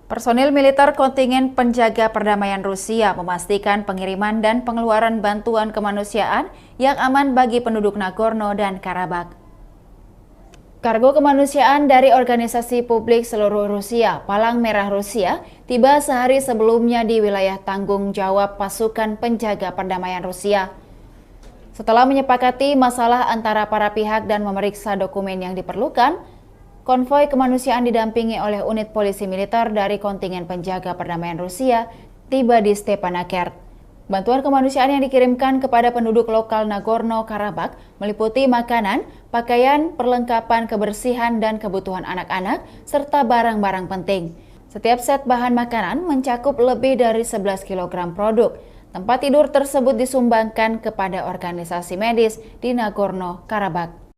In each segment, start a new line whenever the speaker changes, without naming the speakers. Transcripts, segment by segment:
Personil militer kontingen penjaga perdamaian Rusia memastikan pengiriman dan pengeluaran bantuan kemanusiaan yang aman bagi penduduk Nagorno dan Karabakh. Kargo kemanusiaan dari organisasi publik seluruh Rusia, Palang Merah Rusia, tiba sehari sebelumnya di wilayah tanggung jawab pasukan penjaga perdamaian Rusia. Setelah menyepakati masalah antara para pihak dan memeriksa dokumen yang diperlukan, konvoi kemanusiaan didampingi oleh unit polisi militer dari kontingen penjaga perdamaian Rusia tiba di Stepanakert. Bantuan kemanusiaan yang dikirimkan kepada penduduk lokal Nagorno-Karabakh meliputi makanan, pakaian, perlengkapan kebersihan dan kebutuhan anak-anak, serta barang-barang penting. Setiap set bahan makanan mencakup lebih dari 11 kg produk. Tempat tidur tersebut disumbangkan kepada organisasi medis di Nagorno-Karabakh.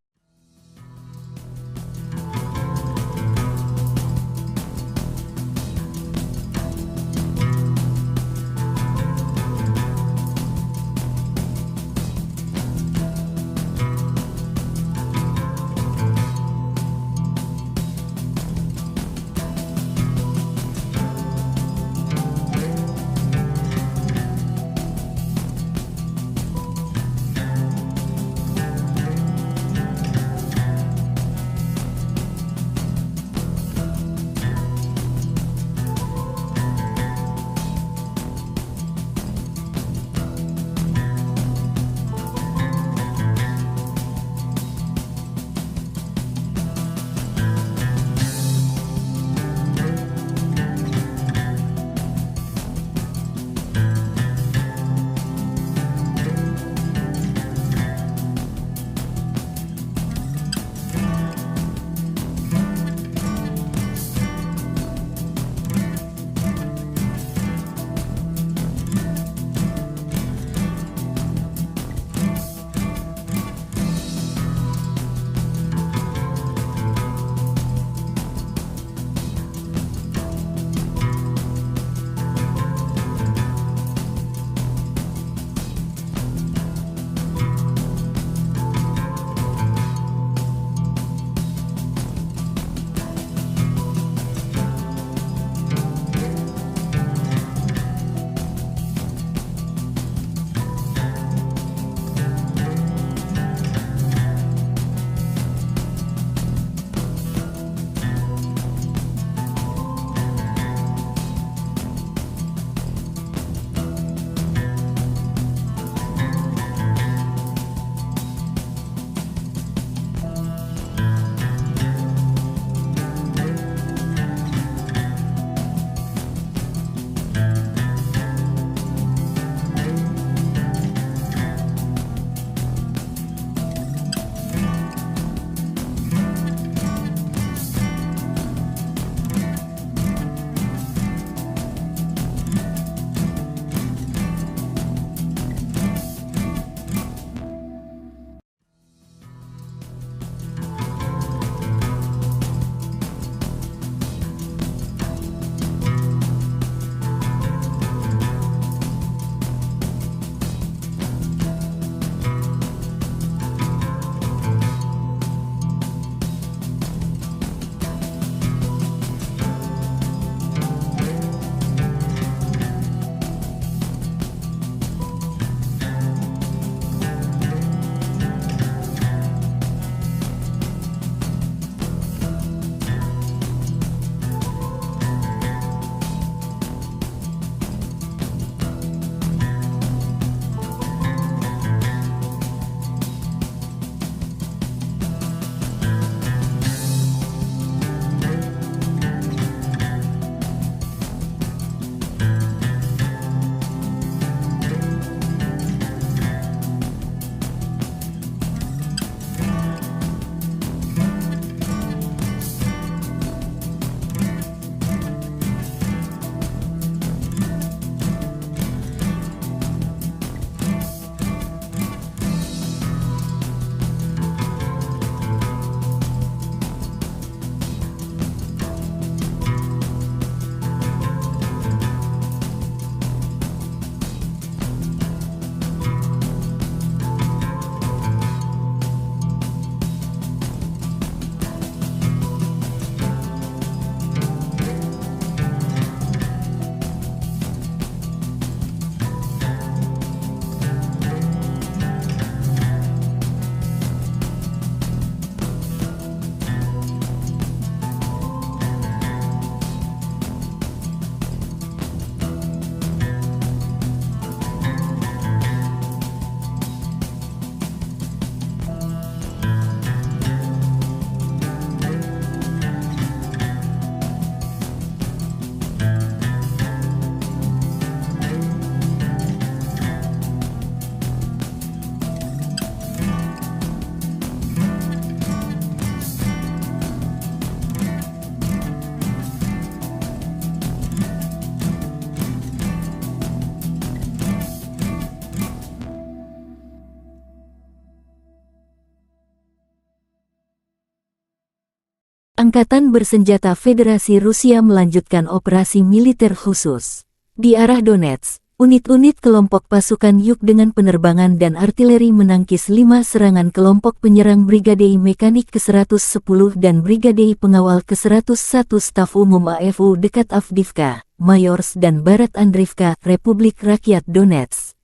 Angkatan Bersenjata Federasi Rusia melanjutkan operasi militer khusus. Di arah Donetsk, unit-unit kelompok pasukan Yuk dengan penerbangan dan artileri menangkis 5 serangan kelompok penyerang Brigade Mekanik ke-110 dan Brigade Pengawal ke-101 Staf Umum AFU dekat Avdiivka, Mayorsk dan Barat Andriivka, Republik Rakyat Donetsk.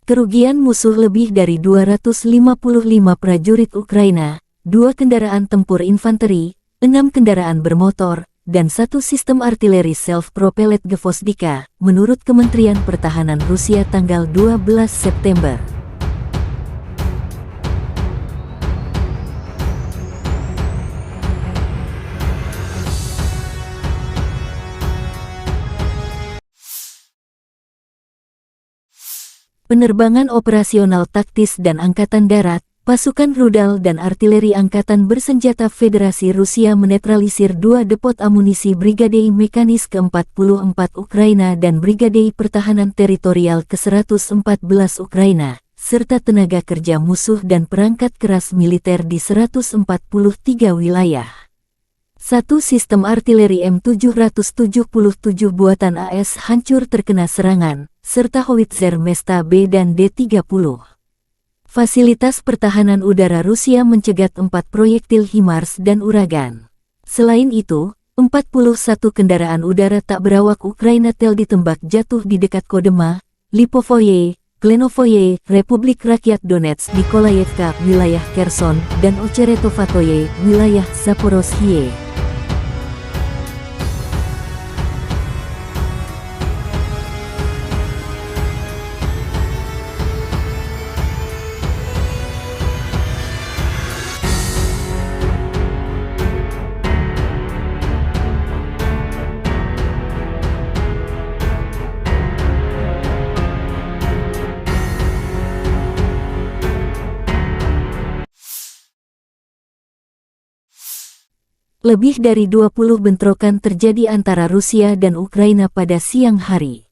Kerugian musuh lebih dari 255 prajurit Ukraina, 2 kendaraan tempur infanteri, 6 kendaraan bermotor, dan 1 sistem artileri self-propelled Gvozdika, menurut Kementerian Pertahanan Rusia tanggal 12 September. Penerbangan operasional taktis dan Angkatan Darat, pasukan rudal dan artileri Angkatan Bersenjata Federasi Rusia menetralisir 2 depot amunisi Brigade Mekanis ke-44 Ukraina dan Brigade Pertahanan Teritorial ke-114 Ukraina, serta tenaga kerja musuh dan perangkat keras militer di 143 wilayah. 1 sistem artileri M777 buatan AS hancur terkena serangan, serta howitzer Mesta B dan D-30. Fasilitas pertahanan udara Rusia mencegat 4 proyektil HIMARS dan Uragan. Selain itu, 41 kendaraan udara tak berawak Ukraina tel ditembak jatuh di dekat Kodema, Lipovoye, Klenovoye, Republik Rakyat Donetsk, Nikolayevka, wilayah Kherson, dan Ocheretovatoye, wilayah Zaporozhye. Lebih dari 20 bentrokan terjadi antara Rusia dan Ukraina pada siang hari.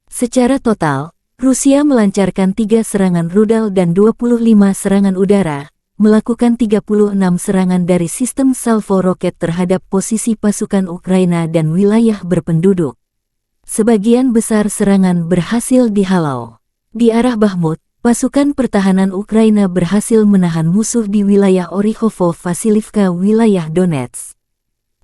Secara total, Rusia melancarkan 3 serangan rudal dan 25 serangan udara, melakukan 36 serangan dari sistem salvo roket terhadap posisi pasukan Ukraina dan wilayah berpenduduk. Sebagian besar serangan berhasil dihalau. Di arah Bakhmut, pasukan pertahanan Ukraina berhasil menahan musuh di wilayah Orikhovo-Vasilivka, wilayah Donetsk.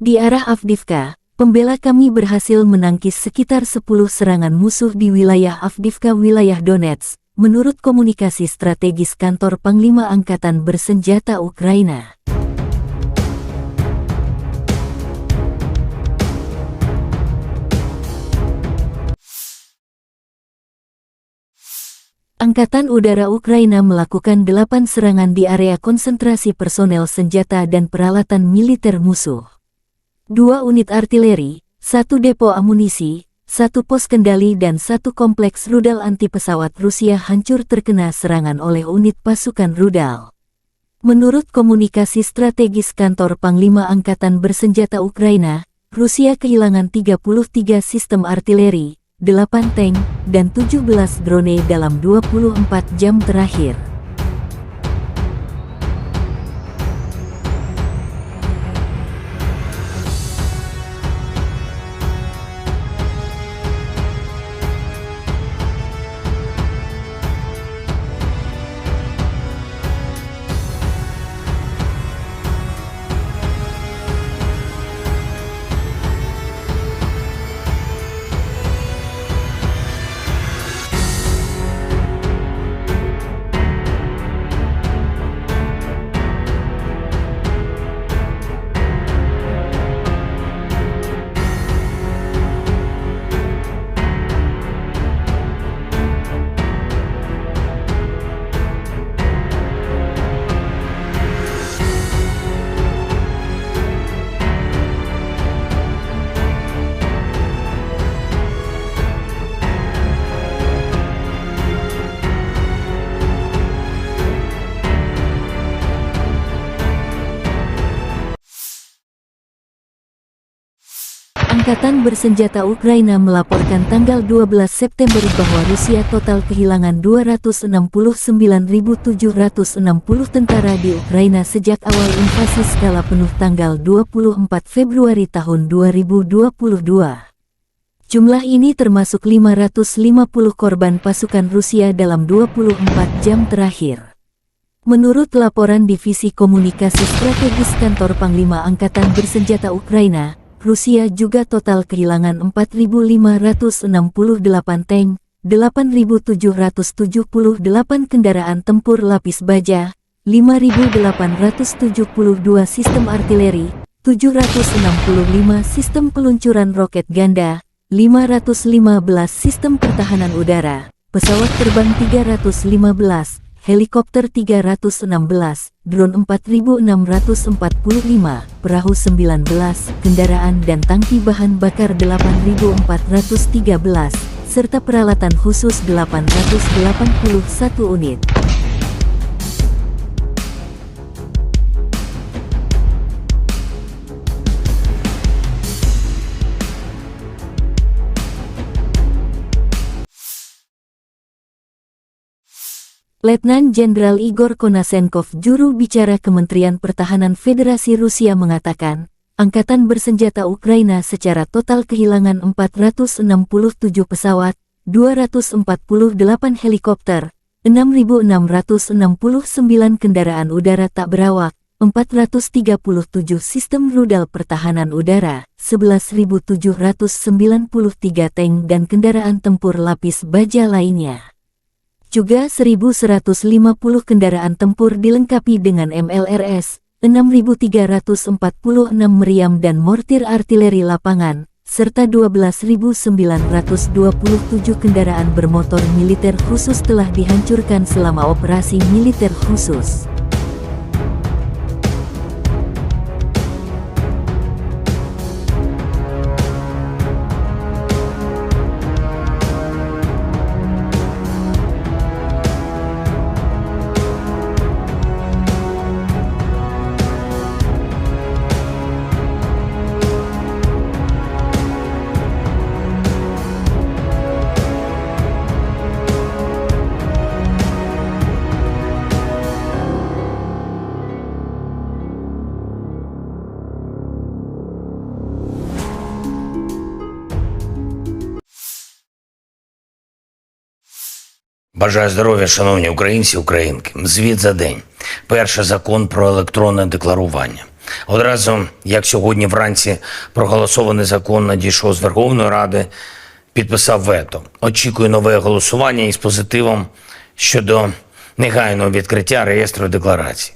Di arah Avdiivka, pembela kami berhasil menangkis sekitar 10 serangan musuh di wilayah Avdiivka, wilayah Donetsk, menurut komunikasi strategis kantor Panglima Angkatan Bersenjata Ukraina. Angkatan Udara Ukraina melakukan 8 serangan di area konsentrasi personel senjata dan peralatan militer musuh. 2 unit artileri, 1 depo amunisi, 1 pos kendali dan 1 kompleks rudal anti-pesawat Rusia hancur terkena serangan oleh unit pasukan rudal. Menurut komunikasi strategis kantor Panglima Angkatan Bersenjata Ukraina, Rusia kehilangan 33 sistem artileri, 8 tank, dan 17 drone dalam 24 jam terakhir. Angkatan Bersenjata Ukraina melaporkan tanggal 12 September bahwa Rusia total kehilangan 269.760 tentara di Ukraina sejak awal invasi skala penuh tanggal 24 Februari tahun 2022. Jumlah ini termasuk 550 korban pasukan Rusia dalam 24 jam terakhir. Menurut laporan Divisi Komunikasi Strategis Kantor Panglima Angkatan Bersenjata Ukraina, Rusia juga total kehilangan 4.568 tank, 8.778 kendaraan tempur lapis baja, 5.872 sistem artileri, 765 sistem peluncuran roket ganda, 515 sistem pertahanan udara, pesawat terbang 315, helikopter 316, drone 4.645, perahu 19, kendaraan dan tangki bahan bakar 8.413, serta peralatan khusus 881 unit. Letnan Jenderal Igor Konasenkov, juru bicara Kementerian Pertahanan Federasi Rusia mengatakan, Angkatan Bersenjata Ukraina secara total kehilangan 467 pesawat, 248 helikopter, 6.669 kendaraan udara tak berawak, 437 sistem rudal pertahanan udara, 11.793 tank dan kendaraan tempur lapis baja lainnya. Juga 1.150 kendaraan tempur dilengkapi dengan MLRS, 6.346 meriam dan mortir artileri lapangan, serta 12.927 kendaraan bermotor militer khusus telah dihancurkan selama operasi militer khusus.
Бажаю здоров'я, шановні українці, українки. Звіт за день. Перший закон про електронне декларування. Одразу, як сьогодні вранці проголосований закон надійшов з Верховної Ради, підписав вето. Очікую нове голосування із позитивом щодо негайного відкриття реєстру декларацій.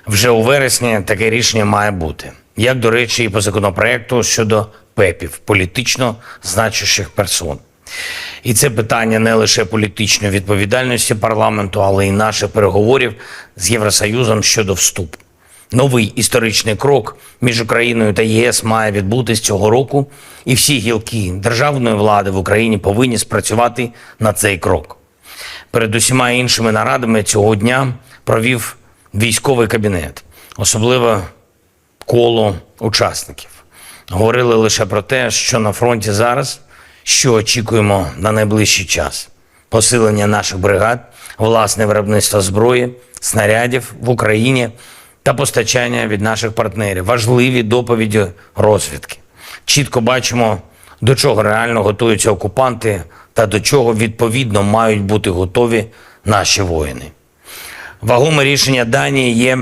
Вже у вересні таке рішення має бути. Як, до речі, і по законопроекту щодо ПЕПів, політично значущих персон. І це питання не лише політичної відповідальності парламенту, але й наших переговорів з Євросоюзом щодо вступу. Новий історичний крок між Україною та ЄС має відбутись цього року, і всі гілки державної влади в Україні повинні спрацювати на цей крок. Перед усіма іншими нарадами цього дня провів військовий кабінет, особливо коло учасників. Говорили лише про те, що на фронті зараз, що очікуємо на найближчий час. Посилення наших бригад, власне виробництво зброї, снарядів в Україні та постачання від наших партнерів. Важливі доповіді розвідки. Чітко бачимо, до чого реально готуються окупанти та до чого відповідно мають бути готові наші воїни. Вагоме рішення Данії є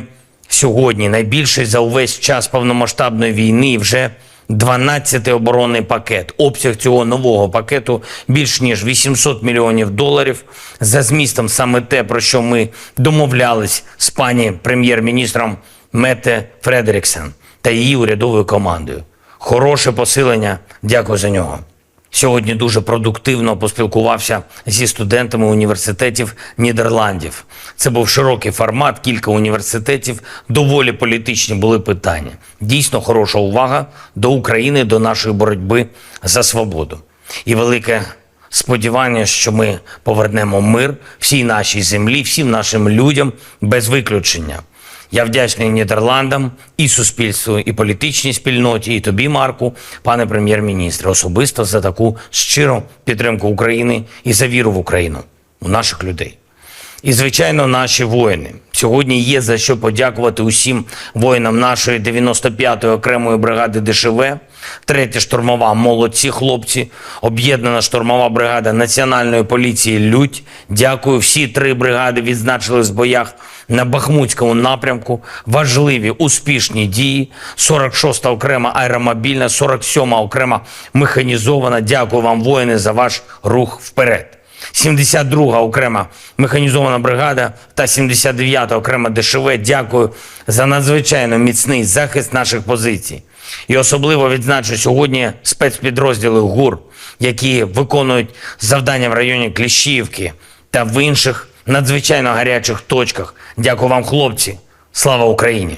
сьогодні найбільший за увесь час повномасштабної війни і вже 12-й оборонний пакет. Обсяг цього нового пакету більш ніж $800 мільйонів. За змістом саме те, про що ми домовлялись з пані прем'єр-міністром Метте Фредеріксен та її урядовою командою. Хороше посилення, дякую за нього. Сьогодні дуже продуктивно поспілкувався зі студентами університетів Нідерландів. Це був широкий формат, кілька університетів, доволі політичні були питання. Дійсно хороша увага до України, до нашої боротьби за свободу. І велике сподівання, що ми повернемо мир всій нашій землі, всім нашим людям без виключення. Я вдячний Нідерландам, і суспільству, і політичній спільноті, і тобі, Марку, пане прем'єр-міністре, особисто за таку щиру підтримку України і за віру в Україну, у наших людей. І, звичайно, наші воїни. Сьогодні є за що подякувати усім воїнам нашої 95-ї окремої бригади ДШВ, 3-я штурмова «Молодці хлопці», об'єднана штурмова бригада Національної поліції «Людь». Дякую, всі 3 бригади відзначились в боях на Бахмутському напрямку. Важливі, успішні дії. 46-та окрема аеромобільна, 47-ма окрема механізована. Дякую вам, воїни, за ваш рух вперед. 72-га окрема механізована бригада та 79-та окрема ДШВ. Дякую за надзвичайно міцний захист наших позицій. І особливо відзначу сьогодні спецпідрозділи ГУР, які виконують завдання в районі Кліщіївки та в інших надзвичайно гарячих точках. Дякую вам, хлопці. Слава Україні!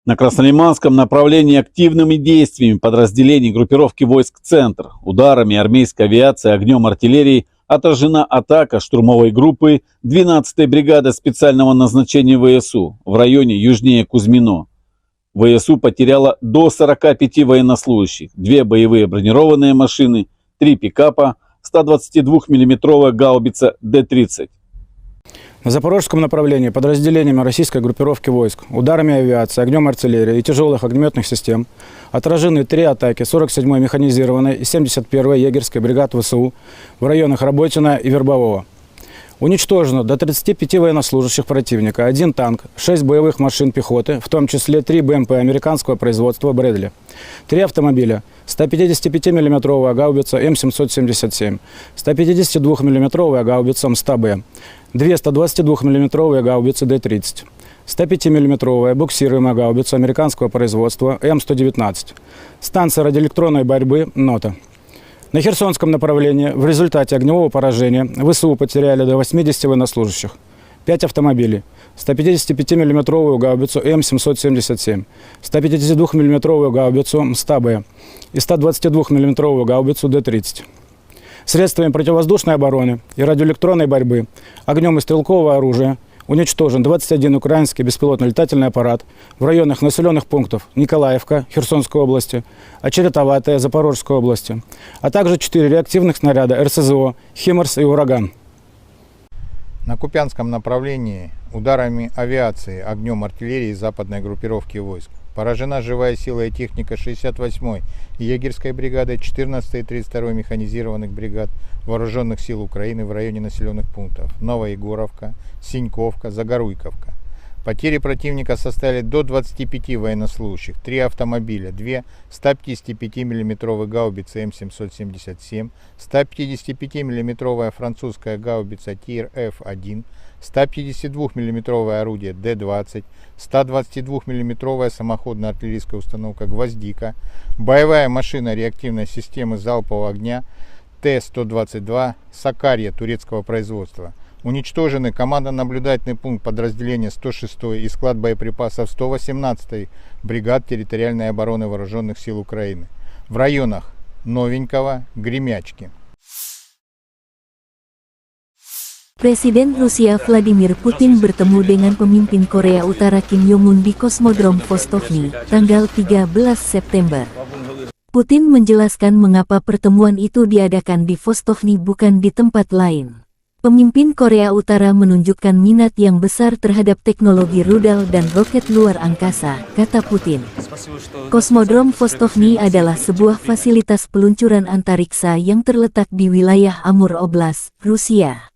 На Краснолиманском направлении активными действиями подразделений группировки войск «Центр», ударами армейской авиации, огнем артиллерии отражена атака штурмовой группы 12-й бригады специального назначения ВСУ в районе южнее Кузьмино. ВСУ потеряла до 45 военнослужащих, 2 боевые бронированные машины, 3 пикапа, 122 миллиметровая гаубица Д-30.
На запорожском направлении подразделениями российской группировки войск, ударами авиации, огнем артиллерии и тяжелых огнеметных систем отражены 3 атаки 47-й механизированной и 71-й егерской бригад ВСУ в районах Работино и Вербового. Уничтожено до 35 военнослужащих противника, 1 танк, 6 боевых машин пехоты, в том числе 3 БМП американского производства «Брэдли», 3 автомобиля, 155 миллиметровая гаубица М777, 152 миллиметровая гаубица М100Б, 2 122 миллиметровые гаубицы Д-30, 105 миллиметровая буксируемая гаубица американского производства М119, станция радиоэлектронной борьбы «Нота». На Херсонском направлении в результате огневого поражения ВСУ потеряли до 80 военнослужащих, 5 автомобилей, 155 миллиметровую гаубицу М777, 152 миллиметровую гаубицу М100Б и 122 миллиметровую гаубицу Д-30. Средствами противовоздушной обороны и радиоэлектронной борьбы, огнем и стрелкового оружия уничтожен 21 украинский беспилотный летательный аппарат в районах населенных пунктов Николаевка Херсонской области, Очеретоватая Запорожской области, а также 4 реактивных снаряда РСЗО «Химарс» и «Ураган».
На Купянском направлении ударами авиации, огнем артиллерии западной группировки войск поражена живая сила и техника 68-й егерской бригады, 14-й и 32-й механизированных бригад Вооруженных сил Украины в районе населенных пунктов Новоегоровка, Синьковка, Загоруйковка. Потери противника составили до 25 военнослужащих, 3 автомобиля, 2 155 миллиметровые гаубицы М777, 155 миллиметровая французская гаубица ТИР-Ф1, 152 миллиметровое орудие Д-20, 122 миллиметровая самоходная артиллерийская установка «Гвоздика», боевая машина реактивной системы залпового огня Т-122 «Сакарья» турецкого производства. Уничтожены командно-наблюдательный пункт подразделения 106-й и склад боеприпасов 118-й бригад территориальной обороны Вооруженных сил Украины в районах Новенького, Гремячки.
Presiden Rusia Vladimir Putin bertemu dengan pemimpin Korea Utara Kim Jong-un di Kosmodrom Vostokny, tanggal 13 September. Putin menjelaskan mengapa pertemuan itu diadakan di Vostokny bukan di tempat lain. Pemimpin Korea Utara menunjukkan minat yang besar terhadap teknologi rudal dan roket luar angkasa, kata Putin. Kosmodrom Vostokny adalah sebuah fasilitas peluncuran antariksa yang terletak di wilayah Amur Oblast, Rusia.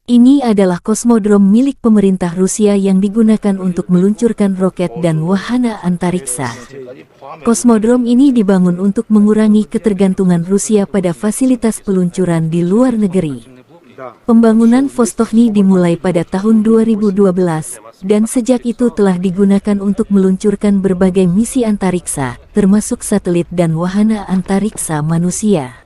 Ini adalah kosmodrom milik pemerintah Rusia yang digunakan untuk meluncurkan roket dan wahana antariksa. Kosmodrom ini dibangun untuk mengurangi ketergantungan Rusia pada fasilitas peluncuran di luar negeri. Pembangunan Vostokny dimulai pada tahun 2012, dan sejak itu telah digunakan untuk meluncurkan berbagai misi antariksa, termasuk satelit dan wahana antariksa manusia.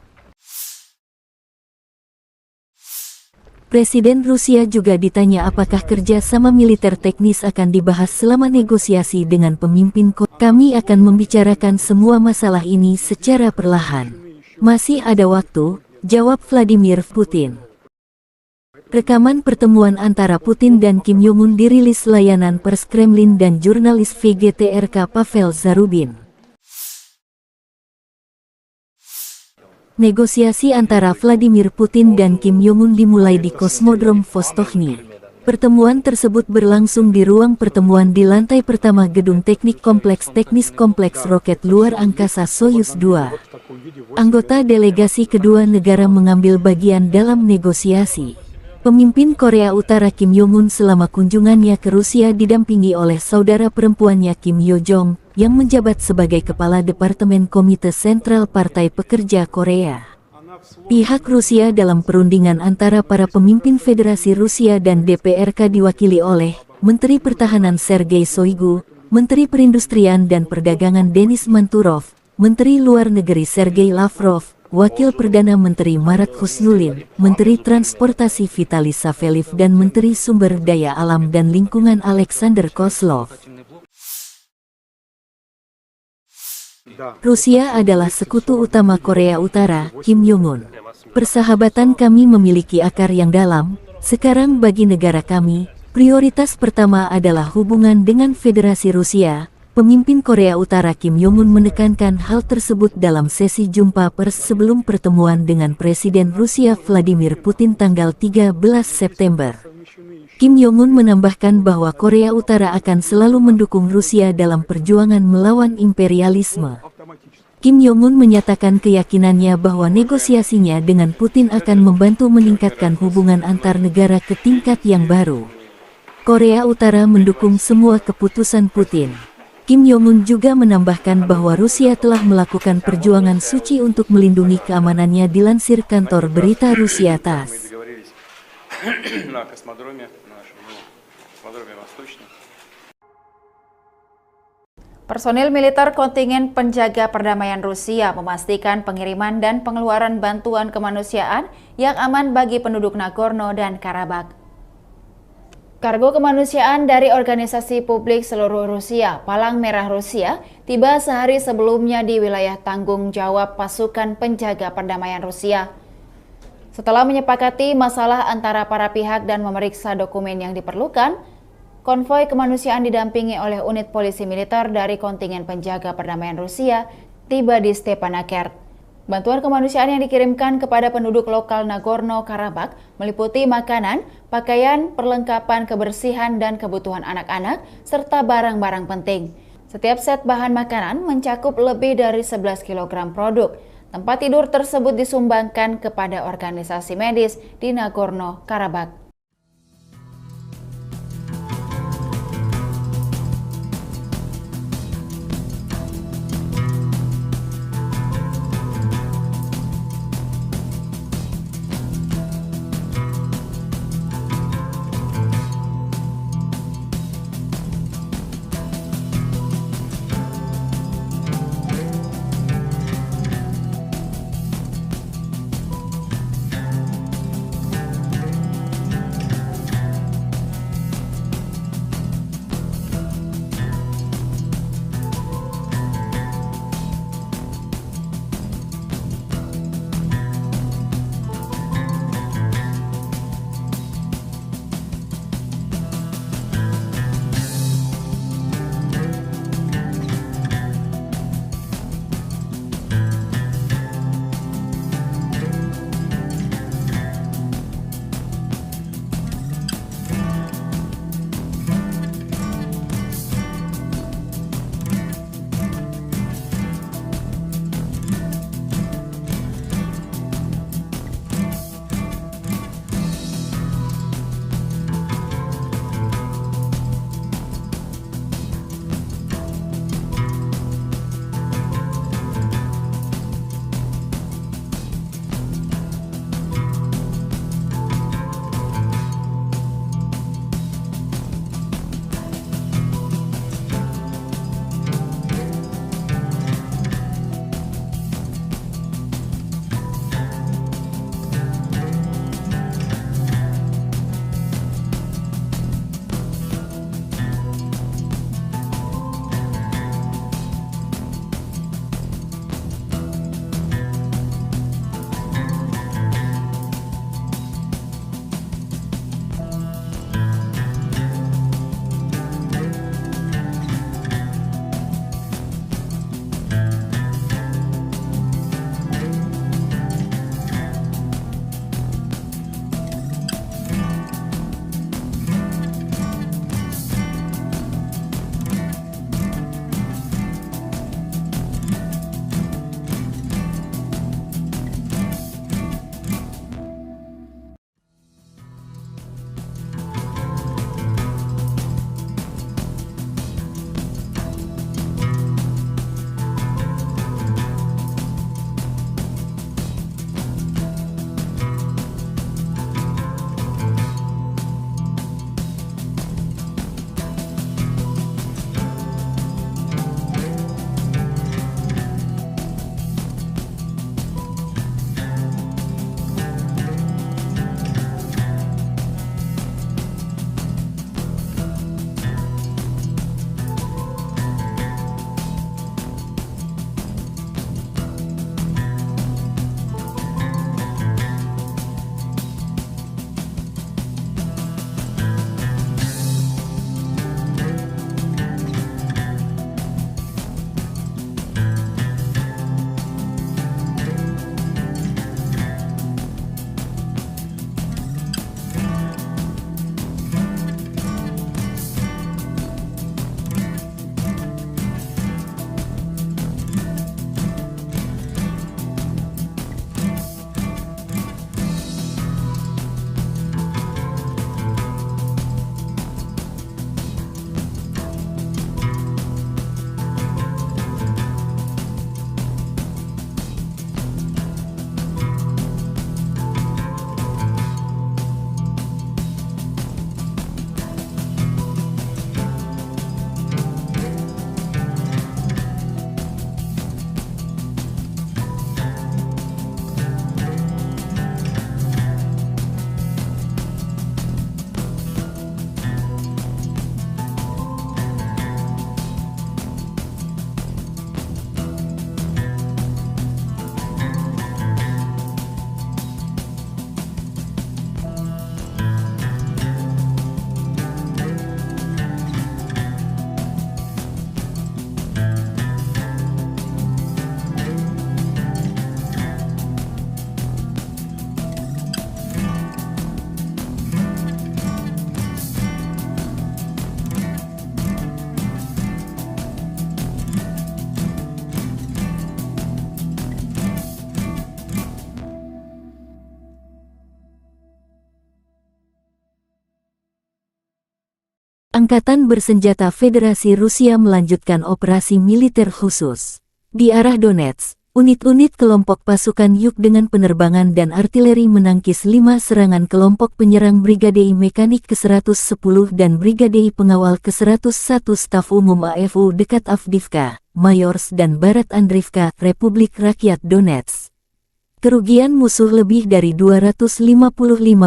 Presiden Rusia juga ditanya apakah kerja sama militer teknis akan dibahas selama negosiasi dengan pemimpin Korea. Kami akan membicarakan semua masalah ini secara perlahan. Masih ada waktu, jawab Vladimir Putin. Rekaman pertemuan antara Putin dan Kim Jong-un dirilis layanan pers Kremlin dan jurnalis VGTRK Pavel Zarubin. Negosiasi antara Vladimir Putin dan Kim Jong-un dimulai di Kosmodrom Vostochny. Pertemuan tersebut berlangsung di ruang pertemuan di lantai pertama Gedung Teknik Teknis Kompleks Roket Luar Angkasa Soyuz 2. Anggota delegasi kedua negara mengambil bagian dalam negosiasi. Pemimpin Korea Utara Kim Jong-un selama kunjungannya ke Rusia didampingi oleh saudara perempuannya Kim Yo Jong, yang menjabat sebagai Kepala Departemen Komite Sentral Partai Pekerja Korea. Pihak Rusia dalam perundingan antara para pemimpin Federasi Rusia dan DPRK diwakili oleh Menteri Pertahanan Sergei Shoigu, Menteri Perindustrian dan Perdagangan Denis Manturov, Menteri Luar Negeri Sergei Lavrov, Wakil Perdana Menteri Marat Husnulin, Menteri Transportasi Vitaly Saveliv dan Menteri Sumber Daya Alam dan Lingkungan Alexander Kozlov. Rusia adalah sekutu utama Korea Utara, Kim Jong-un. Persahabatan kami memiliki akar yang dalam. Sekarang bagi negara kami, prioritas pertama adalah hubungan dengan Federasi Rusia. Pemimpin Korea Utara Kim Jong-un menekankan hal tersebut dalam sesi jumpa pers sebelum pertemuan dengan Presiden Rusia Vladimir Putin tanggal 13 September. Kim Jong-un menambahkan bahwa Korea Utara akan selalu mendukung Rusia dalam perjuangan melawan imperialisme. Kim Jong-un menyatakan keyakinannya bahwa negosiasinya dengan Putin akan membantu meningkatkan hubungan antar negara ke tingkat yang baru. Korea Utara mendukung semua keputusan Putin. Kim Jong-un juga menambahkan bahwa Rusia telah melakukan perjuangan suci untuk melindungi keamanannya, dilansir kantor berita Rusia TASS.
Personil militer kontingen penjaga perdamaian Rusia memastikan pengiriman dan pengeluaran bantuan kemanusiaan yang aman bagi penduduk Nagorno dan Karabakh. Kargo kemanusiaan dari organisasi publik seluruh Rusia, Palang Merah Rusia, tiba sehari sebelumnya di wilayah tanggung jawab pasukan penjaga perdamaian Rusia. Setelah menyepakati masalah antara para pihak dan memeriksa dokumen yang diperlukan, konvoi kemanusiaan didampingi oleh unit polisi militer dari kontingen penjaga perdamaian Rusia tiba di Stepanakert. Bantuan kemanusiaan yang dikirimkan kepada penduduk lokal Nagorno-Karabakh meliputi makanan, pakaian, perlengkapan kebersihan dan kebutuhan anak-anak, serta barang-barang penting. Setiap set bahan makanan mencakup lebih dari 11 kg produk. Tempat tidur tersebut disumbangkan kepada organisasi medis di Nagorno-Karabakh.
Angkatan Bersenjata Federasi Rusia melanjutkan operasi militer khusus. Di arah Donetsk, unit-unit kelompok pasukan Yuk dengan penerbangan dan artileri menangkis 5 serangan kelompok penyerang Brigade Mekanik ke-110 dan Brigade Pengawal ke-101 Staf Umum AFU dekat Avdiivka, Mayorsk dan Barat Andriivka, Republik Rakyat Donetsk. Kerugian musuh lebih dari 255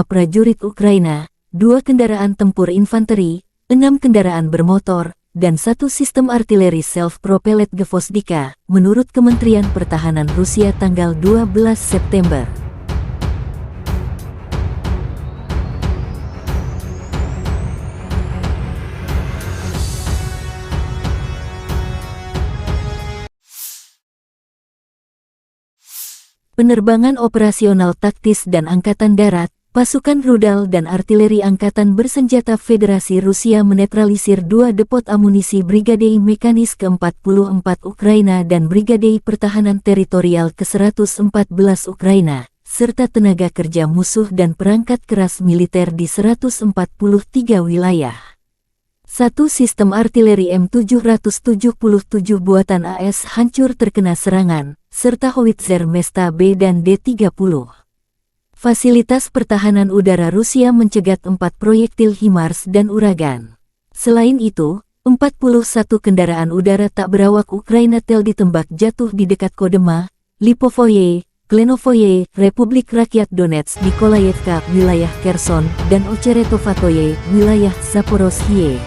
prajurit Ukraina, 2 kendaraan tempur infanteri, 6 kendaraan bermotor, dan 1 sistem artileri self-propelled Gvozdika, menurut Kementerian Pertahanan Rusia tanggal 12 September. Penerbangan operasional taktis dan Angkatan Darat, pasukan rudal dan artileri Angkatan Bersenjata Federasi Rusia menetralisir 2 depot amunisi Brigade Mekanis ke-44 Ukraina dan Brigade Pertahanan Teritorial ke-114 Ukraina, serta tenaga kerja musuh dan perangkat keras militer di 143 wilayah. 1 sistem artileri M777 buatan AS hancur terkena serangan, serta howitzer Mesta B dan D-30. Fasilitas pertahanan udara Rusia mencegat 4 proyektil HIMARS dan Uragan. Selain itu, 41 kendaraan udara tak berawak Ukraina tel ditembak jatuh di dekat Kodema, Lipovoye, Klenovoye, Republik Rakyat Donetsk, Nikolayevka, wilayah Kherson, dan Ocheretovatoye, wilayah Zaporozhye.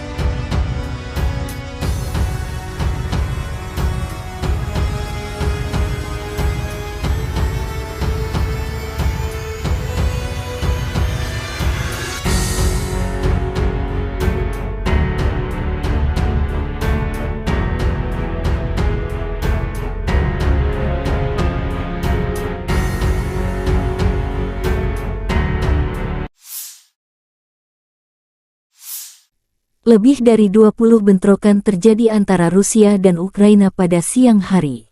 Lebih dari 20 bentrokan terjadi antara Rusia dan Ukraina pada siang hari.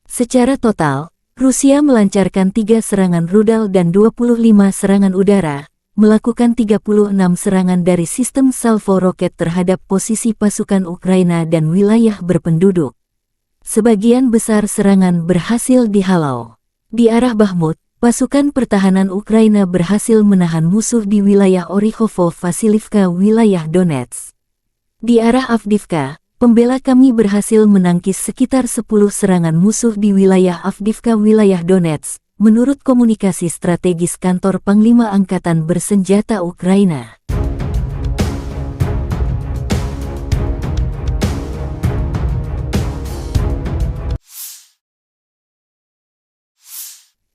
Secara total, Rusia melancarkan 3 serangan rudal dan 25 serangan udara, melakukan 36 serangan dari sistem salvo roket terhadap posisi pasukan Ukraina dan wilayah berpenduduk. Sebagian besar serangan berhasil dihalau. Di arah Bakhmut, pasukan pertahanan Ukraina berhasil menahan musuh di wilayah Orikhovo-Vasilivka, wilayah Donetsk. Di arah Avdiivka, pembela kami berhasil menangkis sekitar 10 serangan musuh di wilayah Avdiivka, wilayah Donetsk, menurut komunikasi strategis kantor Panglima Angkatan Bersenjata Ukraina.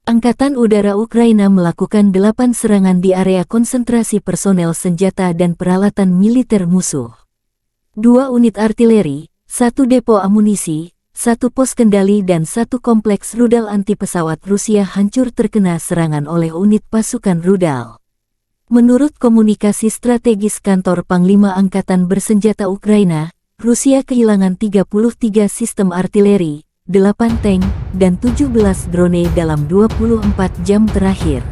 Angkatan Udara Ukraina melakukan 8 serangan di area konsentrasi personel senjata dan peralatan militer musuh. 2 unit artileri, 1 depo amunisi, 1 pos kendali dan 1 kompleks rudal anti-pesawat Rusia hancur terkena serangan oleh unit pasukan rudal. Menurut komunikasi strategis kantor Panglima Angkatan Bersenjata Ukraina, Rusia kehilangan 33 sistem artileri, 8 tank, dan 17 drone dalam 24 jam terakhir.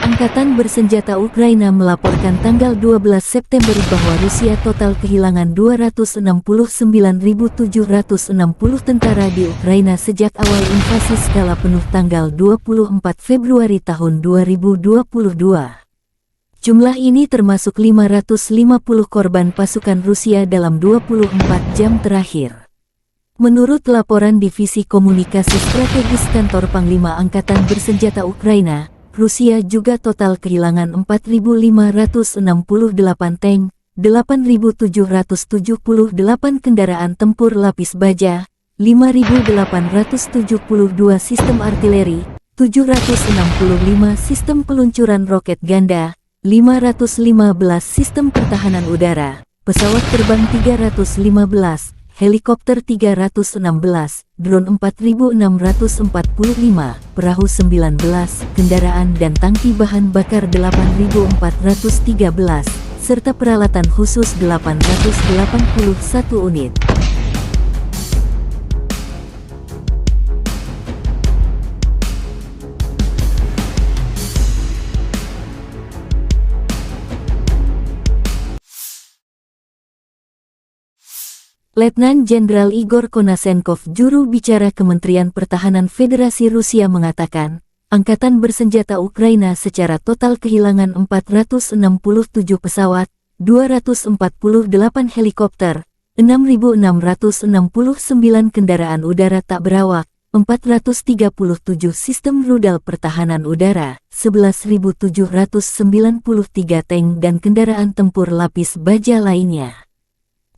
Angkatan Bersenjata Ukraina melaporkan tanggal 12 September bahwa Rusia total kehilangan 269.760 tentara di Ukraina sejak awal invasi skala penuh tanggal 24 Februari tahun 2022. Jumlah ini termasuk 550 korban pasukan Rusia dalam 24 jam terakhir. Menurut laporan Divisi Komunikasi Strategis Kantor Panglima Angkatan Bersenjata Ukraina, Rusia juga total kehilangan 4.568 tank, 8.778 kendaraan tempur lapis baja, 5.872 sistem artileri, 765 sistem peluncuran roket ganda, 515 sistem pertahanan udara, pesawat terbang 315, helikopter 316, drone 4.645, perahu 19, kendaraan dan tangki bahan bakar 8.413, serta peralatan khusus 881 unit. Letnan Jenderal Igor Konasenkov, juru bicara Kementerian Pertahanan Federasi Rusia mengatakan, Angkatan Bersenjata Ukraina secara total kehilangan 467 pesawat, 248 helikopter, 6.669 kendaraan udara tak berawak, 437 sistem rudal pertahanan udara, 11.793 tank dan kendaraan tempur lapis baja lainnya.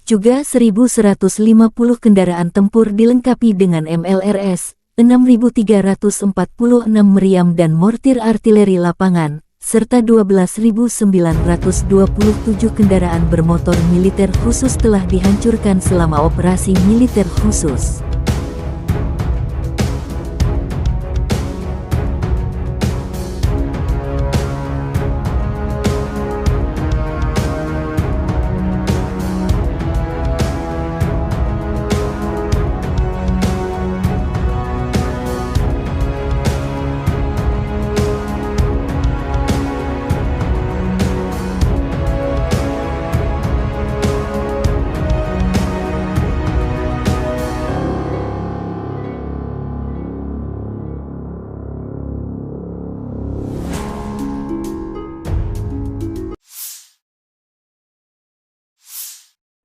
Juga 1.150 kendaraan tempur dilengkapi dengan MLRS, 6.346 meriam dan mortir artileri lapangan, serta 12.927 kendaraan bermotor militer khusus telah dihancurkan selama operasi militer khusus.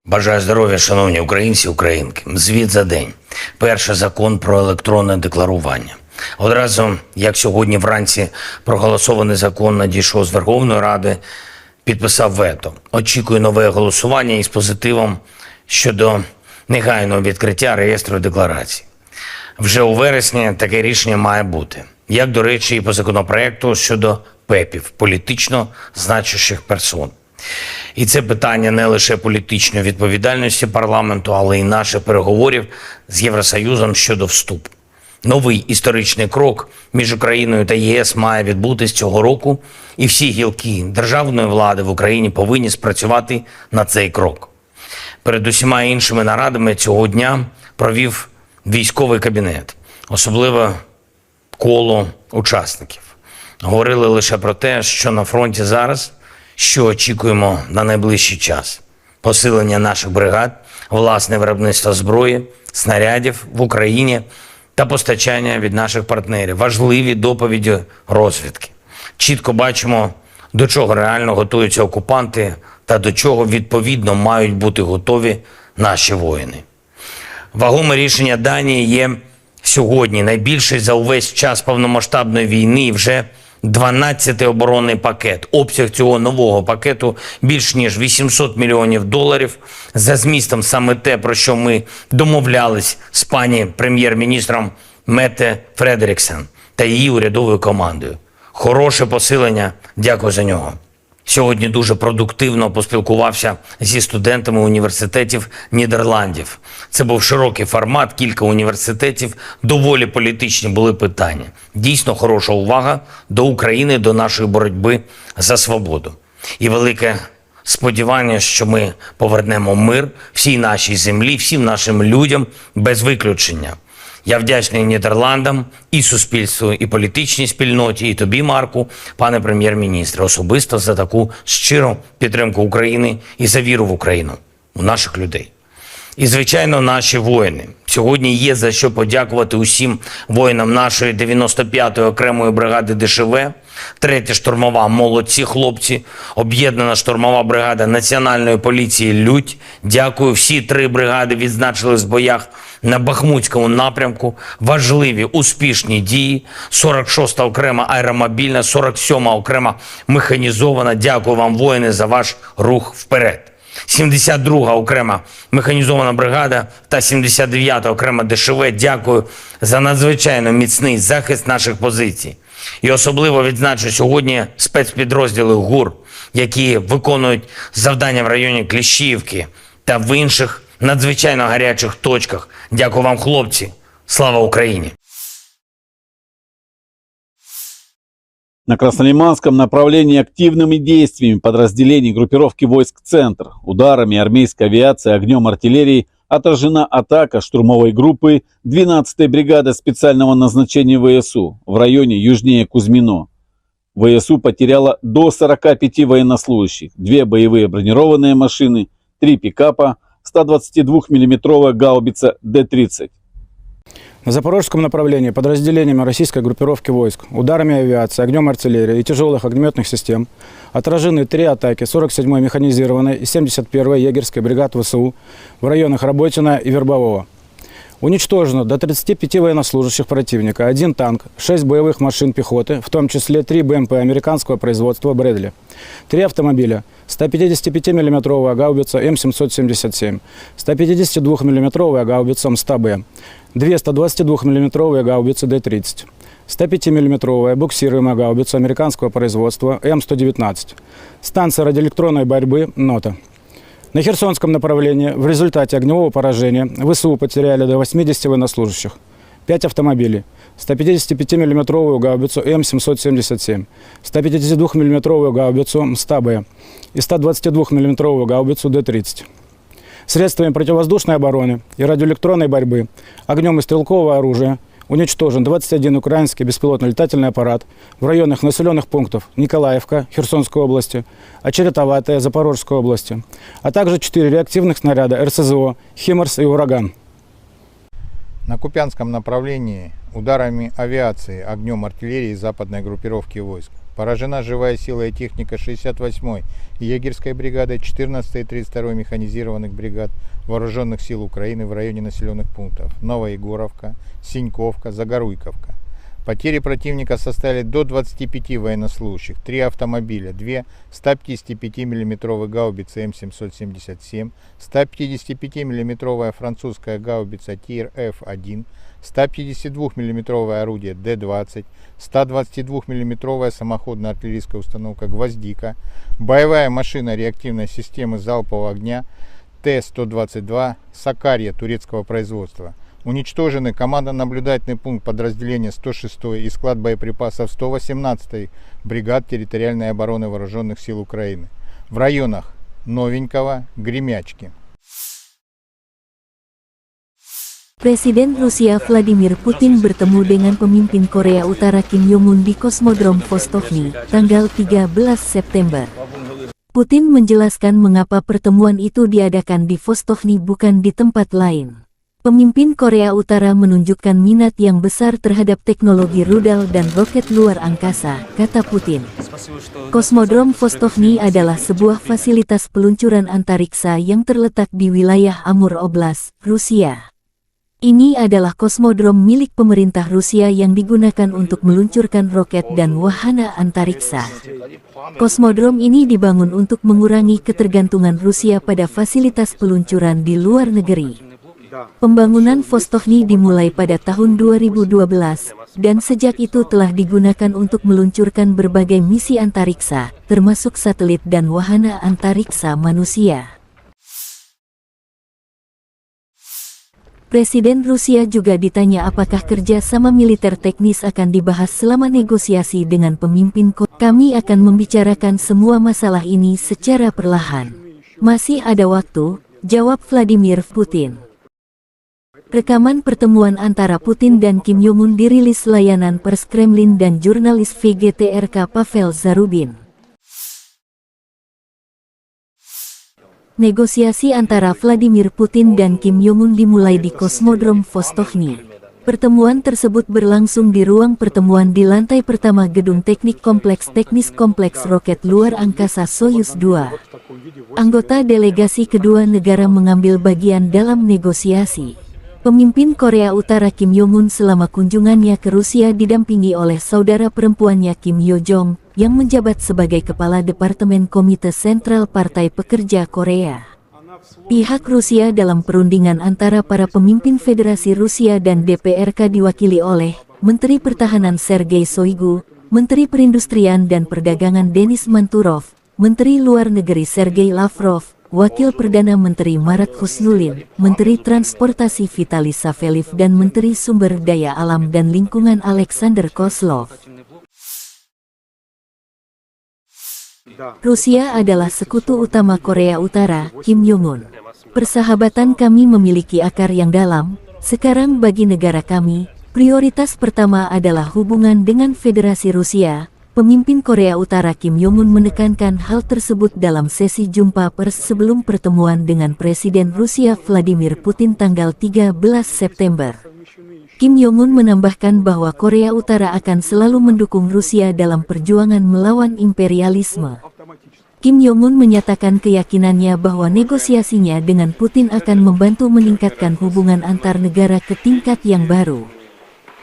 Бажаю здоров'я, шановні українці, українки. Звіт за день. Перший закон про електронне декларування. Одразу, як сьогодні вранці проголосований закон надійшов з Верховної Ради, підписав вето. Очікую нове голосування із позитивом щодо негайного відкриття реєстру декларацій. Вже у вересні таке рішення має бути. Як, до речі, і по законопроекту щодо ПЕПів, політично значущих персон. І це питання не лише політичної відповідальності парламенту, але й наших переговорів з Євросоюзом щодо вступу. Новий історичний крок між Україною та ЄС має відбутись цього року, і всі гілки державної влади в Україні повинні спрацювати на цей крок. Перед усіма іншими нарадами цього дня провів військовий кабінет, особливо коло учасників. Говорили лише про те, що на фронті зараз, що очікуємо на найближчий час. Посилення наших бригад, власне виробництво зброї, снарядів в Україні та постачання від наших партнерів. Важливі доповіді розвідки. Чітко бачимо, до чого реально готуються окупанти та до чого відповідно мають бути готові наші воїни. Вагоме рішення Данії є сьогодні найбільший за увесь час повномасштабної війни і вже 12-й оборонний пакет. Обсяг цього нового пакету більш ніж $800 мільйонів. За змістом саме те, про що ми домовлялись з пані прем'єр-міністром Метте Фредеріксен та її урядовою командою. Хороше посилення, дякую за нього. Сьогодні дуже продуктивно поспілкувався зі студентами університетів Нідерландів. Це був широкий формат, кілька університетів, доволі політичні були питання. Дійсно хороша увага до України, до нашої боротьби за свободу. І велике сподівання, що ми повернемо мир всій нашій землі, всім нашим людям без виключення. Я вдячний Нідерландам, і суспільству, і політичній спільноті, і тобі, Марку, пане прем'єр-міністре, особисто за таку щиру підтримку України і за віру в Україну, у наших людей. І, звичайно, наші воїни. Сьогодні є за що подякувати усім воїнам нашої 95-ї окремої бригади ДШВ, 3-я штурмова «Молодці хлопці», об'єднана штурмова бригада Національної поліції «Людь». Дякую, всі 3 бригади відзначились в боях на Бахмутському напрямку. Важливі, успішні дії. 46-та окрема аеромобільна, 47-ма окрема механізована. Дякую вам, воїни, за ваш рух вперед. 72-га окрема механізована бригада та 79-та окрема ДШВ. Дякую за надзвичайно міцний захист наших позицій. І особливо відзначу сьогодні спецпідрозділи ГУР, які виконують завдання в районі Кліщіївки та в інших надзвичайно гарячих точках. Дякую вам, хлопці. Слава Україні!
На Краснолиманском направлении активными действиями подразделений группировки войск «Центр», ударами армейской авиации, огнем артиллерии отражена атака штурмовой группы 12-й бригады специального назначения ВСУ в районе южнее Кузьмино. ВСУ потеряла до 45 военнослужащих, 2 боевые бронированные машины, 3 пикапа, 122 миллиметровая гаубица Д-30.
На запорожском направлении подразделениями российской группировки войск, ударами авиации, огнем артиллерии и тяжелых огнеметных систем отражены 3 атаки 47-й механизированной и 71-й егерской бригад ВСУ в районах Работино и Вербового. Уничтожено до 35 военнослужащих противника, 1 танк, 6 боевых машин пехоты, в том числе 3 БМП американского производства «Брэдли», 3 автомобиля, 155 миллиметровая гаубица М777, 152 миллиметровая гаубица МСТА-Б, 2 122 миллиметровые гаубицы Д-30, 105 миллиметровая буксируемая гаубица американского производства М119, станция радиоэлектронной борьбы «Нота». На Херсонском направлении в результате огневого поражения ВСУ потеряли до 80 военнослужащих, 5 автомобилей, 155 миллиметровую гаубицу М777, 152 миллиметровую гаубицу МСТА-Б и 122 миллиметровую гаубицу Д-30. Средствами противовоздушной обороны и радиоэлектронной борьбы, огнем и стрелкового оружия уничтожен 21 украинский беспилотный летательный аппарат в районах населенных пунктов Николаевка Херсонской области, Очеретоватая Запорожской области, а также 4 реактивных снаряда РСЗО «Химарс» и «Ураган».
На Купянском направлении ударами авиации, огнем артиллерии западной группировки войск поражена живая сила и техника 68-й егерской бригады, 14-й и 32-й механизированных бригад Вооруженных сил Украины в районе населенных пунктов Новоегоровка, Синьковка, Загоруйковка. Потери противника составили до 25 военнослужащих, 3 автомобиля, 2 155 миллиметровые гаубицы М777, 155 миллиметровая французская гаубица ТИР-Ф1, 152 миллиметровое орудие Д-20, 122 миллиметровая самоходная артиллерийская установка «Гвоздика», боевая машина реактивной системы залпового огня Т-122 «Сакарья» турецкого производства. Уничтожены командно-наблюдательный пункт подразделения 106-й и склад боеприпасов 118-й бригад территориальной обороны Вооруженных сил Украины в районах Новенького, Гремячки.
Presiden Rusia Vladimir Putin bertemu dengan pemimpin Korea Utara Kim Jong-un di Kosmodrom Vostokny, tanggal 13 September. Putin menjelaskan mengapa pertemuan itu diadakan di Vostokny bukan di tempat lain. Pemimpin Korea Utara menunjukkan minat yang besar terhadap teknologi rudal dan roket luar angkasa, kata Putin. Kosmodrom Vostokny adalah sebuah fasilitas peluncuran antariksa yang terletak di wilayah Amur Oblast, Rusia. Ini adalah kosmodrom milik pemerintah Rusia yang digunakan untuk meluncurkan roket dan wahana antariksa. Kosmodrom ini dibangun untuk mengurangi ketergantungan Rusia pada fasilitas peluncuran di luar negeri. Pembangunan Vostokny dimulai pada tahun 2012, dan sejak itu telah digunakan untuk meluncurkan berbagai misi antariksa, termasuk satelit dan wahana antariksa manusia. Presiden Rusia juga ditanya apakah kerja sama militer teknis akan dibahas selama negosiasi dengan pemimpin Korea. Kami akan membicarakan semua masalah ini secara perlahan. Masih ada waktu, jawab Vladimir Putin. Rekaman pertemuan antara Putin dan Kim Jong-un dirilis layanan pers Kremlin dan jurnalis VGTRK Pavel Zarubin. Negosiasi antara Vladimir Putin dan Kim Jong-un dimulai di Kosmodrom Vostochny. Pertemuan tersebut berlangsung di ruang pertemuan di lantai pertama Gedung Teknik Kompleks Roket Luar Angkasa Soyuz 2. Anggota delegasi kedua negara mengambil bagian dalam negosiasi. Pemimpin Korea Utara Kim Jong-un selama kunjungannya ke Rusia didampingi oleh saudara perempuannya Kim Yo-jong, yang menjabat sebagai Kepala Departemen Komite Sentral Partai Pekerja Korea. Pihak Rusia dalam perundingan antara para pemimpin Federasi Rusia dan DPRK diwakili oleh Menteri Pertahanan Sergei Shoigu, Menteri Perindustrian dan Perdagangan Denis Manturov, Menteri Luar Negeri Sergei Lavrov, Wakil Perdana Menteri Marat Husnulin, Menteri Transportasi Vitaly Saveliv dan Menteri Sumber Daya Alam dan Lingkungan Alexander Kozlov. Rusia adalah sekutu utama Korea Utara, Kim Jong-un. Persahabatan kami memiliki akar yang dalam. Sekarang bagi negara kami, prioritas pertama adalah hubungan dengan Federasi Rusia. Pemimpin Korea Utara Kim Jong-un menekankan hal tersebut dalam sesi jumpa pers sebelum pertemuan dengan Presiden Rusia Vladimir Putin tanggal 13 September. Kim Jong-un menambahkan bahwa Korea Utara akan selalu mendukung Rusia dalam perjuangan melawan imperialisme. Kim Jong-un menyatakan keyakinannya bahwa negosiasinya dengan Putin akan membantu meningkatkan hubungan antar negara ke tingkat yang baru.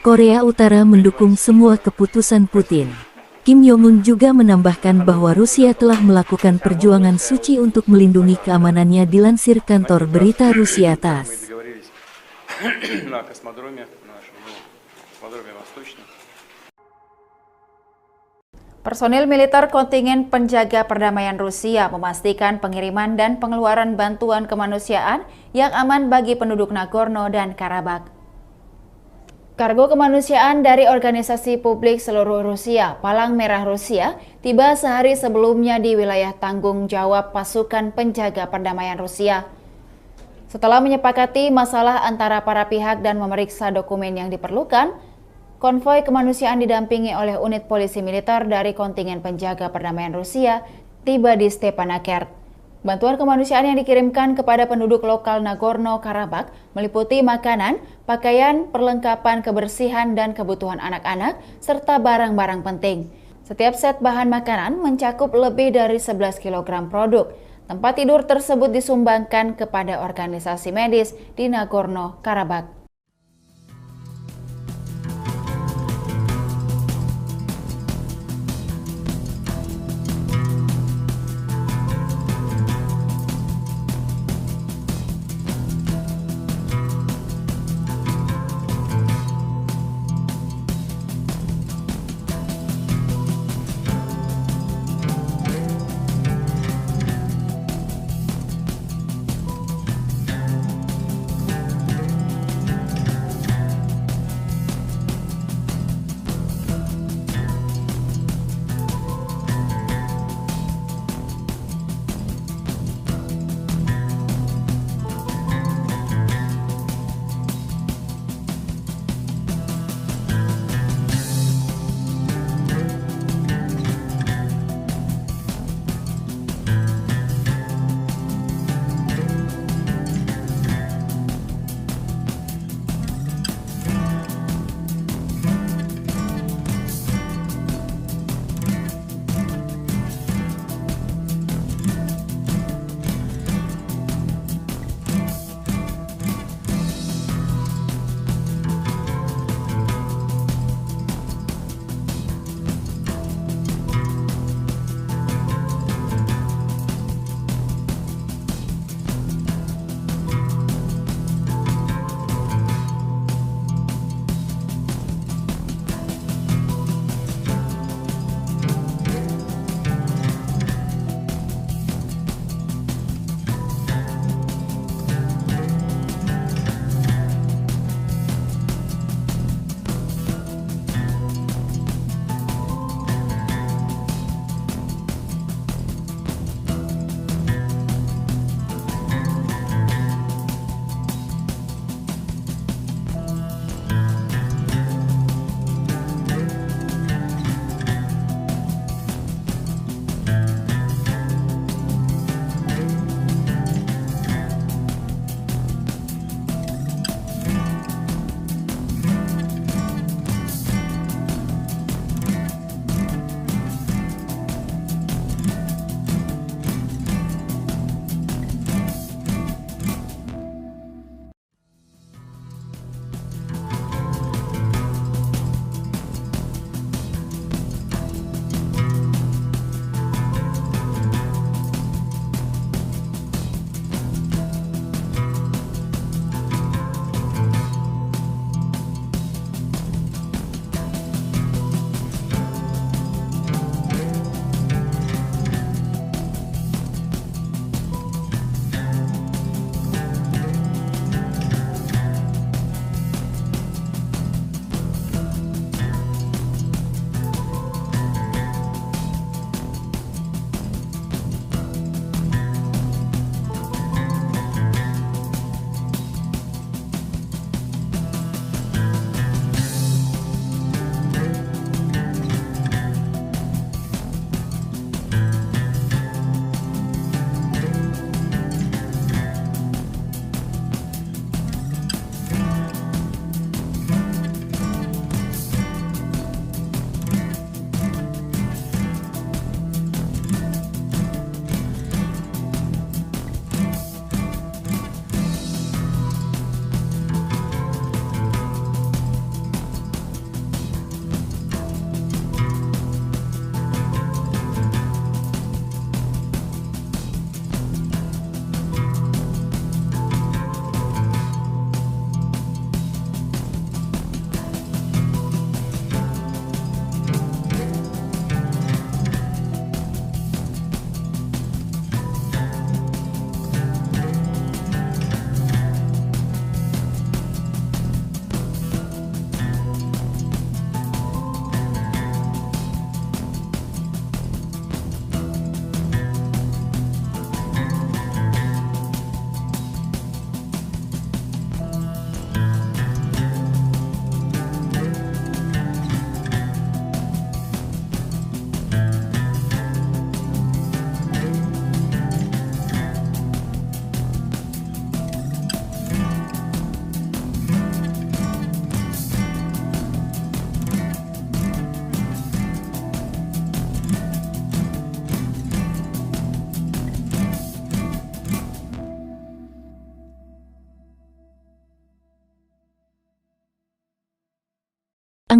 Korea Utara mendukung semua keputusan Putin. Kim Jong-un juga menambahkan bahwa Rusia telah melakukan perjuangan suci untuk melindungi keamanannya dilansir kantor berita Rusia TASS.
Personil militer kontingen penjaga perdamaian Rusia memastikan pengiriman dan pengeluaran bantuan kemanusiaan yang aman bagi penduduk Nagorno dan Karabakh. Kargo kemanusiaan dari organisasi publik seluruh Rusia, Palang Merah Rusia, tiba sehari sebelumnya di wilayah tanggung jawab pasukan penjaga perdamaian Rusia. Setelah menyepakati masalah antara para pihak dan memeriksa dokumen yang diperlukan, konvoi kemanusiaan didampingi oleh unit polisi militer dari kontingen penjaga perdamaian Rusia tiba di Stepanakert. Bantuan kemanusiaan yang dikirimkan kepada penduduk lokal Nagorno-Karabakh meliputi makanan, pakaian, perlengkapan kebersihan dan kebutuhan anak-anak, serta barang-barang penting. Setiap set bahan makanan mencakup lebih dari 11 kg produk. Tempat tidur tersebut disumbangkan kepada organisasi medis di Nagorno-Karabakh.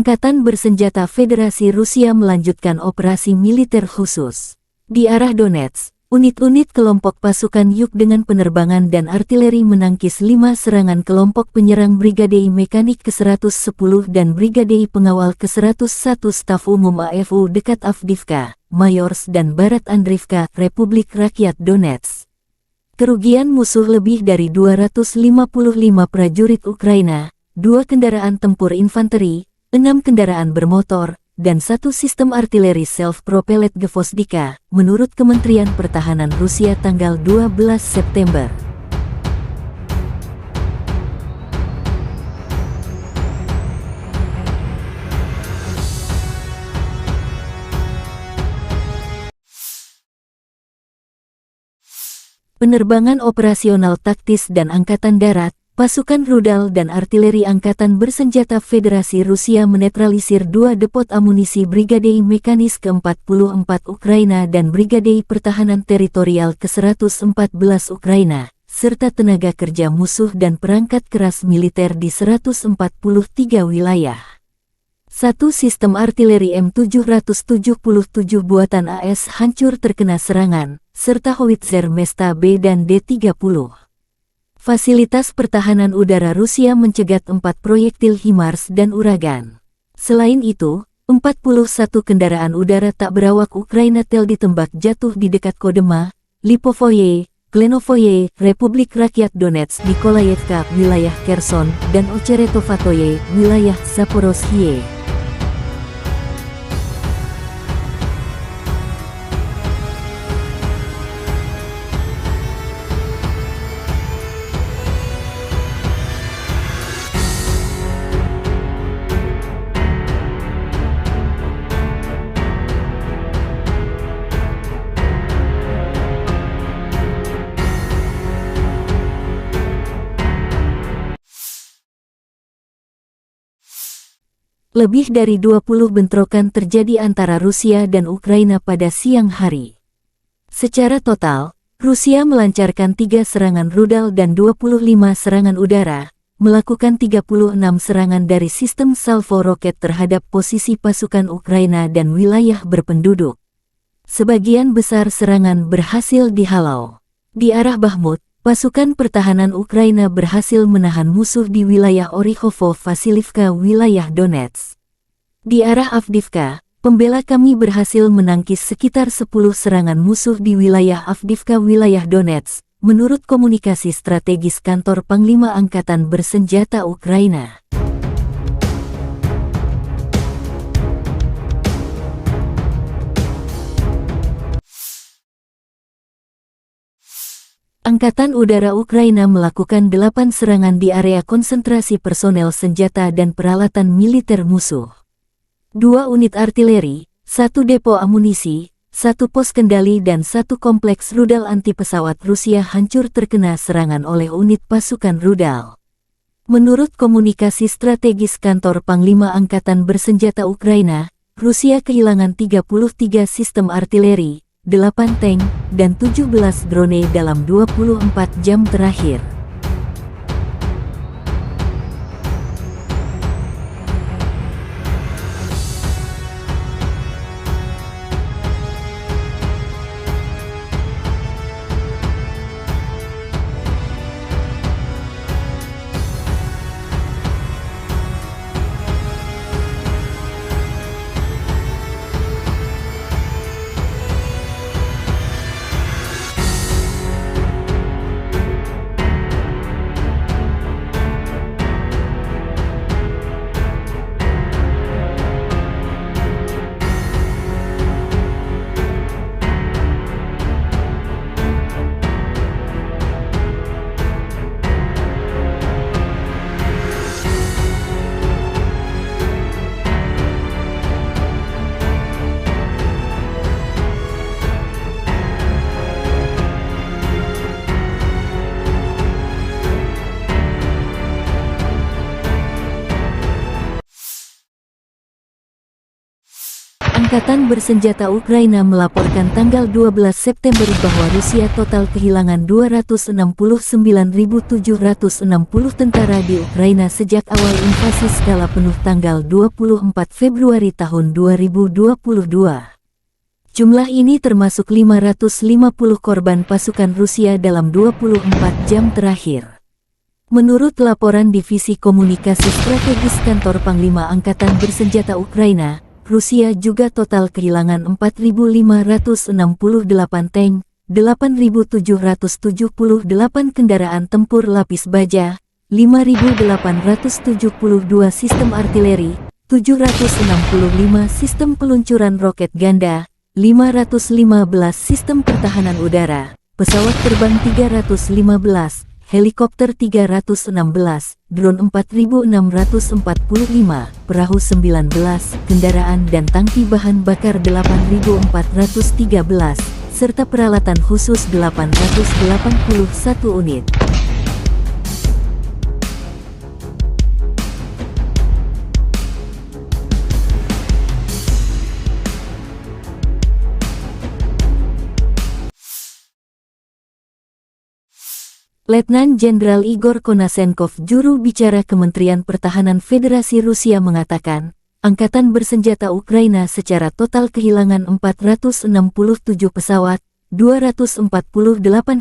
Angkatan Bersenjata Federasi Rusia melanjutkan operasi militer khusus. Di arah Donetsk, unit-unit kelompok pasukan Yuk dengan penerbangan dan artileri menangkis 5 serangan kelompok penyerang Brigade Mekanik ke-110 dan Brigade Pengawal ke-101 Staf Umum AFU dekat Avdiivka, Mayorsk dan Barat Andriivka, Republik Rakyat Donetsk. Kerugian musuh lebih dari 255 prajurit Ukraina, 2 kendaraan tempur infanteri, 6 kendaraan bermotor, dan 1 sistem artileri self-propelled Gvozdika, menurut Kementerian Pertahanan Rusia tanggal 12 September. Penerbangan operasional taktis dan Angkatan Darat, pasukan rudal dan artileri Angkatan Bersenjata Federasi Rusia menetralisir 2 depot amunisi Brigade Mekanis ke-44 Ukraina dan Brigade Pertahanan Teritorial ke-114 Ukraina, serta tenaga kerja musuh dan perangkat keras militer di 143 wilayah. 1 sistem artileri M777 buatan AS hancur terkena serangan, serta howitzer Mesta B dan D-30. Fasilitas pertahanan udara Rusia mencegat 4 proyektil HIMARS dan Uragan. Selain itu, 41 kendaraan udara tak berawak Ukraina tel ditembak jatuh di dekat Kodema, Lipovoye, Klenovoye, Republik Rakyat Donetsk, Nikolayevka, wilayah Kherson, dan Ocheretovatoye, wilayah Zaporozhye. Lebih dari 20 bentrokan terjadi antara Rusia dan Ukraina pada siang hari. Secara total, Rusia melancarkan 3 serangan rudal dan 25 serangan udara, melakukan 36 serangan dari sistem salvo roket terhadap posisi pasukan Ukraina dan wilayah berpenduduk. Sebagian besar serangan berhasil dihalau. Di arah Bakhmut, pasukan pertahanan Ukraina berhasil menahan musuh di wilayah Orikhovo-Vasilivka, wilayah Donetsk. Di arah Avdiivka, pembela kami berhasil menangkis sekitar 10 serangan musuh di wilayah Avdiivka, wilayah Donetsk, menurut komunikasi strategis kantor Panglima Angkatan Bersenjata Ukraina. Angkatan Udara Ukraina melakukan 8 serangan di area konsentrasi personel senjata dan peralatan militer musuh. 2 unit artileri, 1 depo amunisi, 1 pos kendali dan 1 kompleks rudal anti-pesawat Rusia hancur terkena serangan oleh unit pasukan rudal. Menurut komunikasi strategis kantor Panglima Angkatan Bersenjata Ukraina, Rusia kehilangan 33 sistem artileri, 8 tank, dan 17 drone dalam 24 jam terakhir. Angkatan Bersenjata Ukraina melaporkan tanggal 12 September bahwa Rusia total kehilangan 269.760 tentara di Ukraina sejak awal invasi skala penuh tanggal 24 Februari tahun 2022. Jumlah ini termasuk 550 korban pasukan Rusia dalam 24 jam terakhir. Menurut laporan Divisi Komunikasi Strategis Kantor Panglima Angkatan Bersenjata Ukraina, Rusia juga total kehilangan 4.568 tank, 8.778 kendaraan tempur lapis baja, 5.872 sistem artileri, 765 sistem peluncuran roket ganda, 515 sistem pertahanan udara, pesawat terbang 315, helikopter 316, drone 4.645, perahu 19, kendaraan dan tangki bahan bakar 8.413, serta peralatan khusus 881 unit. Letnan Jenderal Igor Konasenkov, juru bicara Kementerian Pertahanan Federasi Rusia mengatakan, Angkatan Bersenjata Ukraina secara total kehilangan 467 pesawat, 248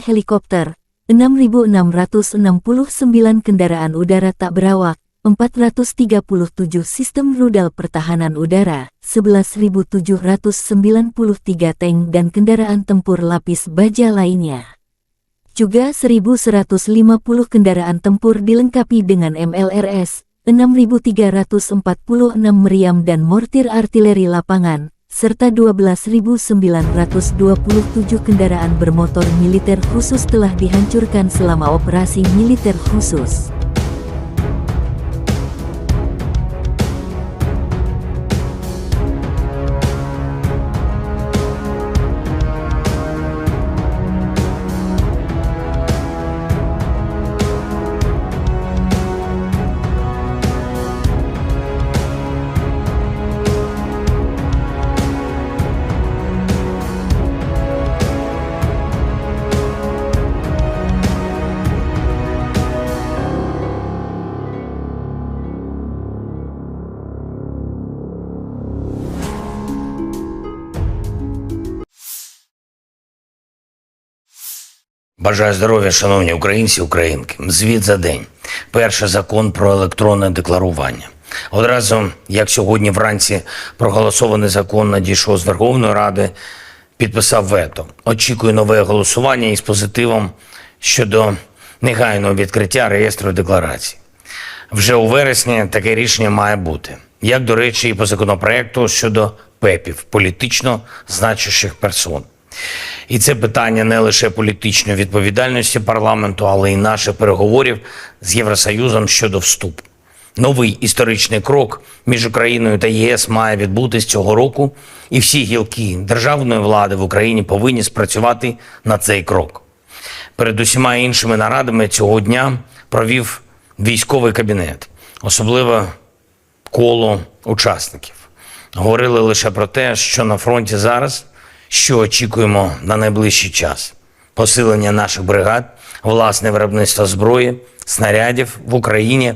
helikopter, 6.669 kendaraan udara tak berawak, 437 sistem rudal pertahanan udara, 11.793 tank dan kendaraan tempur lapis baja lainnya. Juga 1.150 kendaraan tempur dilengkapi dengan MLRS, 6.346 meriam dan mortir artileri lapangan, serta 12.927 kendaraan bermotor militer khusus telah dihancurkan selama operasi militer khusus.
Бажаю здоров'я, шановні українці, українки. Звіт за день. Перший закон про електронне декларування. Одразу, як сьогодні вранці проголосований закон надійшов з Верховної Ради, підписав вето. Очікую нове голосування із позитивом щодо негайного відкриття реєстру декларацій. Вже у вересні таке рішення має бути. Як, до речі, і по законопроекту щодо ПЕПів, політично значущих персон. І це питання не лише політичної відповідальності парламенту, але й наших переговорів з Євросоюзом щодо вступу. Новий історичний крок між Україною та ЄС має відбутись цього року, і всі гілки державної влади в Україні повинні спрацювати на цей крок. Перед усіма іншими нарадами цього дня провів військовий кабінет, особливо коло учасників. Говорили лише про те, що на фронті зараз, що очікуємо на найближчий час. Посилення наших бригад, власне виробництво зброї, снарядів в Україні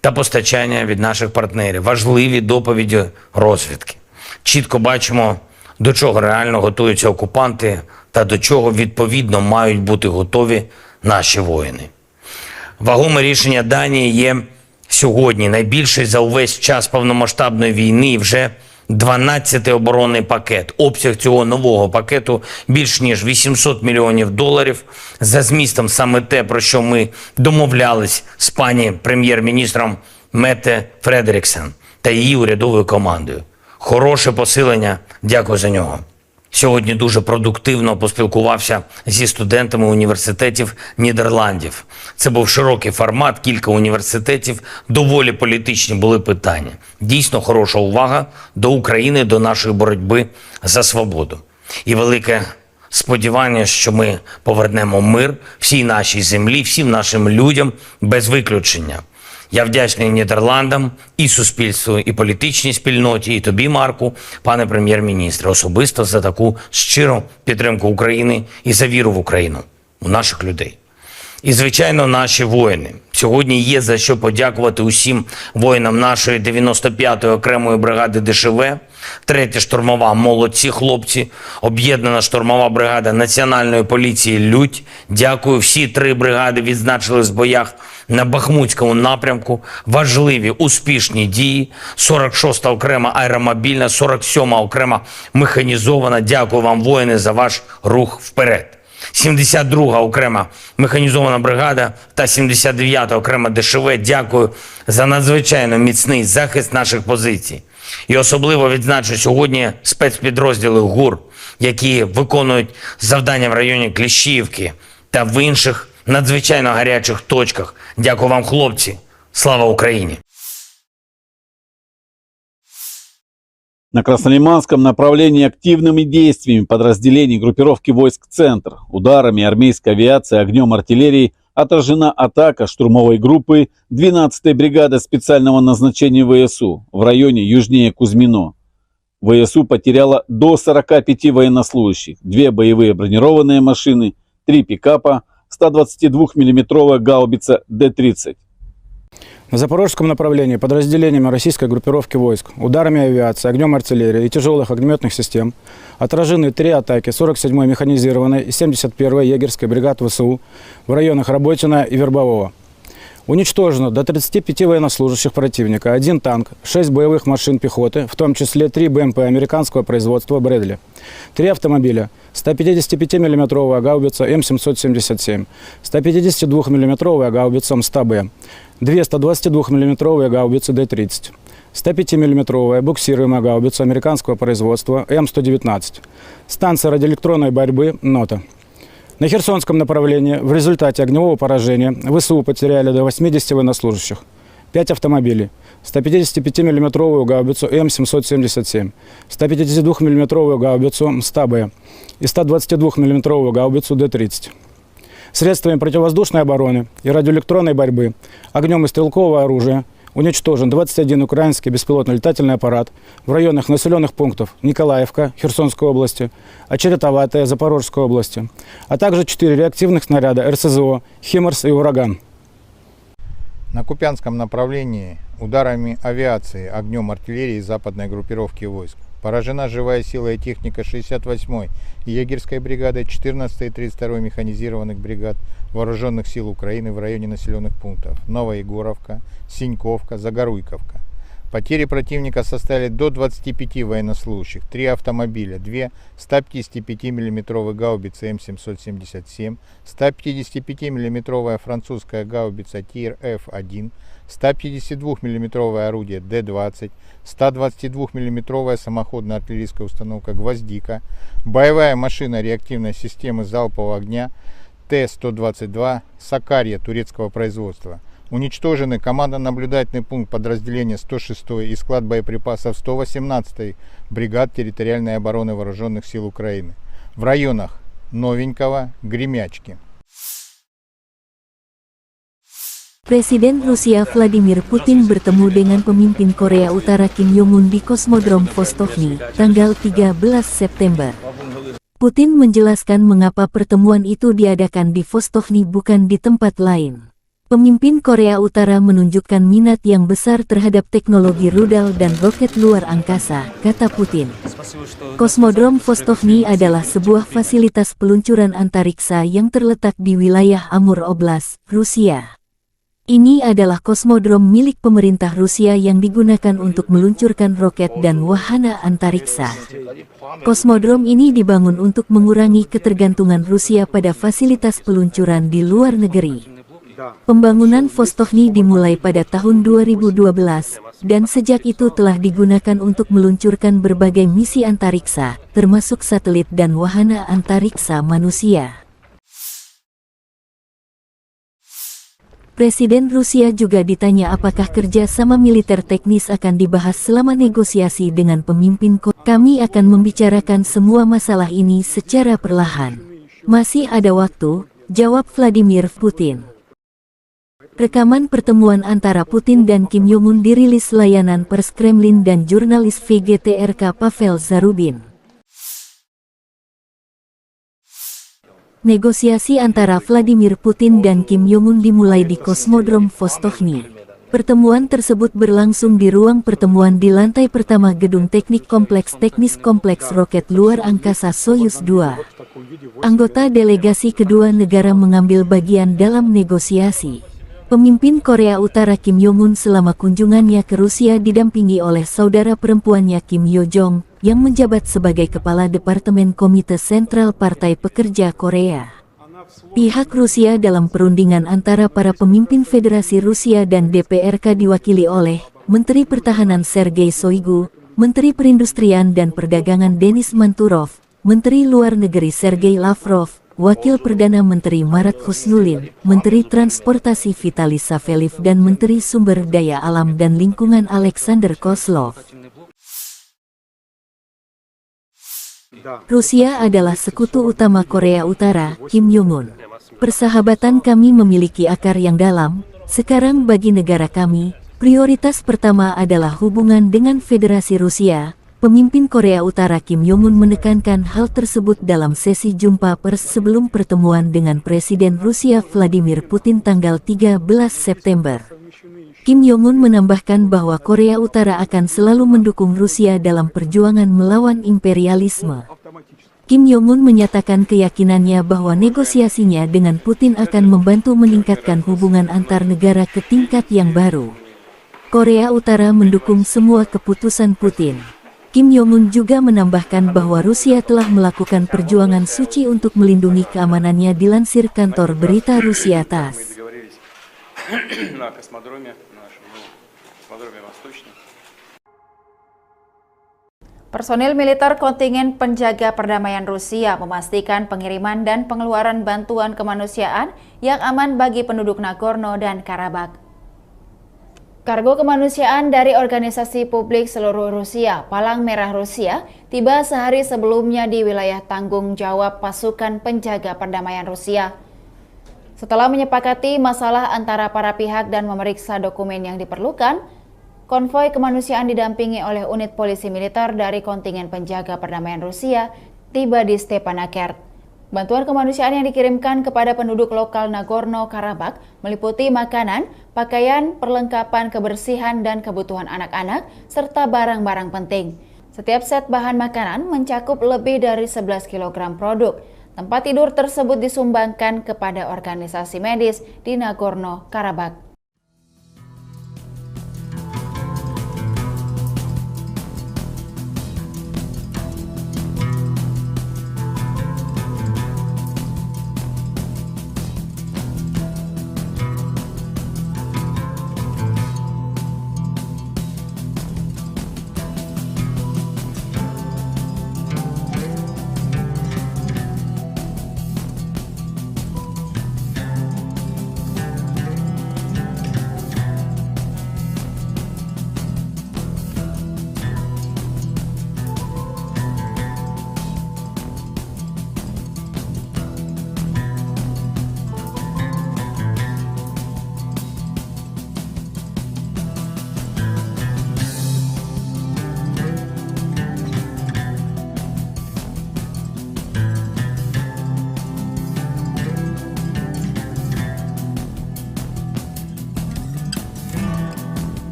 та постачання від наших партнерів. Важливі доповіді розвідки. Чітко бачимо, до чого реально готуються окупанти та до чого відповідно мають бути готові наші воїни. Вагоме рішення Данії є сьогодні найбільший за увесь час повномасштабної війни і вже 12-й оборонний пакет. Обсяг цього нового пакету більш ніж $800 мільйонів. За змістом саме те, про що ми домовлялись з пані прем'єр-міністром Метте Фредеріксен та її урядовою командою. Хороше посилення, дякую за нього. Сьогодні дуже продуктивно поспілкувався зі студентами університетів Нідерландів. Це був широкий формат, кілька університетів, доволі політичні були питання. Дійсно хороша увага до України, до нашої боротьби за свободу. І велике сподівання, що ми повернемо мир всій нашій землі, всім нашим людям без виключення. Я вдячний Нідерландам, і суспільству, і політичній спільноті, і тобі, Марку, пане прем'єр-міністре, особисто за таку щиру підтримку України і за віру в Україну, у наших людей. І, звичайно, наші воїни. Сьогодні є за що подякувати усім воїнам нашої 95-ї окремої бригади ДШВ, 3-я штурмова «Молодці хлопці», об'єднана штурмова бригада Національної поліції «Людь». Дякую, всі 3 бригади відзначились в боях на Бахмутському напрямку. Важливі, успішні дії. 46-та окрема аеромобільна, 47-ма окрема механізована. Дякую вам, воїни, за ваш рух вперед. 72-га окрема механізована бригада та 79-та окрема ДШВ. Дякую за надзвичайно міцний захист наших позицій. І особливо відзначу сьогодні спецпідрозділи ГУР, які виконують завдання в районі Кліщіївки та в інших надзвичайно гарячих точках. Дякую вам, хлопці. Слава Україні!
На Краснолиманском направлении активными действиями подразделений группировки войск «Центр», ударами армейской авиации, огнем артиллерии отражена атака штурмовой группы 12-й бригады специального назначения ВСУ в районе южнее Кузьмино. ВСУ потеряла до 45 военнослужащих, 2 боевые бронированные машины, 3 пикапа, 122 миллиметровая гаубица Д-30.
На запорожском направлении подразделениями российской группировки войск, ударами авиации, огнем артиллерии и тяжелых огнеметных систем отражены 3 атаки 47-й механизированной и 71-й егерской бригад ВСУ в районах Работино и Вербового. Уничтожено до 35 военнослужащих противника, 1 танк, 6 боевых машин пехоты, в том числе 3 БМП американского производства «Брэдли», 3 автомобиля, 155 миллиметровая гаубица М777, 152 миллиметровая гаубица М100Б, 2 122 миллиметровые гаубицы Д-30, 105 миллиметровая буксируемая гаубица американского производства М119, станция радиоэлектронной борьбы «Нота». На Херсонском направлении в результате огневого поражения ВСУ потеряли до 80 военнослужащих, 5 автомобилей, 155 миллиметровую гаубицу М777, 152 миллиметровую гаубицу М100Б и 122 миллиметровую гаубицу Д-30. Средствами противовоздушной обороны и радиоэлектронной борьбы, огнем и стрелкового оружия уничтожен 21 украинский беспилотный летательный аппарат в районах населенных пунктов Николаевка Херсонской области, Очеретоватая Запорожской области, а также 4 реактивных снаряда РСЗО «Химарс» и «Ураган».
На Купянском направлении ударами авиации, огнем артиллерии западной группировки войск поражена живая сила и техника 68-й егерской бригады, 14-й и 32-й механизированных бригад Вооруженных сил Украины в районе населенных пунктов Новоегоровка, Синьковка, Загоруйковка. Потери противника составили до 25 военнослужащих, 3 автомобиля, 2 155 миллиметровые гаубицы М777, 155 миллиметровая французская гаубица ТИР-Ф1, 152 миллиметровое орудие Д-20, 122 миллиметровая самоходная артиллерийская установка «Гвоздика», боевая машина реактивной системы залпового огня Т-122 «Сакарья» турецкого производства. Уничтожены командно-наблюдательный пункт подразделения 106-й и склад боеприпасов 118-й бригад территориальной обороны Вооруженных сил Украины в районах Новенького, Гремячки.
Presiden Rusia Vladimir Putin bertemu dengan pemimpin Korea Utara Kim Jong-un di Kosmodrom Vostokny, tanggal 13 September. Putin menjelaskan mengapa pertemuan itu diadakan di Vostokny bukan di tempat lain. Pemimpin Korea Utara menunjukkan minat yang besar terhadap teknologi rudal dan roket luar angkasa, kata Putin. Kosmodrom Vostokny adalah sebuah fasilitas peluncuran antariksa yang terletak di wilayah Amur Oblast, Rusia. Ini adalah kosmodrom milik pemerintah Rusia yang digunakan untuk meluncurkan roket dan wahana antariksa. Kosmodrom ini dibangun untuk mengurangi ketergantungan Rusia pada fasilitas peluncuran di luar negeri. Pembangunan Vostokny dimulai pada tahun 2012, dan sejak itu telah digunakan untuk meluncurkan berbagai misi antariksa, termasuk satelit dan wahana antariksa manusia. Presiden Rusia juga ditanya apakah kerja sama militer teknis akan dibahas selama negosiasi dengan pemimpin Korea. Kami akan membicarakan semua masalah ini secara perlahan. Masih ada waktu, jawab Vladimir Putin. Rekaman pertemuan antara Putin dan Kim Jong-un dirilis layanan pers Kremlin dan jurnalis VGTRK Pavel Zarubin. Negosiasi antara Vladimir Putin dan Kim Jong-un dimulai di Kosmodrom Vostochny. Pertemuan tersebut berlangsung di ruang pertemuan di lantai pertama Gedung Teknik Kompleks Teknis Kompleks Roket Luar Angkasa Soyuz 2. Anggota delegasi kedua negara mengambil bagian dalam negosiasi. Pemimpin Korea Utara Kim Jong-un selama kunjungannya ke Rusia didampingi oleh saudara perempuannya Kim Yo Jong, yang menjabat sebagai Kepala Departemen Komite Sentral Partai Pekerja Korea. Pihak Rusia dalam perundingan antara para pemimpin Federasi Rusia dan DPRK diwakili oleh Menteri Pertahanan Sergei Shoigu, Menteri Perindustrian dan Perdagangan Denis Manturov, Menteri Luar Negeri Sergei Lavrov, Wakil Perdana Menteri Marat Husnulin, Menteri Transportasi Vitaly Saveliv dan Menteri Sumber Daya Alam dan Lingkungan Alexander Kozlov. Rusia adalah sekutu utama Korea Utara, Kim Jong-un. Persahabatan kami memiliki akar yang dalam. Sekarang bagi negara kami, prioritas pertama adalah hubungan dengan Federasi Rusia. Pemimpin Korea Utara Kim Jong-un menekankan hal tersebut dalam sesi jumpa pers sebelum pertemuan dengan Presiden Rusia Vladimir Putin tanggal 13 September. Kim Jong-un menambahkan bahwa Korea Utara akan selalu mendukung Rusia dalam perjuangan melawan imperialisme. Kim Jong-un menyatakan keyakinannya bahwa negosiasinya dengan Putin akan membantu meningkatkan hubungan antar negara ke tingkat yang baru. Korea Utara mendukung semua keputusan Putin. Kim Jong-un juga menambahkan bahwa Rusia telah melakukan perjuangan suci untuk melindungi keamanannya dilansir kantor berita Rusia TASS.
Personil militer kontingen penjaga perdamaian Rusia memastikan pengiriman dan pengeluaran bantuan kemanusiaan yang aman bagi penduduk Nagorno dan Karabakh. Kargo kemanusiaan dari organisasi publik seluruh Rusia, Palang Merah Rusia, tiba sehari sebelumnya di wilayah tanggung jawab pasukan penjaga perdamaian Rusia. Setelah menyepakati masalah antara para pihak dan memeriksa dokumen yang diperlukan, konvoi kemanusiaan didampingi oleh unit polisi militer dari kontingen penjaga perdamaian Rusia tiba di Stepanakert. Bantuan kemanusiaan yang dikirimkan kepada penduduk lokal Nagorno-Karabakh meliputi makanan, pakaian, perlengkapan kebersihan dan kebutuhan anak-anak, serta barang-barang penting. Setiap set bahan makanan mencakup lebih dari 11 kg produk. Tempat tidur tersebut disumbangkan kepada organisasi medis di Nagorno-Karabakh.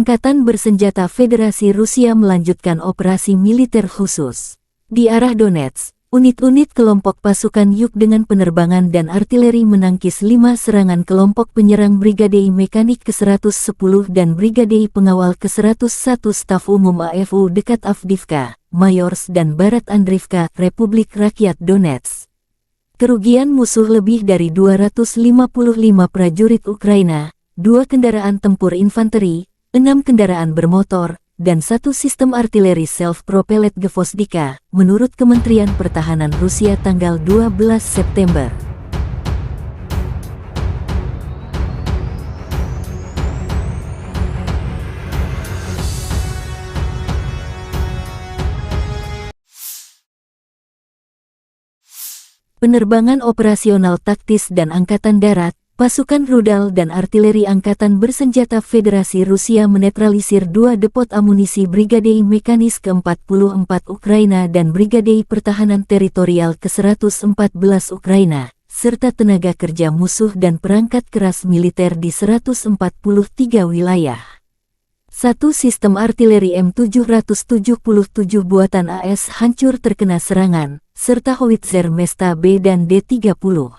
Angkatan Bersenjata Federasi Rusia melanjutkan operasi militer khusus. Di arah Donetsk, unit-unit kelompok pasukan Yuk dengan penerbangan dan artileri menangkis 5 serangan kelompok penyerang Brigade Mekanik ke-110 dan Brigade Pengawal ke-101 Staf Umum AFU dekat Avdiivka, Mayorsk dan Barat Andriivka, Republik Rakyat Donetsk. Kerugian musuh lebih dari 255 prajurit Ukraina, 2 kendaraan tempur infanteri, 6 kendaraan bermotor, dan 1 sistem artileri self-propelled Gvozdika, menurut Kementerian Pertahanan Rusia tanggal 12 September. Penerbangan operasional taktis dan Angkatan Darat, pasukan rudal dan artileri Angkatan Bersenjata Federasi Rusia menetralisir 2 depot amunisi Brigade Mekanis ke-44 Ukraina dan Brigade Pertahanan Teritorial ke-114 Ukraina, serta tenaga kerja musuh dan perangkat keras militer di 143 wilayah. 1 sistem artileri M777 buatan AS hancur terkena serangan, serta howitzer Mesta B dan D-30.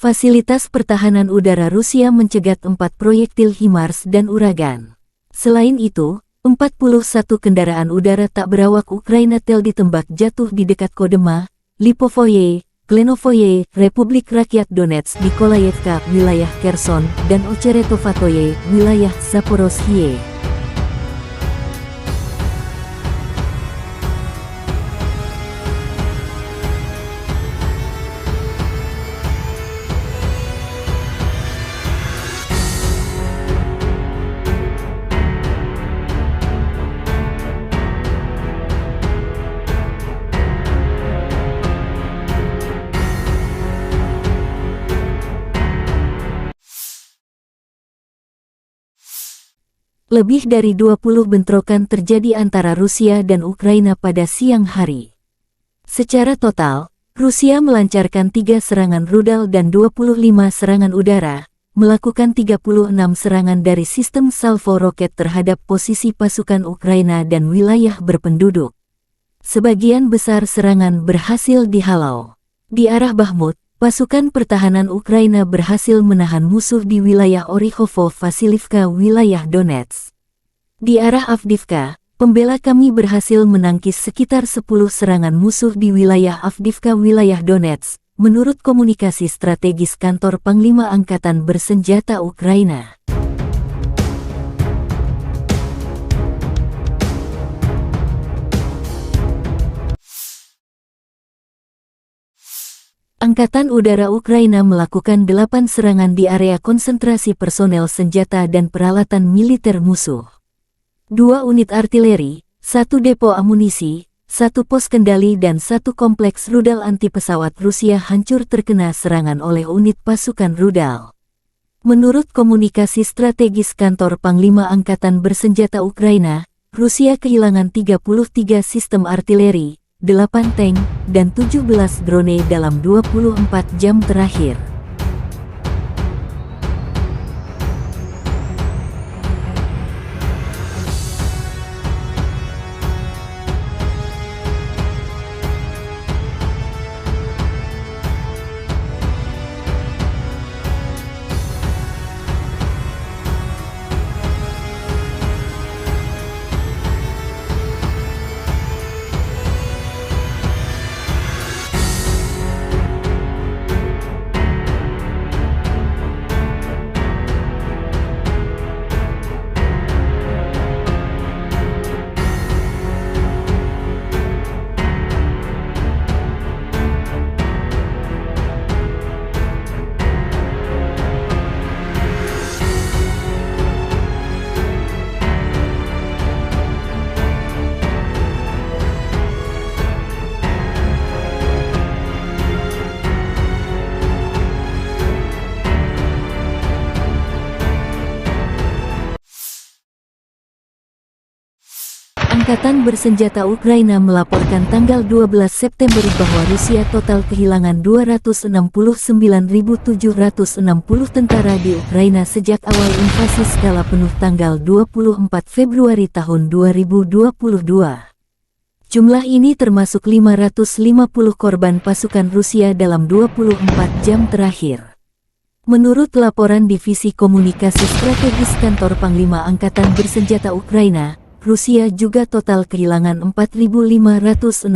Fasilitas pertahanan udara Rusia mencegat 4 proyektil HIMARS dan Uragan. Selain itu, 41 kendaraan udara tak berawak Ukraina tel ditembak jatuh di dekat Kodema, Lipovoye, Klenovoye, Republik Rakyat Donetsk, Nikolayevka, wilayah Kherson, dan Ocheretovatoye, wilayah Zaporozhye. Lebih dari 20 bentrokan terjadi antara Rusia dan Ukraina pada siang hari. Secara total, Rusia melancarkan 3 serangan rudal dan 25 serangan udara, melakukan 36 serangan dari sistem salvo roket terhadap posisi pasukan Ukraina dan wilayah berpenduduk. Sebagian besar serangan berhasil dihalau. Di arah Bakhmut, pasukan pertahanan Ukraina berhasil menahan musuh di wilayah Orikhovo-Vasilivka, wilayah Donetsk. Di arah Avdiivka, pembela kami berhasil menangkis sekitar 10 serangan musuh di wilayah Avdiivka, wilayah Donetsk, menurut komunikasi strategis kantor Panglima Angkatan Bersenjata Ukraina. Angkatan Udara Ukraina melakukan 8 serangan di area konsentrasi personel senjata dan peralatan militer musuh. 2 unit artileri, 1 depo amunisi, 1 pos kendali dan 1 kompleks rudal anti-pesawat Rusia hancur terkena serangan oleh unit pasukan rudal. Menurut komunikasi strategis kantor Panglima Angkatan Bersenjata Ukraina, Rusia kehilangan 33 sistem artileri, 8 tank, dan 17 drone dalam 24 jam terakhir. Angkatan Bersenjata Ukraina melaporkan tanggal 12 September bahwa Rusia total kehilangan 269.760 tentara di Ukraina sejak awal invasi skala penuh tanggal 24 Februari tahun 2022. Jumlah ini termasuk 550 korban pasukan Rusia dalam 24 jam terakhir. Menurut laporan Divisi Komunikasi Strategis Kantor Panglima Angkatan Bersenjata Ukraina, Rusia juga total kehilangan 4.568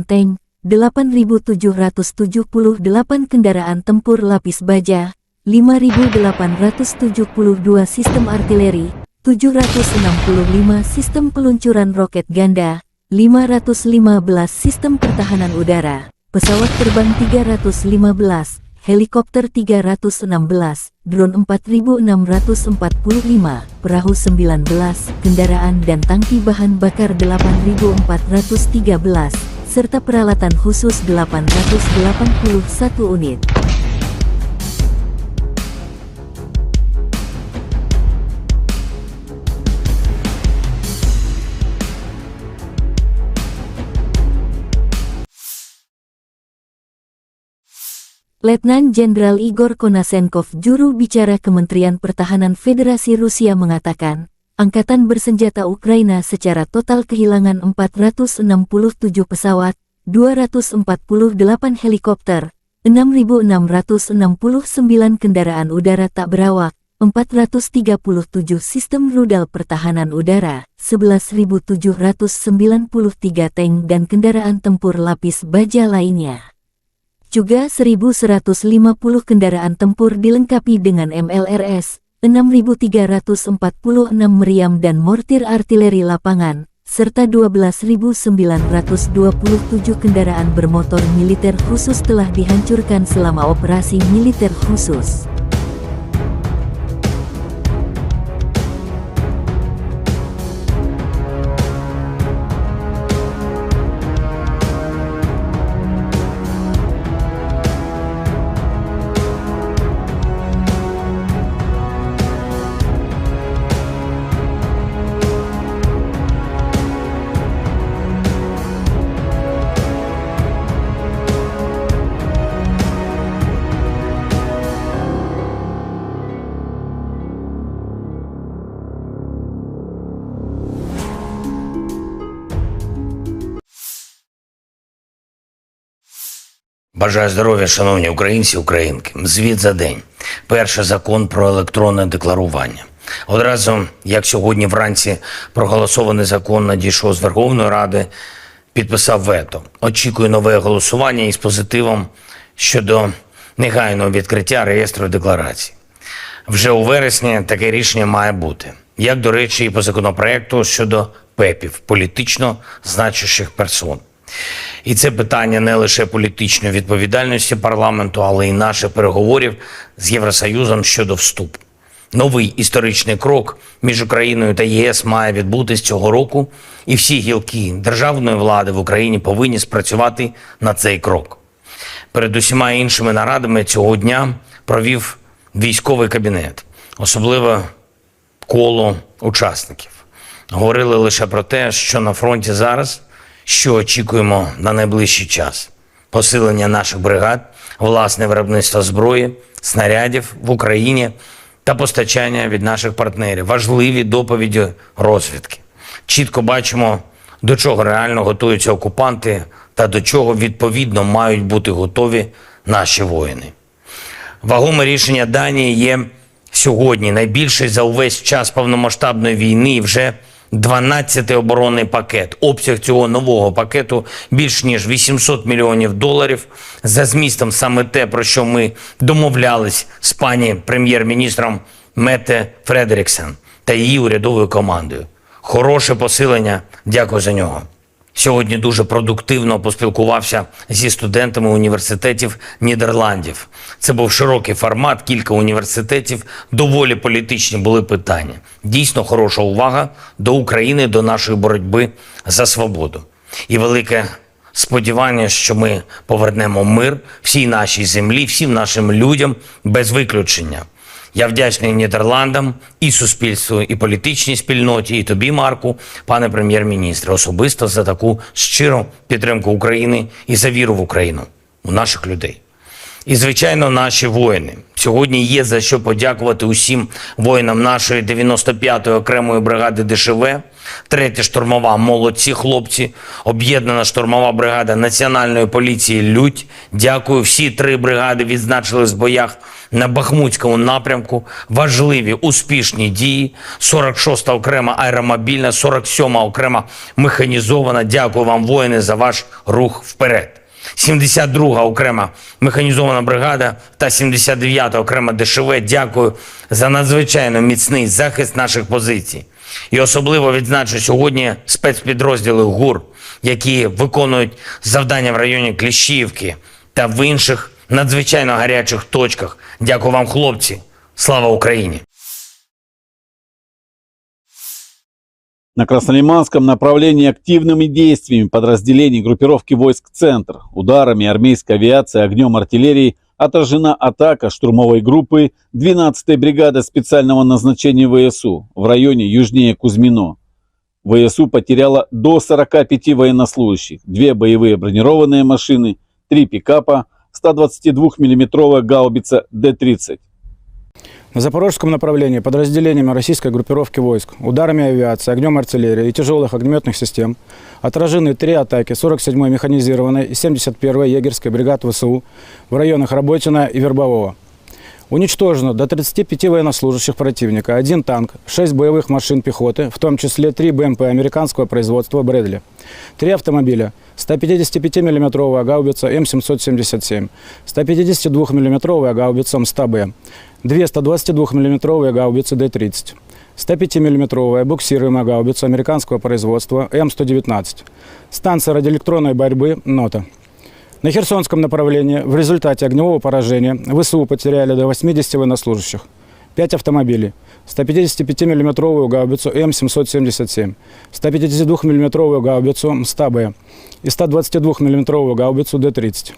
tank, 8.778 kendaraan tempur lapis baja, 5.872 sistem artileri, 765 sistem peluncuran roket ganda, 515 sistem pertahanan udara, pesawat terbang 315, helikopter 316, drone 4.645, perahu 19, kendaraan dan tangki bahan bakar 8.413, serta peralatan khusus 881 unit. Letnan Jenderal Igor Konasenkov, juru bicara Kementerian Pertahanan Federasi Rusia mengatakan, Angkatan Bersenjata Ukraina secara total kehilangan 467 pesawat, 248 helikopter, 6.669 kendaraan udara tak berawak, 437 sistem rudal pertahanan udara, 11.793 tank dan kendaraan tempur lapis baja lainnya. Juga 1.150 kendaraan tempur dilengkapi dengan MLRS, 6.346 meriam dan mortir artileri lapangan, serta 12.927 kendaraan bermotor militer khusus telah dihancurkan selama operasi militer khusus.
Бажаю здоров'я, шановні українці, українки. Звіт за день. Перший закон про електронне декларування. Одразу, як сьогодні вранці проголосований закон надійшов з Верховної Ради, підписав вето. Очікую нове голосування із позитивом щодо негайного відкриття реєстру декларацій. Вже у вересні таке рішення має бути. Як, до речі, і по законопроекту щодо ПЕПів, політично значущих персон. І це питання не лише політичної відповідальності парламенту, але й наших переговорів з Євросоюзом щодо вступу. Новий історичний крок між Україною та ЄС має відбутись цього року, і всі гілки державної влади в Україні повинні спрацювати на цей крок. Перед усіма іншими нарадами цього дня провів військовий кабінет, особливо коло учасників. Говорили лише про те, що на фронті зараз, що очікуємо на найближчий час. Посилення наших бригад, власне виробництво зброї, снарядів в Україні та постачання від наших партнерів. Важливі доповіді розвідки. Чітко бачимо, до чого реально готуються окупанти та до чого відповідно мають бути готові наші воїни. Вагоме рішення Данії є сьогодні найбільший за увесь час повномасштабної війни і вже 12-й оборонний пакет. Обсяг цього нового пакету більш ніж $800 мільйонів. За змістом саме те, про що ми домовлялись з пані прем'єр-міністром Метте Фредеріксен та її урядовою командою. Хороше посилення, дякую за нього. Сьогодні дуже продуктивно поспілкувався зі студентами університетів Нідерландів. Це був широкий формат, кілька університетів, доволі політичні були питання. Дійсно хороша увага до України, до нашої боротьби за свободу. І велике сподівання, що ми повернемо мир всій нашій землі, всім нашим людям без виключення. Я вдячний Нідерландам, і суспільству, і політичній спільноті, і тобі, Марку, пане прем'єр-міністре, особисто за таку щиру підтримку України і за віру в Україну, у наших людей. І, звичайно, наші воїни. Сьогодні є за що подякувати усім воїнам нашої 95-ї окремої бригади ДШВ, 3-я штурмова, молодці хлопці, об'єднана штурмова бригада Національної поліції «Людь». Дякую, всі 3 бригади відзначились в боях на Бахмутському напрямку. Важливі, успішні дії. 46-та окрема аеромобільна, 47-та окрема механізована. Дякую вам, воїни, за ваш рух вперед. 72-га окрема механізована бригада та 79-та окрема ДШВ. Дякую за надзвичайно міцний захист наших позицій. І особливо відзначу сьогодні спецпідрозділи ГУР, які виконують завдання в районі Кліщіївки та в інших надзвичайно гарячих точках. Дякую вам, хлопці. Слава Україні!
На Краснолиманском направлении активными действиями подразделений группировки войск «Центр», ударами армейской авиации, огнем артиллерии отражена атака штурмовой группы 12-й бригады специального назначения ВСУ в районе южнее Кузьмино. ВСУ потеряла до 45 военнослужащих, 2 боевые бронированные машины, 3 пикапа, 122 миллиметровая гаубица Д-30.
На запорожском направлении подразделениями российской группировки войск, ударами авиации, огнем артиллерии и тяжелых огнеметных систем отражены 3 атаки 47-й механизированной и 71-й егерской бригад ВСУ в районах Работино и Вербового. Уничтожено до 35 военнослужащих противника, 1 танк, 6 боевых машин пехоты, в том числе 3 БМП американского производства «Брэдли», 3 автомобиля, 155 миллиметровая гаубица М777, 152 миллиметровая гаубица М100Б, 2 122 миллиметровые гаубицы Д-30, 105 миллиметровая буксируемая гаубица американского производства М119, станция радиоэлектронной борьбы «Нота». На Херсонском направлении в результате огневого поражения ВСУ потеряли до 80 военнослужащих, 5 автомобилей, 155 миллиметровую гаубицу М777, 152 миллиметровую гаубицу М100Б и 122 миллиметровую гаубицу Д-30.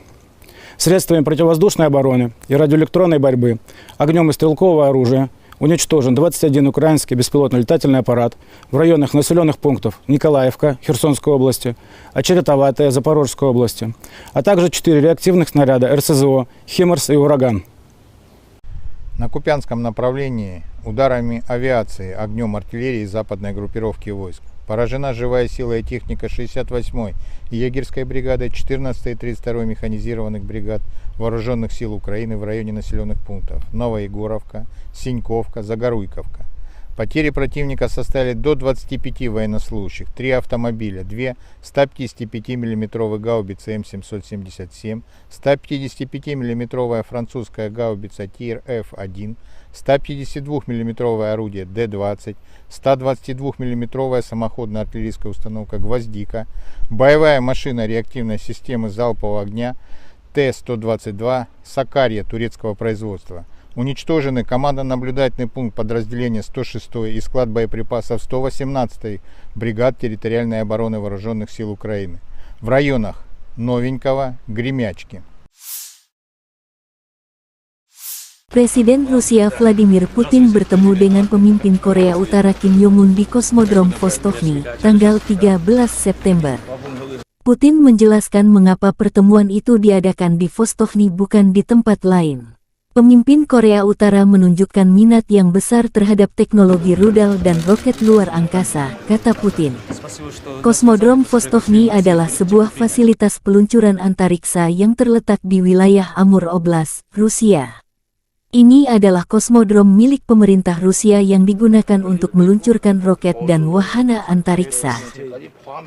Средствами противовоздушной обороны и радиоэлектронной борьбы, огнем и стрелкового оружия уничтожен 21 украинский беспилотный летательный аппарат в районах населенных пунктов Николаевка Херсонской области, Очеретоватая Запорожской области, а также 4 реактивных снаряда РСЗО «Химарс» и «Ураган».
На Купянском направлении ударами авиации, огнем артиллерии западной группировки войск поражена живая сила и техника 68-й егерской бригады, 14-й и 32-й механизированных бригад Вооруженных сил Украины в районе населенных пунктов Новоегоровка, Синьковка, Загоруйковка. Потери противника составили до 25 военнослужащих, 3 автомобиля, 2 155 мм гаубицы М777, 155 мм французская гаубица ТИР-Ф1, 152 мм орудие Д-20, 122 мм самоходная артиллерийская установка «Гвоздика», боевая машина реактивной системы залпового огня Т-122 «Сакарья» турецкого производства. Уничтожены командно-наблюдательный пункт подразделения 106-й и склад боеприпасов 118-й бригад территориальной обороны Вооруженных сил Украины в районах Новенького, Гремячки.
Presiden Rusia Vladimir Putin bertemu dengan pemimpin Korea Utara Kim Jong-un di Kosmodrom Vostokny, tanggal 13 September. Putin menjelaskan mengapa pertemuan itu diadakan di Vostokny bukan di tempat lain. Pemimpin Korea Utara menunjukkan minat yang besar terhadap teknologi rudal dan roket luar angkasa, kata Putin. Kosmodrom Vostokny adalah sebuah fasilitas peluncuran antariksa yang terletak di wilayah Amur Oblast, Rusia. Ini adalah kosmodrom milik pemerintah Rusia yang digunakan untuk meluncurkan roket dan wahana antariksa.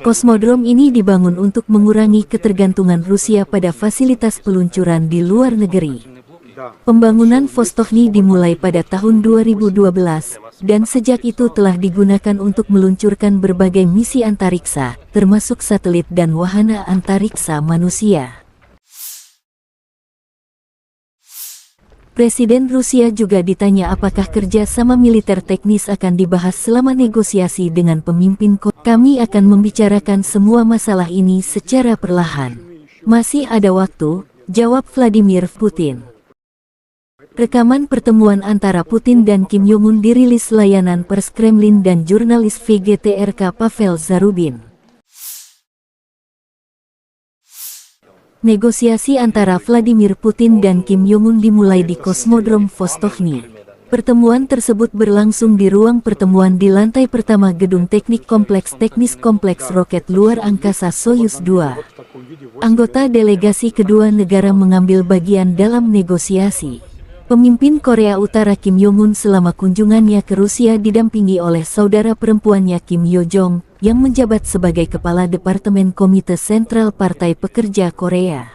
Kosmodrom ini dibangun untuk mengurangi ketergantungan Rusia pada fasilitas peluncuran di luar negeri. Pembangunan Vostokny dimulai pada tahun 2012, dan sejak itu telah digunakan untuk meluncurkan berbagai misi antariksa, termasuk satelit dan wahana antariksa manusia. Presiden Rusia juga ditanya apakah kerja sama militer teknis akan dibahas selama negosiasi dengan pemimpin Korea. Kami akan membicarakan semua masalah ini secara perlahan. Masih ada waktu, jawab Vladimir Putin. Rekaman pertemuan antara Putin dan Kim Jong-un dirilis layanan pers Kremlin dan jurnalis VGTRK Pavel Zarubin. Negosiasi antara Vladimir Putin dan Kim Jong-un dimulai di Kosmodrom Vostochny. Pertemuan tersebut berlangsung di ruang pertemuan di lantai pertama Gedung Teknik Kompleks Roket Luar Angkasa Soyuz 2. Anggota delegasi kedua negara mengambil bagian dalam negosiasi. Pemimpin Korea Utara Kim Jong-un selama kunjungannya ke Rusia didampingi oleh saudara perempuannya Kim Yo Jong yang menjabat sebagai Kepala Departemen Komite Sentral Partai Pekerja Korea.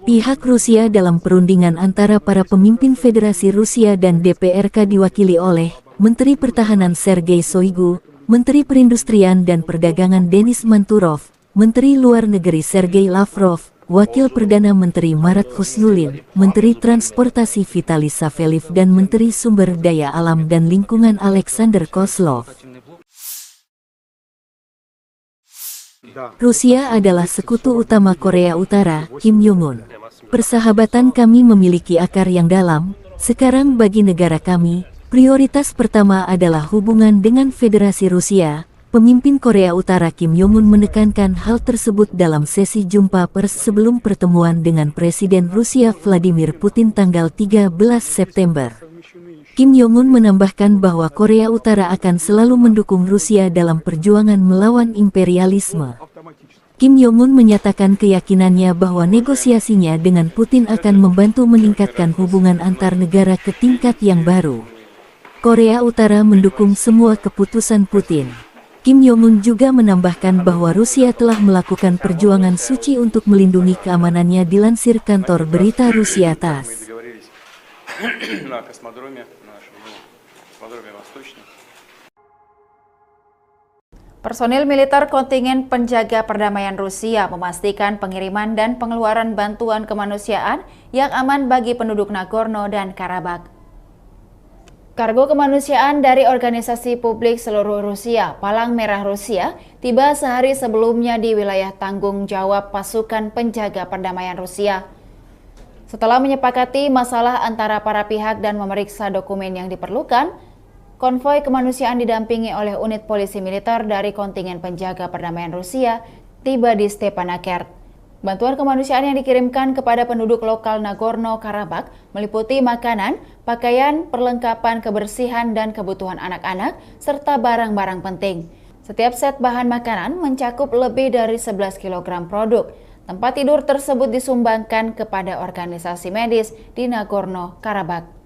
Pihak Rusia dalam perundingan antara para pemimpin Federasi Rusia dan DPRK diwakili oleh Menteri Pertahanan Sergei Shoigu, Menteri Perindustrian dan Perdagangan Denis Manturov, Menteri Luar Negeri Sergei Lavrov, Wakil Perdana Menteri Marat Husnulin, Menteri Transportasi Vitaly Saveliv dan Menteri Sumber Daya Alam dan Lingkungan Alexander Kozlov. Rusia adalah sekutu utama Korea Utara, Kim Jong-un. Persahabatan kami memiliki akar yang dalam. Sekarang bagi negara kami, prioritas pertama adalah hubungan dengan Federasi Rusia. Pemimpin Korea Utara Kim Jong-un menekankan hal tersebut dalam sesi jumpa pers sebelum pertemuan dengan Presiden Rusia Vladimir Putin tanggal 13 September. Kim Jong-un menambahkan bahwa Korea Utara akan selalu mendukung Rusia dalam perjuangan melawan imperialisme. Kim Jong-un menyatakan keyakinannya bahwa negosiasinya dengan Putin akan membantu meningkatkan hubungan antar negara ke tingkat yang baru. Korea Utara mendukung semua keputusan Putin. Kim Jong-un juga menambahkan bahwa Rusia telah melakukan perjuangan suci untuk melindungi keamanannya dilansir kantor berita Rusia TASS.
Personil militer kontingen penjaga perdamaian Rusia memastikan pengiriman dan pengeluaran bantuan kemanusiaan yang aman bagi penduduk Nagorno dan Karabakh. Kargo kemanusiaan dari organisasi publik seluruh Rusia, Palang Merah Rusia, tiba sehari sebelumnya di wilayah tanggung jawab pasukan penjaga perdamaian Rusia. Setelah menyepakati masalah antara para pihak dan memeriksa dokumen yang diperlukan, konvoi kemanusiaan didampingi oleh unit polisi militer dari kontingen penjaga perdamaian Rusia tiba di Stepanakert. Bantuan kemanusiaan yang dikirimkan kepada penduduk lokal Nagorno-Karabakh meliputi makanan, pakaian, perlengkapan kebersihan dan kebutuhan anak-anak, serta barang-barang penting. Setiap set bahan makanan mencakup lebih dari 11 kg produk. Tempat tidur tersebut disumbangkan kepada organisasi medis di Nagorno-Karabakh.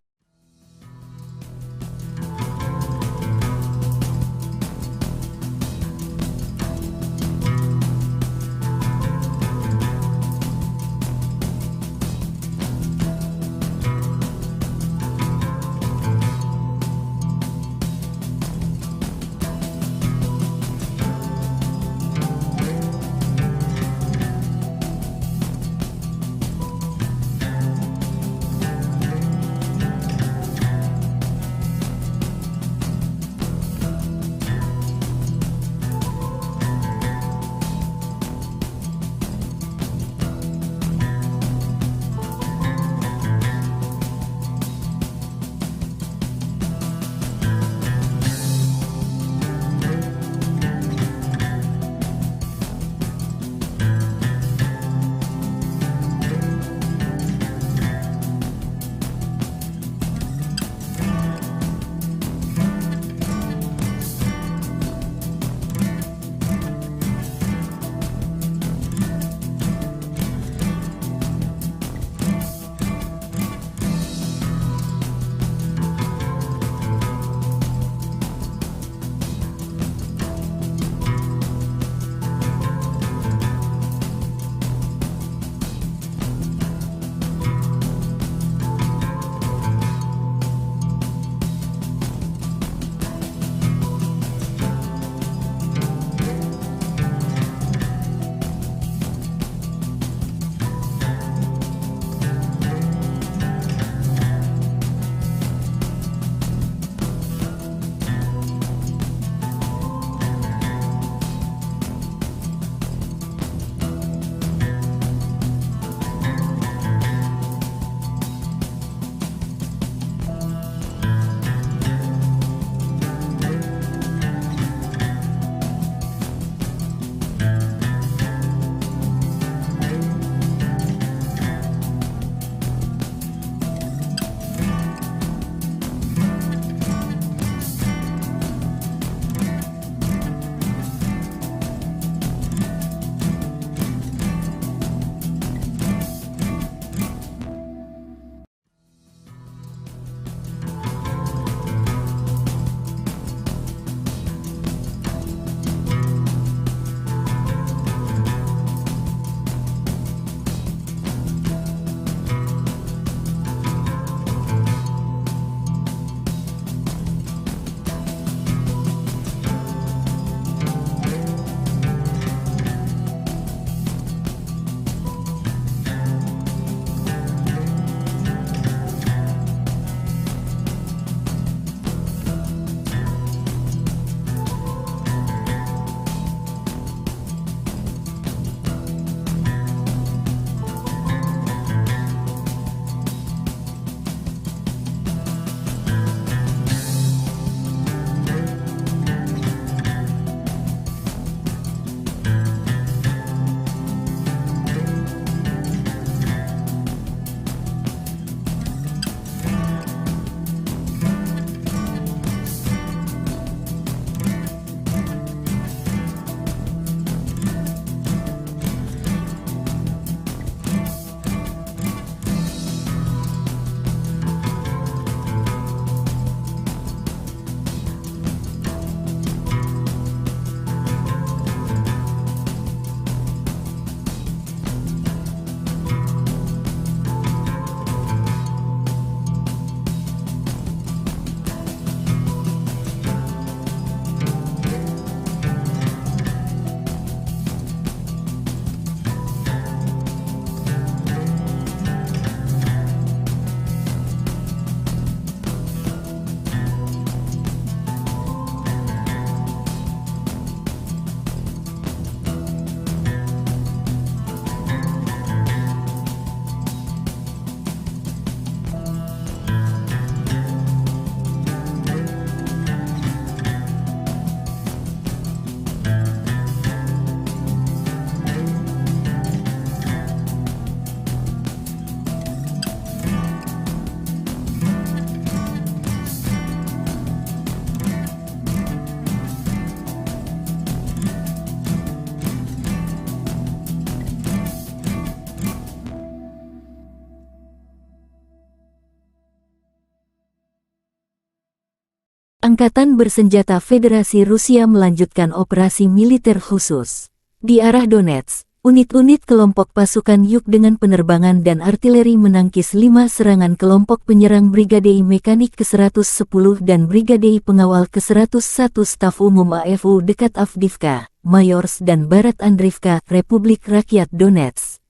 Angkatan Bersenjata Federasi Rusia melanjutkan operasi militer khusus. Di arah Donetsk, unit-unit kelompok pasukan Yuk dengan penerbangan dan artileri menangkis 5 serangan kelompok penyerang Brigade Mekanik ke-110 dan Brigade Pengawal ke-101 Staf Umum AFU dekat Avdiivka, Mayorsk dan Barat Andriivka, Republik Rakyat Donetsk.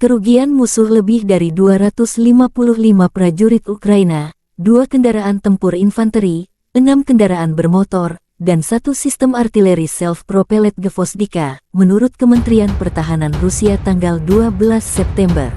Kerugian musuh lebih dari 255 prajurit Ukraina, 2 kendaraan tempur infanteri, 6 kendaraan bermotor, dan 1 sistem artileri self-propelled Gvozdika, menurut Kementerian Pertahanan Rusia tanggal 12 September.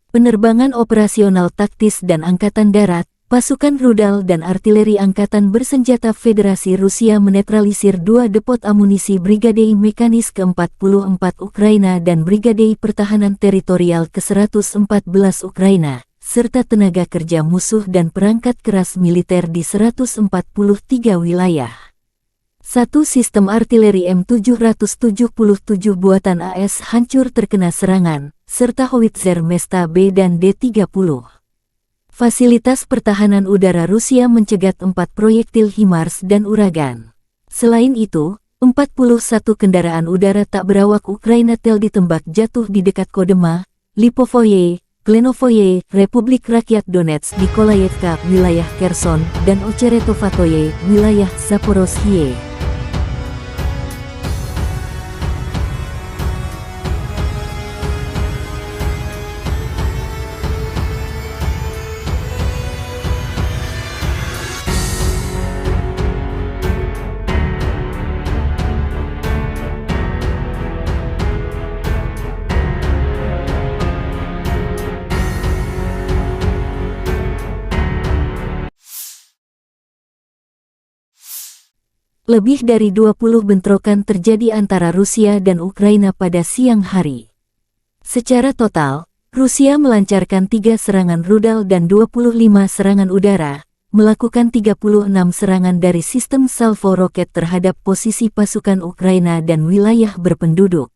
Penerbangan operasional taktis dan Angkatan Darat, pasukan rudal dan artileri Angkatan Bersenjata Federasi Rusia menetralisir 2 depot amunisi Brigade Mekanis ke-44 Ukraina dan Brigade Pertahanan Teritorial ke-114 Ukraina, serta tenaga kerja musuh dan perangkat keras militer di 143 wilayah. 1 sistem artileri M777 buatan AS hancur terkena serangan, serta howitzer Mesta B dan D-30. Fasilitas pertahanan udara Rusia mencegat 4 proyektil HIMARS dan Uragan. Selain itu, 41 kendaraan udara tak berawak Ukraina tel ditembak jatuh di dekat Kodema, Lipovoye, Klenovoye, Republik Rakyat Donetsk, Nikolayevka, wilayah Kherson, dan Ocheretovatoye, wilayah Zaporozhye. Lebih dari 20 bentrokan terjadi antara Rusia dan Ukraina pada siang hari. Secara total, Rusia melancarkan 3 serangan rudal dan 25 serangan udara, melakukan 36 serangan dari sistem salvo roket terhadap posisi pasukan Ukraina dan wilayah berpenduduk.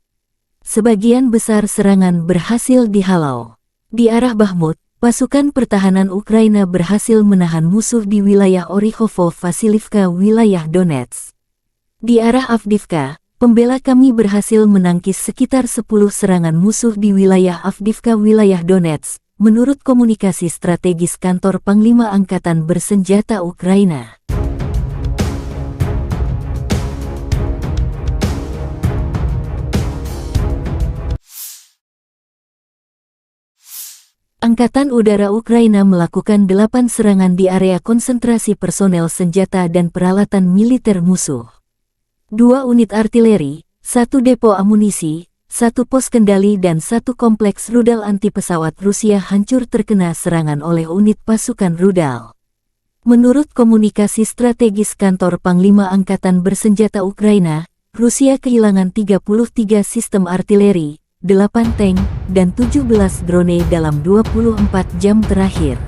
Sebagian besar serangan berhasil dihalau. Di arah Bakhmut, pasukan pertahanan Ukraina berhasil menahan musuh di wilayah Orikhovo-Vasilivka, wilayah Donetsk. Di arah Avdiivka, pembela kami berhasil menangkis sekitar 10 serangan musuh di wilayah Avdiivka, wilayah Donetsk, menurut komunikasi strategis kantor Panglima Angkatan Bersenjata Ukraina. Angkatan Udara Ukraina melakukan 8 serangan di area konsentrasi personel senjata dan peralatan militer musuh. 2 unit artileri, 1 depo amunisi, 1 pos kendali dan 1 kompleks rudal anti-pesawat Rusia hancur terkena serangan oleh unit pasukan rudal. Menurut komunikasi strategis kantor Panglima Angkatan Bersenjata Ukraina, Rusia kehilangan 33 sistem artileri, 8 tank, dan 17 drone dalam 24 jam terakhir.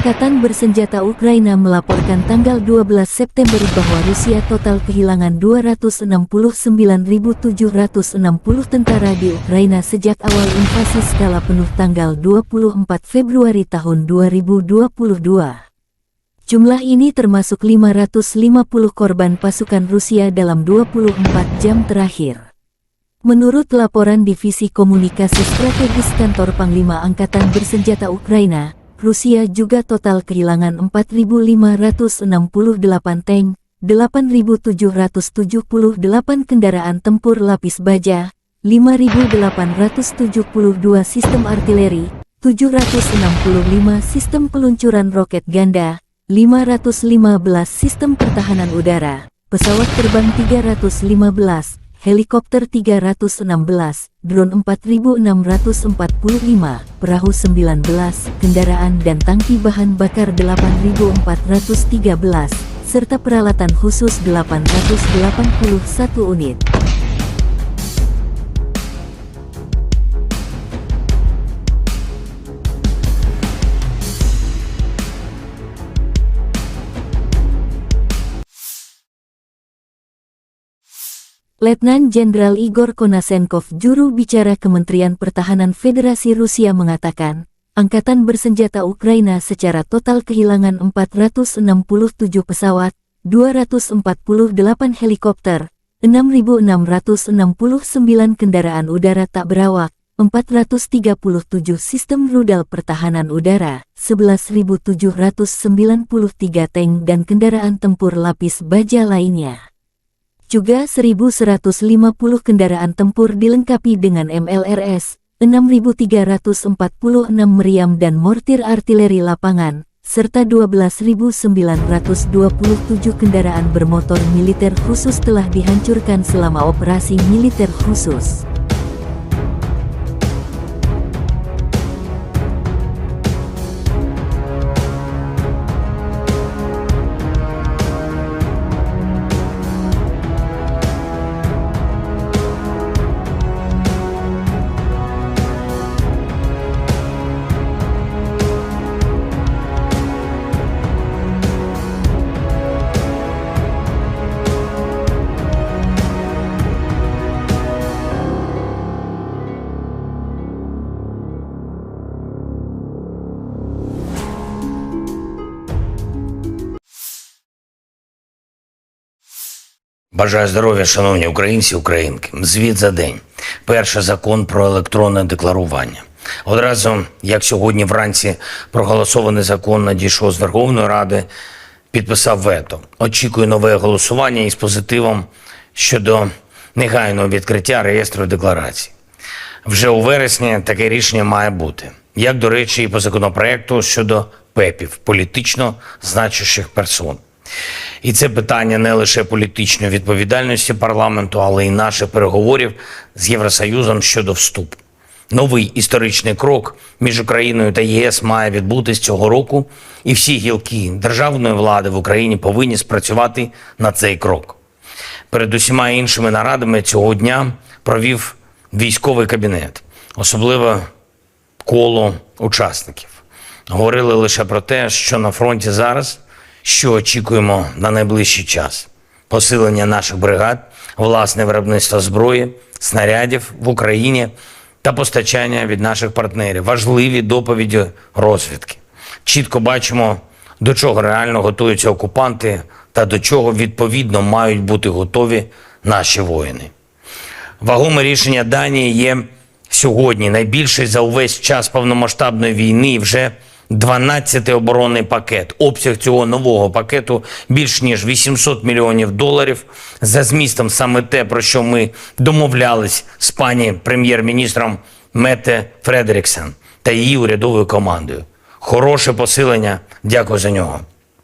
Angkatan Bersenjata Ukraina melaporkan tanggal 12 September bahwa Rusia total kehilangan 269.760 tentara di Ukraina sejak awal invasi skala penuh tanggal 24 Februari tahun 2022. Jumlah ini termasuk 550 korban pasukan Rusia dalam 24 jam terakhir. Menurut laporan Divisi Komunikasi Strategis Kantor Panglima Angkatan Bersenjata Ukraina, Rusia juga total kehilangan 4.568 tank, 8.778 kendaraan tempur lapis baja, 5.872 sistem artileri, 765 sistem peluncuran roket ganda, 515 sistem pertahanan udara, pesawat terbang 315, helikopter 316, drone 4.645, perahu 19, kendaraan dan tangki bahan bakar 8.413, serta peralatan khusus 881 unit. Letnan Jenderal Igor Konasenkov, juru bicara Kementerian Pertahanan Federasi Rusia mengatakan, Angkatan Bersenjata Ukraina secara total kehilangan 467 pesawat, 248 helikopter, 6.669 kendaraan udara tak berawak, 437 sistem rudal pertahanan udara, 11.793 tank dan kendaraan tempur lapis baja lainnya. Juga 1.150 kendaraan tempur dilengkapi dengan MLRS, 6.346 meriam dan mortir artileri lapangan, serta 12.927 kendaraan bermotor militer khusus telah dihancurkan selama operasi militer khusus.
Бажаю здоров'я, шановні українці, українки. Звіт за день. Перший закон про електронне декларування. Одразу, як сьогодні вранці проголосований закон надійшов з Верховної Ради, підписав вето. Очікую нове голосування із позитивом щодо негайного відкриття реєстру декларацій. Вже у вересні таке рішення має бути. Як, до речі, і по законопроекту щодо ПЕПів, політично значущих персон. І це питання не лише політичної відповідальності парламенту, але й наших переговорів з Євросоюзом щодо вступу. Новий історичний крок між Україною та ЄС має відбутись цього року, і всі гілки державної влади в Україні повинні спрацювати на цей крок. Перед усіма іншими нарадами цього дня провів військовий кабінет, особливо коло учасників. Говорили лише про те, що на фронті зараз, що очікуємо на найближчий час. Посилення наших бригад, власне виробництво зброї, снарядів в Україні та постачання від наших партнерів. Важливі доповіді розвідки. Чітко бачимо, до чого реально готуються окупанти та до чого відповідно мають бути готові наші воїни. Вагоме рішення Данії є сьогодні найбільший за увесь час повномасштабної війни і вже 12-й оборонний пакет. Обсяг цього нового пакету більш ніж $800 мільйонів. За змістом саме те, про що ми домовлялись з пані прем'єр-міністром Метте Фредеріксен та її урядовою командою. Хороше посилення, дякую за нього.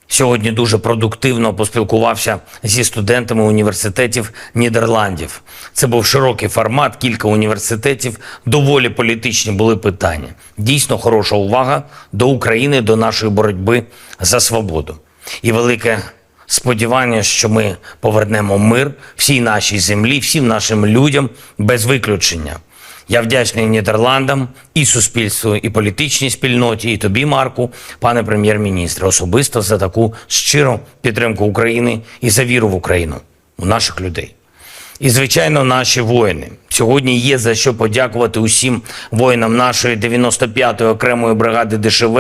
Сьогодні дуже продуктивно поспілкувався зі студентами університетів Нідерландів. Це був широкий формат, кілька університетів, доволі політичні були питання. Дійсно хороша увага до України, до нашої боротьби за свободу. І велике сподівання, що ми повернемо мир всій нашій землі, всім нашим людям без виключення. Я вдячний Нідерландам, і суспільству, і політичній спільноті, і тобі, Марку, пане прем'єр-міністре, особисто за таку щиру підтримку України і за віру в Україну, у наших людей. І, звичайно, наші воїни. Сьогодні є за що подякувати усім воїнам нашої 95-ї окремої бригади ДШВ,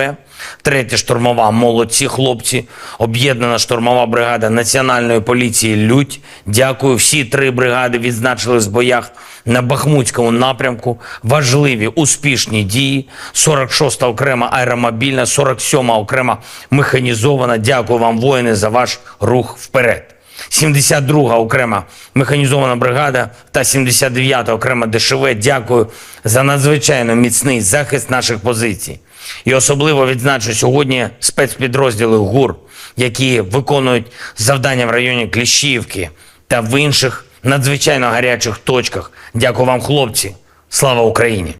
3-я штурмова «Молодці хлопці», об'єднана штурмова бригада Національної поліції «Людь». Дякую, всі 3 бригади відзначились в боях на Бахмутському напрямку. Важливі, успішні дії. 46-та окрема аеромобільна, 47-та окрема механізована. Дякую вам, воїни, за ваш рух вперед. 72-га окрема механізована бригада та 79-та окрема ДШВ. Дякую за надзвичайно міцний захист наших позицій. І особливо відзначу сьогодні спецпідрозділи ГУР, які виконують завдання в районі Кліщіївки та в інших надзвичайно гарячих точках. Дякую вам, хлопці. Слава Україні!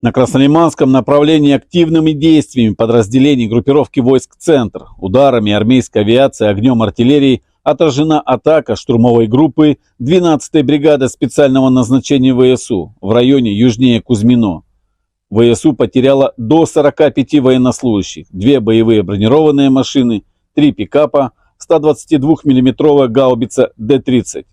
На Краснолиманском направлении активными действиями подразделений группировки войск «Центр», ударами армейской авиации, огнем артиллерии отражена атака штурмовой группы 12-й бригады специального назначения ВСУ в районе южнее Кузьмино. ВСУ потеряла до 45 военнослужащих, 2 боевые бронированные машины, 3 пикапа, 122 миллиметровая гаубица Д-30.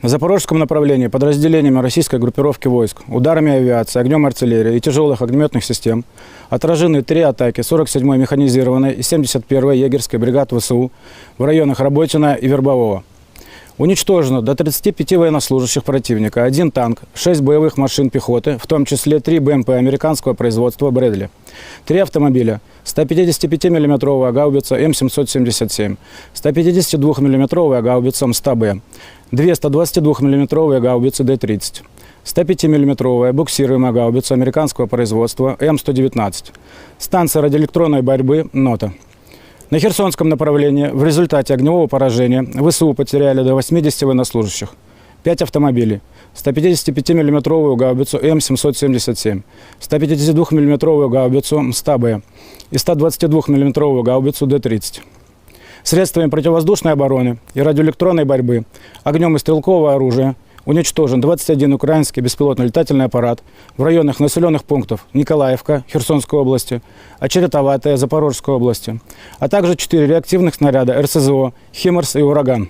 На запорожском направлении подразделениями российской группировки войск, ударами авиации, огнем артиллерии и тяжелых огнеметных систем отражены 3 атаки 47-й механизированной и 71-й егерской бригад ВСУ в районах Работина и Вербового. Уничтожено до 35 военнослужащих противника, 1 танк, 6 боевых машин пехоты, в том числе 3 БМП американского производства «Брэдли», 3 автомобиля, 155 миллиметровая гаубица М777, 152 миллиметровая гаубица МСТА-Б, 2 122 миллиметровые гаубицы Д-30, 105 миллиметровая буксируемая гаубица американского производства М119, станция радиоэлектронной борьбы «Нота». На Херсонском направлении в результате огневого поражения ВСУ потеряли до 80 военнослужащих, 5 автомобилей, 155 миллиметровую гаубицу М777, 152 миллиметровую гаубицу МСТА-Б и 122 миллиметровую гаубицу Д-30. Средствами противовоздушной обороны и радиоэлектронной борьбы, огнем и стрелкового оружия уничтожен 21 украинский беспилотный летательный аппарат в районах населенных пунктов Николаевка Херсонской области, Очеретоватая Запорожской области, а также 4 реактивных снаряда РСЗО «Химарс» и «Ураган».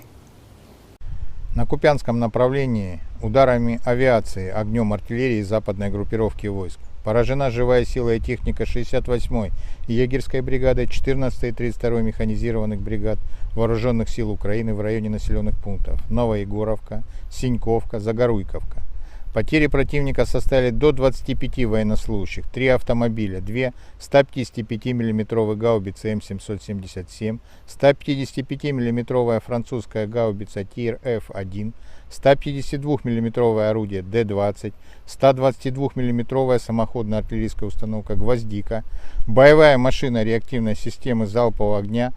На Купянском направлении ударами авиации, огнем артиллерии западной группировки войск поражена живая сила и техника 68-й егерской бригады, 14-й и 32-й механизированных бригад Вооруженных сил Украины в районе населенных пунктов Новоегоровка, Синьковка, Загоруйковка. Потери противника составили до 25 военнослужащих, 3 автомобиля, 2 155 миллиметровые гаубицы М777, 155 миллиметровая французская гаубица ТИР-Ф1, 152 миллиметровое орудие Д-20, 122 миллиметровая самоходная артиллерийская установка «Гвоздика», боевая машина реактивной системы залпового огня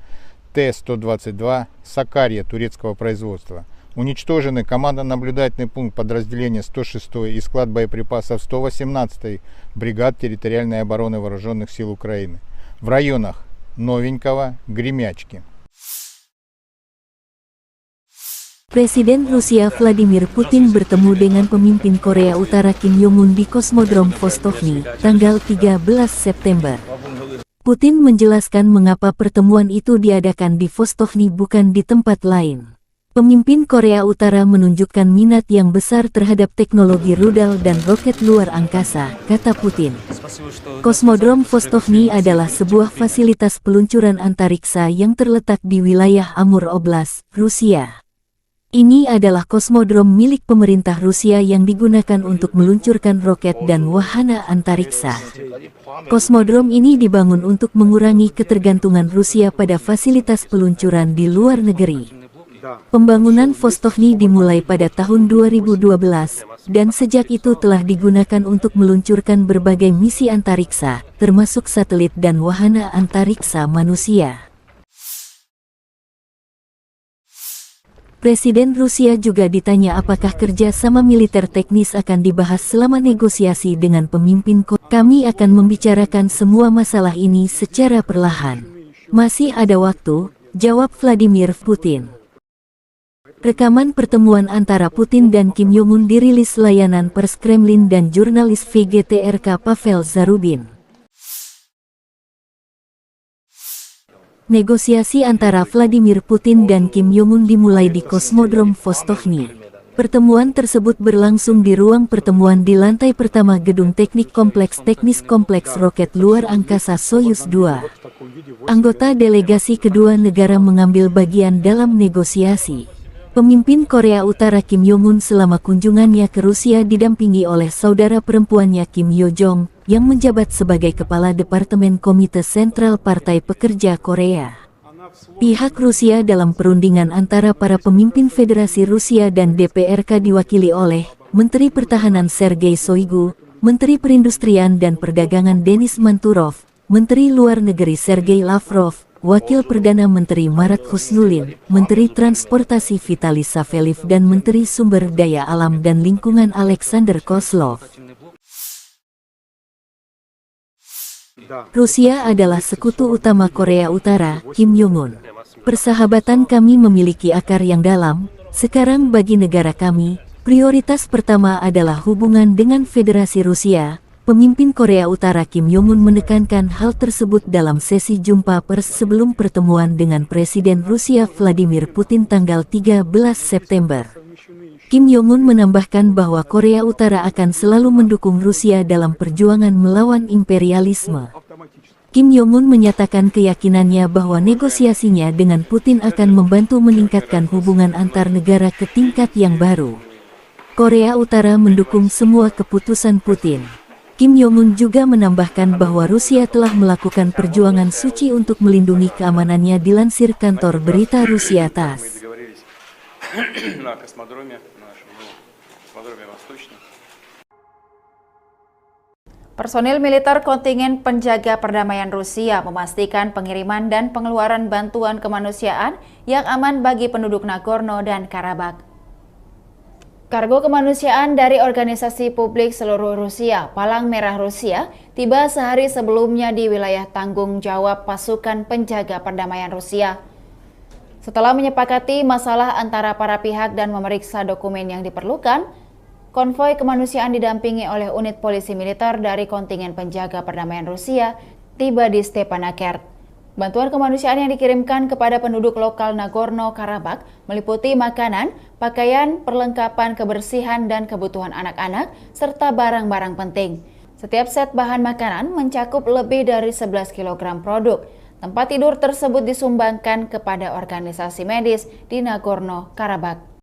Т-122 «Сакария» турецкого производства. Уничтожены командно-наблюдательный пункт подразделения 106-й и склад боеприпасов 118-й бригад территориальной обороны Вооруженных сил Украины в районах Новенького, Гремячки.
Presiden Rusia Vladimir Putin bertemu dengan pemimpin Korea Utara Kim Jong-un di Kosmodrom Vostokny, tanggal 13 September. Putin menjelaskan mengapa pertemuan itu diadakan di Vostokny bukan di tempat lain. Pemimpin Korea Utara menunjukkan minat yang besar terhadap teknologi rudal dan roket luar angkasa, kata Putin. Kosmodrom Vostokny adalah sebuah fasilitas peluncuran antariksa yang terletak di wilayah Amur Oblast, Rusia. Ini adalah kosmodrom milik pemerintah Rusia yang digunakan untuk meluncurkan roket dan wahana antariksa. Kosmodrom ini dibangun untuk mengurangi ketergantungan Rusia pada fasilitas peluncuran di luar negeri. Pembangunan Vostokny dimulai pada tahun 2012, dan sejak itu telah digunakan untuk meluncurkan berbagai misi antariksa, termasuk satelit dan wahana antariksa manusia. Presiden Rusia juga ditanya apakah kerja sama militer teknis akan dibahas selama negosiasi dengan pemimpin Korea. Kami akan membicarakan semua masalah ini secara perlahan. Masih ada waktu, jawab Vladimir Putin. Rekaman pertemuan antara Putin dan Kim Jong-un dirilis layanan pers Kremlin dan jurnalis VGTRK Pavel Zarubin. Negosiasi antara Vladimir Putin dan Kim Jong-un dimulai di Kosmodrom Vostochny. Pertemuan tersebut berlangsung di ruang pertemuan di lantai pertama Gedung Teknik Kompleks Teknis Kompleks Roket Luar Angkasa Soyuz 2. Anggota delegasi kedua negara mengambil bagian dalam negosiasi. Pemimpin Korea Utara Kim Jong-un selama kunjungannya ke Rusia didampingi oleh saudara perempuannya Kim Yo-jong, yang menjabat sebagai Kepala Departemen Komite Sentral Partai Pekerja Korea. Pihak Rusia dalam perundingan antara para pemimpin Federasi Rusia dan DPRK diwakili oleh Menteri Pertahanan Sergei Shoigu, Menteri Perindustrian dan Perdagangan Denis Manturov, Menteri Luar Negeri Sergei Lavrov, Wakil Perdana Menteri Marat Husnulin, Menteri Transportasi Vitaly Saveliv dan Menteri Sumber Daya Alam dan Lingkungan Alexander Kozlov. Rusia adalah sekutu utama Korea Utara, Kim Jong-un. Persahabatan kami memiliki akar yang dalam. Sekarang bagi negara kami, prioritas pertama adalah hubungan dengan Federasi Rusia. Pemimpin Korea Utara Kim Jong-un menekankan hal tersebut dalam sesi jumpa pers sebelum pertemuan dengan Presiden Rusia Vladimir Putin tanggal 13 September. Kim Jong-un menambahkan bahwa Korea Utara akan selalu mendukung Rusia dalam perjuangan melawan imperialisme. Kim Jong-un menyatakan keyakinannya bahwa negosiasinya dengan Putin akan membantu meningkatkan hubungan antar negara ke tingkat yang baru. Korea Utara mendukung semua keputusan Putin. Kim Jong-un juga menambahkan bahwa Rusia telah melakukan perjuangan suci untuk melindungi keamanannya dilansir kantor berita Rusia TASS.
Personil militer kontingen penjaga perdamaian Rusia memastikan pengiriman dan pengeluaran bantuan kemanusiaan yang aman bagi penduduk Nagorno dan Karabakh. Kargo kemanusiaan dari organisasi publik seluruh Rusia, Palang Merah Rusia, tiba sehari sebelumnya di wilayah tanggung jawab pasukan penjaga perdamaian Rusia. Setelah menyepakati masalah antara para pihak dan memeriksa dokumen yang diperlukan, konvoi kemanusiaan didampingi oleh unit polisi militer dari kontingen penjaga perdamaian Rusia tiba di Stepanakert. Bantuan kemanusiaan yang dikirimkan kepada penduduk lokal Nagorno-Karabakh meliputi makanan, pakaian, perlengkapan kebersihan dan kebutuhan anak-anak, serta barang-barang penting. Setiap set bahan makanan mencakup lebih dari 11 kg produk. Tempat tidur tersebut disumbangkan kepada organisasi medis di Nagorno-Karabakh.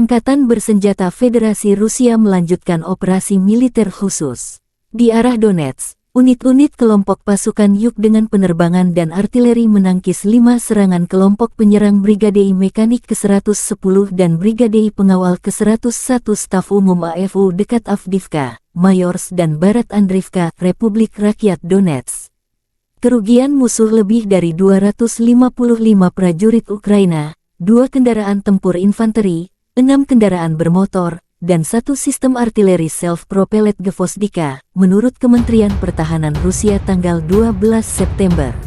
Angkatan Bersenjata Federasi Rusia melanjutkan operasi militer khusus. Di arah Donetsk, unit-unit kelompok pasukan Yuk dengan penerbangan dan artileri menangkis 5 serangan kelompok penyerang Brigade Mekanik ke-110 dan Brigade Pengawal ke-101 Staf Umum AFU dekat Avdiivka, Mayorsk dan Barat Andriivka, Republik Rakyat Donetsk. Kerugian musuh lebih dari 255 prajurit Ukraina, 2 kendaraan tempur infanteri, 6 kendaraan bermotor, dan 1 sistem artileri self-propelled Gvozdika, menurut Kementerian Pertahanan Rusia tanggal 12 September.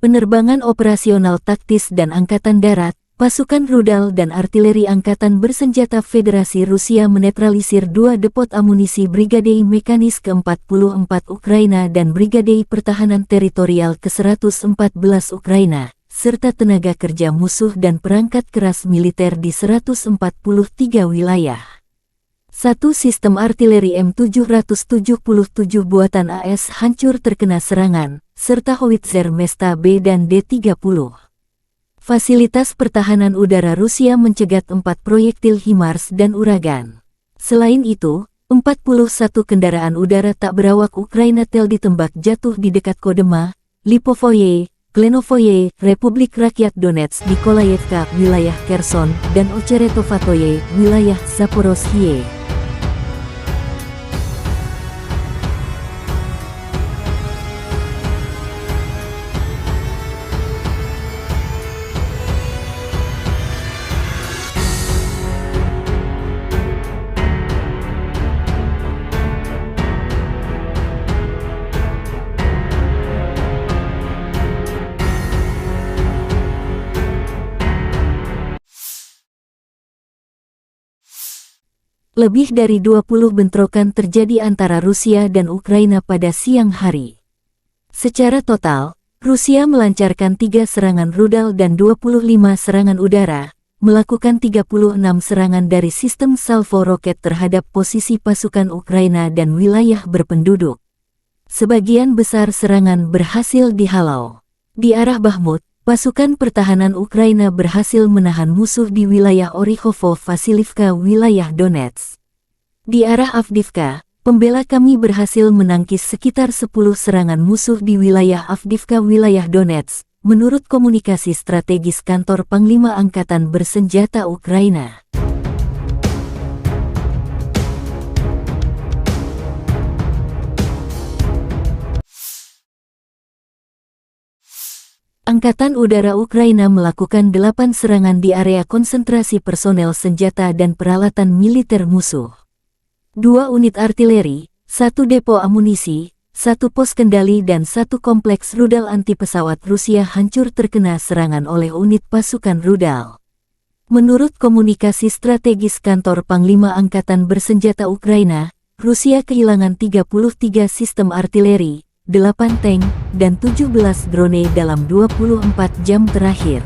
Penerbangan operasional taktis dan Angkatan Darat, pasukan rudal dan artileri Angkatan Bersenjata Federasi Rusia menetralisir 2 depot amunisi Brigade Mekanis ke-44 Ukraina dan Brigade Pertahanan Teritorial ke-114 Ukraina, serta tenaga kerja musuh dan perangkat keras militer di 143 wilayah. 1 sistem artileri M777 buatan AS hancur terkena serangan, serta howitzer Mesta B dan D-30. Fasilitas pertahanan udara Rusia mencegat 4 proyektil HIMARS dan Uragan. Selain itu, 41 kendaraan udara tak berawak Ukraina Tel ditembak jatuh di dekat Kodema, Lipovoye, Klenovoye, Republik Rakyat Donetsk, Nikolayevka, wilayah Kherson, dan Ocheretovatoye, wilayah Zaporozhye. Lebih dari 20 bentrokan terjadi antara Rusia dan Ukraina pada siang hari. Secara total, Rusia melancarkan 3 serangan rudal dan 25 serangan udara, melakukan 36 serangan dari sistem salvo roket terhadap posisi pasukan Ukraina dan wilayah berpenduduk. Sebagian besar serangan berhasil dihalau. Di arah Bakhmut, pasukan pertahanan Ukraina berhasil menahan musuh di wilayah Orikhovo-Vasilivka, wilayah Donetsk. Di arah Avdiivka, pembela kami berhasil menangkis sekitar 10 serangan musuh di wilayah Avdiivka, wilayah Donetsk, menurut komunikasi strategis kantor Panglima Angkatan Bersenjata Ukraina. Angkatan Udara Ukraina melakukan 8 serangan di area konsentrasi personel senjata dan peralatan militer musuh. 2 unit artileri, 1 depo amunisi, 1 pos kendali dan 1 kompleks rudal anti-pesawat Rusia hancur terkena serangan oleh unit pasukan rudal. Menurut komunikasi strategis kantor Panglima Angkatan Bersenjata Ukraina, Rusia kehilangan 33 sistem artileri, 8 tank, dan 17 drone dalam 24 jam terakhir.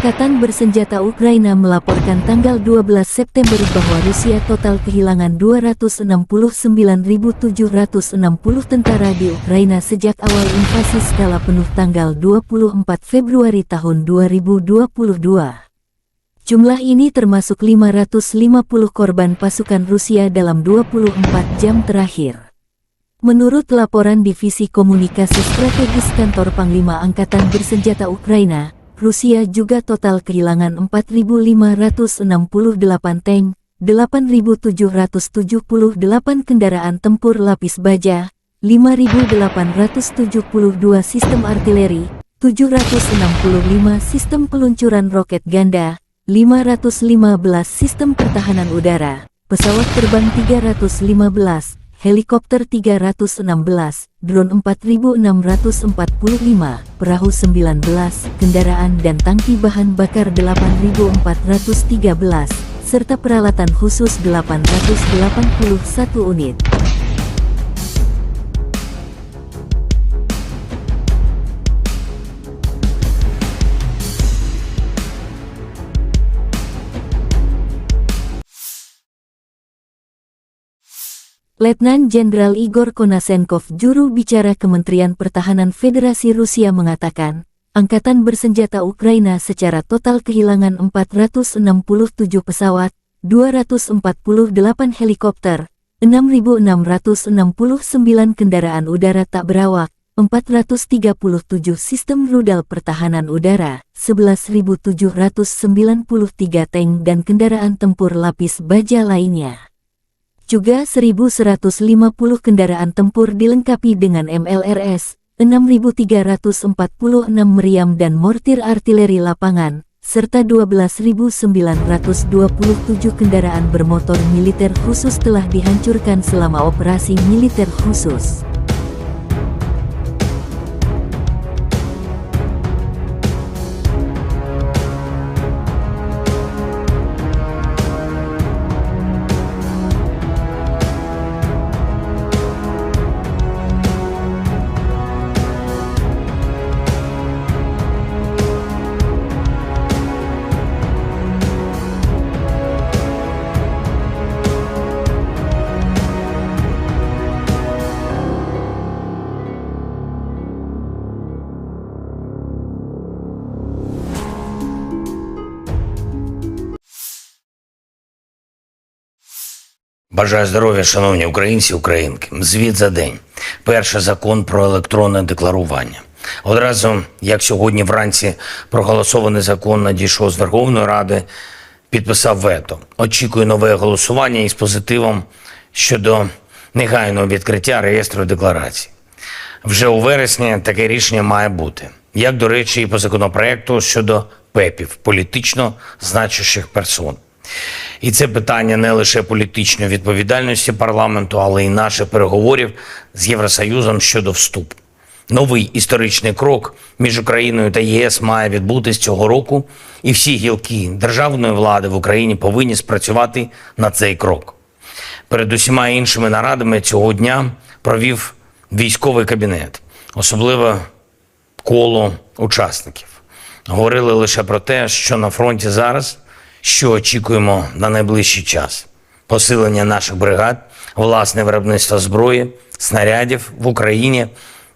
Angkatan Bersenjata Ukraina melaporkan tanggal 12 September bahwa Rusia total kehilangan 269.760 tentara di Ukraina sejak awal invasi skala penuh tanggal 24 Februari tahun 2022. Jumlah ini termasuk 550 korban pasukan Rusia dalam 24 jam terakhir. Menurut laporan Divisi Komunikasi Strategis Kantor Panglima Angkatan Bersenjata Ukraina, Rusia juga total kehilangan 4.568 tank, 8.778 kendaraan tempur lapis baja, 5.872 sistem artileri, 765 sistem peluncuran roket ganda, 515 sistem pertahanan udara, pesawat terbang 315, helikopter 316, drone 4.645, perahu 19, kendaraan dan tangki bahan bakar 8.413, serta peralatan khusus 881 unit. Letnan Jenderal Igor Konasenkov, juru bicara Kementerian Pertahanan Federasi Rusia mengatakan, Angkatan Bersenjata Ukraina secara total kehilangan 467 pesawat, 248 helikopter, 6.669 kendaraan udara tak berawak, 437 sistem rudal pertahanan udara, 11.793 tank dan kendaraan tempur lapis baja lainnya. Juga 1.150 kendaraan tempur dilengkapi dengan MLRS, 6.346 meriam dan mortir artileri lapangan, serta 12.927 kendaraan bermotor militer khusus telah dihancurkan selama operasi militer khusus.
Бажаю здоров'я, шановні українці, українки. Звіт за день. Перший закон про електронне декларування. Одразу, як сьогодні вранці проголосований закон надійшов з Верховної Ради, підписав вето. Очікую нове голосування із позитивом щодо негайного відкриття реєстру декларацій. Вже у вересні таке рішення має бути. Як, до речі, і по законопроекту щодо ПЕПів, політично значущих персон. І це питання не лише політичної відповідальності парламенту, але й наших переговорів з Євросоюзом щодо вступу. Новий історичний крок між Україною та ЄС має відбутись цього року, і всі гілки державної влади в Україні повинні спрацювати на цей крок. Перед усіма іншими нарадами цього дня провів військовий кабінет, особливо коло учасників. Говорили лише про те, що на фронті зараз, що очікуємо на найближчий час. Посилення наших бригад, власне виробництво зброї, снарядів в Україні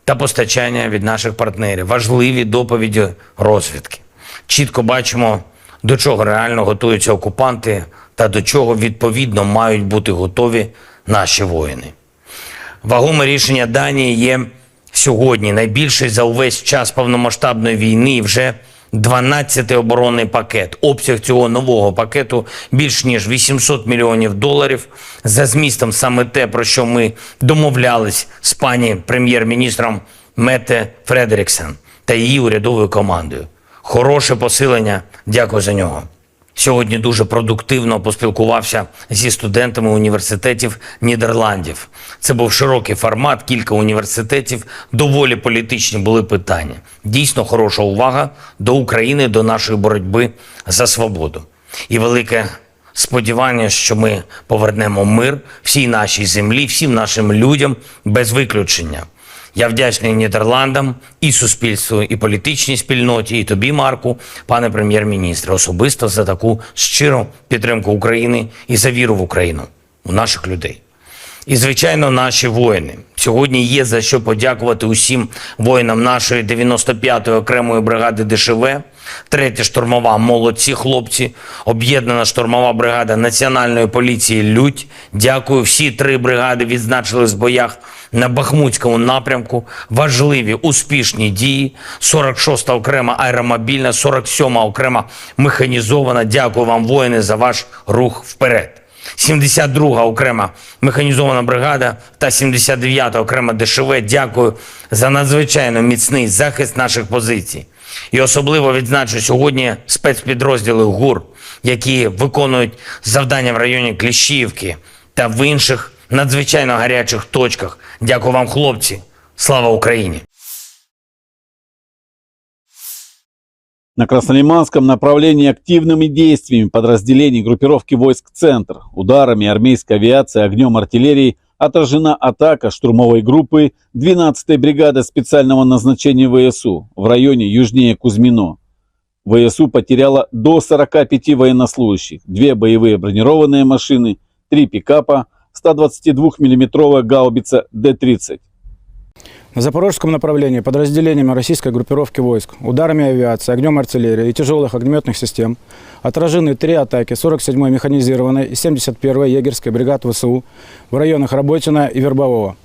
та постачання від наших партнерів. Важливі доповіді розвідки. Чітко бачимо, до чого реально готуються окупанти та до чого відповідно мають бути готові наші воїни. Вагоме рішення Данії є сьогодні найбільший за увесь час повномасштабної війни і вже 12-й оборонний пакет. Обсяг цього нового пакету більш ніж $800 мільйонів. За змістом саме те, про що ми домовлялись з пані прем'єр-міністром Метте Фредеріксен та її урядовою командою. Хороше посилення, дякую за нього. Сьогодні дуже продуктивно поспілкувався зі студентами університетів Нідерландів. Це був широкий формат, кілька університетів, доволі політичні були питання. Дійсно хороша увага до України, до нашої боротьби за свободу. І велике сподівання, що ми повернемо мир всій нашій землі, всім нашим людям без виключення. Я вдячний Нідерландам, і суспільству, і політичній спільноті, і тобі, Марку, пане прем'єр-міністре, особисто за таку щиру підтримку України і за віру в Україну, у наших людей. І, звичайно, наші воїни. Сьогодні є за що подякувати усім воїнам нашої 95-ї окремої бригади ДШВ, 3-я штурмова «Молодці хлопці», об'єднана штурмова бригада Національної поліції «Людь». Дякую, всі 3 бригади відзначились в боях на Бахмутському напрямку. Важливі, успішні дії. 46-та окрема аеромобільна, 47-ма окрема механізована. Дякую вам, воїни, за ваш рух вперед. 72-га окрема механізована бригада та 79-та окрема ДШВ. Дякую за надзвичайно міцний захист наших позицій. І особливо відзначу сьогодні спецпідрозділи ГУР, які виконують завдання в районі Кліщіївки та в інших надзвичайно гарячих точках. Дякую вам, хлопці. Слава Україні!
На Краснолиманском направлении активными действиями подразделений группировки войск «Центр», ударами армейской авиации, огнем артиллерии отражена атака штурмовой группы 12-й бригады специального назначения ВСУ в районе южнее Кузьмино. ВСУ потеряла до 45 военнослужащих, 2 боевые бронированные машины, 3 пикапа, 122 миллиметровая гаубица Д-30.
На запорожском направлении подразделениями российской группировки войск, ударами авиации, огнем артиллерии и тяжелых огнеметных систем отражены 3 атаки 47-й механизированной и 71-й егерской бригад ВСУ в районах Работино и Вербового.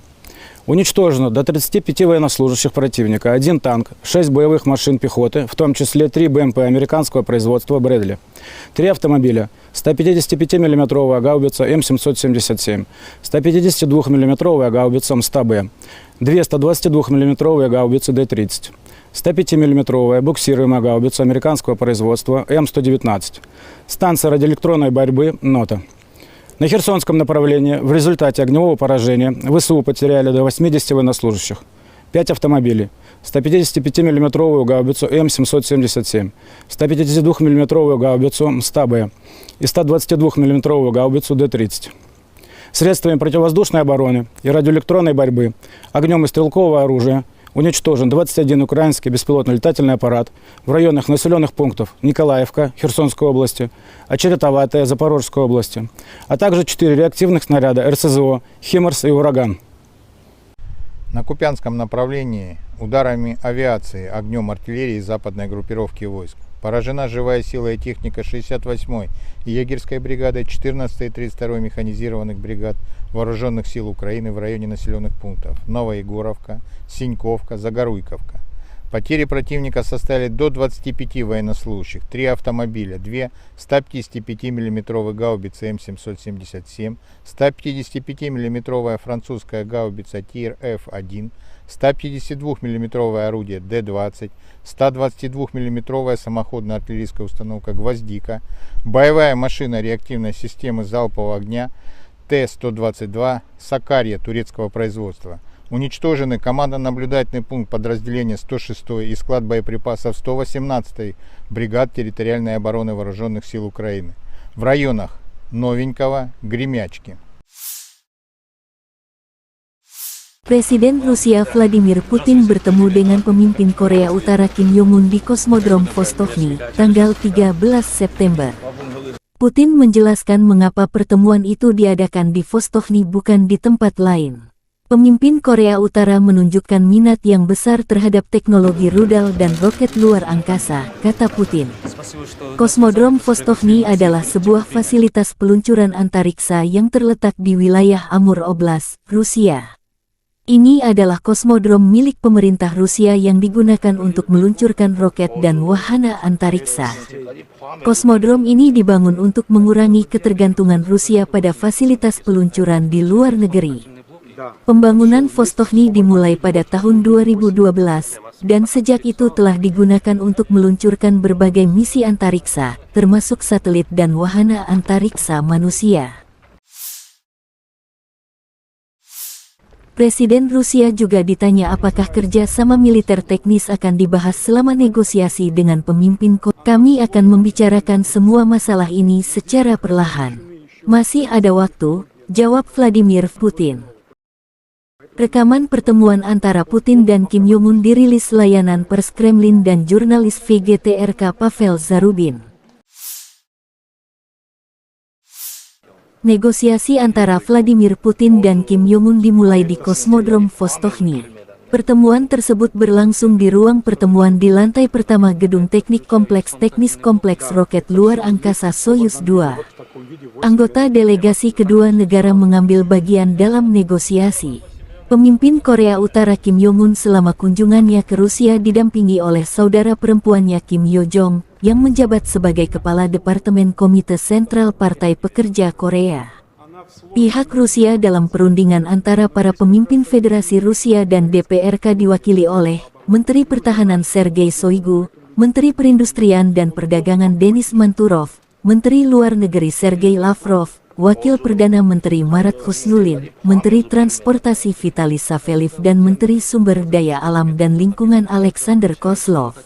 Уничтожено до 35 военнослужащих противника, 1 танк, 6 боевых машин пехоты, в том числе 3 БМП американского производства «Брэдли», 3 автомобиля, 155 миллиметровая гаубица М777, 152 миллиметровая гаубица М100Б, 2 122 миллиметровые гаубицы Д-30, 105 миллиметровая буксируемая гаубица американского производства М119, станция радиоэлектронной борьбы «Нота». На Херсонском направлении в результате огневого поражения ВСУ потеряли до 80 военнослужащих, 5 автомобилей, 155 миллиметровую гаубицу М777, 152 миллиметровую гаубицу М100Б и 122 миллиметровую гаубицу Д-30. Средствами противовоздушной обороны и радиоэлектронной борьбы, огнем и стрелкового оружия уничтожен 21 украинский беспилотный летательный аппарат в районах населенных пунктов Николаевка Херсонской области, Очеретоватая Запорожской области, а также 4 реактивных снаряда РСЗО «Химарс» и «Ураган».
На Купянском направлении ударами авиации, огнем артиллерии западной группировки войск поражена живая сила и техника 68-й егерской бригады, 14-й и 32-й механизированных бригад Вооруженных сил Украины в районе населенных пунктов Новоегоровка, Синьковка, Загоруйковка. Потери противника составили до 25 военнослужащих, 3 автомобиля, 2 155 мм гаубицы М777, 155 мм французская гаубица ТИР-Ф1, 152 мм орудие Д-20, 122 мм самоходная артиллерийская установка «Гвоздика», боевая машина реактивной системы залпового огня Т-122 «Сакарья» турецкого производства. Уничтожены командно-наблюдательный пункт подразделения 106-й и склад боеприпасов 118-й бригад территориальной обороны Вооруженных сил Украины в районах Новенького, Гремячки.
Presiden Rusia Vladimir Putin bertemu dengan pemimpin Korea Utara Kim Jong-un di Kosmodrom Vostokny, tanggal 13 September. Putin menjelaskan mengapa pertemuan itu diadakan di Vostokny bukan di tempat lain. Pemimpin Korea Utara menunjukkan minat yang besar terhadap teknologi rudal dan roket luar angkasa, kata Putin. Kosmodrom Vostokny adalah sebuah fasilitas peluncuran antariksa yang terletak di wilayah Amur Oblast, Rusia. Ini adalah kosmodrom milik pemerintah Rusia yang digunakan untuk meluncurkan roket dan wahana antariksa. Kosmodrom ini dibangun untuk mengurangi ketergantungan Rusia pada fasilitas peluncuran di luar negeri. Pembangunan Vostokny dimulai pada tahun 2012, dan sejak itu telah digunakan untuk meluncurkan berbagai misi antariksa, termasuk satelit dan wahana antariksa manusia. Presiden Rusia juga ditanya apakah kerja sama militer teknis akan dibahas selama negosiasi dengan pemimpin Korea. Kami akan membicarakan semua masalah ini secara perlahan. Masih ada waktu, jawab Vladimir Putin. Rekaman pertemuan antara Putin dan Kim Jong-un dirilis layanan pers Kremlin dan jurnalis VGTRK Pavel Zarubin. Negosiasi antara Vladimir Putin dan Kim Jong-un dimulai di Kosmodrom Vostochny. Pertemuan tersebut berlangsung di ruang pertemuan di lantai pertama Gedung Teknik Kompleks Teknis Kompleks Roket Luar Angkasa Soyuz 2. Anggota delegasi kedua negara mengambil bagian dalam negosiasi. Pemimpin Korea Utara Kim Jong-un selama kunjungannya ke Rusia didampingi oleh saudara perempuannya Kim Yo-jong, yang menjabat sebagai Kepala Departemen Komite Sentral Partai Pekerja Korea. Pihak Rusia dalam perundingan antara para pemimpin Federasi Rusia dan DPRK diwakili oleh Menteri Pertahanan Sergei Shoigu, Menteri Perindustrian dan Perdagangan Denis Manturov, Menteri Luar Negeri Sergei Lavrov, Wakil Perdana Menteri Marat Husnulin, Menteri Transportasi Vitaly Saveliv dan Menteri Sumber Daya Alam dan Lingkungan Alexander Kozlov.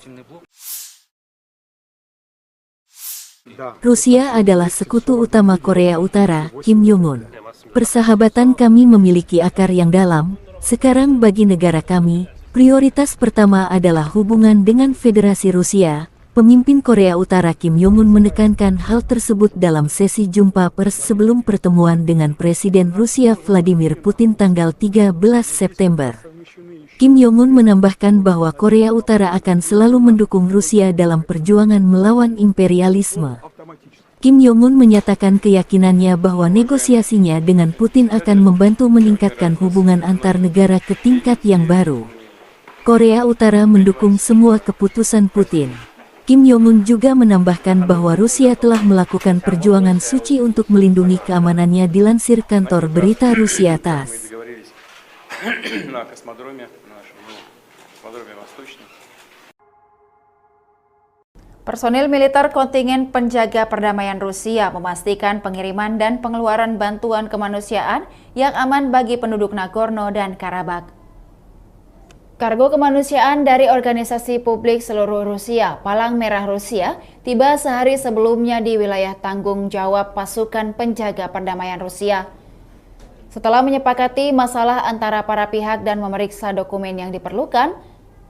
Rusia adalah sekutu utama Korea Utara, Kim Jong-un. Persahabatan kami memiliki akar yang dalam. Sekarang bagi negara kami, prioritas pertama adalah hubungan dengan Federasi Rusia. Pemimpin Korea Utara Kim Jong-un menekankan hal tersebut dalam sesi jumpa pers sebelum pertemuan dengan Presiden Rusia Vladimir Putin tanggal 13 September. Kim Jong-un menambahkan bahwa Korea Utara akan selalu mendukung Rusia dalam perjuangan melawan imperialisme. Kim Jong-un menyatakan keyakinannya bahwa negosiasinya dengan Putin akan membantu meningkatkan hubungan antar negara ke tingkat yang baru. Korea Utara mendukung semua keputusan Putin. Kim Jong-un juga menambahkan bahwa Rusia telah melakukan perjuangan suci untuk melindungi keamanannya dilansir kantor berita Rusia TASS.
Personil militer kontingen penjaga perdamaian Rusia memastikan pengiriman dan pengeluaran bantuan kemanusiaan yang aman bagi penduduk Nagorno dan Karabakh. Kargo kemanusiaan dari organisasi publik seluruh Rusia, Palang Merah Rusia, tiba sehari sebelumnya di wilayah tanggung jawab pasukan penjaga perdamaian Rusia. Setelah menyepakati masalah antara para pihak dan memeriksa dokumen yang diperlukan,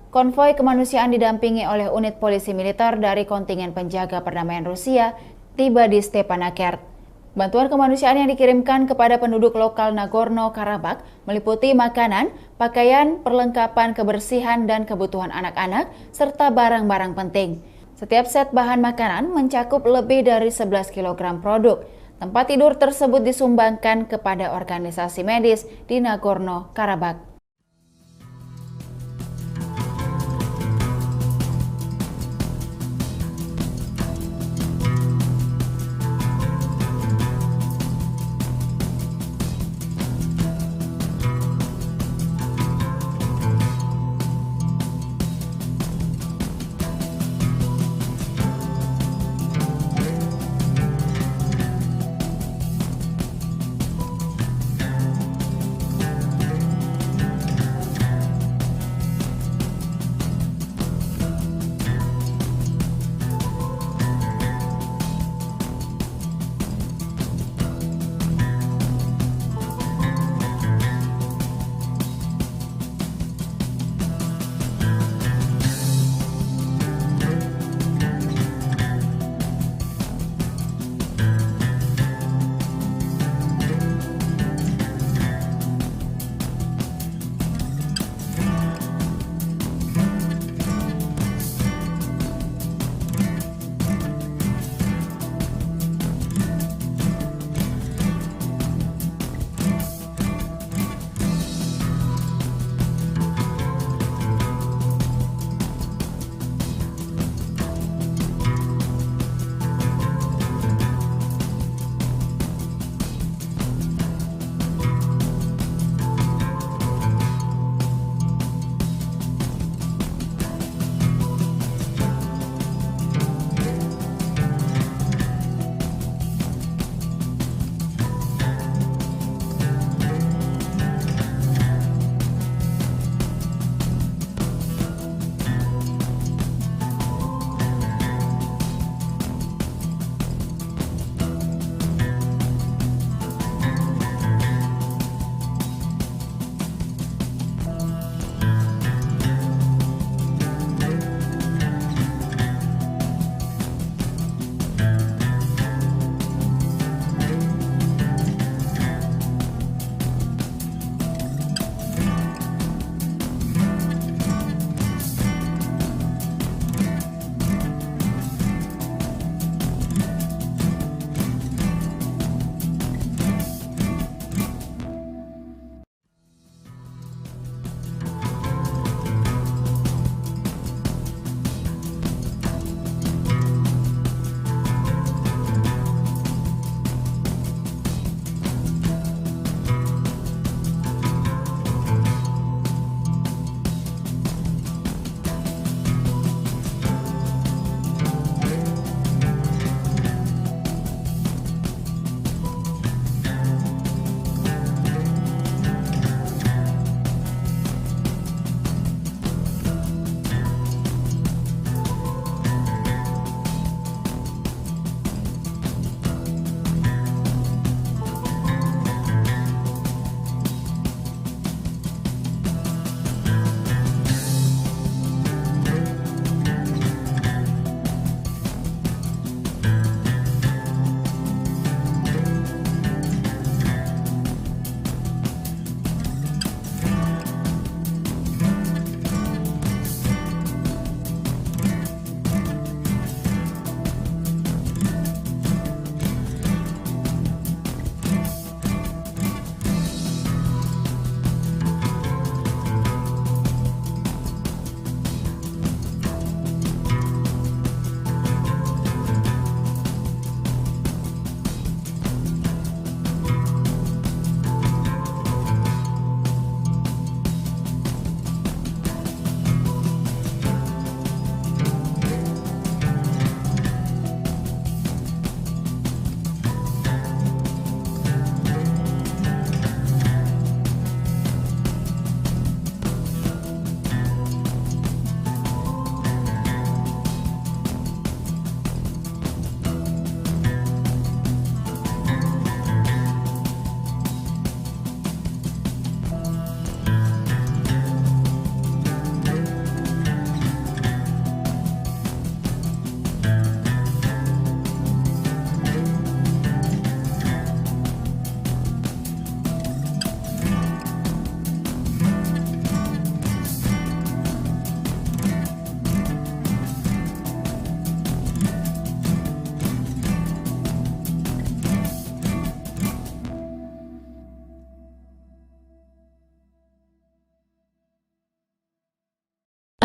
konvoi kemanusiaan didampingi oleh unit polisi militer dari kontingen penjaga perdamaian Rusia tiba di Stepanakert. Bantuan kemanusiaan yang dikirimkan kepada penduduk lokal Nagorno-Karabakh meliputi makanan, pakaian, perlengkapan kebersihan dan kebutuhan anak-anak, serta barang-barang penting. Setiap set bahan makanan mencakup lebih dari 11 kg produk. Tempat tidur tersebut disumbangkan kepada organisasi medis di Nagorno-Karabakh.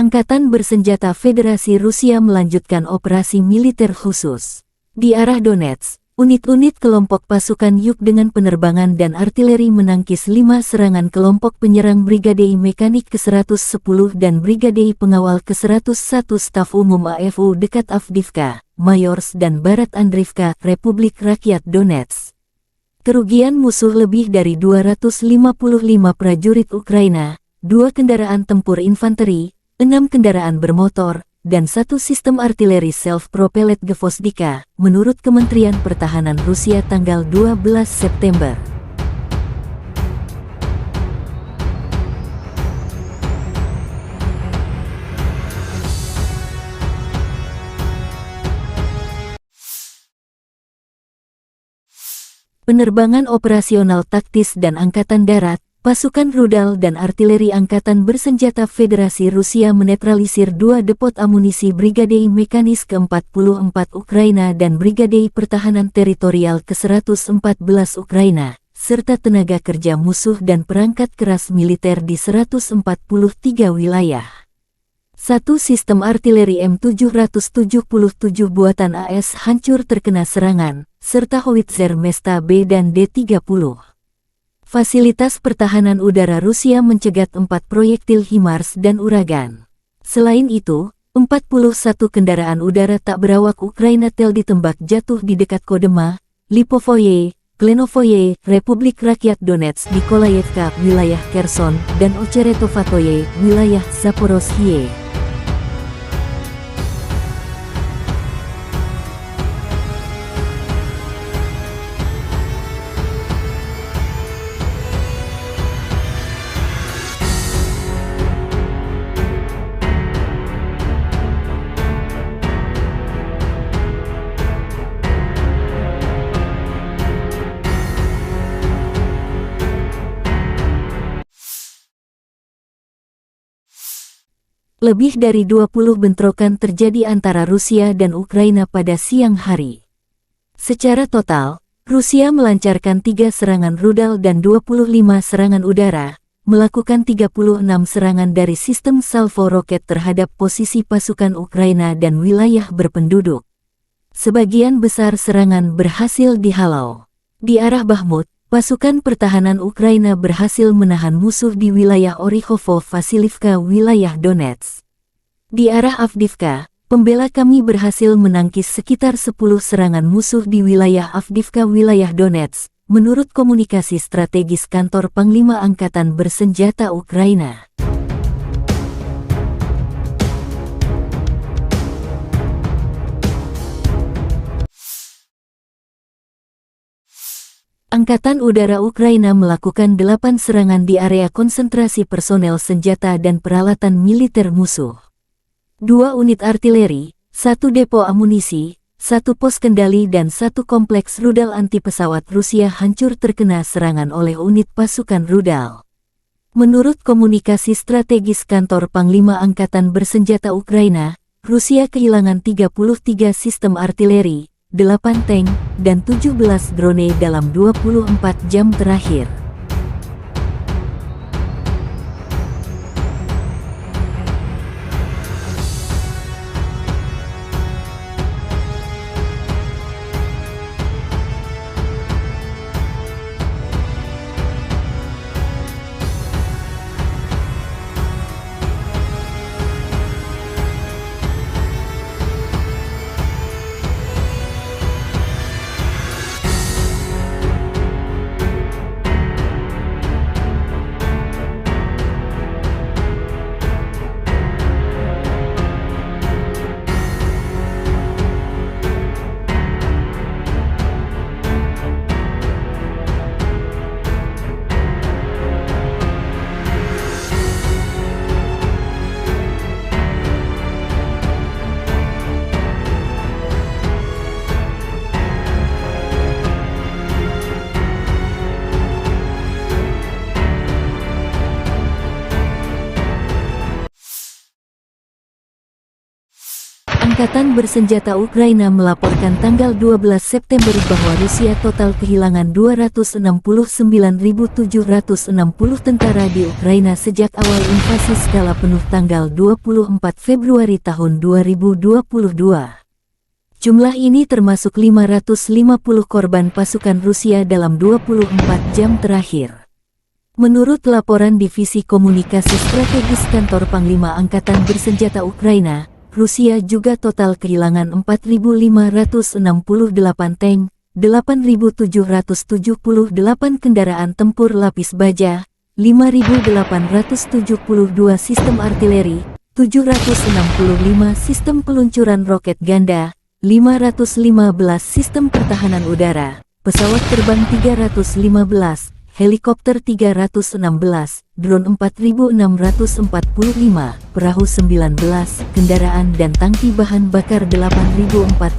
Angkatan Bersenjata Federasi Rusia melanjutkan operasi militer khusus. Di arah Donetsk, unit-unit kelompok pasukan Yuk dengan penerbangan dan artileri menangkis 5 serangan kelompok penyerang Brigadei Mekanik ke-110 dan Brigadei Pengawal ke-101 Staf Umum AFU dekat Avdiivka, Mayorsk dan Barat Andriivka, Republik Rakyat Donetsk. Kerugian musuh lebih dari 255 prajurit Ukraina, 2 kendaraan tempur infanteri, 6 kendaraan bermotor, dan 1 sistem artileri self-propelled Gvozdika, menurut Kementerian Pertahanan Rusia tanggal 12 September. Penerbangan operasional taktis dan Angkatan Darat, pasukan rudal dan artileri Angkatan Bersenjata Federasi Rusia menetralisir 2 depot amunisi Brigadei Mekanis ke-44 Ukraina dan Brigadei Pertahanan Teritorial ke-114 Ukraina, serta tenaga kerja musuh dan perangkat keras militer di 143 wilayah. 1 sistem artileri M777 buatan AS hancur terkena serangan, serta howitzer Mesta B dan D-30. Fasilitas pertahanan udara Rusia mencegat 4 proyektil HIMARS dan Uragan. Selain itu, 41 kendaraan udara tak berawak Ukraina tel ditembak jatuh di dekat Kodema, Lipovoye, Klenovoye, Republik Rakyat Donetsk, Nikolayevka, wilayah Kherson, dan Ocheretovatoye, wilayah Zaporozhye. Lebih dari 20 bentrokan terjadi antara Rusia dan Ukraina pada siang hari. Secara total, Rusia melancarkan 3 serangan rudal dan 25 serangan udara, melakukan 36 serangan dari sistem salvo roket terhadap posisi pasukan Ukraina dan wilayah berpenduduk. Sebagian besar serangan berhasil dihalau. Di arah Bakhmut, pasukan pertahanan Ukraina berhasil menahan musuh di wilayah Orikhovo-Vasilivka, wilayah Donetsk. Di arah Avdiivka, pembela kami berhasil menangkis sekitar 10 serangan musuh di wilayah Avdiivka, wilayah Donetsk, menurut komunikasi strategis kantor Panglima Angkatan Bersenjata Ukraina. Angkatan Udara Ukraina melakukan 8 serangan di area konsentrasi personel senjata dan peralatan militer musuh. 2 unit artileri, 1 depo amunisi, 1 pos kendali dan 1 kompleks rudal anti-pesawat Rusia hancur terkena serangan oleh unit pasukan rudal. Menurut komunikasi strategis kantor Panglima Angkatan Bersenjata Ukraina, Rusia kehilangan 33 sistem artileri, 8 tank, dan 17 drone dalam 24 jam terakhir. Angkatan Bersenjata Ukraina melaporkan tanggal 12 September bahwa Rusia total kehilangan 269.760 tentara di Ukraina sejak awal invasi skala penuh tanggal 24 Februari tahun 2022. Jumlah ini termasuk 550 korban pasukan Rusia dalam 24 jam terakhir. Menurut laporan Divisi Komunikasi Strategis Kantor Panglima Angkatan Bersenjata Ukraina, Rusia juga total kehilangan 4.568 tank, 8.778 kendaraan tempur lapis baja, 5.872 sistem artileri, 765 sistem peluncuran roket ganda, 515 sistem pertahanan udara, pesawat terbang 315, helikopter 316, drone 4.645, perahu 19, kendaraan dan tangki bahan bakar 8.413,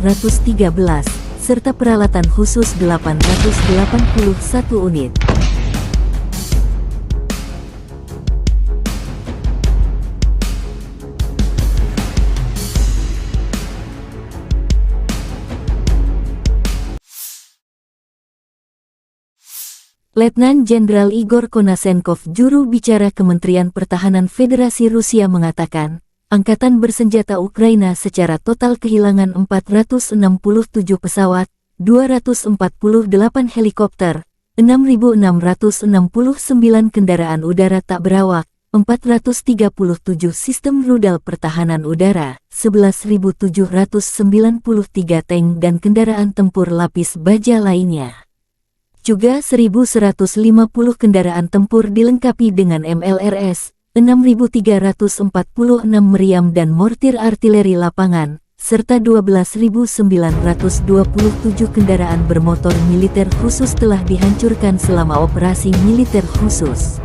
serta peralatan khusus 881 unit. Letnan Jenderal Igor Konasenkov, juru bicara Kementerian Pertahanan Federasi Rusia mengatakan, Angkatan Bersenjata Ukraina secara total kehilangan 467 pesawat, 248 helikopter, 6.669 kendaraan udara tak berawak, 437 sistem rudal pertahanan udara, 11.793 tank dan kendaraan tempur lapis baja lainnya. Juga 1.150 kendaraan tempur dilengkapi dengan MLRS, 6.346 meriam dan mortir artileri lapangan, serta 12.927 kendaraan bermotor militer khusus telah dihancurkan selama operasi militer khusus.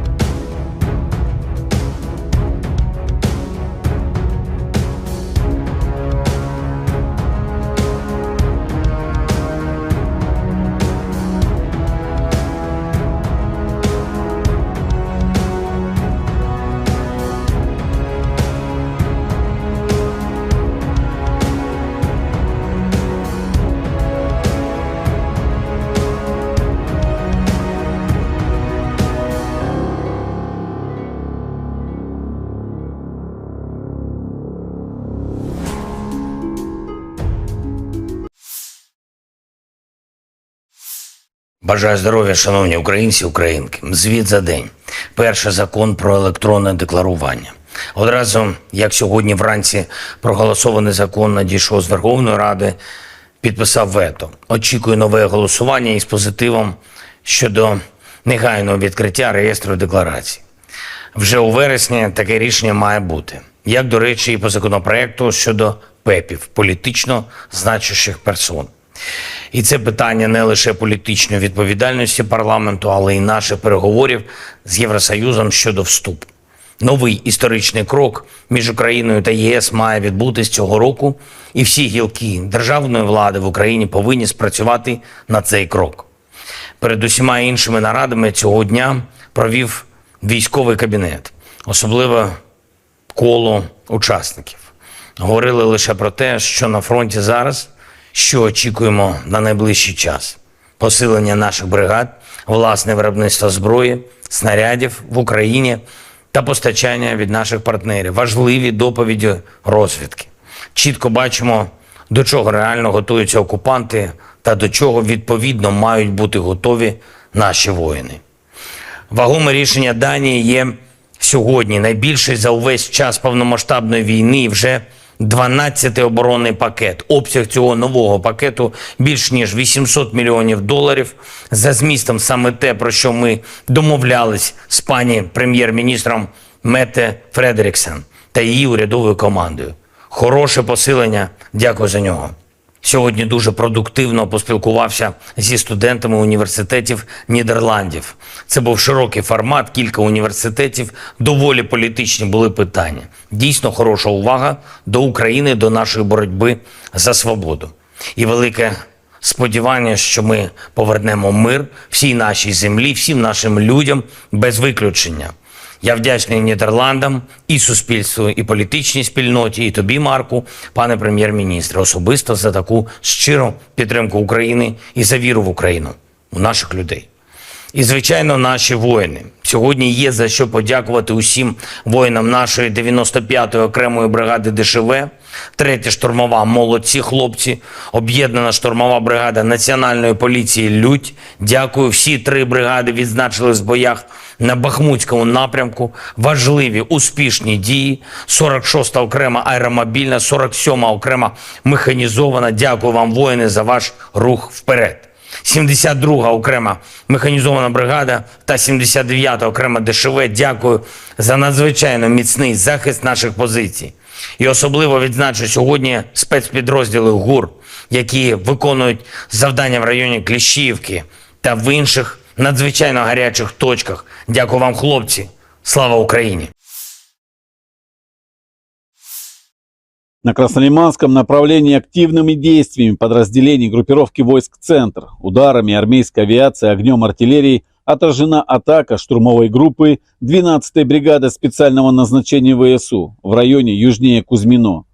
Бажаю здоров'я, шановні українці, українки. Звіт за день. Перший закон про електронне декларування. Одразу, як сьогодні вранці проголосований закон надійшов з Верховної Ради, підписав вето. Очікую нове голосування із позитивом щодо негайного відкриття реєстру декларацій. Вже у вересні таке рішення має бути. Як, до речі, і по законопроекту щодо ПЕПів, політично значущих персон. І це питання не лише політичної відповідальності парламенту, але й наших переговорів з Євросоюзом щодо вступу. Новий історичний крок між Україною та ЄС має відбутись цього року, і всі гілки державної влади в Україні повинні спрацювати на цей крок. Перед усіма іншими нарадами цього дня провів військовий кабінет, особливо коло учасників. Говорили лише про те, що на фронті зараз, що очікуємо на найближчий час. Посилення наших бригад, власне виробництво зброї, снарядів в Україні та постачання від наших партнерів. Важливі доповіді розвідки. Чітко бачимо, до чого реально готуються окупанти та до чого відповідно мають бути готові наші воїни. Вагоме рішення Данії є сьогодні найбільший за увесь час повномасштабної війни, і вже 12-й оборонний пакет. Обсяг цього нового пакету більш ніж $800 мільйонів. За змістом саме те, про що ми домовлялись з пані прем'єр-міністром Метте Фредеріксен та її урядовою командою. Хороше посилення, дякую за нього. Сьогодні дуже продуктивно поспілкувався зі студентами університетів Нідерландів. Це був широкий формат, кілька університетів, доволі політичні були питання. Дійсно хороша увага до України, до нашої боротьби за свободу. І велике сподівання, що ми повернемо мир всій нашій землі, всім нашим людям без виключення. Я вдячний Нідерландам, і суспільству, і політичній спільноті, і тобі, Марку, пане прем'єр-міністре, особисто за таку щиру підтримку України і за віру в Україну, у наших людей. І, звичайно, наші воїни. Сьогодні є за що подякувати усім воїнам нашої 95-ї окремої бригади ДШВ, 3-я штурмова «Молодці хлопці», об'єднана штурмова бригада Національної поліції «Людь». Дякую, всі 3 бригади відзначились в боях на Бахмутському напрямку. Важливі, успішні дії. 46-та окрема аеромобільна, 47-ма окрема механізована. Дякую вам, воїни, за ваш рух вперед. 72-га окрема механізована бригада та 79-та окрема ДШВ. Дякую за надзвичайно міцний захист наших позицій. І особливо відзначу сьогодні спецпідрозділи ГУР, які виконують завдання в районі Кліщіївки та в інших надзвичайно гарячих точках. Дякую вам, хлопці. Слава Україні!
На Краснолиманском направлении активными действиями подразделений группировки войск «Центр», ударами армейской авиации, огнем артиллерии отражена атака штурмовой группы 12-й бригады специального назначения ВСУ в районе южнее Кузьмино.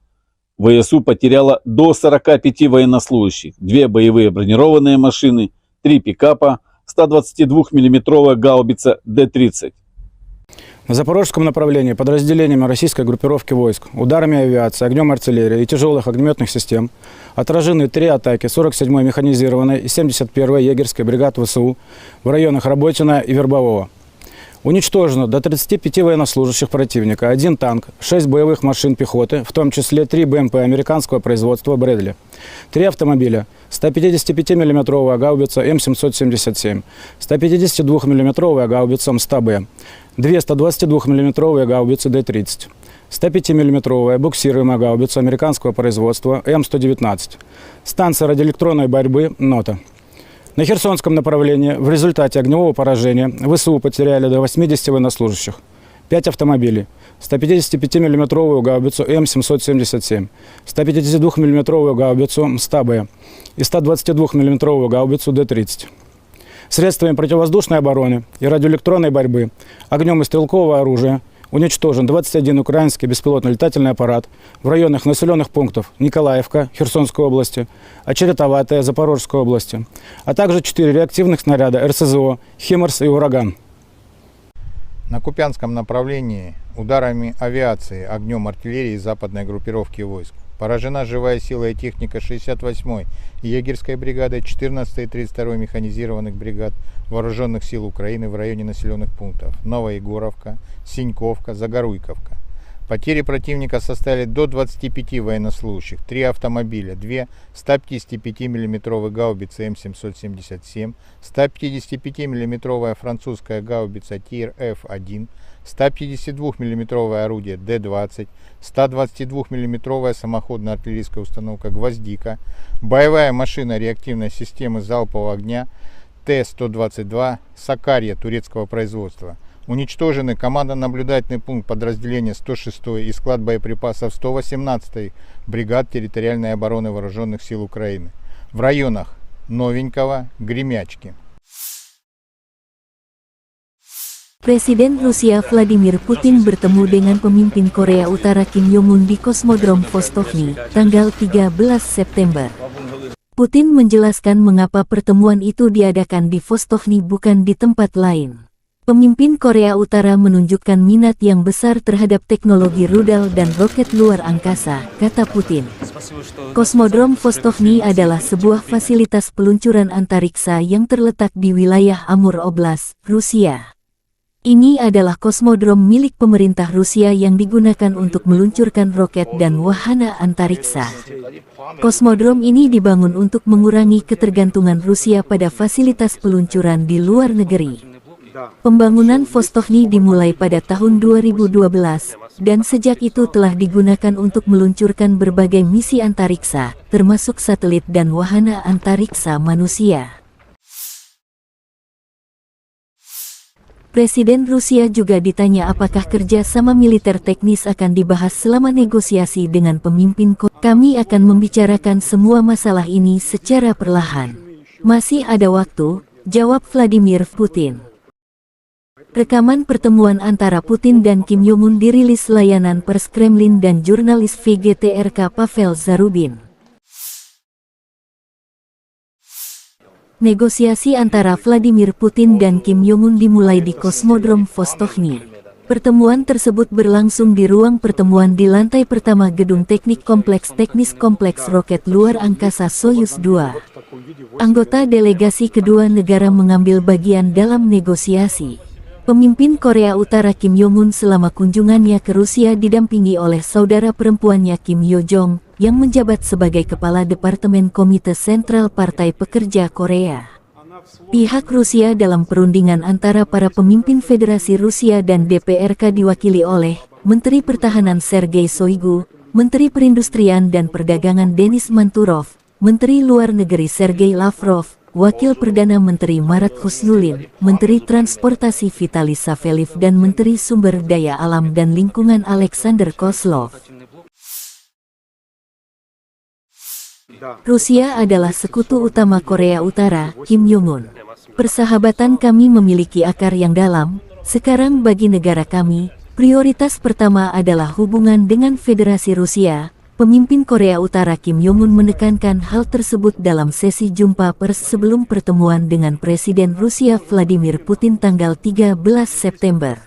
ВСУ потеряла до 45 военнослужащих, 2 боевые бронированные машины, 3 пикапа, 122 миллиметровая гаубица Д-30.
На запорожском направлении подразделениями российской группировки войск, ударами авиации, огнем артиллерии и тяжелых огнеметных систем отражены 3 атаки 47-й механизированной и 71-й егерской бригад ВСУ в районах Работино и Вербового. Уничтожено до 35 военнослужащих противника, 1 танк, 6 боевых машин пехоты, в том числе 3 БМП американского производства «Брэдли», 3 автомобиля, 155 миллиметровая гаубица М777, 152 миллиметровая гаубица МСТА-Б, 2 122 миллиметровые гаубицы Д-30, 105 миллиметровая буксируемая гаубица американского производства М119, станция радиоэлектронной борьбы «Нота». На Херсонском направлении в результате огневого поражения ВСУ потеряли до 80 военнослужащих, 5 автомобилей, 155 миллиметровую гаубицу М777, 152 миллиметровую гаубицу МСТА-Б и 122 миллиметровую гаубицу Д-30. Средствами противовоздушной обороны и радиоэлектронной борьбы, огнем и стрелкового оружия уничтожен 21 украинский беспилотный летательный аппарат в районах населенных пунктов Николаевка Херсонской области, Очеретоватая Запорожской области, а также 4 реактивных снаряда РСЗО «Химарс» и «Ураган».
На Купянском направлении ударами авиации, огнем артиллерии западной группировки войск поражена живая сила и техника 68-й егерской бригады, 14-й и 32-й механизированных бригад Вооруженных сил Украины в районе населенных пунктов Новоегоровка, Синьковка, Загоруйковка. Потери противника составили до 25 военнослужащих, 3 автомобиля, 2 155 миллиметровые гаубицы М777, 155 миллиметровая французская гаубица ТИР-Ф1, 152 миллиметровое орудие Д-20, 122 миллиметровая самоходная артиллерийская установка «Гвоздика», боевая машина реактивной системы залпового огня Т-122 «Сакарья» турецкого производства. Уничтожены командно-наблюдательный пункт подразделения 106-й и склад боеприпасов 118-й бригад территориальной обороны Вооруженных сил Украины в районах Новенького, Гремячки.
Presiden Rusia Vladimir Putin bertemu dengan pemimpin Korea Utara Kim Jong-un di Kosmodrom Vostokny, tanggal 13 September. Putin menjelaskan mengapa pertemuan itu diadakan di Vostokny bukan di tempat lain. Pemimpin Korea Utara menunjukkan minat yang besar terhadap teknologi rudal dan roket luar angkasa, kata Putin. Kosmodrom Vostokny adalah sebuah fasilitas peluncuran antariksa yang terletak di wilayah Amur Oblast, Rusia. Ini adalah kosmodrom milik pemerintah Rusia yang digunakan untuk meluncurkan roket dan wahana antariksa. Kosmodrom ini dibangun untuk mengurangi ketergantungan Rusia pada fasilitas peluncuran di luar negeri. Pembangunan Vostokny dimulai pada tahun 2012, dan sejak itu telah digunakan untuk meluncurkan berbagai misi antariksa, termasuk satelit dan wahana antariksa manusia. Presiden Rusia juga ditanya apakah kerja sama militer teknis akan dibahas selama negosiasi dengan pemimpin Korea. Kami akan membicarakan semua masalah ini secara perlahan. Masih ada waktu, jawab Vladimir Putin. Rekaman pertemuan antara Putin dan Kim Jong-un dirilis layanan pers Kremlin dan jurnalis VGTRK Pavel Zarubin. Negosiasi antara Vladimir Putin dan Kim Jong-un dimulai di Kosmodrom Vostochny. Pertemuan tersebut berlangsung di ruang pertemuan di lantai pertama Gedung Teknik Kompleks Teknis Kompleks Roket Luar Angkasa Soyuz 2. Anggota delegasi kedua negara mengambil bagian dalam negosiasi. Pemimpin Korea Utara Kim Jong-un selama kunjungannya ke Rusia didampingi oleh saudara perempuannya Kim Yo-jong, yang menjabat sebagai Kepala Departemen Komite Sentral Partai Pekerja Korea. Pihak Rusia dalam perundingan antara para pemimpin Federasi Rusia dan DPRK diwakili oleh Menteri Pertahanan Sergei Shoigu, Menteri Perindustrian dan Perdagangan Denis Manturov, Menteri Luar Negeri Sergei Lavrov, Wakil Perdana Menteri Marat Husnulin, Menteri Transportasi Vitaly Saveliv dan Menteri Sumber Daya Alam dan Lingkungan Alexander Kozlov. Rusia adalah sekutu utama Korea Utara, Kim Jong-un. Persahabatan kami memiliki akar yang dalam. Sekarang bagi negara kami, prioritas pertama adalah hubungan dengan Federasi Rusia. Pemimpin Korea Utara Kim Jong-un menekankan hal tersebut dalam sesi jumpa pers sebelum pertemuan dengan Presiden Rusia Vladimir Putin tanggal 13 September.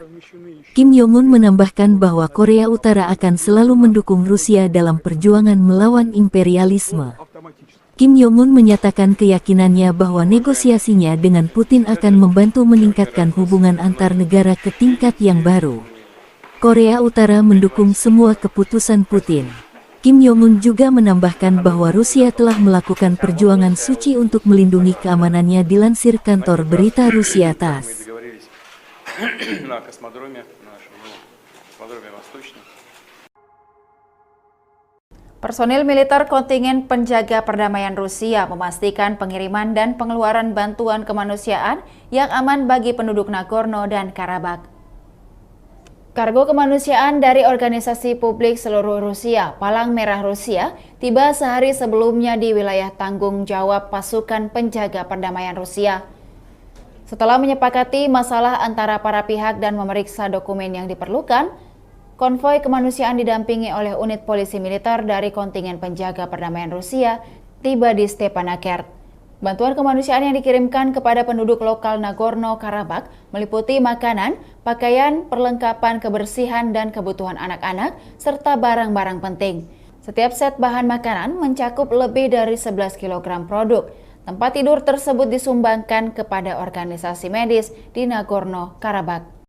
Kim Jong-un menambahkan bahwa Korea Utara akan selalu mendukung Rusia dalam perjuangan melawan imperialisme. Kim Jong-un menyatakan keyakinannya bahwa negosiasinya dengan Putin akan membantu meningkatkan hubungan antar negara ke tingkat yang baru. Korea Utara mendukung semua keputusan Putin. Kim Jong-un juga menambahkan bahwa Rusia telah melakukan perjuangan suci untuk melindungi keamanannya dilansir kantor berita Rusia TASS.
Personil militer kontingen penjaga perdamaian Rusia memastikan pengiriman dan pengeluaran bantuan kemanusiaan yang aman bagi penduduk Nagorno dan Karabakh. Kargo kemanusiaan dari organisasi publik seluruh Rusia, Palang Merah Rusia, tiba sehari sebelumnya di wilayah tanggung jawab pasukan penjaga perdamaian Rusia. Setelah menyepakati masalah antara para pihak dan memeriksa dokumen yang diperlukan, konvoi kemanusiaan didampingi oleh unit polisi militer dari kontingen penjaga perdamaian Rusia tiba di Stepanakert. Bantuan kemanusiaan yang dikirimkan kepada penduduk lokal Nagorno-Karabakh meliputi makanan, pakaian, perlengkapan kebersihan dan kebutuhan anak-anak, serta barang-barang penting. Setiap set bahan makanan mencakup lebih dari 11 kg produk. Tempat tidur tersebut disumbangkan kepada organisasi medis di Nagorno-Karabakh.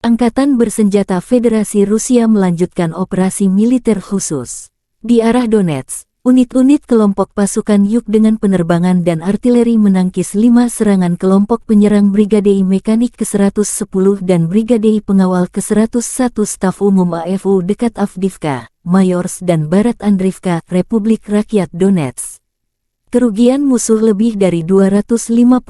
Angkatan Bersenjata Federasi Rusia melanjutkan operasi militer khusus. Di arah Donetsk, unit-unit kelompok pasukan Yuk dengan penerbangan dan artileri menangkis 5 serangan kelompok penyerang Brigadei Mekanik ke-110 dan Brigadei Pengawal ke-101 Staf Umum AFU dekat Avdiivka, Mayorsk dan Barat Andriivka, Republik Rakyat Donetsk. Kerugian musuh lebih dari 255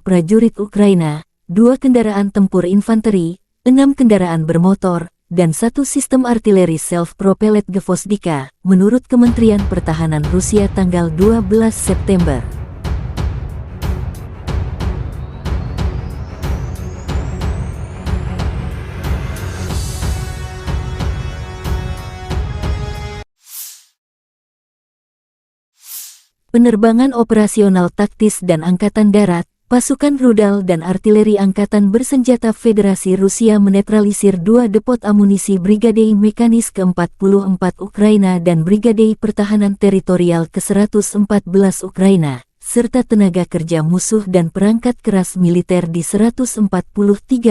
prajurit Ukraina, 2 kendaraan tempur infanteri, 6 kendaraan bermotor, dan 1 sistem artileri self-propelled Gvozdika, menurut Kementerian Pertahanan Rusia tanggal 12 September. Penerbangan operasional taktis dan Angkatan Darat, pasukan rudal dan artileri Angkatan Bersenjata Federasi Rusia menetralisir 2 depot amunisi Brigadei Mekanis ke-44 Ukraina dan Brigadei Pertahanan Teritorial ke-114 Ukraina, serta tenaga kerja musuh dan perangkat keras militer di 143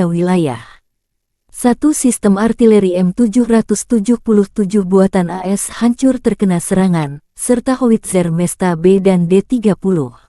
wilayah. 1 sistem artileri M777 buatan AS hancur terkena serangan, serta howitzer Mesta B dan D-30.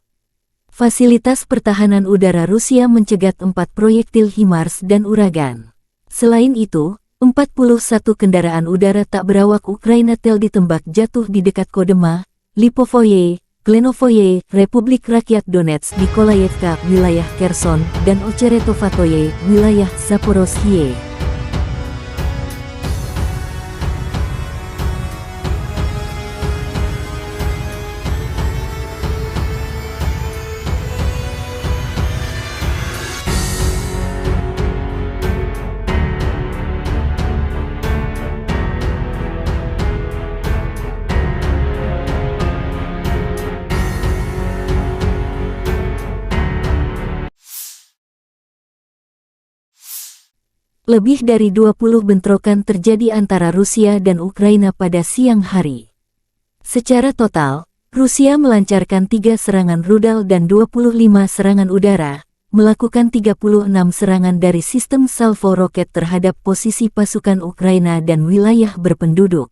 Fasilitas pertahanan udara Rusia mencegat 4 proyektil HIMARS dan Uragan. Selain itu, 41 kendaraan udara tak berawak Ukraina tel ditembak jatuh di dekat Kodema, Lipovoye, Klenovoye, Republik Rakyat Donetsk, Nikolayevka, wilayah Kherson, dan Ocheretovatoye, wilayah Zaporozhye. Lebih dari 20 bentrokan terjadi antara Rusia dan Ukraina pada siang hari. Secara total, Rusia melancarkan 3 serangan rudal dan 25 serangan udara, melakukan 36 serangan dari sistem salvo roket terhadap posisi pasukan Ukraina dan wilayah berpenduduk.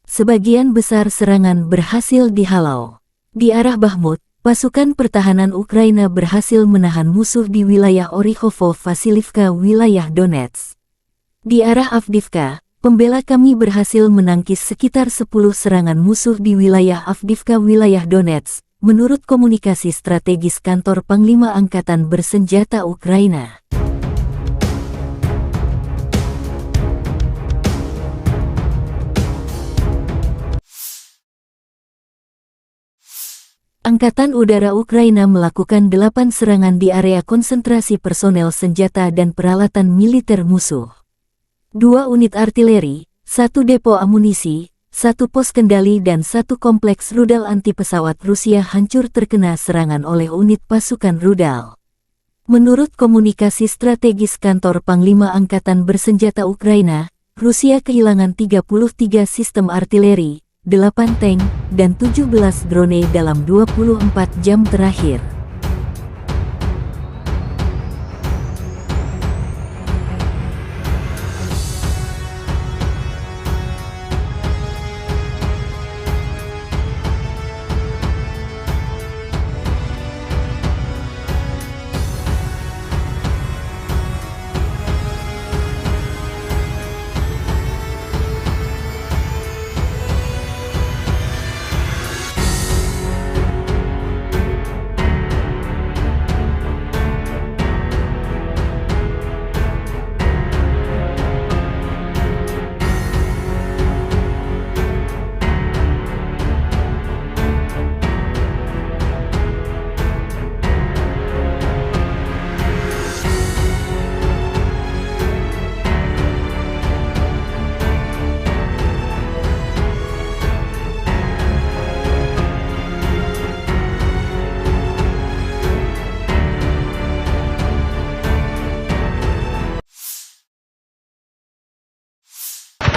Sebagian besar serangan berhasil dihalau. Di arah Bakhmut, pasukan pertahanan Ukraina berhasil menahan musuh di wilayah Orikhovo-Vasilivka, wilayah Donetsk. Di arah Avdiivka, pembela kami berhasil menangkis sekitar 10 serangan musuh di wilayah Avdiivka, wilayah Donetsk, menurut komunikasi strategis kantor Panglima Angkatan Bersenjata Ukraina. Angkatan Udara Ukraina melakukan 8 serangan di area konsentrasi personel senjata dan peralatan militer musuh. 2 unit artileri, 1 depo amunisi, 1 pos kendali dan 1 kompleks rudal anti-pesawat Rusia hancur terkena serangan oleh unit pasukan rudal. Menurut komunikasi strategis kantor Panglima Angkatan Bersenjata Ukraina, Rusia kehilangan 33 sistem artileri, 8 tank, dan 17 drone dalam 24 jam terakhir.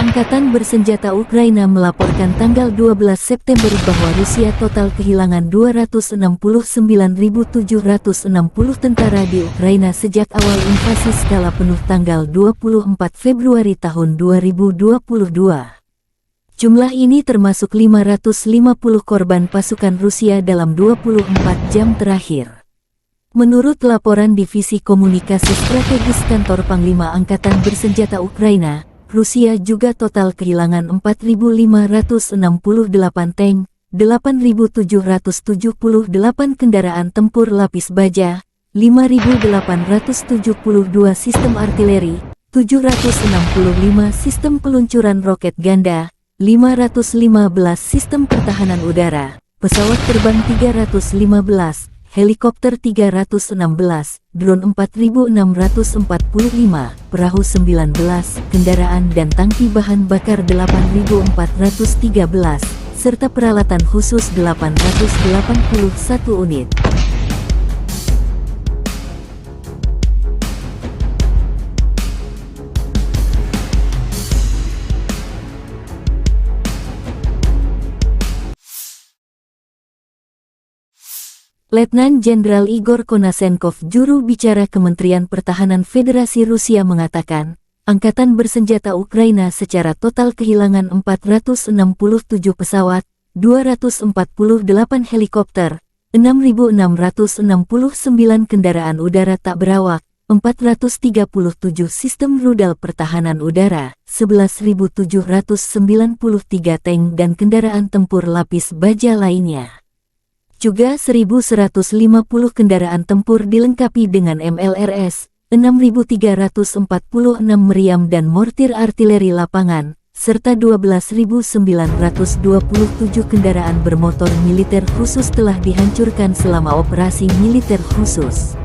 Angkatan Bersenjata Ukraina melaporkan tanggal 12 September bahwa Rusia total kehilangan 269.760 tentara di Ukraina sejak awal invasi skala penuh tanggal 24 Februari tahun 2022. Jumlah ini termasuk 550 korban pasukan Rusia dalam 24 jam terakhir. Menurut laporan Divisi Komunikasi Strategis Kantor Panglima Angkatan Bersenjata Ukraina, Rusia juga total kehilangan 4.568 tank, 8.778 kendaraan tempur lapis baja, 5.872 sistem artileri, 765 sistem peluncuran roket ganda, 515 sistem pertahanan udara, pesawat terbang 315, helikopter 316, drone 4.645, perahu 19, kendaraan dan tangki bahan bakar 8.413, serta peralatan khusus 881 unit. Letnan Jenderal Igor Konasenkov, juru bicara Kementerian Pertahanan Federasi Rusia mengatakan, Angkatan Bersenjata Ukraina secara total kehilangan 467 pesawat, 248 helikopter, 6.669 kendaraan udara tak berawak, 437 sistem rudal pertahanan udara, 11.793 tank dan kendaraan tempur lapis baja lainnya. Juga 1.150 kendaraan tempur dilengkapi dengan MLRS, 6.346 meriam dan mortir artileri lapangan, serta 12.927 kendaraan bermotor militer khusus telah dihancurkan selama operasi militer khusus.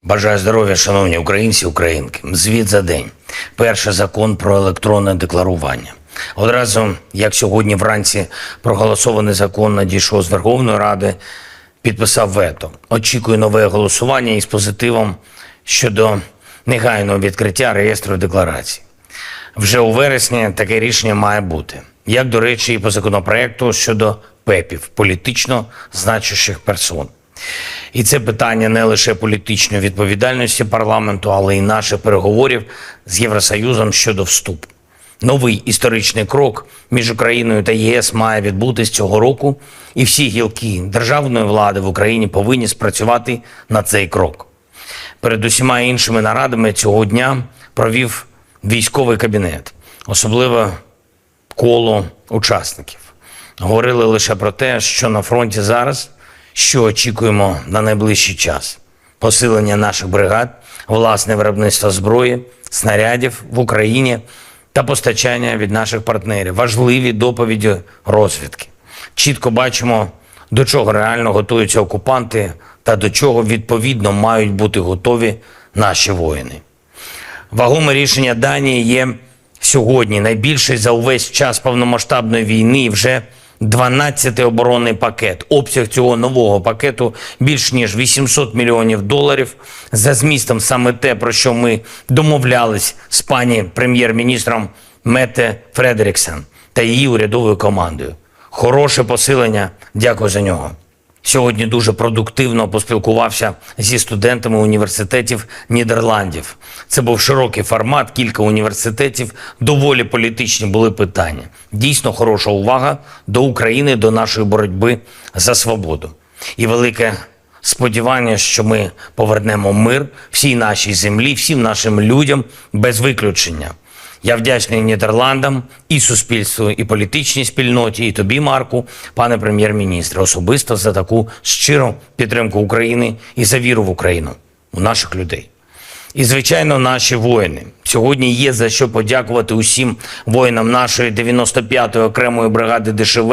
Бажаю здоров'я, шановні українці, українки. Звіт за день. Перший закон про електронне декларування. Одразу, як сьогодні вранці проголосований закон надійшов з Верховної Ради, підписав вето. Очікую нове голосування із позитивом щодо негайного відкриття реєстру декларацій. Вже у вересні таке рішення має бути. Як, до речі, і по законопроекту щодо ПЕПів, політично значущих персон. І це питання не лише політичної відповідальності парламенту, але й наших переговорів з Євросоюзом щодо вступу. Новий історичний крок між Україною та ЄС має відбутись цього року, і всі гілки державної влади в Україні повинні спрацювати на цей крок. Перед усіма іншими нарадами цього дня провів військовий кабінет, особливо коло учасників. Говорили лише про те, що на фронті зараз, що очікуємо на найближчий час. Посилення наших бригад, власне виробництво зброї, снарядів в Україні та постачання від наших партнерів. Важливі доповіді розвідки. Чітко бачимо, до чого реально готуються окупанти та до чого відповідно мають бути готові наші воїни. Вагоме рішення Данії є сьогодні найбільший за увесь час повномасштабної війни і вже 12-й оборонний пакет. Обсяг цього нового пакету більш ніж $800 мільйонів. За змістом саме те, про що ми домовлялись з пані прем'єр-міністром Метте Фредеріксен та її урядовою командою. Хороше посилення, дякую за нього. Сьогодні дуже продуктивно поспілкувався зі студентами університетів Нідерландів. Це був широкий формат, кілька університетів, доволі політичні були питання. Дійсно хороша увага до України, до нашої боротьби за свободу. І велике сподівання, що ми повернемо мир всій нашій землі, всім нашим людям без виключення. Я вдячний Нідерландам, і суспільству, і політичній спільноті, і тобі, Марку, пане прем'єр-міністре, особисто за таку щиру підтримку України і за віру в Україну, у наших людей. І, звичайно, наші воїни. Сьогодні є за що подякувати усім воїнам нашої 95-ї окремої бригади ДШВ,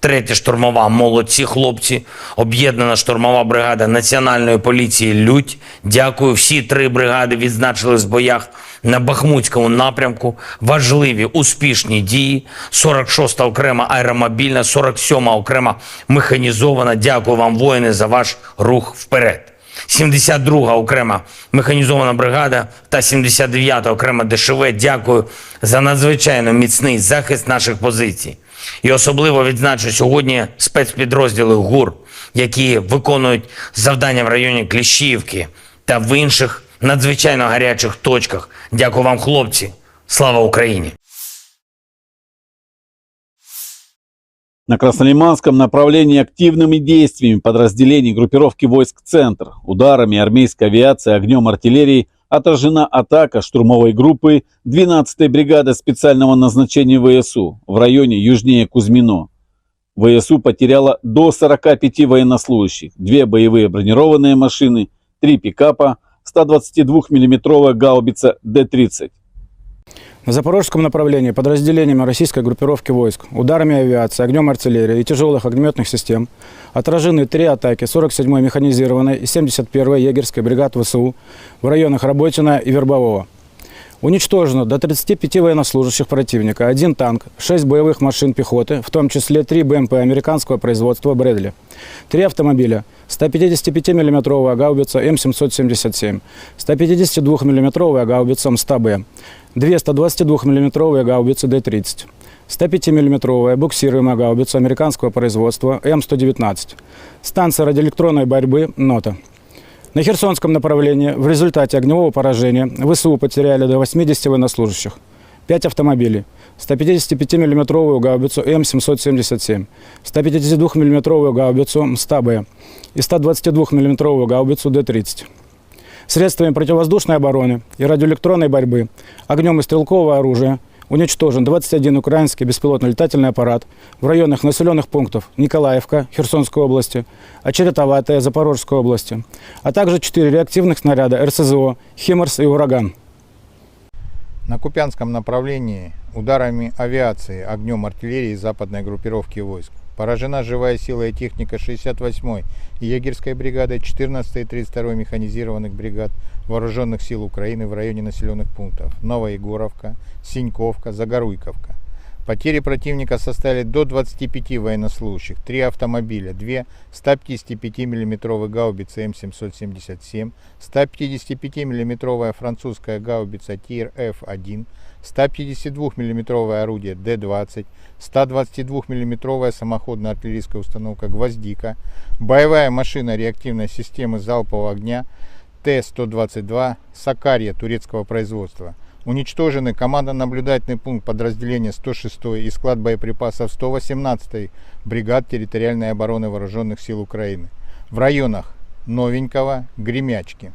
3-я штурмова «Молодці хлопці», об'єднана штурмова бригада Національної поліції «Людь». Дякую. Всі 3 бригади відзначились в боях на Бахмутському напрямку. Важливі, успішні дії. 46-та окрема аеромобільна, 47-ма окрема механізована. Дякую вам, воїни, за ваш рух вперед. 72-га окрема механізована бригада та 79-та окрема ДШВ. Дякую за надзвичайно міцний захист наших позицій. І особливо відзначу сьогодні спецпідрозділи ГУР, які виконують завдання в районі Кліщіївки та в інших надзвичайно гарячих точках. Дякую вам, хлопці. Слава Україні!
На Краснолиманском направлении активными действиями подразделений группировки войск «Центр», ударами армейской авиации, огнем артиллерии отражена атака штурмовой группы 12-й бригады специального назначения ВСУ в районе южнее Кузьмино. ВСУ потеряла до 45 военнослужащих, 2 боевые бронированные машины, 3 пикапа, 122 миллиметровая гаубица Д-30.
На запорожском направлении подразделениями российской группировки войск, ударами авиации, огнем артиллерии и тяжелых огнеметных систем отражены 3 атаки 47-й механизированной и 71-й егерской бригад ВСУ в районах Работино и Вербового. Уничтожено до 35 военнослужащих противника, 1 танк, 6 боевых машин пехоты, в том числе 3 БМП американского производства «Брэдли», 3 автомобиля, 155 миллиметровая гаубица М777, 152 миллиметровая гаубица М100Б, 2 122 миллиметровые гаубицы Д-30, 105 миллиметровая буксируемая гаубица американского производства М119, станция радиоэлектронной борьбы «Нота». На Херсонском направлении в результате огневого поражения ВСУ потеряли до 80 военнослужащих, 5 автомобилей, 155 миллиметровую гаубицу М777, 152 миллиметровую гаубицу М100Б и 122 миллиметровую гаубицу Д-30. Средствами противовоздушной обороны и радиоэлектронной борьбы, огнем и стрелкового оружия уничтожен 21 украинский беспилотный летательный аппарат в районах населенных пунктов Николаевка Херсонской области, Очеретоватая Запорожской области, а также 4 реактивных снаряда РСЗО «Химарс» и «Ураган».
На Купянском направлении ударами авиации, огнем артиллерии западной группировки войск поражена живая сила и техника 68-й егерской бригады, 14-й и 32-й механизированных бригад Вооруженных сил Украины в районе населенных пунктов Новоегоровка, Синьковка, Загоруйковка. Потери противника составили до 25 военнослужащих, 3 автомобиля, 2 155 миллиметровых гаубицы М777, 155 миллиметровая французская гаубица ТИР-Ф1, 152 миллиметровое орудие Д-20, 122 миллиметровая самоходная артиллерийская установка «Гвоздика», боевая машина реактивной системы залпового огня Т-122 «Сакарья» турецкого производства. Уничтожены командно-наблюдательный пункт подразделения 106-й и склад боеприпасов 118-й бригад территориальной обороны Вооруженных сил Украины в районах Новенького, Гремячки.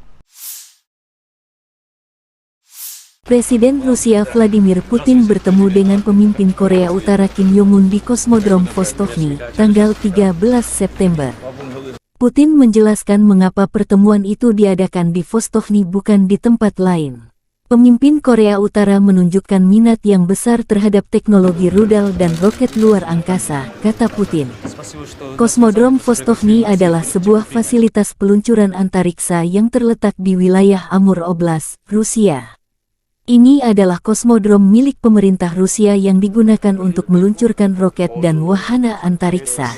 Presiden Rusia Vladimir Putin bertemu dengan pemimpin Korea Utara Kim Jong-un di Kosmodrom Vostokny, tanggal 13 September. Putin menjelaskan mengapa pertemuan itu diadakan di Vostokny bukan di tempat lain. Pemimpin Korea Utara menunjukkan minat yang besar terhadap teknologi rudal dan roket luar angkasa, kata Putin. Kosmodrom Vostokny adalah sebuah fasilitas peluncuran antariksa yang terletak di wilayah Amur Oblast, Rusia. Ini adalah kosmodrom milik pemerintah Rusia yang digunakan untuk meluncurkan roket dan wahana antariksa.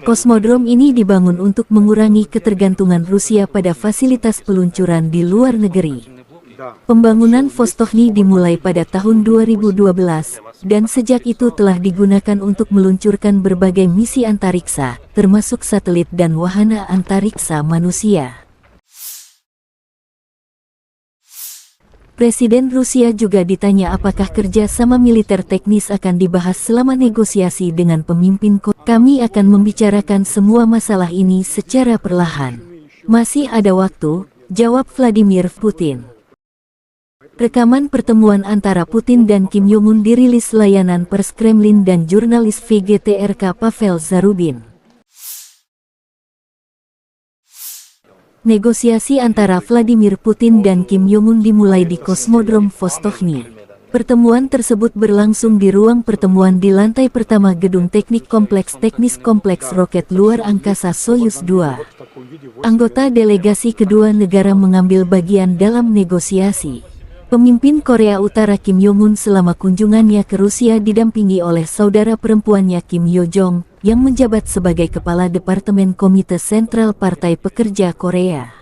Kosmodrom ini dibangun untuk mengurangi ketergantungan Rusia pada fasilitas peluncuran di luar negeri. Pembangunan Vostokny dimulai pada tahun 2012, dan sejak itu telah digunakan untuk meluncurkan berbagai misi antariksa, termasuk satelit dan wahana antariksa manusia. Presiden Rusia juga ditanya apakah kerja sama militer teknis akan dibahas selama negosiasi dengan pemimpin Korea. Kami akan membicarakan semua masalah ini secara perlahan. Masih ada waktu, jawab Vladimir Putin. Rekaman pertemuan antara Putin dan Kim Jong-un dirilis layanan pers Kremlin dan jurnalis VGTRK Pavel Zarubin. Negosiasi antara Vladimir Putin dan Kim Jong-un dimulai di Kosmodrom Vostochny. Pertemuan tersebut berlangsung di ruang pertemuan di lantai pertama Gedung Teknik Kompleks Teknis Kompleks Roket Luar Angkasa Soyuz 2. Anggota delegasi kedua negara mengambil bagian dalam negosiasi. Pemimpin Korea Utara Kim Jong-un selama kunjungannya ke Rusia didampingi oleh saudara perempuannya Kim Yo Jong, yang menjabat sebagai Kepala Departemen Komite Sentral Partai Pekerja Korea.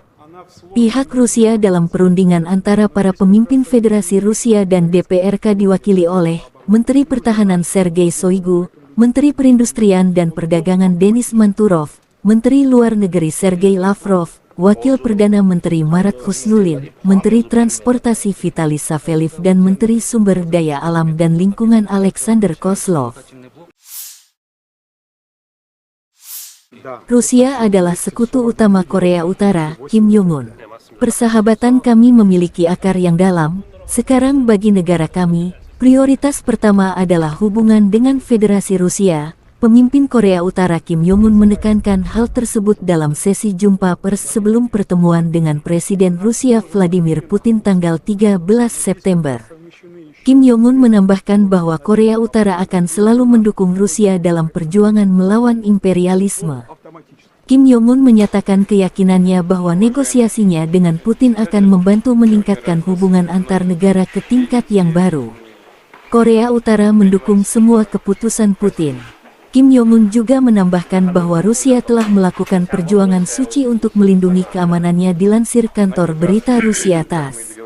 Pihak Rusia dalam perundingan antara para pemimpin Federasi Rusia dan DPRK diwakili oleh Menteri Pertahanan Sergei Shoigu, Menteri Perindustrian dan Perdagangan Denis Manturov, Menteri Luar Negeri Sergei Lavrov, Wakil Perdana Menteri Marat Husnulin, Menteri Transportasi Vitaly Saveliv dan Menteri Sumber Daya Alam dan Lingkungan Alexander Kozlov. Rusia adalah sekutu utama Korea Utara, Kim Jong-un. Persahabatan kami memiliki akar yang dalam. Sekarang bagi negara kami, prioritas pertama adalah hubungan dengan Federasi Rusia. Pemimpin Korea Utara Kim Jong-un menekankan hal tersebut dalam sesi jumpa pers sebelum pertemuan dengan Presiden Rusia Vladimir Putin tanggal 13 September. Kim Jong-un menambahkan bahwa Korea Utara akan selalu mendukung Rusia dalam perjuangan melawan imperialisme. Kim Jong-un menyatakan keyakinannya bahwa negosiasinya dengan Putin akan membantu meningkatkan hubungan antar negara ke tingkat yang baru. Korea Utara mendukung semua keputusan Putin. Kim Jong-un juga menambahkan bahwa Rusia telah melakukan perjuangan suci untuk melindungi keamanannya dilansir kantor berita Rusia TASS.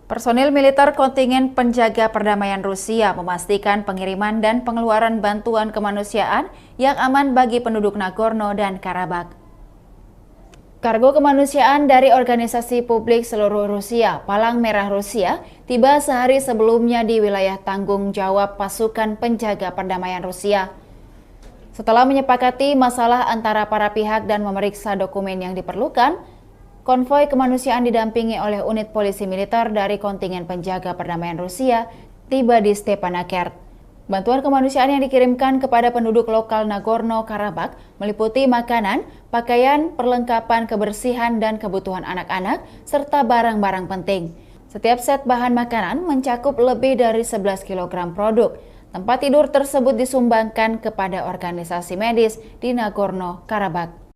Personil militer kontingen penjaga perdamaian Rusia memastikan pengiriman dan pengeluaran bantuan kemanusiaan yang aman bagi penduduk Nagorno dan Karabakh. Kargo kemanusiaan dari organisasi publik seluruh Rusia, Palang Merah Rusia, tiba sehari sebelumnya di wilayah tanggung jawab pasukan penjaga perdamaian Rusia. Setelah menyepakati masalah antara para pihak dan memeriksa dokumen yang diperlukan, konvoi kemanusiaan didampingi oleh unit polisi militer dari kontingen penjaga perdamaian Rusia tiba di Stepanakert. Bantuan kemanusiaan yang dikirimkan kepada penduduk lokal Nagorno-Karabakh meliputi makanan, pakaian, perlengkapan kebersihan dan kebutuhan anak-anak, serta barang-barang penting. Setiap set bahan makanan mencakup lebih dari 11 kg produk. Tempat tidur tersebut disumbangkan kepada organisasi medis di Nagorno-Karabakh.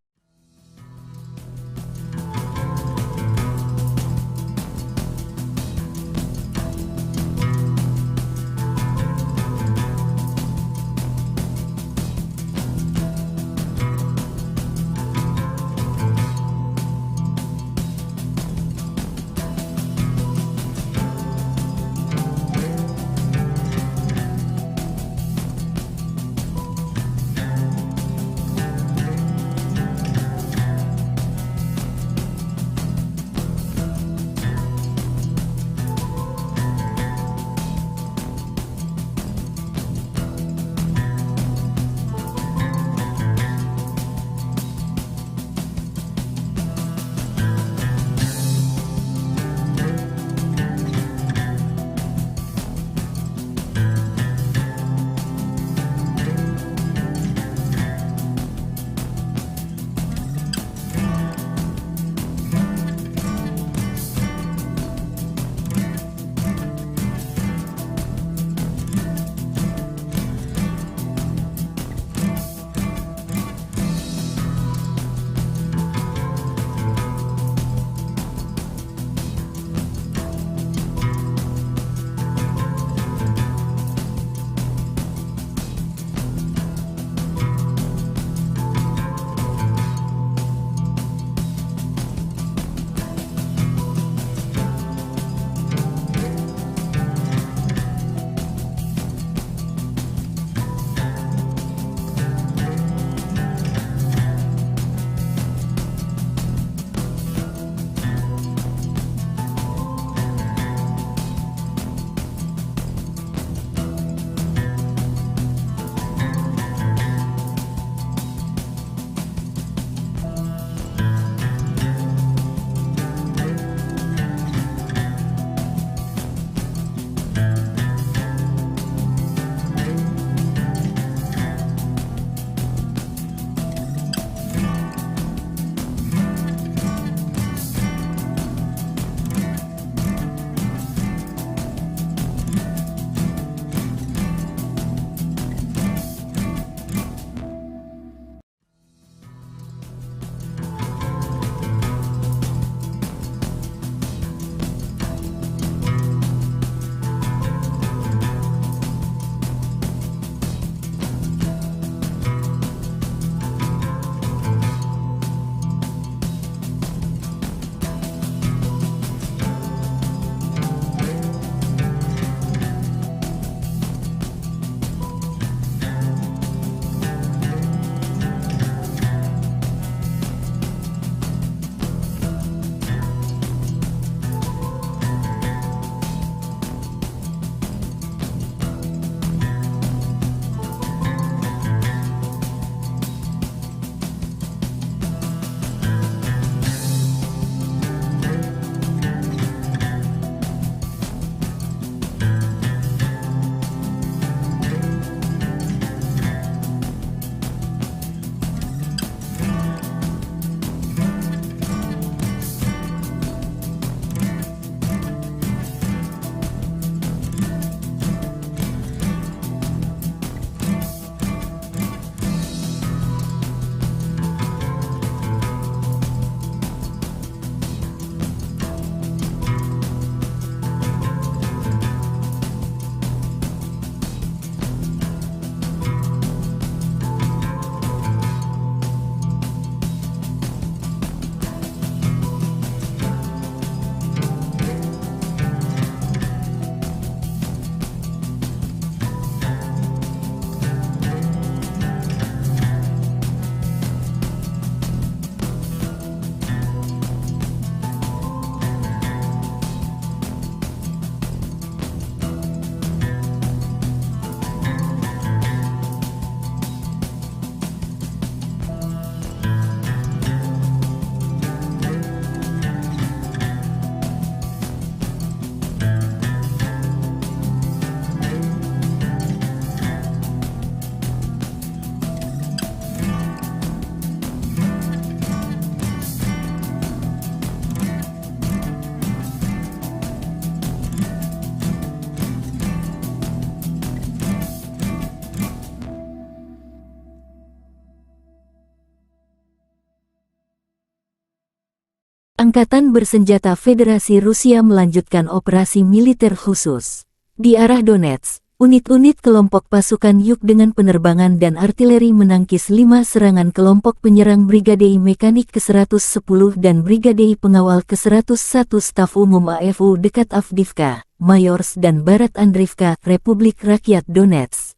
Angkatan Bersenjata Federasi Rusia melanjutkan operasi militer khusus. Di arah Donetsk, unit-unit kelompok pasukan Yuk dengan penerbangan dan artileri menangkis 5 serangan kelompok penyerang Brigade Mekanik ke-110 dan Brigade Pengawal ke-101 Staf Umum AFU dekat Avdiivka, Mayorsk dan Barat Andriivka, Republik Rakyat Donetsk.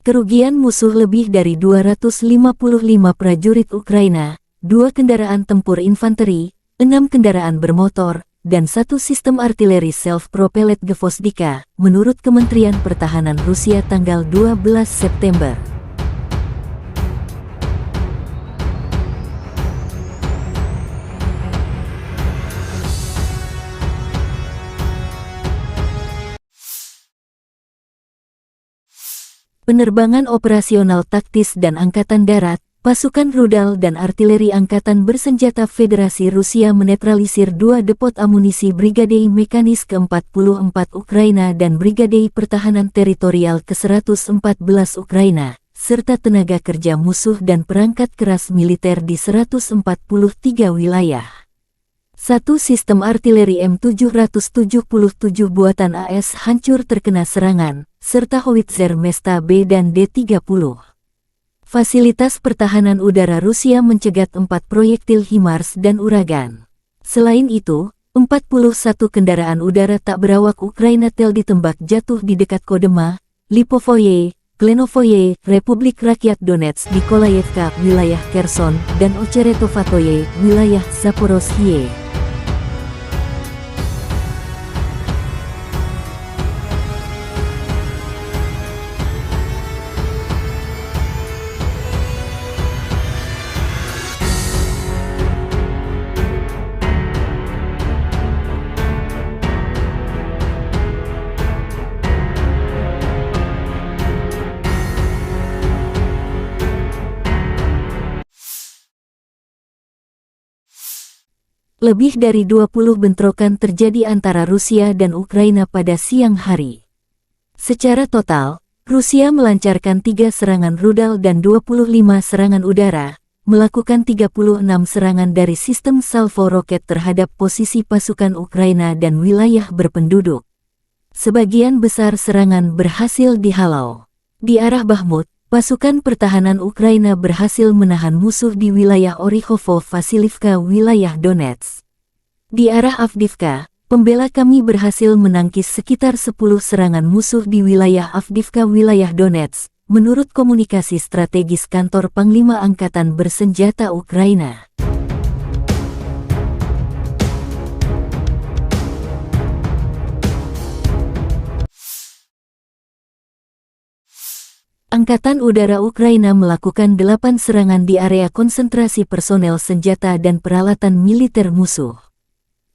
Kerugian musuh lebih dari 255 prajurit Ukraina, 2 kendaraan tempur infanteri, 6 kendaraan bermotor, dan 1 sistem artileri self-propelled Gvozdika, menurut Kementerian Pertahanan Rusia tanggal 12 September. Penerbangan operasional taktis dan Angkatan Darat, pasukan rudal dan artileri Angkatan Bersenjata Federasi Rusia menetralisir 2 depot amunisi Brigade Mekanis ke-44 Ukraina dan Brigade Pertahanan Teritorial ke-114 Ukraina, serta tenaga kerja musuh dan perangkat keras militer di 143 wilayah. 1 sistem artileri M777 buatan AS hancur terkena serangan, serta howitzer Mesta B dan D-30. Fasilitas pertahanan udara Rusia mencegat 4 proyektil HIMARS dan Uragan. Selain itu, 41 kendaraan udara tak berawak Ukraina tel ditembak jatuh di dekat Kodema, Lipovoye, Klenovoye, Republik Rakyat Donetsk, Nikolayevka, wilayah Kherson, dan Ocheretovatoye, wilayah Zaporozhye. Lebih dari 20 bentrokan terjadi antara Rusia dan Ukraina pada siang hari. Secara total, Rusia melancarkan 3 serangan rudal dan 25 serangan udara, melakukan 36 serangan dari sistem salvo roket terhadap posisi pasukan Ukraina dan wilayah berpenduduk. Sebagian besar serangan berhasil dihalau. Di arah Bakhmut, pasukan pertahanan Ukraina berhasil menahan musuh di wilayah Orikhovo-Vasilivka, wilayah Donetsk. Di arah Avdiivka, pembela kami berhasil menangkis sekitar 10 serangan musuh di wilayah Avdiivka, wilayah Donetsk, menurut komunikasi strategis kantor Panglima Angkatan Bersenjata Ukraina. Angkatan Udara Ukraina melakukan 8 serangan di area konsentrasi personel senjata dan peralatan militer musuh.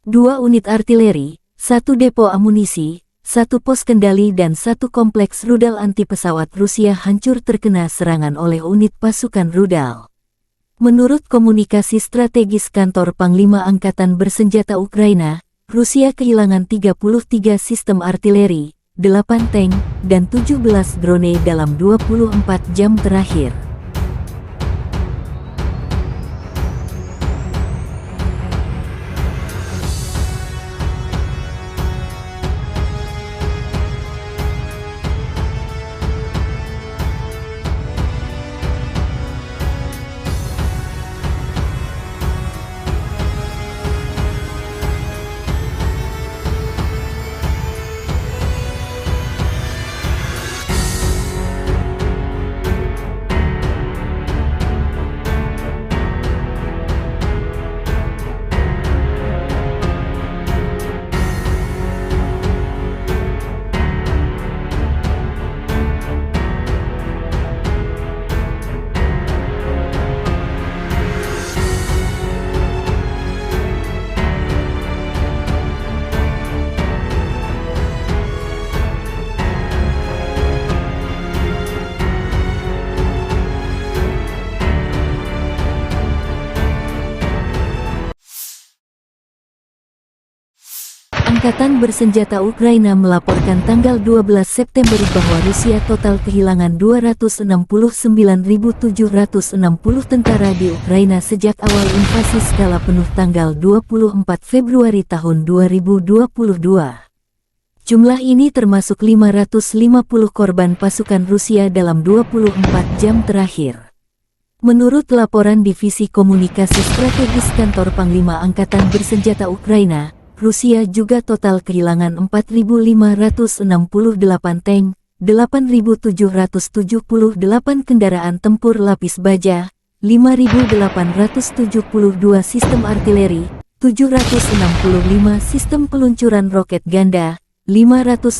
2 unit artileri, 1 depo amunisi, 1 pos kendali dan 1 kompleks rudal anti-pesawat Rusia hancur terkena serangan oleh unit pasukan rudal. Menurut komunikasi strategis kantor Panglima Angkatan Bersenjata Ukraina, Rusia kehilangan 33 sistem artileri, 8 tank, dan 17 drone dalam 24 jam terakhir. Angkatan Bersenjata Ukraina melaporkan tanggal 12 September bahwa Rusia total kehilangan 269.760 tentara di Ukraina sejak awal invasi skala penuh tanggal 24 Februari tahun 2022. Jumlah ini termasuk 550 korban pasukan Rusia dalam 24 jam terakhir. Menurut laporan Divisi Komunikasi Strategis Kantor Panglima Angkatan Bersenjata Ukraina, Rusia juga total kehilangan 4.568 tank, 8.778 kendaraan tempur lapis baja, 5.872 sistem artileri, 765 sistem peluncuran roket ganda, 515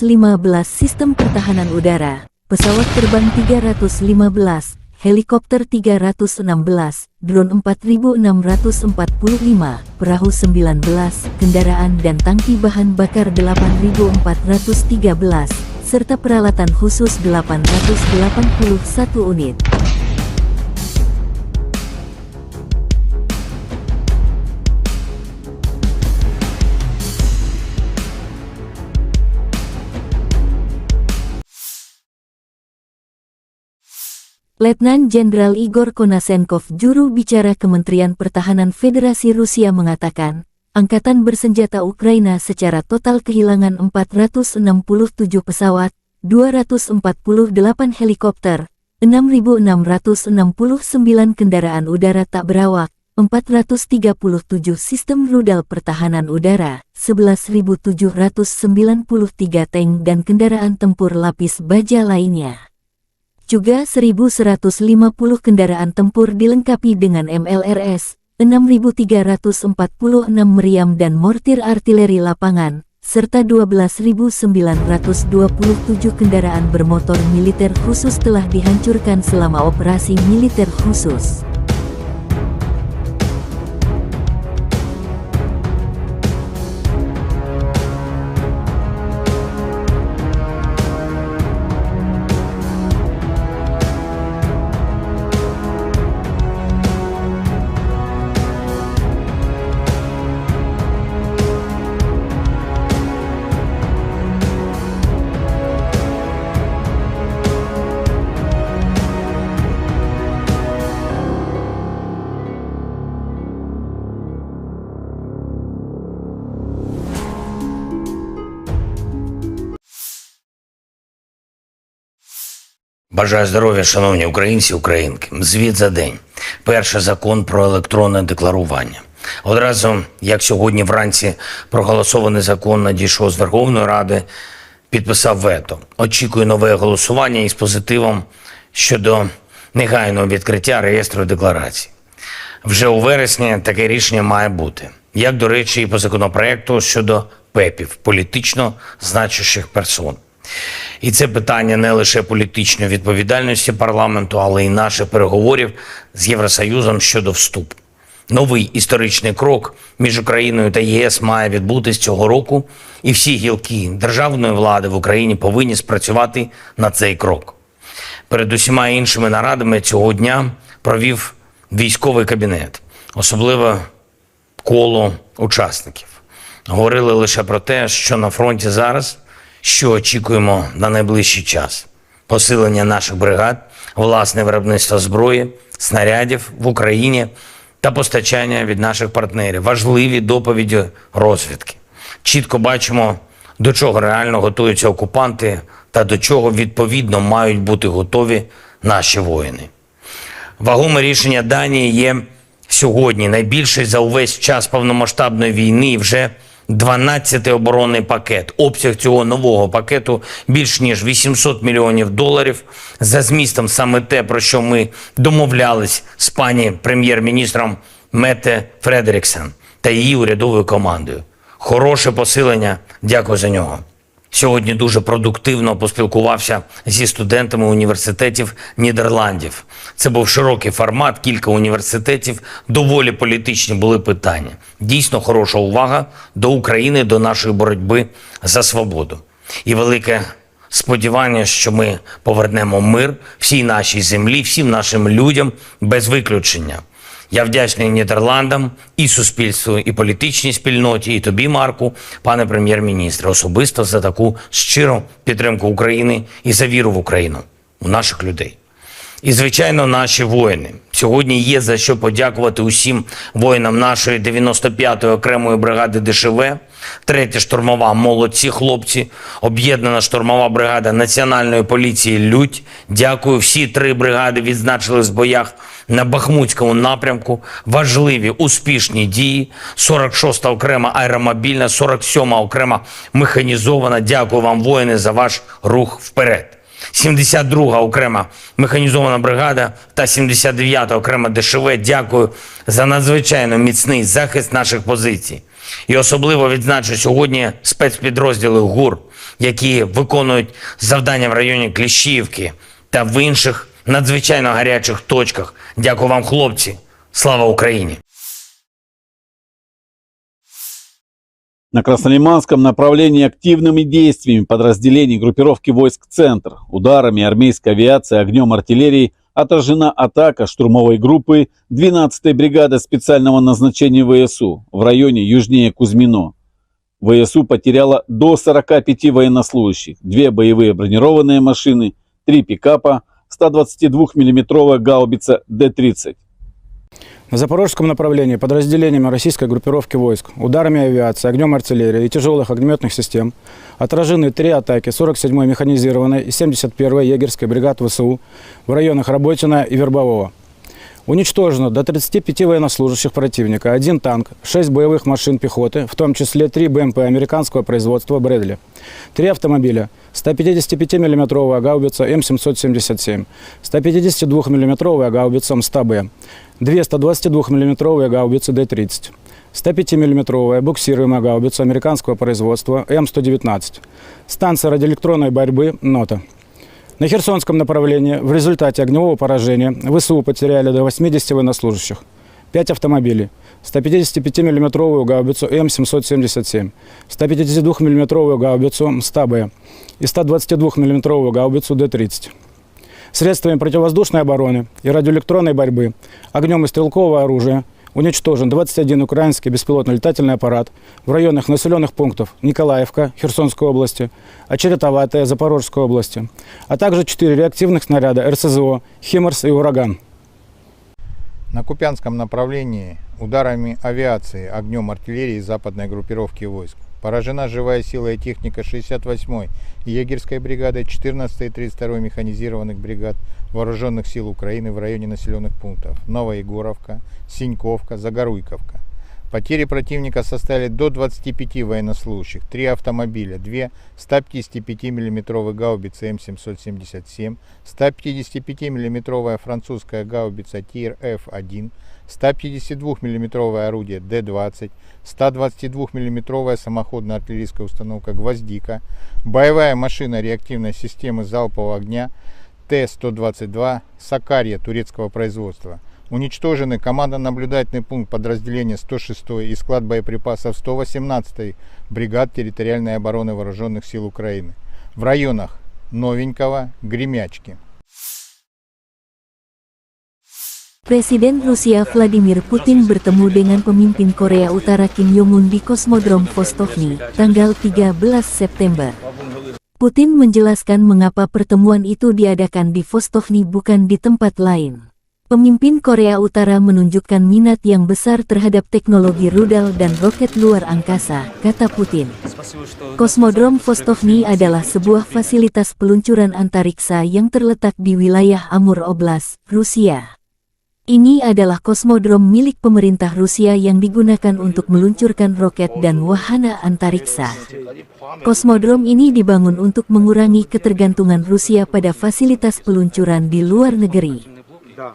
sistem pertahanan udara, pesawat terbang 315, helikopter 316, drone 4.645, perahu 19, kendaraan dan tangki bahan bakar 8.413, serta peralatan khusus 881 unit. Letnan Jenderal Igor Konasenkov, juru bicara Kementerian Pertahanan Federasi Rusia mengatakan, Angkatan Bersenjata Ukraina secara total kehilangan 467 pesawat, 248 helikopter, 6.669 kendaraan udara tak berawak, 437 sistem rudal pertahanan udara, 11.793 tank dan kendaraan tempur lapis baja lainnya. Juga 1.150 kendaraan tempur dilengkapi dengan MLRS, 6.346 meriam dan mortir artileri lapangan, serta 12.927 kendaraan bermotor militer khusus telah dihancurkan selama operasi militer khusus.
Бажаю здоров'я, шановні українці, українки. Звіт за день. Перший закон про електронне декларування. Одразу, як сьогодні вранці проголосований закон надійшов з Верховної Ради, підписав вето. Очікую нове голосування із позитивом щодо негайного відкриття реєстру декларацій. Вже у вересні таке рішення має бути. Як, до речі, і по законопроекту щодо ПЕПів, політично значущих персон. І це питання не лише політичної відповідальності парламенту, але й наших переговорів з Євросоюзом щодо вступу. Новий історичний крок між Україною та ЄС має відбутись цього року, і всі гілки державної влади в Україні повинні спрацювати на цей крок. Перед усіма іншими нарадами цього дня провів військовий кабінет, особливо коло учасників. Говорили лише про те, що на фронті зараз, що очікуємо на найближчий час. Посилення наших бригад, власне виробництво зброї, снарядів в Україні та постачання від наших партнерів. Важливі доповіді розвідки. Чітко бачимо, до чого реально готуються окупанти та до чого відповідно мають бути готові наші воїни. Вагоме рішення Данії є сьогодні найбільший за увесь час повномасштабної війни і вже 12-й оборонний пакет. Обсяг цього нового пакету більш ніж $800 мільйонів. За змістом саме те, про що ми домовлялись з пані прем'єр-міністром Метте Фредеріксен та її урядовою командою. Хороше посилення, дякую за нього. Сьогодні дуже продуктивно поспілкувався зі студентами університетів Нідерландів. Це був широкий формат, кілька університетів, доволі політичні були питання. Дійсно хороша увага до України, до нашої боротьби за свободу. І велике сподівання, що ми повернемо мир всій нашій землі, всім нашим людям без виключення. Я вдячний Нідерландам, і суспільству, і політичній спільноті, і тобі, Марку, пане прем'єр-міністре, особисто за таку щиру підтримку України і за віру в Україну, у наших людей. І, звичайно, наші воїни. Сьогодні є за що подякувати усім воїнам нашої 95-ї окремої бригади ДШВ, 3-я штурмова «Молодці хлопці», об'єднана штурмова бригада Національної поліції «Людь». Дякую, всі 3 бригади відзначились в боях на Бахмутському напрямку. Важливі, успішні дії. 46-та окрема аеромобільна, 47-та окрема механізована. Дякую вам, воїни, за ваш рух вперед. 72-га окрема механізована бригада та 79-та окрема ДШВ. Дякую за надзвичайно міцний захист наших позицій. І особливо відзначу сьогодні спецпідрозділи ГУР, які виконують завдання в районі Кліщіївки та в інших надзвичайно гарячих точках. Дякую вам, хлопці. Слава Україні!
На Краснолиманском направлении активными действиями подразделений группировки войск «Центр», ударами армейской авиации, огнем артиллерии отражена атака штурмовой группы 12-й бригады специального назначения ВСУ в районе южнее Кузьмино. ВСУ потеряла до 45 военнослужащих, 2 боевые бронированные машины, 3 пикапа, 122 миллиметровая гаубица Д-30.
На запорожском направлении подразделениями российской группировки войск, ударами авиации, огнем артиллерии и тяжелых огнеметных систем отражены 3 атаки 47-й механизированной и 71-й егерской бригад ВСУ в районах Работино и Вербового. Уничтожено до 35 военнослужащих противника, 1 танк, 6 боевых машин пехоты, в том числе 3 БМП американского производства «Брэдли», 3 автомобиля, 155 миллиметровая гаубица М777, 152 миллиметровая гаубица МСТА-Б, 2 122 миллиметровые гаубицы Д-30, 105 миллиметровая буксируемая гаубица американского производства М119, станция радиоэлектронной борьбы «Нота». На Херсонском направлении в результате огневого поражения ВСУ потеряли до 80 военнослужащих, 5 автомобилей, 155 миллиметровую гаубицу М777, 152 миллиметровую гаубицу МСТА-Б и 122 миллиметровую гаубицу Д-30. Средствами противовоздушной обороны и радиоэлектронной борьбы, огнем и стрелкового оружия уничтожен 21 украинский беспилотный летательный аппарат в районах населенных пунктов Николаевка Херсонской области, Очеретоватая Запорожской области, а также 4 реактивных снаряда РСЗО «Химарс» и «Ураган».
На Купянском направлении ударами авиации, огнем артиллерии западной группировки войск поражена живая сила и техника 68-й егерской бригады, 14-й и 32-й механизированных бригад Вооруженных сил Украины в районе населенных пунктов Новоегоровка, Синьковка, Загоруйковка. Потери противника составили до 25 военнослужащих, 3 автомобиля, 2 155 миллиметровые гаубицы М777, 155 миллиметровая французская гаубица ТИР-Ф1, 152 миллиметровое орудие Д-20, 122 миллиметровая самоходная артиллерийская установка «Гвоздика», боевая машина реактивной системы залпового огня Т-122 «Сакарья» турецкого производства. Уничтожены командно-наблюдательный пункт подразделения 106-й и склад боеприпасов 118-й бригад территориальной обороны Вооруженных сил Украины в районах Новенького, Гремячки.
Presiden Rusia Vladimir Putin bertemu dengan pemimpin Korea Utara Kim Jong-un di Kosmodrom Vostokny, tanggal 13 September. Putin menjelaskan mengapa pertemuan itu diadakan di Vostokny bukan di tempat lain. Pemimpin Korea Utara menunjukkan minat yang besar terhadap teknologi rudal dan roket luar angkasa, kata Putin. Kosmodrom Vostokny adalah sebuah fasilitas peluncuran antariksa yang terletak di wilayah Amur Oblast, Rusia. Ini adalah kosmodrom milik pemerintah Rusia yang digunakan untuk meluncurkan roket dan wahana antariksa. Kosmodrom ini dibangun untuk mengurangi ketergantungan Rusia pada fasilitas peluncuran di luar negeri.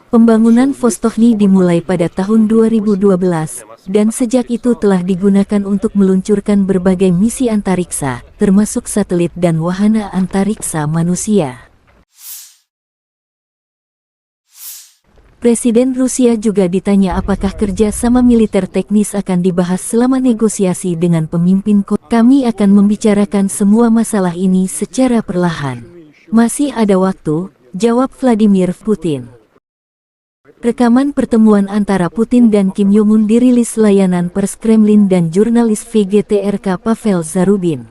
Pembangunan Vostokny dimulai pada tahun 2012, dan sejak itu telah digunakan untuk meluncurkan berbagai misi antariksa, termasuk satelit dan wahana antariksa manusia. Presiden Rusia juga ditanya apakah kerja sama militer teknis akan dibahas selama negosiasi dengan pemimpin Korea. Kami akan membicarakan semua masalah ini secara perlahan. Masih ada waktu, jawab Vladimir Putin. Rekaman pertemuan antara Putin dan Kim Jong-un dirilis layanan pers Kremlin dan jurnalis VGTRK Pavel Zarubin.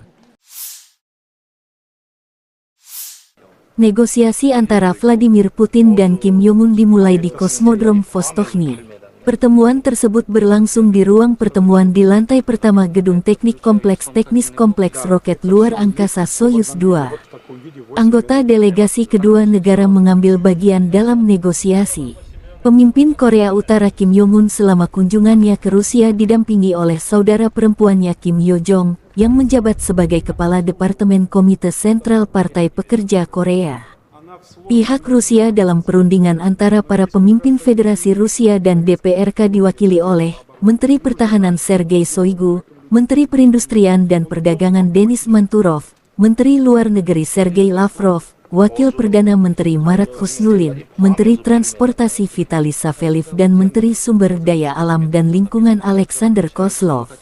Negosiasi antara Vladimir Putin dan Kim Jong-un dimulai di Kosmodrom Vostochny. Pertemuan tersebut berlangsung di ruang pertemuan di lantai pertama Gedung Teknik Kompleks Teknis Kompleks Roket Luar Angkasa Soyuz 2. Anggota delegasi kedua negara mengambil bagian dalam negosiasi. Pemimpin Korea Utara Kim Jong-un selama kunjungannya ke Rusia didampingi oleh saudara perempuannya Kim Yo-jong, yang menjabat sebagai Kepala Departemen Komite Sentral Partai Pekerja Korea. Pihak Rusia dalam perundingan antara para pemimpin Federasi Rusia dan DPRK diwakili oleh Menteri Pertahanan Sergei Shoigu, Menteri Perindustrian dan Perdagangan Denis Manturov, Menteri Luar Negeri Sergei Lavrov, Wakil Perdana Menteri Marat Husnulin, Menteri Transportasi Vitaly Saveliv dan Menteri Sumber Daya Alam dan Lingkungan Alexander Kozlov.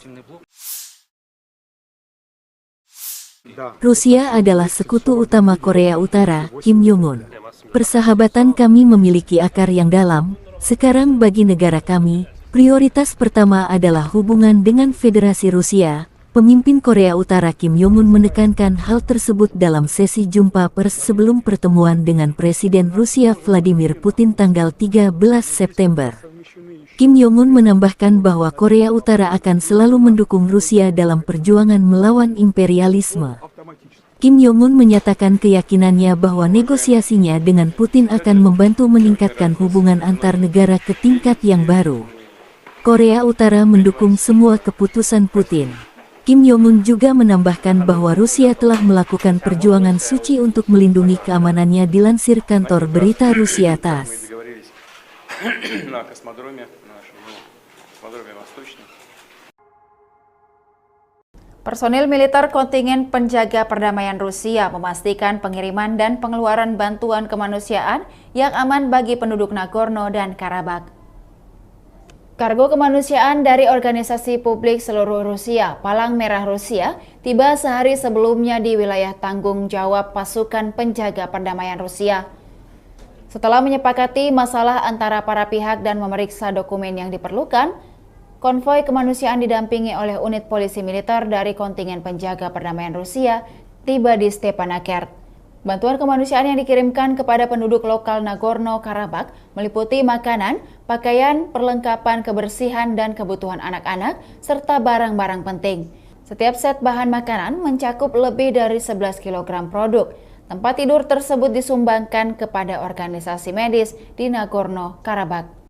Rusia adalah sekutu utama Korea Utara, Kim Jong-un. Persahabatan kami memiliki akar yang dalam. Sekarang bagi negara kami, prioritas pertama adalah hubungan dengan Federasi Rusia. Pemimpin Korea Utara Kim Jong-un menekankan hal tersebut dalam sesi jumpa pers sebelum pertemuan dengan Presiden Rusia Vladimir Putin tanggal 13 September. Kim Jong-un menambahkan bahwa Korea Utara akan selalu mendukung Rusia dalam perjuangan melawan imperialisme. Kim Jong-un menyatakan keyakinannya bahwa negosiasinya dengan Putin akan membantu meningkatkan hubungan antar negara ke tingkat yang baru. Korea Utara mendukung semua keputusan Putin. Kim Jong-un juga menambahkan bahwa Rusia telah melakukan perjuangan suci untuk melindungi keamanannya dilansir kantor berita Rusia TASS.
Personil militer kontingen penjaga perdamaian Rusia memastikan pengiriman dan pengeluaran bantuan kemanusiaan yang aman bagi penduduk Nagorno dan Karabakh. Kargo kemanusiaan dari organisasi publik seluruh Rusia, Palang Merah Rusia, tiba sehari sebelumnya di wilayah tanggung jawab pasukan penjaga perdamaian Rusia. Setelah menyepakati masalah antara para pihak dan memeriksa dokumen yang diperlukan, konvoi kemanusiaan didampingi oleh unit polisi militer dari kontingen penjaga perdamaian Rusia tiba di Stepanakert. Bantuan kemanusiaan yang dikirimkan kepada penduduk lokal Nagorno-Karabakh meliputi makanan, pakaian, perlengkapan kebersihan dan kebutuhan anak-anak, serta barang-barang penting. Setiap set bahan makanan mencakup lebih dari 11 kg produk. Tempat tidur tersebut disumbangkan kepada organisasi medis di Nagorno-Karabakh.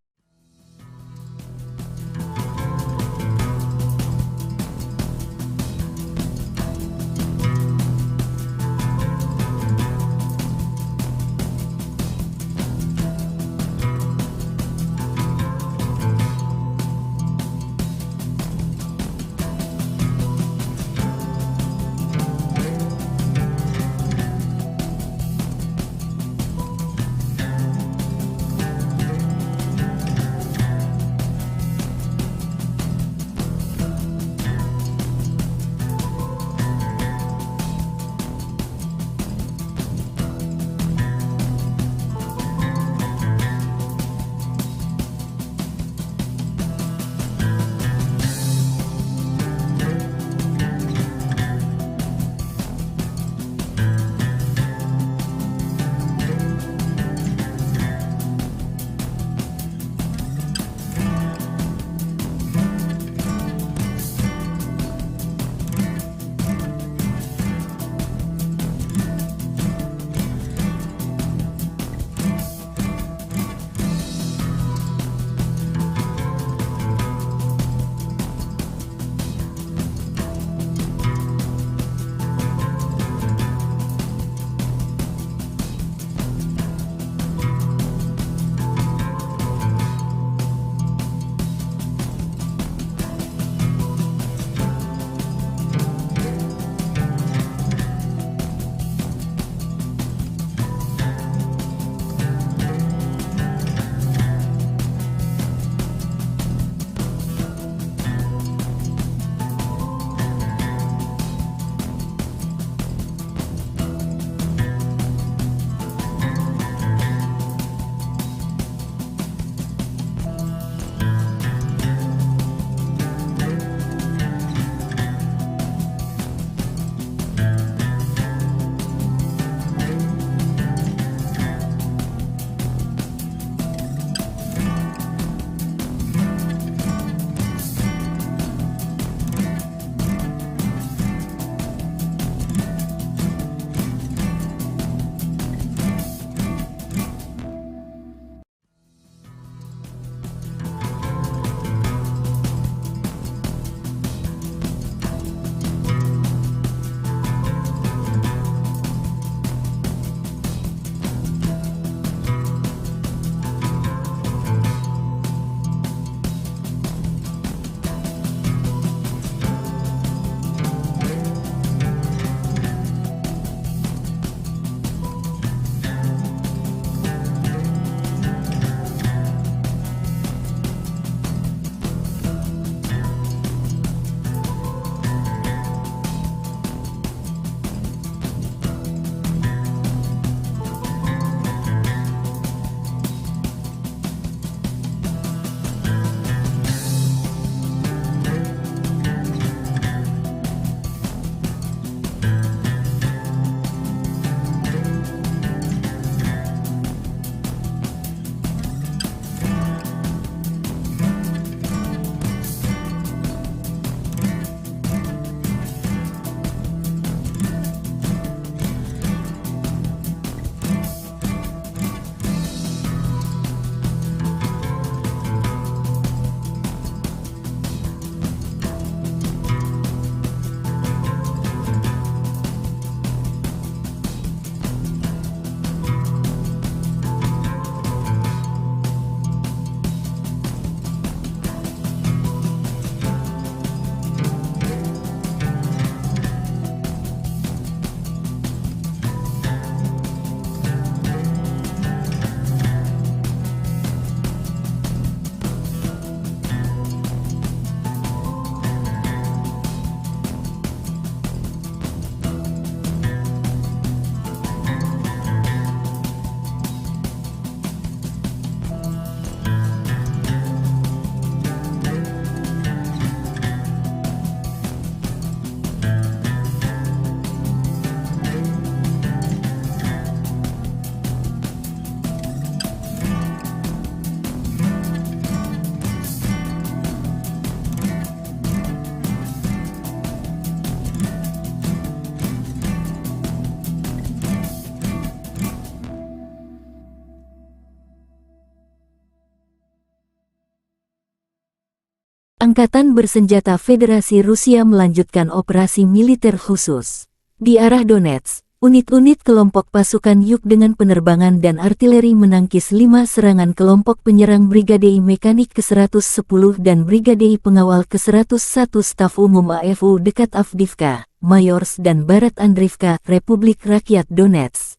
Angkatan Bersenjata Federasi Rusia melanjutkan operasi militer khusus. Di arah Donetsk, unit-unit kelompok pasukan Yuk dengan penerbangan dan artileri menangkis 5 serangan kelompok penyerang Brigadei Mekanik ke-110 dan Brigadei Pengawal ke-101 Staf Umum AFU dekat Avdiivka, Mayorsk dan Barat Andriivka, Republik Rakyat Donetsk.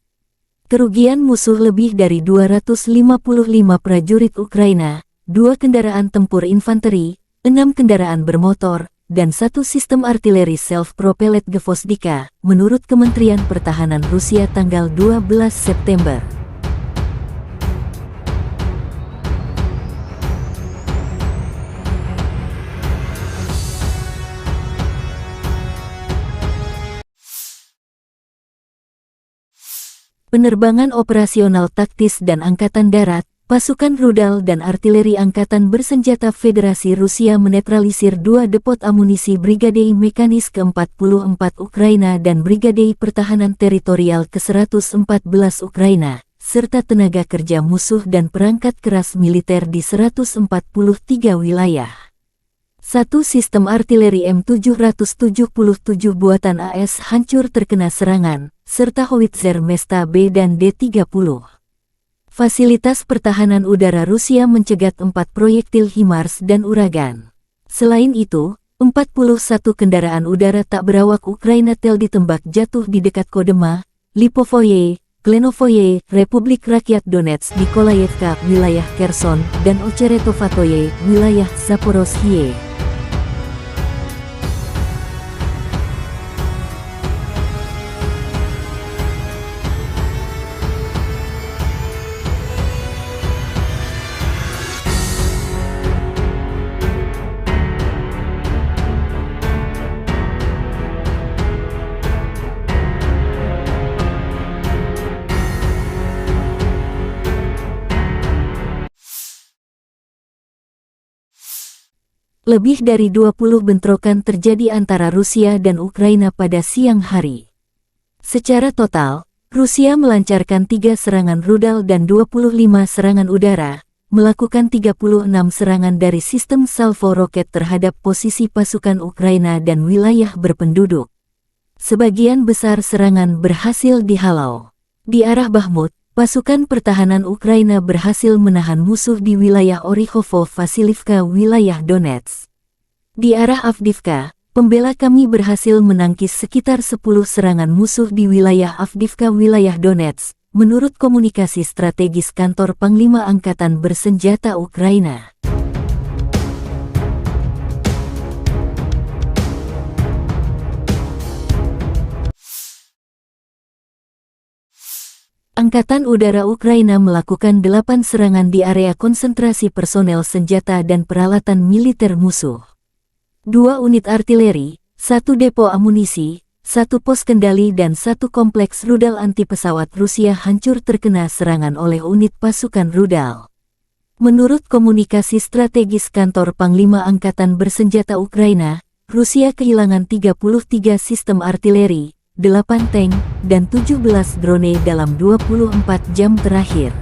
Kerugian musuh lebih dari 255 prajurit Ukraina, 2 kendaraan tempur infanteri, 6 kendaraan bermotor, dan 1 sistem artileri self-propelled Gvozdika, menurut Kementerian Pertahanan Rusia tanggal 12 September. Penerbangan operasional taktis dan Angkatan Darat, pasukan rudal dan artileri Angkatan Bersenjata Federasi Rusia menetralisir 2 depot amunisi Brigadei Mekanis ke-44 Ukraina dan Brigadei Pertahanan Teritorial ke-114 Ukraina, serta tenaga kerja musuh dan perangkat keras militer di 143 wilayah. 1 sistem artileri M777 buatan AS hancur terkena serangan, serta howitzer Mesta B dan D-30. Fasilitas pertahanan udara Rusia mencegat 4 proyektil HIMARS dan Uragan. Selain itu, 41 kendaraan udara tak berawak Ukraina tel ditembak jatuh di dekat Kodema, Lipovoye, Klenovoye, Republik Rakyat Donetsk, Nikolayevka, wilayah Kherson, dan Ocheretovatoye, wilayah Zaporozhye. Lebih dari 20 bentrokan terjadi antara Rusia dan Ukraina pada siang hari. Secara total, Rusia melancarkan 3 serangan rudal dan 25 serangan udara, melakukan 36 serangan dari sistem salvo roket terhadap posisi pasukan Ukraina dan wilayah berpenduduk. Sebagian besar serangan berhasil dihalau. Di arah Bakhmut, pasukan pertahanan Ukraina berhasil menahan musuh di wilayah Orikhovo-Vasilivka, wilayah Donetsk. Di arah Avdiivka, pembela kami berhasil menangkis sekitar 10 serangan musuh di wilayah Avdiivka, wilayah Donetsk, menurut komunikasi strategis kantor Panglima Angkatan Bersenjata Ukraina. Angkatan Udara Ukraina melakukan 8 serangan di area konsentrasi personel senjata dan peralatan militer musuh. 2 unit artileri, 1 depo amunisi, 1 pos kendali dan 1 kompleks rudal anti-pesawat Rusia hancur terkena serangan oleh unit pasukan rudal. Menurut komunikasi strategis kantor Panglima Angkatan Bersenjata Ukraina, Rusia kehilangan 33 sistem artileri, 8 tank, dan 17 drone dalam 24 jam terakhir.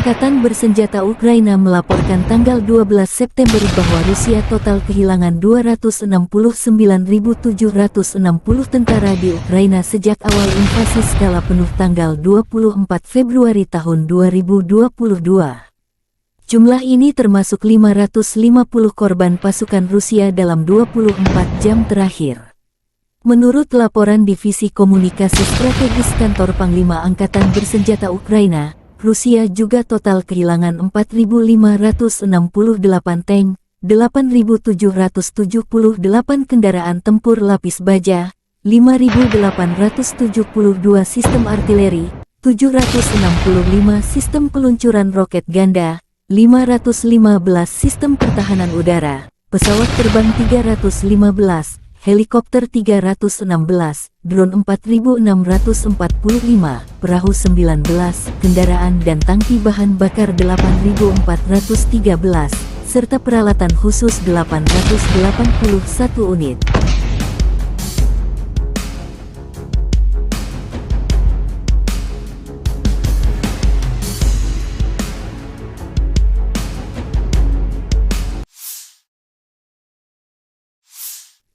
Angkatan Bersenjata Ukraina melaporkan tanggal 12 September bahwa Rusia total kehilangan 269.760 tentara di Ukraina sejak awal invasi skala penuh tanggal 24 Februari tahun 2022. Jumlah ini termasuk 550 korban pasukan Rusia dalam 24 jam terakhir. Menurut laporan Divisi Komunikasi Strategis Kantor Panglima Angkatan Bersenjata Ukraina, Rusia juga total kehilangan 4.568 tank, 8.778 kendaraan tempur lapis baja, 5.872 sistem artileri, 765 sistem peluncuran roket ganda, 515 sistem pertahanan udara, pesawat terbang 315, helikopter 316, drone 4.645, perahu 19, kendaraan dan tangki bahan bakar 8.413, serta peralatan khusus 881 unit.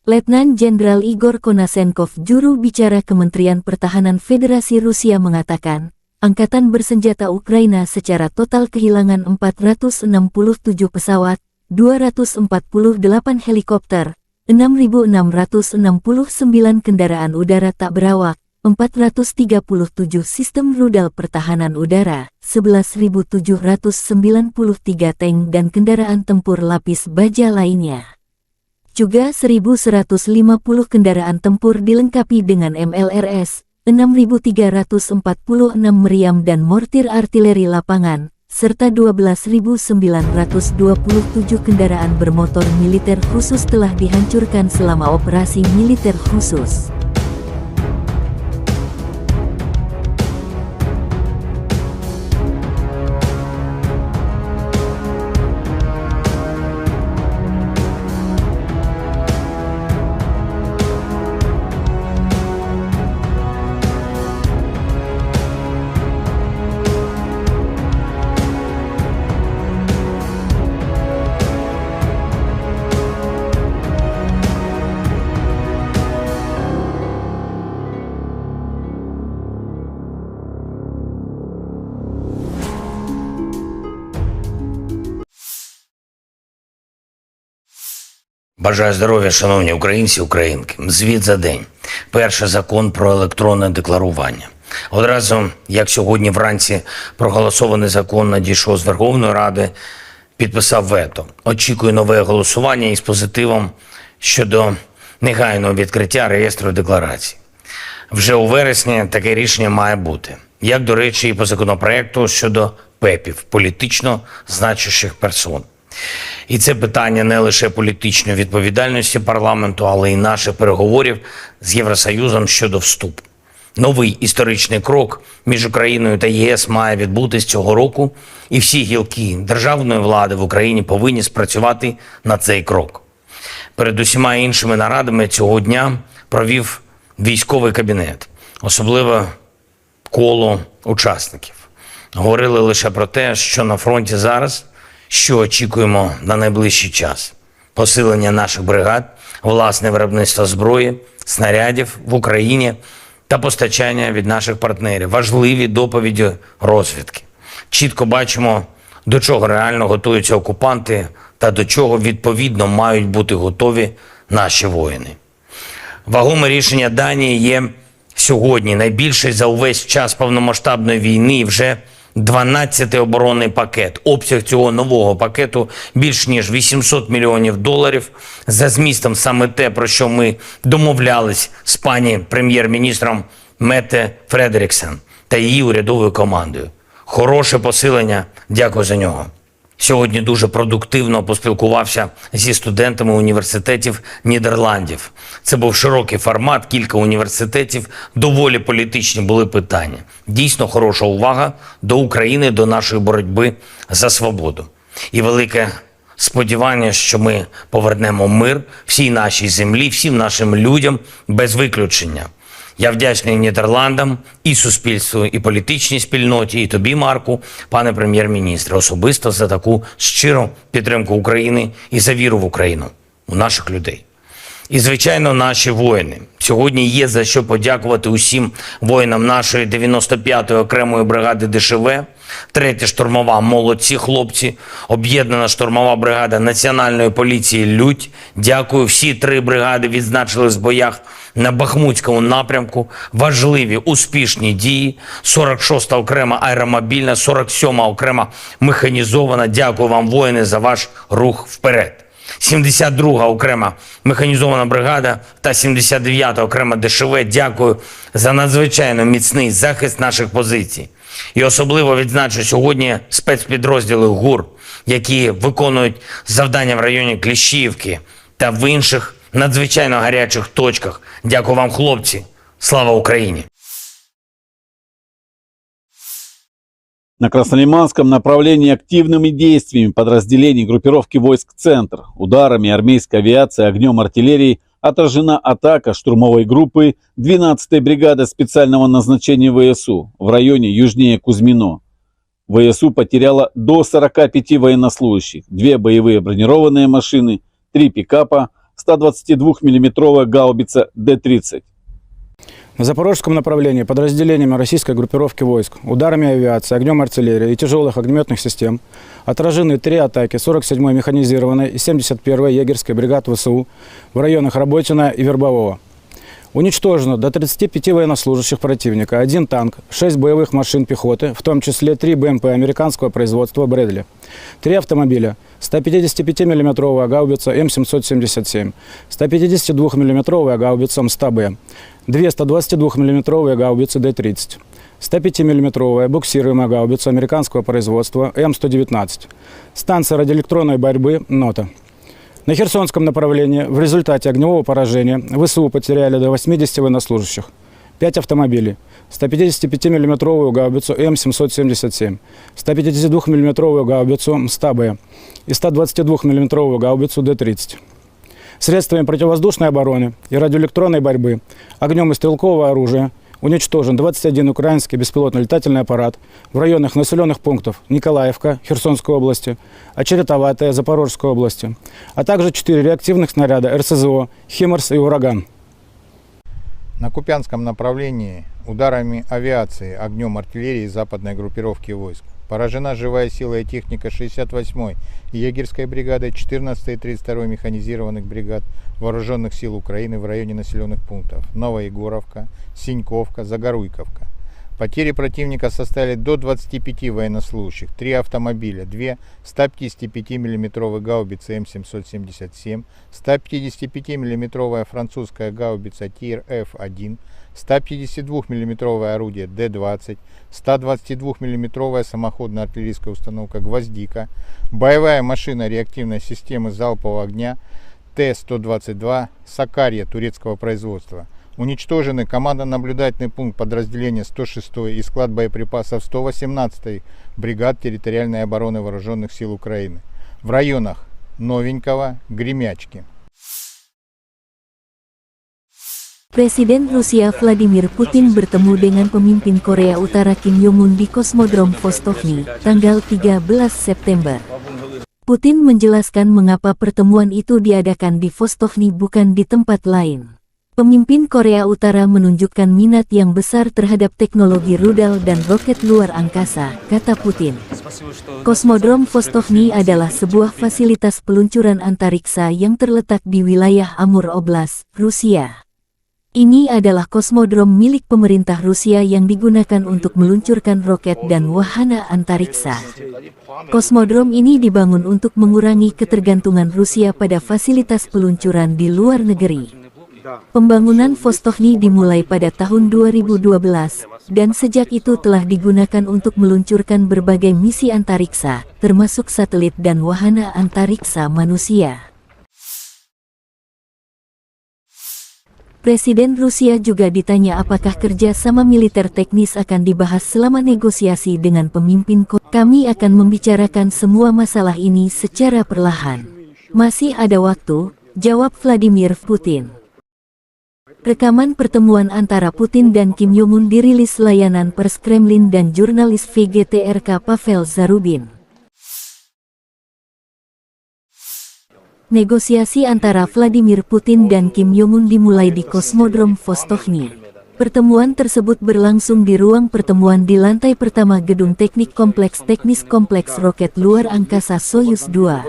Letnan Jenderal Igor Konasenkov, juru bicara Kementerian Pertahanan Federasi Rusia mengatakan, Angkatan Bersenjata Ukraina secara total kehilangan 467 pesawat, 248 helikopter, 6.669 kendaraan udara tak berawak, 437 sistem rudal pertahanan udara, 11.793 tank dan kendaraan tempur lapis baja lainnya. Juga 1.150 kendaraan tempur dilengkapi dengan MLRS, 6.346 meriam dan mortir artileri lapangan, serta 12.927 kendaraan bermotor militer khusus telah dihancurkan selama operasi militer khusus.
Бажаю здоров'я, шановні українці, українки. Звіт за день. Перший закон про електронне декларування. Одразу, як сьогодні вранці проголосований закон надійшов з Верховної Ради, підписав вето. Очікую нове голосування із позитивом щодо негайного відкриття реєстру декларацій. Вже у вересні таке рішення має бути. Як, до речі, і по законопроекту щодо ПЕПів, політично значущих персон. І це питання не лише політичної відповідальності парламенту, але й наших переговорів з Євросоюзом щодо вступу. Новий історичний крок між Україною та ЄС має відбутись цього року, і всі гілки державної влади в Україні повинні спрацювати на цей крок. Перед усіма іншими нарадами цього дня провів військовий кабінет, особливо коло учасників. Говорили лише про те, що на фронті зараз, що очікуємо на найближчий час. Посилення наших бригад, власне виробництво зброї, снарядів в Україні та постачання від наших партнерів. Важливі доповіді розвідки. Чітко бачимо, до чого реально готуються окупанти та до чого відповідно мають бути готові наші воїни. Вагоме рішення Данії є сьогодні найбільший за увесь час повномасштабної війни, і вже 12-й оборонний пакет. Обсяг цього нового пакету більш ніж $800 мільйонів. За змістом саме те, про що ми домовлялись з пані прем'єр-міністром Метте Фредеріксен та її урядовою командою. Хороше посилення, дякую за нього. Сьогодні дуже продуктивно поспілкувався зі студентами університетів Нідерландів. Це був широкий формат, кілька університетів, доволі політичні були питання. Дійсно хороша увага до України, до нашої боротьби за свободу. І велике сподівання, що ми повернемо мир всій нашій землі, всім нашим людям без виключення. Я вдячний Нідерландам, і суспільству, і політичній спільноті, і тобі, Марку, пане прем'єр-міністре, особисто за таку щиру підтримку України і за віру в Україну, у наших людей. І, звичайно, наші воїни. Сьогодні є за що подякувати усім воїнам нашої 95-ї окремої бригади ДШВ, 3-я штурмова «Молодці хлопці», об'єднана штурмова бригада Національної поліції «Людь». Дякую, всі 3 бригади відзначились в боях на Бахмутському напрямку. Важливі, успішні дії. 46-та окрема аеромобільна, 47-ма окрема механізована. Дякую вам, воїни, за ваш рух вперед. 72-га окрема механізована бригада та 79-та окрема ДШВ. Дякую за надзвичайно міцний захист наших позицій. І особливо відзначу сьогодні спецпідрозділи ГУР, які виконують завдання в районі Кліщіївки та в інших надзвичайно гарячих точках. Дякую вам, хлопці. Слава Україні!
На Краснолиманском направлении активными действиями подразделений группировки войск «Центр», ударами армейской авиации, огнем артиллерии отражена атака штурмовой группы 12-й бригады специального назначения ВСУ в районе южнее Кузьмино. ВСУ потеряла до 45 военнослужащих, 2 боевые бронированные машины, 3 пикапа, 122 мм гаубица Д-30.
На запорожском направлении подразделениями российской группировки войск, ударами авиации, огнем артиллерии и тяжелых огнеметных систем отражены 3 атаки 47-й механизированной и 71-й егерской бригад ВСУ в районах Работина и Вербового. Уничтожено до 35 военнослужащих противника, 1 танк, 6 боевых машин пехоты, в том числе 3 БМП американского производства «Брэдли», 3 автомобиля, 155 мм гаубица М777, 152 мм гаубица МСТА-Б, 2 122 мм гаубицы Д-30, 105 мм буксируемая гаубица американского производства М119, станция радиоэлектронной борьбы «Нота». На Херсонском направлении в результате огневого поражения ВСУ потеряли до 80 военнослужащих, 5 автомобилей, 155 мм гаубицу М777, 152 мм гаубицу МСТА-Б и 122 мм гаубицу Д-30. Средствами противовоздушной обороны и радиоэлектронной борьбы, огнем и стрелкового оружия уничтожен 21 украинский беспилотный летательный аппарат в районах населенных пунктов Николаевка Херсонской области, Очеретоватая Запорожской области, а также 4 реактивных снаряда РСЗО «Химарс» и «Ураган».
На Купянском направлении ударами авиации, огнем артиллерии западной группировки войск поражена живая сила и техника 68-й егерской бригады, 14-й и 32-й механизированных бригад Вооруженных сил Украины в районе населенных пунктов Новоегоровка, Синьковка, Загоруйковка. Потери противника составили до 25 военнослужащих, 3 автомобиля, 2 155 мм гаубицы М777, 155 мм французская гаубица Тир-Ф1, 152 мм орудие Д-20, 122 мм самоходная артиллерийская установка «Гвоздика», боевая машина реактивной системы залпового огня Т-122 «Сакарья» турецкого производства. Уничтожены командно-наблюдательный пункт подразделения 106-й и склад боеприпасов 118-й бригад территориальной обороны Вооруженных сил Украины в районах Новенького, Гремячки.
Presiden Rusia Vladimir Putin bertemu dengan pemimpin Korea Utara Kim Jong-un di Kosmodrom Vostokny, tanggal 13 September. Putin menjelaskan mengapa pertemuan itu diadakan di Vostokny bukan di tempat lain. Pemimpin Korea Utara menunjukkan minat yang besar terhadap teknologi rudal dan roket luar angkasa, kata Putin. Kosmodrom Vostokny adalah sebuah fasilitas peluncuran antariksa yang terletak di wilayah Amur Oblast, Rusia. Ini adalah kosmodrom milik pemerintah Rusia yang digunakan untuk meluncurkan roket dan wahana antariksa. Kosmodrom ini dibangun untuk mengurangi ketergantungan Rusia pada fasilitas peluncuran di luar negeri. Pembangunan Vostokny dimulai pada tahun 2012, dan sejak itu telah digunakan untuk meluncurkan berbagai misi antariksa, termasuk satelit dan wahana antariksa manusia. Presiden Rusia juga ditanya apakah kerja sama militer teknis akan dibahas selama negosiasi dengan pemimpin Korea. Kami akan membicarakan semua masalah ini secara perlahan. Masih ada waktu, jawab Vladimir Putin. Rekaman pertemuan antara Putin dan Kim Jong-un dirilis layanan pers Kremlin dan jurnalis VGTRK Pavel Zarubin. Negosiasi antara Vladimir Putin dan Kim Jong-un dimulai di Kosmodrom Vostochny. Pertemuan tersebut berlangsung di ruang pertemuan di lantai pertama Gedung Teknik Teknis Kompleks Roket Luar Angkasa Soyuz 2.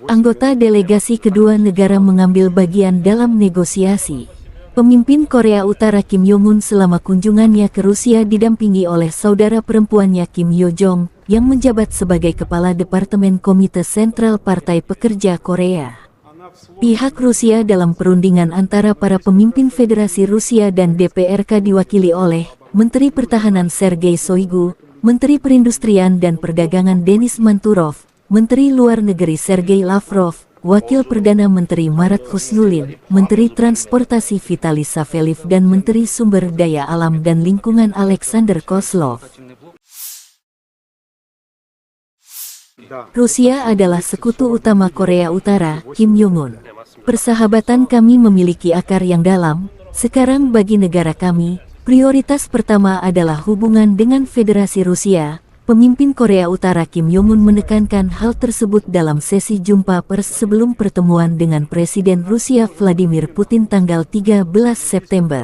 Anggota delegasi kedua negara mengambil bagian dalam negosiasi. Pemimpin Korea Utara Kim Jong-un selama kunjungannya ke Rusia didampingi oleh saudara perempuannya Kim Yo Jong, yang menjabat sebagai Kepala Departemen Komite Sentral Partai Pekerja Korea. Pihak Rusia dalam perundingan antara para pemimpin Federasi Rusia dan DPRK diwakili oleh Menteri Pertahanan Sergei Shoigu, Menteri Perindustrian dan Perdagangan Denis Manturov, Menteri Luar Negeri Sergei Lavrov, Wakil Perdana Menteri Marat Husnulin, Menteri Transportasi Vitaly Saveliv dan Menteri Sumber Daya Alam dan Lingkungan Alexander Kozlov. Rusia adalah sekutu utama Korea Utara, Kim Jong-un. Persahabatan kami memiliki akar yang dalam. Sekarang bagi negara kami, prioritas pertama adalah hubungan dengan Federasi Rusia. Pemimpin Korea Utara Kim Jong-un menekankan hal tersebut dalam sesi jumpa pers sebelum pertemuan dengan Presiden Rusia Vladimir Putin tanggal 13 September.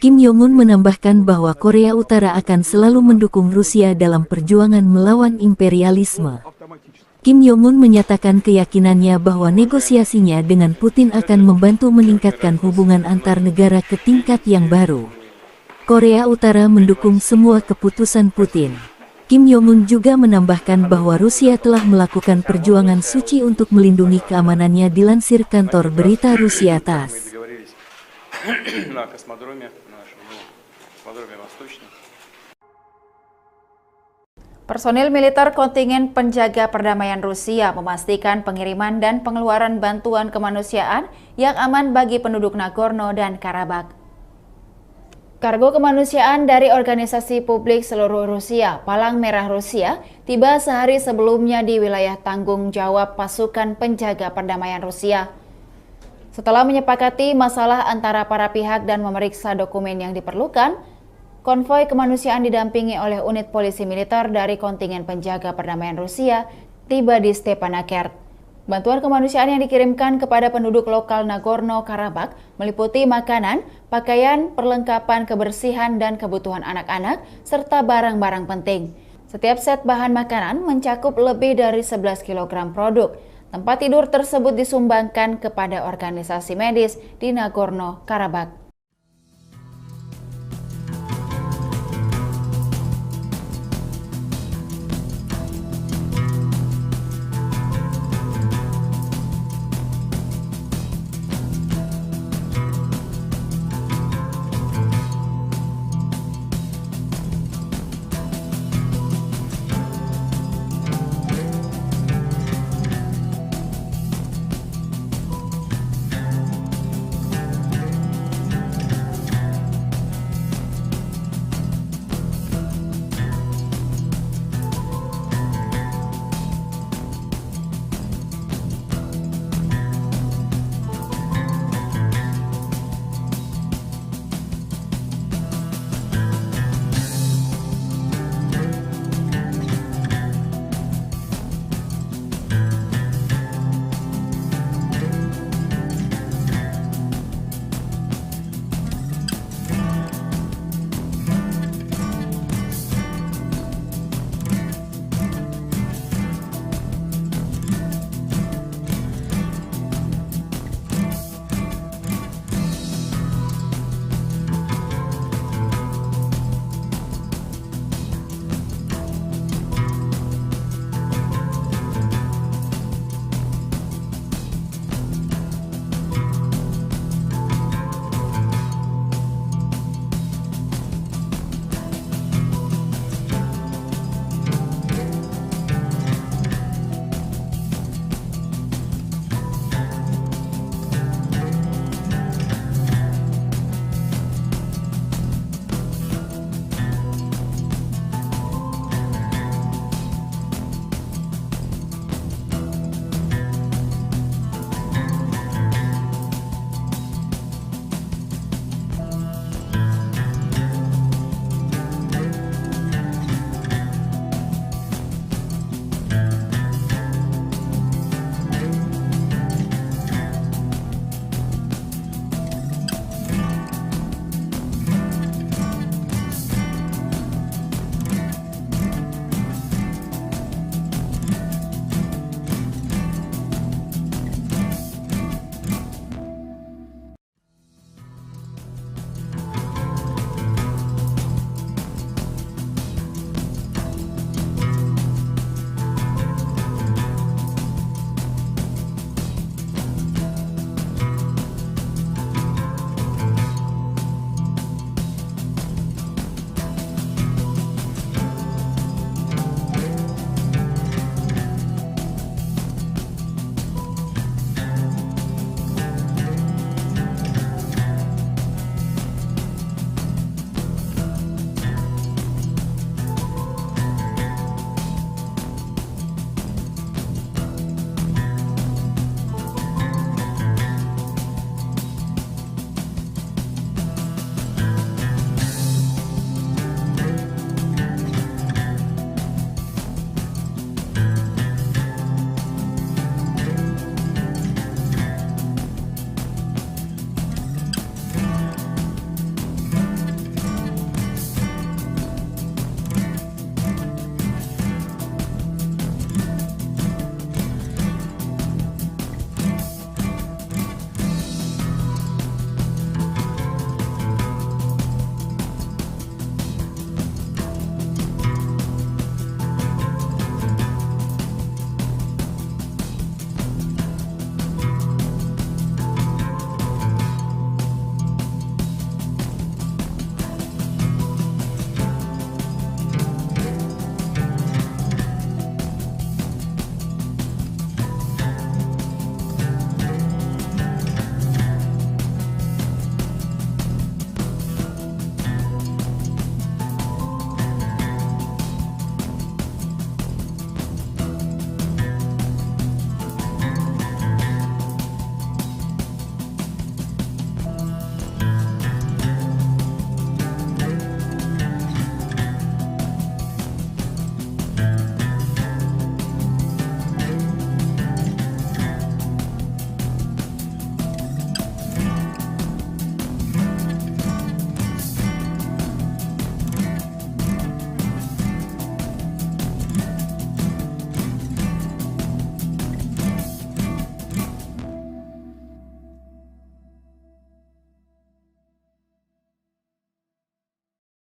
Kim Jong-un menambahkan bahwa Korea Utara akan selalu mendukung Rusia dalam perjuangan melawan imperialisme. Kim Jong-un menyatakan keyakinannya bahwa negosiasinya dengan Putin akan membantu meningkatkan hubungan antar negara ke tingkat yang baru. Korea Utara mendukung semua keputusan Putin. Kim Jong-un juga menambahkan bahwa Rusia telah melakukan perjuangan suci untuk melindungi keamanannya dilansir kantor berita Rusia TASS.
Personil militer kontingen penjaga perdamaian Rusia memastikan pengiriman dan pengeluaran bantuan kemanusiaan yang aman bagi penduduk Nagorno dan Karabakh. Kargo kemanusiaan dari organisasi publik seluruh Rusia, Palang Merah Rusia, tiba sehari sebelumnya di wilayah tanggung jawab pasukan penjaga perdamaian Rusia. Setelah menyepakati masalah antara para pihak dan memeriksa dokumen yang diperlukan, konvoi kemanusiaan didampingi oleh unit polisi militer dari kontingen penjaga perdamaian Rusia tiba di Stepanakert. Bantuan kemanusiaan yang dikirimkan kepada penduduk lokal Nagorno-Karabakh meliputi makanan, pakaian, perlengkapan kebersihan dan kebutuhan anak-anak, serta barang-barang penting. Setiap set bahan makanan mencakup lebih dari 11 kg produk. Tempat tidur tersebut disumbangkan kepada organisasi medis di Nagorno-Karabakh.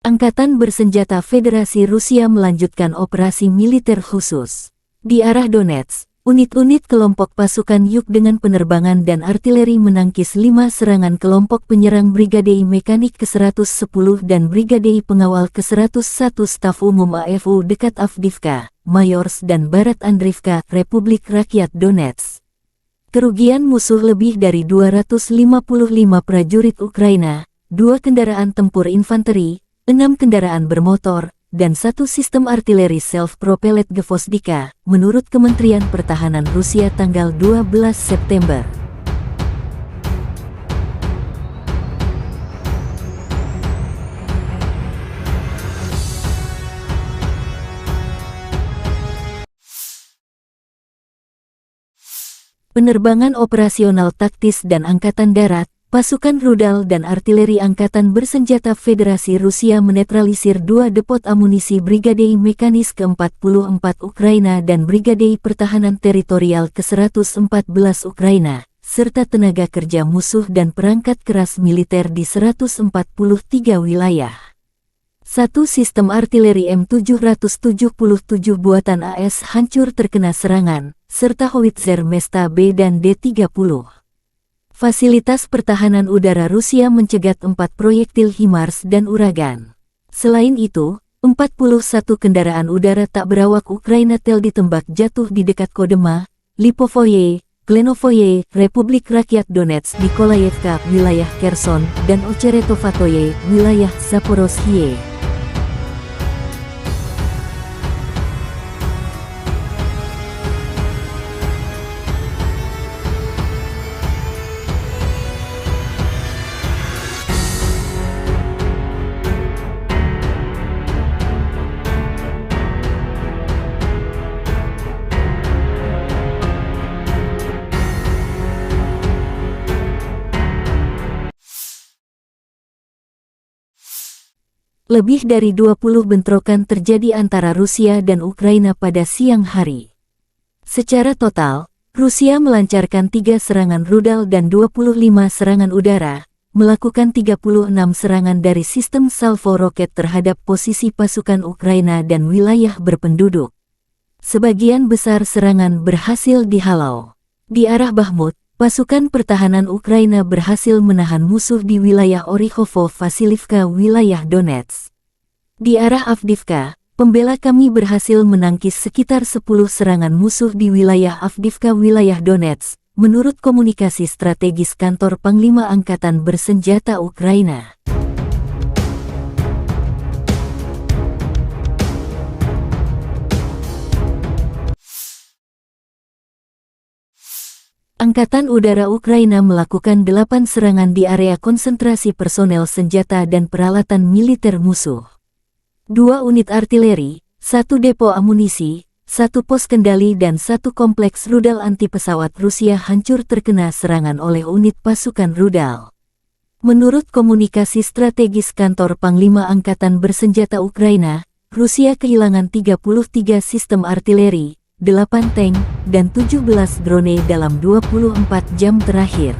Angkatan Bersenjata Federasi Rusia melanjutkan operasi militer khusus. Di arah Donetsk, unit-unit kelompok pasukan Yuk dengan penerbangan dan artileri menangkis 5 serangan kelompok penyerang Brigadei Mekanik ke-110 dan Brigadei Pengawal ke-101 Staf Umum AFU dekat Avdiivka, Mayorsk dan Barat Andriivka, Republik Rakyat Donetsk. Kerugian musuh lebih dari 255 prajurit Ukraina, 2 kendaraan tempur infanteri, 6 kendaraan bermotor, dan 1 sistem artileri self-propelled Gvozdika, menurut Kementerian Pertahanan Rusia tanggal 12 September. Penerbangan operasional taktis dan Angkatan Darat, pasukan rudal dan artileri Angkatan Bersenjata Federasi Rusia menetralisir 2 depot amunisi Brigadei Mekanis ke-44 Ukraina dan Brigadei Pertahanan Teritorial ke-114 Ukraina, serta tenaga kerja musuh dan perangkat keras militer di 143 wilayah. 1 sistem artileri M777 buatan AS hancur terkena serangan, serta howitzer Mesta B dan D-30. Fasilitas pertahanan udara Rusia mencegat 4 proyektil HIMARS dan Uragan. Selain itu, 41 kendaraan udara tak berawak Ukraina tel ditembak jatuh di dekat Kodema, Lipovoye, Klenovoye, Republik Rakyat Donetsk, Nikolayevka, wilayah Kherson, dan Ocheretovatoye, wilayah Zaporozhye. Lebih dari 20 bentrokan terjadi antara Rusia dan Ukraina pada siang hari. Secara total, Rusia melancarkan 3 serangan rudal dan 25 serangan udara, melakukan 36 serangan dari sistem salvo roket terhadap posisi pasukan Ukraina dan wilayah berpenduduk. Sebagian besar serangan berhasil dihalau. Di arah Bakhmut, pasukan pertahanan Ukraina berhasil menahan musuh di wilayah Orikhovo-Vasilivka, wilayah Donetsk. Di arah Avdiivka, pembela kami berhasil menangkis sekitar 10 serangan musuh di wilayah Avdiivka, wilayah Donetsk, menurut komunikasi strategis kantor Panglima Angkatan Bersenjata Ukraina. Angkatan Udara Ukraina melakukan 8 serangan di area konsentrasi personel senjata dan peralatan militer musuh. 2 unit artileri, 1 depo amunisi, 1 pos kendali dan 1 kompleks rudal anti-pesawat Rusia hancur terkena serangan oleh unit pasukan rudal. Menurut komunikasi strategis kantor Panglima Angkatan Bersenjata Ukraina, Rusia kehilangan 33 sistem artileri, 8 tank, dan 17 drone dalam 24 jam terakhir.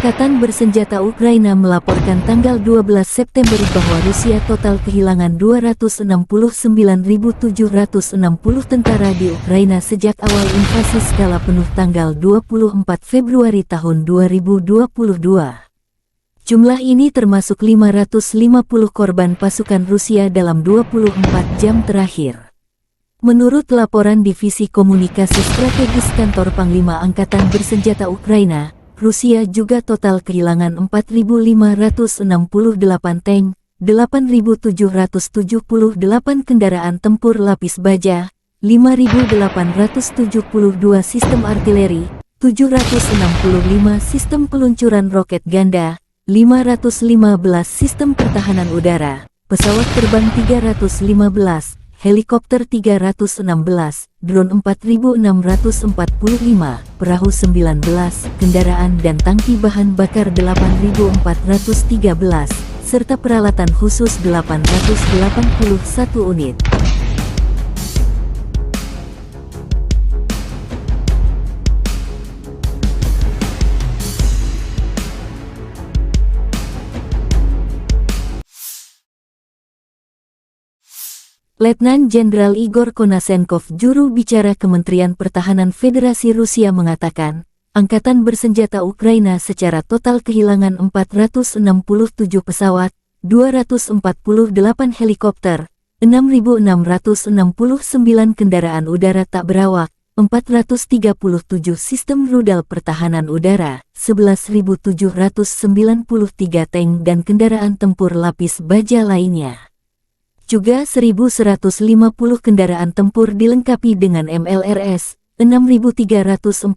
Angkatan Bersenjata Ukraina melaporkan tanggal 12 September bahwa Rusia total kehilangan 269.760 tentara di Ukraina sejak awal invasi skala penuh tanggal 24 Februari tahun 2022. Jumlah ini termasuk 550 korban pasukan Rusia dalam 24 jam terakhir. Menurut laporan Divisi Komunikasi Strategis Kantor Panglima Angkatan Bersenjata Ukraina, Rusia juga total kehilangan 4.568 tank, 8.778 kendaraan tempur lapis baja, 5.872 sistem artileri, 765 sistem peluncuran roket ganda, 515 sistem pertahanan udara, pesawat terbang 315, helikopter 316, drone 4.645, perahu 19, kendaraan dan tangki bahan bakar 8.413, serta peralatan khusus 881 unit. Letnan Jenderal Igor Konasenkov, juru bicara Kementerian Pertahanan Federasi Rusia mengatakan, Angkatan Bersenjata Ukraina secara total kehilangan 467 pesawat, 248 helikopter, 6.669 kendaraan udara tak berawak, 437 sistem rudal pertahanan udara, 11.793 tank dan kendaraan tempur lapis baja lainnya. Juga 1.150 kendaraan tempur dilengkapi dengan MLRS, 6.346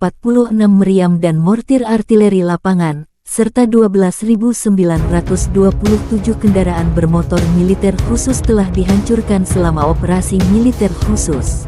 meriam dan mortir artileri lapangan, serta 12.927 kendaraan bermotor militer khusus telah dihancurkan selama operasi militer khusus.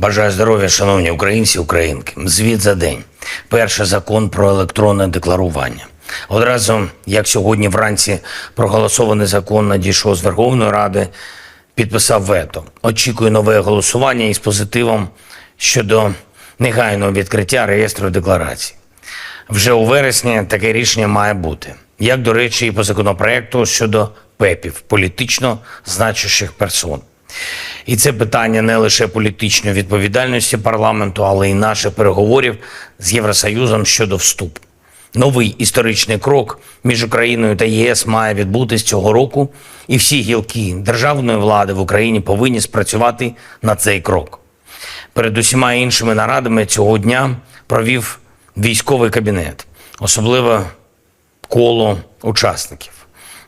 Бажаю здоров'я, шановні українці, українки. Звіт за день. Перший закон про електронне декларування. Одразу, як сьогодні вранці проголосований закон надійшов з Верховної Ради, підписав вето. Очікую нове голосування із позитивом щодо негайного відкриття реєстру декларацій. Вже у вересні таке рішення має бути. Як, до речі, і по законопроекту щодо ПЕПів, політично значущих персон. І це питання не лише політичної відповідальності парламенту, але й наших переговорів з Євросоюзом щодо вступу. Новий історичний крок між Україною та ЄС має відбутись цього року, і всі гілки державної влади в Україні повинні спрацювати на цей крок. Перед усіма іншими нарадами цього дня провів військовий кабінет, особливо коло учасників.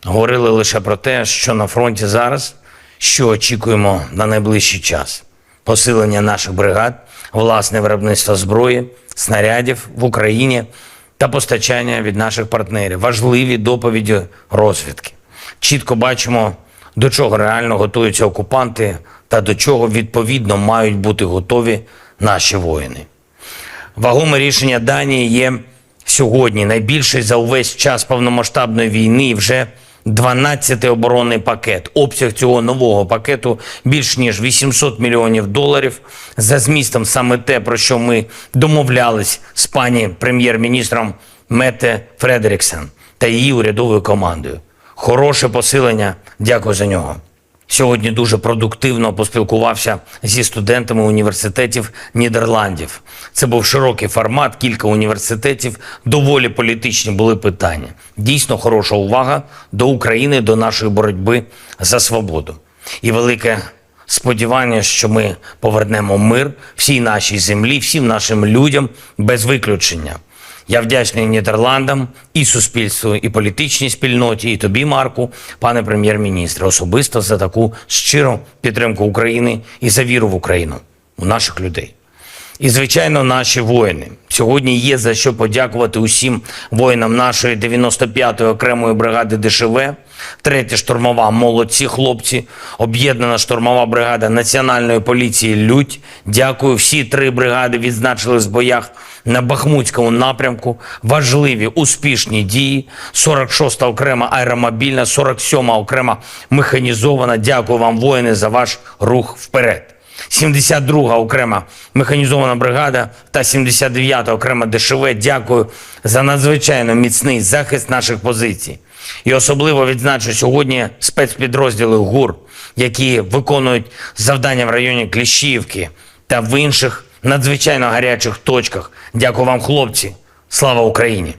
Говорили лише про те, що на фронті зараз, що очікуємо на найближчий час. Посилення наших бригад, власне виробництво зброї, снарядів в Україні та постачання від наших партнерів. Важливі доповіді розвідки. Чітко бачимо, до чого реально готуються окупанти та до чого відповідно мають бути готові наші воїни. Вагоме рішення Данії є сьогодні найбільший за увесь час повномасштабної війни і вже 12-й оборонний пакет. Обсяг цього нового пакету більш ніж $800 мільйонів. За змістом саме те, про що ми домовлялись з пані прем'єр-міністром Метте Фредеріксен та її урядовою командою. Хороше посилення, дякую за нього. Сьогодні дуже продуктивно поспілкувався зі студентами університетів Нідерландів. Це був широкий формат, кілька університетів, доволі політичні були питання. Дійсно хороша увага до України, до нашої боротьби за свободу. І велике сподівання, що ми повернемо мир всій нашій землі, всім нашим людям без виключення. Я вдячний Нідерландам, і суспільству, і політичній спільноті, і тобі, Марку, пане прем'єр-міністре, особисто за таку щиру підтримку України і за віру в Україну, у наших людей. І, звичайно, наші воїни. Сьогодні є за що подякувати усім воїнам нашої 95-ї окремої бригади ДШВ, 3-я штурмова «Молодці хлопці», об'єднана штурмова бригада Національної поліції «Людь». Дякую, всі 3 бригади відзначились в боях на Бахмутському напрямку. Важливі, успішні дії. 46-та окрема аеромобільна, 47-ма окрема механізована. Дякую вам, воїни, за ваш рух вперед. 72-га окрема механізована бригада та 79-та окрема ДШВ. Дякую за надзвичайно міцний захист наших позицій. І особливо відзначу сьогодні спецпідрозділи ГУР, які виконують завдання в районі Кліщіївки та в інших надзвичайно гарячих точках. Дякую вам, хлопці. Слава Україні!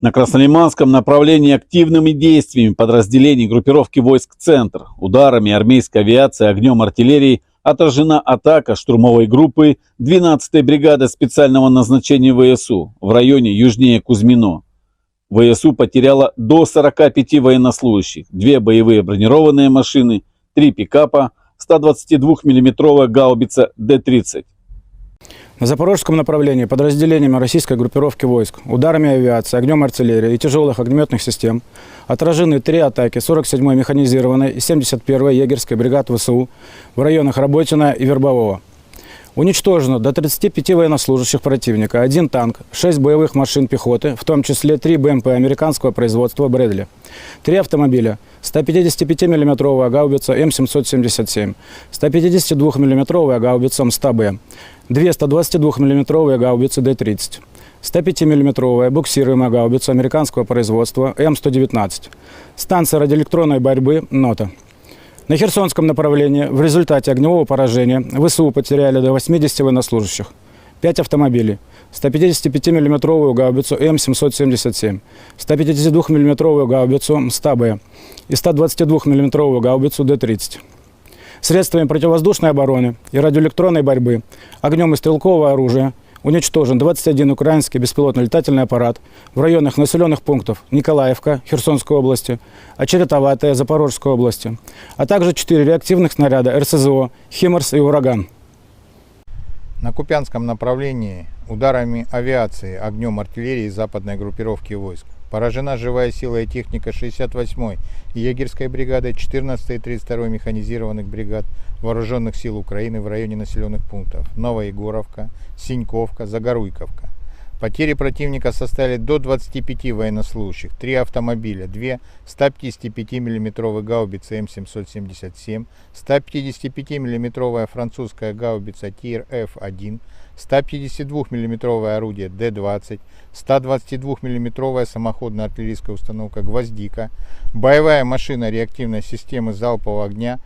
На Краснолиманском направлении активными действиями подразделений группировки войск «Центр», ударами армейской авиации, огнем артиллерии отражена атака штурмовой группы 12-й бригады специального назначения ВСУ в районе южнее Кузьмино. ВСУ потеряла до 45 военнослужащих, 2 боевые бронированные машины, 3 пикапа, 122 миллиметровая гаубица Д-30.
На запорожском направлении подразделениями российской группировки войск, ударами авиации, огнем артиллерии и тяжелых огнеметных систем отражены 3 атаки 47-й механизированной и 71-й егерской бригад ВСУ в районах Работино и Вербового. Уничтожено до 35 военнослужащих противника, 1 танк, 6 боевых машин пехоты, в том числе 3 БМП американского производства «Брэдли», 3 автомобиля, 155 миллиметровая гаубица М777, 152 миллиметровая гаубица М100Б, 2 122 миллиметровые гаубицы Д-30, 105 миллиметровая буксируемая гаубица американского производства М119, станция радиоэлектронной борьбы «Нота». На Херсонском направлении в результате огневого поражения ВСУ потеряли до 80 военнослужащих, 5 автомобилей, 155 миллиметровую гаубицу М777, 152 миллиметровую гаубицу М100Б и 122 миллиметровую гаубицу Д-30. Средствами противовоздушной обороны и радиоэлектронной борьбы, огнем и стрелкового оружия уничтожен 21 украинский беспилотный летательный аппарат в районах населенных пунктов Николаевка Херсонской области, Очеретоватая Запорожской области, а также 4 реактивных снаряда РСЗО «Химарс» и «Ураган».
На Купянском направлении ударами авиации, огнем артиллерии западной группировки войск поражена живая сила и техника 68-й егерской бригады, 14-й и 32-й механизированных бригад Вооруженных сил Украины в районе населенных пунктов Новоегоровка, Синьковка, Загоруйковка. Потери противника составили до 25 военнослужащих, 3 автомобиля, 2 155 миллиметровые гаубицы М777, 155 миллиметровая французская гаубица ТИР-Ф1, 152 миллиметровое орудие Д-20, 122 миллиметровая самоходная артиллерийская установка «Гвоздика», боевая машина реактивной системы залпового огня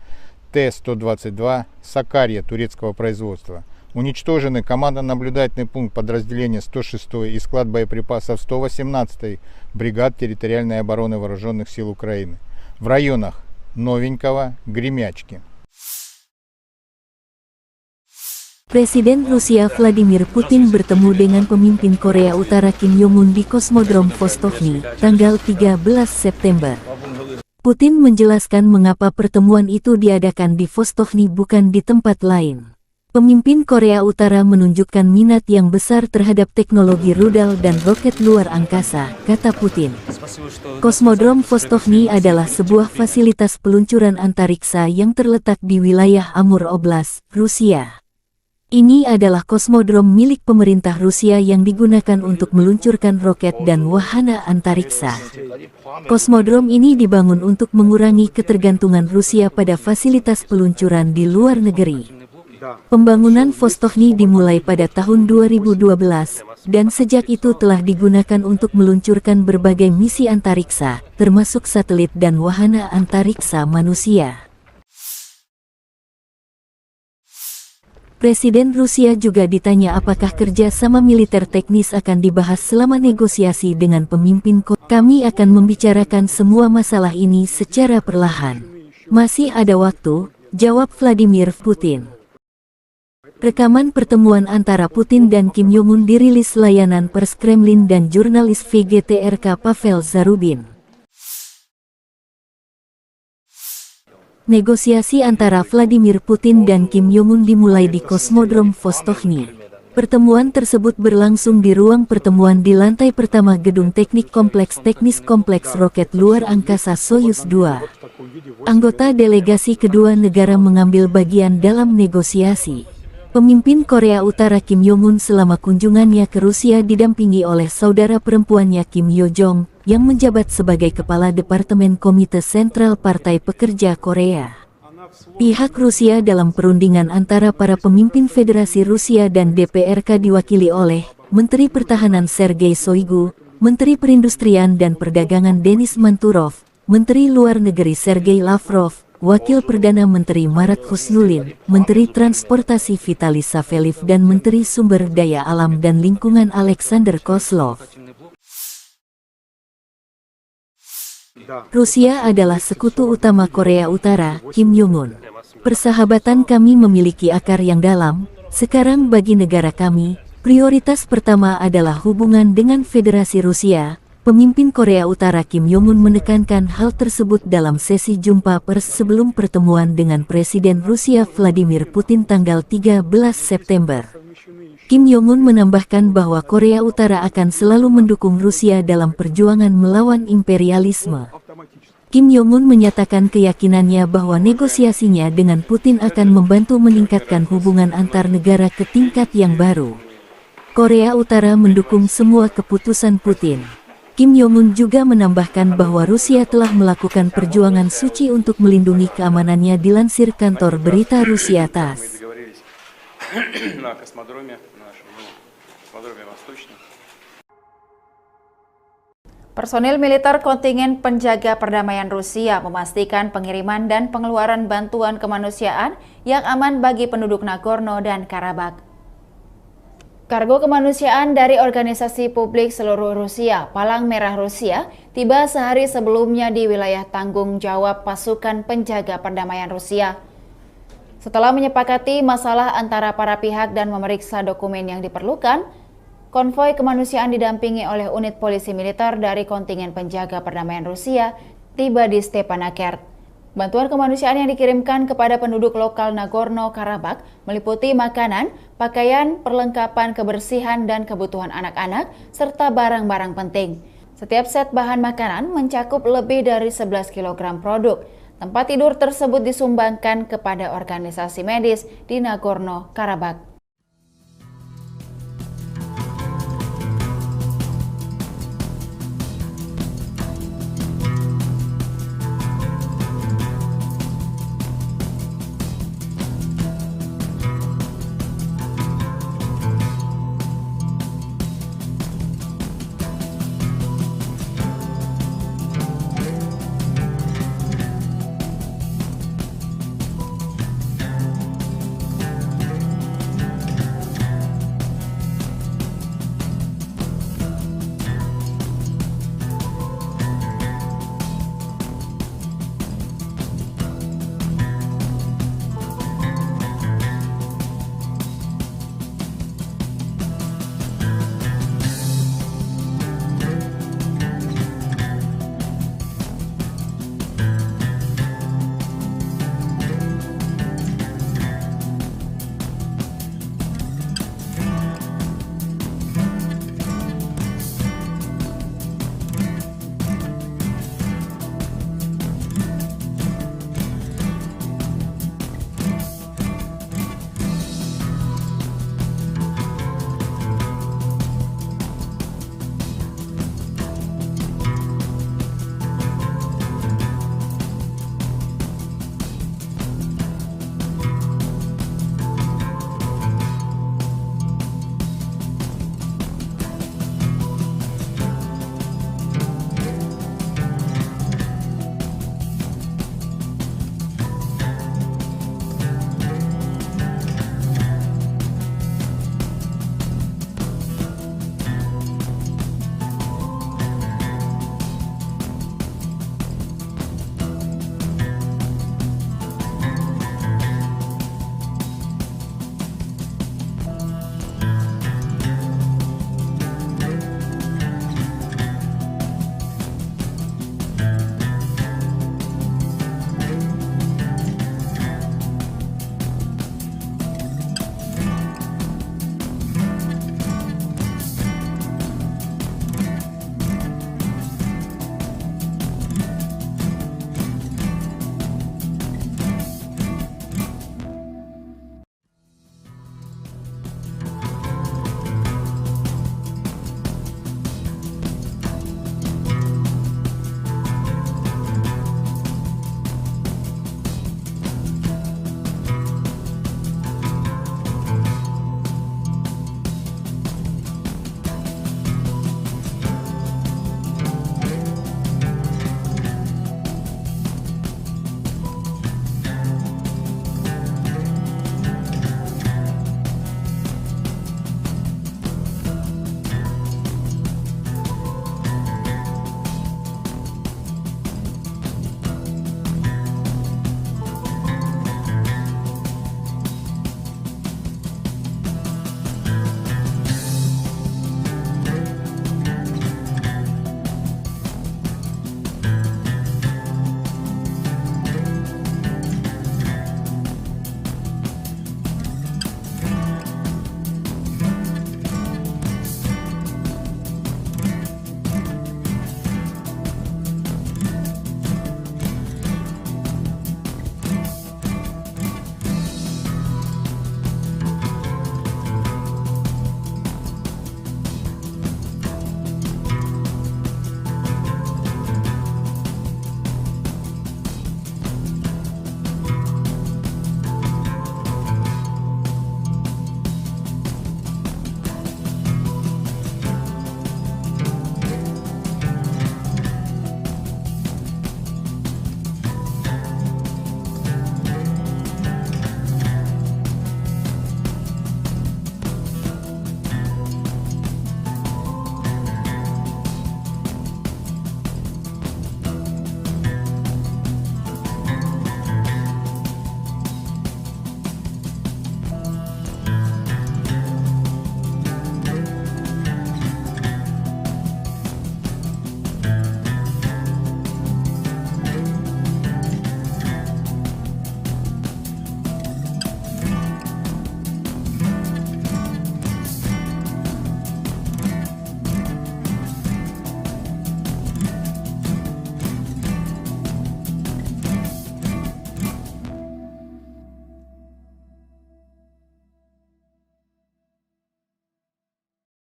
Т-122 «Сакарья» турецкого производства. Уничтожены командно-наблюдательный пункт подразделения 106-й и склад боеприпасов 118-й бригад территориальной обороны Вооруженных сил Украины в районах Новенького, Гремячки.
Presiden Rusia Vladimir Putin bertemu dengan pemimpin Korea Utara Kim Jong-un di Kosmodrom Vostokny, tanggal 13 September. Putin menjelaskan mengapa pertemuan itu diadakan di Vostokny bukan di tempat lain. Pemimpin Korea Utara menunjukkan minat yang besar terhadap teknologi rudal dan roket luar angkasa, kata Putin. Kosmodrom Vostokny adalah sebuah fasilitas peluncuran antariksa yang terletak di wilayah Amur Oblast, Rusia. Ini adalah kosmodrom milik pemerintah Rusia yang digunakan untuk meluncurkan roket dan wahana antariksa. Kosmodrom ini dibangun untuk mengurangi ketergantungan Rusia pada fasilitas peluncuran di luar negeri. Pembangunan Vostokny dimulai pada tahun 2012, dan sejak itu telah digunakan untuk meluncurkan berbagai misi antariksa, termasuk satelit dan wahana antariksa manusia. Presiden Rusia juga ditanya apakah kerja sama militer teknis akan dibahas selama negosiasi dengan pemimpin Korea. Kami akan membicarakan semua masalah ini secara perlahan. Masih ada waktu, jawab Vladimir Putin. Rekaman pertemuan antara Putin dan Kim Jong-un dirilis layanan pers Kremlin dan jurnalis VGTRK Pavel Zarubin. Negosiasi antara Vladimir Putin dan Kim Jong-un dimulai di Kosmodrom Vostochny. Pertemuan tersebut berlangsung di ruang pertemuan di lantai pertama Gedung Teknik Kompleks Teknis Kompleks Roket Luar Angkasa Soyuz 2. Anggota delegasi kedua negara mengambil bagian dalam negosiasi. Pemimpin Korea Utara Kim Jong-un selama kunjungannya ke Rusia didampingi oleh saudara perempuannya Kim Yo Jong, yang menjabat sebagai Kepala Departemen Komite Sentral Partai Pekerja Korea. Pihak Rusia dalam perundingan antara para pemimpin Federasi Rusia dan DPRK diwakili oleh Menteri Pertahanan Sergei Shoigu, Menteri Perindustrian dan Perdagangan Denis Manturov, Menteri Luar Negeri Sergei Lavrov, Wakil Perdana Menteri Marat Husnulin, Menteri Transportasi Vitaly Saveliv dan Menteri Sumber Daya Alam dan Lingkungan Alexander Kozlov. Rusia adalah sekutu utama Korea Utara, Kim Jong-un. Persahabatan kami memiliki akar yang dalam. Sekarang bagi negara kami, prioritas pertama adalah hubungan dengan Federasi Rusia. Pemimpin Korea Utara Kim Jong-un menekankan hal tersebut dalam sesi jumpa pers sebelum pertemuan dengan Presiden Rusia Vladimir Putin tanggal 13 September. Kim Jong-un menambahkan bahwa Korea Utara akan selalu mendukung Rusia dalam perjuangan melawan imperialisme. Kim Jong-un menyatakan keyakinannya bahwa negosiasinya dengan Putin akan membantu meningkatkan hubungan antar negara ke tingkat yang baru. Korea Utara mendukung semua keputusan Putin. Kim Jong-un juga menambahkan bahwa Rusia telah melakukan perjuangan suci untuk melindungi keamanannya dilansir kantor berita Rusia TASS.
Personil militer kontingen penjaga perdamaian Rusia memastikan pengiriman dan pengeluaran bantuan kemanusiaan yang aman bagi penduduk Nagorno dan Karabakh. Kargo kemanusiaan dari organisasi publik seluruh Rusia, Palang Merah Rusia, tiba sehari sebelumnya di wilayah tanggung jawab pasukan penjaga perdamaian Rusia. Setelah menyepakati masalah antara para pihak dan memeriksa dokumen yang diperlukan, konvoi kemanusiaan didampingi oleh unit polisi militer dari kontingen penjaga perdamaian Rusia tiba di Stepanakert. Bantuan kemanusiaan yang dikirimkan kepada penduduk lokal Nagorno-Karabakh meliputi makanan, pakaian, perlengkapan kebersihan dan kebutuhan anak-anak, serta barang-barang penting. Setiap set bahan makanan mencakup lebih dari 11 kg produk. Tempat tidur tersebut disumbangkan kepada organisasi medis di Nagorno-Karabakh.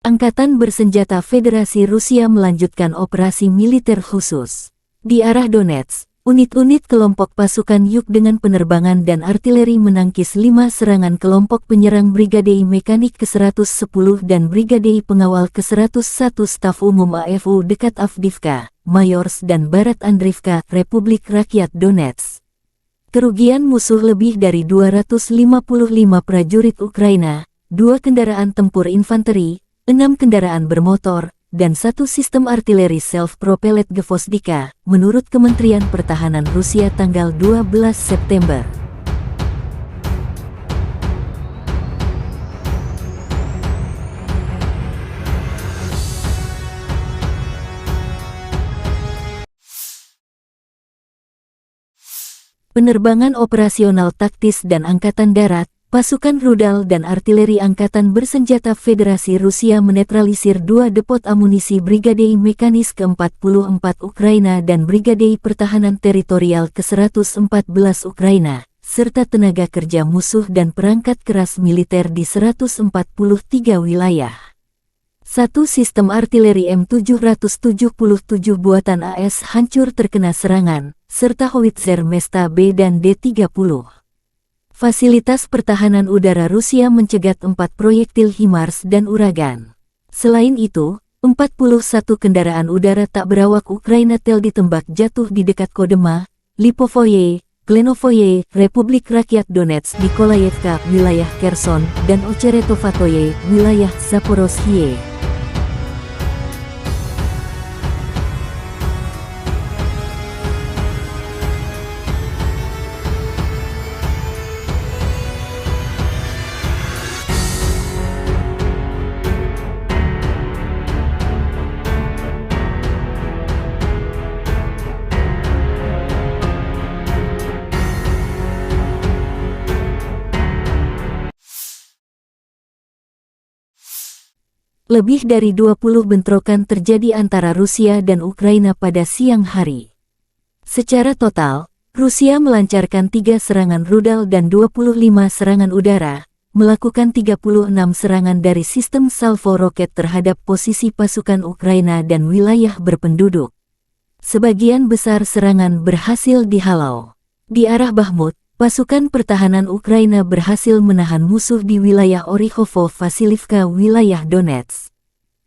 Angkatan Bersenjata Federasi Rusia melanjutkan operasi militer khusus. Di arah Donetsk, unit-unit kelompok pasukan Yuk dengan penerbangan dan artileri menangkis 5 serangan kelompok penyerang Brigade Mekanik ke-110 dan Brigade Pengawal ke-101 Staf Umum AFU dekat Avdiivka, Mayorsk dan Barat Andriivka, Republik Rakyat Donetsk. Kerugian musuh lebih dari 255 prajurit Ukraina, 2 kendaraan tempur infanteri, 6 kendaraan bermotor, dan 1 sistem artileri self-propelled Gvozdika, menurut Kementerian Pertahanan Rusia tanggal 12 September. Penerbangan operasional taktis dan Angkatan Darat, pasukan rudal dan artileri Angkatan Bersenjata Federasi Rusia menetralisir 2 depot amunisi Brigade Mekanis ke-44 Ukraina dan Brigade Pertahanan Teritorial ke-114 Ukraina, serta tenaga kerja musuh dan perangkat keras militer di 143 wilayah. 1 sistem artileri M777 buatan AS hancur terkena serangan, serta howitzer Mesta B dan D-30. Fasilitas pertahanan udara Rusia mencegat 4 proyektil HIMARS dan Uragan. Selain itu, 41 kendaraan udara tak berawak Ukraina tel ditembak jatuh di dekat Kodema, Lipovoye, Glenovoye, Republik Rakyat Donetsk, Nikolayevka, wilayah Kherson, dan Ocheretovatoye, wilayah Zaporozhye. Lebih dari 20 bentrokan terjadi antara Rusia dan Ukraina pada siang hari. Secara total, Rusia melancarkan 3 serangan rudal dan 25 serangan udara, melakukan 36 serangan dari sistem salvo roket terhadap posisi pasukan Ukraina dan wilayah berpenduduk. Sebagian besar serangan berhasil dihalau. Di arah Bakhmut, pasukan pertahanan Ukraina berhasil menahan musuh di wilayah Orikhovo-Vasilivka, wilayah Donetsk.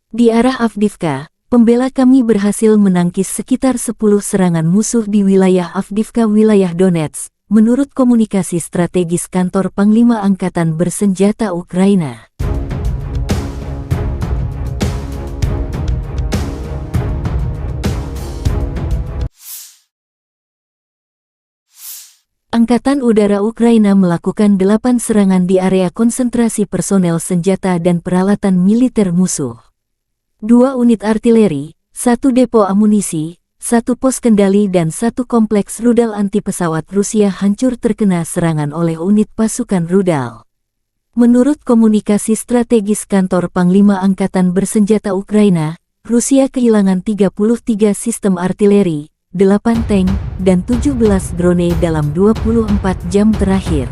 Di arah Avdiivka, pembela kami berhasil menangkis sekitar 10 serangan musuh di wilayah Avdiivka, wilayah Donetsk, menurut komunikasi strategis kantor Panglima Angkatan Bersenjata Ukraina. Angkatan Udara Ukraina melakukan 8 serangan di area konsentrasi personel senjata dan peralatan militer musuh. 2 unit artileri, 1 depo amunisi, 1 pos kendali dan 1 kompleks rudal anti-pesawat Rusia hancur terkena serangan oleh unit pasukan rudal. Menurut komunikasi strategis kantor Panglima Angkatan Bersenjata Ukraina, Rusia kehilangan 33 sistem artileri, 8 tank, dan 17 drone dalam 24 jam terakhir.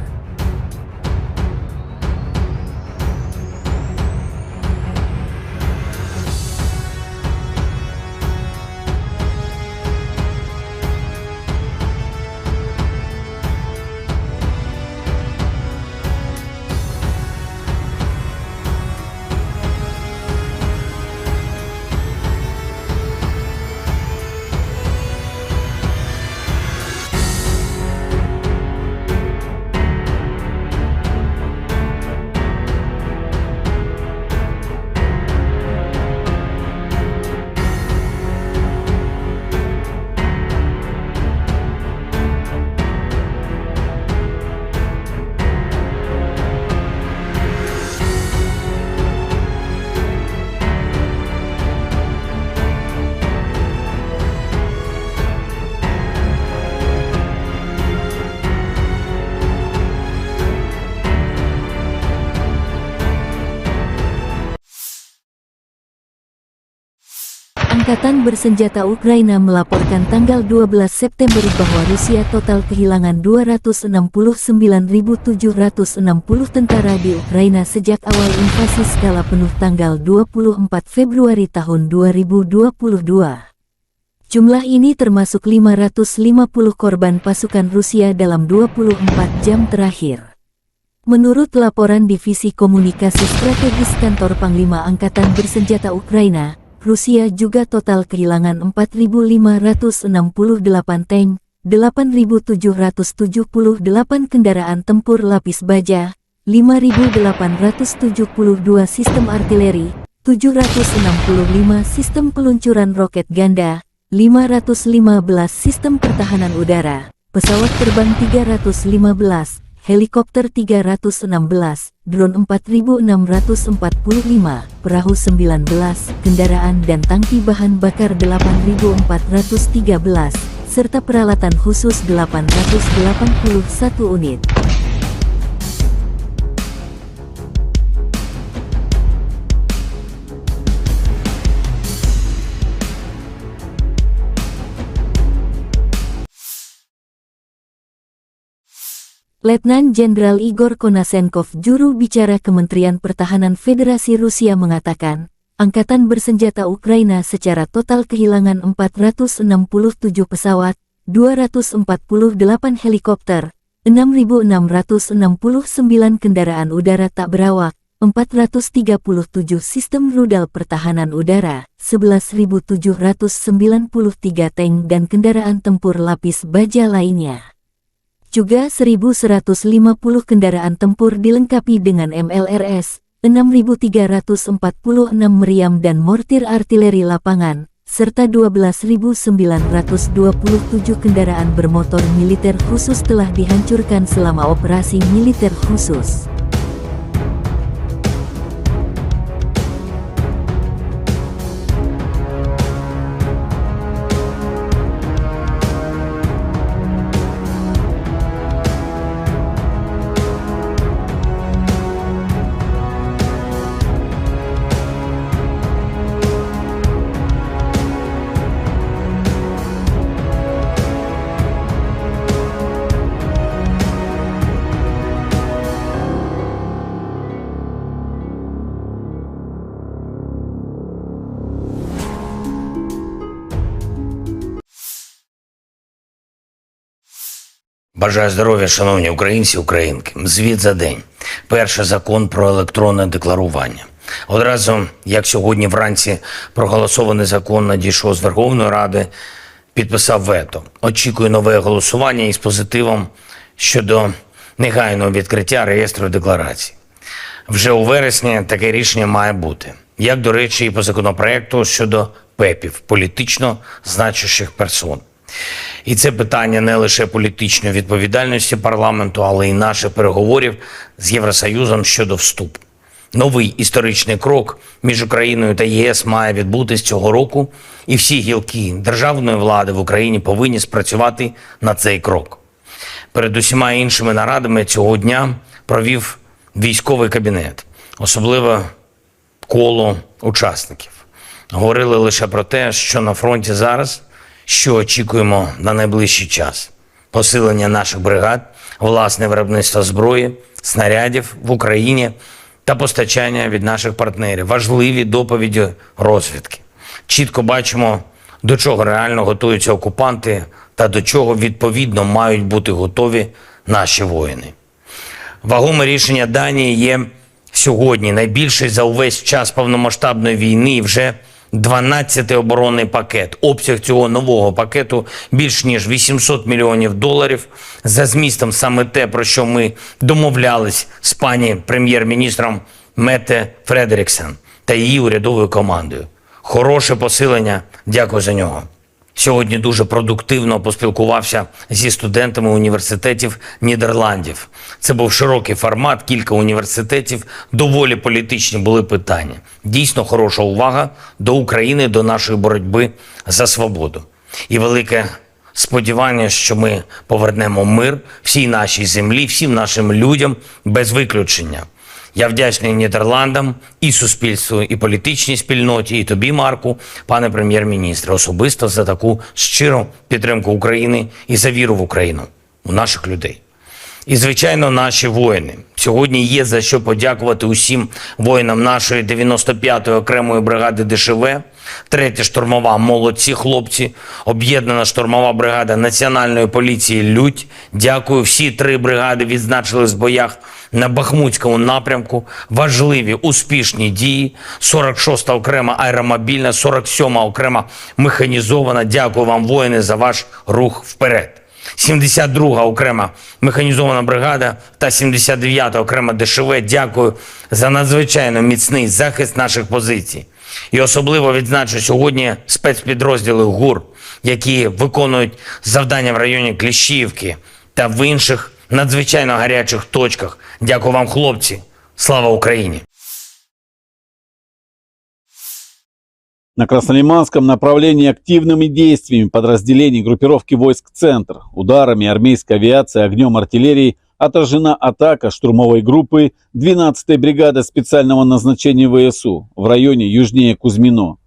Angkatan Bersenjata Ukraina melaporkan tanggal 12 September bahwa Rusia total kehilangan 269.760 tentara di Ukraina sejak awal invasi skala penuh tanggal 24 Februari tahun 2022. Jumlah ini termasuk 550 korban pasukan Rusia dalam 24 jam terakhir. Menurut laporan Divisi Komunikasi Strategis Kantor Panglima Angkatan Bersenjata Ukraina, Rusia juga total kehilangan 4.568 tank, 8.778 kendaraan tempur lapis baja, 5.872 sistem artileri, 765 sistem peluncuran roket ganda, 515 sistem pertahanan udara, pesawat terbang 315, helikopter 316, drone 4.645, perahu 19, kendaraan dan tangki bahan bakar 8.413, serta peralatan khusus 881 unit. Letnan Jenderal Igor Konasenkov, juru bicara Kementerian Pertahanan Federasi Rusia mengatakan, Angkatan Bersenjata Ukraina secara total kehilangan 467 pesawat, 248 helikopter, 6.669 kendaraan udara tak berawak, 437 sistem rudal pertahanan udara, 11.793 tank dan kendaraan tempur lapis baja lainnya. Juga 1.150 kendaraan tempur dilengkapi dengan MLRS, 6.346 meriam dan mortir artileri lapangan, serta 12.927 kendaraan bermotor militer khusus telah dihancurkan selama operasi militer khusus.
Бажаю здоров'я, шановні українці, українки. Звіт за день. Перший закон про електронне декларування. Одразу, як сьогодні вранці проголосований закон надійшов з Верховної Ради, підписав вето. Очікую нове голосування із позитивом щодо негайного відкриття реєстру декларацій. Вже у вересні таке рішення має бути. Як, до речі, і по законопроекту щодо ПЕПів, політично значущих персон. І це питання не лише політичної відповідальності парламенту, але й наших переговорів з Євросоюзом щодо вступу. Новий історичний крок між Україною та ЄС має відбутись цього року, і всі гілки державної влади в Україні повинні спрацювати на цей крок. Перед усіма іншими нарадами цього дня провів військовий кабінет, особливо коло учасників. Говорили лише про те, що на фронті зараз, що очікуємо на найближчий час. Посилення наших бригад, власне виробництво зброї, снарядів в Україні та постачання від наших партнерів. Важливі доповіді розвідки. Чітко бачимо, до чого реально готуються окупанти та до чого відповідно мають бути готові наші воїни. Вагоме рішення Данії є сьогодні найбільший за увесь час повномасштабної війни і вже 12-й оборонний пакет. Обсяг цього нового пакету більш ніж $800 мільйонів. За змістом саме те, про що ми домовлялись з пані прем'єр-міністром Метте Фредеріксен та її урядовою командою. Хороше посилення, дякую за нього. Сьогодні дуже продуктивно поспілкувався зі студентами університетів Нідерландів. Це був широкий формат, кілька університетів, доволі політичні були питання. Дійсно хороша увага до України, до нашої боротьби за свободу. І велике сподівання, що ми повернемо мир всій нашій землі, всім нашим людям без виключення. Я вдячний Нідерландам, і суспільству, і політичній спільноті, і тобі, Марку, пане прем'єр-міністре, особисто за таку щиру підтримку України і за віру в Україну, у наших людей. І, звичайно, наші воїни. Сьогодні є за що подякувати усім воїнам нашої 95-ї окремої бригади ДШВ, 3-я штурмова, молодці хлопці, об'єднана штурмова бригада Національної поліції «Людь». Дякую, всі 3 бригади відзначились в боях на Бахмутському напрямку. Важливі, успішні дії. 46-та окрема аеромобільна, 47-ма окрема механізована. Дякую вам, воїни, за ваш рух вперед. 72-га окрема механізована бригада та 79-та окрема ДШВ. Дякую за надзвичайно міцний захист наших позицій. І особливо відзначу сьогодні спецпідрозділи ГУР, які виконують завдання в районі Кліщіївки та в інших надзвичайно гарячих точках. Дякую вам, хлопці. Слава Україні!
На Краснолиманском направлении активными действиями подразделений группировки войск «Центр», ударами армейской авиации, огнем артиллерии отражена атака штурмовой группы 12-й бригады специального назначения ВСУ в районе южнее Кузьмино.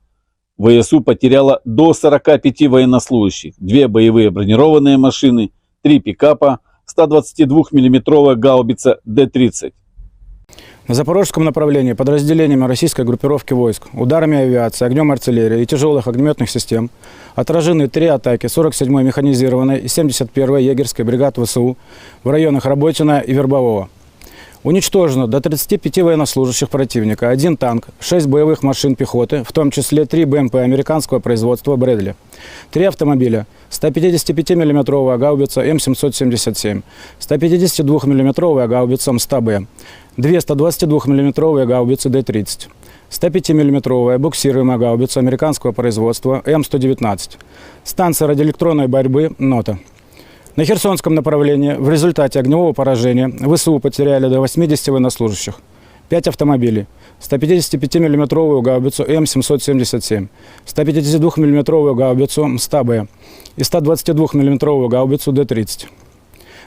ВСУ потеряла до 45 военнослужащих, 2 боевые бронированные машины, 3 пикапа, 122 миллиметровая гаубица Д-30.
На запорожском направлении подразделениями российской группировки войск, ударами авиации, огнем артиллерии и тяжелых огнеметных систем отражены 3 атаки 47-й механизированной и 71-й егерской бригад ВСУ в районах Работино и Вербового. Уничтожено до 35 военнослужащих противника, 1 танк, 6 боевых машин пехоты, в том числе 3 БМП американского производства «Брэдли», 3 автомобиля, 155 миллиметровая гаубица М777, 152 миллиметровая гаубица МСТА-Б, 2 122 миллиметровые гаубицы Д-30, 105 миллиметровая буксируемая гаубица американского производства М119, станция радиоэлектронной борьбы «Нота». На Херсонском направлении в результате огневого поражения ВСУ потеряли до 80 военнослужащих, 5 автомобилей, 155 миллиметровую гаубицу М777, 152 миллиметровую гаубицу МСТА-Б и 122 миллиметровую гаубицу Д-30.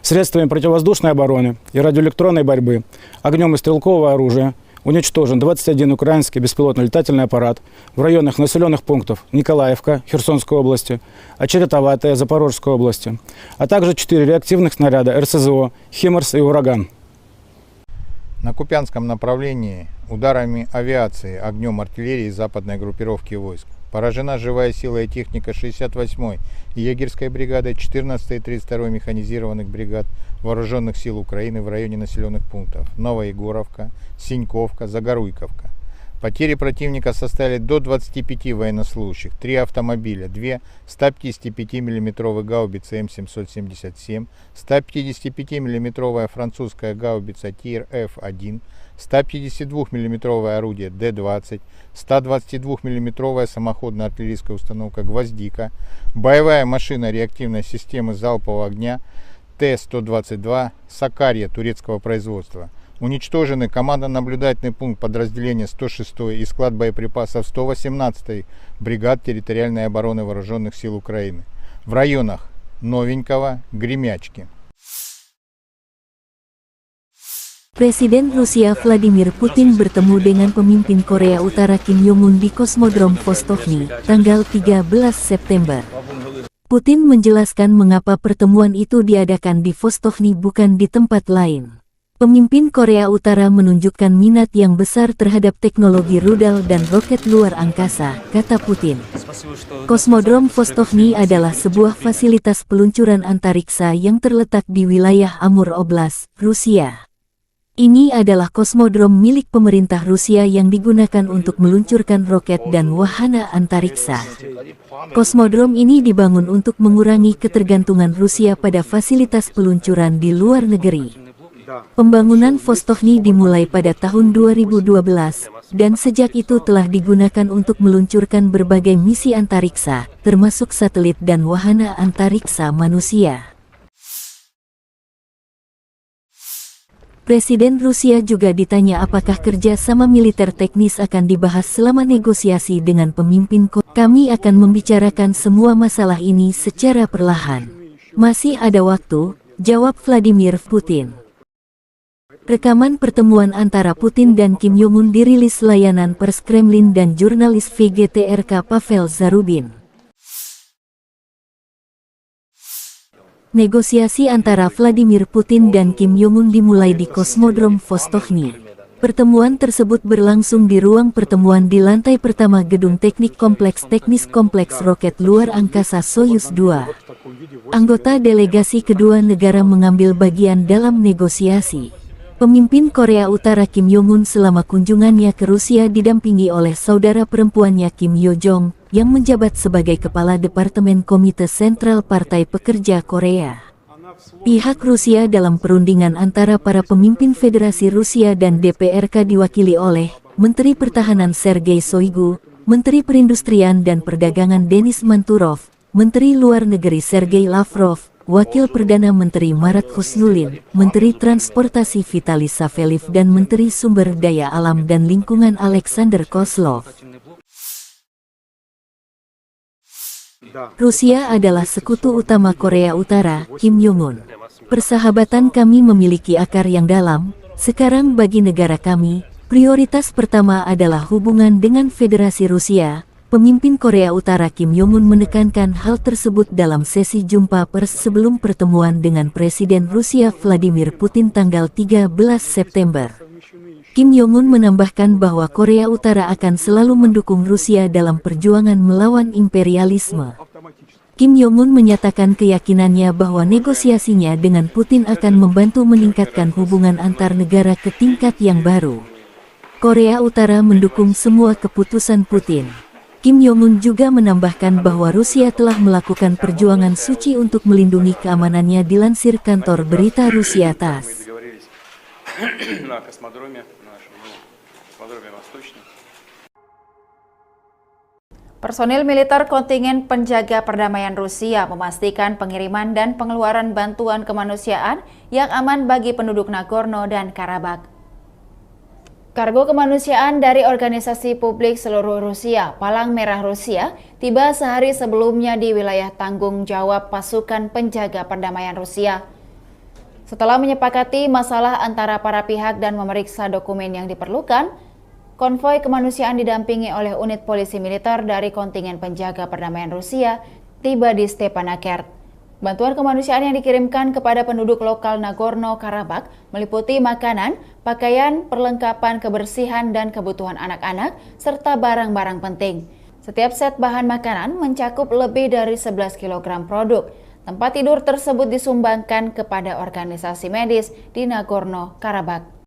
Средствами противовоздушной обороны и радиоэлектронной борьбы, огнем и стрелкового оружия уничтожен 21 украинский беспилотный летательный аппарат в районах населенных пунктов Николаевка Херсонской области, Очеретоватая Запорожской области, а также 4 реактивных снаряда РСЗО «Химарс» и «Ураган».
На Купянском направлении ударами авиации, огнем артиллерии западной группировки войск поражена живая сила и техника 68-й егерской бригады, 14-й и 32-й механизированных бригад Вооруженных сил Украины в районе населенных пунктов Новоегоровка, Синьковка, Загоруйковка. Потери противника составили до 25 военнослужащих, 3 автомобиля, 2 155 миллиметровые гаубицы М777, 155 миллиметровая французская гаубица ТИР-Ф1, 152 миллиметровое орудие Д-20, 122 миллиметровая самоходная артиллерийская установка «Гвоздика», боевая машина реактивной системы залпового огня Т-122 «Сакарья» турецкого производства. Уничтожены командно-наблюдательный пункт подразделения 106-й и склад боеприпасов 118-й бригад территориальной обороны Вооруженных сил Украины в районах Новенького, Гремячки.
Presiden Rusia Vladimir Putin bertemu dengan pemimpin Korea Utara Kim Jong-un di Kosmodrom Vostokny, tanggal 13 September. Putin menjelaskan mengapa pertemuan itu diadakan di Vostokny bukan di tempat lain. Pemimpin Korea Utara menunjukkan minat yang besar terhadap teknologi rudal dan roket luar angkasa, kata Putin. Kosmodrom Vostokny adalah sebuah fasilitas peluncuran antariksa yang terletak di wilayah Amur Oblast, Rusia. Ini adalah kosmodrom milik pemerintah Rusia yang digunakan untuk meluncurkan roket dan wahana antariksa. Kosmodrom ini dibangun untuk mengurangi ketergantungan Rusia pada fasilitas peluncuran di luar negeri. Pembangunan Vostokny dimulai pada tahun 2012, dan sejak itu telah digunakan untuk meluncurkan berbagai misi antariksa, termasuk satelit dan wahana antariksa manusia. Presiden Rusia juga ditanya apakah kerja sama militer teknis akan dibahas selama negosiasi dengan pemimpin Korea. Kami akan membicarakan semua masalah ini secara perlahan. Masih ada waktu, jawab Vladimir Putin. Rekaman pertemuan antara Putin dan Kim Jong-un dirilis layanan pers Kremlin dan jurnalis VGTRK Pavel Zarubin. Negosiasi antara Vladimir Putin dan Kim Jong-un dimulai di Kosmodrom Vostochny. Pertemuan tersebut berlangsung di ruang pertemuan di lantai pertama Gedung Teknik Kompleks Teknis Kompleks Roket Luar Angkasa Soyuz 2. Anggota delegasi kedua negara mengambil bagian dalam negosiasi. Pemimpin Korea Utara Kim Jong-un selama kunjungannya ke Rusia didampingi oleh saudara perempuannya Kim Yo-jong, yang menjabat sebagai Kepala Departemen Komite Sentral Partai Pekerja Korea. Pihak Rusia dalam perundingan antara para pemimpin Federasi Rusia dan DPRK diwakili oleh Menteri Pertahanan Sergei Shoigu, Menteri Perindustrian dan Perdagangan Denis Manturov, Menteri Luar Negeri Sergei Lavrov, Wakil Perdana Menteri Marat Husnulin, Menteri Transportasi Vitaly Saveliv dan Menteri Sumber Daya Alam dan Lingkungan Alexander Kozlov. Rusia adalah sekutu utama Korea Utara, Kim Jong-un. Persahabatan kami memiliki akar yang dalam. Sekarang bagi negara kami, prioritas pertama adalah hubungan dengan Federasi Rusia. Pemimpin Korea Utara Kim Jong-un menekankan hal tersebut dalam sesi jumpa pers sebelum pertemuan dengan Presiden Rusia Vladimir Putin tanggal 13 September. Kim Jong-un menambahkan bahwa Korea Utara akan selalu mendukung Rusia dalam perjuangan melawan imperialisme. Kim Jong-un menyatakan keyakinannya bahwa negosiasinya dengan Putin akan membantu meningkatkan hubungan antar negara ke tingkat yang baru. Korea Utara mendukung semua keputusan Putin. Kim Jong-un juga menambahkan bahwa Rusia telah melakukan perjuangan suci untuk melindungi keamanannya dilansir kantor berita Rusia TASS.
Personil militer kontingen penjaga perdamaian Rusia memastikan pengiriman dan pengeluaran bantuan kemanusiaan yang aman bagi penduduk Nagorno dan Karabakh. Kargo kemanusiaan dari organisasi publik seluruh Rusia, Palang Merah Rusia, tiba sehari sebelumnya di wilayah tanggung jawab pasukan penjaga perdamaian Rusia. Setelah menyepakati masalah antara para pihak dan memeriksa dokumen yang diperlukan, konvoi kemanusiaan didampingi oleh unit polisi militer dari kontingen penjaga perdamaian Rusia tiba di Stepanakert. Bantuan kemanusiaan yang dikirimkan kepada penduduk lokal Nagorno-Karabakh meliputi makanan, pakaian, perlengkapan kebersihan dan kebutuhan anak-anak, serta barang-barang penting. Setiap set bahan makanan mencakup lebih dari 11 kg produk. Tempat tidur tersebut disumbangkan kepada organisasi medis di Nagorno-Karabakh.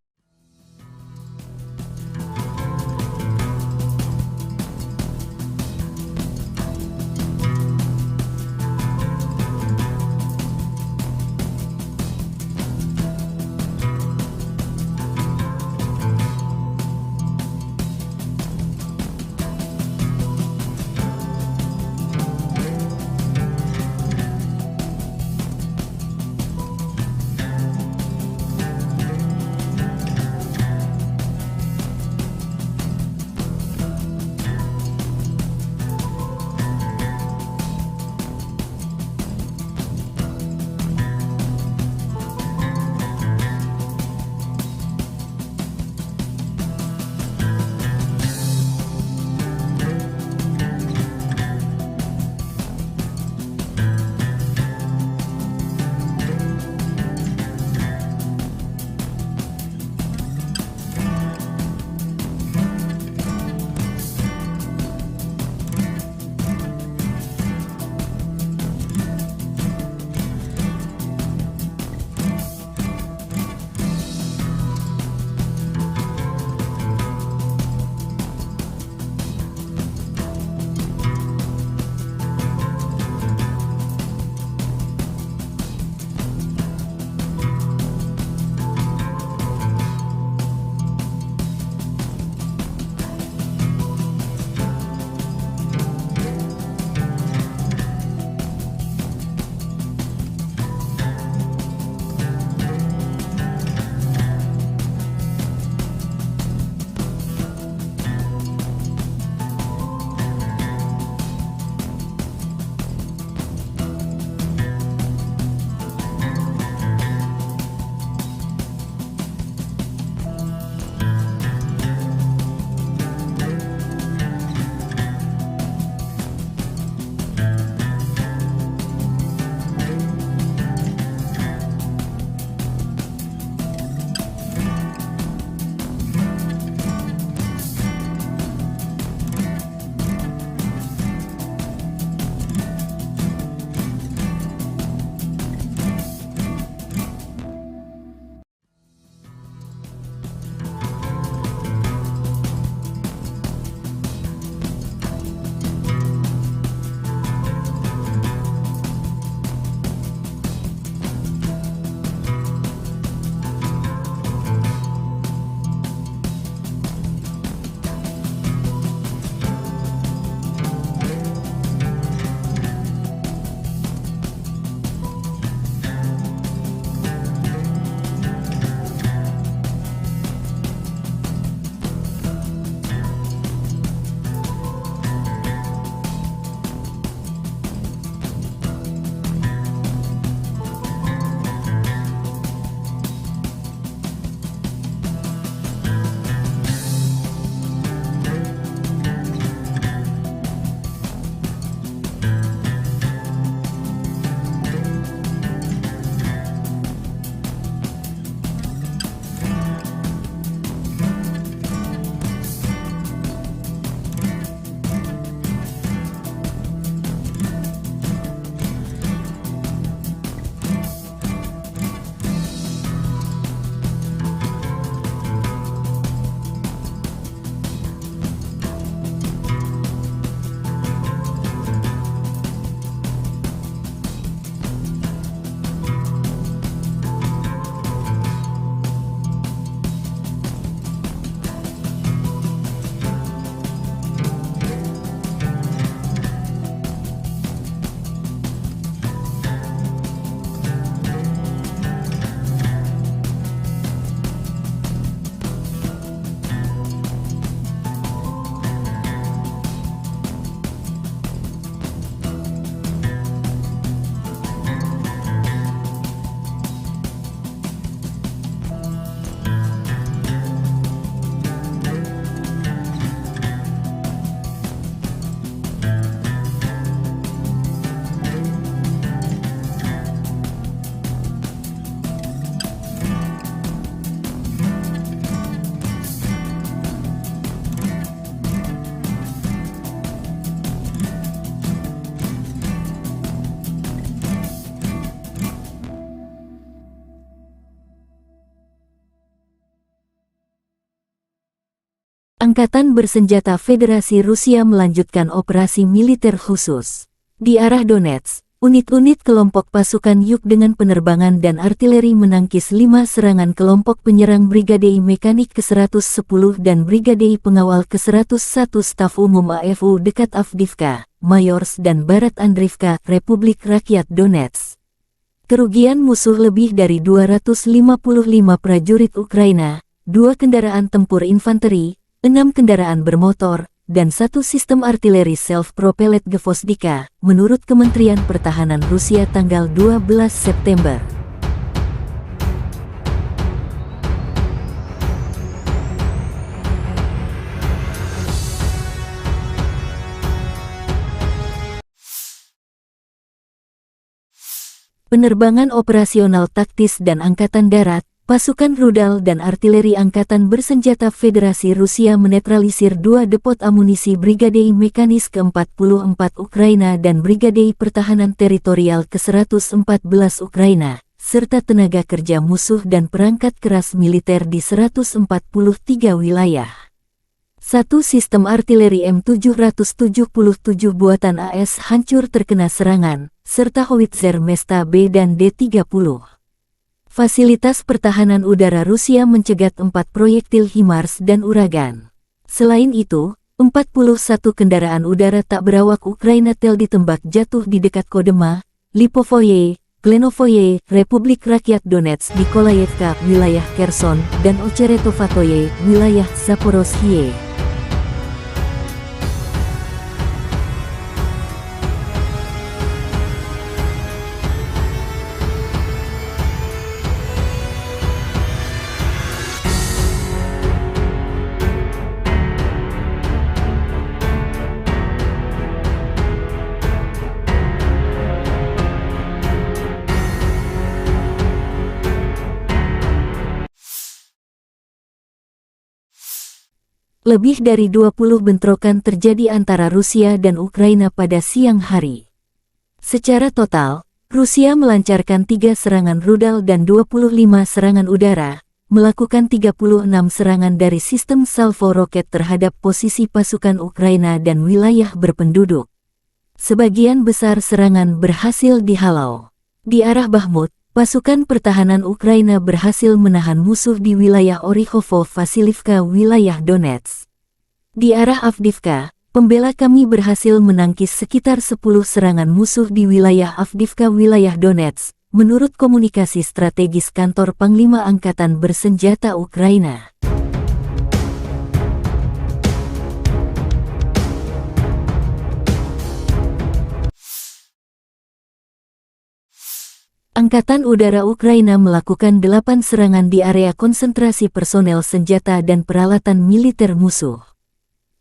Angkatan Bersenjata Federasi Rusia melanjutkan operasi militer khusus. Di arah Donetsk, unit-unit kelompok pasukan Yuk dengan penerbangan dan artileri menangkis 5 serangan kelompok penyerang Brigadei Mekanik ke-110 dan Brigadei Pengawal ke-101 Staf Umum AFU dekat Avdiivka, Mayorsk dan Barat Andriivka, Republik Rakyat Donetsk. Kerugian musuh lebih dari 255 prajurit Ukraina, 2 kendaraan tempur infanteri, 6 kendaraan bermotor, dan 1 sistem artileri self-propelled Gvozdika, menurut Kementerian Pertahanan Rusia tanggal 12 September. Penerbangan operasional taktis dan Angkatan Darat, pasukan rudal dan artileri Angkatan Bersenjata Federasi Rusia menetralisir 2 depot amunisi Brigadei Mekanis ke-44 Ukraina dan Brigadei Pertahanan Teritorial ke-114 Ukraina, serta tenaga kerja musuh dan perangkat keras militer di 143 wilayah. 1 sistem artileri M777 buatan AS hancur terkena serangan, serta howitzer Mesta B dan D-30. Fasilitas pertahanan udara Rusia mencegat 4 proyektil HIMARS dan Uragan. Selain itu, 41 kendaraan udara tak berawak Ukraina tel ditembak jatuh di dekat Kodema, Lipovoye, Glenovoye, Republik Rakyat Donetsk, Nikolayevka, wilayah Kherson, dan Ocheretovatoye, wilayah Zaporozhye. Lebih dari 20 bentrokan terjadi antara Rusia dan Ukraina pada siang hari. Secara total, Rusia melancarkan 3 serangan rudal dan 25 serangan udara, melakukan 36 serangan dari sistem salvo roket terhadap posisi pasukan Ukraina dan wilayah berpenduduk. Sebagian besar serangan berhasil dihalau. Di arah Bakhmut, pasukan pertahanan Ukraina berhasil menahan musuh di wilayah Orikhovo-Vasilivka, wilayah Donetsk. Di arah Avdiivka, pembela kami berhasil menangkis sekitar 10 serangan musuh di wilayah Avdiivka, wilayah Donetsk, menurut komunikasi strategis kantor Panglima Angkatan Bersenjata Ukraina. Angkatan Udara Ukraina melakukan 8 serangan di area konsentrasi personel senjata dan peralatan militer musuh.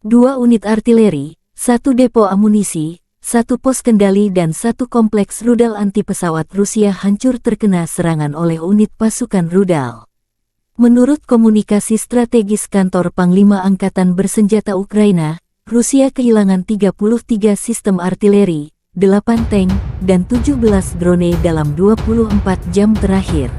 2 unit artileri, 1 depo amunisi, 1 pos kendali dan 1 kompleks rudal anti-pesawat Rusia hancur terkena serangan oleh unit pasukan rudal. Menurut komunikasi strategis kantor Panglima Angkatan Bersenjata Ukraina, Rusia kehilangan 33 sistem artileri, 8 tank, dan 17 drone dalam 24 jam terakhir.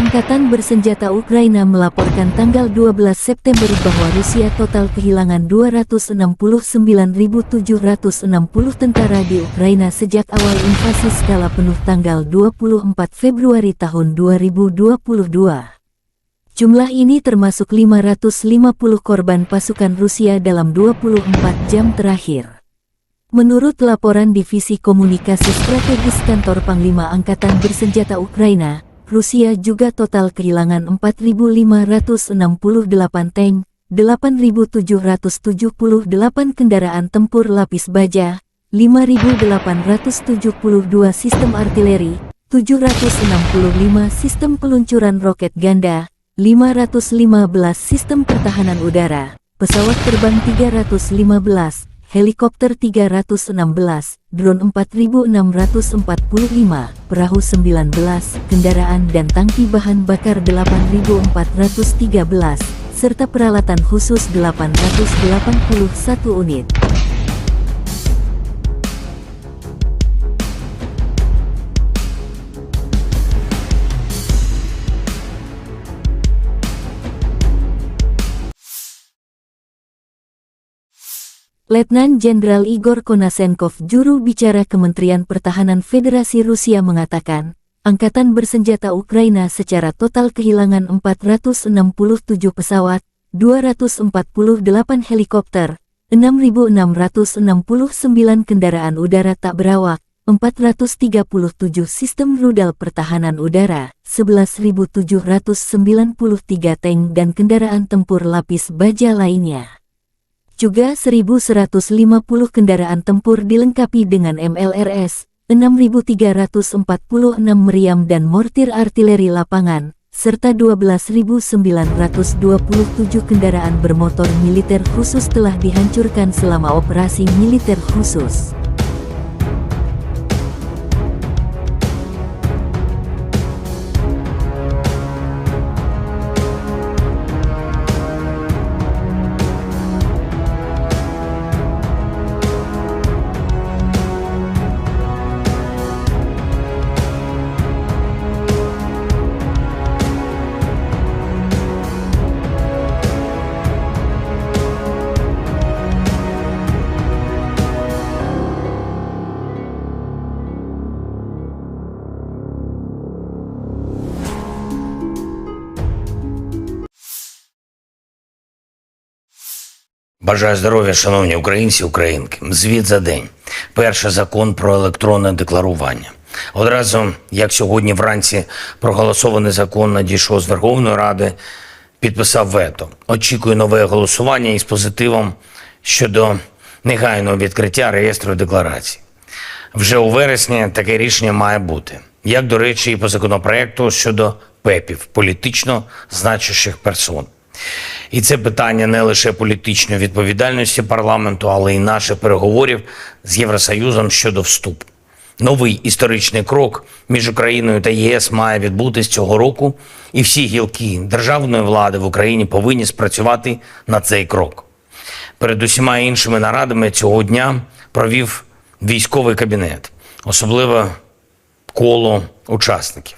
Angkatan Bersenjata Ukraina melaporkan tanggal 12 September bahwa Rusia total kehilangan 269.760 tentara di Ukraina sejak awal invasi skala penuh tanggal 24 Februari tahun 2022. Jumlah ini termasuk 550 korban pasukan Rusia dalam 24 jam terakhir. Menurut laporan Divisi Komunikasi Strategis Kantor Panglima Angkatan Bersenjata Ukraina, Rusia juga total kehilangan 4.568 tank, 8.778 kendaraan tempur lapis baja, 5.872 sistem artileri, 765 sistem peluncuran roket ganda, 515 sistem pertahanan udara, pesawat terbang 315, helikopter 316, drone 4.645, perahu 19, kendaraan dan tangki bahan bakar 8.413, serta peralatan khusus 881 unit. Letnan Jenderal Igor Konasenkov, juru bicara Kementerian Pertahanan Federasi Rusia mengatakan, Angkatan Bersenjata Ukraina secara total kehilangan 467 pesawat, 248 helikopter, 6.669 kendaraan udara tak berawak, 437 sistem rudal pertahanan udara, 11.793 tank dan kendaraan tempur lapis baja lainnya. Juga 1.150 kendaraan tempur dilengkapi dengan MLRS, 6.346 meriam dan mortir artileri lapangan, serta 12.927 kendaraan bermotor militer khusus telah dihancurkan selama operasi militer khusus.
Бажаю здоров'я, шановні українці, українки. Звіт за день. Перший закон про електронне декларування. Одразу, як сьогодні вранці проголосований закон надійшов з Верховної Ради, підписав вето. Очікую нове голосування із позитивом щодо негайного відкриття реєстру декларацій. Вже у вересні таке рішення має бути. Як, до речі, і по законопроекту щодо ПЕПів, політично значущих персон. І це питання не лише політичної відповідальності парламенту, але й наших переговорів з Євросоюзом щодо вступу. Новий історичний крок між Україною та ЄС має відбутись цього року, і всі гілки державної влади в Україні повинні спрацювати на цей крок. Перед усіма іншими нарадами цього дня провів військовий кабінет, особливо коло учасників.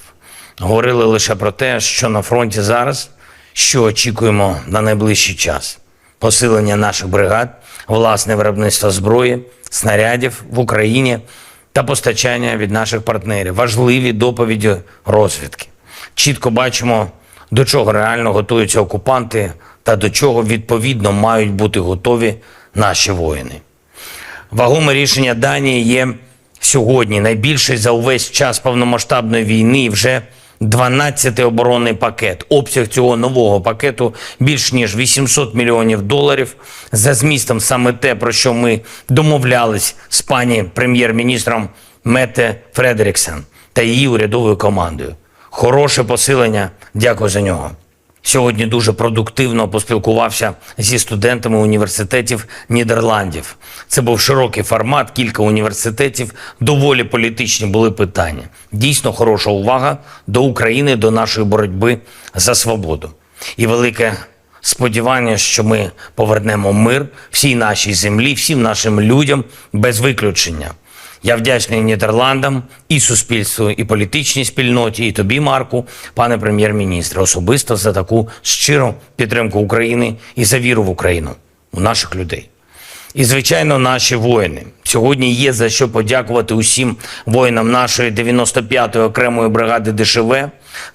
Говорили лише про те, що на фронті зараз, що очікуємо на найближчий час. Посилення наших бригад, власне виробництво зброї, снарядів в Україні та постачання від наших партнерів. Важливі доповіді розвідки. Чітко бачимо, до чого реально готуються окупанти та до чого відповідно мають бути готові наші воїни. Вагоме рішення Данії є сьогодні найбільший за увесь час повномасштабної війни, і вже 12-й оборонний пакет. Обсяг цього нового пакету більш ніж $800 мільйонів. За змістом саме те, про що ми домовлялись з пані прем'єр-міністром Метте Фредеріксен та її урядовою командою. Хороше посилення, дякую за нього. Сьогодні дуже продуктивно поспілкувався зі студентами університетів Нідерландів. Це був широкий формат, кілька університетів, доволі політичні були питання. Дійсно хороша увага до України, до нашої боротьби за свободу. І велике сподівання, що ми повернемо мир всій нашій землі, всім нашим людям без виключення. Я вдячний Нідерландам, і суспільству, і політичній спільноті, і тобі, Марку, пане прем'єр-міністре, особисто за таку щиру підтримку України і за віру в Україну, у наших людей. І, звичайно, наші воїни. Сьогодні є за що подякувати усім воїнам нашої 95-ї окремої бригади ДШВ,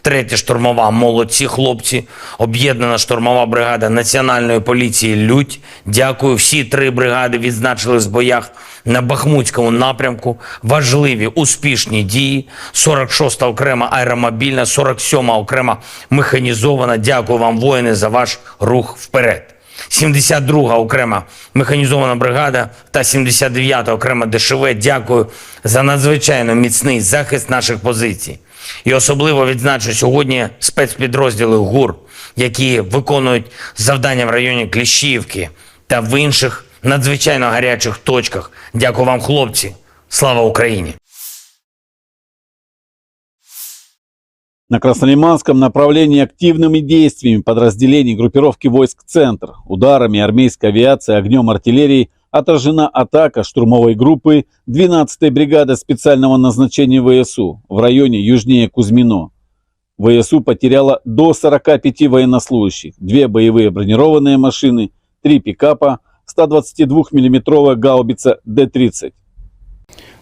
3-я штурмова «Молодці хлопці», об'єднана штурмова бригада Національної поліції «Людь». Дякую, всі 3 бригади відзначились в боях на Бахмутському напрямку. Важливі, успішні дії. 46-та окрема аеромобільна, 47-ма окрема механізована. Дякую вам, воїни, за ваш рух вперед. 72-га окрема механізована бригада та 79-та окрема ДШВ. Дякую за надзвичайно міцний захист наших позицій. І особливо відзначу сьогодні спецпідрозділи ГУР, які виконують завдання в районі Кліщіївки та в інших надзвичайно гарячих точках. Дякую вам, хлопці. Слава Україні!
На Краснолиманском направлении активными действиями подразделений группировки войск «Центр», ударами армейской авиации, огнем артиллерии отражена атака штурмовой группы 12-й бригады специального назначения ВСУ в районе южнее Кузьмино. ВСУ потеряла до 45 военнослужащих, 2 боевые бронированные машины, 3 пикапа, 122 миллиметровая гаубица Д-30.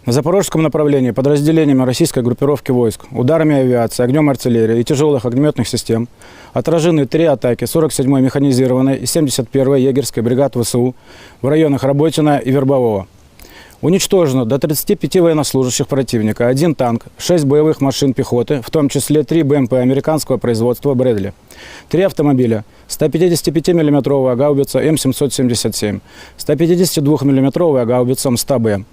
На запорожском направлении подразделениями российской группировки войск, ударами авиации, огнем артиллерии и тяжелых огнеметных систем отражены 3 атаки 47-й механизированной и 71-й егерской бригад ВСУ в районах Работина и Вербового. Уничтожено до 35 военнослужащих противника, 1 танк, 6 боевых машин пехоты, в том числе 3 БМП американского производства «Брэдли», 3 автомобиля, 155 миллиметровая гаубица М777, 152 миллиметровая гаубица МСТА-Б,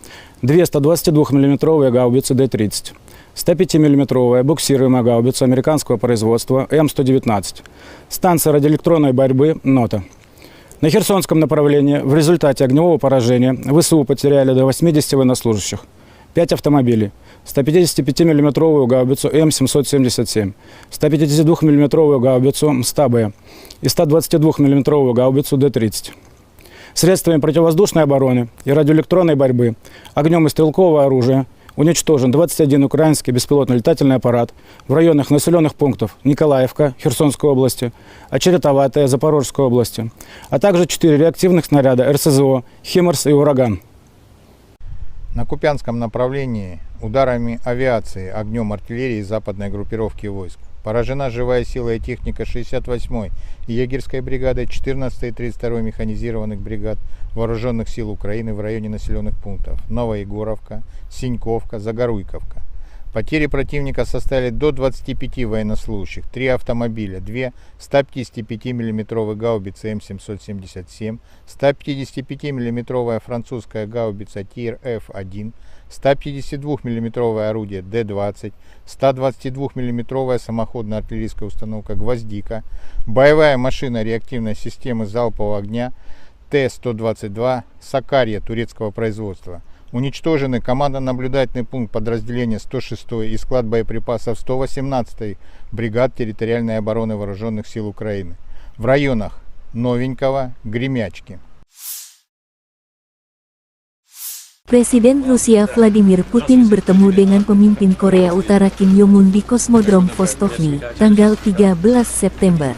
2 122 миллиметровые гаубицы Д-30, 105 миллиметровая буксируемая гаубица американского производства М119, станция радиоэлектронной борьбы «Нота». На Херсонском направлении в результате огневого поражения ВСУ потеряли до 80 военнослужащих, 5 автомобилей, 155 миллиметровую гаубицу М777, 152 миллиметровую гаубицу МСТА-Б и 122 миллиметровую гаубицу Д-30. Средствами противовоздушной обороны и радиоэлектронной борьбы, огнем и стрелкового оружия уничтожен 21 украинский беспилотный летательный аппарат в районах населенных пунктов Николаевка Херсонской области, Очеретоватая Запорожской области, а также 4 реактивных снаряда РСЗО «Химарс» и «Ураган».
На Купянском направлении ударами авиации, огнем артиллерии западной группировки войск поражена живая сила и техника 68-й егерской бригады, 14-й и 32-й механизированных бригад Вооруженных сил Украины в районе населенных пунктов Новоегоровка, Синьковка, Загоруйковка. Потери противника составили до 25 военнослужащих, 3 автомобиля, 2 155 миллиметровые гаубицы М777, 155 миллиметровая французская гаубица Тир-Ф1, 152 миллиметровое орудие Д-20, 122 миллиметровая самоходная артиллерийская установка «Гвоздика», боевая машина реактивной системы залпового огня Т-122 «Сакария» турецкого производства. Уничтожены командно-наблюдательный пункт подразделения 106-й и склад боеприпасов 118-й бригад территориальной обороны Вооруженных сил Украины в районах Новенького, Гремячки.
Presiden Rusia Vladimir Putin bertemu dengan pemimpin Korea Utara Kim Jong-un di Kosmodrom Vostokny, tanggal 13 September.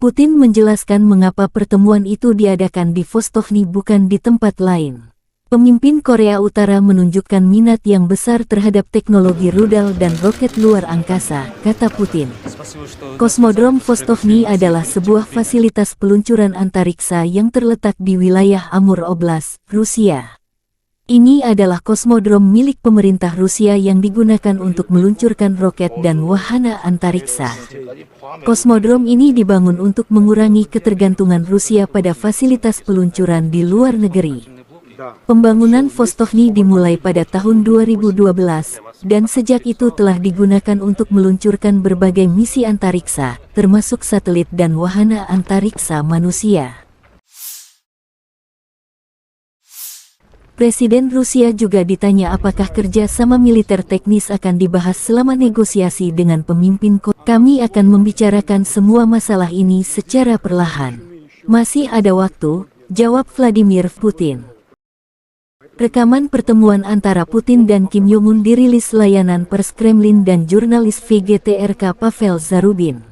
Putin menjelaskan mengapa pertemuan itu diadakan di Vostokny bukan di tempat lain. Pemimpin Korea Utara menunjukkan minat yang besar terhadap teknologi rudal dan roket luar angkasa, kata Putin. Kosmodrom Vostokny adalah sebuah fasilitas peluncuran antariksa yang terletak di wilayah Amur Oblast, Rusia. Ini adalah kosmodrom milik pemerintah Rusia yang digunakan untuk meluncurkan roket dan wahana antariksa. Kosmodrom ini dibangun untuk mengurangi ketergantungan Rusia pada fasilitas peluncuran di luar negeri. Pembangunan Vostokny dimulai pada tahun 2012, dan sejak itu telah digunakan untuk meluncurkan berbagai misi antariksa, termasuk satelit dan wahana antariksa manusia. Presiden Rusia juga ditanya apakah kerja sama militer teknis akan dibahas selama negosiasi dengan pemimpin Korea. Kami akan membicarakan semua masalah ini secara perlahan. Masih ada waktu, jawab Vladimir Putin. Rekaman pertemuan antara Putin dan Kim Jong-un dirilis layanan pers Kremlin dan jurnalis VGTRK Pavel Zarubin.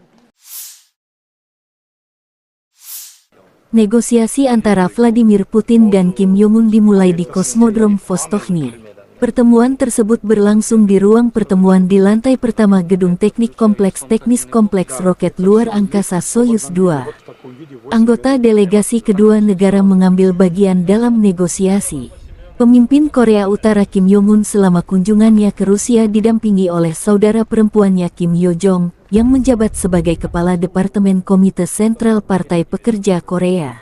Negosiasi antara Vladimir Putin dan Kim Jong-un dimulai di Kosmodrom Vostochny. Pertemuan tersebut berlangsung di ruang pertemuan di lantai pertama Gedung Teknik Kompleks Teknis Kompleks Roket Luar Angkasa Soyuz 2. Anggota delegasi kedua negara mengambil bagian dalam negosiasi. Pemimpin Korea Utara Kim Jong-un selama kunjungannya ke Rusia didampingi oleh saudara perempuannya Kim Yo Jong, yang menjabat sebagai Kepala Departemen Komite Sentral Partai Pekerja Korea.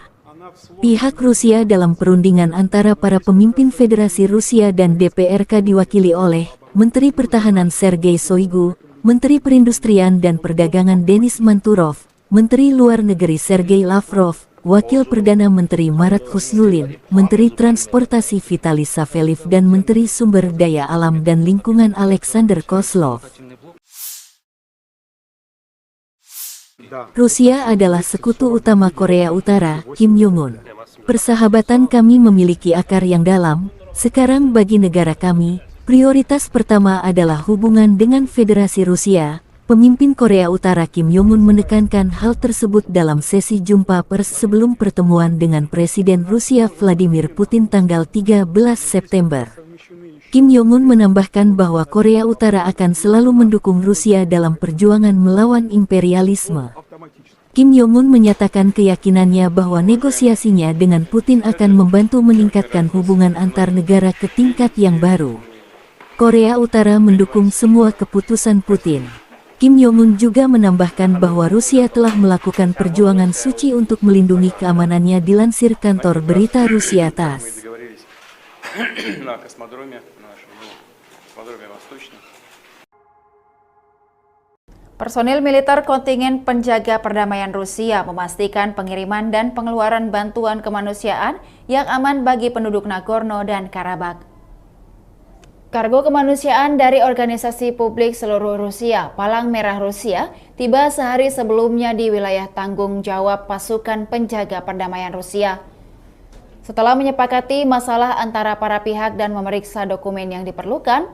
Pihak Rusia dalam perundingan antara para pemimpin Federasi Rusia dan DPRK diwakili oleh Menteri Pertahanan Sergei Shoigu, Menteri Perindustrian dan Perdagangan Denis Manturov, Menteri Luar Negeri Sergei Lavrov, Wakil Perdana Menteri Marat Husnulin, Menteri Transportasi Vitaly Saveliv dan Menteri Sumber Daya Alam dan Lingkungan Alexander Kozlov. Rusia adalah sekutu utama Korea Utara, Kim Jong-un. Persahabatan kami memiliki akar yang dalam. Sekarang bagi negara kami, prioritas pertama adalah hubungan dengan Federasi Rusia. Pemimpin Korea Utara Kim Jong-un menekankan hal tersebut dalam sesi jumpa pers sebelum pertemuan dengan Presiden Rusia Vladimir Putin tanggal 13 September. Kim Jong-un menambahkan bahwa Korea Utara akan selalu mendukung Rusia dalam perjuangan melawan imperialisme. Kim Jong-un menyatakan keyakinannya bahwa negosiasinya dengan Putin akan membantu meningkatkan hubungan antar negara ke tingkat yang baru. Korea Utara mendukung semua keputusan Putin. Kim Jong-un juga menambahkan bahwa Rusia telah melakukan perjuangan suci untuk melindungi keamanannya dilansir kantor berita Rusia TASS.
Personil militer kontingen penjaga perdamaian Rusia memastikan pengiriman dan pengeluaran bantuan kemanusiaan yang aman bagi penduduk Nagorno dan Karabakh. Kargo kemanusiaan dari organisasi publik seluruh Rusia, Palang Merah Rusia, tiba sehari sebelumnya di wilayah tanggung jawab pasukan penjaga perdamaian Rusia. Setelah menyepakati masalah antara para pihak dan memeriksa dokumen yang diperlukan,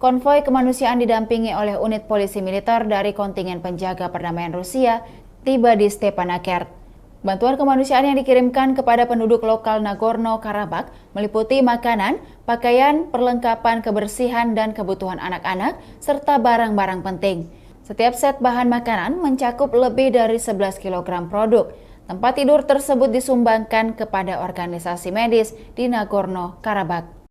konvoi kemanusiaan didampingi oleh unit polisi militer dari kontingen penjaga perdamaian Rusia tiba di Stepanakert. Bantuan kemanusiaan yang dikirimkan kepada penduduk lokal Nagorno-Karabakh meliputi makanan, pakaian, perlengkapan kebersihan dan kebutuhan anak-anak, serta barang-barang penting. Setiap set bahan makanan mencakup lebih dari 11 kg produk. Tempat tidur tersebut disumbangkan kepada organisasi medis di Nagorno-Karabakh.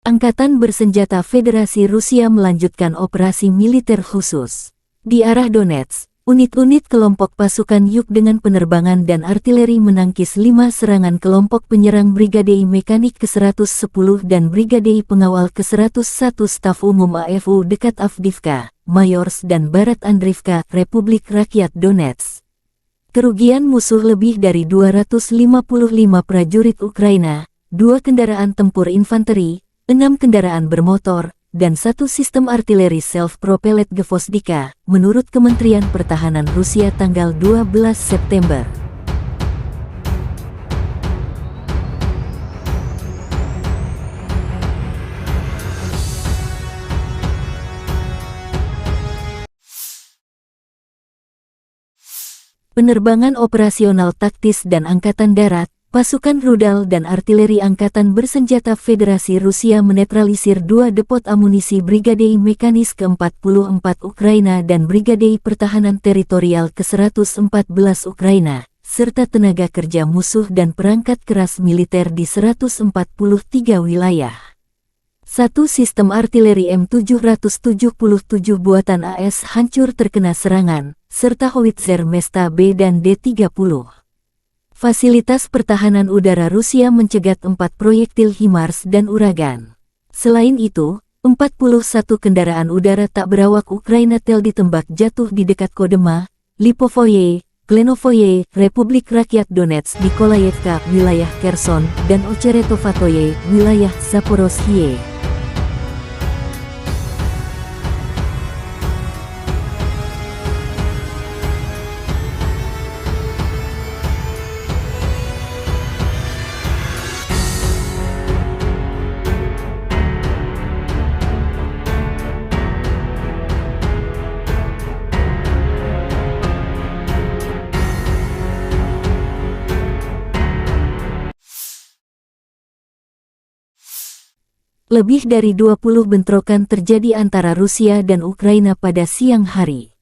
Angkatan Bersenjata Federasi Rusia melanjutkan operasi militer khusus. Di arah Donetsk, unit-unit kelompok pasukan Yuk dengan penerbangan dan artileri menangkis 5 serangan kelompok penyerang Brigade Mekanik ke-110 dan Brigade Pengawal ke-101 Staf Umum AFU dekat Avdiivka, Mayorsk dan Barat Andriivka, Republik Rakyat Donetsk. Kerugian musuh lebih dari 255 prajurit Ukraina, 2 kendaraan tempur infanteri, 6 kendaraan bermotor, dan 1 sistem artileri self-propelled Gvozdika, menurut Kementerian Pertahanan Rusia tanggal 12 September. Penerbangan operasional taktis dan Angkatan Darat, pasukan rudal dan artileri Angkatan Bersenjata Federasi Rusia menetralisir 2 depot amunisi Brigade Mekanis ke-44 Ukraina dan Brigade Pertahanan Teritorial ke-114 Ukraina, serta tenaga kerja musuh dan perangkat keras militer di 143 wilayah. 1 sistem artileri M777 buatan AS hancur terkena serangan, serta howitzer Mesta B dan D-30. Fasilitas pertahanan udara Rusia mencegat 4 proyektil HIMARS dan Uragan. Selain itu, 41 kendaraan udara tak berawak Ukraina Tel ditembak jatuh di dekat Kodema, Lipovoye, Klenovoye, Republik Rakyat Donetsk, Nikolayevka, wilayah Kherson, dan Ocheretovatoye, wilayah Zaporozhye. Lebih dari 20 bentrokan terjadi antara Rusia dan Ukraina pada siang hari.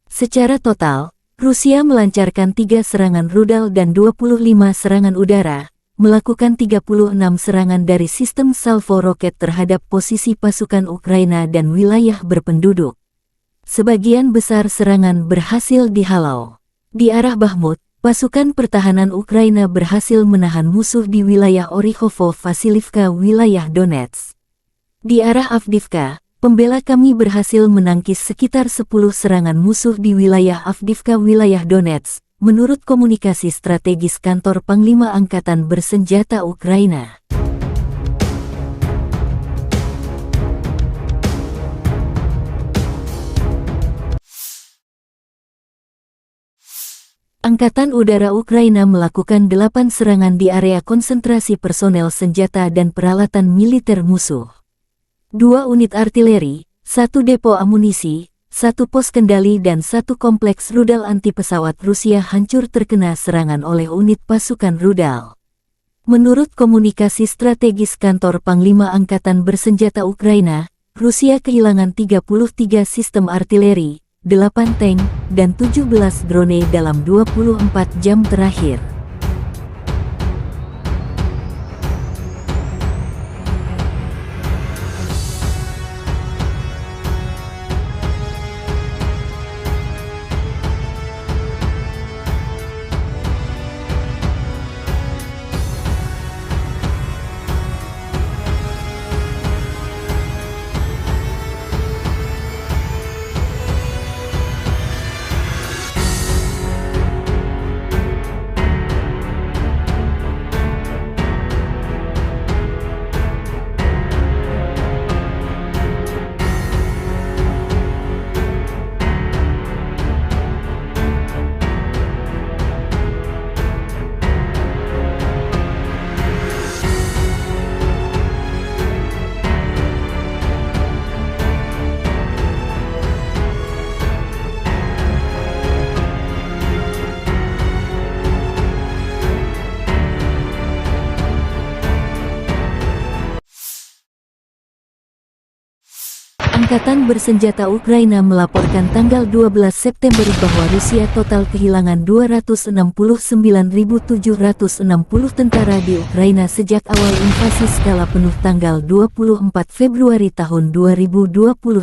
Secara total, Rusia melancarkan 3 serangan rudal dan 25 serangan udara, melakukan 36 serangan dari sistem salvo roket terhadap posisi pasukan Ukraina dan wilayah berpenduduk. Sebagian besar serangan berhasil dihalau. Di arah Bakhmut, pasukan pertahanan Ukraina berhasil menahan musuh di wilayah Orikhovo-Vasilivka, wilayah Donetsk. Di arah Avdiivka, pembela kami berhasil menangkis sekitar 10 serangan musuh di wilayah Avdiivka, wilayah Donetsk, menurut komunikasi strategis kantor Panglima Angkatan Bersenjata Ukraina. Angkatan Udara Ukraina melakukan 8 serangan di area konsentrasi personel senjata dan peralatan militer musuh. 2 unit artileri, 1 depo amunisi, 1 pos kendali dan 1 kompleks rudal anti-pesawat Rusia hancur terkena serangan oleh unit pasukan rudal. Menurut komunikasi strategis kantor Panglima Angkatan Bersenjata Ukraina, Rusia kehilangan 33 sistem artileri, 8 tank, dan 17 drone dalam 24 jam terakhir. Angkatan Bersenjata Ukraina melaporkan tanggal 12 September bahwa Rusia total kehilangan 269.760 tentara di Ukraina sejak awal invasi skala penuh tanggal 24 Februari tahun 2022.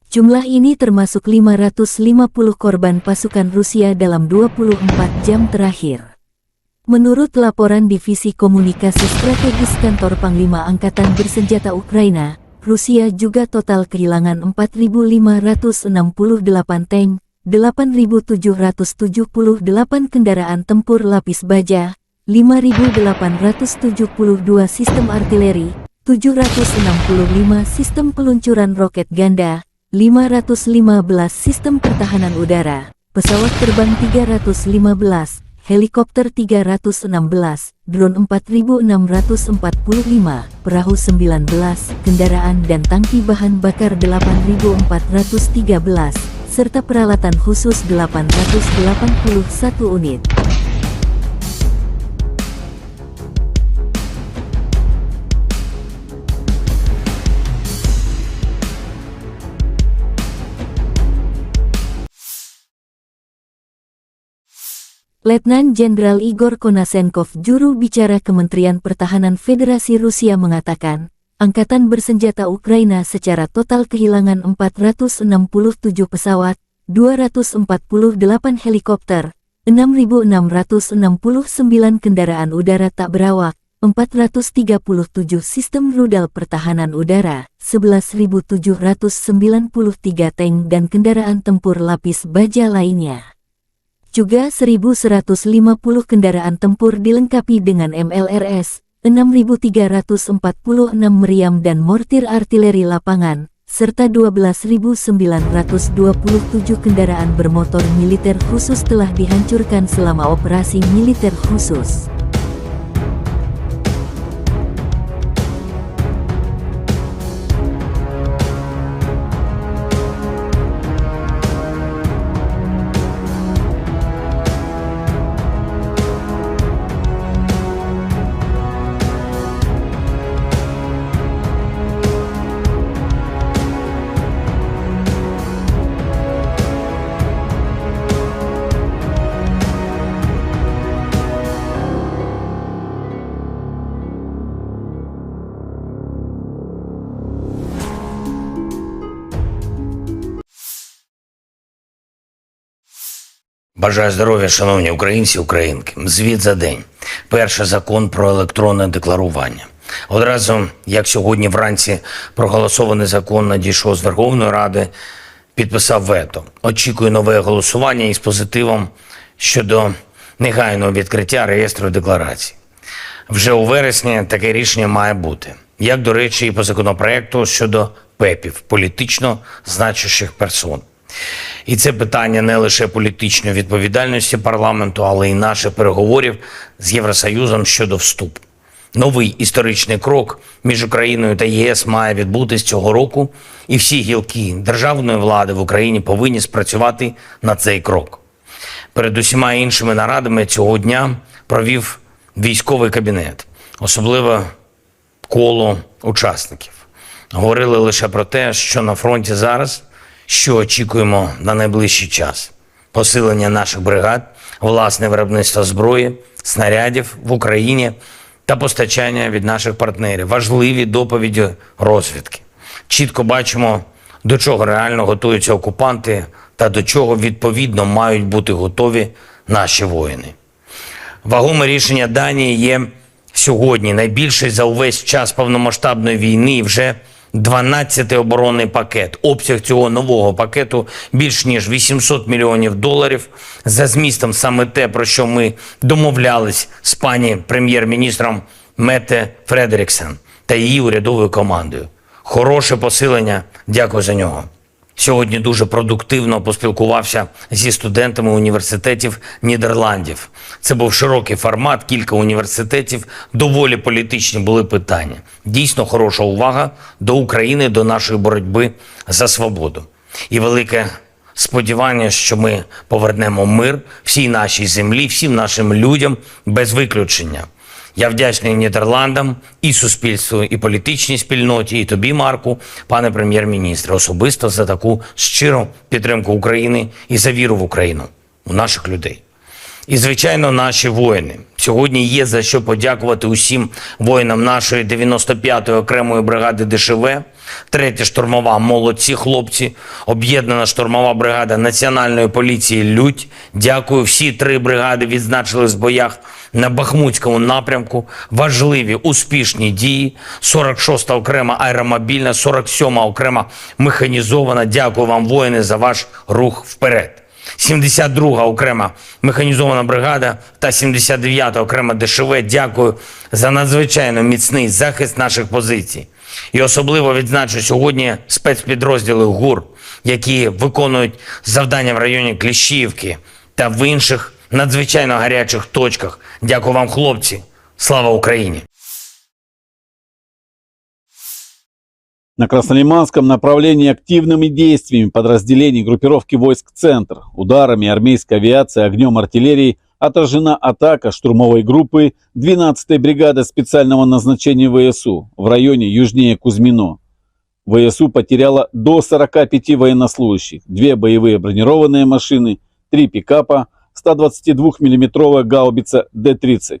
Jumlah ini termasuk 550 korban pasukan Rusia dalam 24 jam terakhir. Menurut laporan Divisi Komunikasi Strategis Kantor Panglima Angkatan Bersenjata Ukraina, Rusia juga total kehilangan 4.568 tank, 8.778 kendaraan tempur lapis baja, 5.872 sistem artileri, 765 sistem peluncuran roket ganda, 515 sistem pertahanan udara, pesawat terbang 315, helikopter 316, drone 4.645, perahu 19, kendaraan dan tangki bahan bakar 8.413, serta peralatan khusus 881 unit. Letnan Jenderal Igor Konasenkov, juru bicara Kementerian Pertahanan Federasi Rusia mengatakan, Angkatan Bersenjata Ukraina secara total kehilangan 467 pesawat, 248 helikopter, 6.669 kendaraan udara tak berawak, 437 sistem rudal pertahanan udara, 11.793 tank dan kendaraan tempur lapis baja lainnya. Juga 1.150 kendaraan tempur dilengkapi dengan MLRS, 6.346 meriam dan mortir artileri lapangan, serta 12.927 kendaraan bermotor militer khusus telah dihancurkan selama operasi militer khusus.
Бажаю здоров'я, шановні українці, українки. Звіт за день. Перший закон про електронне декларування. Одразу, як сьогодні вранці проголосований закон надійшов з Верховної Ради, підписав вето. Очікую нове голосування із позитивом щодо негайного відкриття реєстру декларацій. Вже у вересні таке рішення має бути. Як, до речі, і по законопроекту щодо ПЕПів, політично значущих персон. І це питання не лише політичної відповідальності парламенту, але й наших переговорів з Євросоюзом щодо вступу. Новий історичний крок між Україною та ЄС має відбутись цього року, і всі гілки державної влади в Україні повинні спрацювати на цей крок. Перед усіма іншими нарадами цього дня провів військовий кабінет, особливо коло учасників. Говорили лише про те, що на фронті зараз, що очікуємо на найближчий час. Посилення наших бригад, власне виробництво зброї, снарядів в Україні та постачання від наших партнерів. Важливі доповіді розвідки. Чітко бачимо, до чого реально готуються окупанти та до чого відповідно мають бути готові наші воїни. Вагоме рішення Данії є сьогодні найбільший за увесь час повномасштабної війни і вже 12-й оборонний пакет. Обсяг цього нового пакету більш ніж $800 мільйонів. За змістом саме те, про що ми домовлялись з пані прем'єр-міністром Метте Фредеріксен та її урядовою командою. Хороше посилення, дякую за нього. Сьогодні дуже продуктивно поспілкувався зі студентами університетів Нідерландів. Це був широкий формат, кілька університетів, доволі політичні були питання. Дійсно хороша увага до України, до нашої боротьби за свободу. І велике сподівання, що ми повернемо мир всій нашій землі, всім нашим людям без виключення. Я вдячний Нідерландам, і суспільству, і політичній спільноті, і тобі, Марку, пане прем'єр-міністре, особисто за таку щиру підтримку України і за віру в Україну, у наших людей. І, звичайно, наші воїни. Сьогодні є за що подякувати усім воїнам нашої 95-ї окремої бригади ДШВ, 3-я штурмова «Молодці хлопці», об'єднана штурмова бригада Національної поліції «Людь». Дякую, всі 3 бригади відзначились в боях на Бахмутському напрямку. Важливі, успішні дії. 46-та окрема аеромобільна, 47-ма окрема механізована. Дякую вам, воїни, за ваш рух вперед. 72-га окрема механізована бригада та 79-та окрема ДШВ. Дякую за надзвичайно міцний захист наших позицій. І особливо відзначу сьогодні спецпідрозділи ГУР, які виконують завдання в районі Кліщіївки та в інших надзвичайно гарячих точках. Дякую вам, хлопці. Слава Україні!
На Краснолиманском направлении активными действиями подразделений группировки войск «Центр», ударами армейской авиации, огнем артиллерии отражена атака штурмовой группы 12-й бригады специального назначения ВСУ в районе южнее Кузьмино. ВСУ потеряла до 45 военнослужащих, 2 боевые бронированные машины, 3 пикапа, 122 миллиметровая гаубица Д-30.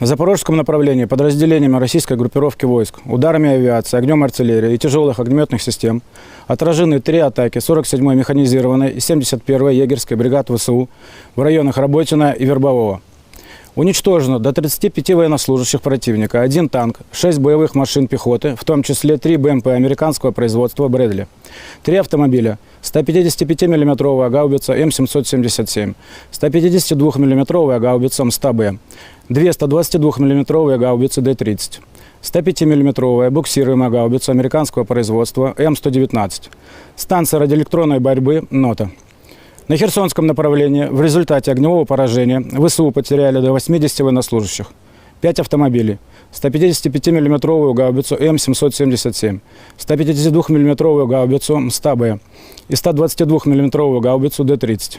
На запорожском направлении подразделениями российской группировки войск, ударами авиации, огнем артиллерии и тяжелых огнеметных систем отражены 3 атаки 47-й механизированной и 71-й егерской бригад ВСУ в районах Работино и Вербового. Уничтожено до 35 военнослужащих противника, 1 танк, 6 боевых машин пехоты, в том числе 3 БМП американского производства «Брэдли», 3 автомобиля, 155 миллиметровая гаубица М777, 152 миллиметровая гаубица М100Б, 2 122 миллиметровые гаубицы Д-30, 105 миллиметровая буксируемая гаубица американского производства М119, станция радиоэлектронной борьбы «Нота». На Херсонском направлении в результате огневого поражения ВСУ потеряли до 80 военнослужащих, 5 автомобилей, 155 миллиметровую гаубицу М777, 152 миллиметровую гаубицу М100Б и 122 миллиметровую гаубицу Д-30.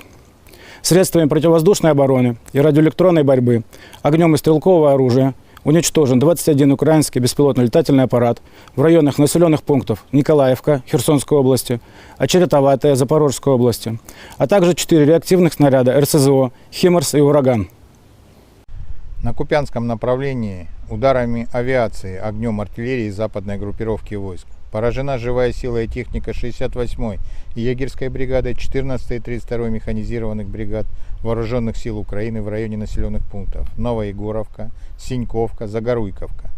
Средствами противовоздушной обороны и радиоэлектронной борьбы, огнем и стрелкового оружия уничтожен 21 украинский беспилотный летательный аппарат в районах населенных пунктов Николаевка Херсонской области, Очеретоватая Запорожской области, а также 4 реактивных снаряда РСЗО «Химарс» и «Ураган».
На Купянском направлении ударами авиации, огнем артиллерии западной группировки войск поражена живая сила и техника 68-й егерской бригады, 14-й и 32-й механизированных бригад Вооруженных сил Украины в районе населенных пунктов Новоегоровка, Синьковка, Загоруйковка.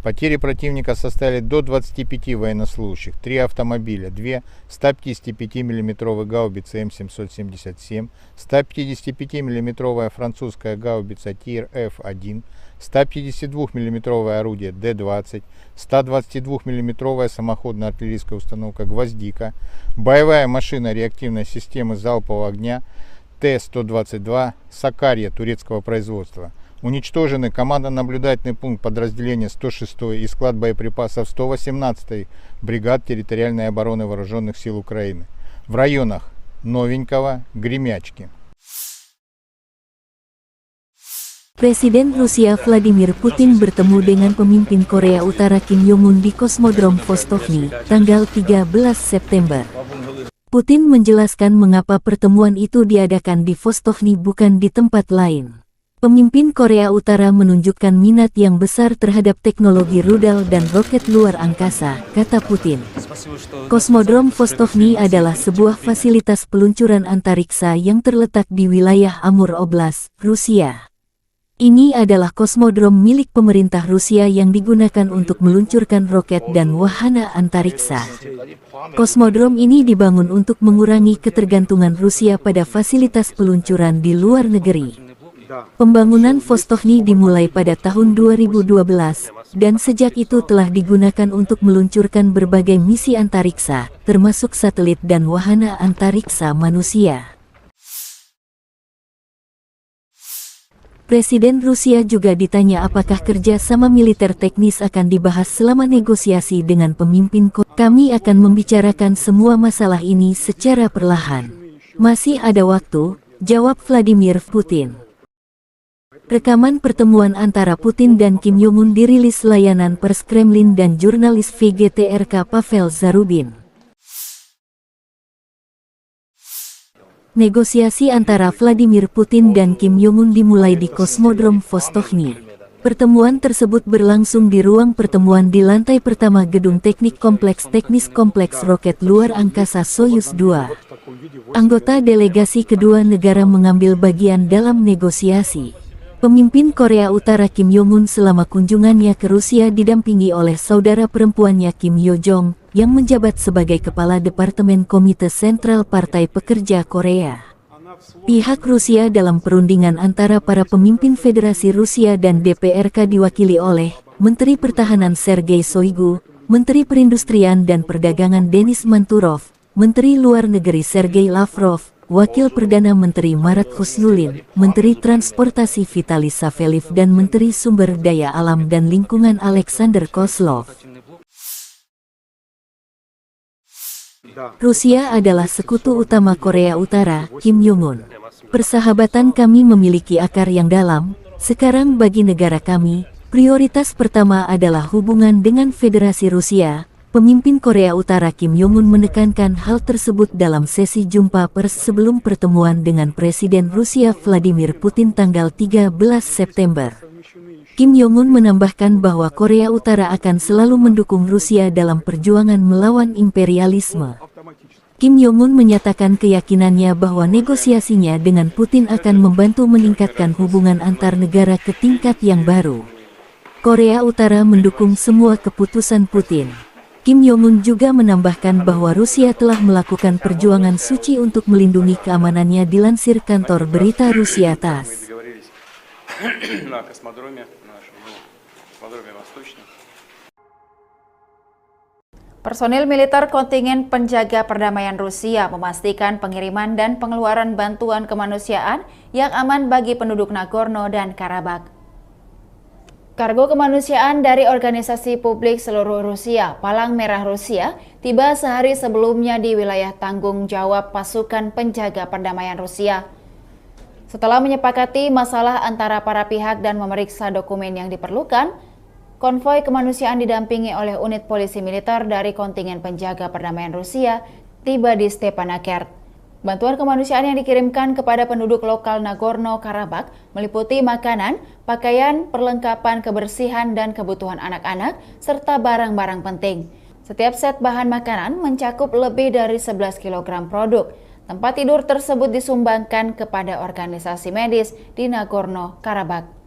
Потери противника составили до 25 военнослужащих, 3 автомобиля, 2 155 мм гаубицы М777, 155 мм французская гаубица ТИР-Ф1, 152 мм орудие Д-20, 122 мм самоходная артиллерийская установка «Гвоздика», боевая машина реактивной системы залпового огня Т-122 «Сакарья» турецкого производства. Уничтожены командно-наблюдательный пункт подразделения 106-й и склад боеприпасов 118-й бригад территориальной обороны Вооруженных сил Украины в районах Новенького, Гремячки.
Presiden Rusia Vladimir Putin bertemu dengan pemimpin Korea Utara Kim Jong-un di Kosmodrom Vostokny, tanggal 13 September. Putin menjelaskan mengapa pertemuan itu diadakan di Vostokny bukan di tempat lain. Pemimpin Korea Utara menunjukkan minat yang besar terhadap teknologi rudal dan roket luar angkasa, kata Putin. Kosmodrom Vostokny adalah sebuah fasilitas peluncuran antariksa yang terletak di wilayah Amur Oblast, Rusia. Ini adalah kosmodrom milik pemerintah Rusia yang digunakan untuk meluncurkan roket dan wahana antariksa. Kosmodrom ini dibangun untuk mengurangi ketergantungan Rusia pada fasilitas peluncuran di luar negeri. Pembangunan Vostokny dimulai pada tahun 2012, dan sejak itu telah digunakan untuk meluncurkan berbagai misi antariksa, termasuk satelit dan wahana antariksa manusia. Presiden Rusia juga ditanya apakah kerja sama militer teknis akan dibahas selama negosiasi dengan pemimpin Korea. Kami akan membicarakan semua masalah ini secara perlahan. Masih ada waktu, jawab Vladimir Putin. Rekaman pertemuan antara Putin dan Kim Jong-un dirilis layanan pers Kremlin dan jurnalis VGTRK Pavel Zarubin. Negosiasi antara Vladimir Putin dan Kim Jong-un dimulai di Kosmodrom Vostochny. Pertemuan tersebut berlangsung di ruang pertemuan di lantai pertama Gedung Teknik Kompleks Teknis Kompleks Roket Luar Angkasa Soyuz 2. Anggota delegasi kedua negara mengambil bagian dalam negosiasi. Pemimpin Korea Utara Kim Jong-un selama kunjungannya ke Rusia didampingi oleh saudara perempuannya Kim Yo-jong, yang menjabat sebagai Kepala Departemen Komite Sentral Partai Pekerja Korea. Pihak Rusia dalam perundingan antara para pemimpin Federasi Rusia dan DPRK diwakili oleh Menteri Pertahanan Sergei Shoigu, Menteri Perindustrian dan Perdagangan Denis Manturov, Menteri Luar Negeri Sergei Lavrov, Wakil Perdana Menteri Marat Husnulin, Menteri Transportasi Vitaly Saveliv dan Menteri Sumber Daya Alam dan Lingkungan Alexander Kozlov. Rusia adalah sekutu utama Korea Utara, Kim Jong-un. Persahabatan kami memiliki akar yang dalam. Sekarang bagi negara kami, prioritas pertama adalah hubungan dengan Federasi Rusia. Pemimpin Korea Utara Kim Jong-un menekankan hal tersebut dalam sesi jumpa pers sebelum pertemuan dengan Presiden Rusia Vladimir Putin tanggal 13 September. Kim Jong-un menambahkan bahwa Korea Utara akan selalu mendukung Rusia dalam perjuangan melawan imperialisme. Kim Jong-un menyatakan keyakinannya bahwa negosiasinya dengan Putin akan membantu meningkatkan hubungan antar negara ke tingkat yang baru. Korea Utara mendukung semua keputusan Putin. Kim Jong-un juga menambahkan bahwa Rusia telah melakukan perjuangan suci untuk melindungi keamanannya dilansir kantor berita Rusia TASS.
Personil militer kontingen penjaga perdamaian Rusia memastikan pengiriman dan pengeluaran bantuan kemanusiaan yang aman bagi penduduk Nagorno dan Karabakh. Kargo kemanusiaan dari organisasi publik seluruh Rusia, Palang Merah Rusia, tiba sehari sebelumnya di wilayah tanggung jawab pasukan penjaga perdamaian Rusia. Setelah menyepakati masalah antara para pihak dan memeriksa dokumen yang diperlukan, konvoi kemanusiaan didampingi oleh unit polisi militer dari kontingen penjaga perdamaian Rusia tiba di Stepanakert. Bantuan kemanusiaan yang dikirimkan kepada penduduk lokal Nagorno-Karabakh meliputi makanan, pakaian, perlengkapan kebersihan dan kebutuhan anak-anak, serta barang-barang penting. Setiap set bahan makanan mencakup lebih dari 11 kg produk. Tempat tidur tersebut disumbangkan kepada organisasi medis di Nagorno-Karabakh.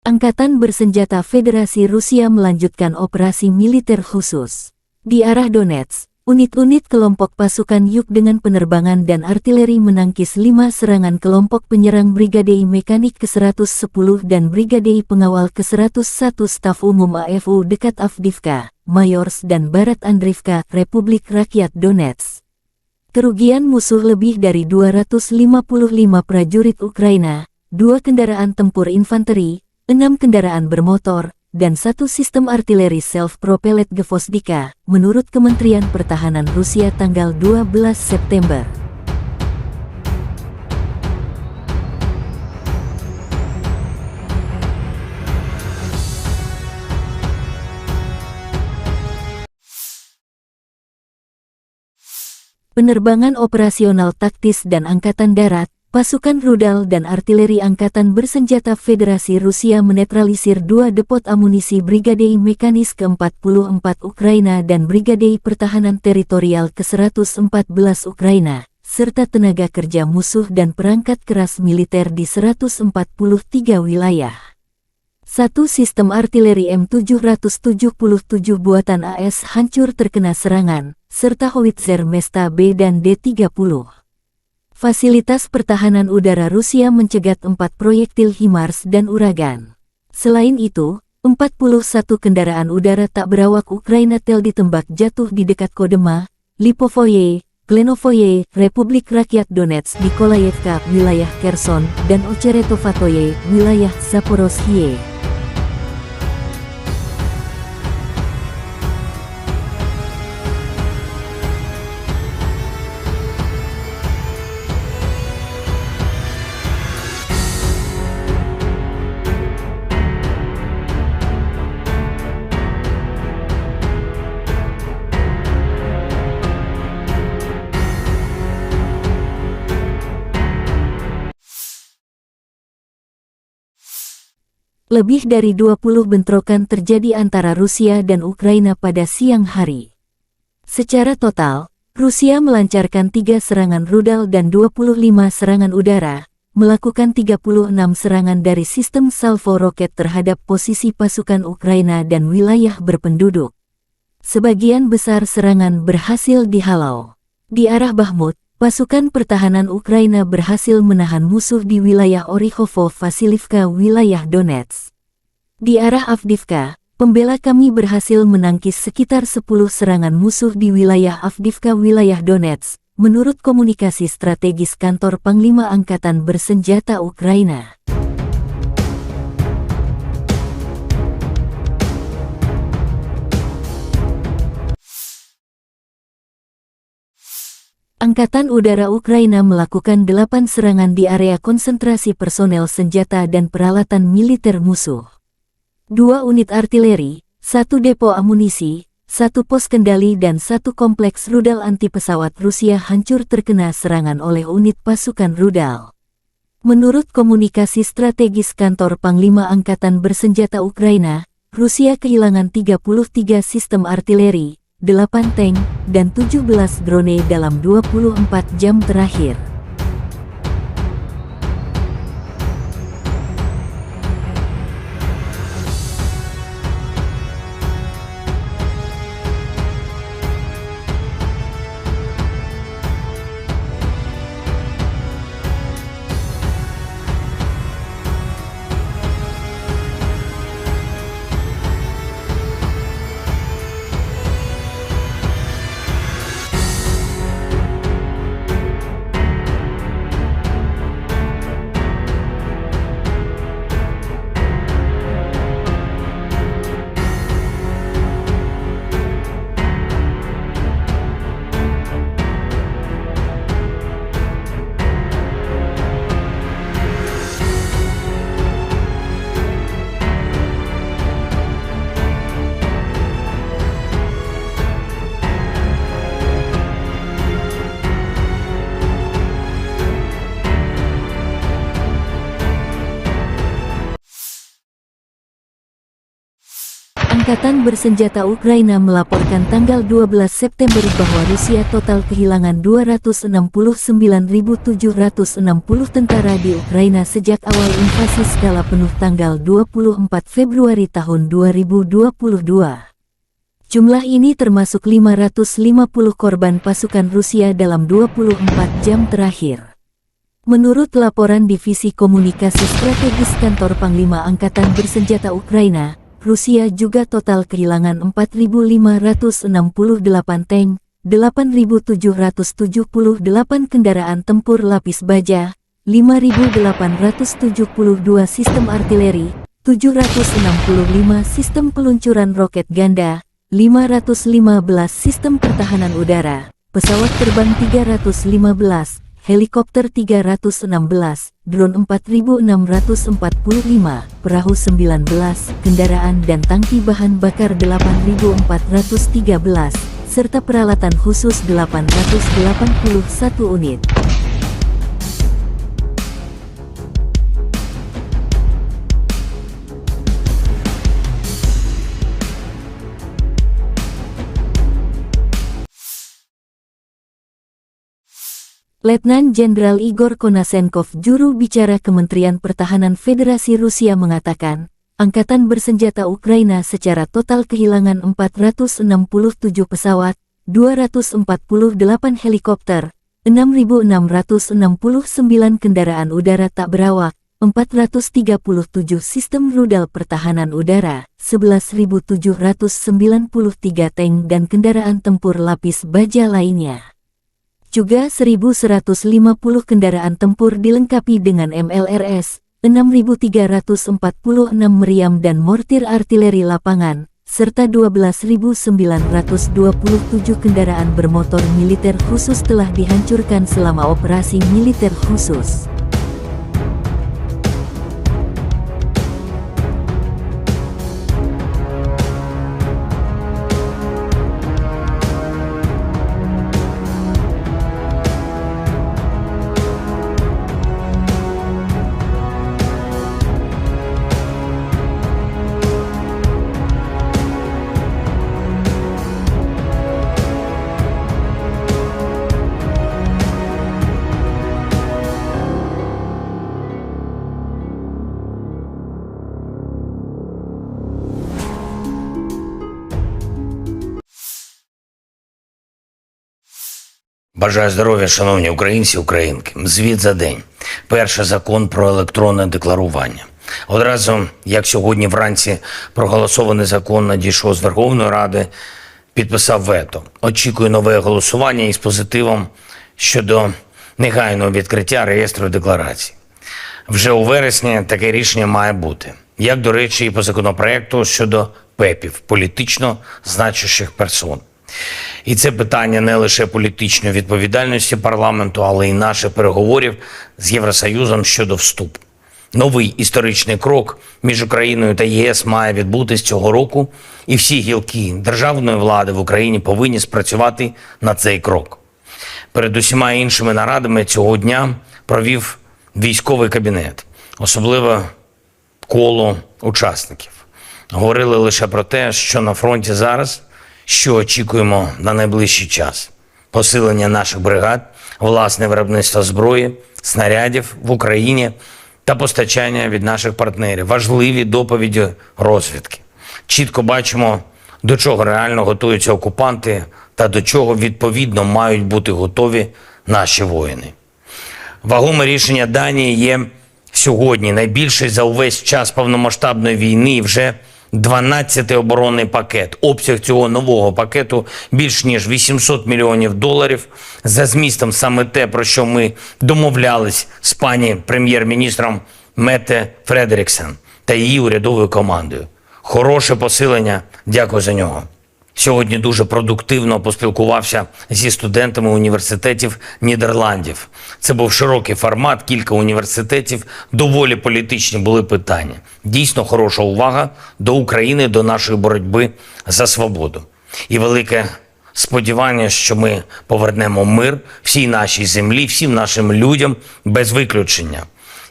Angkatan Bersenjata Federasi Rusia melanjutkan operasi militer khusus. Di arah Donetsk, unit-unit kelompok pasukan Yuk dengan penerbangan dan artileri menangkis 5 serangan kelompok penyerang Brigade Mekanik ke-110 dan Brigade Pengawal ke-101 Staf Umum AFU dekat Avdiivka, Mayorsk dan Barat Andriivka, Republik Rakyat Donetsk. Kerugian musuh lebih dari 255 prajurit Ukraina, 2 kendaraan tempur infanteri, 6 kendaraan bermotor, dan 1 sistem artileri self-propelled Gvozdika, menurut Kementerian Pertahanan Rusia tanggal 12 September. Penerbangan operasional taktis dan Angkatan Darat, pasukan rudal dan artileri Angkatan Bersenjata Federasi Rusia menetralisir 2 depot amunisi Brigade Mekanis ke-44 Ukraina dan Brigade Pertahanan Teritorial ke-114 Ukraina, serta tenaga kerja musuh dan perangkat keras militer di 143 wilayah. 1 sistem artileri M777 buatan AS hancur terkena serangan, serta howitzer Mesta B dan D-30. Fasilitas pertahanan udara Rusia mencegat 4 proyektil HIMARS dan Uragan. Selain itu, 41 kendaraan udara tak berawak Ukraina tel ditembak jatuh di dekat Kodema, Lipovoye, Klenovoye, Republik Rakyat Donetsk, Nikolayevka, wilayah Kherson, dan Ocheretovatoye, wilayah Zaporozhye. Lebih dari 20 bentrokan terjadi antara Rusia dan Ukraina pada siang hari. Secara total, Rusia melancarkan 3 serangan rudal dan 25 serangan udara, melakukan 36 serangan dari sistem salvo roket terhadap posisi pasukan Ukraina dan wilayah berpenduduk. Sebagian besar serangan berhasil dihalau. Di arah Bakhmut, pasukan pertahanan Ukraina berhasil menahan musuh di wilayah Orikhovo-Vasilivka, wilayah Donetsk. Di arah Avdiivka, pembela kami berhasil menangkis sekitar 10 serangan musuh di wilayah Avdiivka, wilayah Donetsk, menurut komunikasi strategis kantor Panglima Angkatan Bersenjata Ukraina. Angkatan Udara Ukraina melakukan 8 serangan di area konsentrasi personel senjata dan peralatan militer musuh. 2 unit artileri, 1 depo amunisi, 1 pos kendali dan 1 kompleks rudal anti-pesawat Rusia hancur terkena serangan oleh unit pasukan rudal. Menurut komunikasi strategis kantor Panglima Angkatan Bersenjata Ukraina, Rusia kehilangan 33 sistem artileri, 8 tank, dan 17 drone dalam 24 jam terakhir. Angkatan Bersenjata Ukraina melaporkan tanggal 12 September bahwa Rusia total kehilangan 269.760 tentara di Ukraina sejak awal invasi skala penuh tanggal 24 Februari tahun 2022. Jumlah ini termasuk 550 korban pasukan Rusia dalam 24 jam terakhir. Menurut laporan Divisi Komunikasi Strategis Kantor Panglima Angkatan Bersenjata Ukraina, Rusia juga total kehilangan 4.568 tank, 8.778 kendaraan tempur lapis baja, 5.872 sistem artileri, 765 sistem peluncuran roket ganda, 515 sistem pertahanan udara, pesawat terbang 315, helikopter 316, drone 4.645, perahu 19, kendaraan dan tangki bahan bakar 8.413, serta peralatan khusus 881 unit. Letnan Jenderal Igor Konasenkov, juru bicara Kementerian Pertahanan Federasi Rusia mengatakan, Angkatan Bersenjata Ukraina secara total kehilangan 467 pesawat, 248 helikopter, 6.669 kendaraan udara tak berawak, 437 sistem rudal pertahanan udara, 11.793 tank dan kendaraan tempur lapis baja lainnya. Juga 1.150 kendaraan tempur dilengkapi dengan MLRS, 6.346 meriam dan mortir artileri lapangan, serta 12.927 kendaraan bermotor militer khusus telah dihancurkan selama operasi militer khusus.
Бажаю здоров'я, шановні українці, українки. Звіт за день. Перший закон про електронне декларування. Одразу, як сьогодні вранці проголосований закон надійшов з Верховної Ради, підписав вето. Очікую нове голосування із позитивом щодо негайного відкриття реєстру декларацій. Вже у вересні таке рішення має бути. Як, до речі, і по законопроекту щодо ПЕПів, політично значущих персон. І це питання не лише політичної відповідальності парламенту, але й наших переговорів з Євросоюзом щодо вступу. Новий історичний крок між Україною та ЄС має відбутись цього року, і всі гілки державної влади в Україні повинні спрацювати на цей крок. Перед усіма іншими нарадами цього дня провів військовий кабінет, особливо коло учасників. Говорили лише про те, що на фронті зараз, що очікуємо на найближчий час. Посилення наших бригад, власне виробництво зброї, снарядів в Україні та постачання від наших партнерів. Важливі доповіді розвідки. Чітко бачимо, до чого реально готуються окупанти та до чого відповідно мають бути готові наші воїни. Вагоме рішення Данії є сьогодні найбільший за увесь час повномасштабної війни і вже 12-й оборонний пакет. Обсяг цього нового пакету більш ніж $800 мільйонів. За змістом саме те, про що ми домовлялись з пані прем'єр-міністром Метте Фредеріксен та її урядовою командою. Хороше посилення, дякую за нього. Сьогодні дуже продуктивно поспілкувався зі студентами університетів Нідерландів. Це був широкий формат, кілька університетів, доволі політичні були питання. Дійсно хороша увага до України, до нашої боротьби за свободу. І велике сподівання, що ми повернемо мир всій нашій землі, всім нашим людям без виключення.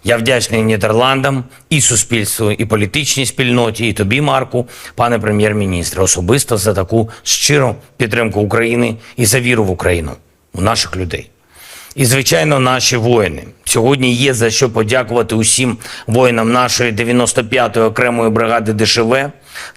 Я вдячний Нідерландам, і суспільству, і політичній спільноті, і тобі, Марку, пане прем'єр-міністре, особисто за таку щиру підтримку України і за віру в Україну, у наших людей. І, звичайно, наші воїни. Сьогодні є за що подякувати усім воїнам нашої 95-ї окремої бригади ДШВ,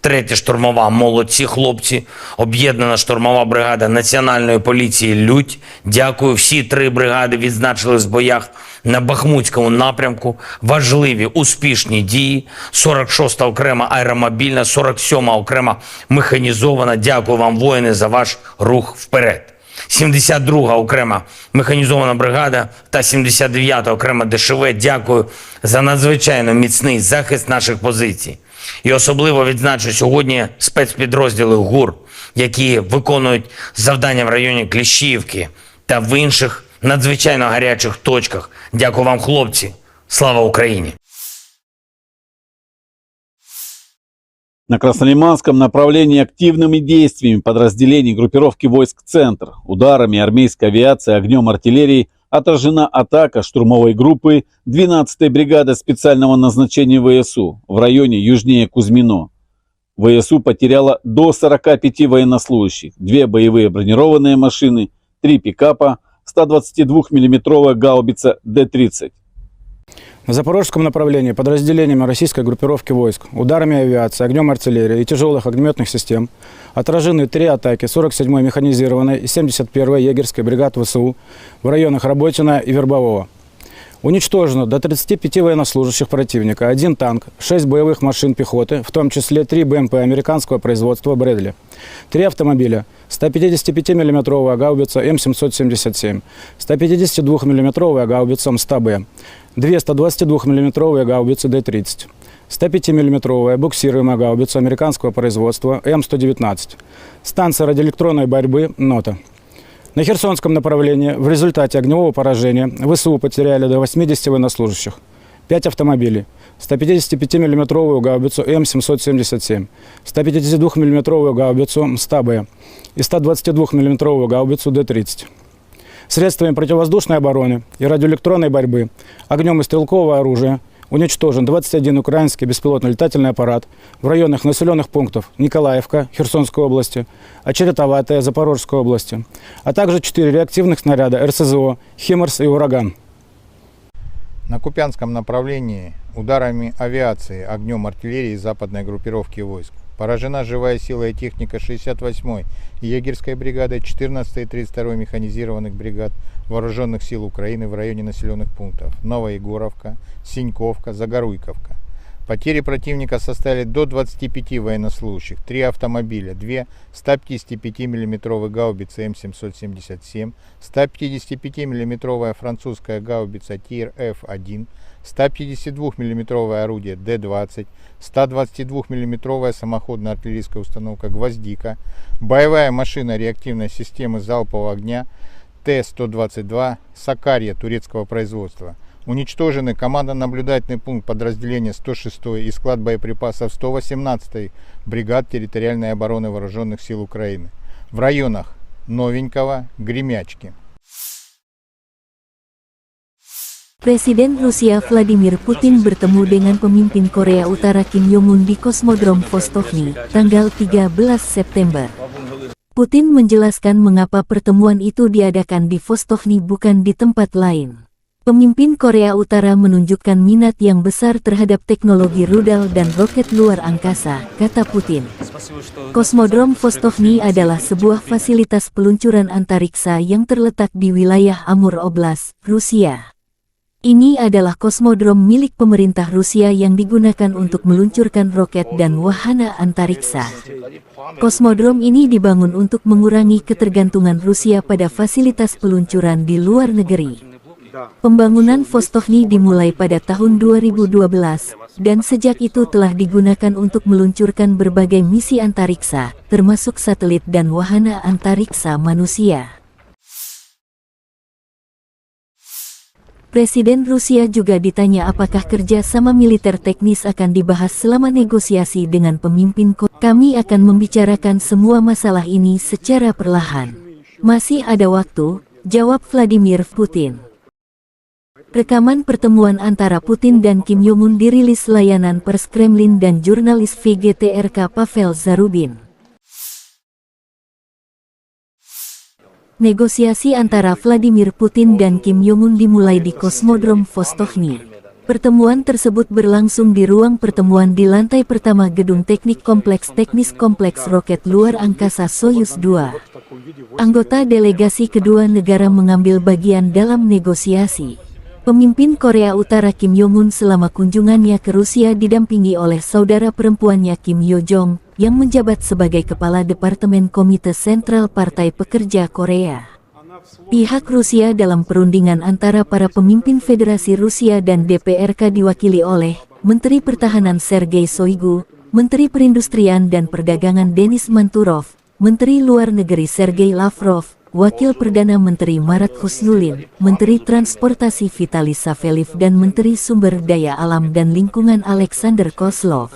3-я штурмова «Молодці хлопці», об'єднана штурмова бригада Національної поліції «Людь». Дякую, всі 3 бригади відзначились в боях на Бахмутському напрямку. Важливі, успішні дії. 46-та окрема аеромобільна, 47-ма окрема механізована. Дякую вам, воїни, за ваш рух вперед. 72-га окрема механізована бригада та 79-та окрема ДШВ. Дякую за надзвичайно міцний захист наших позицій. І особливо відзначу сьогодні спецпідрозділи ГУР, які виконують завдання в районі Кліщіївки та в інших надзвичайно гарячих точках. Дякую вам, хлопці. Слава Україні!
На Краснолиманском направлении активными действиями подразделений группировки войск «Центр», ударами армейской авиации, огнем артиллерии отражена атака штурмовой группы 12-й бригады специального назначения ВСУ в районе южнее Кузьмино. ВСУ потеряла до 45 военнослужащих, 2 боевые бронированные машины, 3 пикапа, 122 миллиметровая гаубица Д-30.
На запорожском направлении подразделениями российской группировки войск, ударами авиации, огнем артиллерии и тяжелых огнеметных систем отражены 3 атаки 47-й механизированной и 71-й егерской бригад ВСУ в районах Работино и Вербового. Уничтожено до 35 военнослужащих противника, 1 танк, 6 боевых машин пехоты, в том числе 3 БМП американского производства «Брэдли», 3 автомобиля, 155 миллиметровая гаубица М777, 152 миллиметровая гаубица МСТА-Б, 2 122 миллиметровые гаубицы Д-30, 105 миллиметровая буксируемая гаубица американского производства М119, станция радиоэлектронной борьбы «Нота». На Херсонском направлении в результате огневого поражения ВСУ потеряли до 80 военнослужащих, 5 автомобилей, 155 миллиметровую гаубицу М777, 152 миллиметровую гаубицу МСТА-Б и 122 миллиметровую гаубицу Д-30. Средствами противовоздушной обороны и радиоэлектронной борьбы, огнем и стрелкового оружия уничтожен 21 украинский беспилотный летательный аппарат в районах населенных пунктов Николаевка Херсонской области, Очеретоватая Запорожской области, а также 4 реактивных снаряда РСЗО «Химарс» и «Ураган».
На Купянском направлении ударами авиации, огнем артиллерии западной группировки войск поражена живая сила и техника 68-й егерской бригады, 14-й и 32-й механизированных бригад Вооруженных сил Украины в районе населенных пунктов Новоегоровка, Синьковка, Загоруйковка. Потери противника составили до 25 военнослужащих, 3 автомобиля, 2 155 миллиметровые гаубицы М777, 155 миллиметровая французская гаубица ТИР-Ф1, 152 миллиметровое орудие Д-20, 122 миллиметровая самоходная артиллерийская установка «Гвоздика», боевая машина реактивной системы залпового огня Т-122 «Сакария» турецкого производства. Уничтожены командно-наблюдательный пункт подразделения 106-й и склад боеприпасов 118-й бригад территориальной обороны Вооруженных сил Украины в районах Новенького, Гремячки.
Presiden Rusia Vladimir Putin bertemu dengan pemimpin Korea Utara Kim Jong-un di Kosmodrom Vostokny, tanggal 13 September. Putin menjelaskan mengapa pertemuan itu diadakan di Vostokny bukan di tempat lain. Pemimpin Korea Utara menunjukkan minat yang besar terhadap teknologi rudal dan roket luar angkasa, kata Putin. Kosmodrom Vostokny adalah sebuah fasilitas peluncuran antariksa yang terletak di wilayah Amur Oblast, Rusia. Ini adalah kosmodrom milik pemerintah Rusia yang digunakan untuk meluncurkan roket dan wahana antariksa. Kosmodrom ini dibangun untuk mengurangi ketergantungan Rusia pada fasilitas peluncuran di luar negeri. Pembangunan Vostokny dimulai pada tahun 2012, dan sejak itu telah digunakan untuk meluncurkan berbagai misi antariksa, termasuk satelit dan wahana antariksa manusia. Presiden Rusia juga ditanya apakah kerja sama militer teknis akan dibahas selama negosiasi dengan pemimpin Korea. Kami akan membicarakan semua masalah ini secara perlahan. Masih ada waktu, jawab Vladimir Putin. Rekaman pertemuan antara Putin dan Kim Jong-un dirilis layanan pers Kremlin dan jurnalis VGTRK Pavel Zarubin. Negosiasi antara Vladimir Putin dan Kim Jong-un dimulai di Kosmodrom Vostochny. Pertemuan tersebut berlangsung di ruang pertemuan di lantai pertama Gedung Teknik Kompleks Teknis Kompleks Roket Luar Angkasa Soyuz 2. Anggota delegasi kedua negara mengambil bagian dalam negosiasi. Pemimpin Korea Utara Kim Jong-un selama kunjungannya ke Rusia didampingi oleh saudara perempuannya Kim Yo-jong, yang menjabat sebagai Kepala Departemen Komite Sentral Partai Pekerja Korea. Pihak Rusia dalam perundingan antara para pemimpin Federasi Rusia dan DPRK diwakili oleh Menteri Pertahanan Sergei Shoigu, Menteri Perindustrian dan Perdagangan Denis Manturov, Menteri Luar Negeri Sergei Lavrov, Wakil Perdana Menteri Marat Husnulin, Menteri Transportasi Vitaly Saveliv dan Menteri Sumber Daya Alam dan Lingkungan Alexander Kozlov.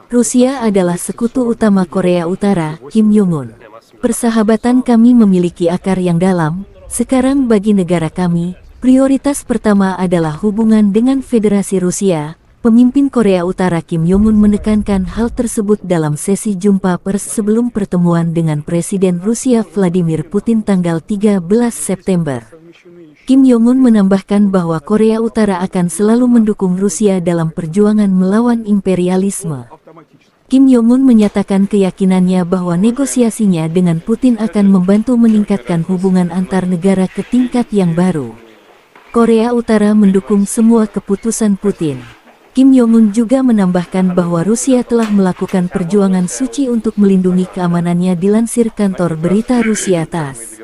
Rusia adalah sekutu utama Korea Utara, Kim Jong-un. Persahabatan kami memiliki akar yang dalam. Sekarang bagi negara kami, prioritas pertama adalah hubungan dengan Federasi Rusia. Pemimpin Korea Utara Kim Jong-un menekankan hal tersebut dalam sesi jumpa pers sebelum pertemuan dengan Presiden Rusia Vladimir Putin tanggal 13 September. Kim Jong-un menambahkan bahwa Korea Utara akan selalu mendukung Rusia dalam perjuangan melawan imperialisme. Kim Jong-un menyatakan keyakinannya bahwa negosiasinya dengan Putin akan membantu meningkatkan hubungan antar negara ke tingkat yang baru. Korea Utara mendukung semua keputusan Putin. Kim Jong-un juga menambahkan bahwa Rusia telah melakukan perjuangan suci untuk melindungi keamanannya dilansir kantor berita Rusia TASS.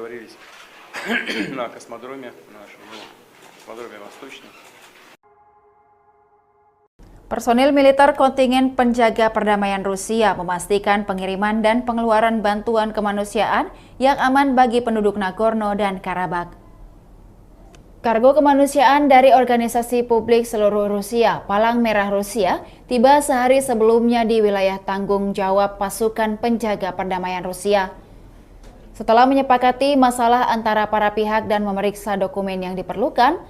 Personil militer kontingen penjaga perdamaian Rusia memastikan pengiriman dan pengeluaran bantuan kemanusiaan yang aman bagi penduduk Nagorno dan Karabakh. Kargo kemanusiaan dari organisasi publik seluruh Rusia, Palang Merah Rusia, tiba sehari sebelumnya di wilayah tanggung jawab pasukan penjaga perdamaian Rusia. Setelah menyepakati masalah antara para pihak dan memeriksa dokumen yang diperlukan,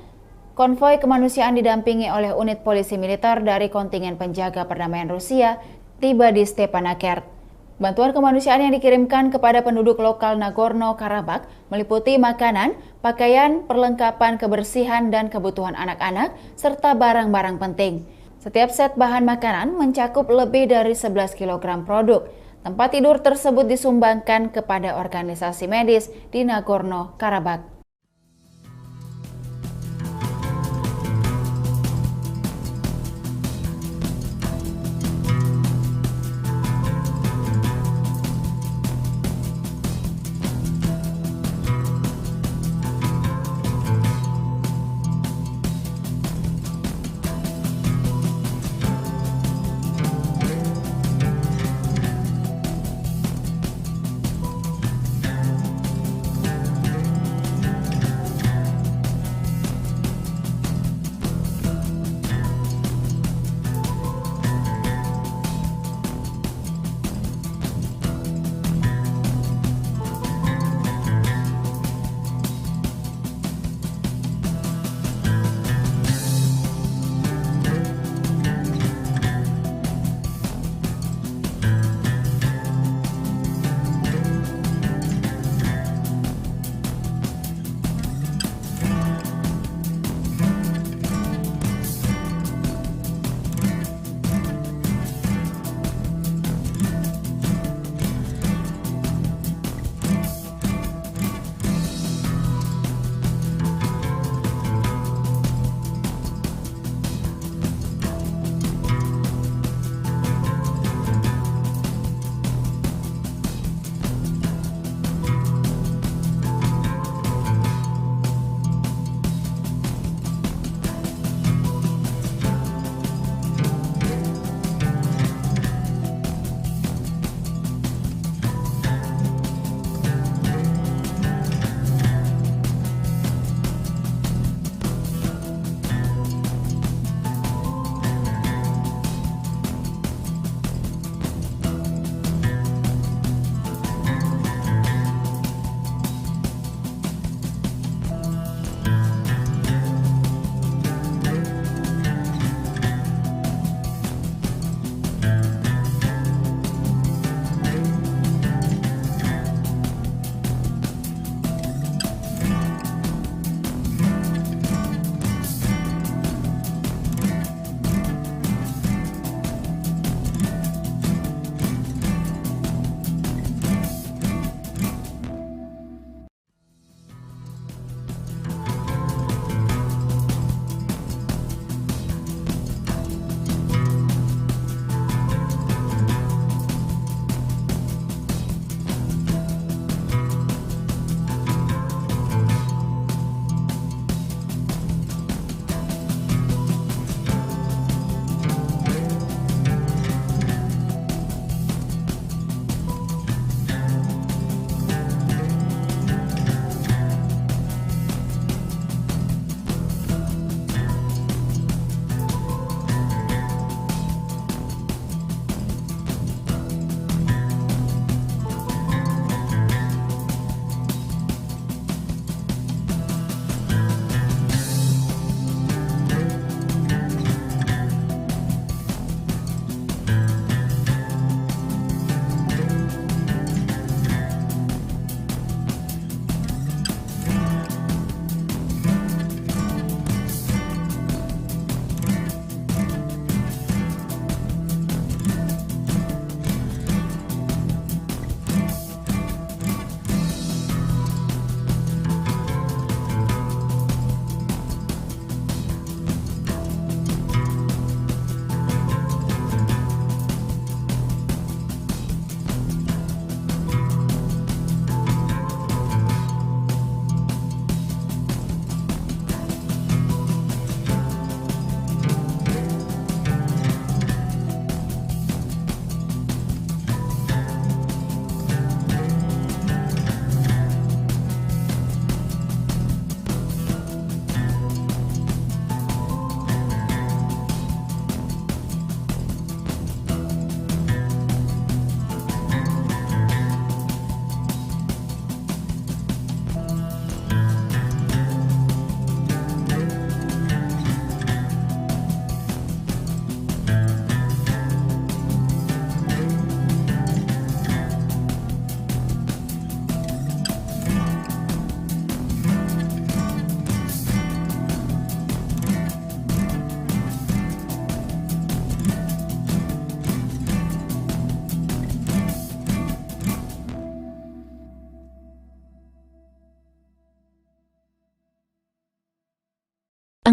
konvoi kemanusiaan didampingi oleh unit polisi militer dari kontingen penjaga perdamaian Rusia tiba di Stepanakert. Bantuan kemanusiaan yang dikirimkan kepada penduduk lokal Nagorno-Karabakh meliputi makanan, pakaian, perlengkapan kebersihan dan kebutuhan anak-anak, serta barang-barang penting. Setiap set bahan makanan mencakup lebih dari 11 kg produk. Tempat tidur tersebut disumbangkan kepada organisasi medis di Nagorno-Karabakh.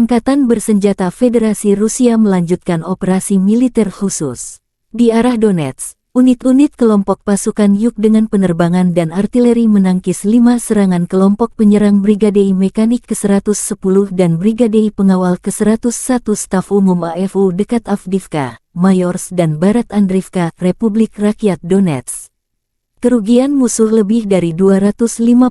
Angkatan Bersenjata Federasi Rusia melanjutkan operasi militer khusus. Di arah Donetsk, unit-unit kelompok pasukan Yuk dengan penerbangan dan artileri menangkis 5 serangan kelompok penyerang Brigadei Mekanik ke-110 dan Brigadei Pengawal ke-101 Staf Umum AFU dekat Avdiivka, Mayorsk dan Barat Andriivka, Republik Rakyat Donetsk. Kerugian musuh lebih dari 255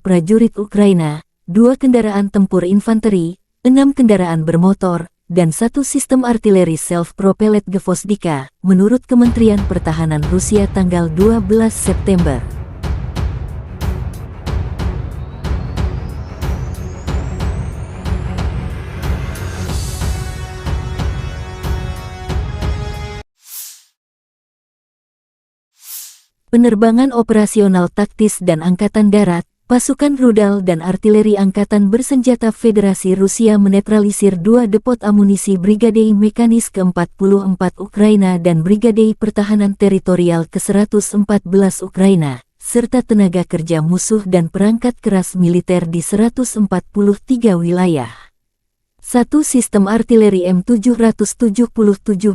prajurit Ukraina, 2 kendaraan tempur infanteri, 6 kendaraan bermotor, dan 1 sistem artileri self-propelled Gvozdika, menurut Kementerian Pertahanan Rusia tanggal 12 September. Penerbangan operasional taktis dan Angkatan Darat, pasukan rudal dan artileri Angkatan Bersenjata Federasi Rusia menetralisir 2 depot amunisi Brigadei Mekanis ke-44 Ukraina dan Brigadei Pertahanan Teritorial ke-114 Ukraina, serta tenaga kerja musuh dan perangkat keras militer di 143 wilayah. 1 sistem artileri M777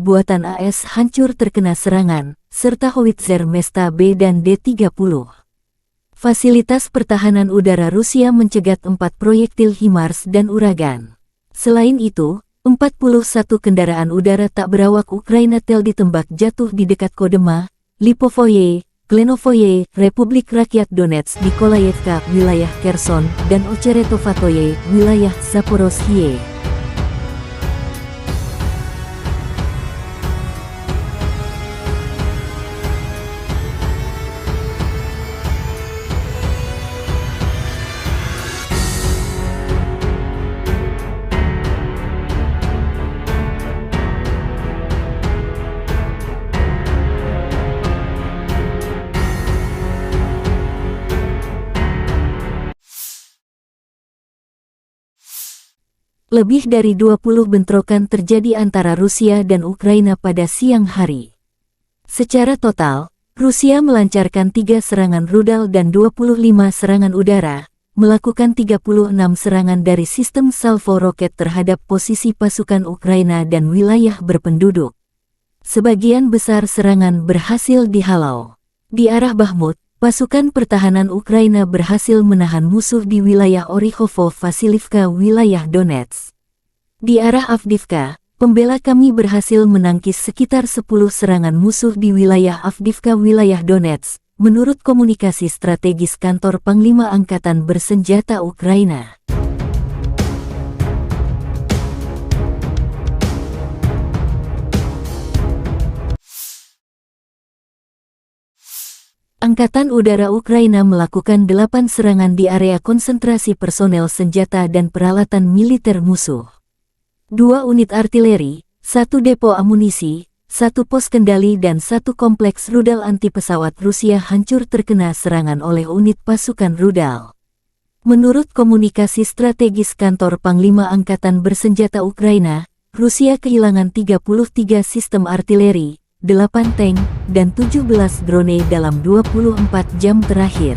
buatan AS hancur terkena serangan, serta howitzer Mesta B dan D-30. Fasilitas pertahanan udara Rusia mencegat 4 proyektil HIMARS dan Uragan. Selain itu, 41 kendaraan udara tak berawak Ukraina tel ditembak jatuh di dekat Kodema, Lipovoye, Klenovoye, Republik Rakyat Donetsk, Nikolayevka, wilayah Kherson, dan Ocheretovatoye, wilayah Zaporozhye. Lebih dari 20 bentrokan terjadi antara Rusia dan Ukraina pada siang hari. Secara total, Rusia melancarkan 3 serangan rudal dan 25 serangan udara, melakukan 36 serangan dari sistem salvo roket terhadap posisi pasukan Ukraina dan wilayah berpenduduk. Sebagian besar serangan berhasil dihalau. Di arah Bakhmut, pasukan pertahanan Ukraina berhasil menahan musuh di wilayah Orikhovo-Vasilivka, wilayah Donetsk. Di arah Avdiivka, pembela kami berhasil menangkis sekitar 10 serangan musuh di wilayah Avdiivka, wilayah Donetsk, menurut komunikasi strategis kantor Panglima Angkatan Bersenjata Ukraina. Angkatan Udara Ukraina melakukan 8 serangan di area konsentrasi personel senjata dan peralatan militer musuh. 2 unit artileri, 1 depo amunisi, 1 pos kendali dan 1 kompleks rudal anti-pesawat Rusia hancur terkena serangan oleh unit pasukan rudal. Menurut komunikasi strategis kantor Panglima Angkatan Bersenjata Ukraina, Rusia kehilangan 33 sistem artileri, 8 tank, dan 17 drone dalam 24 jam terakhir.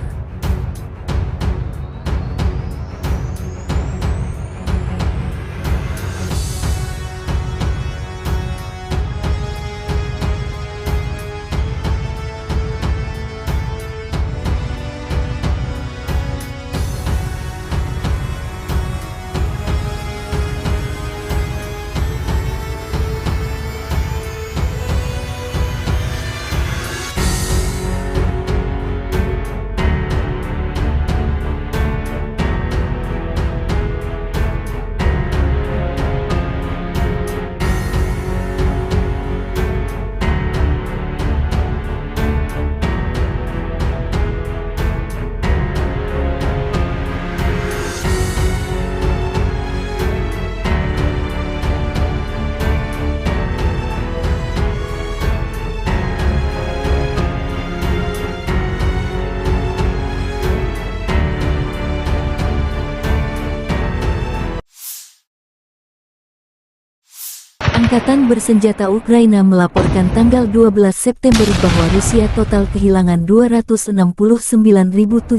Angkatan Bersenjata Ukraina melaporkan tanggal 12 September bahwa Rusia total kehilangan 269.760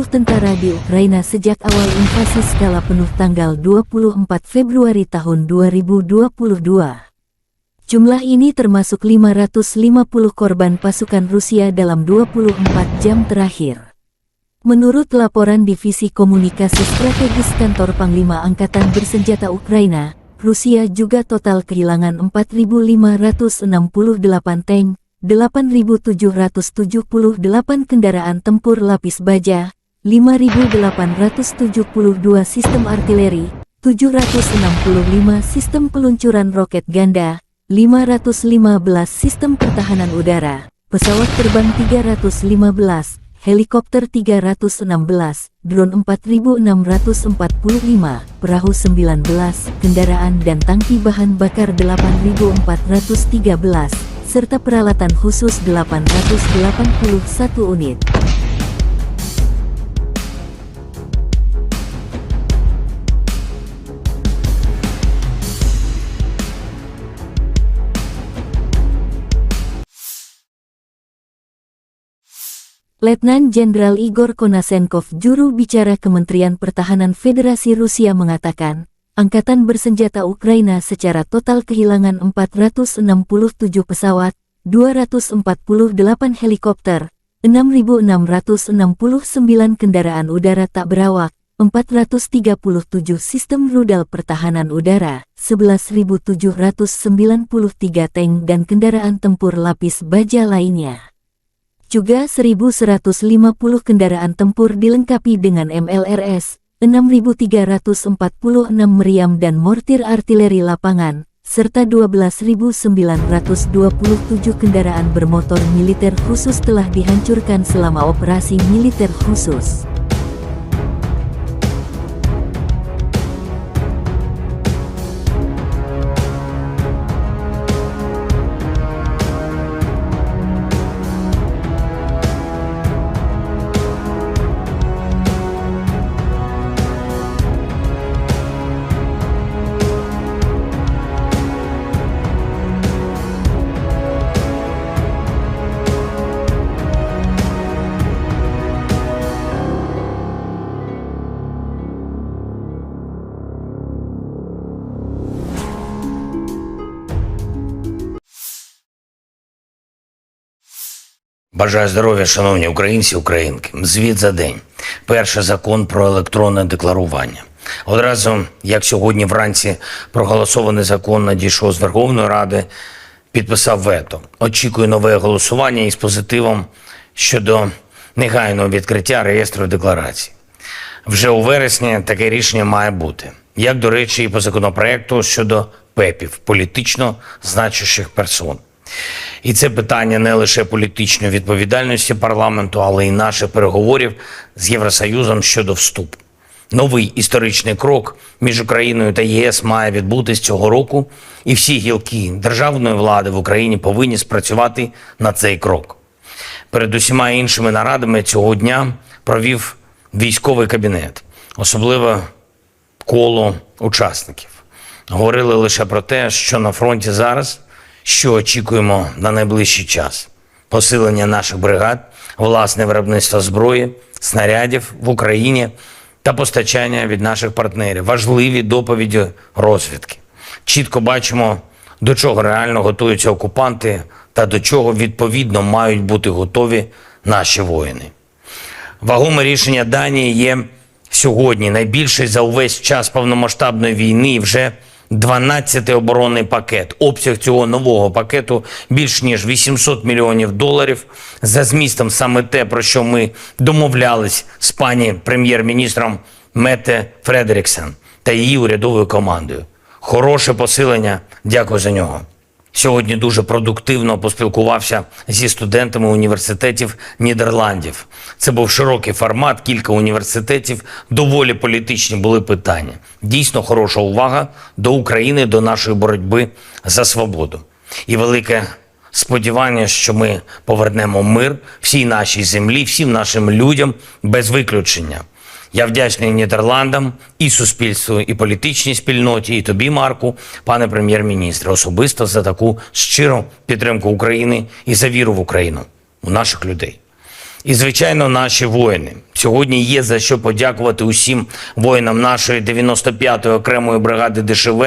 tentara di Ukraina sejak awal invasi skala penuh tanggal 24 Februari tahun 2022. Jumlah ini termasuk 550 korban pasukan Rusia dalam 24 jam terakhir. Menurut laporan Divisi Komunikasi Strategis Kantor Panglima Angkatan Bersenjata Ukraina, Rusia juga total kehilangan 4.568 tank, 8.778 kendaraan tempur lapis baja, 5.872 sistem artileri, 765 sistem peluncuran roket ganda, 515 sistem pertahanan udara, pesawat terbang 315, helikopter 316, drone 4.645, perahu 19, kendaraan dan tangki bahan bakar 8.413, serta peralatan khusus 881 unit. Letnan Jenderal Igor Konasenkov, juru bicara Kementerian Pertahanan Federasi Rusia mengatakan, Angkatan Bersenjata Ukraina secara total kehilangan 467 pesawat, 248 helikopter, 6.669 kendaraan udara tak berawak, 437 sistem rudal pertahanan udara, 11.793 tank dan kendaraan tempur lapis baja lainnya. Juga 1.150 kendaraan tempur dilengkapi dengan MLRS, 6.346 meriam dan mortir artileri lapangan, serta 12.927 kendaraan bermotor militer khusus telah dihancurkan selama operasi militer khusus.
Бажаю здоров'я, шановні українці, українки. Звіт за день. Перший закон про електронне декларування. Одразу, як сьогодні вранці проголосований закон надійшов з Верховної Ради, підписав вето. Очікую нове голосування із позитивом щодо негайного відкриття реєстру декларацій. Вже у вересні таке рішення має бути. Як, до речі, і по законопроекту щодо ПЕПів, політично значущих персон. І це питання не лише політичної відповідальності парламенту, але й наших переговорів з Євросоюзом щодо вступу. Новий історичний крок між Україною та ЄС має відбутись цього року, і всі гілки державної влади в Україні повинні спрацювати на цей крок. Перед усіма іншими нарадами цього дня провів військовий кабінет, особливо коло учасників. Говорили лише про те, що на фронті зараз, що очікуємо на найближчий час. Посилення наших бригад, власне виробництво зброї, снарядів в Україні та постачання від наших партнерів. Важливі доповіді розвідки. Чітко бачимо, до чого реально готуються окупанти та до чого відповідно мають бути готові наші воїни. Вагоме рішення Данії є сьогодні найбільший за увесь час повномасштабної війни і вже 12-й оборонний пакет. Обсяг цього нового пакету більш ніж $800 мільйонів. За змістом саме те, про що ми домовлялись з пані прем'єр-міністром Метте Фредеріксен та її урядовою командою. Хороше посилення, дякую за нього. Сьогодні дуже продуктивно поспілкувався зі студентами університетів Нідерландів. Це був широкий формат, кілька університетів, доволі політичні були питання. Дійсно хороша увага до України, до нашої боротьби за свободу. І велике сподівання, що ми повернемо мир всій нашій землі, всім нашим людям без виключення. Я вдячний Нідерландам, і суспільству, і політичній спільноті, і тобі, Марку, пане прем'єр-міністре, особисто за таку щиру підтримку України і за віру в Україну, у наших людей. І, звичайно, наші воїни. Сьогодні є за що подякувати усім воїнам нашої 95-ї окремої бригади ДШВ,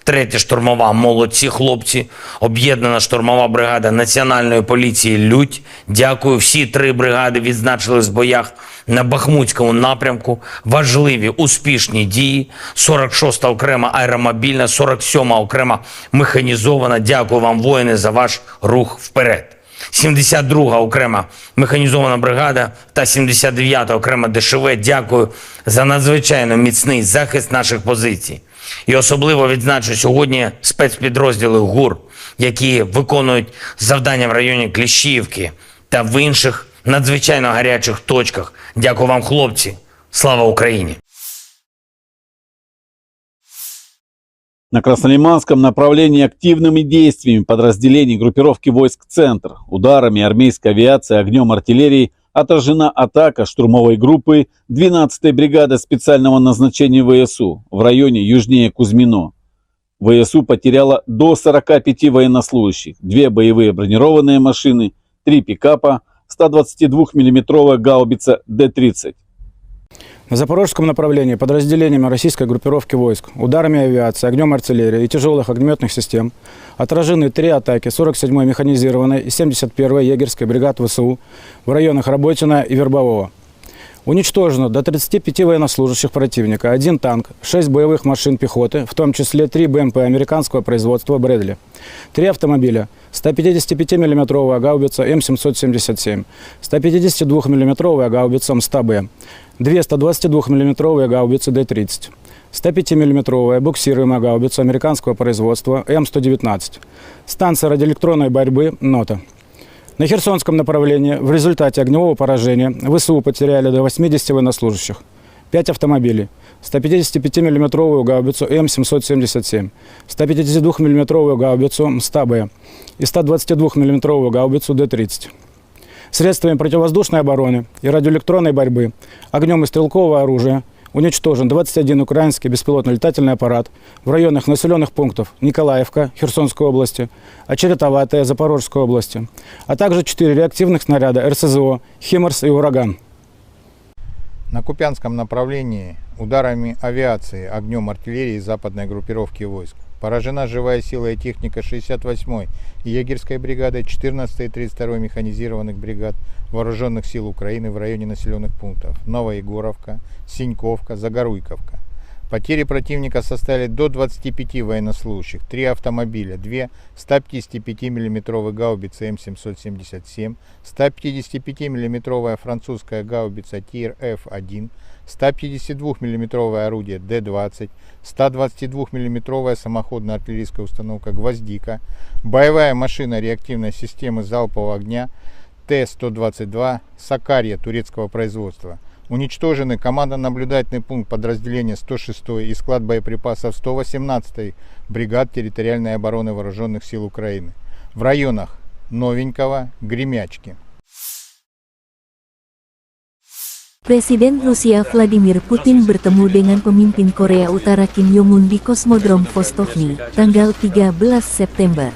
3-я штурмова «Молодці хлопці», об'єднана штурмова бригада Національної поліції «Людь». Дякую, всі 3 бригади відзначились в боях на Бахмутському напрямку. Важливі, успішні дії. 46-та окрема аеромобільна, 47-ма окрема механізована. Дякую вам, воїни, за ваш рух вперед. 72-га окрема механізована бригада та 79-та окрема ДШВ. Дякую за надзвичайно міцний захист наших позицій. І особливо відзначу сьогодні спецпідрозділи ГУР, які виконують завдання в районі Кліщіївки та в інших надзвичайно гарячих точках. Дякую вам, хлопці. Слава Україні!
На Краснолиманском направлении активными действиями подразделений группировки войск «Центр», ударами армейской авиации, огнем артиллерии отражена атака штурмовой группы 12-й бригады специального назначения ВСУ в районе южнее Кузьмино. ВСУ потеряла до 45 военнослужащих, 2 боевые бронированные машины, 3 пикапа, 122 миллиметровая гаубица Д-30.
На запорожском направлении подразделениями российской группировки войск, ударами авиации, огнем артиллерии и тяжелых огнеметных систем отражены 3 атаки 47-й механизированной и 71-й егерской бригад ВСУ в районах Работино и Вербового. Уничтожено до 35 военнослужащих противника, 1 танк, 6 боевых машин пехоты, в том числе 3 БМП американского производства «Брэдли», 3 автомобиля, 155 миллиметровая гаубица М777, 152 миллиметровая гаубица М100Б, 2 122 миллиметровые гаубицы Д-30, 105 миллиметровая буксируемая гаубица американского производства М119, станция радиоэлектронной борьбы «Нота». На Херсонском направлении в результате огневого поражения ВСУ потеряли до 80 военнослужащих, 5 автомобилей, 155 миллиметровую гаубицу М777, 152 миллиметровую гаубицу М100Б и 122 миллиметровую гаубицу Д-30. Средствами противовоздушной обороны и радиоэлектронной борьбы, огнем и стрелкового оружия уничтожен 21 украинский беспилотный летательный аппарат в районах населенных пунктов Николаевка Херсонской области, Очеретоватая Запорожской области, а также 4 реактивных снаряда РСЗО «Химарс» и «Ураган».
На Купянском направлении ударами авиации, огнем артиллерии западной группировки войск поражена живая сила и техника 68-й егерской бригады, 14-й и 32-й механизированных бригад Вооруженных сил Украины в районе населенных пунктов Новоегоровка, Синьковка, Загоруйковка. Потери противника составили до 25 военнослужащих, 3 автомобиля, 2 155 миллиметровые гаубицы М777, 155 миллиметровая французская гаубица ТИР-Ф1, 152 миллиметровое орудие Д-20, 122 миллиметровая самоходная артиллерийская установка «Гвоздика», боевая машина реактивной системы залпового огня Т-122 «Сакарья» турецкого производства. Уничтожены командно-наблюдательный пункт подразделения 106-й и склад боеприпасов 118-й бригад территориальной обороны Вооруженных сил Украины в районах Новенького, Гремячки.
Presiden Rusia Vladimir Putin bertemu dengan pemimpin Korea Utara Kim Jong-un di Kosmodrom Vostokny, tanggal 13 September.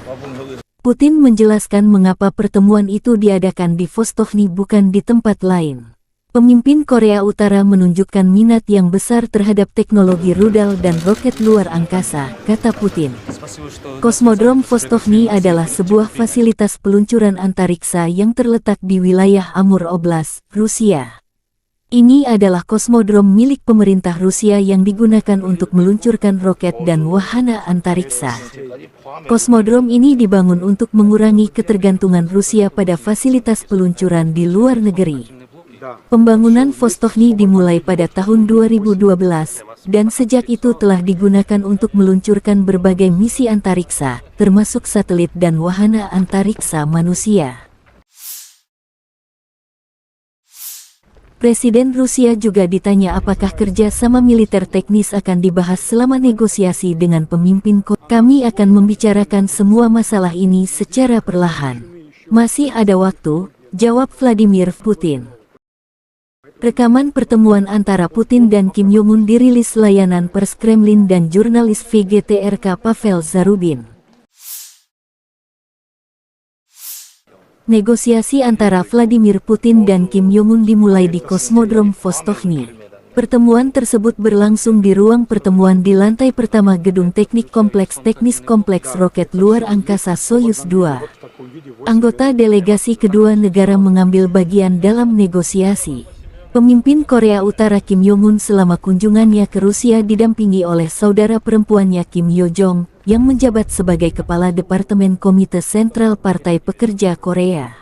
Putin menjelaskan mengapa pertemuan itu diadakan di Vostokny bukan di tempat lain. Pemimpin Korea Utara menunjukkan minat yang besar terhadap teknologi rudal dan roket luar angkasa, kata Putin. Kosmodrom Vostokny adalah sebuah fasilitas peluncuran antariksa yang terletak di wilayah Amur Oblast, Rusia. Ini adalah kosmodrom milik pemerintah Rusia yang digunakan untuk meluncurkan roket dan wahana antariksa. Kosmodrom ini dibangun untuk mengurangi ketergantungan Rusia pada fasilitas peluncuran di luar negeri. Pembangunan Vostokny dimulai pada tahun 2012, dan sejak itu telah digunakan untuk meluncurkan berbagai misi antariksa, termasuk satelit dan wahana antariksa manusia. Presiden Rusia juga ditanya apakah kerja sama militer teknis akan dibahas selama negosiasi dengan pemimpin Korea. Kami akan membicarakan semua masalah ini secara perlahan. Masih ada waktu, jawab Vladimir Putin. Rekaman pertemuan antara Putin dan Kim Jong-un dirilis layanan pers Kremlin dan jurnalis VGTRK Pavel Zarubin. Negosiasi antara Vladimir Putin dan Kim Jong-un dimulai di Kosmodrom Vostochny. Pertemuan tersebut berlangsung di ruang pertemuan di lantai pertama Gedung Teknik Kompleks Teknis Kompleks Roket Luar Angkasa Soyuz 2. Anggota delegasi kedua negara mengambil bagian dalam negosiasi. Pemimpin Korea Utara Kim Jong-un selama kunjungannya ke Rusia didampingi oleh saudara perempuannya Kim Yo Jong, yang menjabat sebagai Kepala Departemen Komite Sentral Partai Pekerja Korea.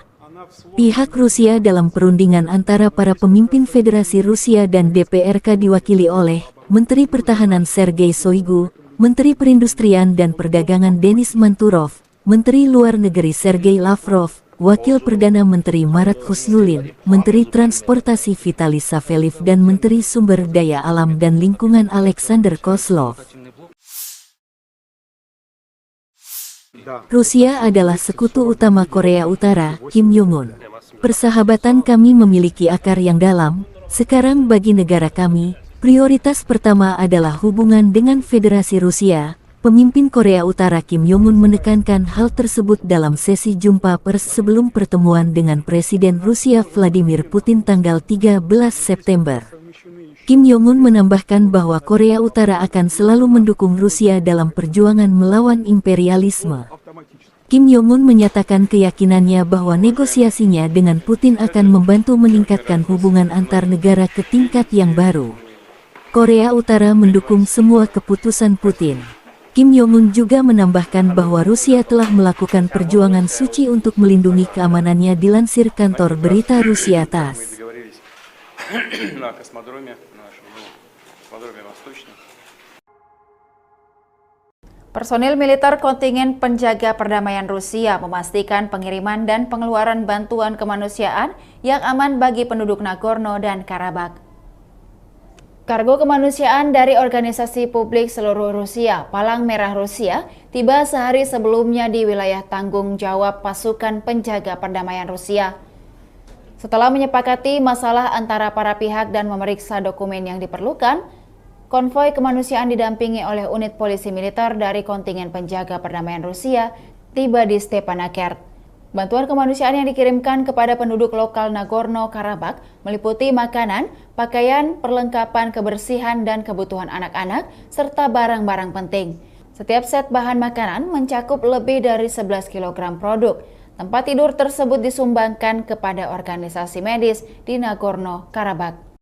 Pihak Rusia dalam perundingan antara para pemimpin Federasi Rusia dan DPRK diwakili oleh Menteri Pertahanan Sergei Shoigu, Menteri Perindustrian dan Perdagangan Denis Manturov, Menteri Luar Negeri Sergei Lavrov, Wakil Perdana Menteri Marat Husnulin, Menteri Transportasi Vitaly Saveliv dan Menteri Sumber Daya Alam dan Lingkungan Alexander Kozlov. Rusia adalah sekutu utama Korea Utara, Kim Jong-un. Persahabatan kami memiliki akar yang dalam. Sekarang bagi negara kami, prioritas pertama adalah hubungan dengan Federasi Rusia. Pemimpin Korea Utara Kim Jong-un menekankan hal tersebut dalam sesi jumpa pers sebelum pertemuan dengan Presiden Rusia Vladimir Putin tanggal 13 September. Kim Jong-un menambahkan bahwa Korea Utara akan selalu mendukung Rusia dalam perjuangan melawan imperialisme. Kim Jong-un menyatakan keyakinannya bahwa negosiasinya dengan Putin akan membantu meningkatkan hubungan antar negara ke tingkat yang baru. Korea Utara mendukung semua keputusan Putin. Kim Jong-un juga menambahkan bahwa Rusia telah melakukan perjuangan suci untuk melindungi keamanannya dilansir kantor berita Rusia TASS.
Personil militer kontingen penjaga perdamaian Rusia memastikan pengiriman dan pengeluaran bantuan kemanusiaan yang aman bagi penduduk Nagorno dan Karabakh. Kargo kemanusiaan dari organisasi publik seluruh Rusia, Palang Merah Rusia, tiba sehari sebelumnya di wilayah tanggung jawab pasukan penjaga perdamaian Rusia. Setelah menyepakati masalah antara para pihak dan memeriksa dokumen yang diperlukan, konvoi kemanusiaan didampingi oleh unit polisi militer dari kontingen penjaga perdamaian Rusia tiba di Stepanakert. Bantuan kemanusiaan yang dikirimkan kepada penduduk lokal Nagorno-Karabakh meliputi makanan, pakaian, perlengkapan kebersihan dan kebutuhan anak-anak, serta barang-barang penting. Setiap set bahan makanan mencakup lebih dari 11 kg produk. Tempat tidur tersebut disumbangkan kepada organisasi medis di Nagorno-Karabakh.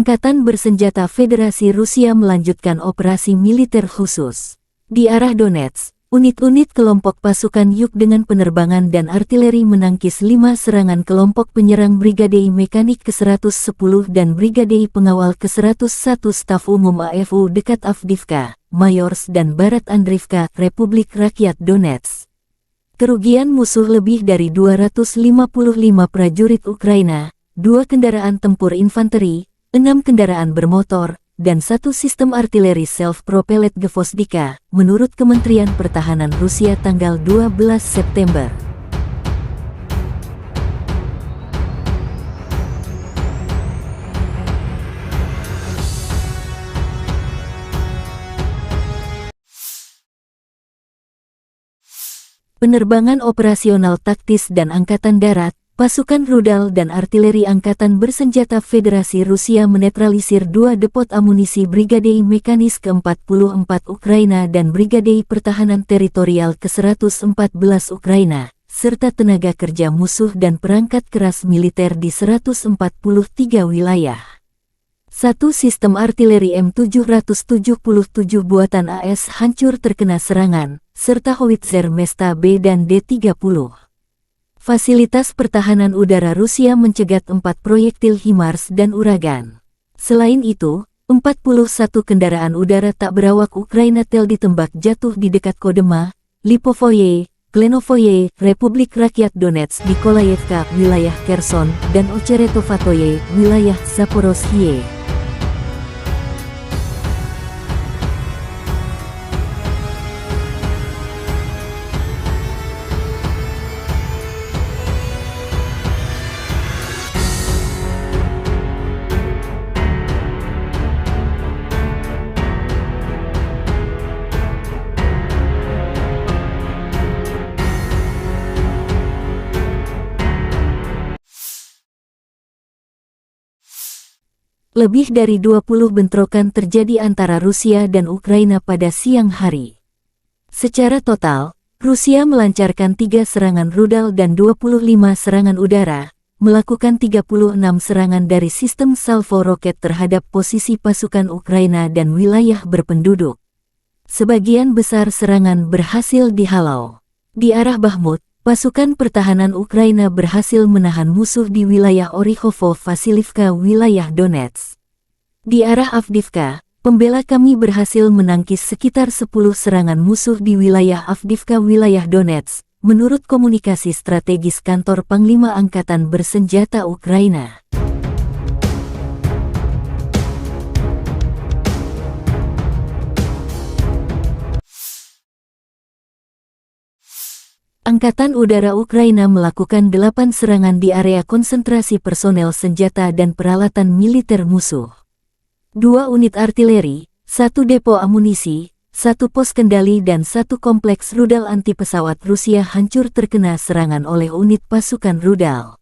Angkatan Bersenjata Federasi Rusia melanjutkan operasi militer khusus. Di arah Donetsk, unit-unit kelompok pasukan Yuk dengan penerbangan dan artileri menangkis 5 serangan kelompok penyerang Brigade Mekanik ke-110 dan Brigade Pengawal ke-101 Staf Umum AFU dekat Avdiivka, Mayorsk dan Barat Andriivka, Republik Rakyat Donetsk. Kerugian musuh lebih dari 255 prajurit Ukraina, 2 kendaraan tempur infanteri, 6 kendaraan bermotor, dan 1 sistem artileri self-propelled Gvozdika, menurut Kementerian Pertahanan Rusia tanggal 12 September. Penerbangan operasional taktis dan Angkatan Darat, pasukan rudal dan artileri Angkatan Bersenjata Federasi Rusia menetralisir 2 depot amunisi Brigade Mekanis ke-44 Ukraina dan Brigade Pertahanan Teritorial ke-114 Ukraina, serta tenaga kerja musuh dan perangkat keras militer di 143 wilayah. 1 sistem artileri M777 buatan AS hancur terkena serangan, serta howitzer Mesta B dan D-30. Fasilitas pertahanan udara Rusia mencegat 4 proyektil HIMARS dan Uragan. Selain itu, 41 kendaraan udara tak berawak Ukraina tel ditembak jatuh di dekat Kodema, Lipovoye, Klenovoye, Republik Rakyat Donetsk, Nikolayevka, wilayah Kherson, dan Ocheretovatoye, wilayah Zaporozhye. Lebih dari 20 bentrokan terjadi antara Rusia dan Ukraina pada siang hari. Secara total, Rusia melancarkan 3 serangan rudal dan 25 serangan udara, melakukan 36 serangan dari sistem salvo roket terhadap posisi pasukan Ukraina dan wilayah berpenduduk. Sebagian besar serangan berhasil dihalau. Di arah Bakhmut, pasukan pertahanan Ukraina berhasil menahan musuh di wilayah Orikhovo-Vasilivka, wilayah Donetsk. Di arah Avdiivka, pembela kami berhasil menangkis sekitar 10 serangan musuh di wilayah Avdiivka, wilayah Donetsk, menurut komunikasi strategis kantor Panglima Angkatan Bersenjata Ukraina. Angkatan Udara Ukraina melakukan 8 serangan di area konsentrasi personel senjata dan peralatan militer musuh. 2 unit artileri, 1 depo amunisi, 1 pos kendali dan 1 kompleks rudal anti-pesawat Rusia hancur terkena serangan oleh unit pasukan rudal.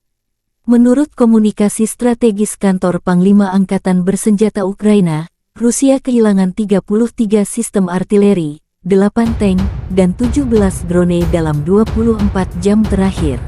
Menurut komunikasi strategis kantor Panglima Angkatan Bersenjata Ukraina, Rusia kehilangan 33 sistem artileri, 8 tank, dan 17 drone dalam 24 jam terakhir.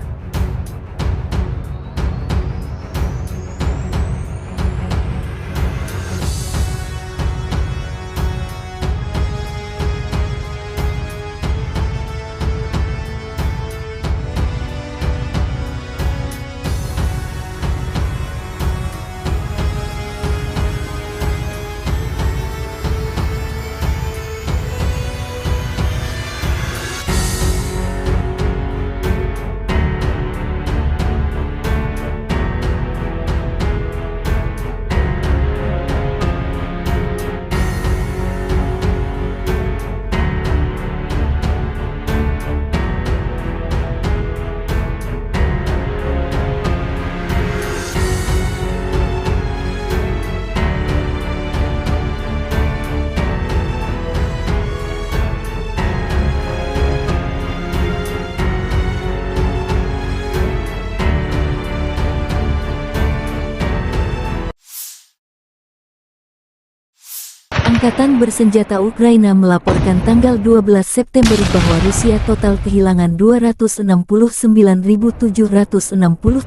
Angkatan Bersenjata Ukraina melaporkan tanggal 12 September bahwa Rusia total kehilangan 269.760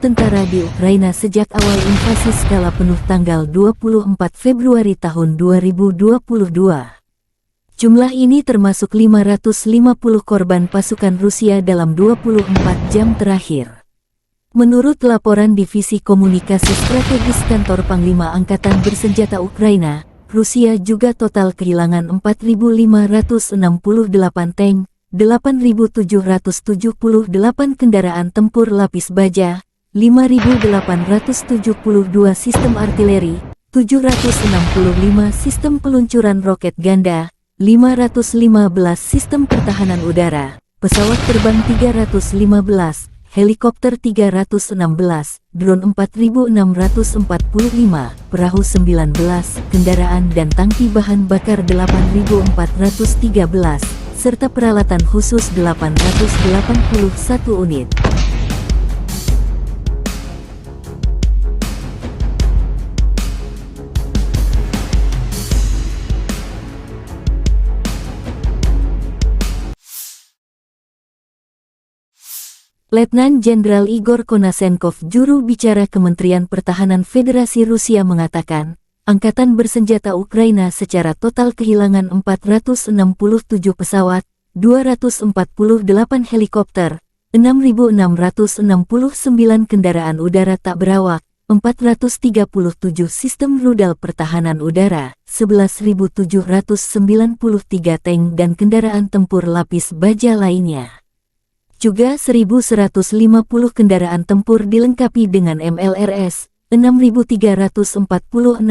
tentara di Ukraina sejak awal invasi skala penuh tanggal 24 Februari tahun 2022. Jumlah ini termasuk 550 korban pasukan Rusia dalam 24 jam terakhir. Menurut laporan Divisi Komunikasi Strategis Kantor Panglima Angkatan Bersenjata Ukraina, Rusia juga total kehilangan 4.568 tank, 8.778 kendaraan tempur lapis baja, 5.872 sistem artileri, 765 sistem peluncuran roket ganda, 515 sistem pertahanan udara, pesawat terbang 315, helikopter 316, drone 4.645, perahu 19, kendaraan dan tangki bahan bakar 8.413, serta peralatan khusus 881 unit. Letnan Jenderal Igor Konasenkov, juru bicara Kementerian Pertahanan Federasi Rusia mengatakan, Angkatan Bersenjata Ukraina secara total kehilangan 467 pesawat, 248 helikopter, 6.669 kendaraan udara tak berawak, 437 sistem rudal pertahanan udara, 11.793 tank dan kendaraan tempur lapis baja lainnya. Juga 1.150 kendaraan tempur dilengkapi dengan MLRS, 6.346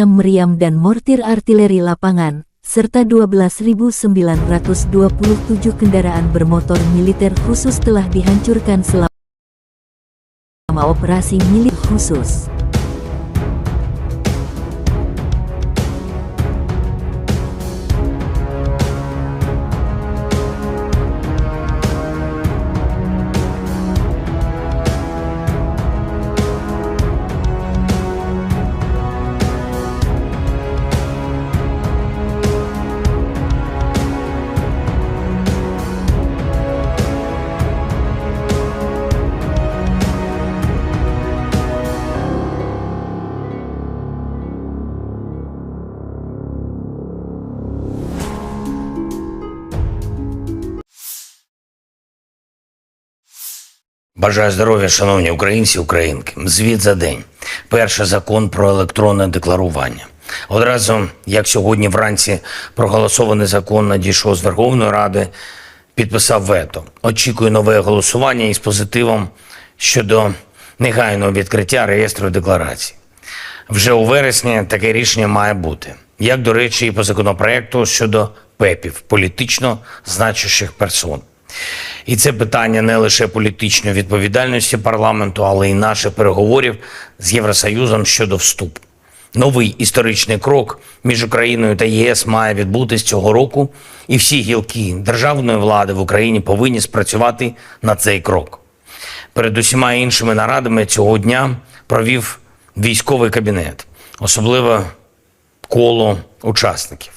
meriam dan mortir artileri lapangan, serta 12.927 kendaraan bermotor militer khusus telah dihancurkan selama operasi militer khusus.
Бажаю здоров'я, шановні українці, українки. Звіт за день. Перший закон про електронне декларування. Одразу, як сьогодні вранці проголосований закон надійшов з Верховної Ради, підписав вето. Очікую нове голосування із позитивом щодо негайного відкриття реєстру декларацій. Вже у вересні таке рішення має бути. Як, до речі, і по законопроекту щодо ПЕПів, політично значущих персон. І це питання не лише політичної відповідальності парламенту, але й наших переговорів з Євросоюзом щодо вступу. Новий історичний крок між Україною та ЄС має відбутись цього року, і всі гілки державної влади в Україні повинні спрацювати на цей крок. Перед усіма іншими нарадами цього дня провів військовий кабінет, особливо коло учасників.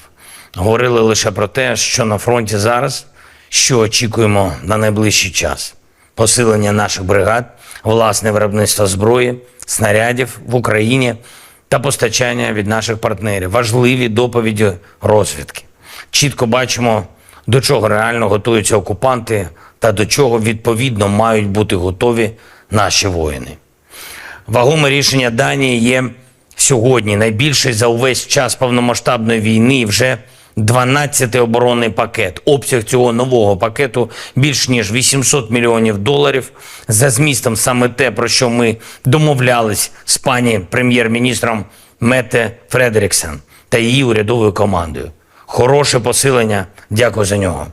Говорили лише про те, що на фронті зараз, що очікуємо на найближчий час. Посилення наших бригад, власне виробництво зброї, снарядів в Україні та постачання від наших партнерів. Важливі доповіді розвідки. Чітко бачимо, до чого реально готуються окупанти та до чого відповідно мають бути готові наші воїни. Вагоме рішення Данії є сьогодні найбільший за увесь час повномасштабної війни і вже 12-й оборонний пакет. Обсяг цього нового пакету більш ніж $800 мільйонів. За змістом саме те, про що ми домовлялись з пані прем'єр-міністром Метте Фредеріксен та її урядовою командою. Хороше посилення, дякую за нього.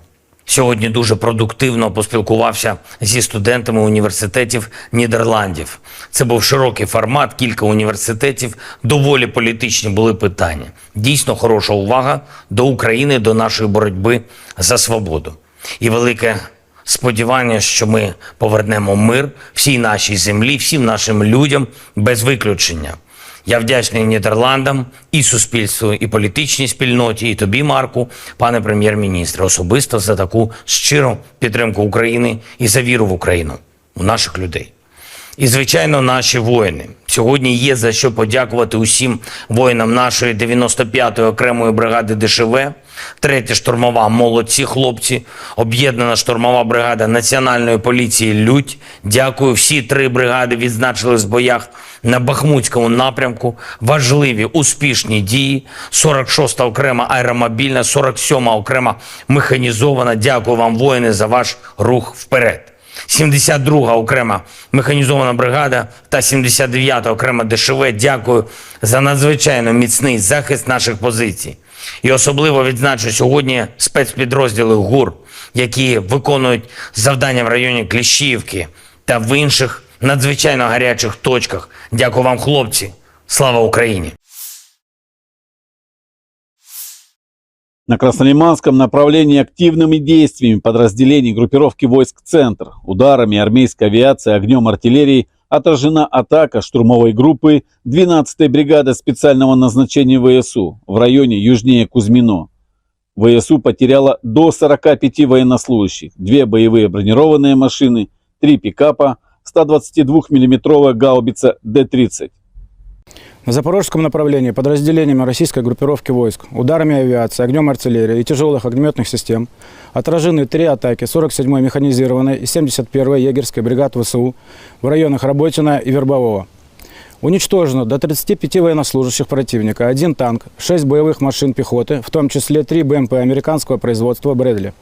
Сьогодні дуже продуктивно поспілкувався зі студентами університетів Нідерландів. Це був широкий формат, кілька університетів, доволі політичні були питання. Дійсно хороша увага до України, до нашої боротьби за свободу. І велике сподівання, що ми повернемо мир всій нашій землі, всім нашим людям без виключення. Я вдячний Нідерландам, і суспільству, і політичній спільноті, і тобі, Марку, пане прем'єр-міністре, особисто за таку щиру підтримку України і за віру в Україну, у наших людей. І, звичайно, наші воїни. Сьогодні є за що подякувати усім воїнам нашої 95-ї окремої бригади ДШВ, 3-я штурмова «Молодці хлопці», об'єднана штурмова бригада Національної поліції «Людь». Дякую. Всі 3 бригади відзначились в боях на Бахмутському напрямку. Важливі, успішні дії. 46-та окрема аеромобільна, 47-ма окрема механізована. Дякую вам, воїни, за ваш рух вперед. 72-га окрема механізована бригада та 79-та окрема ДШВ. Дякую за надзвичайно міцний захист наших позицій. І особливо відзначу сьогодні спецпідрозділи ГУР, які виконують завдання в районі Кліщіївки та в інших надзвичайно гарячих точках. Дякую вам, хлопці. Слава Україні!
На Краснолиманском направлении активными действиями подразделений группировки войск «Центр», ударами армейской авиации, огнем артиллерии отражена атака штурмовой группы 12-й бригады специального назначения ВСУ в районе южнее Кузьмино. ВСУ потеряла до 45 военнослужащих, 2 боевые бронированные машины, 3 пикапа, 122 миллиметровая гаубица Д-30.
На запорожском направлении подразделениями российской группировки войск, ударами авиации, огнем артиллерии и тяжелых огнеметных систем отражены 3 атаки 47-й механизированной и 71-й егерской бригад ВСУ в районах Работино и Вербового. Уничтожено до 35 военнослужащих противника, 1 танк, 6 боевых машин пехоты, в том числе 3 БМП американского производства «Брэдли»,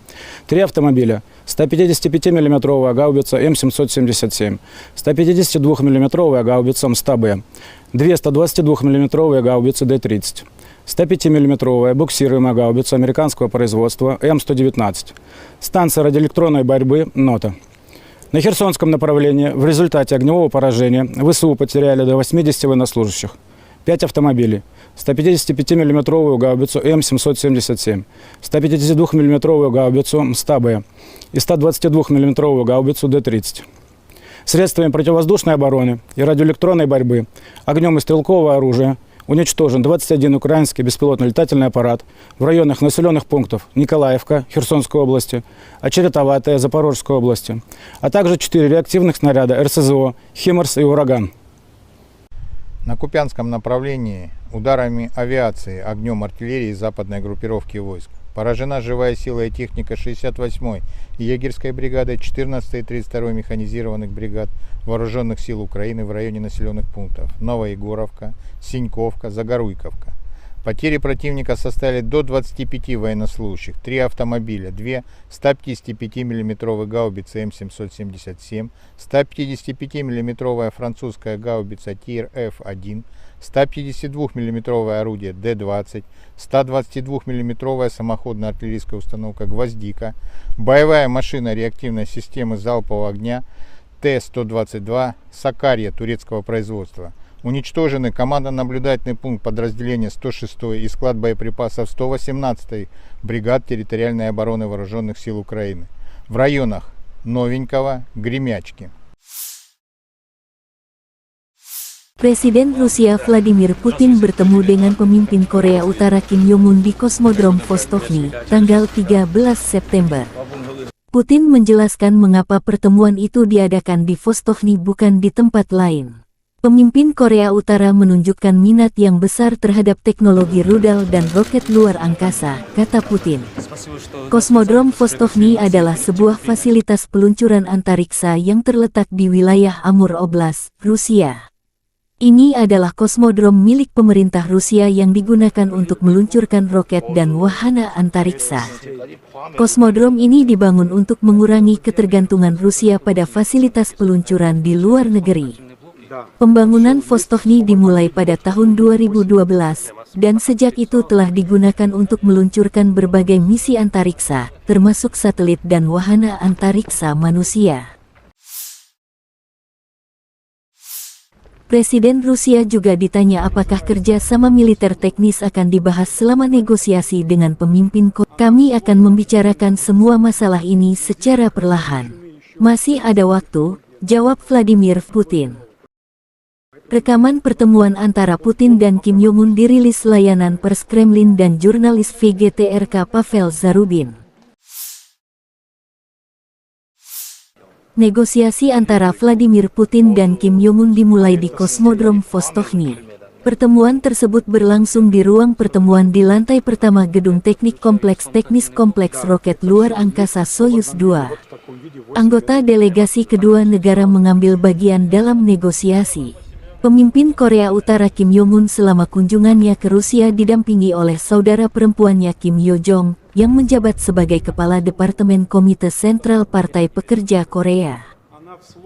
3 автомобиля, 155 миллиметровая гаубица М777, 152 миллиметровая гаубица М100Б, 2 122 миллиметровые гаубицы Д-30, 105 миллиметровая буксируемая гаубица американского производства М119, станция радиоэлектронной борьбы «Нота». На Херсонском направлении в результате огневого поражения ВСУ потеряли до 80 военнослужащих, 5 автомобилей, 155 миллиметровую гаубицу М777, 152 миллиметровую гаубицу М100Б и 122 миллиметровую гаубицу Д-30. Средствами противовоздушной обороны и радиоэлектронной борьбы, огнем и стрелкового оружия уничтожен 21 украинский беспилотный летательный аппарат в районах населенных пунктов Николаевка Херсонской области, Очеретоватая Запорожской области, а также 4 реактивных снаряда РСЗО «Химарс» и «Ураган».
На Купянском направлении ударами авиации, огнем артиллерии западной группировки войск поражена живая сила и техника 68-й егерской бригады, 14-й и 32-й механизированных бригад Вооруженных сил Украины в районе населенных пунктов Новоегоровка, Синьковка, Загоруйковка. Потери противника составили до 25 военнослужащих, 3 автомобиля, 2 155 миллиметровые гаубицы М777, 155 миллиметровая французская гаубица ТИР-Ф1, 152 миллиметровое орудие Д-20, 122 миллиметровая самоходная артиллерийская установка «Гвоздика», боевая машина реактивной системы залпового огня Т-122 «Сакарья» турецкого производства. Уничтожены командно-наблюдательный пункт подразделения 106-й и склад боеприпасов 118-й бригад территориальной обороны Вооруженных сил Украины в районах Новенького, Гремячки.
Presiden Rusia Vladimir Putin bertemu dengan pemimpin Korea Utara Kim Jong-un di Kosmodrom Vostokny, tanggal 13 September. Putin menjelaskan mengapa pertemuan itu diadakan di Vostokny bukan di tempat lain. Pemimpin Korea Utara menunjukkan minat yang besar terhadap teknologi rudal dan roket luar angkasa, kata Putin. Kosmodrom Vostokny adalah sebuah fasilitas peluncuran antariksa yang terletak di wilayah Amur Oblast, Rusia. Ini adalah kosmodrom milik pemerintah Rusia yang digunakan untuk meluncurkan roket dan wahana antariksa. Kosmodrom ini dibangun untuk mengurangi ketergantungan Rusia pada fasilitas peluncuran di luar negeri. Pembangunan Vostokny dimulai pada tahun 2012, dan sejak itu telah digunakan untuk meluncurkan berbagai misi antariksa, termasuk satelit dan wahana antariksa manusia. Presiden Rusia juga ditanya apakah kerja sama militer teknis akan dibahas selama negosiasi dengan pemimpin Korea. Kami akan membicarakan semua masalah ini secara perlahan. Masih ada waktu, jawab Vladimir Putin. Rekaman pertemuan antara Putin dan Kim Jong-un dirilis layanan pers Kremlin dan jurnalis VGTRK Pavel Zarubin. Negosiasi antara Vladimir Putin dan Kim Jong-un dimulai di Kosmodrom Vostochny. Pertemuan tersebut berlangsung di ruang pertemuan di lantai pertama Gedung Teknik Kompleks Teknis Kompleks Roket Luar Angkasa Soyuz 2. Anggota delegasi kedua negara mengambil bagian dalam negosiasi. Pemimpin Korea Utara Kim Jong-un selama kunjungannya ke Rusia didampingi oleh saudara perempuannya Kim Yo Jong, yang menjabat sebagai Kepala Departemen Komite Sentral Partai Pekerja Korea.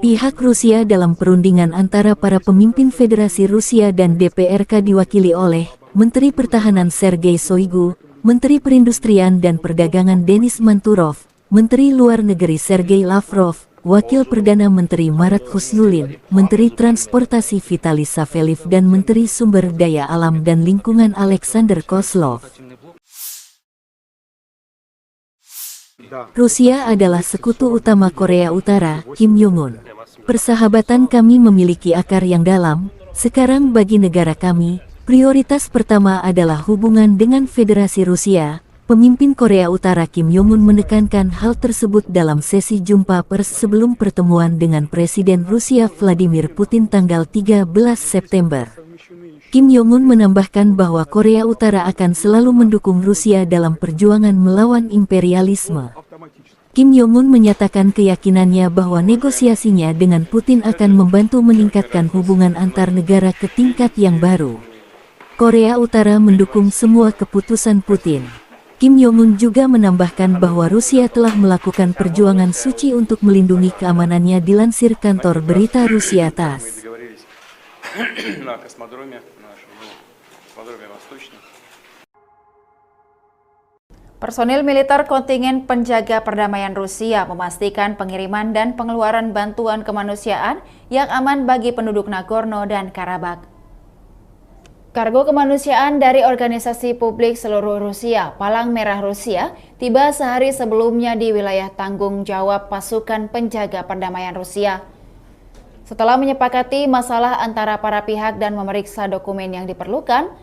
Pihak Rusia dalam perundingan antara para pemimpin Federasi Rusia dan DPRK diwakili oleh Menteri Pertahanan Sergei Shoigu, Menteri Perindustrian dan Perdagangan Denis Manturov, Menteri Luar Negeri Sergei Lavrov, Wakil Perdana Menteri Marat Husnulin, Menteri Transportasi Vitaly Saveliv dan Menteri Sumber Daya Alam dan Lingkungan Alexander Kozlov. Rusia adalah sekutu utama Korea Utara, Kim Jong-un. Persahabatan kami memiliki akar yang dalam. Sekarang bagi negara kami, prioritas pertama adalah hubungan dengan Federasi Rusia. Pemimpin Korea Utara Kim Jong-un menekankan hal tersebut dalam sesi jumpa pers sebelum pertemuan dengan Presiden Rusia Vladimir Putin tanggal 13 September. Kim Jong-un menambahkan bahwa Korea Utara akan selalu mendukung Rusia dalam perjuangan melawan imperialisme. Kim Jong-un menyatakan keyakinannya bahwa negosiasinya dengan Putin akan membantu meningkatkan hubungan antar negara ke tingkat yang baru. Korea Utara mendukung semua keputusan Putin. Kim Jong-un juga menambahkan bahwa Rusia telah melakukan perjuangan suci untuk melindungi keamanannya dilansir kantor berita Rusia TASS.
Personil militer kontingen penjaga perdamaian Rusia memastikan pengiriman dan pengeluaran bantuan kemanusiaan yang aman bagi penduduk Nagorno dan Karabakh. Kargo kemanusiaan dari organisasi publik seluruh Rusia, Palang Merah Rusia, tiba sehari sebelumnya di wilayah tanggung jawab pasukan penjaga perdamaian Rusia. Setelah menyepakati masalah antara para pihak dan memeriksa dokumen yang diperlukan,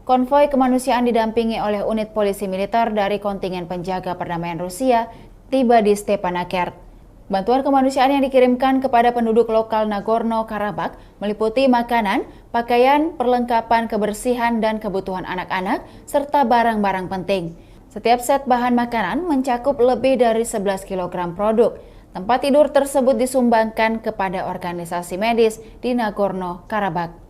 konvoi kemanusiaan didampingi oleh unit polisi militer dari kontingen penjaga perdamaian Rusia tiba di Stepanakert. Bantuan kemanusiaan yang dikirimkan kepada penduduk lokal Nagorno-Karabakh meliputi makanan, pakaian, perlengkapan kebersihan dan kebutuhan anak-anak, serta barang-barang penting. Setiap set bahan makanan mencakup lebih dari 11 kg produk. Tempat tidur tersebut disumbangkan kepada organisasi medis di Nagorno-Karabakh.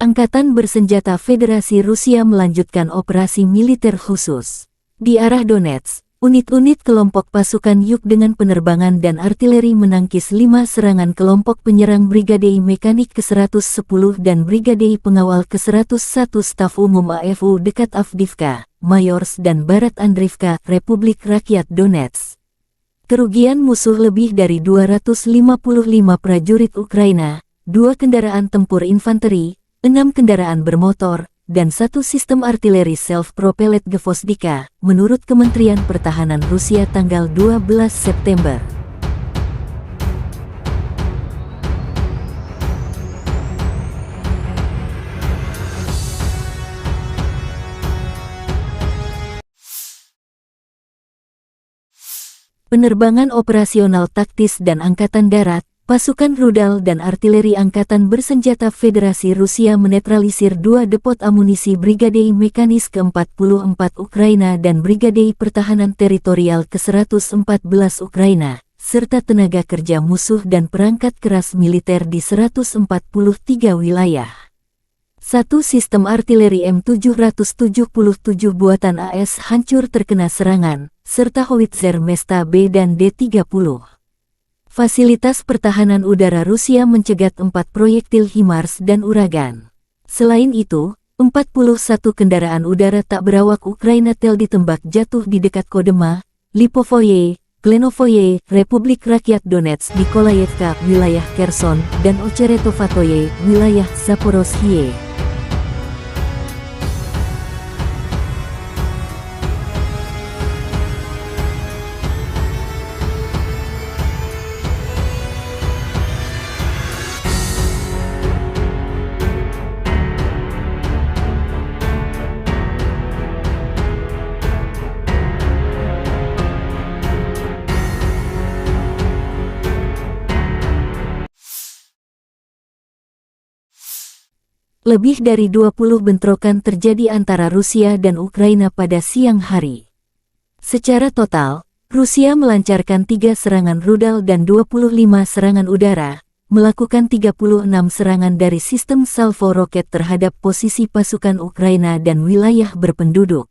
Angkatan Bersenjata Federasi Rusia melanjutkan operasi militer khusus. Di arah Donetsk, unit-unit kelompok pasukan Yuk dengan penerbangan dan artileri menangkis 5 serangan kelompok penyerang Brigade Mekanik ke-110 dan Brigade Pengawal ke-101 Staf Umum AFU dekat Avdiivka, Mayorsk dan Barat Andriivka, Republik Rakyat Donetsk. Kerugian musuh lebih dari 255 prajurit Ukraina, 2 kendaraan tempur infanteri, 6 kendaraan bermotor, dan 1 sistem artileri self-propelled Gvozdika, menurut Kementerian Pertahanan Rusia tanggal 12 September. Penerbangan operasional taktis dan Angkatan Darat, pasukan rudal dan artileri Angkatan Bersenjata Federasi Rusia menetralisir 2 depot amunisi Brigade Mekanis ke-44 Ukraina dan Brigade Pertahanan Teritorial ke-114 Ukraina, serta tenaga kerja musuh dan perangkat keras militer di 143 wilayah. 1 sistem artileri M777 buatan AS hancur terkena serangan, serta howitzer Mesta B dan D-30. Fasilitas pertahanan udara Rusia mencegat 4 proyektil HIMARS dan Uragan. Selain itu, 41 kendaraan udara tak berawak Ukraina Tel ditembak jatuh di dekat Kodema, Lipovoye, Klenovoye, Republik Rakyat Donetsk, Nikolayevka, wilayah Kherson, dan Ocheretovatoye, wilayah Zaporozhye. Lebih dari 20 bentrokan terjadi antara Rusia dan Ukraina pada siang hari. Secara total, Rusia melancarkan 3 serangan rudal dan 25 serangan udara, melakukan 36 serangan dari sistem salvo roket terhadap posisi pasukan Ukraina dan wilayah berpenduduk.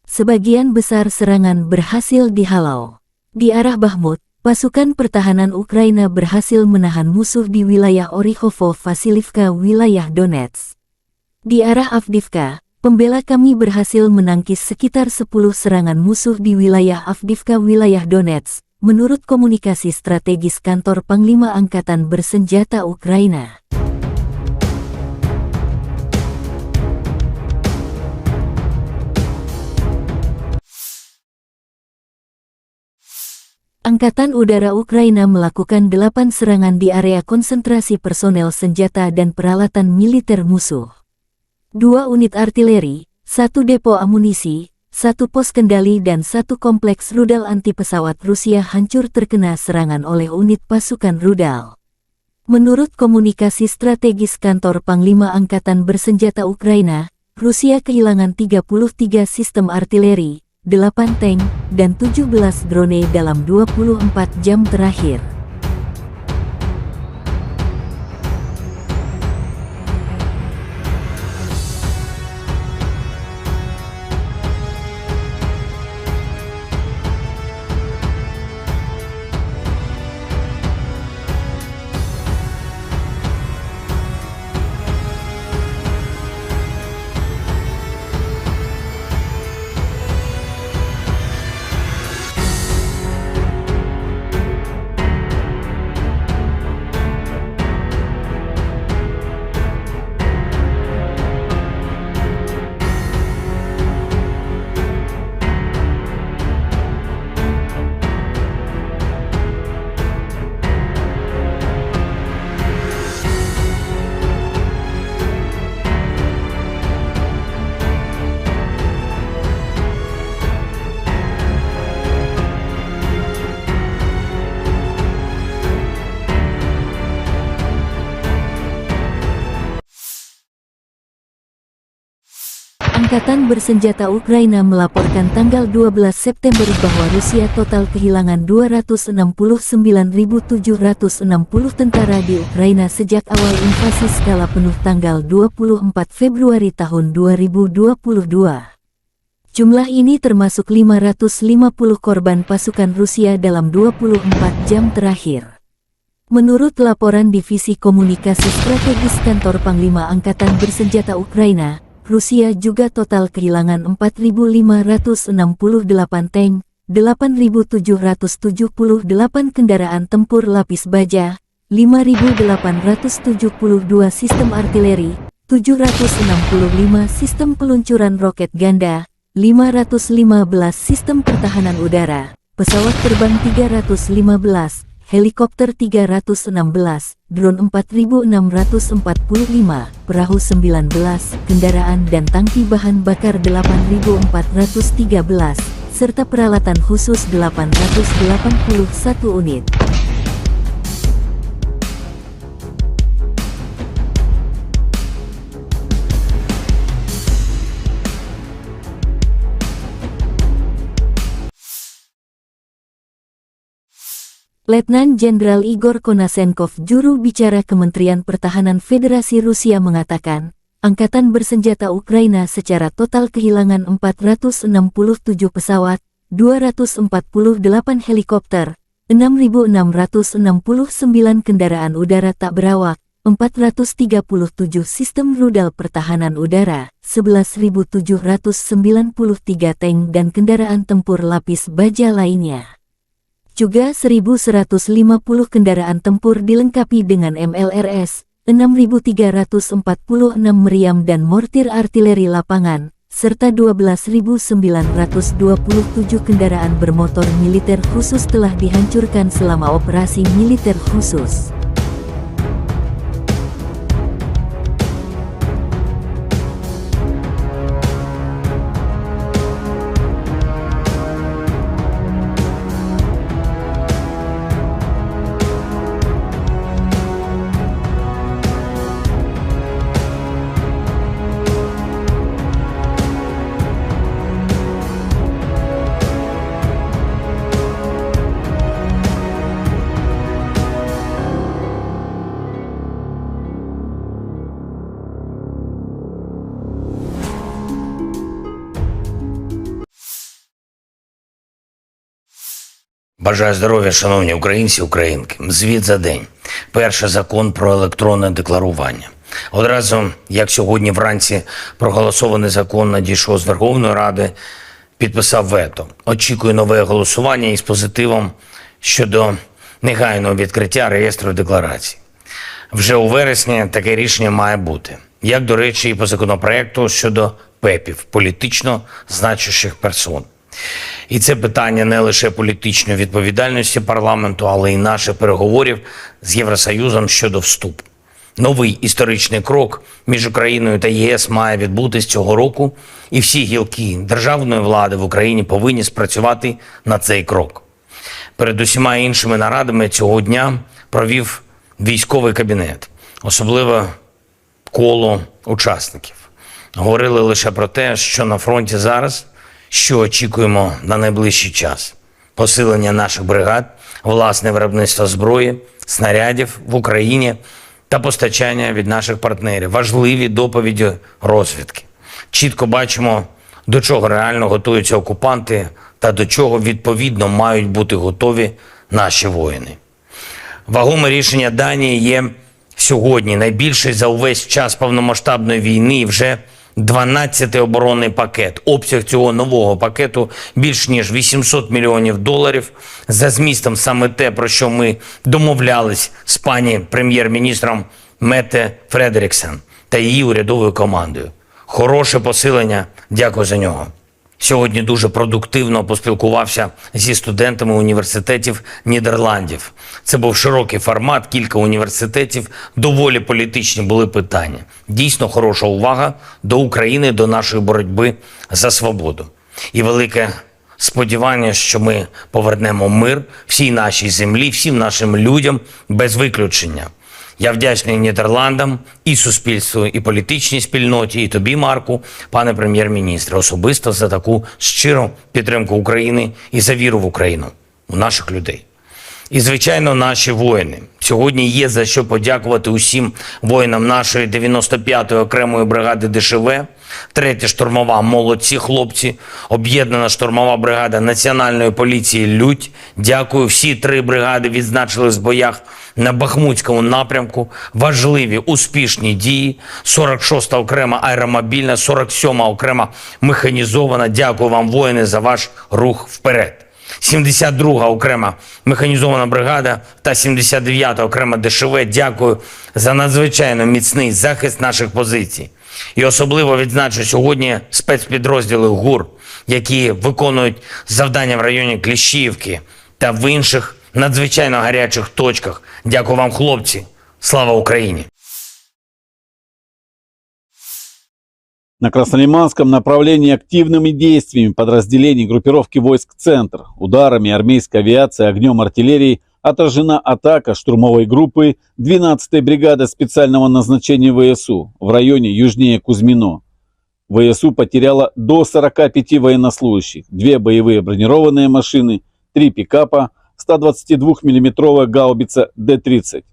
Sebagian besar serangan berhasil dihalau. Di arah Bakhmut, pasukan pertahanan Ukraina berhasil menahan musuh di wilayah Orikhovo-Vasilivka, wilayah Donetsk. Di arah Avdiivka, pembela kami berhasil menangkis sekitar 10 serangan musuh di wilayah Avdiivka, wilayah Donetsk, menurut komunikasi strategis kantor Panglima Angkatan Bersenjata Ukraina. Angkatan Udara Ukraina melakukan 8 serangan di area konsentrasi personel senjata dan peralatan militer musuh. 2 unit artileri, 1 depo amunisi, 1 pos kendali dan 1 kompleks rudal anti-pesawat Rusia hancur terkena serangan oleh unit pasukan rudal. Menurut komunikasi strategis kantor Panglima Angkatan Bersenjata Ukraina, Rusia kehilangan 33 sistem artileri, 8 tank, dan 17 drone dalam 24 jam terakhir. Angkatan Bersenjata Ukraina melaporkan tanggal 12 September bahwa Rusia total kehilangan 269.760 tentara di Ukraina sejak awal invasi skala penuh tanggal 24 Februari tahun 2022. Jumlah ini termasuk 550 korban pasukan Rusia dalam 24 jam terakhir. Menurut laporan Divisi Komunikasi Strategis Kantor Panglima Angkatan Bersenjata Ukraina, Rusia juga total kehilangan 4.568 tank, 8.778 kendaraan tempur lapis baja, 5.872 sistem artileri, 765 sistem peluncuran roket ganda, 515 sistem pertahanan udara, pesawat terbang 315, helikopter 316, drone 4.645, perahu 19, kendaraan dan tangki bahan bakar 8.413, serta peralatan khusus 881 unit. Letnan Jenderal Igor Konasenkov, juru bicara Kementerian Pertahanan Federasi Rusia mengatakan, Angkatan Bersenjata Ukraina secara total kehilangan 467 pesawat, 248 helikopter, 6.669 kendaraan udara tak berawak, 437 sistem rudal pertahanan udara, 11.793 tank dan kendaraan tempur lapis baja lainnya. Juga 1.150 kendaraan tempur dilengkapi dengan MLRS, 6.346 meriam dan mortir artileri lapangan, serta 12.927 kendaraan bermotor militer khusus telah dihancurkan selama operasi militer khusus.
Бажаю здоров'я, шановні українці, українки. Звіт за день. Перший закон про електронне декларування. Одразу, як сьогодні вранці проголосований закон надійшов з Верховної Ради, підписав вето. Очікую нове голосування із позитивом щодо негайного відкриття реєстру декларацій. Вже у вересні таке рішення має бути. Як, до речі, і по законопроекту щодо ПЕПів, політично значущих персон. І це питання не лише політичної відповідальності парламенту, але й наших переговорів з Євросоюзом щодо вступу. Новий історичний крок між Україною та ЄС має відбутись цього року, і всі гілки державної влади в Україні повинні спрацювати на цей крок. Перед усіма іншими нарадами цього дня провів військовий кабінет, особливо коло учасників. Говорили лише про те, що на фронті зараз, що очікуємо на найближчий час. Посилення наших бригад, власне виробництво зброї, снарядів в Україні та постачання від наших партнерів. Важливі доповіді розвідки. Чітко бачимо, до чого реально готуються окупанти та до чого відповідно мають бути готові наші воїни. Вагоме рішення Данії є сьогодні найбільший за увесь час повномасштабної війни і вже 12-й оборонний пакет. Обсяг цього нового пакету більш ніж $800 мільйонів. За змістом саме те, про що ми домовлялись з пані прем'єр-міністром Метте Фредеріксен та її урядовою командою. Хороше посилення, дякую за нього. Сьогодні дуже продуктивно поспілкувався зі студентами університетів Нідерландів. Це був широкий формат, кілька університетів, доволі політичні були питання. Дійсно хороша увага до України, до нашої боротьби за свободу. І велике сподівання, що ми повернемо мир всій нашій землі, всім нашим людям без виключення. Я вдячний Нідерландам, і суспільству, і політичній спільноті, і тобі, Марку, пане прем'єр-міністре, особисто за таку щиру підтримку України і за віру в Україну, у наших людей. І, звичайно, наші воїни. Сьогодні є за що подякувати усім воїнам нашої 95-ї окремої бригади ДШВ, 3-я штурмова «Молодці хлопці», об'єднана штурмова бригада Національної поліції «Людь». Дякую, всі 3 бригади відзначились в боях на Бахмутському напрямку. Важливі, успішні дії. 46-та окрема аеромобільна, 47-та окрема механізована. Дякую вам, воїни, за ваш рух вперед. 72-га окрема механізована бригада та 79-та окрема ДШВ. Дякую за надзвичайно міцний захист наших позицій. І особливо відзначу сьогодні спецпідрозділи ГУР, які виконують завдання в районі Кліщіївки та в інших надзвичайно гарячих точках. Дякую вам, хлопці. Слава Україні!
На Краснолиманском направлении активными действиями подразделений группировки войск «Центр», ударами армейской авиации, огнем артиллерии отражена атака штурмовой группы 12-й бригады специального назначения ВСУ в районе южнее Кузьмино. ВСУ потеряла до 45 военнослужащих, 2 боевые бронированные машины, 3 пикапа, 122 миллиметровая гаубица Д-30.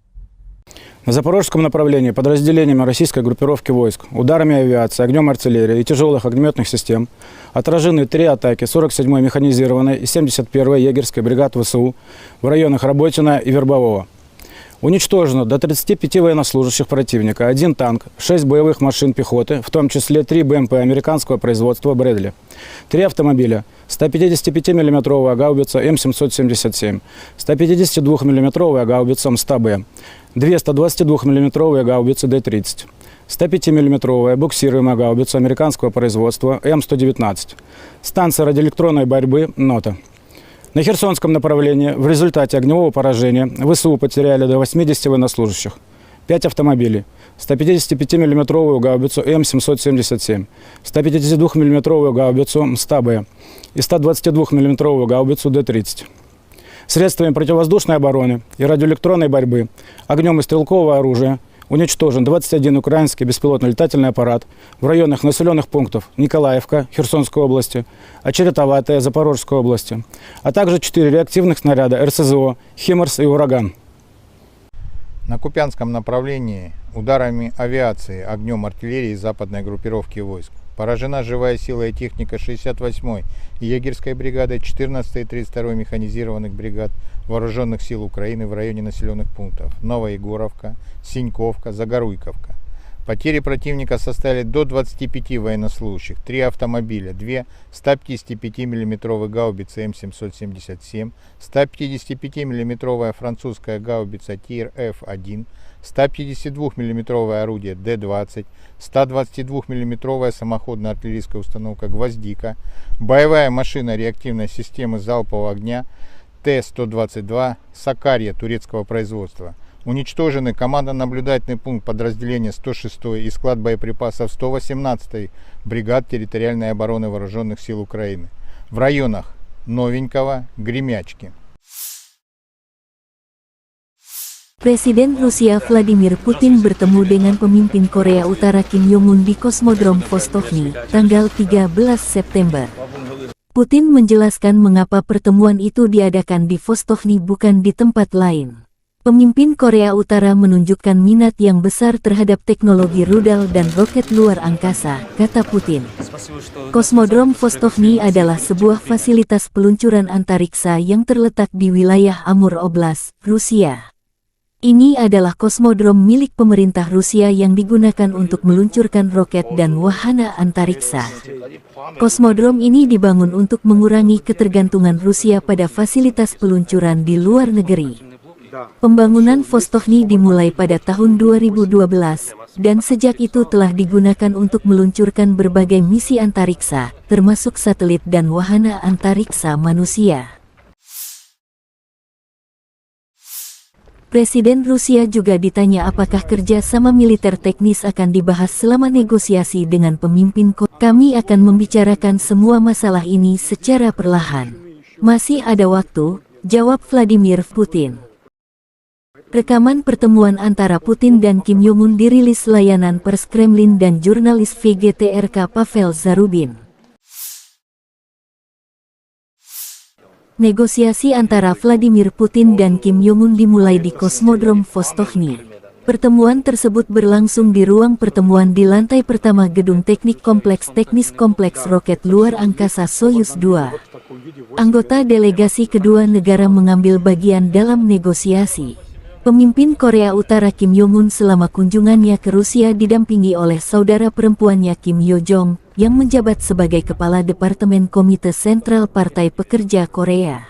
На запорожском направлении подразделениями российской группировки войск, ударами авиации, огнем артиллерии и тяжелых огнеметных систем отражены 3 атаки 47-й механизированной и 71-й егерской бригад ВСУ в районах Работино и Вербового. Уничтожено до 35 военнослужащих противника, 1 танк, 6 боевых машин пехоты, в том числе 3 БМП американского производства «Брэдли», 3 автомобиля, 155 миллиметровая гаубица М777, 152 миллиметровая гаубица МСТА-Б, 2 122 миллиметровые гаубицы Д-30, 105 миллиметровая буксируемая гаубица американского производства М119, станция радиоэлектронной борьбы «Нота». На Херсонском направлении в результате огневого поражения ВСУ потеряли до 80 военнослужащих, 5 автомобилей, 155 миллиметровую гаубицу М777, 152 миллиметровую гаубицу МСТА-Б и 122 миллиметровую гаубицу Д-30. Средствами противовоздушной обороны и радиоэлектронной борьбы, огнем и стрелкового оружия уничтожен 21 украинский беспилотный летательный аппарат в районах населенных пунктов Николаевка Херсонской области, Очеретоватая Запорожской области, а также 4 реактивных снаряда РСЗО «Химарс» и «Ураган».
На Купянском направлении ударами авиации, огнем артиллерии западной группировки войск поражена живая сила и техника 68-й егерской бригады, 14-й и 32-й механизированных бригад Вооруженных сил Украины в районе населенных пунктов Новоегоровка, Синьковка, Загоруйковка. Потери противника составили до 25 военнослужащих, 3 автомобиля, 2 155 мм гаубицы М777, 155 мм французская гаубица ТИР-Ф1, 152 мм орудие Д-20, 122 мм самоходная артиллерийская установка «Гвоздика», боевая машина реактивной системы залпового огня Т-122 «Сакарья» турецкого производства. Уничтожены командно-наблюдательный пункт подразделения 106-й и склад боеприпасов 118-й бригад территориальной обороны Вооруженных сил Украины в районах Новенького, Гремячки.
Presiden Rusia Vladimir Putin bertemu dengan pemimpin Korea Utara Kim Jong-un di Kosmodrom Vostokny, tanggal 13 September. Putin menjelaskan mengapa pertemuan itu diadakan di Vostokny bukan di tempat lain. Pemimpin Korea Utara menunjukkan minat yang besar terhadap teknologi rudal dan roket luar angkasa, kata Putin. Kosmodrom Vostokny adalah sebuah fasilitas peluncuran antariksa yang terletak di wilayah Amur Oblast, Rusia. Ini adalah kosmodrom milik pemerintah Rusia yang digunakan untuk meluncurkan roket dan wahana antariksa. Kosmodrom ini dibangun untuk mengurangi ketergantungan Rusia pada fasilitas peluncuran di luar negeri. Pembangunan Vostokny dimulai pada tahun 2012, dan sejak itu telah digunakan untuk meluncurkan berbagai misi antariksa, termasuk satelit dan wahana antariksa manusia. Presiden Rusia juga ditanya apakah kerja sama militer teknis akan dibahas selama negosiasi dengan pemimpin Korea. Kami akan membicarakan semua masalah ini secara perlahan. Masih ada waktu, jawab Vladimir Putin. Rekaman pertemuan antara Putin dan Kim Jong-un dirilis layanan pers Kremlin dan jurnalis VGTRK Pavel Zarubin. Negosiasi antara Vladimir Putin dan Kim Jong-un dimulai di Kosmodrom Vostochny. Pertemuan tersebut berlangsung di ruang pertemuan di lantai pertama Gedung Teknik Kompleks Teknis Kompleks Roket Luar Angkasa Soyuz 2. Anggota delegasi kedua negara mengambil bagian dalam negosiasi. Pemimpin Korea Utara Kim Jong-un selama kunjungannya ke Rusia didampingi oleh saudara perempuannya Kim Yo-jong, yang menjabat sebagai Kepala Departemen Komite Sentral Partai Pekerja Korea.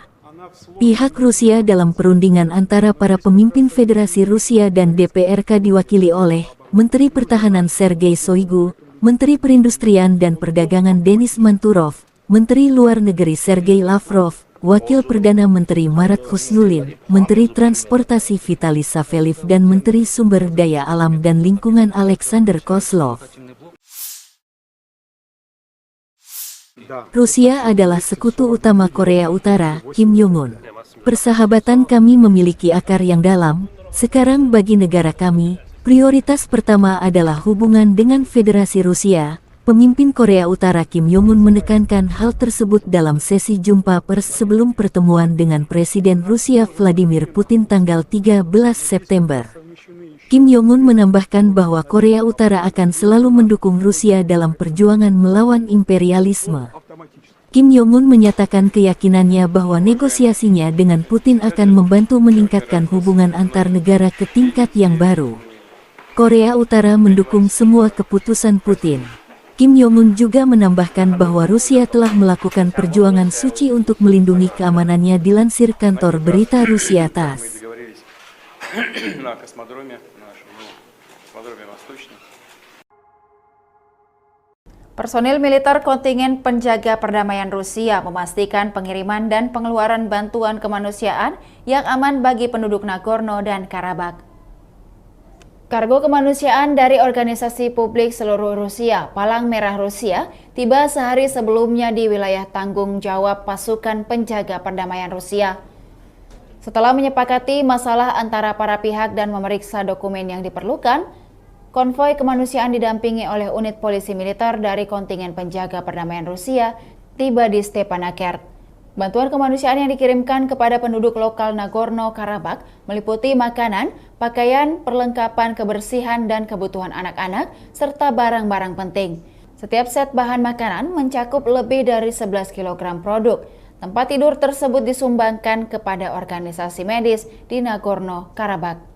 Pihak Rusia dalam perundingan antara para pemimpin Federasi Rusia dan DPRK diwakili oleh Menteri Pertahanan Sergei Shoigu, Menteri Perindustrian dan Perdagangan Denis Manturov, Menteri Luar Negeri Sergei Lavrov, Wakil Perdana Menteri Marat Husnulin, Menteri Transportasi Vitaly Saveliv dan Menteri Sumber Daya Alam dan Lingkungan Alexander Kozlov. Rusia adalah sekutu utama Korea Utara, Kim Jong-un. Persahabatan kami memiliki akar yang dalam. Sekarang bagi negara kami, prioritas pertama adalah hubungan dengan Federasi Rusia. Pemimpin Korea Utara Kim Jong-un menekankan hal tersebut dalam sesi jumpa pers sebelum pertemuan dengan Presiden Rusia Vladimir Putin tanggal 13 September. Kim Jong-un menambahkan bahwa Korea Utara akan selalu mendukung Rusia dalam perjuangan melawan imperialisme. Kim Jong-un menyatakan keyakinannya bahwa negosiasinya dengan Putin akan membantu meningkatkan hubungan antar negara ke tingkat yang baru. Korea Utara mendukung semua keputusan Putin. Kim Jong-un juga menambahkan bahwa Rusia telah melakukan perjuangan suci untuk melindungi keamanannya dilansir kantor berita Rusia TASS.
Personil militer kontingen penjaga perdamaian Rusia memastikan pengiriman dan pengeluaran bantuan kemanusiaan yang aman bagi penduduk Nagorno dan Karabakh. Kargo kemanusiaan dari organisasi publik seluruh Rusia, Palang Merah Rusia, tiba sehari sebelumnya di wilayah tanggung jawab pasukan penjaga perdamaian Rusia. Setelah menyepakati masalah antara para pihak dan memeriksa dokumen yang diperlukan, konvoi kemanusiaan didampingi oleh unit polisi militer dari kontingen penjaga perdamaian Rusia tiba di Stepanakert. Bantuan kemanusiaan yang dikirimkan kepada penduduk lokal Nagorno-Karabakh meliputi makanan, pakaian, perlengkapan kebersihan dan kebutuhan anak-anak, serta barang-barang penting. Setiap set bahan makanan mencakup lebih dari 11 kg produk. Tempat tidur tersebut disumbangkan kepada organisasi medis di Nagorno-Karabakh.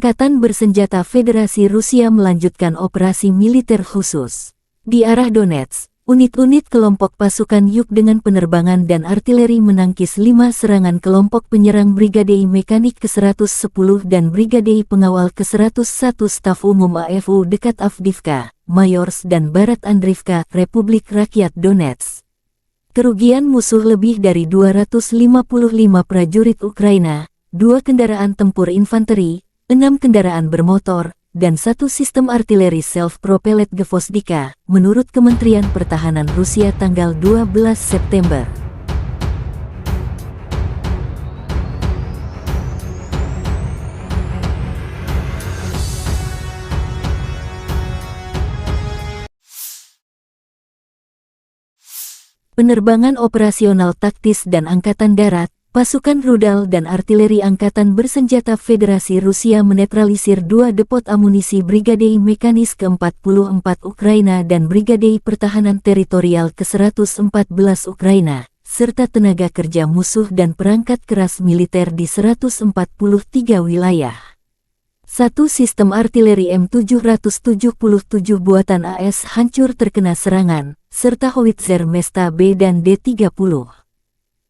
Angkatan Bersenjata Federasi Rusia melanjutkan operasi militer khusus. Di arah Donetsk, unit-unit kelompok pasukan Yuk dengan penerbangan dan artileri menangkis 5 serangan kelompok penyerang Brigade Mekanik ke-110 dan Brigade Pengawal ke-101 Staf Umum AFU dekat Avdiivka, Mayorsk dan Barat Andriivka, Republik Rakyat Donetsk. Kerugian musuh lebih dari 255 prajurit Ukraina, 2 kendaraan tempur infanteri, 6 kendaraan bermotor, dan 1 sistem artileri self-propelled Gvozdika, menurut Kementerian Pertahanan Rusia tanggal 12 September. Penerbangan operasional taktis dan Angkatan Darat, pasukan rudal dan artileri Angkatan Bersenjata Federasi Rusia menetralisir 2 depot amunisi Brigade Mekanis ke-44 Ukraina dan Brigade Pertahanan Teritorial ke-114 Ukraina, serta tenaga kerja musuh dan perangkat keras militer di 143 wilayah. 1 sistem artileri M777 buatan AS hancur terkena serangan, serta howitzer Mesta B dan D-30.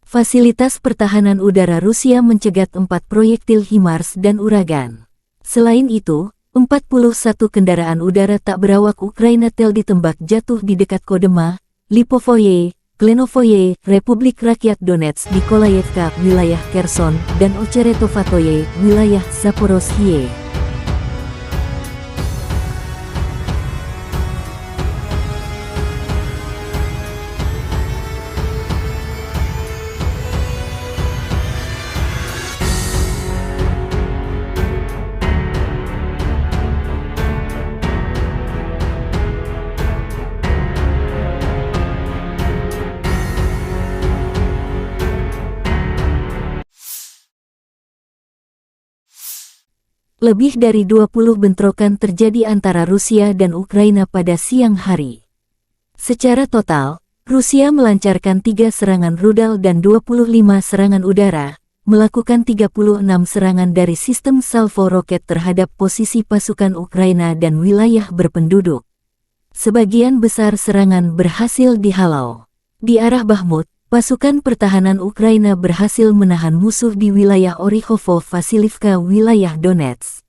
Fasilitas pertahanan udara Rusia mencegat 4 proyektil HIMARS dan Uragan. Selain itu, 41 kendaraan udara tak berawak Ukraina tel ditembak jatuh di dekat Kodema, Lipovoye, Klenovoye, Republik Rakyat Donetsk, Nikolayevka, wilayah Kherson, dan Ocheretovatoye, wilayah Zaporozhye. Lebih dari 20 bentrokan terjadi antara Rusia dan Ukraina pada siang hari. Secara total, Rusia melancarkan 3 serangan rudal dan 25 serangan udara, melakukan 36 serangan dari sistem salvo roket terhadap posisi pasukan Ukraina dan wilayah berpenduduk. Sebagian besar serangan berhasil dihalau. Di arah Bakhmut, pasukan pertahanan Ukraina berhasil menahan musuh di wilayah Orikhovo-Vasilivka, wilayah Donetsk.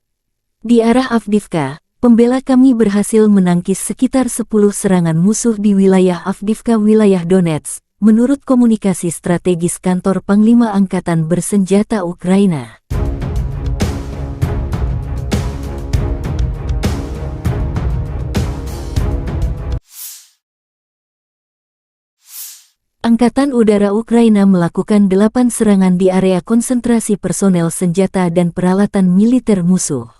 Di arah Avdiivka, pembela kami berhasil menangkis sekitar 10 serangan musuh di wilayah Avdiivka, wilayah Donetsk, menurut komunikasi strategis kantor Panglima Angkatan Bersenjata Ukraina. Angkatan Udara Ukraina melakukan 8 serangan di area konsentrasi personel senjata dan peralatan militer musuh.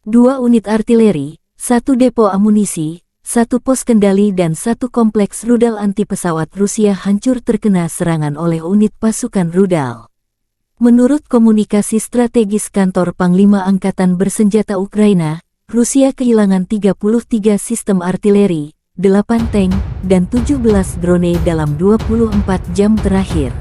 2 unit artileri, 1 depo amunisi, 1 pos kendali dan 1 kompleks rudal anti-pesawat Rusia hancur terkena serangan oleh unit pasukan rudal. Menurut komunikasi strategis kantor Panglima Angkatan Bersenjata Ukraina, Rusia kehilangan 33 sistem artileri, 8 tank, dan 17 drone dalam 24 jam terakhir.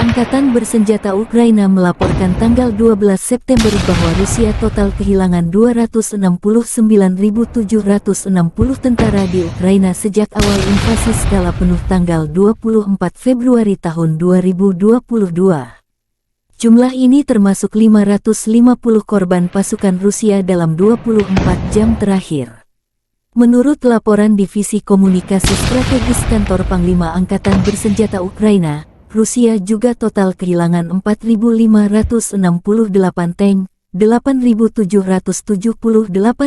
Angkatan Bersenjata Ukraina melaporkan tanggal 12 September bahwa Rusia total kehilangan 269.760 tentara di Ukraina sejak awal invasi skala penuh tanggal 24 Februari tahun 2022. Jumlah ini termasuk 550 korban pasukan Rusia dalam 24 jam terakhir. Menurut laporan Divisi Komunikasi Strategis Kantor Panglima Angkatan Bersenjata Ukraina, Rusia juga total kehilangan 4.568 tank, 8.778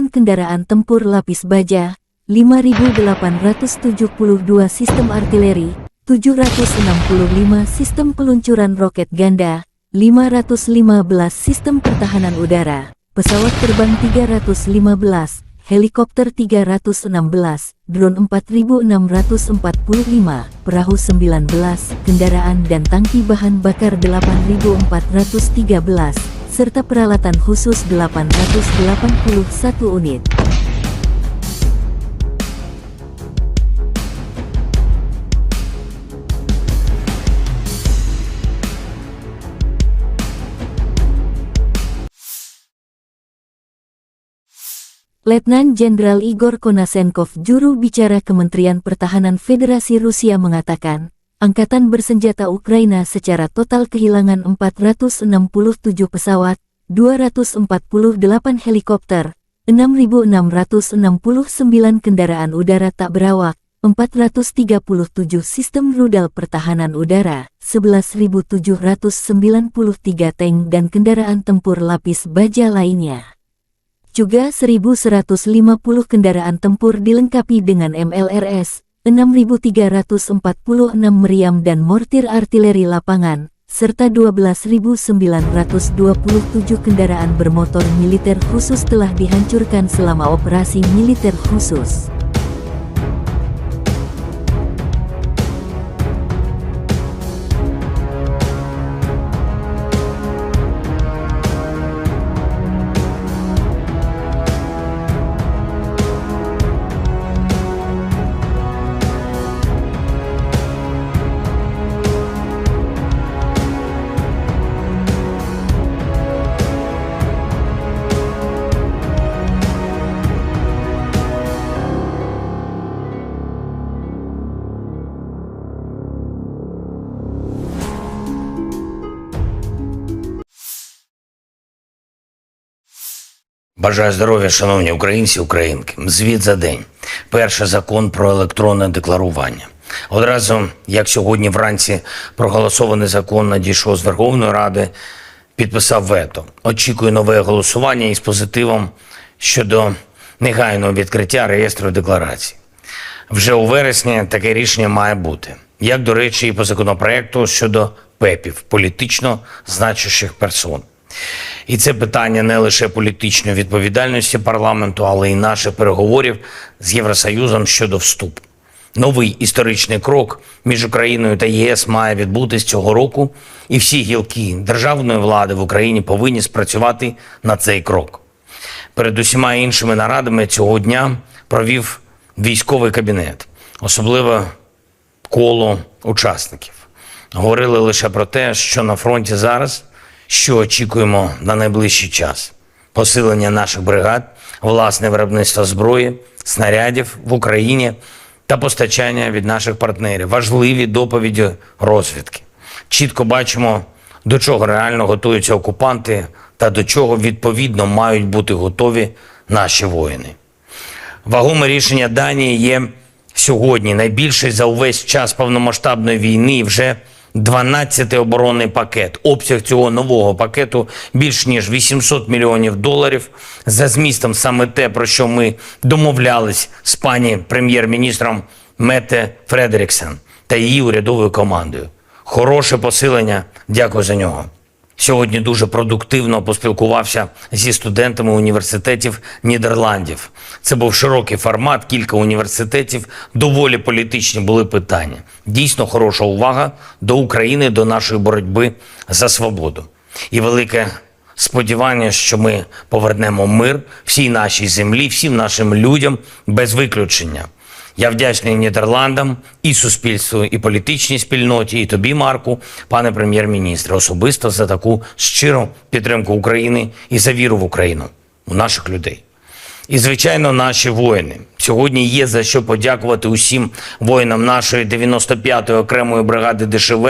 kendaraan tempur lapis baja, 5.872 sistem artileri, 765 sistem peluncuran roket ganda, 515 sistem pertahanan udara, pesawat terbang 315, helikopter 316, drone 4.645, perahu 19, kendaraan dan tangki bahan bakar 8.413, serta peralatan khusus 881 unit. Letnan Jenderal Igor Konasenkov, juru bicara Kementerian Pertahanan Federasi Rusia mengatakan, Angkatan Bersenjata Ukraina secara total kehilangan 467 pesawat, 248 helikopter, 6.669 kendaraan udara tak berawak, 437 sistem rudal pertahanan udara, 11.793 tank dan kendaraan tempur lapis baja lainnya. Juga 1.150 kendaraan tempur dilengkapi dengan MLRS, 6.346 meriam dan mortir artileri lapangan, serta 12.927 kendaraan bermotor militer khusus telah dihancurkan selama operasi militer khusus.
Бажаю здоров'я, шановні українці, українки. Звіт за день. Перший закон про електронне декларування. Одразу, як сьогодні вранці проголосований закон надійшов з Верховної Ради, підписав вето. Очікую нове голосування із позитивом щодо негайного відкриття реєстру декларацій. Вже у вересні таке рішення має бути. Як, до речі, і по законопроекту щодо ПЕПів, політично значущих персон. І це питання не лише політичної відповідальності парламенту, але й наших переговорів з Євросоюзом щодо вступу. Новий історичний крок між Україною та ЄС має відбутись цього року, і всі гілки державної влади в Україні повинні спрацювати на цей крок. Перед усіма іншими нарадами цього дня провів військовий кабінет, особливо коло учасників. Говорили лише про те, що на фронті зараз, що очікуємо на найближчий час. Посилення наших бригад, власне виробництво зброї, снарядів в Україні та постачання від наших партнерів. Важливі доповіді розвідки. Чітко бачимо, до чого реально готуються окупанти та до чого відповідно мають бути готові наші воїни. Вагоме рішення Данії є сьогодні найбільший за увесь час повномасштабної війни, і вже 12-й оборонний пакет. Обсяг цього нового пакету більш ніж $800 мільйонів. За змістом саме те, про що ми домовлялись з пані прем'єр-міністром Метте Фредеріксен та її урядовою командою. Хороше посилення, дякую за нього. Сьогодні дуже продуктивно поспілкувався зі студентами університетів Нідерландів. Це був широкий формат, кілька університетів, доволі політичні були питання. Дійсно хороша увага до України, до нашої боротьби за свободу. І велике сподівання, що ми повернемо мир всій нашій землі, всім нашим людям без виключення. Я вдячний Нідерландам, і суспільству, і політичній спільноті, і тобі, Марку, пане прем'єр-міністре, особисто за таку щиру підтримку України і за віру в Україну, у наших людей. І, звичайно, наші воїни. Сьогодні є за що подякувати усім воїнам нашої 95-ї окремої бригади ДШВ,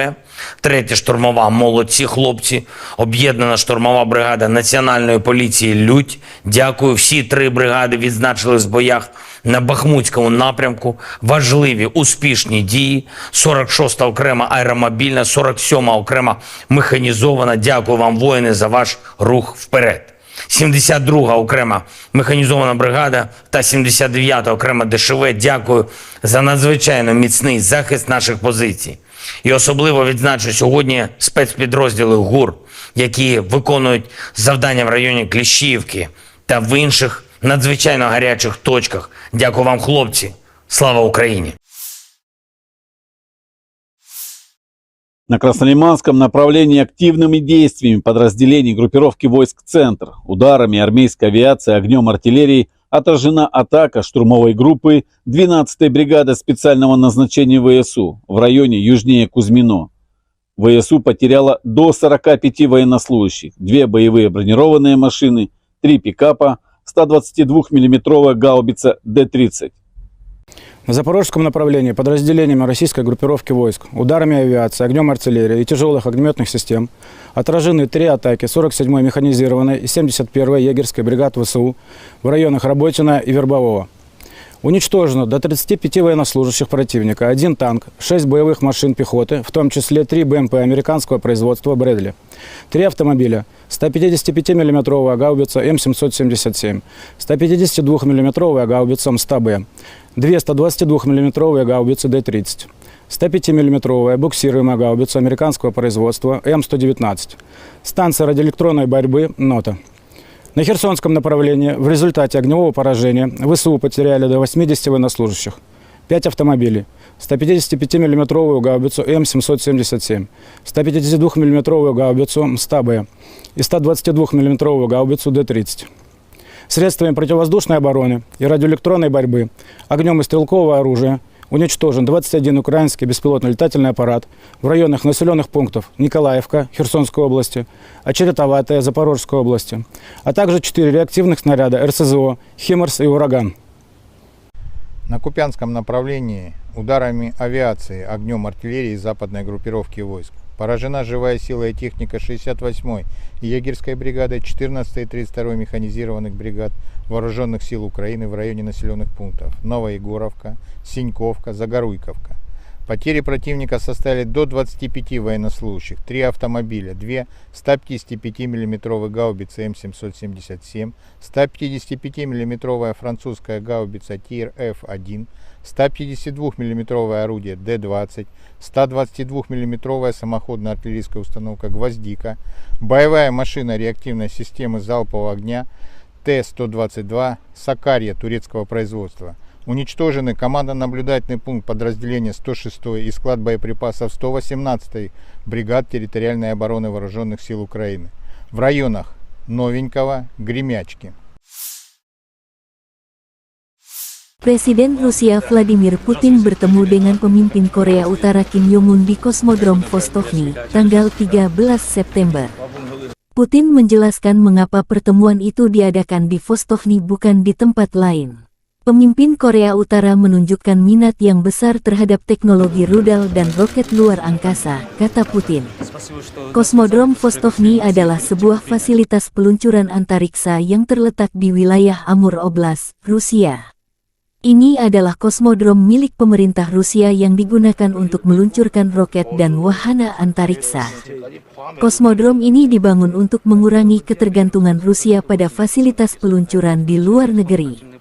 3-я штурмова «Молодці хлопці», об'єднана штурмова бригада Національної поліції «Людь». Дякую, всі 3 бригади відзначились в боях на Бахмутському напрямку. Важливі, успішні дії. 46-та окрема аеромобільна, 47-ма окрема механізована. Дякую вам, воїни, за ваш рух вперед. 72-га окрема механізована бригада та 79-та окрема ДШВ. Дякую за надзвичайно міцний захист наших позицій. І особливо відзначу сьогодні спецпідрозділи ГУР, які виконують завдання в районі Кліщіївки та в інших надзвичайно гарячих точках. Дякую вам, хлопці. Слава Україні!
На Краснолиманском направлении активными действиями подразделений группировки войск «Центр», ударами армейской авиации, огнем артиллерии отражена атака штурмовой группы 12-й бригады специального назначения ВСУ в районе южнее Кузьмино. ВСУ потеряла до 45 военнослужащих, 2 боевые бронированные машины, 3 пикапа, 122 миллиметровая гаубица Д-30.
На запорожском направлении подразделениями российской группировки войск, ударами авиации, огнем артиллерии и тяжелых огнеметных систем отражены 3 атаки 47-й механизированной и 71-й егерской бригад ВСУ в районах Работино и Вербового. Уничтожено до 35 военнослужащих противника, 1 танк, 6 боевых машин пехоты, в том числе 3 БМП американского производства «Брэдли», 3 автомобиля, 155 миллиметровая гаубица М777, 152 миллиметровая гаубица МСТА-Б, 2 122 миллиметровые гаубицы Д-30, 105 миллиметровая буксируемая гаубица американского производства М119, станция радиоэлектронной борьбы «Нота». На Херсонском направлении в результате огневого поражения ВСУ потеряли до 80 военнослужащих, 5 автомобилей, 155 миллиметровую гаубицу М777, 152 миллиметровую гаубицу МСТА-Б и 122 миллиметровую гаубицу Д-30. Средствами противовоздушной обороны и радиоэлектронной борьбы, огнем и стрелкового оружия уничтожен 21 украинский беспилотный летательный аппарат в районах населенных пунктов Николаевка Херсонской области, Очеретоватая Запорожской области, а также 4 реактивных снаряда РСЗО «Химарс» и «Ураган».
На Купянском направлении ударами авиации, огнем артиллерии западной группировки войск поражена живая сила и техника 68-й егерской бригады, 14-й и 32-й механизированных бригад Вооруженных сил Украины в районе населенных пунктов Новоегоровка, Синьковка, Загоруйковка. Потери противника составили до 25 военнослужащих, 3 автомобиля, 2 155 миллиметровые гаубицы М777, 155 миллиметровая французская гаубица ТИР-Ф1, 152 миллиметровое орудие Д-20, 122 миллиметровая самоходная артиллерийская установка «Гвоздика», боевая машина реактивной системы залпового огня Т-122 «Сакарья» турецкого производства. Уничтожены командно-наблюдательный пункт подразделения 106-й и склад боеприпасов 118-й бригад территориальной обороны Вооруженных сил Украины в районах Новенького, Гремячки.
Presiden Rusia Vladimir Putin bertemu dengan pemimpin Korea Utara Kim Jong-un di Kosmodrom Vostokny, tanggal 13 September. Putin menjelaskan mengapa pertemuan itu diadakan di Vostokny bukan di tempat lain. Pemimpin Korea Utara menunjukkan minat yang besar terhadap teknologi rudal dan roket luar angkasa, kata Putin. Kosmodrom Vostokny adalah sebuah fasilitas peluncuran antariksa yang terletak di wilayah Amur Oblast, Rusia. Ini adalah kosmodrom milik pemerintah Rusia yang digunakan untuk meluncurkan roket dan wahana antariksa. Kosmodrom ini dibangun untuk mengurangi ketergantungan Rusia pada fasilitas peluncuran di luar negeri.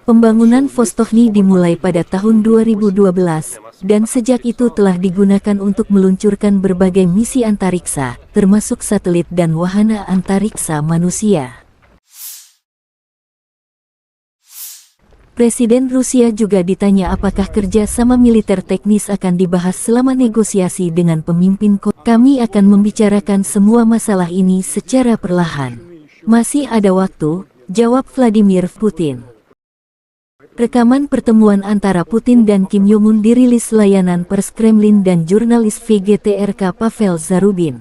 Pembangunan Vostokny dimulai pada tahun 2012, dan sejak itu telah digunakan untuk meluncurkan berbagai misi antariksa, termasuk satelit dan wahana antariksa manusia. Presiden Rusia juga ditanya apakah kerja sama militer teknis akan dibahas selama negosiasi dengan pemimpin Korea. Kami akan membicarakan semua masalah ini secara perlahan. Masih ada waktu, jawab Vladimir Putin. Rekaman pertemuan antara Putin dan Kim Jong-un dirilis layanan pers Kremlin dan jurnalis VGTRK Pavel Zarubin.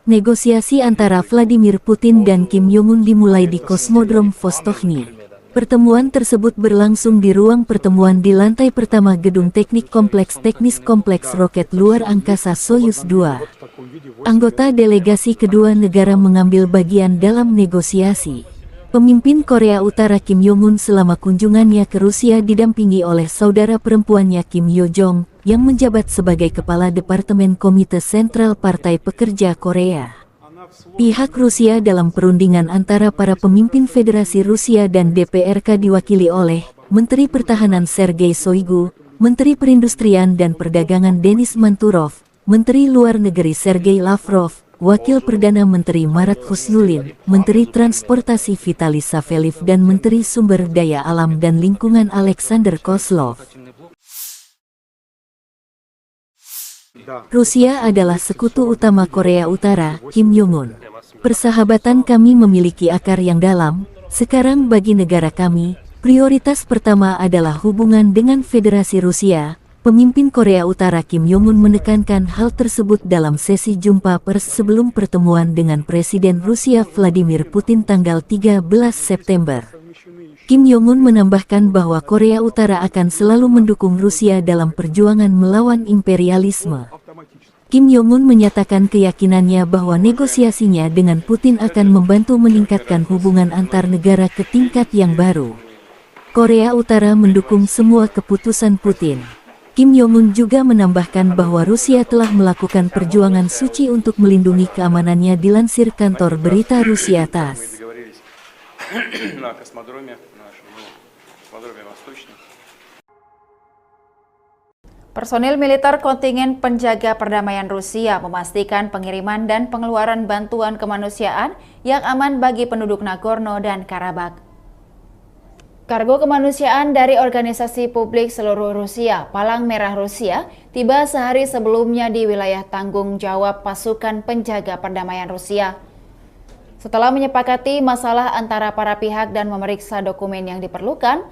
Negosiasi antara Vladimir Putin dan Kim Jong-un dimulai di Kosmodrom Vostochny. Pertemuan tersebut berlangsung di ruang pertemuan di lantai pertama Gedung Teknik Kompleks Teknis Kompleks Roket Luar Angkasa Soyuz 2. Anggota delegasi kedua negara mengambil bagian dalam negosiasi. Pemimpin Korea Utara Kim Jong-un selama kunjungannya ke Rusia didampingi oleh saudara perempuannya Kim Yo-jong, yang menjabat sebagai Kepala Departemen Komite Sentral Partai Pekerja Korea. Pihak Rusia dalam perundingan antara para pemimpin Federasi Rusia dan DPRK diwakili oleh Menteri Pertahanan Sergei Shoigu, Menteri Perindustrian dan Perdagangan Denis Manturov, Menteri Luar Negeri Sergei Lavrov, Wakil Perdana Menteri Marat Husnulin, Menteri Transportasi Vitaly Saveliv dan Menteri Sumber Daya Alam dan Lingkungan Alexander Kozlov. Rusia adalah sekutu utama Korea Utara, Kim Jong-un. Persahabatan kami memiliki akar yang dalam. Sekarang bagi negara kami, prioritas pertama adalah hubungan dengan Federasi Rusia. Pemimpin Korea Utara Kim Jong-un menekankan hal tersebut dalam sesi jumpa pers sebelum pertemuan dengan Presiden Rusia Vladimir Putin tanggal 13 September. Kim Jong-un menambahkan bahwa Korea Utara akan selalu mendukung Rusia dalam perjuangan melawan imperialisme. Kim Jong-un menyatakan keyakinannya bahwa negosiasinya dengan Putin akan membantu meningkatkan hubungan antar negara ke tingkat yang baru. Korea Utara mendukung semua keputusan Putin. Kim Jong-un juga menambahkan bahwa Rusia telah melakukan perjuangan suci untuk melindungi keamanannya dilansir kantor berita Rusia TASS.
Personil militer kontingen penjaga perdamaian Rusia memastikan pengiriman dan pengeluaran bantuan kemanusiaan yang aman bagi penduduk Nagorno dan Karabakh. Kargo kemanusiaan dari organisasi publik seluruh Rusia, Palang Merah Rusia, tiba sehari sebelumnya di wilayah tanggung jawab pasukan penjaga perdamaian Rusia. Setelah menyepakati masalah antara para pihak dan memeriksa dokumen yang diperlukan,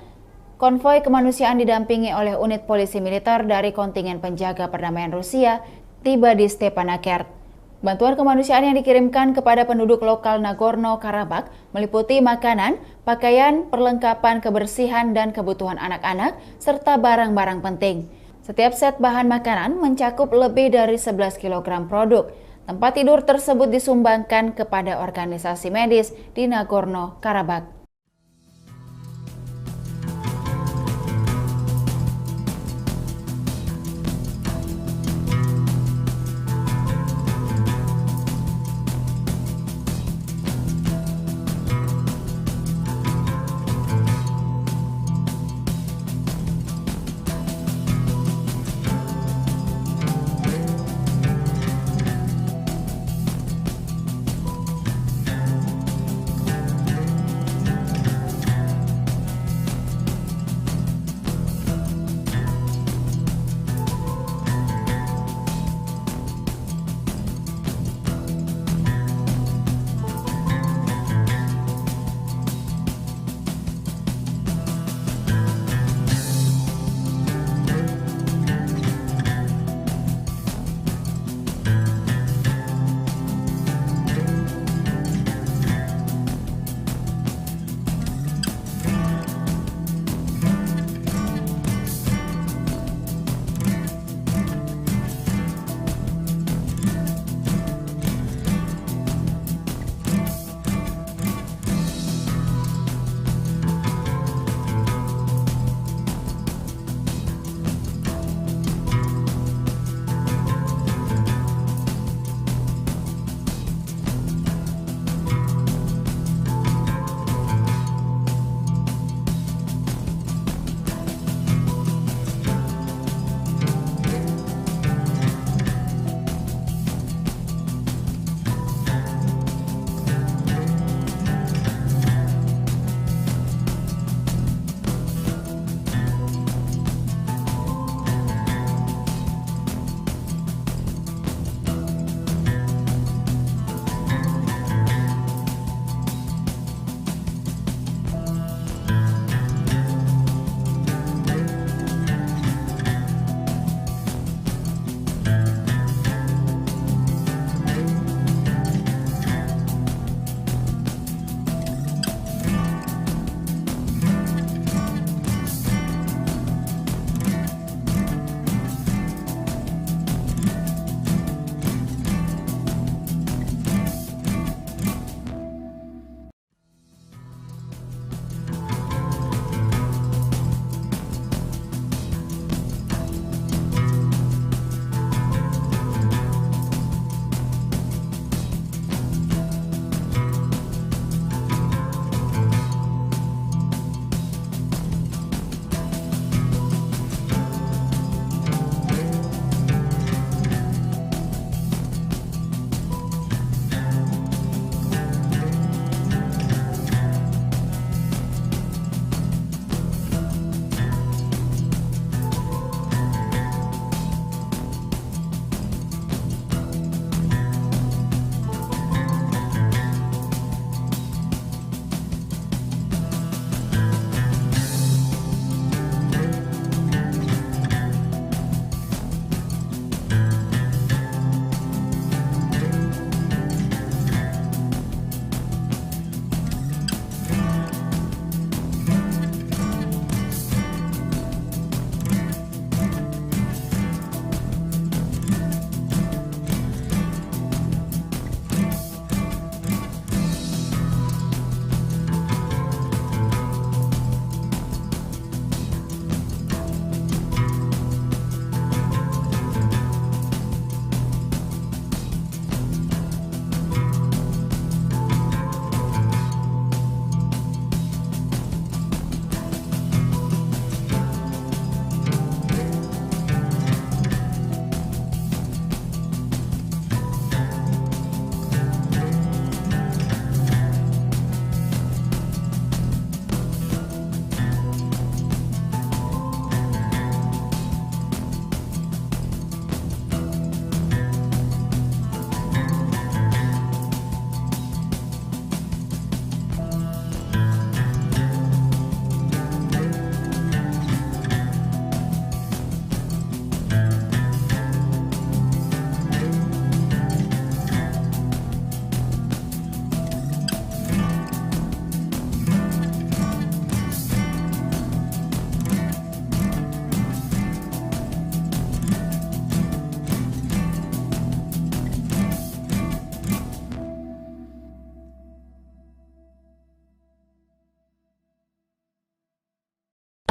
konvoi kemanusiaan didampingi oleh unit polisi militer dari kontingen penjaga perdamaian Rusia tiba di Stepanakert. Bantuan kemanusiaan yang dikirimkan kepada penduduk lokal Nagorno-Karabakh meliputi makanan, pakaian, perlengkapan kebersihan dan kebutuhan anak-anak, serta barang-barang penting. Setiap set bahan makanan mencakup lebih dari 11 kg produk. Tempat tidur tersebut disumbangkan kepada organisasi medis di Nagorno-Karabakh.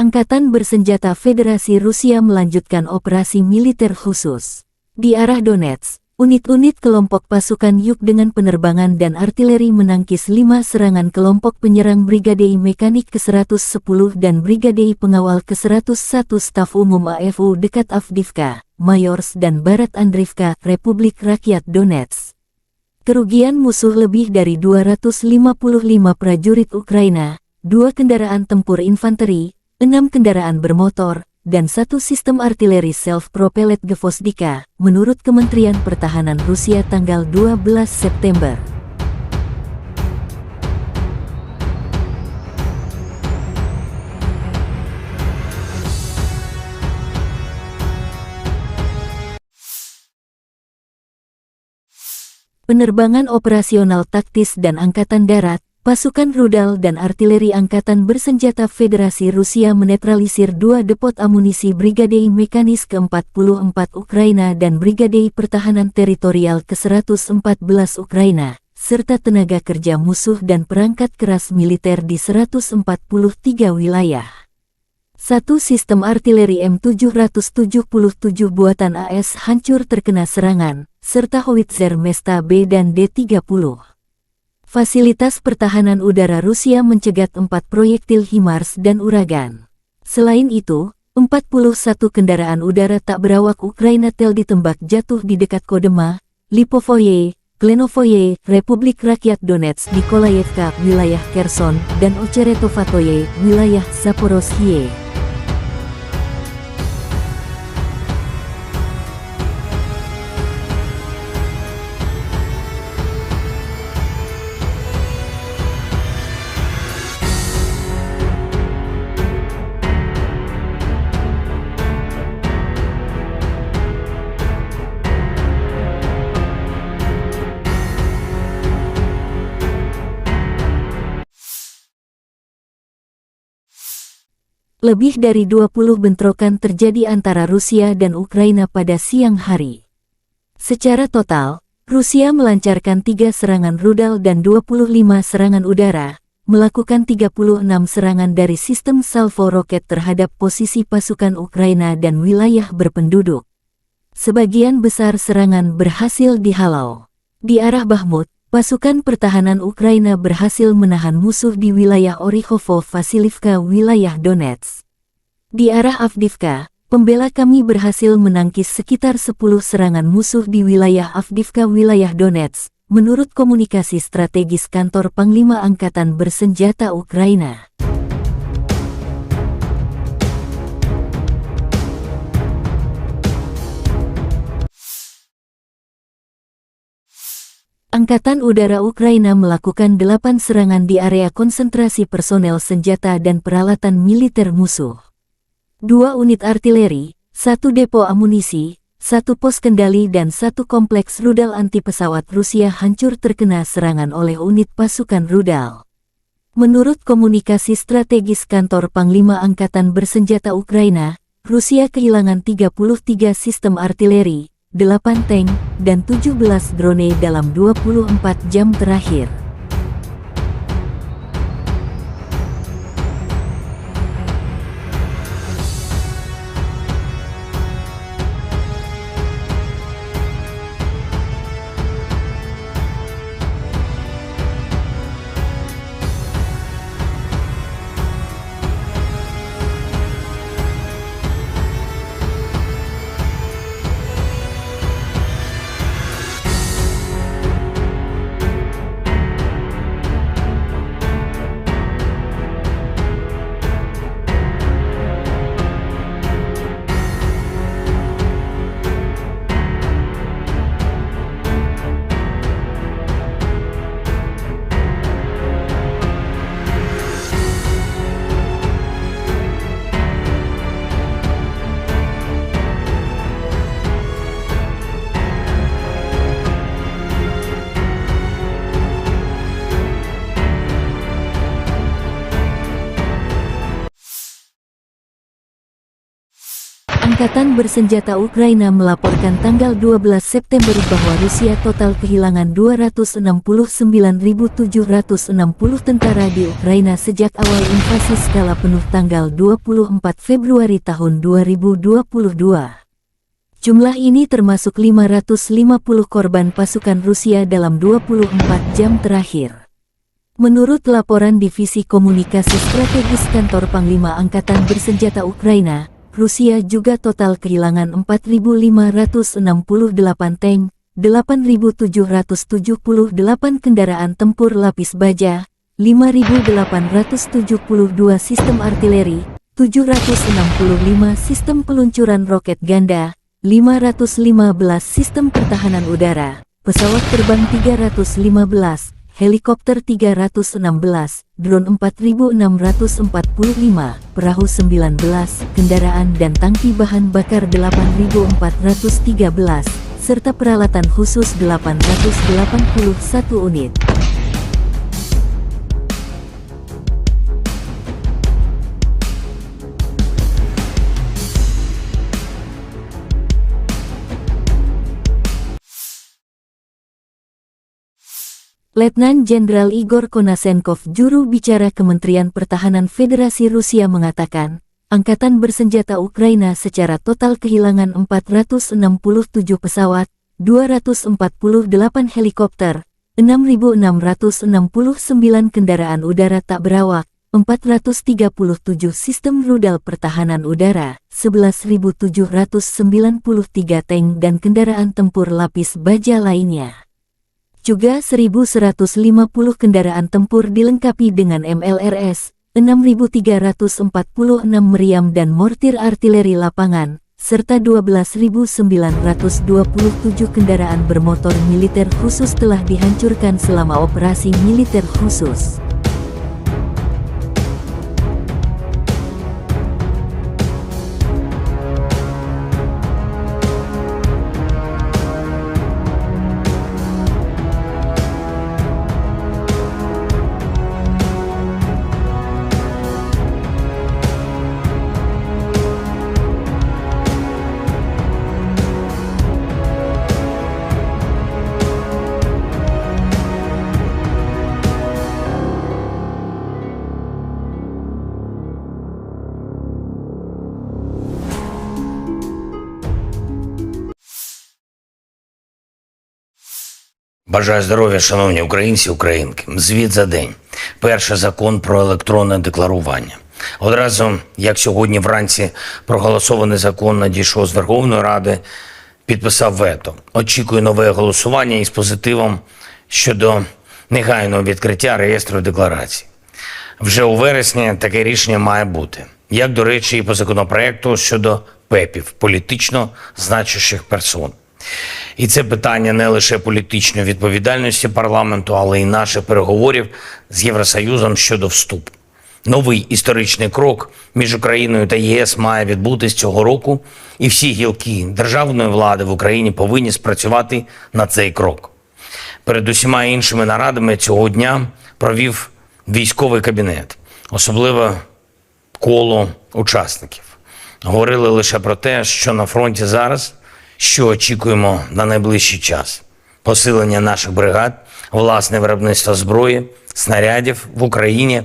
Angkatan Bersenjata Federasi Rusia melanjutkan operasi militer khusus. Di arah Donetsk, unit-unit kelompok pasukan Yuk dengan penerbangan dan artileri menangkis 5 serangan kelompok penyerang Brigadei Mekanik ke-110 dan Brigadei Pengawal ke-101 Staf Umum AFU dekat Avdiivka, Mayorsk dan Barat Andriivka, Republik Rakyat Donetsk. Kerugian musuh lebih dari 255 prajurit Ukraina, 2 kendaraan tempur infanteri, 6 kendaraan bermotor, dan 1 sistem artileri self-propelled Gvozdika, menurut Kementerian Pertahanan Rusia tanggal 12 September. Penerbangan operasional taktis dan Angkatan Darat, pasukan rudal dan artileri Angkatan Bersenjata Federasi Rusia menetralisir 2 depot amunisi Brigadei Mekanis ke-44 Ukraina dan Brigadei Pertahanan Teritorial ke-114 Ukraina, serta tenaga kerja musuh dan perangkat keras militer di 143 wilayah. 1 sistem artileri M777 buatan AS hancur terkena serangan, serta howitzer Mesta B dan D-30. Fasilitas pertahanan udara Rusia mencegat 4 proyektil HIMARS dan Uragan. Selain itu, 41 kendaraan udara tak berawak Ukraina tel ditembak jatuh di dekat Kodema, Lipovoye, Klenovoye, Republik Rakyat Donetsk, Nikolayevka, wilayah Kherson, dan Ocheretovatoye, wilayah Zaporozhye. Lebih dari 20 bentrokan terjadi antara Rusia dan Ukraina pada siang hari. Secara total, Rusia melancarkan 3 serangan rudal dan 25 serangan udara, melakukan 36 serangan dari sistem salvo roket terhadap posisi pasukan Ukraina dan wilayah berpenduduk. Sebagian besar serangan berhasil dihalau. Di arah Bakhmut, pasukan pertahanan Ukraina berhasil menahan musuh di wilayah Orikhovo-Vasilivka, wilayah Donetsk. Di arah Avdiivka, pembela kami berhasil menangkis sekitar 10 serangan musuh di wilayah Avdiivka, wilayah Donetsk, menurut komunikasi strategis kantor Panglima Angkatan Bersenjata Ukraina. Angkatan Udara Ukraina melakukan 8 serangan di area konsentrasi personel senjata dan peralatan militer musuh. 2 unit artileri, 1 depo amunisi, 1 pos kendali dan 1 kompleks rudal anti-pesawat Rusia hancur terkena serangan oleh unit pasukan rudal. Menurut komunikasi strategis kantor Panglima Angkatan Bersenjata Ukraina, Rusia kehilangan 33 sistem artileri, 8 tank, dan 17 drone dalam 24 jam terakhir. Angkatan Bersenjata Ukraina melaporkan tanggal 12 September bahwa Rusia total kehilangan 269.760 tentara di Ukraina sejak awal invasi skala penuh tanggal 24 Februari tahun 2022. Jumlah ini termasuk 550 korban pasukan Rusia dalam 24 jam terakhir. Menurut laporan Divisi Komunikasi Strategis Kantor Panglima Angkatan Bersenjata Ukraina, Rusia juga total kehilangan 4.568 tank, 8.778 kendaraan tempur lapis baja, 5.872 sistem artileri, 765 sistem peluncuran roket ganda, 515 sistem pertahanan udara, pesawat terbang 315, helikopter 316, drone 4.645, perahu 19, kendaraan dan tangki bahan bakar 8.413, serta peralatan khusus 881 unit. Letnan Jenderal Igor Konasenkov, juru bicara Kementerian Pertahanan Federasi Rusia mengatakan, Angkatan Bersenjata Ukraina secara total kehilangan 467 pesawat, 248 helikopter, 6.669 kendaraan udara tak berawak, 437 sistem rudal pertahanan udara, 11.793 tank dan kendaraan tempur lapis baja lainnya. Juga 1.150 kendaraan tempur dilengkapi dengan MLRS, 6.346 meriam dan mortir artileri lapangan, serta 12.927 kendaraan bermotor militer khusus telah dihancurkan selama operasi militer khusus.
Бажаю здоров'я, шановні українці, українки. Звіт за день. Перший закон про електронне декларування. Одразу, як сьогодні вранці проголосований закон надійшов з Верховної Ради, підписав вето. Очікую нове голосування із позитивом щодо негайного відкриття реєстру декларацій. Вже у вересні таке рішення має бути. Як, до речі, і по законопроекту щодо ПЕПів, політично значущих персон. І це питання не лише політичної відповідальності парламенту, але й наших переговорів з Євросоюзом щодо вступу. Новий історичний крок між Україною та ЄС має відбутись цього року, і всі гілки державної влади в Україні повинні спрацювати на цей крок. Перед усіма іншими нарадами цього дня провів військовий кабінет, особливо коло учасників. Говорили лише про те, що на фронті зараз, що очікуємо на найближчий час. Посилення наших бригад, власне виробництво зброї, снарядів в Україні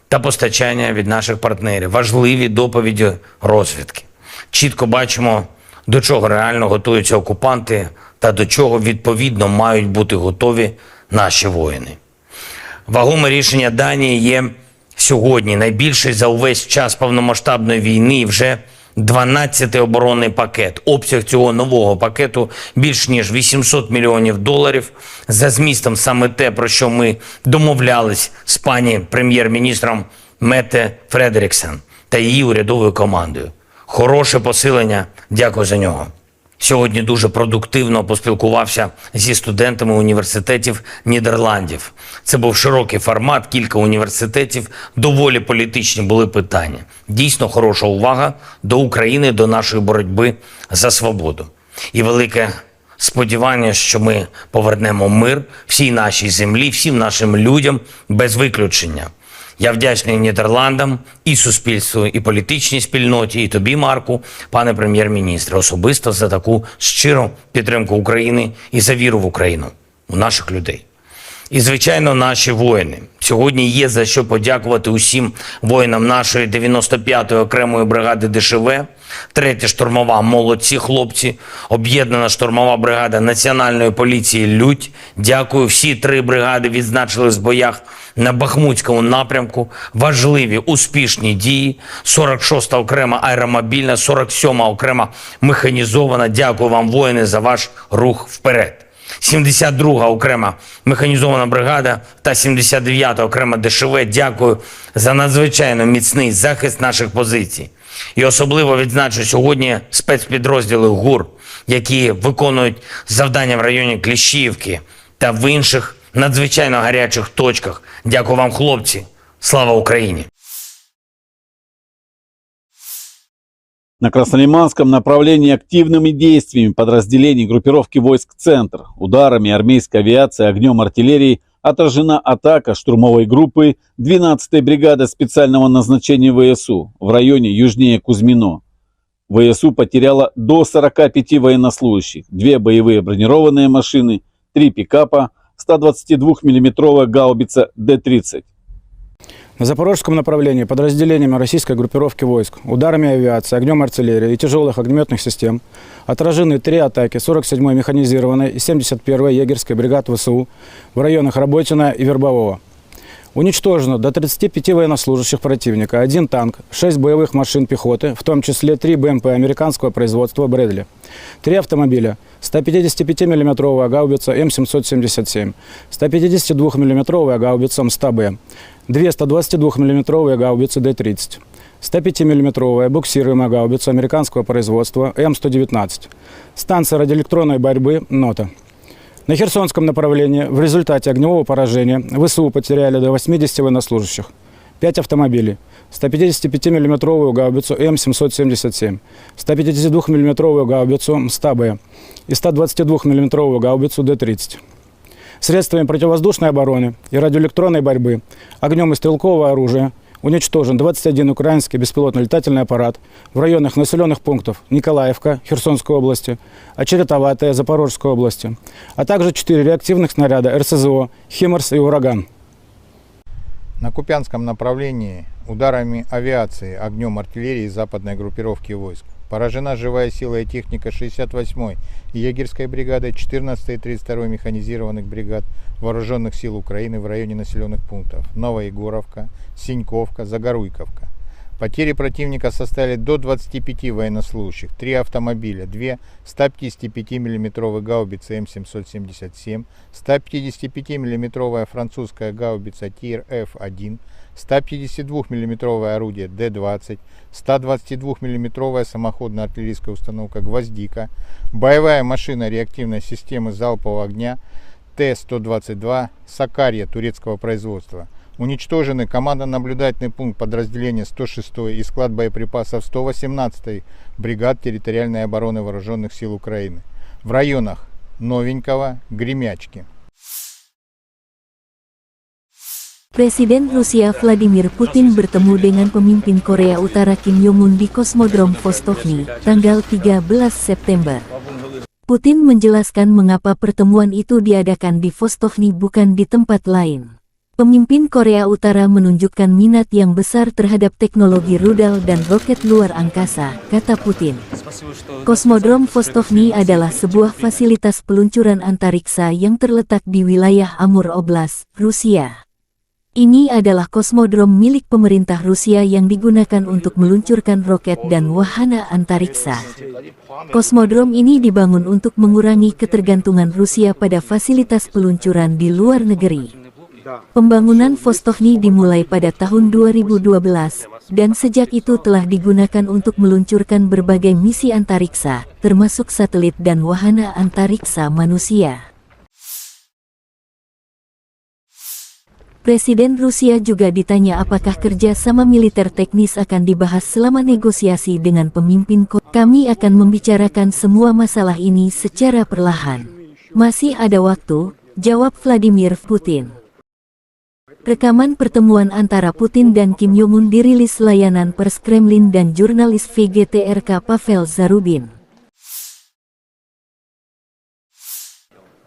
та постачання від наших партнерів. Важливі доповіді розвідки. Чітко бачимо, до чого реально готуються окупанти та до чого відповідно мають бути готові наші воїни. Вагоме рішення Данії є сьогодні найбільший за увесь час повномасштабної війни і вже 12-й оборонний пакет. Обсяг цього нового пакету більш ніж $800 мільйонів. За змістом саме те, про що ми домовлялись з пані прем'єр-міністром Метте Фредеріксен та її урядовою командою. Хороше посилення, дякую за нього. Сьогодні дуже продуктивно поспілкувався зі студентами університетів Нідерландів. Це був широкий формат, кілька університетів, доволі політичні були питання. Дійсно хороша увага до України, до нашої боротьби за свободу. І велике сподівання, що ми повернемо мир всій нашій землі, всім нашим людям без виключення. Я вдячний Нідерландам, і суспільству, і політичній спільноті, і тобі, Марку, пане прем'єр-міністре, особисто за таку щиру підтримку України і за віру в Україну, у наших людей. І, звичайно, наші воїни. Сьогодні є за що подякувати усім воїнам нашої 95-ї окремої бригади ДШВ, 3-я штурмова «Молодці хлопці», об'єднана штурмова бригада Національної поліції «Людь». Дякую, всі 3 бригади відзначились в боях на Бахмутському напрямку. Важливі, успішні дії. 46-та окрема аеромобільна, 47-ма окрема механізована. Дякую вам, воїни, за ваш рух вперед. 72-га окрема механізована бригада та 79-та окрема ДШВ. Дякую за надзвичайно міцний захист наших позицій. І особливо відзначу сьогодні спецпідрозділи ГУР, які виконують завдання в районі Кліщіївки та в інших надзвичайно гарячих точках. Дякую вам, хлопці. Слава Україні!
На Краснолиманском направлении активными действиями подразделений группировки войск «Центр», ударами армейской авиации, огнем артиллерии отражена атака штурмовой группы 12-й бригады специального назначения ВСУ в районе южнее Кузьмино. ВСУ потеряла до 45 военнослужащих, 2 боевые бронированные машины, 3 пикапа, 122 миллиметровая гаубица Д-30.
На запорожском направлении подразделениями российской группировки войск, ударами авиации, огнем артиллерии и тяжелых огнеметных систем отражены 3 атаки 47-й механизированной и 71-й егерской бригад ВСУ в районах Работино и Вербового. Уничтожено до 35 военнослужащих противника, 1 танк, 6 боевых машин пехоты, в том числе 3 БМП американского производства «Брэдли», 3 автомобиля, 155 миллиметровая гаубица М777, 152 миллиметровая гаубица М100Б, 2 122 миллиметровые гаубицы Д-30, 105 миллиметровая буксируемая гаубица американского производства М119, станция радиоэлектронной борьбы «Нота». На Херсонском направлении в результате огневого поражения ВСУ потеряли до 80 военнослужащих, 5 автомобилей, 155 миллиметровую гаубицу М777, 152 миллиметровую гаубицу М100Б и 122 миллиметровую гаубицу Д-30. Средствами противовоздушной обороны и радиоэлектронной борьбы, огнем и стрелкового оружия уничтожен 21 украинский беспилотный летательный аппарат в районах населенных пунктов Николаевка Херсонской области, Очеретоватая Запорожской области, а также 4 реактивных снаряда РСЗО «Химарс» и «Ураган».
На Купянском направлении ударами авиации, огнем артиллерии западной группировки войск поражена живая сила и техника 68-й егерской бригады, 14-й и 32-й механизированных бригад Вооруженных сил Украины в районе населенных пунктов Новоегоровка, Синьковка, Загоруйковка. Потери противника составили до 25 военнослужащих, 3 автомобиля, 2 155 миллиметровых гаубицы М777, 155 миллиметровая французская гаубица ТИР-Ф1, 152 миллиметровое орудие Д-20, 122 миллиметровая самоходная артиллерийская установка «Гвоздика», боевая машина реактивной системы залпового огня Т-122 «Сакарья» турецкого производства. Уничтожены командно-наблюдательный пункт подразделения 106-й и склад боеприпасов 118-й бригад территориальной обороны Вооруженных сил Украины в районах Новенького, Гремячки.
Presiden Rusia Vladimir Putin bertemu dengan pemimpin Korea Utara Kim Jong-un di Kosmodrom Vostokny, tanggal 13 September. Putin menjelaskan mengapa pertemuan itu diadakan di Vostokny bukan di tempat lain. Pemimpin Korea Utara menunjukkan minat yang besar terhadap teknologi rudal dan roket luar angkasa, kata Putin. Kosmodrom Vostokny adalah sebuah fasilitas peluncuran antariksa yang terletak di wilayah Amur Oblast, Rusia. Ini adalah kosmodrom milik pemerintah Rusia yang digunakan untuk meluncurkan roket dan wahana antariksa. Kosmodrom ini dibangun untuk mengurangi ketergantungan Rusia pada fasilitas peluncuran di luar negeri. Pembangunan Vostokny dimulai pada tahun 2012, dan sejak itu telah digunakan untuk meluncurkan berbagai misi antariksa, termasuk satelit dan wahana antariksa manusia. Presiden Rusia juga ditanya apakah kerja sama militer teknis akan dibahas selama negosiasi dengan pemimpin Korea. Kami akan membicarakan semua masalah ini secara perlahan. Masih ada waktu, jawab Vladimir Putin. Rekaman pertemuan antara Putin dan Kim Jong-un dirilis layanan pers Kremlin dan jurnalis VGTRK Pavel Zarubin.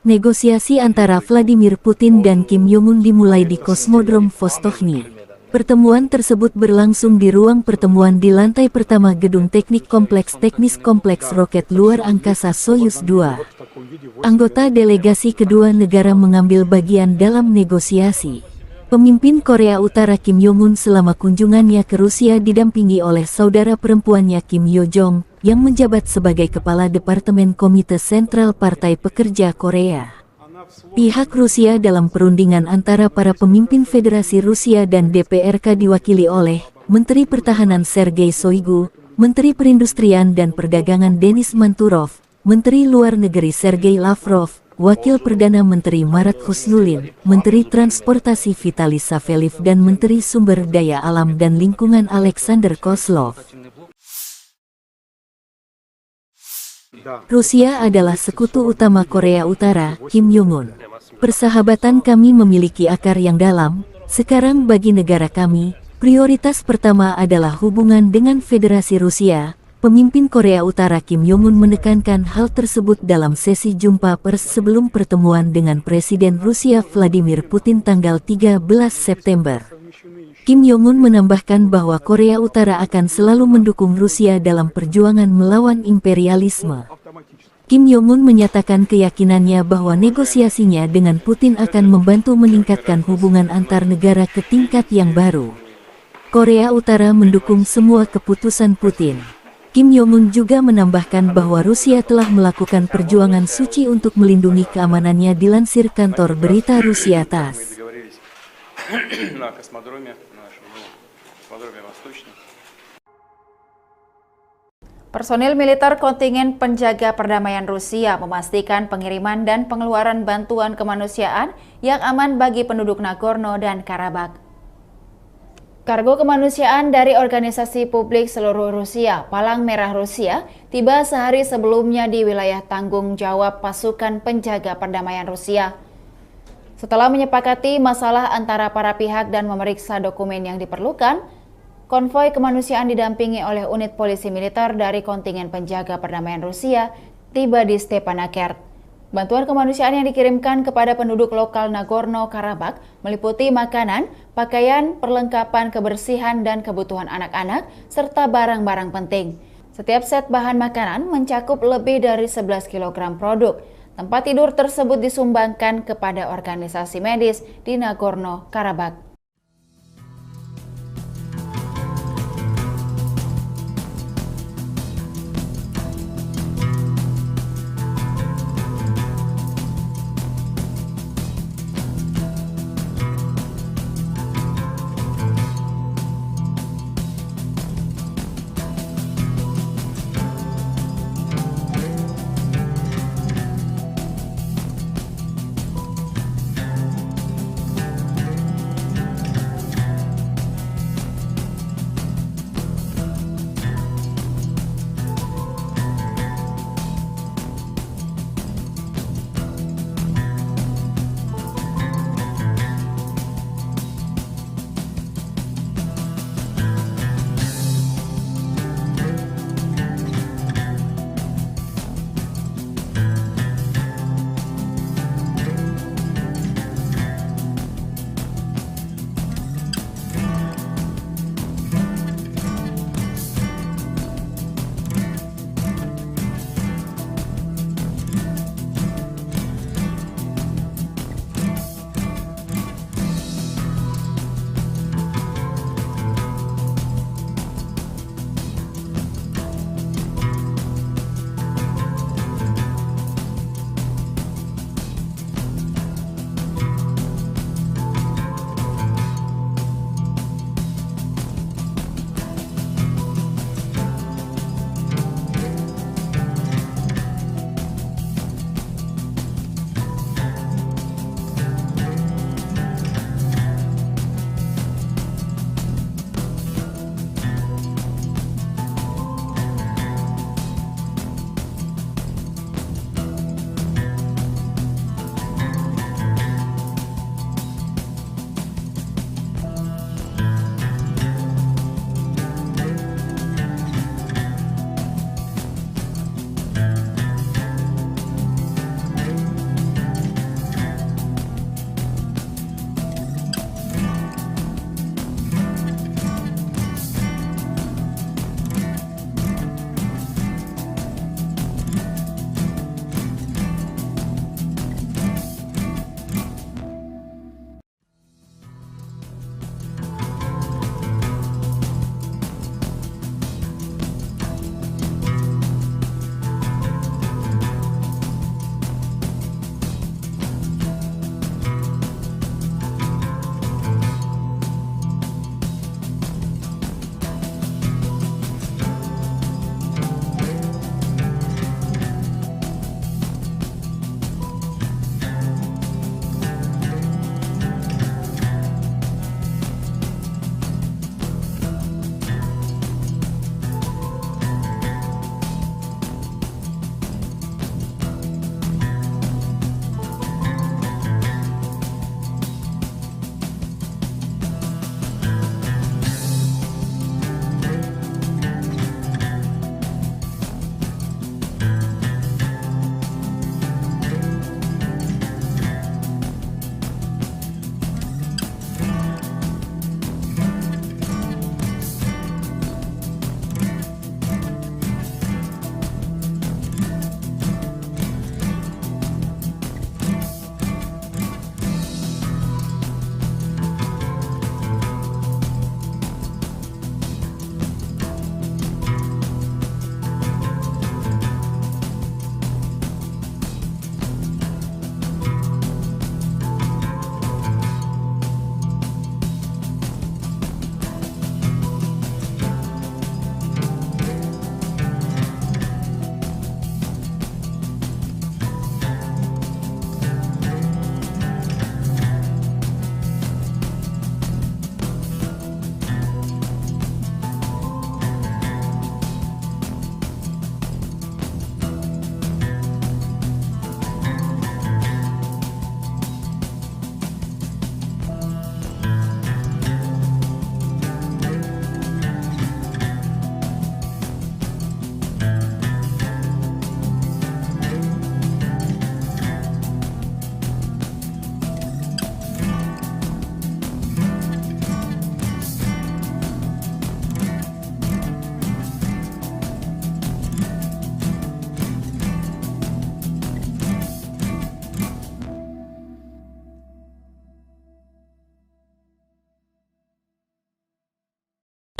Negosiasi antara Vladimir Putin dan Kim Jong-un dimulai di Kosmodrom Vostochny. Pertemuan tersebut berlangsung di ruang pertemuan di lantai pertama Gedung Teknik Kompleks Teknis Kompleks Roket Luar Angkasa Soyuz 2. Anggota delegasi kedua negara mengambil bagian dalam negosiasi. Pemimpin Korea Utara Kim Jong-un selama kunjungannya ke Rusia didampingi oleh saudara perempuannya Kim Yo Jong, yang menjabat sebagai Kepala Departemen Komite Sentral Partai Pekerja Korea. Pihak Rusia dalam perundingan antara para pemimpin Federasi Rusia dan DPRK diwakili oleh Menteri Pertahanan Sergei Shoigu, Menteri Perindustrian dan Perdagangan Denis Manturov, Menteri Luar Negeri Sergei Lavrov, Wakil Perdana Menteri Marat Husnulin, Menteri Transportasi Vitaly Saveliv dan Menteri Sumber Daya Alam dan Lingkungan Alexander Kozlov. Rusia adalah sekutu utama Korea Utara, Kim Jong-un. Persahabatan kami memiliki akar yang dalam. Sekarang bagi negara kami, prioritas pertama adalah hubungan dengan Federasi Rusia. Pemimpin Korea Utara Kim Jong-un menekankan hal tersebut dalam sesi jumpa pers sebelum pertemuan dengan Presiden Rusia Vladimir Putin tanggal 13 September. Kim Jong-un menambahkan bahwa Korea Utara akan selalu mendukung Rusia dalam perjuangan melawan imperialisme. Kim Jong-un menyatakan keyakinannya bahwa negosiasinya dengan Putin akan membantu meningkatkan hubungan antar negara ke tingkat yang baru. Korea Utara mendukung semua keputusan Putin. Kim Jong-un juga menambahkan bahwa Rusia telah melakukan perjuangan suci untuk melindungi keamanannya dilansir kantor berita Rusia TASS.
Personil militer kontingen penjaga perdamaian Rusia memastikan pengiriman dan pengeluaran bantuan kemanusiaan yang aman bagi penduduk Nagorno dan Karabakh. Kargo kemanusiaan dari organisasi publik seluruh Rusia, Palang Merah Rusia, tiba sehari sebelumnya di wilayah tanggung jawab pasukan penjaga perdamaian Rusia. Setelah menyepakati masalah antara para pihak dan memeriksa dokumen yang diperlukan, konvoi kemanusiaan didampingi oleh unit polisi militer dari kontingen penjaga perdamaian Rusia tiba di Stepanakert. Bantuan kemanusiaan yang dikirimkan kepada penduduk lokal Nagorno-Karabakh meliputi makanan, pakaian, perlengkapan kebersihan dan kebutuhan anak-anak, serta barang-barang penting. Setiap set bahan makanan mencakup lebih dari 11 kg produk. Tempat tidur tersebut disumbangkan kepada organisasi medis di Nagorno-Karabakh.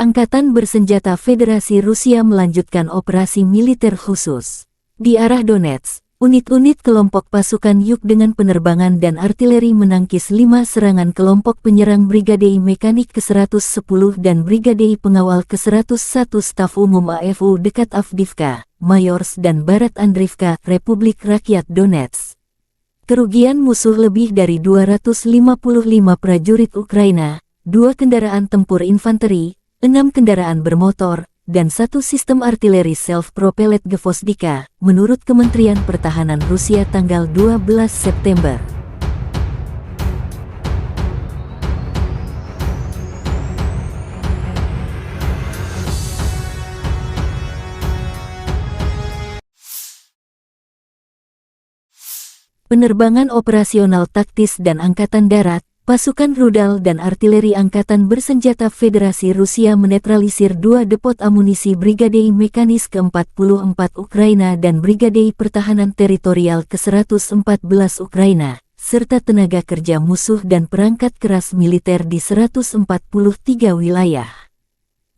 Angkatan Bersenjata Federasi Rusia melanjutkan operasi militer khusus. Di arah Donetsk, unit-unit kelompok pasukan Yuk dengan penerbangan dan artileri menangkis 5 serangan kelompok penyerang Brigade Mekanik ke-110 dan Brigade Pengawal ke-101 Staf Umum AFU dekat Avdiivka, Mayorsk dan Barat Andriivka, Republik Rakyat Donetsk. Kerugian musuh lebih dari 255 prajurit Ukraina, 2 kendaraan tempur infanteri, 6 kendaraan bermotor, dan 1 sistem artileri self-propelled Gvozdika, menurut Kementerian Pertahanan Rusia tanggal 12 September. Penerbangan operasional taktis dan Angkatan Darat, pasukan rudal dan artileri Angkatan Bersenjata Federasi Rusia menetralisir 2 depot amunisi Brigade Mekanis ke-44 Ukraina dan Brigade Pertahanan Teritorial ke-114 Ukraina, serta tenaga kerja musuh dan perangkat keras militer di 143 wilayah.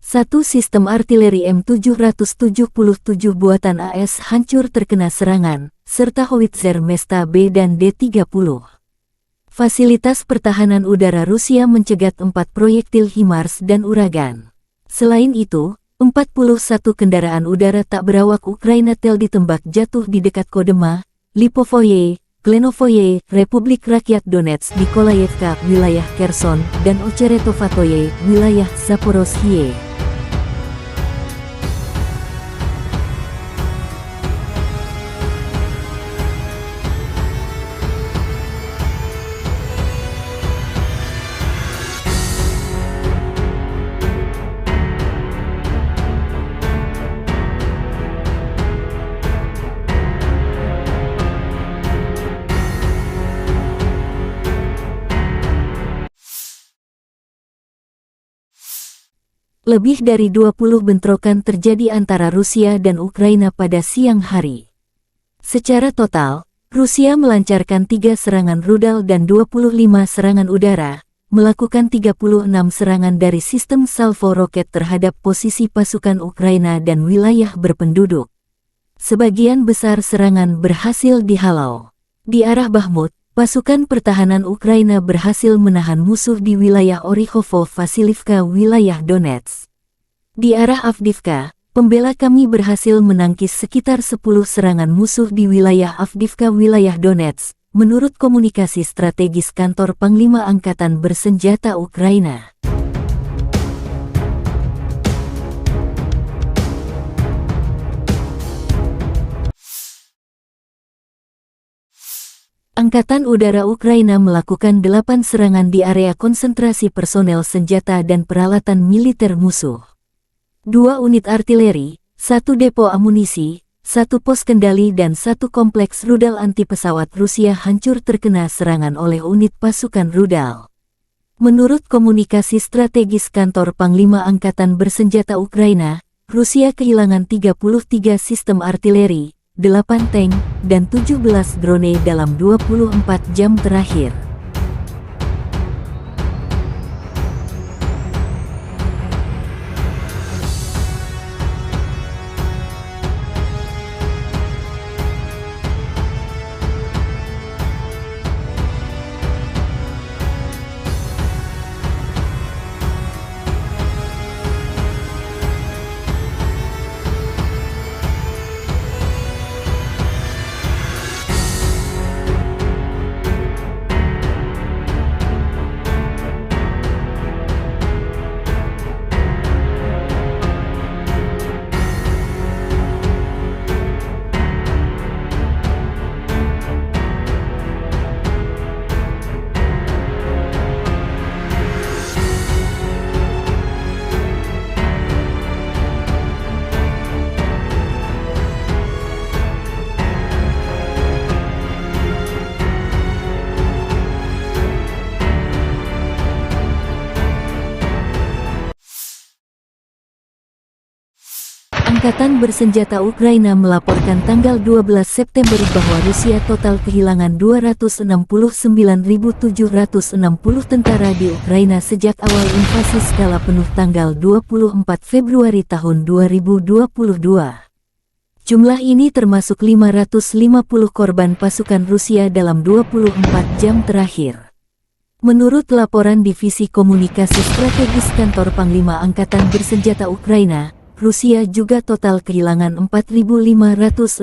1 sistem artileri M777 buatan AS hancur terkena serangan, serta howitzer Mesta B dan D-30. Fasilitas pertahanan udara Rusia mencegat 4 proyektil HIMARS dan Uragan. Selain itu, 41 kendaraan udara tak berawak Ukraina tel ditembak jatuh di dekat Kodema, Lipovoye, Klenovoye, Republik Rakyat Donetsk, Nikolayevka, wilayah Kherson, dan Ocheretovatoye, wilayah Zaporozhye. Lebih dari 20 bentrokan terjadi antara Rusia dan Ukraina pada siang hari. Secara total, Rusia melancarkan 3 serangan rudal dan 25 serangan udara, melakukan 36 serangan dari sistem salvo roket terhadap posisi pasukan Ukraina dan wilayah berpenduduk. Sebagian besar serangan berhasil dihalau. Di arah Bakhmut, pasukan pertahanan Ukraina berhasil menahan musuh di wilayah Orikhovo-Vasilivka, wilayah Donetsk. Di arah Avdiivka, pembela kami berhasil menangkis sekitar 10 serangan musuh di wilayah Avdiivka, wilayah Donetsk, menurut komunikasi strategis kantor Panglima Angkatan Bersenjata Ukraina. Angkatan Udara Ukraina melakukan 8 serangan di area konsentrasi personel senjata dan peralatan militer musuh. 2 unit artileri, 1 depo amunisi, 1 pos kendali dan 1 kompleks rudal anti-pesawat Rusia hancur terkena serangan oleh unit pasukan rudal. Menurut komunikasi strategis kantor Panglima Angkatan Bersenjata Ukraina, Rusia kehilangan 33 sistem artileri, 8 tank, dan 17 drone dalam 24 jam terakhir. Angkatan Bersenjata Ukraina melaporkan tanggal 12 September bahwa Rusia total kehilangan 269.760 tentara di Ukraina sejak awal invasi skala penuh tanggal 24 Februari tahun 2022. Jumlah ini termasuk 550 korban pasukan Rusia dalam 24 jam terakhir. Menurut laporan Divisi Komunikasi Strategis Kantor Panglima Angkatan Bersenjata Ukraina, Rusia juga total kehilangan 4.568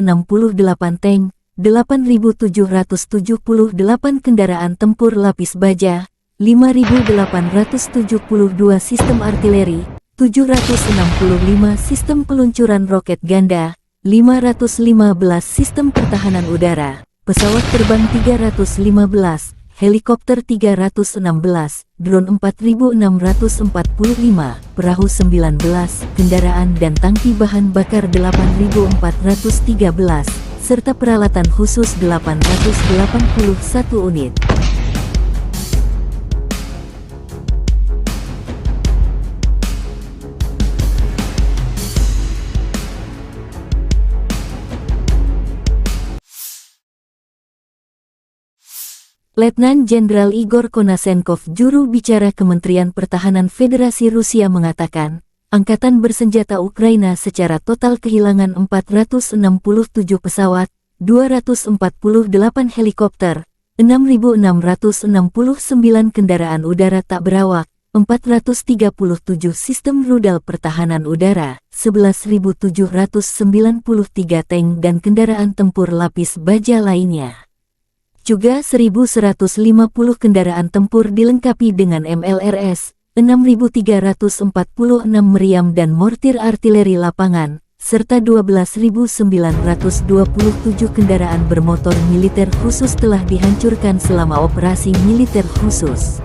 tank, 8.778 kendaraan tempur lapis baja, 5.872 sistem artileri, 765 sistem peluncuran roket ganda, 515 sistem pertahanan udara, pesawat terbang 315, helikopter 316, drone 4.645, perahu 19, kendaraan dan tangki bahan bakar 8.413, serta peralatan khusus 881 unit. Letnan Jenderal Igor Konasenkov, juru bicara Kementerian Pertahanan Federasi Rusia mengatakan, Angkatan Bersenjata Ukraina secara total kehilangan 467 pesawat, 248 helikopter, 6.669 kendaraan udara tak berawak, 437 sistem rudal pertahanan udara, 11.793 tank dan kendaraan tempur lapis baja lainnya. Juga 1.150 kendaraan tempur dilengkapi dengan MLRS, 6.346 meriam dan mortir artileri lapangan, serta 12.927 kendaraan bermotor militer khusus telah dihancurkan selama operasi militer khusus.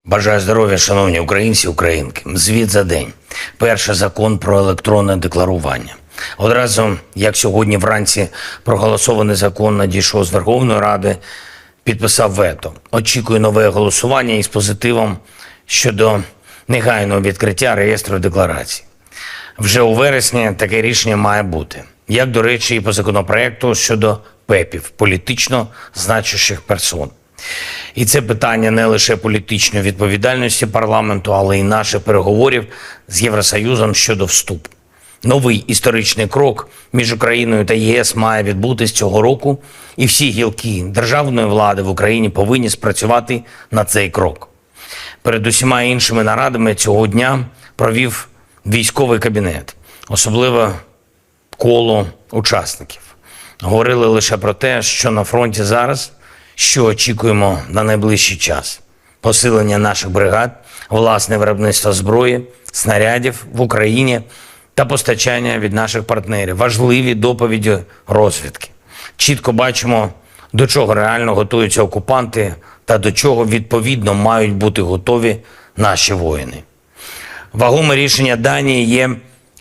Бажаю здоров'я, шановні українці, українки. Звіт за день. Перший закон про електронне декларування. Одразу, як сьогодні вранці проголосований закон надійшов з Верховної Ради, підписав вето. Очікую нове голосування із позитивом щодо негайного відкриття реєстру декларацій. Вже у вересні таке рішення має бути. Як, до речі, і по законопроекту щодо ПЕПів, політично значущих персон. І це питання не лише політичної відповідальності парламенту, але й наших переговорів з Євросоюзом щодо вступу. Новий історичний крок між Україною та ЄС має відбутись цього року, і всі гілки державної влади в Україні повинні спрацювати на цей крок. Перед усіма іншими нарадами цього дня провів військовий кабінет, особливо коло учасників. Говорили лише про те, що на фронті зараз, що очікуємо на найближчий час. Посилення наших бригад, власне виробництво зброї, снарядів в Україні та постачання від наших партнерів. Важливі доповіді розвідки. Чітко бачимо, до чого реально готуються окупанти та до чого відповідно мають бути готові наші воїни. Вагоме рішення Данії є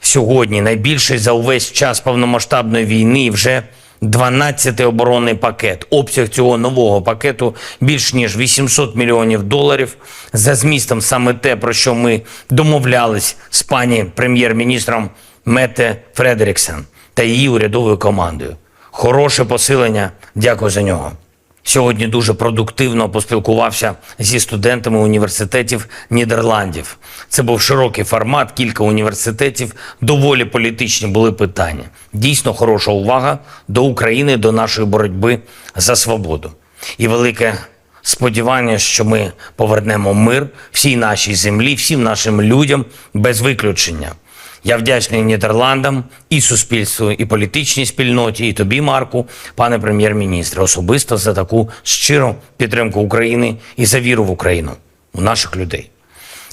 сьогодні найбільший за увесь час повномасштабної війни і вже 12-й оборонний пакет. Обсяг цього нового пакету більш ніж $800 мільйонів. За змістом саме те, про що ми домовлялись з пані прем'єр-міністром Метте Фредеріксен та її урядовою командою. Хороше посилення, дякую за нього. Сьогодні дуже продуктивно поспілкувався зі студентами університетів Нідерландів. Це був широкий формат, кілька університетів, доволі політичні були питання. Дійсно хороша увага до України, до нашої боротьби за свободу. І велике сподівання, що ми повернемо мир всій нашій землі, всім нашим людям без виключення. Я вдячний Нідерландам, і суспільству, і політичній спільноті, і тобі, Марку, пане прем'єр-міністре, особисто за таку щиру підтримку України і за віру в Україну, у наших людей.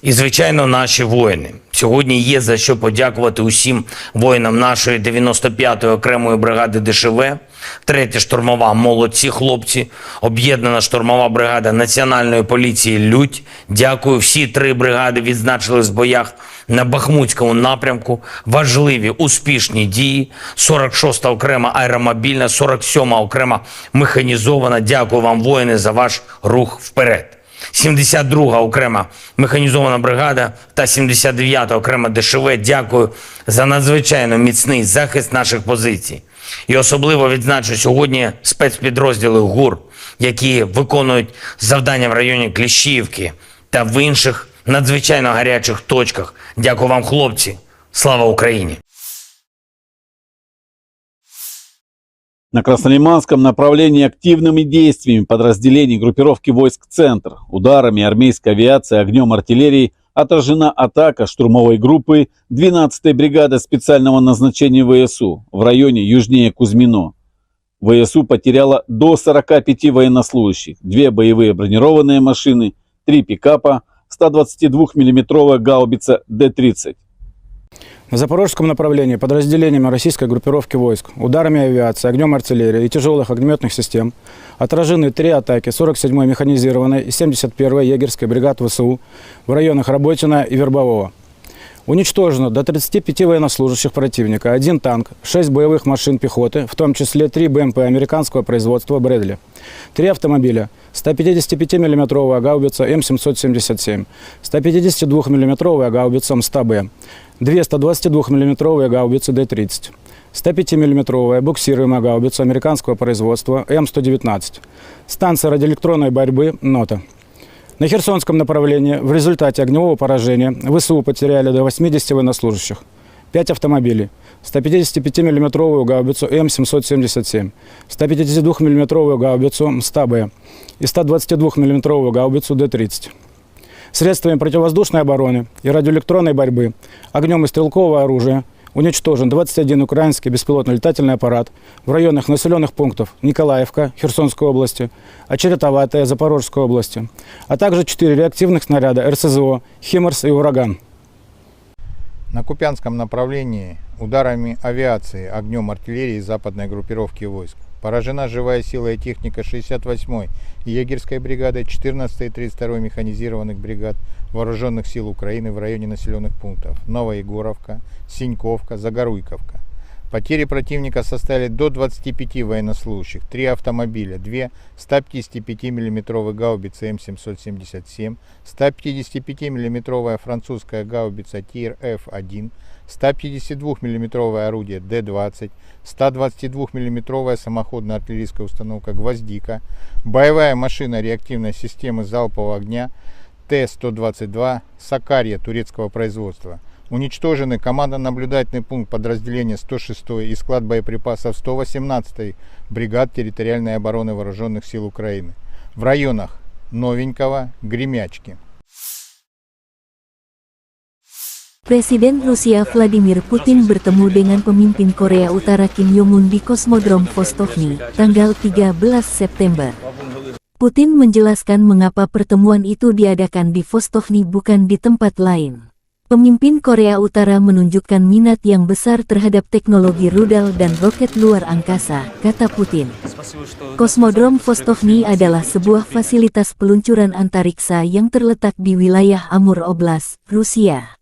І, звичайно, наші воїни. Сьогодні є за що подякувати усім воїнам нашої 95-ї окремої бригади ДШВ, 3-я штурмова, молодці хлопці, об'єднана штурмова бригада Національної поліції «Людь». Дякую, всі 3 бригади відзначились в боях на Бахмутському напрямку. Важливі, успішні дії. 46-та окрема аеромобільна, 47-та окрема механізована. Дякую вам, воїни, за ваш рух вперед. 72-га окрема механізована бригада та 79-та окрема ДШВ. Дякую за надзвичайно міцний захист наших позицій. І особливо відзначу сьогодні спецпідрозділи ГУР, які виконують завдання в районі Кліщіївки та в інших надзвичайно гарячих точках. Дякую вам, хлопці. Слава Україні!
На Краснолиманском направлении активными действиями подразделений группировки войск «Центр», ударами армейской авиации, огнем артиллерии отражена атака штурмовой группы 12-й бригады специального назначения ВСУ в районе южнее Кузьмино. ВСУ потеряла до 45 военнослужащих, 2 боевые бронированные машины, 3 пикапа, 122 миллиметровая гаубица Д-30.
На запорожском направлении подразделениями российской группировки войск, ударами авиации, огнем артиллерии и тяжелых огнеметных систем отражены 3 атаки 47-й механизированной и 71-й егерской бригад ВСУ в районах Работино и Вербового. Уничтожено до 35 военнослужащих противника, 1 танк, 6 боевых машин пехоты, в том числе 3 БМП американского производства «Брэдли», 3 автомобиля, 155 миллиметровая гаубица М777, 152 миллиметровая гаубица МСТА-Б, 2 122 миллиметровые гаубицы Д-30, 105 миллиметровая буксируемая гаубица американского производства М119, станция радиоэлектронной борьбы «Нота». На Херсонском направлении в результате огневого поражения ВСУ потеряли до 80 военнослужащих, 5 автомобилей, 155 миллиметровую гаубицу М777, 152 миллиметровую гаубицу МСТА-Б и 122 миллиметровую гаубицу Д-30. Средствами противовоздушной обороны и радиоэлектронной борьбы, огнем и стрелкового оружия уничтожен 21 украинский беспилотный летательный аппарат в районах населенных пунктов Николаевка Херсонской области, Очеретоватая Запорожской области, а также 4 реактивных снаряда РСЗО «Химарс» и «Ураган».
На Купянском направлении ударами авиации, огнем артиллерии западной группировки войск поражена живая сила и техника 68-й егерской бригады, 14-й и 32-й механизированных бригад Вооруженных сил Украины в районе населенных пунктов Новоегоровка, Синьковка, Загоруйковка. Потери противника составили до 25 военнослужащих, 3 автомобиля, 2 155 миллиметровые гаубицы М777, 155 миллиметровая французская гаубица ТИР-Ф1, 152 миллиметровое орудие Д-20, 122 миллиметровая самоходная артиллерийская установка «Гвоздика», боевая машина реактивной системы залпового огня Т-122 «Сакарья» турецкого производства. Уничтожены командно-наблюдательный пункт подразделения 106-й и склад боеприпасов 118-й бригад территориальной обороны Вооруженных сил Украины в районах Новенького, Гремячки.
Presiden Rusia Vladimir Putin bertemu dengan pemimpin Korea Utara Kim Jong-un di Kosmodrom Vostokny, tanggal 13 September. Putin menjelaskan mengapa pertemuan itu diadakan di Vostokny bukan di tempat lain. Pemimpin Korea Utara menunjukkan minat yang besar terhadap teknologi rudal dan roket luar angkasa, kata Putin. Kosmodrom Vostokny adalah sebuah fasilitas peluncuran antariksa yang terletak di wilayah Amur Oblast, Rusia.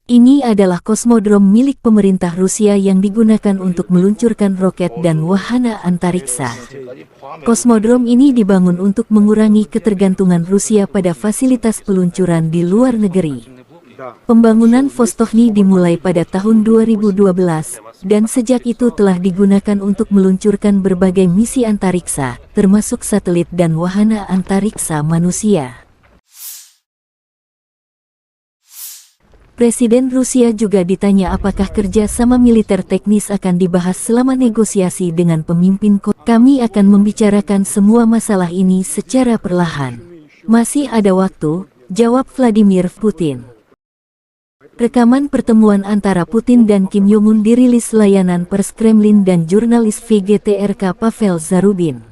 Ini adalah kosmodrom milik pemerintah Rusia yang digunakan untuk meluncurkan roket dan wahana antariksa. Kosmodrom ini dibangun untuk mengurangi ketergantungan Rusia pada fasilitas peluncuran di luar negeri. Pembangunan Vostokny dimulai pada tahun 2012, dan sejak itu telah digunakan untuk meluncurkan berbagai misi antariksa, termasuk satelit dan wahana antariksa manusia. Presiden Rusia juga ditanya apakah kerja sama militer teknis akan dibahas selama negosiasi dengan pemimpin Korea. Kami akan membicarakan semua masalah ini secara perlahan. Masih ada waktu, jawab Vladimir Putin. Rekaman pertemuan antara Putin dan Kim Jong-un dirilis layanan pers Kremlin dan jurnalis VGTRK Pavel Zarubin.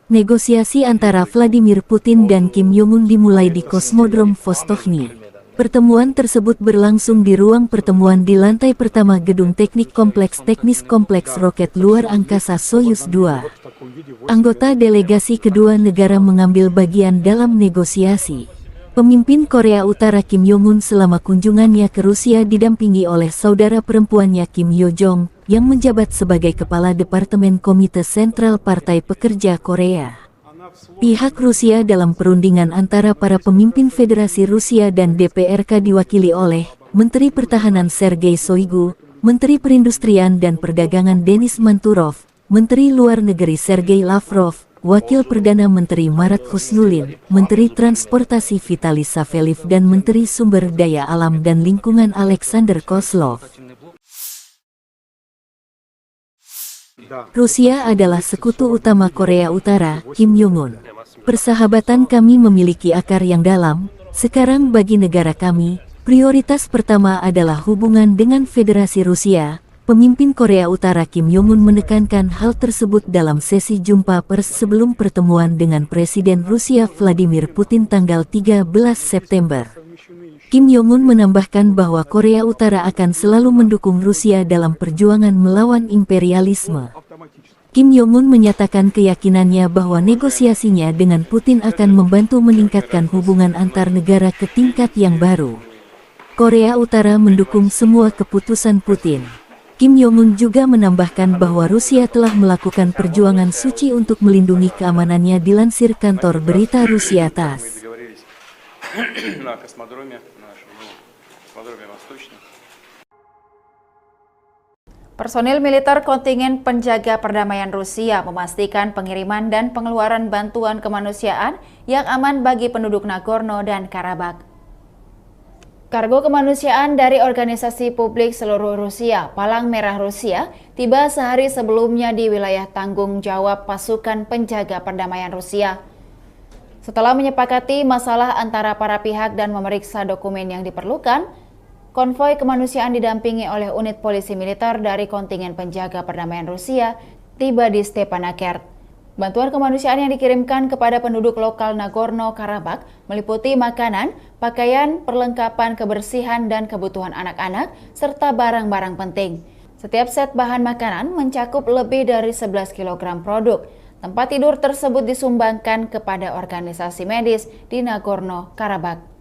Negosiasi antara Vladimir Putin dan Kim Jong-un dimulai di Kosmodrom Vostochny. Pertemuan tersebut berlangsung di ruang pertemuan di lantai pertama Gedung Teknik Kompleks Teknis Kompleks Roket Luar Angkasa Soyuz 2. Anggota delegasi kedua negara mengambil bagian dalam negosiasi. Pemimpin Korea Utara Kim Jong-un selama kunjungannya ke Rusia didampingi oleh saudara perempuannya Kim Yo-jong, yang menjabat sebagai Kepala Departemen Komite Sentral Partai Pekerja Korea. Pihak Rusia dalam perundingan antara para pemimpin Federasi Rusia dan DPRK diwakili oleh Menteri Pertahanan Sergei Shoigu, Menteri Perindustrian dan Perdagangan Denis Manturov, Menteri Luar Negeri Sergei Lavrov, Wakil Perdana Menteri Marat Husnulin, Menteri Transportasi Vitaly Saveliv dan Menteri Sumber Daya Alam dan Lingkungan Alexander Kozlov. Rusia adalah sekutu utama Korea Utara, Kim Jong-un. Persahabatan kami memiliki akar yang dalam. Sekarang bagi negara kami, prioritas pertama adalah hubungan dengan Federasi Rusia. Pemimpin Korea Utara Kim Jong-un menekankan hal tersebut dalam sesi jumpa pers sebelum pertemuan dengan Presiden Rusia Vladimir Putin tanggal 13 September. Kim Jong-un menambahkan bahwa Korea Utara akan selalu mendukung Rusia dalam perjuangan melawan imperialisme. Kim Jong-un menyatakan keyakinannya bahwa negosiasinya dengan Putin akan membantu meningkatkan hubungan antar negara ke tingkat yang baru. Korea Utara mendukung semua keputusan Putin. Kim Jong-un juga menambahkan bahwa Rusia telah melakukan perjuangan suci untuk melindungi keamanannya dilansir kantor berita Rusia TASS.
Personil militer kontingen penjaga perdamaian Rusia memastikan pengiriman dan pengeluaran bantuan kemanusiaan yang aman bagi penduduk Nagorno dan Karabakh. Kargo kemanusiaan dari organisasi publik seluruh Rusia, Palang Merah Rusia, tiba sehari sebelumnya di wilayah tanggung jawab pasukan penjaga perdamaian Rusia. Setelah menyepakati masalah antara para pihak dan memeriksa dokumen yang diperlukan, konvoi kemanusiaan didampingi oleh unit polisi militer dari kontingen penjaga perdamaian Rusia tiba di Stepanakert. Bantuan kemanusiaan yang dikirimkan kepada penduduk lokal Nagorno-Karabakh meliputi makanan, pakaian, perlengkapan kebersihan dan kebutuhan anak-anak, serta barang-barang penting. Setiap set bahan makanan mencakup lebih dari 11 kg produk. Tempat tidur tersebut disumbangkan kepada organisasi medis di Nagorno-Karabakh.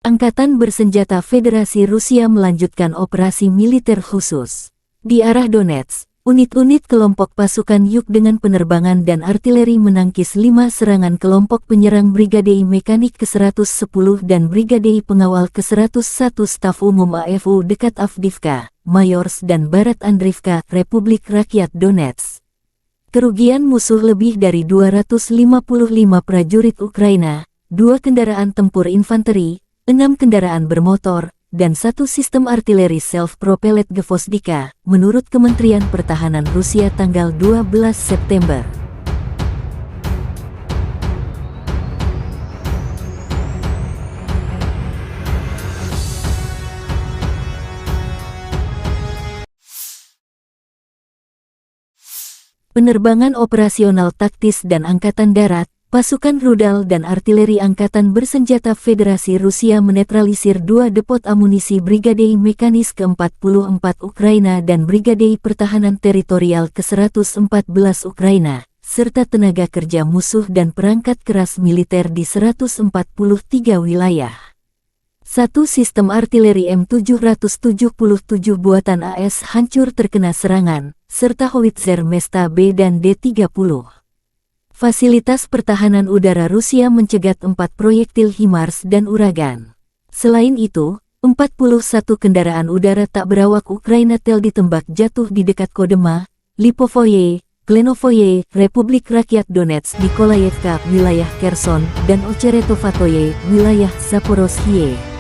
Angkatan Bersenjata Federasi Rusia melanjutkan operasi militer khusus. Di arah Donetsk, unit-unit kelompok pasukan Yuk dengan penerbangan dan artileri menangkis 5 serangan kelompok penyerang Brigadei Mekanik ke-110 dan Brigadei Pengawal ke-101 Staf Umum AFU dekat Avdiivka, Mayorsk dan Barat Andriivka, Republik Rakyat Donetsk. Kerugian musuh lebih dari 255 prajurit Ukraina, 2 kendaraan tempur infanteri, 6 kendaraan bermotor, dan 1 sistem artileri self-propelled Gvozdika, menurut Kementerian Pertahanan Rusia tanggal 12 September. Penerbangan operasional taktis dan Angkatan Darat, pasukan rudal dan artileri Angkatan Bersenjata Federasi Rusia menetralisir 2 depot amunisi Brigadei Mekanis ke-44 Ukraina dan Brigadei Pertahanan Teritorial ke-114 Ukraina, serta tenaga kerja musuh dan perangkat keras militer di 143 wilayah. 1 sistem artileri M777 buatan AS hancur terkena serangan, serta howitzer Mesta B dan D-30. Fasilitas pertahanan udara Rusia mencegat 4 proyektil HIMARS dan Uragan. Selain itu, 41 kendaraan udara tak berawak Ukraina tel ditembak jatuh di dekat Kodema, Lipovoye, Klenovoye, Republik Rakyat Donetsk, Nikolayevka, wilayah Kherson, dan Ocheretovatoye, wilayah Zaporozhye.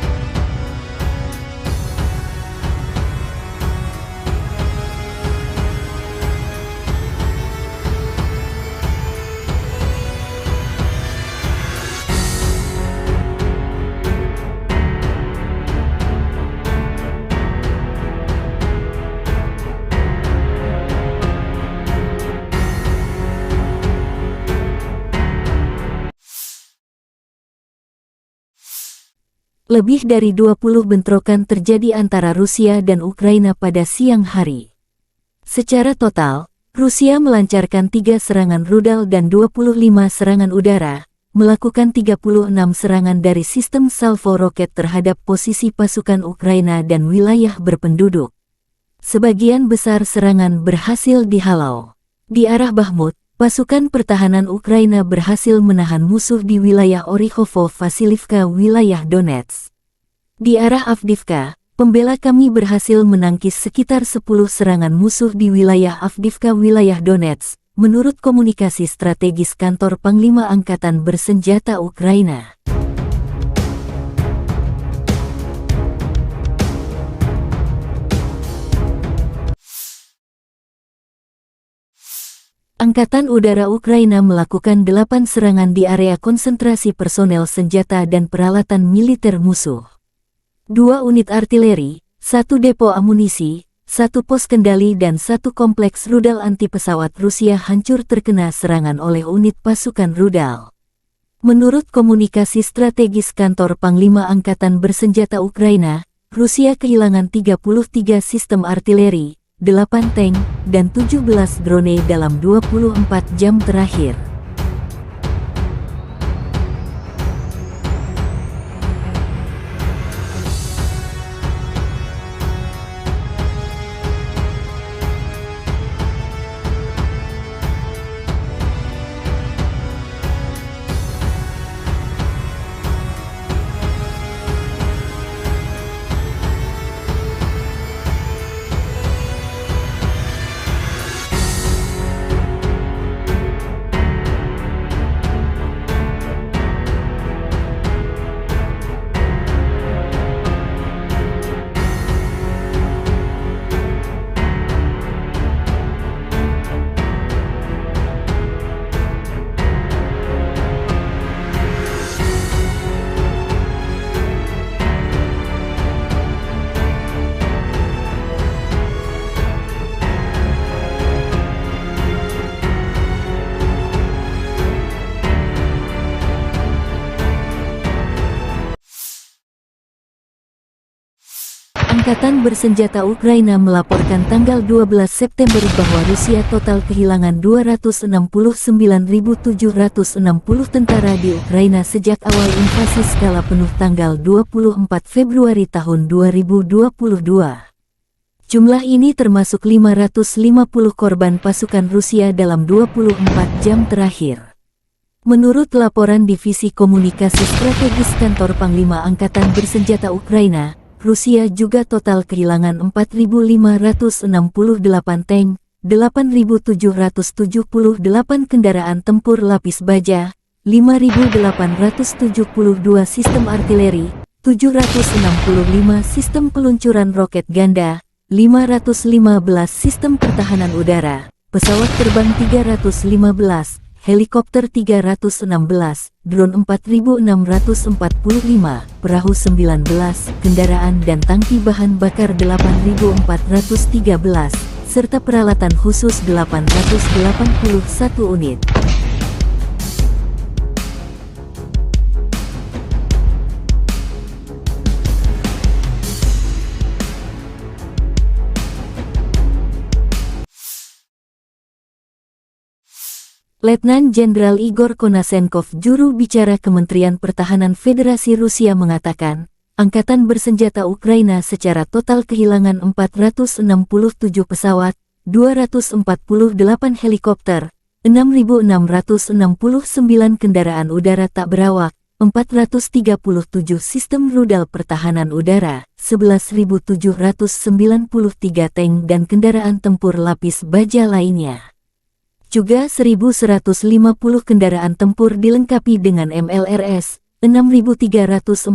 Lebih dari 20 bentrokan terjadi antara Rusia dan Ukraina pada siang hari. Secara total, Rusia melancarkan 3 serangan rudal dan 25 serangan udara, melakukan 36 serangan dari sistem salvo roket terhadap posisi pasukan Ukraina dan wilayah berpenduduk. Sebagian besar serangan berhasil dihalau. Di arah Bakhmut, pasukan pertahanan Ukraina berhasil menahan musuh di wilayah Orikhovo-Vasilivka, wilayah Donetsk. Di arah Avdiivka, pembela kami berhasil menangkis sekitar 10 serangan musuh di wilayah Avdiivka, wilayah Donetsk, menurut komunikasi strategis kantor Panglima Angkatan Bersenjata Ukraina. Angkatan Udara Ukraina melakukan 8 serangan di area konsentrasi personel senjata dan peralatan militer musuh. 2 unit artileri, 1 depo amunisi, 1 pos kendali dan 1 kompleks rudal anti-pesawat Rusia hancur terkena serangan oleh unit pasukan rudal. Menurut komunikasi strategis kantor Panglima Angkatan Bersenjata Ukraina, Rusia kehilangan 33 sistem artileri, 8 tank, dan 17 drone dalam 24 jam terakhir. Angkatan Bersenjata Ukraina melaporkan tanggal 12 September bahwa Rusia total kehilangan 269.760 tentara di Ukraina sejak awal invasi skala penuh tanggal 24 Februari tahun 2022. Jumlah ini termasuk 550 korban pasukan Rusia dalam 24 jam terakhir. Menurut laporan Divisi Komunikasi Strategis Kantor Panglima Angkatan Bersenjata Ukraina, Rusia juga total kehilangan 4.568 tank, 8.778 kendaraan tempur lapis baja, 5.872 sistem artileri, 765 sistem peluncuran roket ganda, 515 sistem pertahanan udara, pesawat terbang 315, helikopter 316, drone 4.645, perahu 19, kendaraan dan tangki bahan bakar 8.413, serta peralatan khusus 881 unit. Letnan Jenderal Igor Konasenkov, juru bicara Kementerian Pertahanan Federasi Rusia mengatakan, Angkatan Bersenjata Ukraina secara total kehilangan 467 pesawat, 248 helikopter, 6.669 kendaraan udara tak berawak, 437 sistem rudal pertahanan udara, 11.793 tank dan kendaraan tempur lapis baja lainnya. Juga 1.150 kendaraan tempur dilengkapi dengan MLRS, 6.346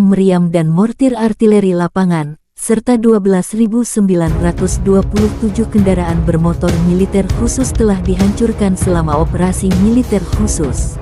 meriam dan mortir artileri lapangan, serta 12.927 kendaraan bermotor militer khusus telah dihancurkan selama operasi militer khusus.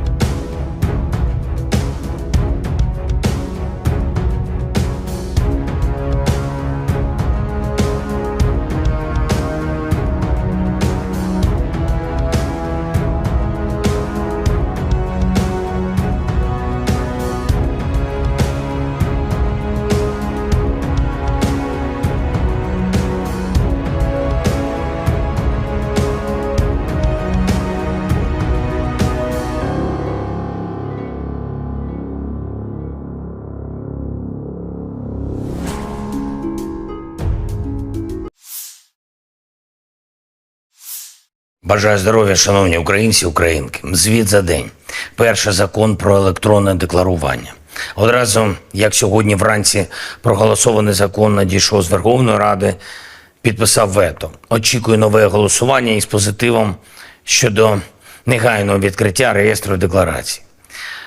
Бажаю здоров'я, шановні українці, українки. Звіт за день. Перший закон про електронне декларування. Одразу, як сьогодні вранці проголосований закон надійшов з Верховної Ради, підписав вето. Очікую нове голосування із позитивом щодо негайного відкриття реєстру декларацій.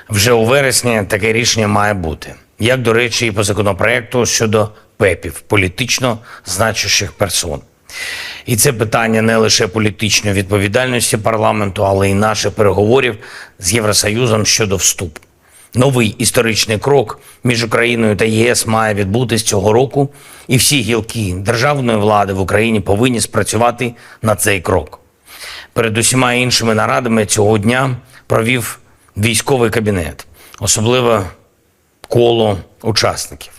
Вже у вересні таке рішення має бути. Як, до речі, і по законопроекту щодо ПЕПів, політично значущих персон. І це питання не лише політичної відповідальності парламенту, але й наших переговорів з Євросоюзом щодо вступу. Новий історичний крок між Україною та ЄС має відбутись цього року, і всі гілки державної влади в Україні повинні спрацювати на цей крок. Перед усіма іншими нарадами цього дня провів військовий кабінет, особливо коло учасників.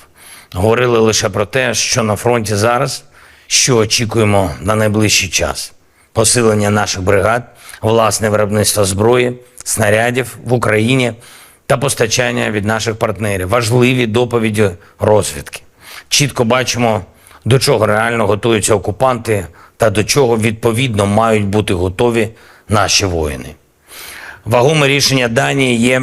Говорили лише про те, що на фронті зараз, що очікуємо на найближчий час. Посилення наших бригад, власне виробництво зброї, снарядів в Україні та постачання від наших партнерів. Важливі доповіді розвідки. Чітко бачимо, до чого реально готуються окупанти та до чого відповідно мають бути готові наші воїни. Вагоме рішення Данії є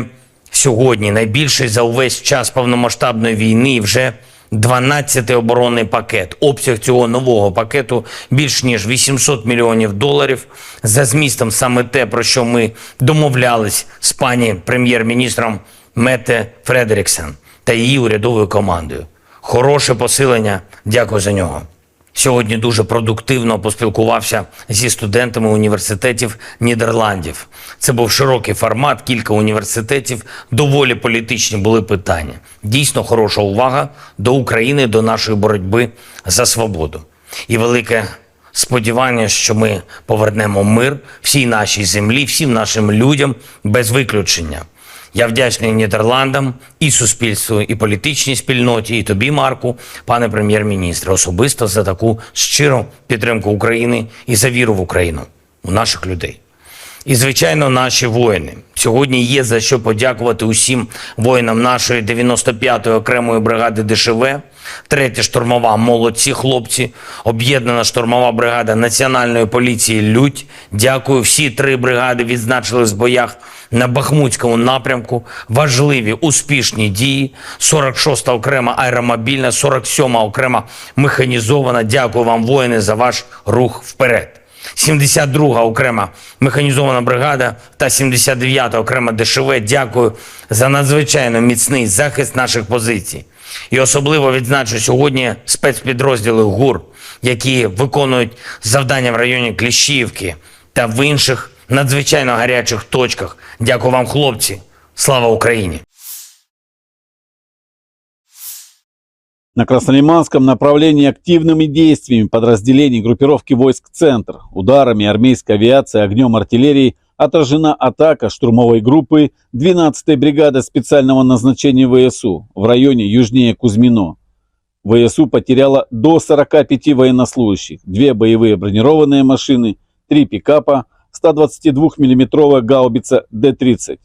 сьогодні найбільший за увесь час повномасштабної війни і вже 12-й оборонний пакет. Обсяг цього нового пакету більш ніж $800 мільйонів. За змістом саме те, про що ми домовлялись з пані прем'єр-міністром Метте Фредеріксен та її урядовою командою. Хороше посилення, дякую за нього. Сьогодні дуже продуктивно поспілкувався зі студентами університетів Нідерландів. Це був широкий формат, кілька університетів, доволі політичні були питання. Дійсно хороша увага до України, до нашої боротьби за свободу. І велике сподівання, що ми повернемо мир всій нашій землі, всім нашим людям без виключення. Я вдячний Нідерландам, і суспільству, і політичній спільноті, і тобі, Марку, пане прем'єр-міністре, особисто за таку щиру підтримку України і за віру в Україну, у наших людей. І, звичайно, наші воїни. Сьогодні є за що подякувати усім воїнам нашої 95-ї окремої бригади ДШВ, 3-я штурмова «Молодці хлопці», об'єднана штурмова бригада Національної поліції «Людь». Дякую, всі 3 бригади відзначились в боях на Бахмутському напрямку. Важливі, успішні дії. 46-та окрема аеромобільна, 47-ма окрема механізована. Дякую вам, воїни, за ваш рух вперед. 72-га окрема механізована бригада та 79-та окрема ДШВ. Дякую за надзвичайно міцний захист наших позицій. І особливо відзначу сьогодні спецпідрозділи ГУР, які виконують завдання в районі Кліщіївки та в інших надзвичайно гарячих точках. Дякую вам, хлопці. Слава Україні!
На Краснолиманском направлении активными действиями подразделений группировки войск «Центр», ударами армейской авиации, огнем артиллерии отражена атака штурмовой группы 12-й бригады специального назначения ВСУ в районе южнее Кузьмино. ВСУ потеряла до 45 военнослужащих, 2 боевые бронированные машины, 3 пикапа, 122 миллиметровая гаубица Д-30.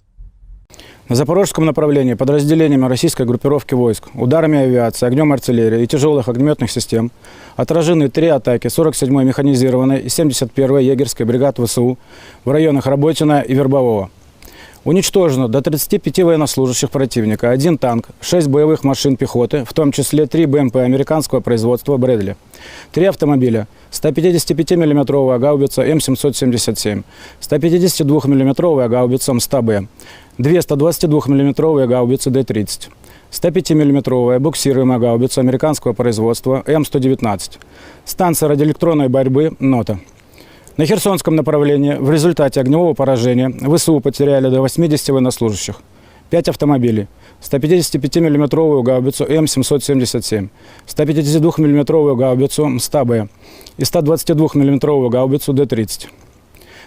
На запорожском направлении подразделениями российской группировки войск, ударами авиации, огнем артиллерии и тяжелых огнеметных систем отражены 3 атаки 47-й механизированной и 71-й егерской бригад ВСУ в районах Работино и Вербового. Уничтожено до 35 военнослужащих противника, 1 танк, 6 боевых машин пехоты, в том числе 3 БМП американского производства «Брэдли», 3 автомобиля, 155 миллиметровая гаубица М777, 152 миллиметровая гаубица МСТА-Б, 2 122 миллиметровые гаубицы Д-30, 105 миллиметровая буксируемая гаубица американского производства М119, станция радиоэлектронной борьбы «Нота». На Херсонском направлении в результате огневого поражения ВСУ потеряли до 80 военнослужащих, 5 автомобилей, 155 миллиметровую гаубицу М777, 152 миллиметровую гаубицу МСТА-Б и 122 миллиметровую гаубицу Д-30.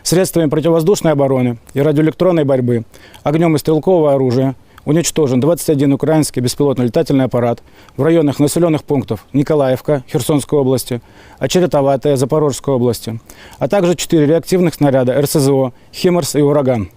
Средствами противовоздушной обороны и радиоэлектронной борьбы, огнем и стрелкового оружия уничтожен 21 украинский беспилотный летательный аппарат в районах населенных пунктов Николаевка Херсонской области, Очеретоватая Запорожской области, а также 4 реактивных снаряда РСЗО «Химарс» и «Ураган».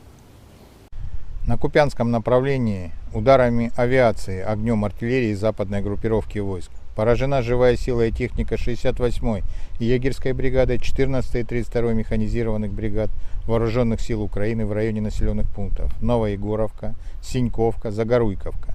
На Купянском направлении ударами авиации, огнем артиллерии западной группировки войск поражена живая сила и техника 68-й егерской бригады, 14-й и 32-й механизированных бригад Вооруженных сил Украины в районе населенных пунктов Новоегоровка, Синьковка, Загоруйковка.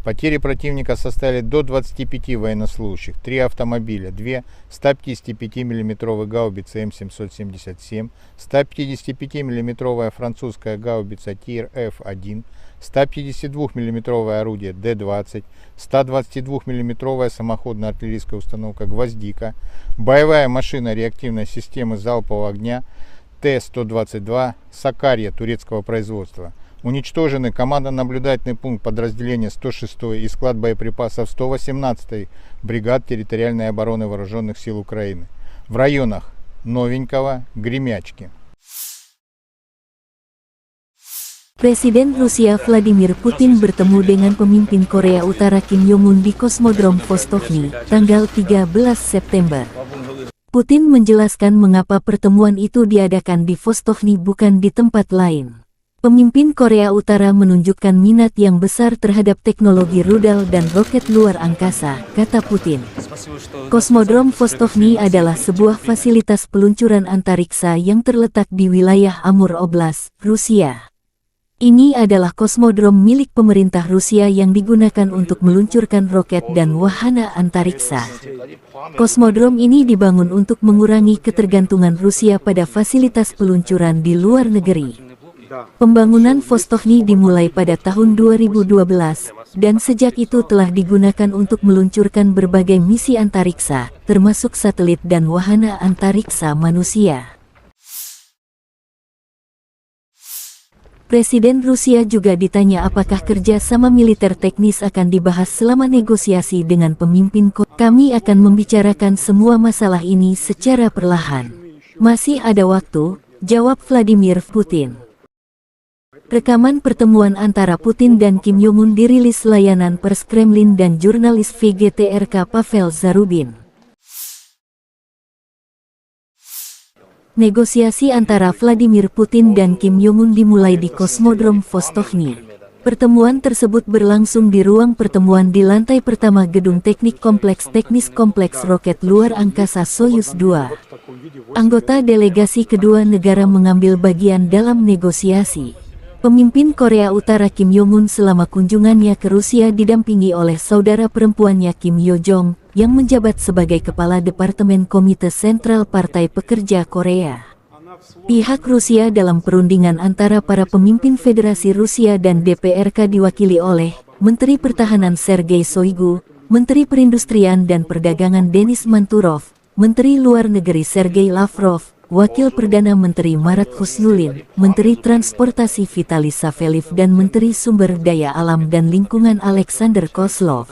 Потери противника составили до 25 военнослужащих, 3 автомобиля, 2 155 миллиметровых гаубицы М777, 155 миллиметровая французская гаубица Тир-Ф1, 152 миллиметровое орудие Д-20, 122 миллиметровая самоходная артиллерийская установка «Гвоздика», боевая машина реактивной системы залпового огня Т-122 «Сакарья» турецкого производства. Уничтожены командно-наблюдательный пункт подразделения 106-й и склад боеприпасов 118-й бригад территориальной обороны Вооруженных сил Украины в районах Новенького, Гремячки.
Presiden Rusia Vladimir Putin bertemu dengan pemimpin Korea Utara Kim Jong-un di Kosmodrom Vostokny, tanggal 13 September. Putin menjelaskan mengapa pertemuan itu diadakan di Vostokny bukan di tempat lain. Pemimpin Korea Utara menunjukkan minat yang besar terhadap teknologi rudal dan roket luar angkasa, kata Putin. Kosmodrom Vostokny adalah sebuah fasilitas peluncuran antariksa yang terletak di wilayah Amur Oblast, Rusia. Ini adalah kosmodrom milik pemerintah Rusia yang digunakan untuk meluncurkan roket dan wahana antariksa. Kosmodrom ini dibangun untuk mengurangi ketergantungan Rusia pada fasilitas peluncuran di luar negeri. Pembangunan Vostokny dimulai pada tahun 2012, dan sejak itu telah digunakan untuk meluncurkan berbagai misi antariksa, termasuk satelit dan wahana antariksa manusia. Presiden Rusia juga ditanya apakah kerja sama militer teknis akan dibahas selama negosiasi dengan pemimpin Korea. Kami akan membicarakan semua masalah ini secara perlahan. Masih ada waktu, jawab Vladimir Putin. Rekaman pertemuan antara Putin dan Kim Jong-un dirilis layanan pers Kremlin dan jurnalis VGTRK Pavel Zarubin. Negosiasi antara Vladimir Putin dan Kim Jong-un dimulai di Kosmodrom Vostochny. Pertemuan tersebut berlangsung di ruang pertemuan di lantai pertama Gedung Teknik Kompleks Teknis Kompleks Roket Luar Angkasa Soyuz 2. Anggota delegasi kedua negara mengambil bagian dalam negosiasi. Pemimpin Korea Utara Kim Jong-un selama kunjungannya ke Rusia didampingi oleh saudara perempuannya Kim Yo Jong, yang menjabat sebagai Kepala Departemen Komite Sentral Partai Pekerja Korea. Pihak Rusia dalam perundingan antara para pemimpin Federasi Rusia dan DPRK diwakili oleh Menteri Pertahanan Sergei Shoigu, Menteri Perindustrian dan Perdagangan Denis Manturov, Menteri Luar Negeri Sergei Lavrov, Wakil Perdana Menteri Marat Husnulin, Menteri Transportasi Vitaly Saveliv dan Menteri Sumber Daya Alam dan Lingkungan Alexander Kozlov.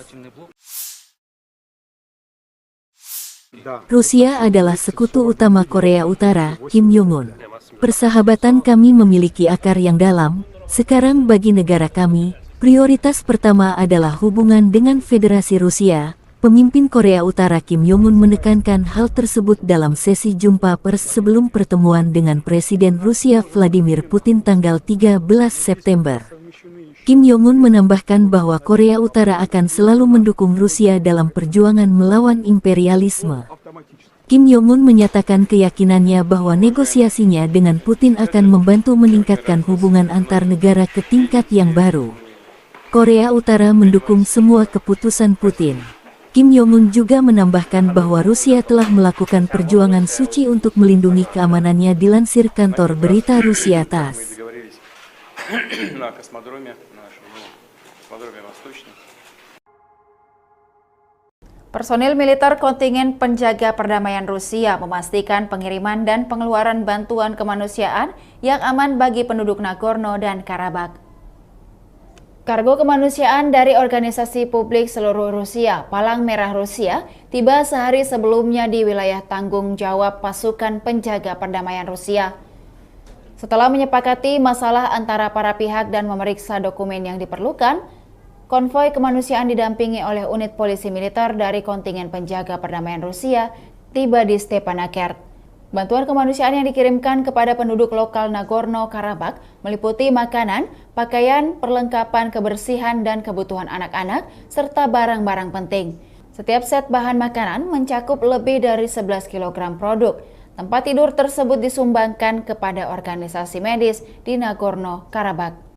Rusia adalah sekutu utama Korea Utara, Kim Jong-un. Persahabatan kami memiliki akar yang dalam. Sekarang bagi negara kami, prioritas pertama adalah hubungan dengan Federasi Rusia. Pemimpin Korea Utara Kim Jong-un menekankan hal tersebut dalam sesi jumpa pers sebelum pertemuan dengan Presiden Rusia Vladimir Putin tanggal 13 September. Kim Jong-un menambahkan bahwa Korea Utara akan selalu mendukung Rusia dalam perjuangan melawan imperialisme. Kim Jong-un menyatakan keyakinannya bahwa negosiasinya dengan Putin akan membantu meningkatkan hubungan antar negara ke tingkat yang baru. Korea Utara mendukung semua keputusan Putin. Kim Jong-un juga menambahkan bahwa Rusia telah melakukan perjuangan suci untuk melindungi keamanannya, dilansir kantor berita Rusia TASS.
Personil militer kontingen penjaga perdamaian Rusia memastikan pengiriman dan pengeluaran bantuan kemanusiaan yang aman bagi penduduk Nagorno dan Karabakh. Kargo kemanusiaan dari organisasi publik seluruh Rusia, Palang Merah Rusia, tiba sehari sebelumnya di wilayah tanggung jawab pasukan penjaga perdamaian Rusia. Setelah menyepakati masalah antara para pihak dan memeriksa dokumen yang diperlukan, konvoi kemanusiaan didampingi oleh unit polisi militer dari kontingen penjaga perdamaian Rusia tiba di Stepanakert. Bantuan kemanusiaan yang dikirimkan kepada penduduk lokal Nagorno-Karabakh meliputi makanan, pakaian, perlengkapan kebersihan dan kebutuhan anak-anak, serta barang-barang penting. Setiap set bahan makanan mencakup lebih dari 11 kg produk. Tempat tidur tersebut disumbangkan kepada organisasi medis di Nagorno-Karabakh.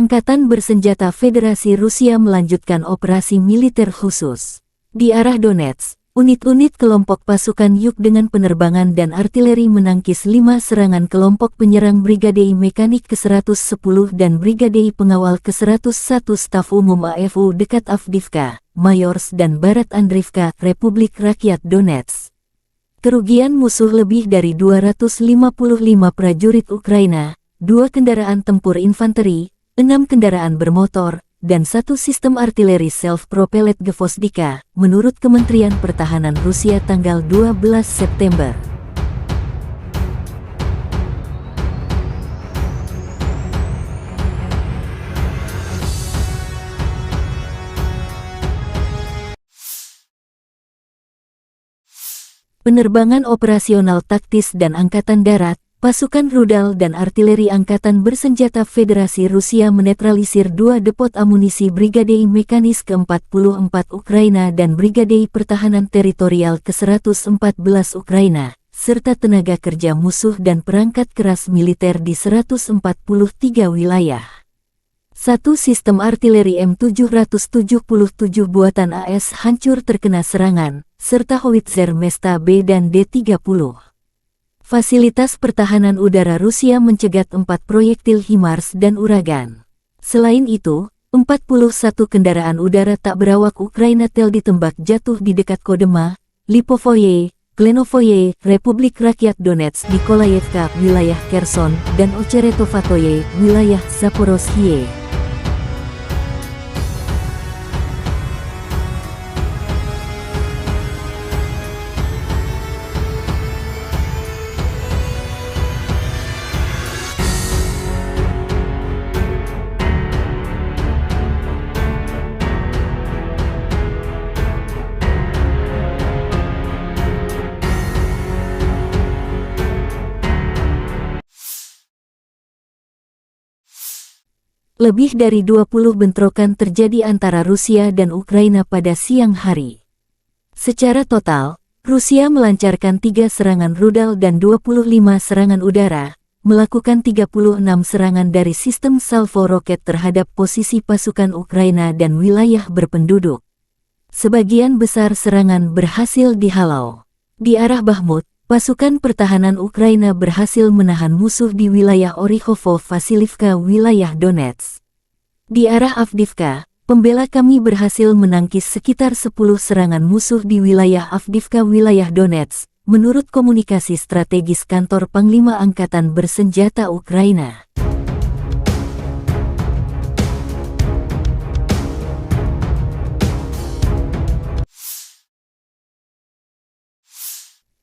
Angkatan Bersenjata Federasi Rusia melanjutkan operasi militer khusus. Di arah Donetsk, unit-unit kelompok pasukan Yuk dengan penerbangan dan artileri menangkis 5 serangan kelompok penyerang Brigade Mekanik ke-110 dan Brigade Pengawal ke-101 Staf Umum AFU dekat Avdiivka, Mayorsk dan Barat Andriivka, Republik Rakyat Donetsk. Kerugian musuh lebih dari 255 prajurit Ukraina, 2 kendaraan tempur infanteri, 6 kendaraan bermotor, dan 1 sistem artileri self-propelled Gvozdika, menurut Kementerian Pertahanan Rusia tanggal 12 September. Penerbangan operasional taktis dan Angkatan Darat, pasukan rudal dan artileri Angkatan Bersenjata Federasi Rusia menetralisir 2 depot amunisi Brigade Mekanis ke-44 Ukraina dan Brigade Pertahanan Teritorial ke-114 Ukraina, serta tenaga kerja musuh dan perangkat keras militer di 143 wilayah. 1 sistem artileri M777 buatan AS hancur terkena serangan, serta howitzer Mesta B dan D-30. Fasilitas pertahanan udara Rusia mencegat 4 proyektil HIMARS dan Uragan. Selain itu, 41 kendaraan udara tak berawak Ukraina TEL ditembak jatuh di dekat Kodema, Lipovoye, Klenovoye, Republik Rakyat Donetsk, Nikolayevka, wilayah Kherson, dan Ocheretovatoye, wilayah Zaporozhye. Lebih dari 20 bentrokan terjadi antara Rusia dan Ukraina pada siang hari. Secara total, Rusia melancarkan 3 serangan rudal dan 25 serangan udara, melakukan 36 serangan dari sistem salvo roket terhadap posisi pasukan Ukraina dan wilayah berpenduduk. Sebagian besar serangan berhasil dihalau. Di arah Bakhmut, pasukan pertahanan Ukraina berhasil menahan musuh di wilayah Orikhovo-Vasilivka, wilayah Donetsk. Di arah Avdiivka, pembela kami berhasil menangkis sekitar 10 serangan musuh di wilayah Avdiivka, wilayah Donetsk, menurut komunikasi strategis kantor Panglima Angkatan Bersenjata Ukraina.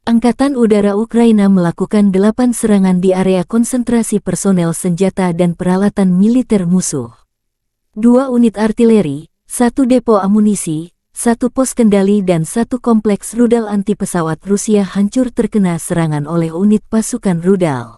Angkatan Udara Ukraina melakukan 8 serangan di area konsentrasi personel senjata dan peralatan militer musuh. 2 unit artileri, 1 depo amunisi, 1 pos kendali dan 1 kompleks rudal anti-pesawat Rusia hancur terkena serangan oleh unit pasukan rudal.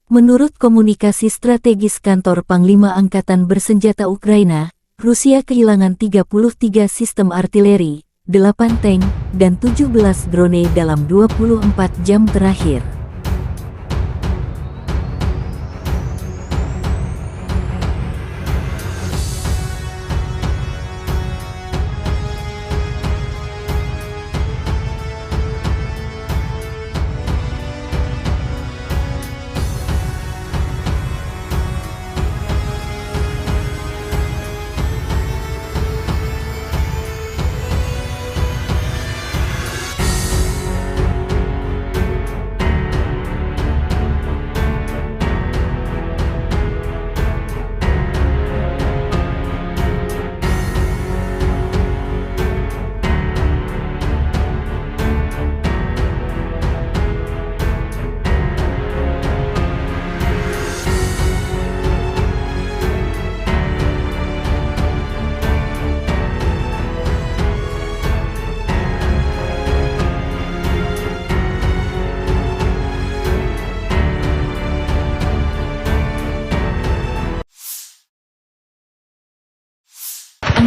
Menurut komunikasi strategis kantor Panglima Angkatan Bersenjata Ukraina, Rusia kehilangan 33 sistem artileri, 8 tank, dan 17 drone dalam 24 jam terakhir.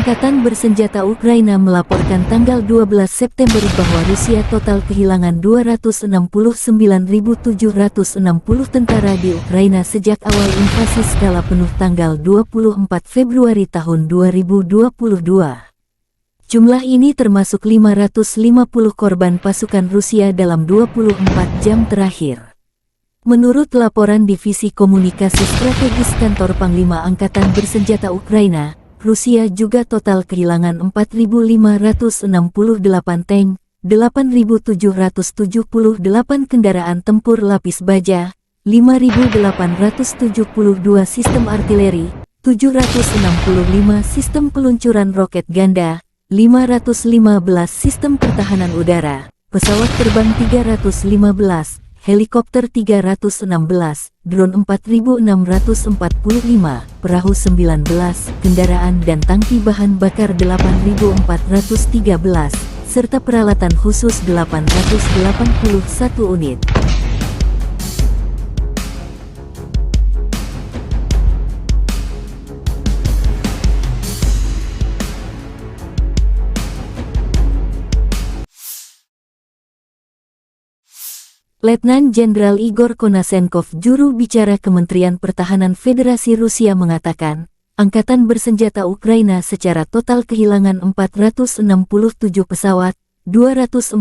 Angkatan Bersenjata Ukraina melaporkan tanggal 12 September bahwa Rusia total kehilangan 269.760 tentara di Ukraina sejak awal invasi skala penuh tanggal 24 Februari tahun 2022. Jumlah ini termasuk 550 korban pasukan Rusia dalam 24 jam terakhir. Menurut laporan Divisi Komunikasi Strategis Kantor Panglima Angkatan Bersenjata Ukraina, Rusia juga total kehilangan 4.568 tank, 8.778 kendaraan tempur lapis baja, 5.872 sistem artileri, 765 sistem peluncuran roket ganda, 515 sistem pertahanan udara, pesawat terbang 315, helikopter 316, drone 4.645, perahu 19, kendaraan dan tangki bahan bakar 8.413, serta peralatan khusus 881 unit. Letnan Jenderal Igor Konasenkov, juru bicara Kementerian Pertahanan Federasi Rusia mengatakan, Angkatan Bersenjata Ukraina secara total kehilangan 467 pesawat, 248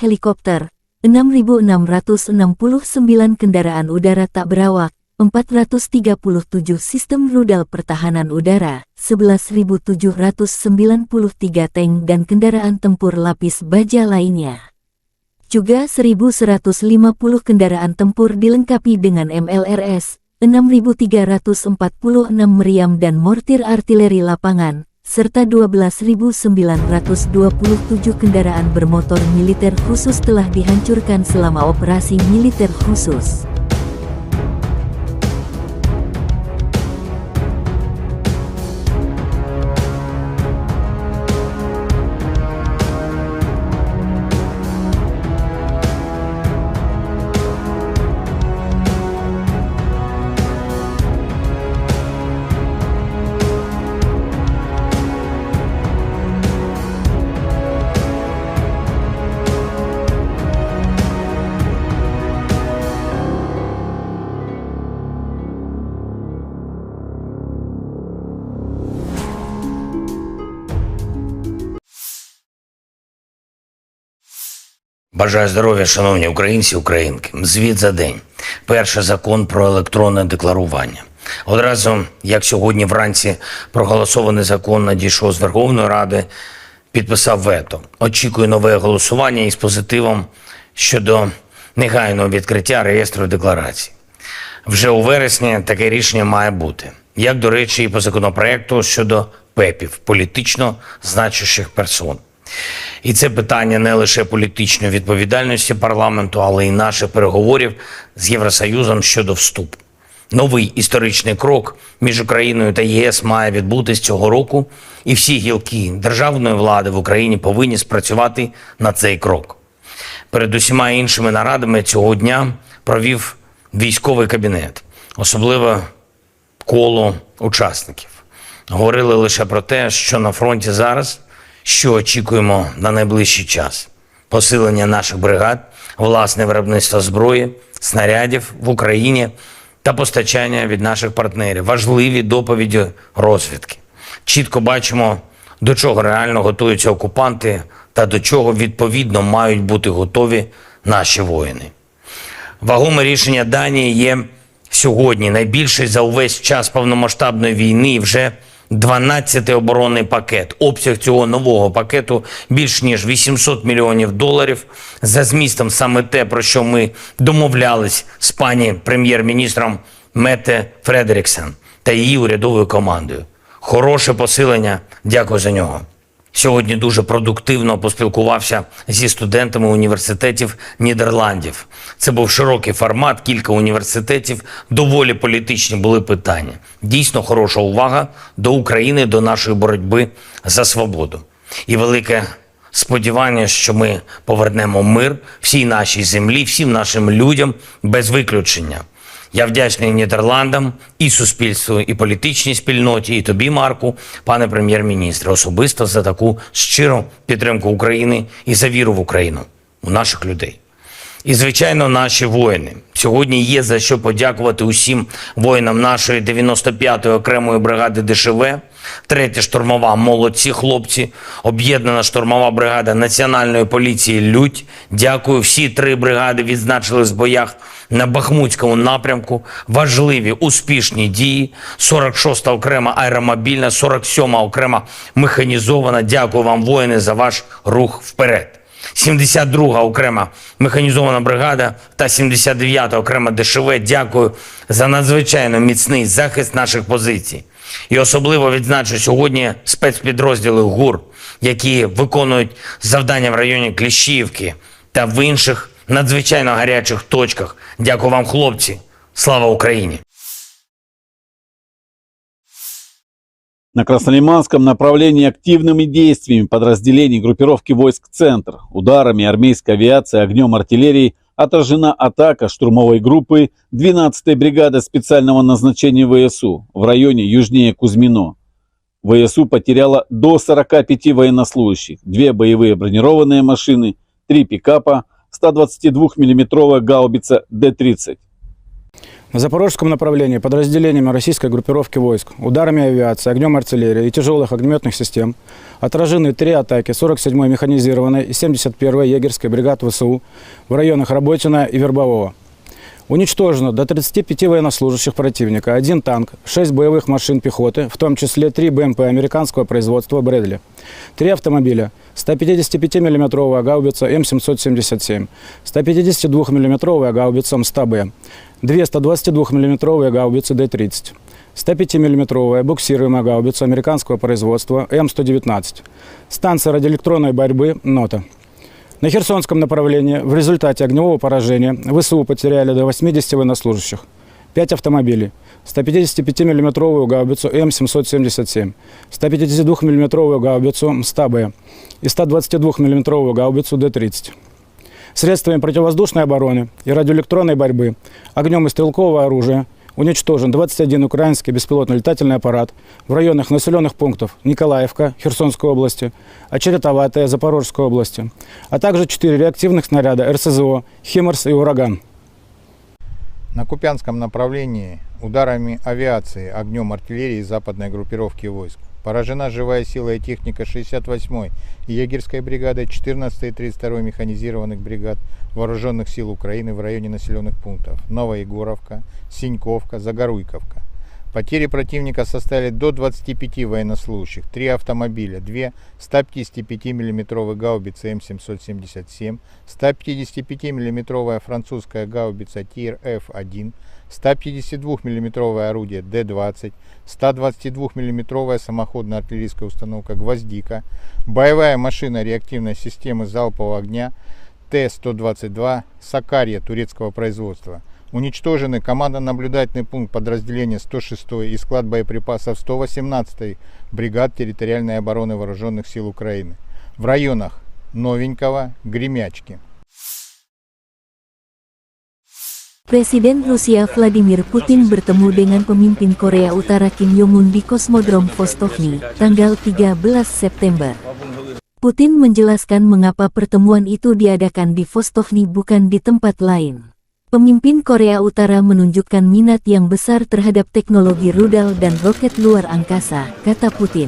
helikopter, 6.669 kendaraan udara tak berawak, 437 sistem rudal pertahanan udara, 11.793 tank dan kendaraan tempur lapis baja lainnya. Juga 1.150 kendaraan tempur dilengkapi dengan MLRS, 6.346 meriam dan mortir artileri lapangan, serta 12.927 kendaraan bermotor militer khusus telah dihancurkan selama operasi militer khusus.
Бажаю здоров'я, шановні українці, українки. Звіт за день. Перший закон про електронне декларування. Одразу, як сьогодні вранці проголосований закон надійшов з Верховної Ради, підписав вето. Очікую нове голосування із позитивом щодо негайного відкриття реєстру декларацій. Вже у вересні таке рішення має бути. Як, до речі, і по законопроекту щодо ПЕПів, політично значущих персон. І це питання не лише політичної відповідальності парламенту, але й наших переговорів з Євросоюзом щодо вступу. Новий історичний крок між Україною та ЄС має відбутись цього року, і всі гілки державної влади в Україні повинні спрацювати на цей крок. Перед усіма іншими нарадами цього дня провів військовий кабінет, особливо коло учасників. Говорили лише про те, що на фронті зараз, що очікуємо на найближчий час. Посилення наших бригад, власне виробництво зброї, снарядів в Україні та постачання від наших партнерів. Важливі доповіді розвідки. Чітко бачимо, до чого реально готуються окупанти та до чого відповідно мають бути готові наші воїни. Вагоме рішення Данії є сьогодні найбільший за увесь час повномасштабної війни і вже 12-й оборонний пакет. Обсяг цього нового пакету більш ніж $800 мільйонів. За змістом саме те, про що ми домовлялись з пані прем'єр-міністром Метте Фредеріксен та її урядовою командою. Хороше посилення, дякую за нього. Сьогодні дуже продуктивно поспілкувався зі студентами університетів Нідерландів. Це був широкий формат, кілька університетів, доволі політичні були питання. Дійсно хороша увага до України, до нашої боротьби за свободу. І велике сподівання, що ми повернемо мир всій нашій землі, всім нашим людям без виключення. Я вдячний Нідерландам, і суспільству, і політичній спільноті, і тобі, Марку, пане прем'єр-міністре, особисто за таку щиру підтримку України і за віру в Україну, у наших людей. І, звичайно, наші воїни. Сьогодні є за що подякувати усім воїнам нашої 95-ї окремої бригади ДШВ, 3-я штурмова «Молодці хлопці», об'єднана штурмова бригада Національної поліції «Людь». Дякую, всі 3 бригади відзначились в боях на Бахмутському напрямку. Важливі, успішні дії. 46-та окрема аеромобільна, 47-та окрема механізована. Дякую вам, воїни, за ваш рух вперед. 72-га окрема механізована бригада та 79-та окрема ДШВ. Дякую за надзвичайно міцний захист наших позицій. І особливо відзначу сьогодні спецпідрозділи ГУР, які виконують завдання в районі Кліщіївки та в інших надзвичайно гарячих точках. Дякую вам, хлопці. Слава Україні!
На Краснолиманском направлении активными действиями подразделений группировки войск «Центр», ударами армейской авиации, огнем артиллерии отражена атака штурмовой группы 12-й бригады специального назначения ВСУ в районе южнее Кузьмино. ВСУ потеряла до 45 военнослужащих, 2 боевые бронированные машины, 3 пикапа, 122 миллиметровая гаубица Д-30.
На запорожском направлении подразделениями российской группировки войск, ударами авиации, огнем артиллерии и тяжелых огнеметных систем отражены 3 атаки 47-й механизированной и 71-й егерской бригад ВСУ в районах Работино и Вербового. Уничтожено до 35 военнослужащих противника, 1 танк, 6 боевых машин пехоты, в том числе 3 БМП американского производства «Брэдли», 3 автомобиля, 155 миллиметровая гаубица М777, 152 миллиметровая гаубица МСТА-Б, 2 122 миллиметровые гаубицы Д-30, 105 миллиметровая буксируемая гаубица американского производства М119, станция радиоэлектронной борьбы «Нота». На Херсонском направлении в результате огневого поражения ВСУ потеряли до 80 военнослужащих, 5 автомобилей, 155 миллиметровую гаубицу М777, 152 миллиметровую гаубицу МСТА-Б и 122 миллиметровую гаубицу Д-30. Средствами противовоздушной обороны и радиоэлектронной борьбы, огнем и стрелкового оружия уничтожен 21 украинский беспилотный летательный аппарат в районах населенных пунктов Николаевка Херсонской области, Очеретоватая Запорожской области, а также 4 реактивных снаряда РСЗО «Химарс» и «Ураган».
На Купянском направлении ударами авиации, огнем артиллерии западной группировки войск поражена живая сила и техника 68-й егерской бригады, 14-й и 32-й механизированных бригад Вооруженных сил Украины в районе населенных пунктов Новоегоровка, Синьковка, Загоруйковка. Потери противника составили до 25 военнослужащих, 3 автомобиля, 2 155 мм гаубицы М777, 155 мм французская гаубица ТИР-Ф1, 152 мм орудие Д-20, 122 мм самоходная артиллерийская установка «Гвоздика», боевая машина реактивной системы залпового огня Т-122 «Сакарья» турецкого производства. Уничтожены командно-наблюдательный пункт подразделения 106-й и склад боеприпасов 118-й бригад территориальной обороны Вооруженных сил Украины в районах Новенького, Гремячки.
Presiden Rusia Vladimir Putin bertemu dengan pemimpin Korea Utara Kim Jong-un di Kosmodrom Vostokny, tanggal 13 September. Putin menjelaskan mengapa pertemuan itu diadakan di Vostokny bukan di tempat lain. Pemimpin Korea Utara menunjukkan minat yang besar terhadap teknologi rudal dan roket luar angkasa, kata Putin.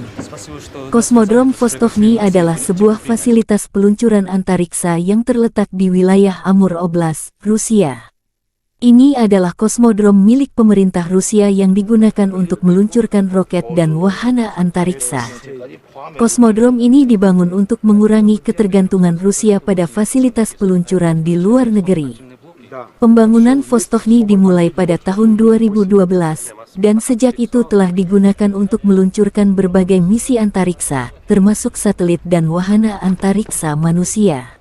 Kosmodrom Vostokny adalah sebuah fasilitas peluncuran antariksa yang terletak di wilayah Amur Oblast, Rusia. Ini adalah kosmodrom milik pemerintah Rusia yang digunakan untuk meluncurkan roket dan wahana antariksa. Kosmodrom ini dibangun untuk mengurangi ketergantungan Rusia pada fasilitas peluncuran di luar negeri. Pembangunan Vostokny dimulai pada tahun 2012, dan sejak itu telah digunakan untuk meluncurkan berbagai misi antariksa, termasuk satelit dan wahana antariksa manusia.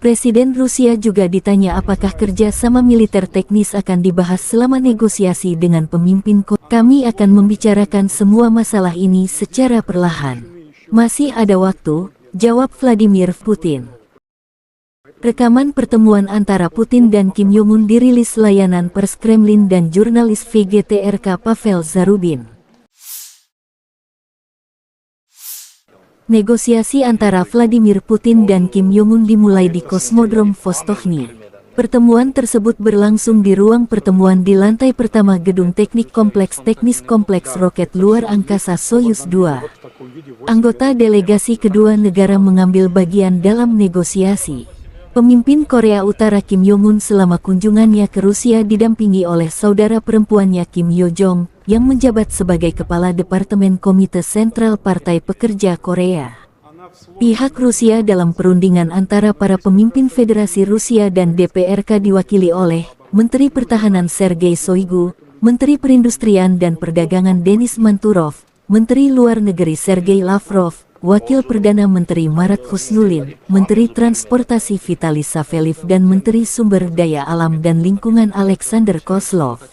Presiden Rusia juga ditanya apakah kerja sama militer teknis akan dibahas selama negosiasi dengan pemimpin Korea. Kami akan membicarakan semua masalah ini secara perlahan. Masih ada waktu, jawab Vladimir Putin. Rekaman pertemuan antara Putin dan Kim Jong-un dirilis layanan pers Kremlin dan jurnalis VGTRK Pavel Zarubin. Negosiasi antara Vladimir Putin dan Kim Jong-un dimulai di Kosmodrom Vostochny. Pertemuan tersebut berlangsung di ruang pertemuan di lantai pertama Gedung Teknik Kompleks Teknis Kompleks Roket Luar Angkasa Soyuz 2. Anggota delegasi kedua negara mengambil bagian dalam negosiasi. Pemimpin Korea Utara Kim Jong-un selama kunjungannya ke Rusia didampingi oleh saudara perempuannya Kim Yo-jong, yang menjabat sebagai Kepala Departemen Komite Sentral Partai Pekerja Korea. Pihak Rusia dalam perundingan antara para pemimpin Federasi Rusia dan DPRK diwakili oleh Menteri Pertahanan Sergei Shoigu, Menteri Perindustrian dan Perdagangan Denis Manturov, Menteri Luar Negeri Sergei Lavrov, Wakil Perdana Menteri Marat Husnulin, Menteri Transportasi Vitaly Saveliv dan Menteri Sumber Daya Alam dan Lingkungan Alexander Kozlov.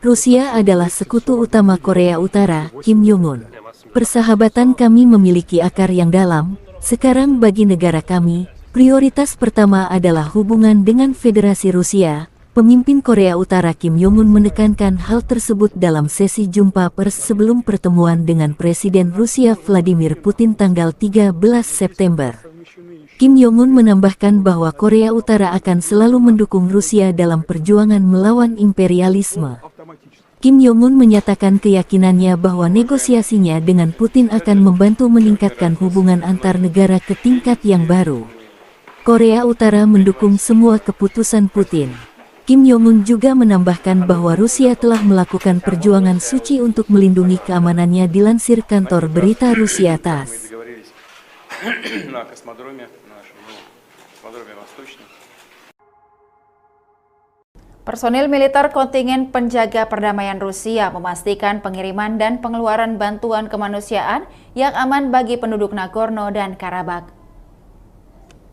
Rusia adalah sekutu utama Korea Utara, Kim Jong-un. Persahabatan kami memiliki akar yang dalam. Sekarang bagi negara kami, prioritas pertama adalah hubungan dengan Federasi Rusia. Pemimpin Korea Utara Kim Jong-un menekankan hal tersebut dalam sesi jumpa pers sebelum pertemuan dengan Presiden Rusia Vladimir Putin tanggal 13 September. Kim Jong-un menambahkan bahwa Korea Utara akan selalu mendukung Rusia dalam perjuangan melawan imperialisme. Kim Jong-un menyatakan keyakinannya bahwa negosiasinya dengan Putin akan membantu meningkatkan hubungan antar negara ke tingkat yang baru. Korea Utara mendukung semua keputusan Putin. Kim Jong-un juga menambahkan bahwa Rusia telah melakukan perjuangan suci untuk melindungi keamanannya dilansir kantor berita Rusia TASS.
Personil militer kontingen penjaga perdamaian Rusia memastikan pengiriman dan pengeluaran bantuan kemanusiaan yang aman bagi penduduk Nagorno dan Karabakh.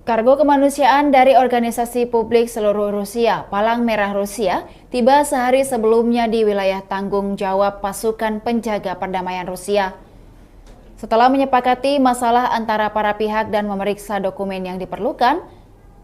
Kargo kemanusiaan dari organisasi publik seluruh Rusia, Palang Merah Rusia, tiba sehari sebelumnya di wilayah tanggung jawab pasukan penjaga perdamaian Rusia. Setelah menyepakati masalah antara para pihak dan memeriksa dokumen yang diperlukan,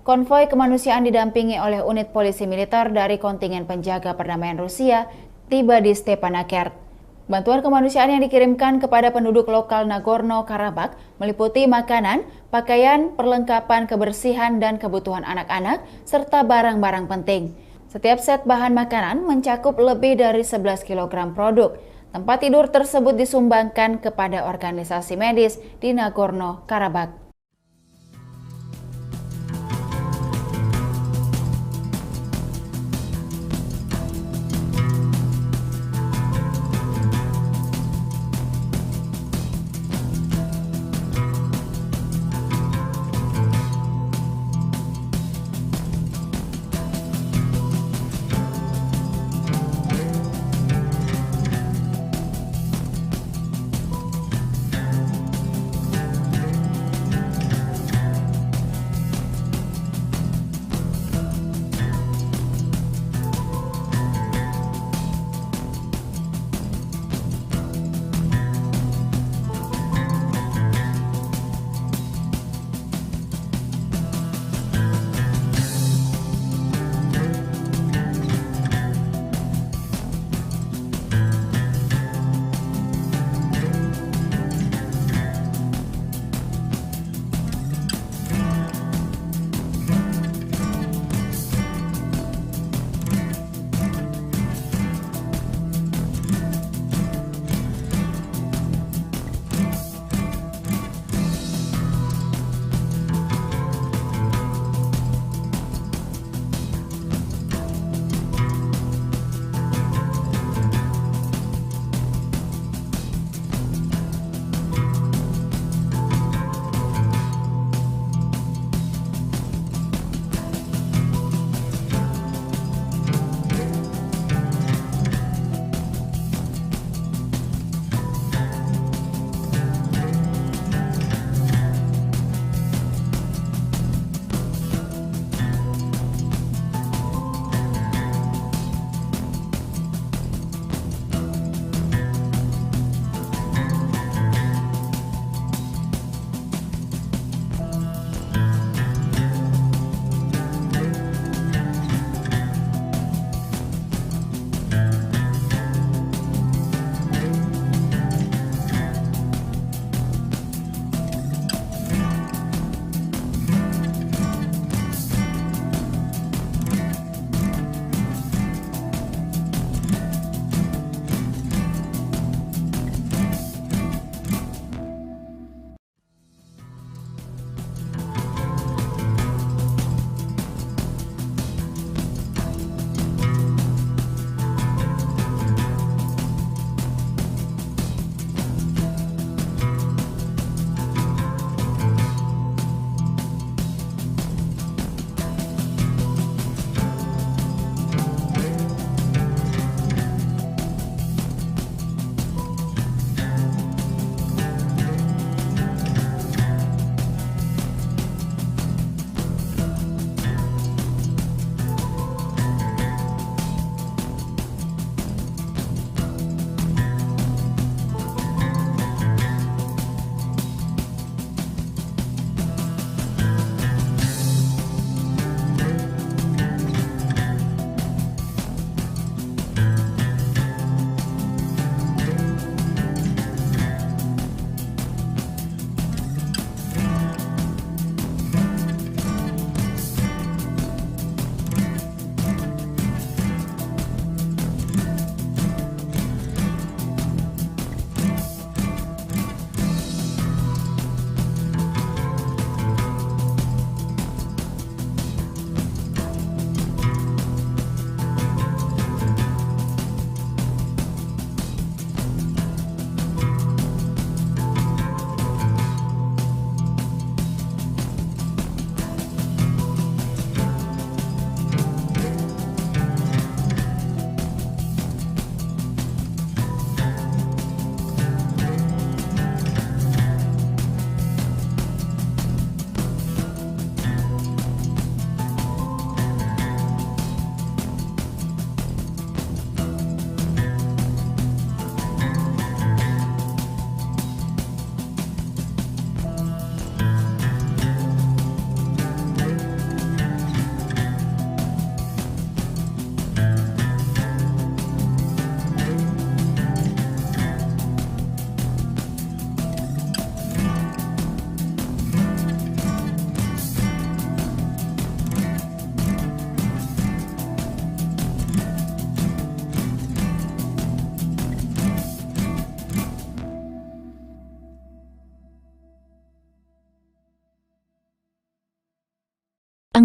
konvoi kemanusiaan didampingi oleh unit polisi militer dari kontingen penjaga perdamaian Rusia tiba di Stepanakert. Bantuan kemanusiaan yang dikirimkan kepada penduduk lokal Nagorno-Karabakh meliputi makanan, pakaian, perlengkapan kebersihan dan kebutuhan anak-anak, serta barang-barang penting. Setiap set bahan makanan mencakup lebih dari 11 kg produk. Tempat tidur tersebut disumbangkan kepada organisasi medis di Nagorno-Karabakh.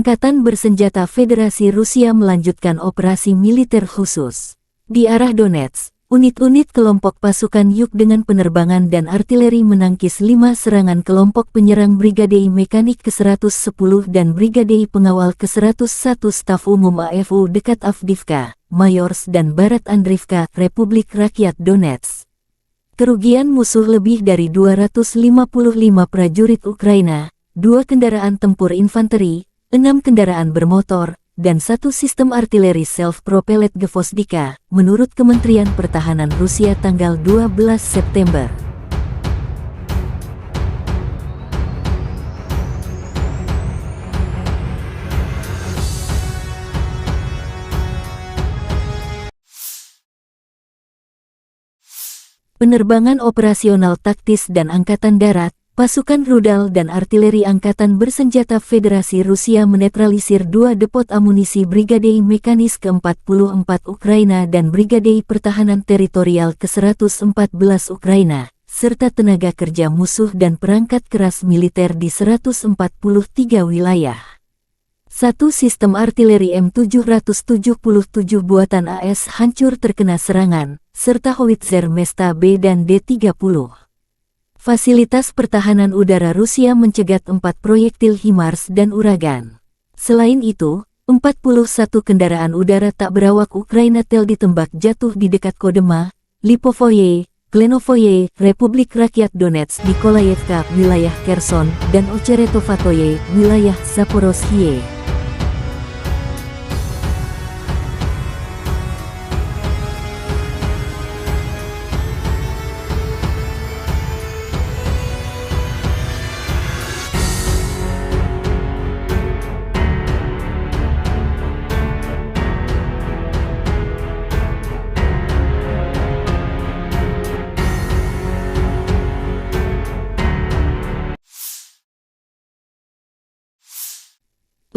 Angkatan Bersenjata Federasi Rusia melanjutkan operasi militer khusus. Di arah Donetsk, unit-unit kelompok pasukan Yuk dengan penerbangan dan artileri menangkis 5 serangan kelompok penyerang Brigade Mekanik ke-110 dan Brigade Pengawal ke-101 Staf Umum AFU dekat Avdiivka, Mayorsk dan Barat Andriivka, Republik Rakyat Donetsk. Kerugian musuh lebih dari 255 prajurit Ukraina, 2 kendaraan tempur infanteri, 6 kendaraan bermotor, dan 1 sistem artileri self-propelled Gvozdika, menurut Kementerian Pertahanan Rusia tanggal 12 September. Penerbangan operasional taktis dan Angkatan Darat, pasukan rudal dan artileri Angkatan Bersenjata Federasi Rusia menetralisir 2 depot amunisi Brigade Mekanis ke-44 Ukraina dan Brigade Pertahanan Teritorial ke-114 Ukraina, serta tenaga kerja musuh dan perangkat keras militer di 143 wilayah. 1 sistem artileri M777 buatan AS hancur terkena serangan, serta howitzer Mesta B dan D-30. Fasilitas pertahanan udara Rusia mencegat 4 proyektil HIMARS dan Uragan. Selain itu, 41 kendaraan udara tak berawak Ukraina tel ditembak jatuh di dekat Kodema, Lipovoye, Klenovoye, Republik Rakyat Donetsk, Nikolayevka, wilayah Kherson, dan Ocheretovatoye, wilayah Zaporozhye.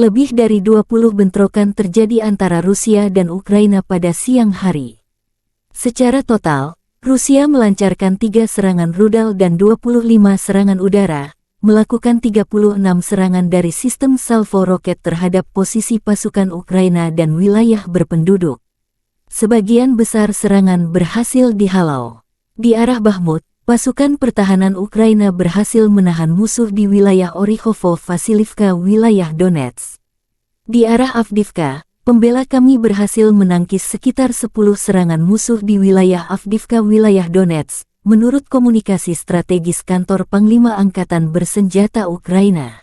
Lebih dari 20 bentrokan terjadi antara Rusia dan Ukraina pada siang hari. Secara total, Rusia melancarkan 3 serangan rudal dan 25 serangan udara, melakukan 36 serangan dari sistem salvo roket terhadap posisi pasukan Ukraina dan wilayah berpenduduk. Sebagian besar serangan berhasil dihalau. Di arah Bakhmut, pasukan pertahanan Ukraina berhasil menahan musuh di wilayah Orikhovo-Vasilivka, wilayah Donetsk. Di arah Avdiivka, pembela kami berhasil menangkis sekitar 10 serangan musuh di wilayah Avdiivka, wilayah Donetsk, menurut komunikasi strategis kantor Panglima Angkatan Bersenjata Ukraina.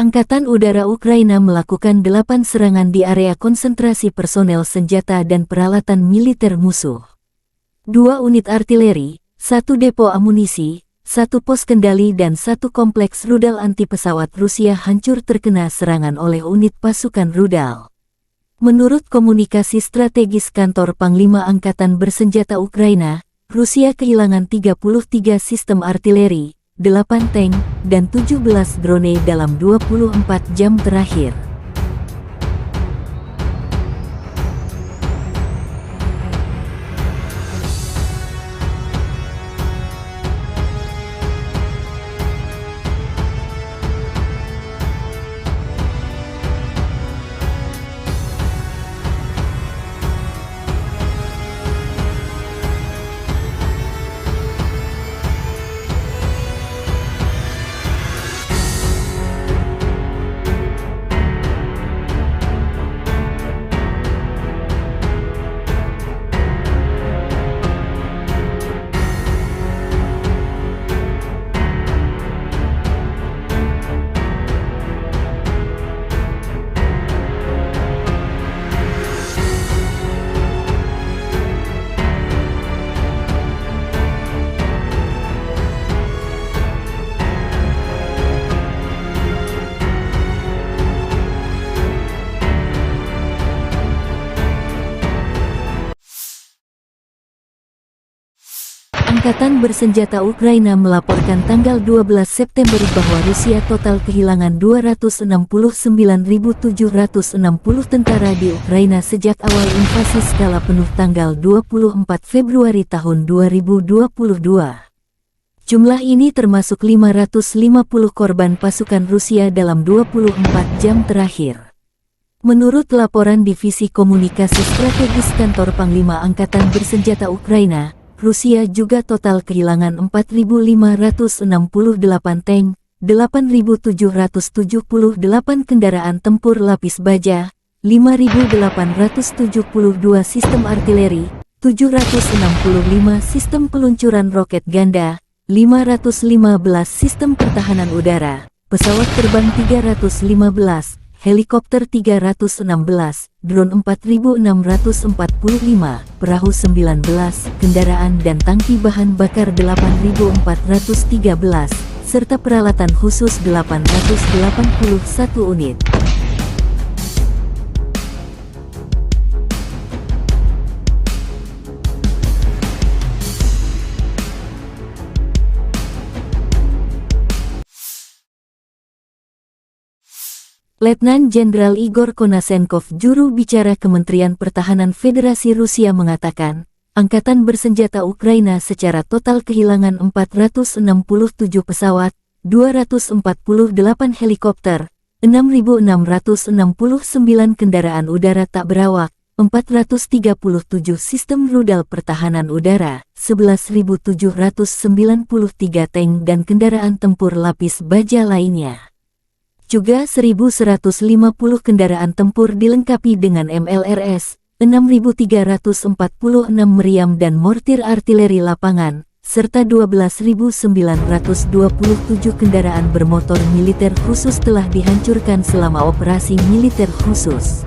Angkatan Udara Ukraina melakukan 8 serangan di area konsentrasi personel senjata dan peralatan militer musuh. 2 unit artileri, 1 depo amunisi, 1 pos kendali dan 1 kompleks rudal anti-pesawat Rusia hancur terkena serangan oleh unit pasukan rudal. Menurut komunikasi strategis kantor Panglima Angkatan Bersenjata Ukraina, Rusia kehilangan 33 sistem artileri, 8 tank, dan 17 drone dalam 24 jam terakhir. Angkatan Bersenjata Ukraina melaporkan tanggal 12 September bahwa Rusia total kehilangan 269.760 tentara di Ukraina sejak awal invasi skala penuh tanggal 24 Februari tahun 2022. Jumlah ini termasuk 550 korban pasukan Rusia dalam 24 jam terakhir. Menurut laporan Divisi Komunikasi Strategis Kantor Panglima Angkatan Bersenjata Ukraina, Rusia juga total kehilangan 4.568 tank, 8.778 kendaraan tempur lapis baja, 5.872 sistem artileri, 765 sistem peluncuran roket ganda, 515 sistem pertahanan udara, pesawat terbang 315, helikopter 316, drone 4.645, perahu 19, kendaraan dan tangki bahan bakar 8.413, serta peralatan khusus 881 unit. Letnan Jenderal Igor Konasenkov, juru bicara Kementerian Pertahanan Federasi Rusia mengatakan, Angkatan Bersenjata Ukraina secara total kehilangan 467 pesawat, 248 helikopter, 6.669 kendaraan udara tak berawak, 437 sistem rudal pertahanan udara, 11.793 tank dan kendaraan tempur lapis baja lainnya. Juga 1.150 kendaraan tempur dilengkapi dengan MLRS, 6.346 meriam dan mortir artileri lapangan, serta 12.927 kendaraan bermotor militer khusus telah dihancurkan selama operasi militer khusus.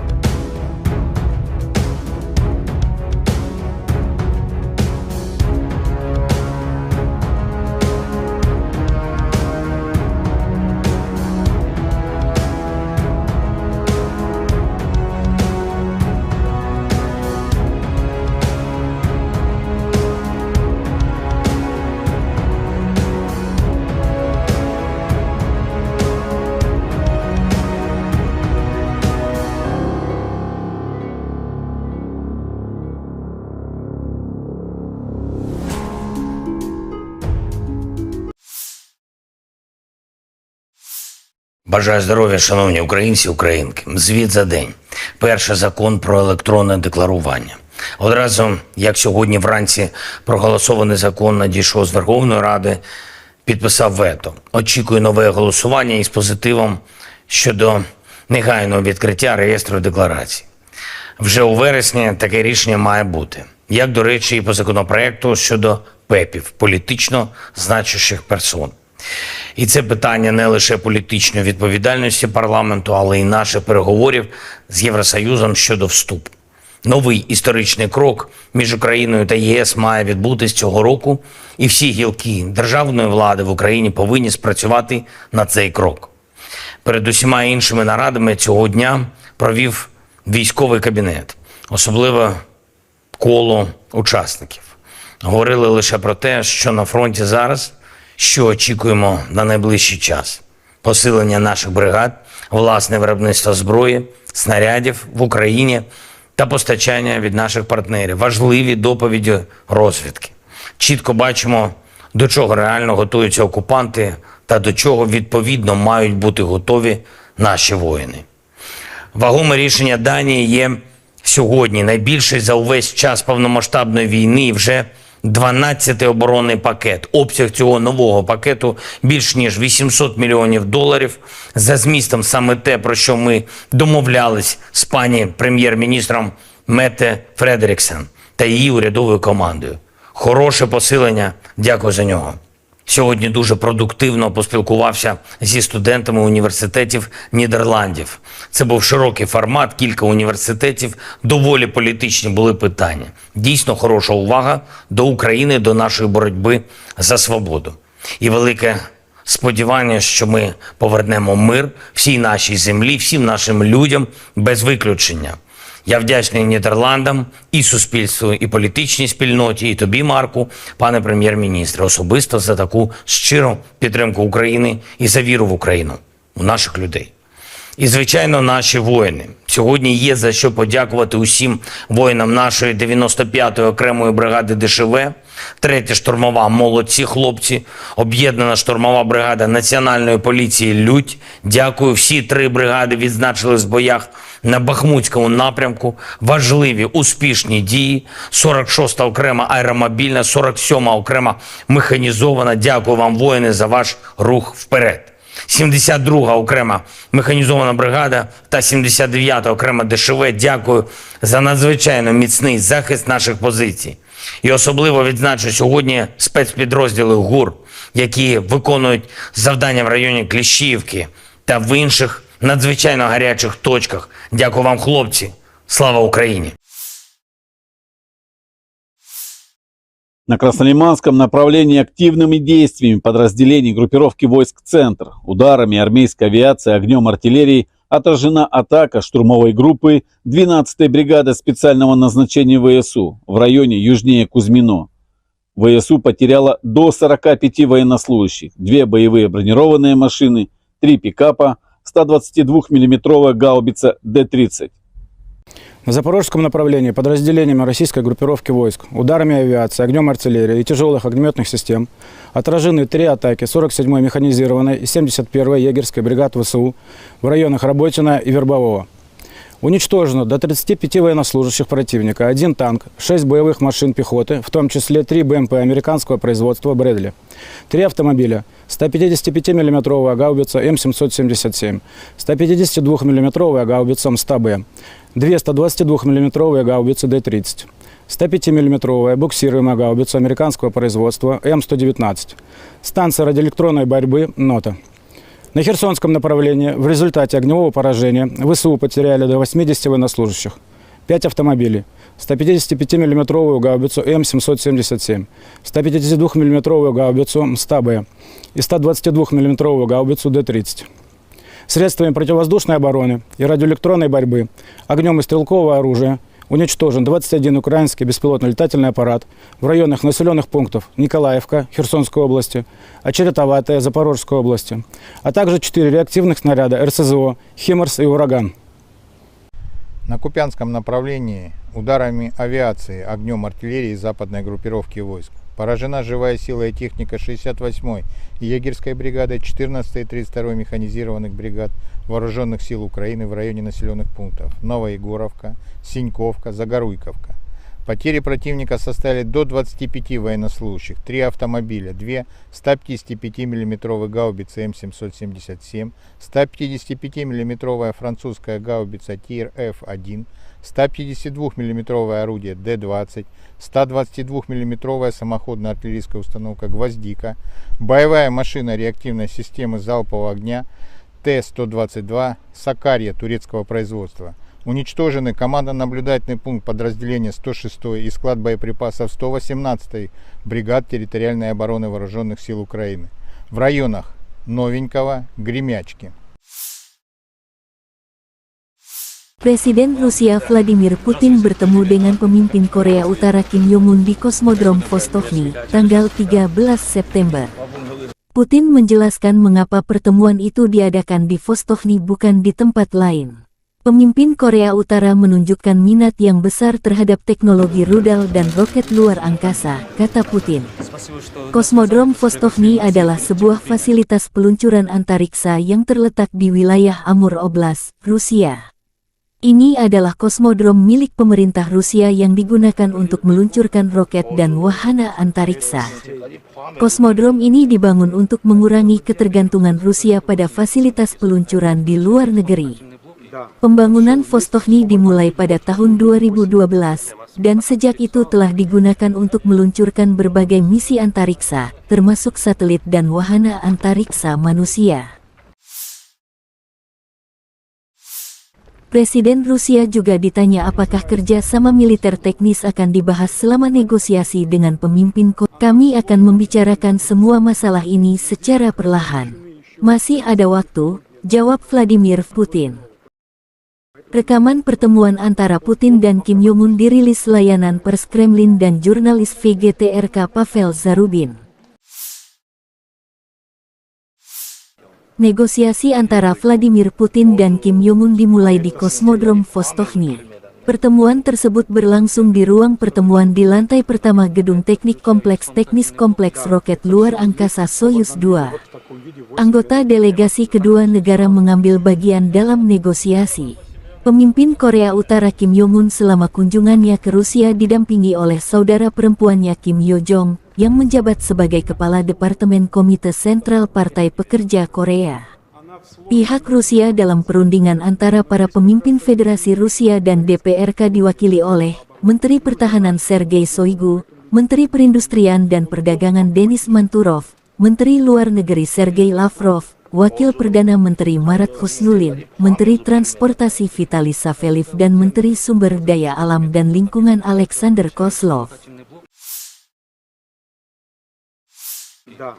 Бажаю здоров'я, шановні українці, українки. Звіт за день. Перший закон про електронне декларування. Одразу, як сьогодні вранці проголосований закон надійшов з Верховної Ради, підписав вето. Очікую нове голосування із позитивом щодо негайного відкриття реєстру декларацій. Вже у вересні таке рішення має бути. Як, до речі, і по законопроекту щодо ПЕПів, політично значущих персон. І це питання не лише політичної відповідальності парламенту, але й наших переговорів з Євросоюзом щодо вступу. Новий історичний крок між Україною та ЄС має відбутись цього року, і всі гілки державної влади в Україні повинні спрацювати на цей крок. Перед усіма іншими нарадами цього дня провів військовий кабінет, особливо коло учасників. Говорили лише про те, що на фронті зараз, що очікуємо на найближчий час. Посилення наших бригад, власне виробництво зброї, снарядів в Україні та постачання від наших партнерів. Важливі доповіді розвідки. Чітко бачимо, до чого реально готуються окупанти та до чого відповідно мають бути готові наші воїни. Вагоме рішення Данії є сьогодні найбільший за увесь час повномасштабної війни і вже 12-й оборонний пакет. Обсяг цього нового пакету більш ніж $800 мільйонів. За змістом саме те, про що ми домовлялись з пані прем'єр-міністром Метте Фредеріксен та її урядовою командою. Хороше посилення, дякую за нього. Сьогодні дуже продуктивно поспілкувався зі студентами університетів Нідерландів. Це був широкий формат, кілька університетів, доволі політичні були питання. Дійсно хороша увага до України, до нашої боротьби за свободу. І велике сподівання, що ми повернемо мир всій нашій землі, всім нашим людям без виключення. Я вдячний Нідерландам, і суспільству, і політичній спільноті, і тобі, Марку, пане прем'єр-міністре, особисто за таку щиру підтримку України і за віру в Україну, у наших людей. І, звичайно, наші воїни. Сьогодні є за що подякувати усім воїнам нашої 95-ї окремої бригади ДШВ, 3-я штурмова «Молодці хлопці», об'єднана штурмова бригада Національної поліції «Людь». Дякую, всі 3 бригади відзначились в боях на Бахмутському напрямку. Важливі, успішні дії. 46-та окрема аеромобільна, 47-ма окрема механізована. Дякую вам, воїни, за ваш рух вперед. 72-га окрема механізована бригада та 79-та окрема ДШВ. Дякую за надзвичайно міцний захист наших позицій. І особливо відзначу сьогодні спецпідрозділи ГУР, які виконують завдання в районі Кліщіївки та в інших надзвичайно гарячих точках. Дякую вам, хлопці. Слава Україні!
На Краснолиманском направлении активными действиями подразделений группировки войск «Центр», ударами армейской авиации, огнем артиллерии отражена атака штурмовой группы 12-й бригады специального назначения ВСУ в районе южнее Кузьмино. ВСУ потеряла до 45 военнослужащих, 2 боевые бронированные машины, 3 пикапа, 122 миллиметровая гаубица Д-30.
На запорожском направлении подразделениями российской группировки войск, ударами авиации, огнем артиллерии и тяжелых огнеметных систем отражены 3 атаки 47-й механизированной и 71-й егерской бригад ВСУ в районах Работино и Вербового. Уничтожено до 35 военнослужащих противника, 1 танк, 6 боевых машин пехоты, в том числе 3 БМП американского производства «Брэдли», 3 автомобиля, 155 миллиметровая гаубица М777, 152 миллиметровая гаубица МСТА-Б, 2 122 миллиметровые гаубицы Д-30, 105 миллиметровая буксируемая гаубица американского производства М119, станция радиоэлектронной борьбы «Нота». На Херсонском направлении в результате огневого поражения ВСУ потеряли до 80 военнослужащих, 5 автомобилей, 155 миллиметровую гаубицу М777, 152 миллиметровую гаубицу МСТА-Б и 122 миллиметровую гаубицу Д-30. Средствами противовоздушной обороны и радиоэлектронной борьбы, огнем и стрелкового оружия уничтожен 21 украинский беспилотный летательный аппарат в районах населенных пунктов Николаевка Херсонской области, Очеретоватая Запорожской области, а также 4 реактивных снаряда РСЗО «Химарс» и «Ураган».
На Купянском направлении ударами авиации, огнем артиллерии западной группировки войск поражена живая сила и техника 68-й егерской бригады, 14-й и 32-й механизированных бригад Вооруженных сил Украины в районе населенных пунктов Новоегоровка, Синьковка, Загоруйковка. Потери противника составили до 25 военнослужащих, 3 автомобиля, 2 155 миллиметровые гаубицы М777, 155 миллиметровая французская гаубица ТИР-Ф1, 152 миллиметровое орудие Д-20, 122 миллиметровая самоходная артиллерийская установка «Гвоздика», боевая машина реактивной системы залпового огня Т-122 «Сакарья» турецкого производства. Уничтожены командно-наблюдательный пункт подразделения 106-й и склад боеприпасов 118-й бригад территориальной обороны Вооруженных сил Украины в районах Новенького, Гремячки.
Presiden Rusia Vladimir Putin bertemu dengan pemimpin Korea Utara Kim Jong-un di Kosmodrom Vostokny, tanggal 13 September. Putin menjelaskan mengapa pertemuan itu diadakan di Vostokny bukan di tempat lain. Pemimpin Korea Utara menunjukkan minat yang besar terhadap teknologi rudal dan roket luar angkasa, kata Putin. Kosmodrom Vostokny adalah sebuah fasilitas peluncuran antariksa yang terletak di wilayah Amur Oblast, Rusia. Ini adalah kosmodrom milik pemerintah Rusia yang digunakan untuk meluncurkan roket dan wahana antariksa. Kosmodrom ini dibangun untuk mengurangi ketergantungan Rusia pada fasilitas peluncuran di luar negeri. Pembangunan Vostokny dimulai pada tahun 2012, dan sejak itu telah digunakan untuk meluncurkan berbagai misi antariksa, termasuk satelit dan wahana antariksa manusia. Presiden Rusia juga ditanya apakah kerja sama militer teknis akan dibahas selama negosiasi dengan pemimpin Korea. Kami akan membicarakan semua masalah ini secara perlahan. Masih ada waktu, jawab Vladimir Putin. Rekaman pertemuan antara Putin dan Kim Jong-un dirilis layanan pers Kremlin dan jurnalis VGTRK Pavel Zarubin. Negosiasi antara Vladimir Putin dan Kim Jong-un dimulai di Kosmodrom Vostochny. Pertemuan tersebut berlangsung di ruang pertemuan di lantai pertama Gedung Teknik Kompleks Teknis Kompleks Roket Luar Angkasa Soyuz 2. Anggota delegasi kedua negara mengambil bagian dalam negosiasi. Pemimpin Korea Utara Kim Jong-un selama kunjungannya ke Rusia didampingi oleh saudara perempuannya Kim Yo-jong, yang menjabat sebagai Kepala Departemen Komite Sentral Partai Pekerja Korea. Pihak Rusia dalam perundingan antara para pemimpin Federasi Rusia dan DPRK diwakili oleh Menteri Pertahanan Sergei Shoigu, Menteri Perindustrian dan Perdagangan Denis Manturov, Menteri Luar Negeri Sergei Lavrov, Wakil Perdana Menteri Marat Husnulin, Menteri Transportasi Vitaly Saveliv dan Menteri Sumber Daya Alam dan Lingkungan Alexander Kozlov.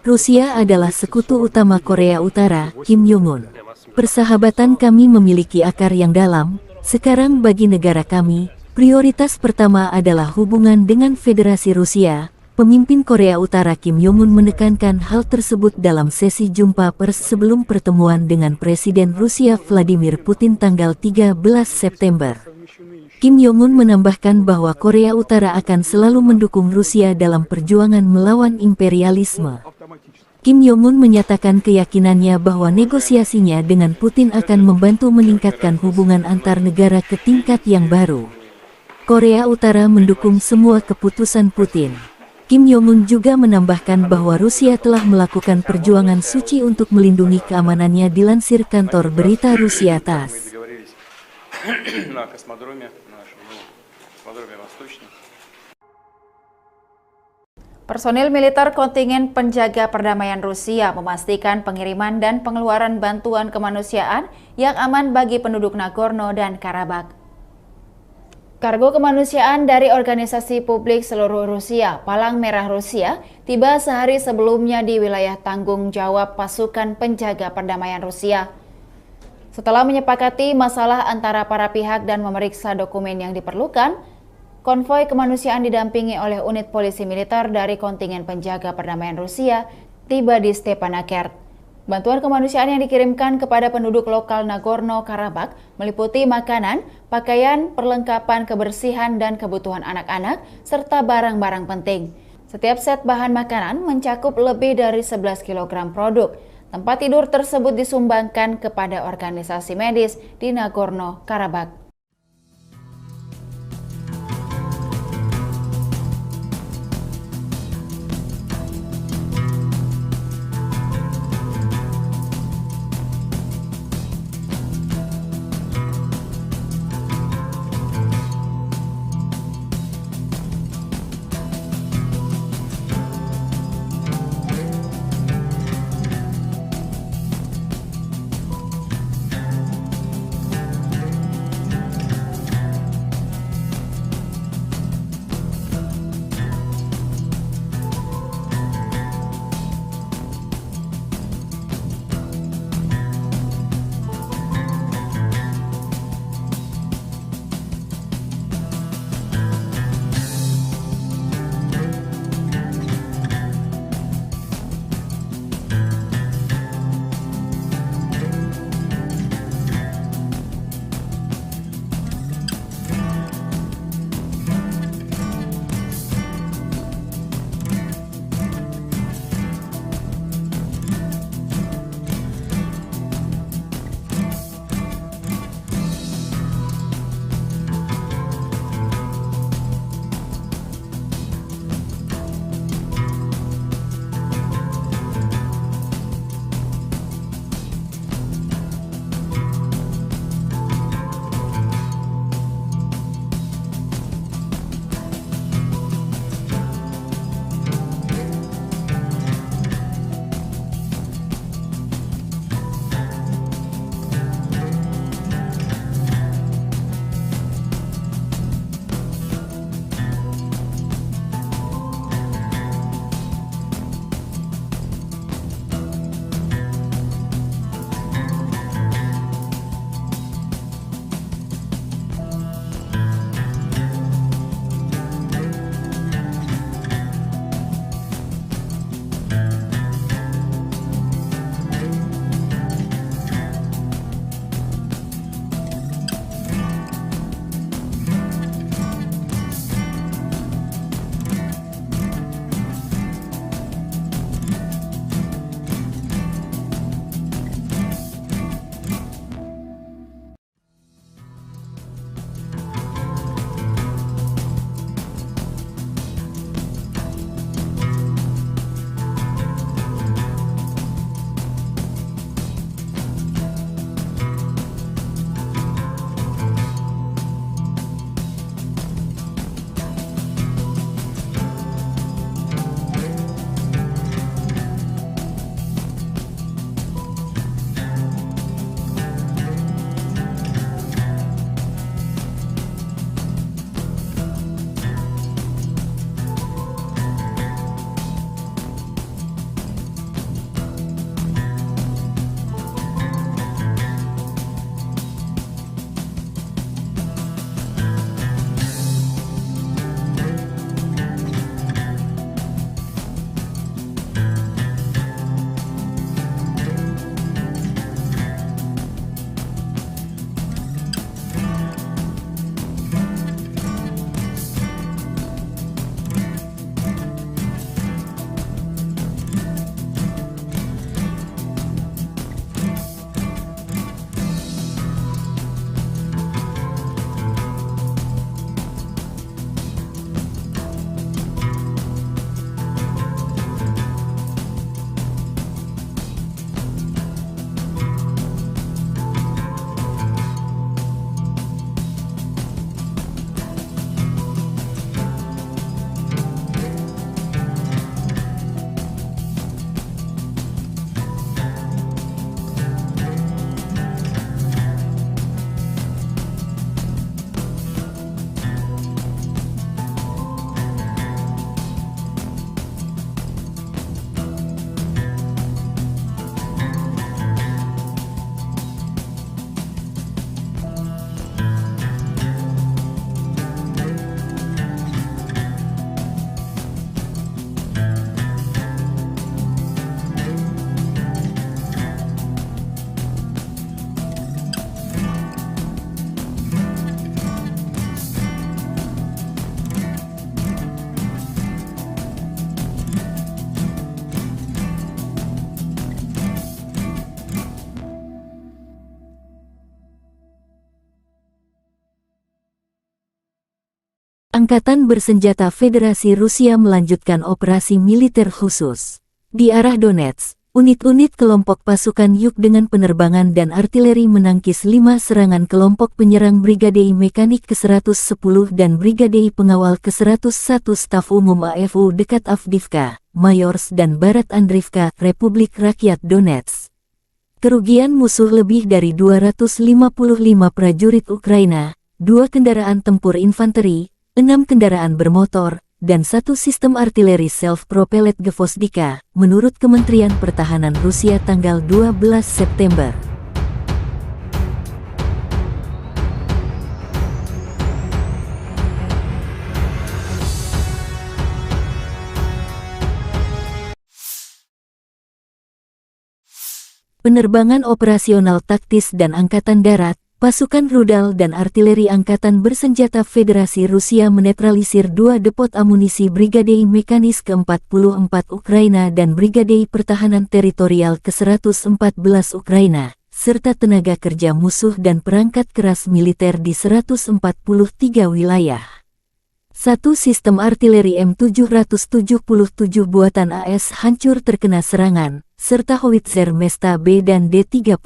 Rusia adalah sekutu utama Korea Utara, Kim Jong-un. Persahabatan kami memiliki akar yang dalam. Sekarang bagi negara kami, prioritas pertama adalah hubungan dengan Federasi Rusia. Pemimpin Korea Utara Kim Jong-un menekankan hal tersebut dalam sesi jumpa pers sebelum pertemuan dengan Presiden Rusia Vladimir Putin tanggal 13 September. Kim Jong-un menambahkan bahwa Korea Utara akan selalu mendukung Rusia dalam perjuangan melawan imperialisme. Kim Jong-un menyatakan keyakinannya bahwa negosiasinya dengan Putin akan membantu meningkatkan hubungan antar negara ke tingkat yang baru. Korea Utara mendukung semua keputusan Putin. Kim Jong-un juga menambahkan bahwa Rusia telah melakukan perjuangan suci untuk melindungi keamanannya dilansir kantor berita Rusia TASS.
Personil militer kontingen penjaga perdamaian Rusia memastikan pengiriman dan pengeluaran bantuan kemanusiaan yang aman bagi penduduk Nagorno dan Karabakh. Kargo kemanusiaan dari organisasi publik seluruh Rusia, Palang Merah Rusia, tiba sehari sebelumnya di wilayah tanggung jawab pasukan penjaga perdamaian Rusia. Setelah menyepakati masalah antara para pihak dan memeriksa dokumen yang diperlukan, konvoi kemanusiaan didampingi oleh unit polisi militer dari kontingen penjaga perdamaian Rusia tiba di Stepanakert. Bantuan kemanusiaan yang dikirimkan kepada penduduk lokal Nagorno-Karabakh meliputi makanan, pakaian, perlengkapan kebersihan dan kebutuhan anak-anak, serta barang-barang penting. Setiap set bahan makanan mencakup lebih dari 11 kg produk. Tempat tidur tersebut disumbangkan kepada organisasi medis di Nagorno-Karabakh.
Angkatan Bersenjata Federasi Rusia melanjutkan operasi militer khusus. Di arah Donetsk, unit-unit kelompok pasukan Yuk dengan penerbangan dan artileri menangkis 5 serangan kelompok penyerang Brigadei Mekanik ke-110 dan Brigadei Pengawal ke-101 Staf Umum AFU dekat Avdiivka, Mayorsk dan Barat Andriivka, Republik Rakyat Donetsk. Kerugian musuh lebih dari 255 prajurit Ukraina, 2 kendaraan tempur infanteri, 6 kendaraan bermotor, dan 1 sistem artileri self-propelled Gvozdika, menurut Kementerian Pertahanan Rusia tanggal 12 September. Penerbangan operasional taktis dan Angkatan Darat, pasukan rudal dan artileri Angkatan Bersenjata Federasi Rusia menetralisir 2 depot amunisi Brigadei Mekanis ke-44 Ukraina dan Brigadei Pertahanan Teritorial ke-114 Ukraina, serta tenaga kerja musuh dan perangkat keras militer di 143 wilayah. 1 sistem artileri M777 buatan AS hancur terkena serangan, serta howitzer Mesta B dan D-30.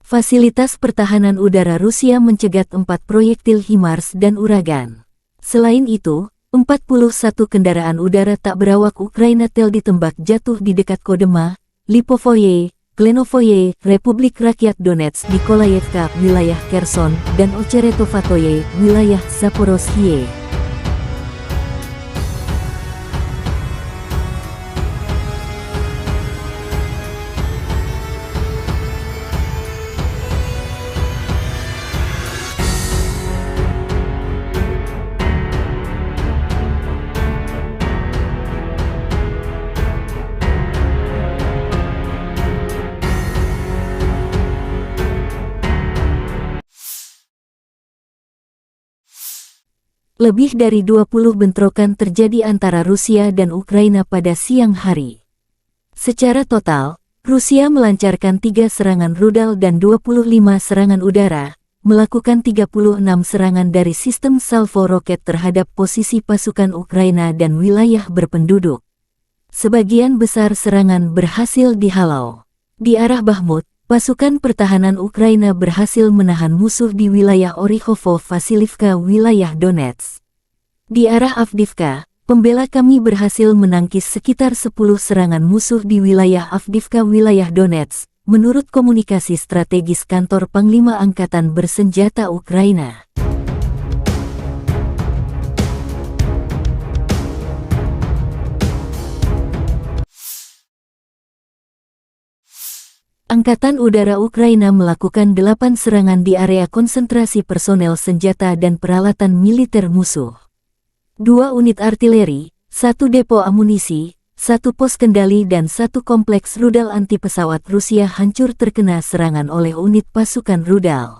Fasilitas pertahanan udara Rusia mencegat 4 proyektil HIMARS dan Uragan. Selain itu, 41 kendaraan udara tak berawak Ukraina tel ditembak jatuh di dekat Kodema, Lipovoye, Klenovoye, Republik Rakyat Donetsk, Nikolayevka, wilayah Kherson, dan Ocheretovatoye, wilayah Zaporozhye. Lebih dari 20 bentrokan terjadi antara Rusia dan Ukraina pada siang hari. Secara total, Rusia melancarkan 3 serangan rudal dan 25 serangan udara, melakukan 36 serangan dari sistem salvo roket terhadap posisi pasukan Ukraina dan wilayah berpenduduk. Sebagian besar serangan berhasil dihalau. Di arah Bakhmut, pasukan pertahanan Ukraina berhasil menahan musuh di wilayah Orikhovo-Vasilivka, wilayah Donetsk. Di arah Avdiivka, pembela kami berhasil menangkis sekitar 10 serangan musuh di wilayah Avdiivka, wilayah Donetsk, menurut komunikasi strategis kantor Panglima Angkatan Bersenjata Ukraina. Angkatan Udara Ukraina melakukan 8 serangan di area konsentrasi personel senjata dan peralatan militer musuh. 2 unit artileri, 1 depo amunisi, 1 pos kendali dan 1 kompleks rudal anti-pesawat Rusia hancur terkena serangan oleh unit pasukan rudal.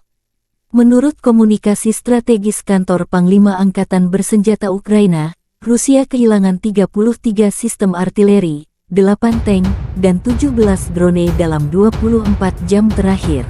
Menurut komunikasi strategis kantor Panglima Angkatan Bersenjata Ukraina, Rusia kehilangan 33 sistem artileri, 8 tank, dan 17 drone dalam 24 jam terakhir.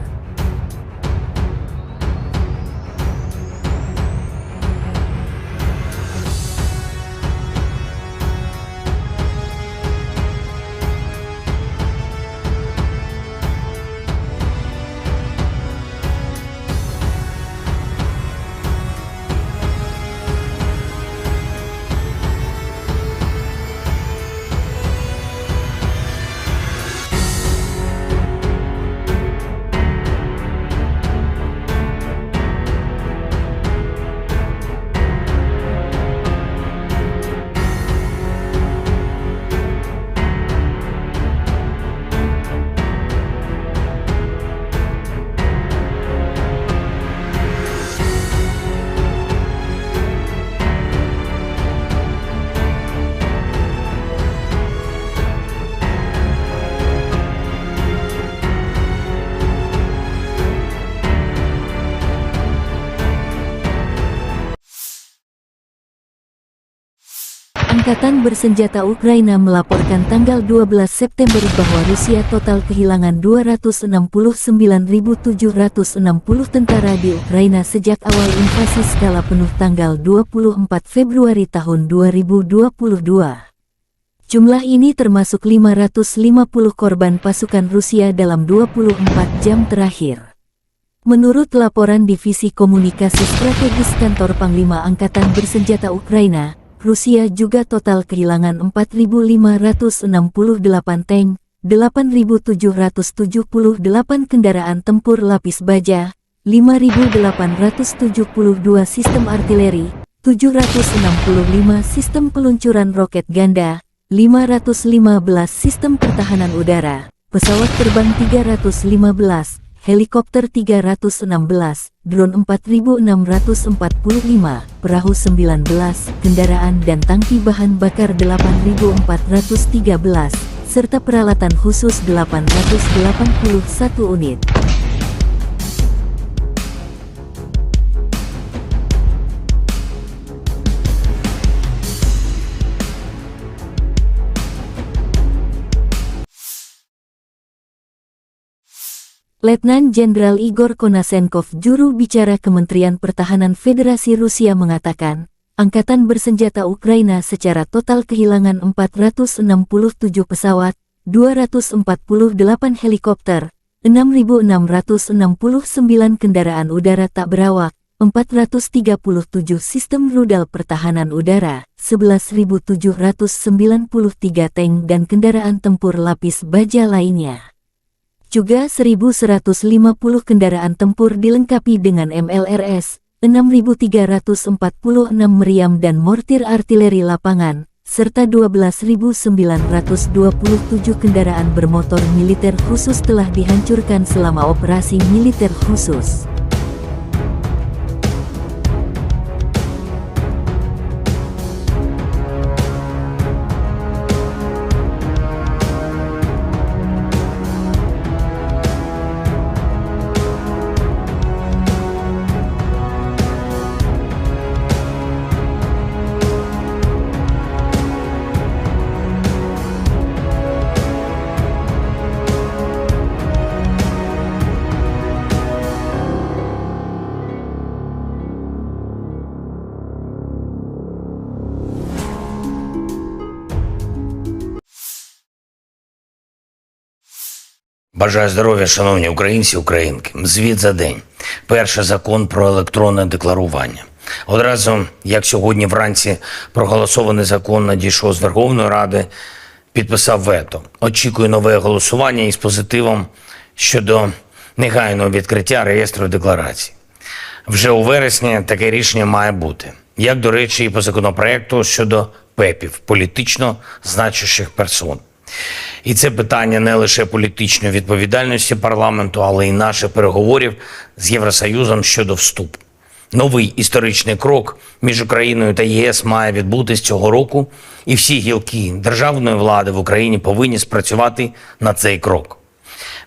Angkatan Bersenjata Ukraina melaporkan tanggal 12 September bahwa Rusia total kehilangan 269.760 tentara di Ukraina sejak awal invasi skala penuh tanggal 24 Februari tahun 2022. Jumlah ini termasuk 550 korban pasukan Rusia dalam 24 jam terakhir. Menurut laporan Divisi Komunikasi Strategis Kantor Panglima Angkatan Bersenjata Ukraina, Rusia juga total kehilangan 4.568 tank, 8.778 kendaraan tempur lapis baja, 5.872 sistem artileri, 765 sistem peluncuran roket ganda, 515 sistem pertahanan udara, pesawat terbang 315, helikopter 316, drone 4.645, perahu 19, kendaraan dan tangki bahan bakar 8.413, serta peralatan khusus 881 unit. Letnan Jenderal Igor Konasenkov, juru bicara Kementerian Pertahanan Federasi Rusia mengatakan, Angkatan Bersenjata Ukraina secara total kehilangan 467 pesawat, 248 helikopter, 6.669 kendaraan udara tak berawak, 437 sistem rudal pertahanan udara, 11.793 tank dan kendaraan tempur lapis baja lainnya. Juga 1.150 kendaraan tempur dilengkapi dengan MLRS, 6.346 meriam dan mortir artileri lapangan, serta 12.927 kendaraan bermotor militer khusus telah dihancurkan selama operasi militer khusus.
Бажаю здоров'я, шановні українці, українки. Звіт за день. Перший закон про електронне декларування. Одразу, як сьогодні вранці проголосований закон надійшов з Верховної Ради, підписав вето. Очікую нове голосування із позитивом щодо негайного відкриття реєстру декларацій. Вже у вересні таке рішення має бути. Як, до речі, і по законопроекту щодо ПЕПів, політично значущих персон. І це питання не лише політичної відповідальності парламенту, але й наших переговорів з Євросоюзом щодо вступу. Новий історичний крок між Україною та ЄС має відбутись цього року, і всі гілки державної влади в Україні повинні спрацювати на цей крок.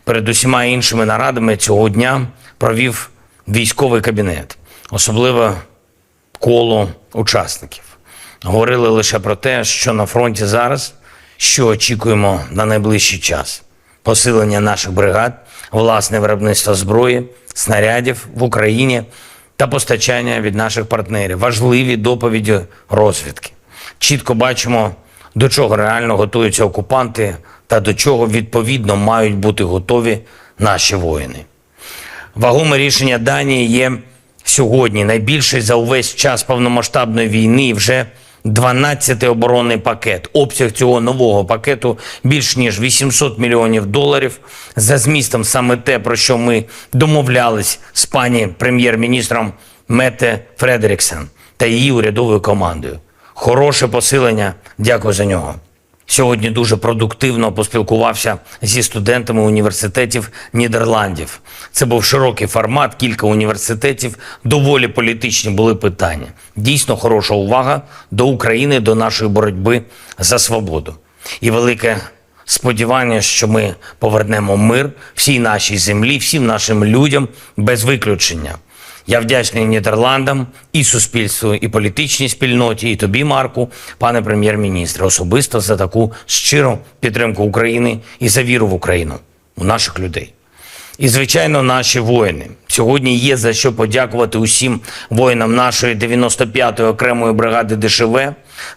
Перед усіма іншими нарадами цього дня провів військовий кабінет, особливо коло учасників. Говорили лише про те, що на фронті зараз, що очікуємо на найближчий час. Посилення наших бригад, власне виробництво зброї, снарядів в Україні та постачання від наших партнерів. Важливі доповіді розвідки. Чітко бачимо, до чого реально готуються окупанти та до чого відповідно мають бути готові наші воїни. Вагоме рішення Данії є сьогодні найбільший за увесь час повномасштабної війни і вже 12-й оборонний пакет. Обсяг цього нового пакету більш ніж $800 мільйонів. За змістом саме те, про що ми домовлялись з пані прем'єр-міністром Метте Фредеріксен та її урядовою командою. Хороше посилення, дякую за нього. Сьогодні дуже продуктивно поспілкувався зі студентами університетів Нідерландів. Це був широкий формат, кілька університетів, доволі політичні були питання. Дійсно хороша увага до України, до нашої боротьби за свободу. І велике сподівання, що ми повернемо мир всій нашій землі, всім нашим людям без виключення. Я вдячний Нідерландам, і суспільству, і політичній спільноті, і тобі, Марку, пане прем'єр-міністре, особисто за таку щиру підтримку України і за віру в Україну, у наших людей. І, звичайно, наші воїни. Сьогодні є за що подякувати усім воїнам нашої 95-ї окремої бригади ДШВ,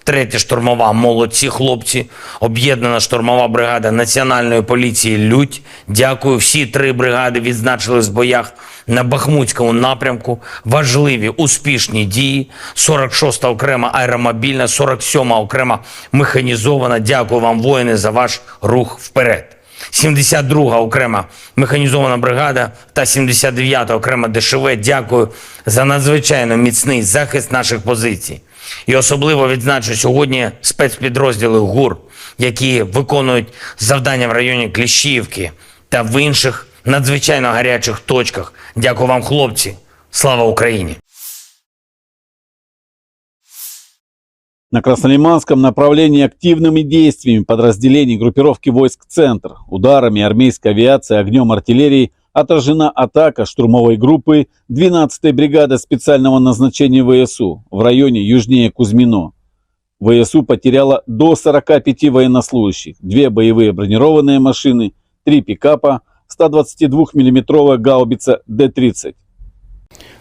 3-я штурмова «Молодці хлопці», об'єднана штурмова бригада Національної поліції «Людь». Дякую, всі 3 бригади відзначились в боях на Бахмутському напрямку. Важливі, успішні дії. 46-та окрема аеромобільна, 47-ма окрема механізована. Дякую вам, воїни, за ваш рух вперед. 72-га окрема механізована бригада та 79-та окрема ДШВ. Дякую за надзвичайно міцний захист наших позицій. І особливо відзначу сьогодні спецпідрозділи ГУР, які виконують завдання в районі Кліщіївки та в інших надзвичайно гарячих точках. Дякую вам, хлопці. Слава Україні!
На Краснолиманском направлении активными действиями подразделений группировки войск «Центр», ударами армейской авиации, огнем артиллерии отражена атака штурмовой группы 12-й бригады специального назначения ВСУ в районе южнее Кузьмино. ВСУ потеряла до 45 военнослужащих, 2 боевые бронированные машины, 3 пикапа, 122 миллиметровая гаубица Д-30.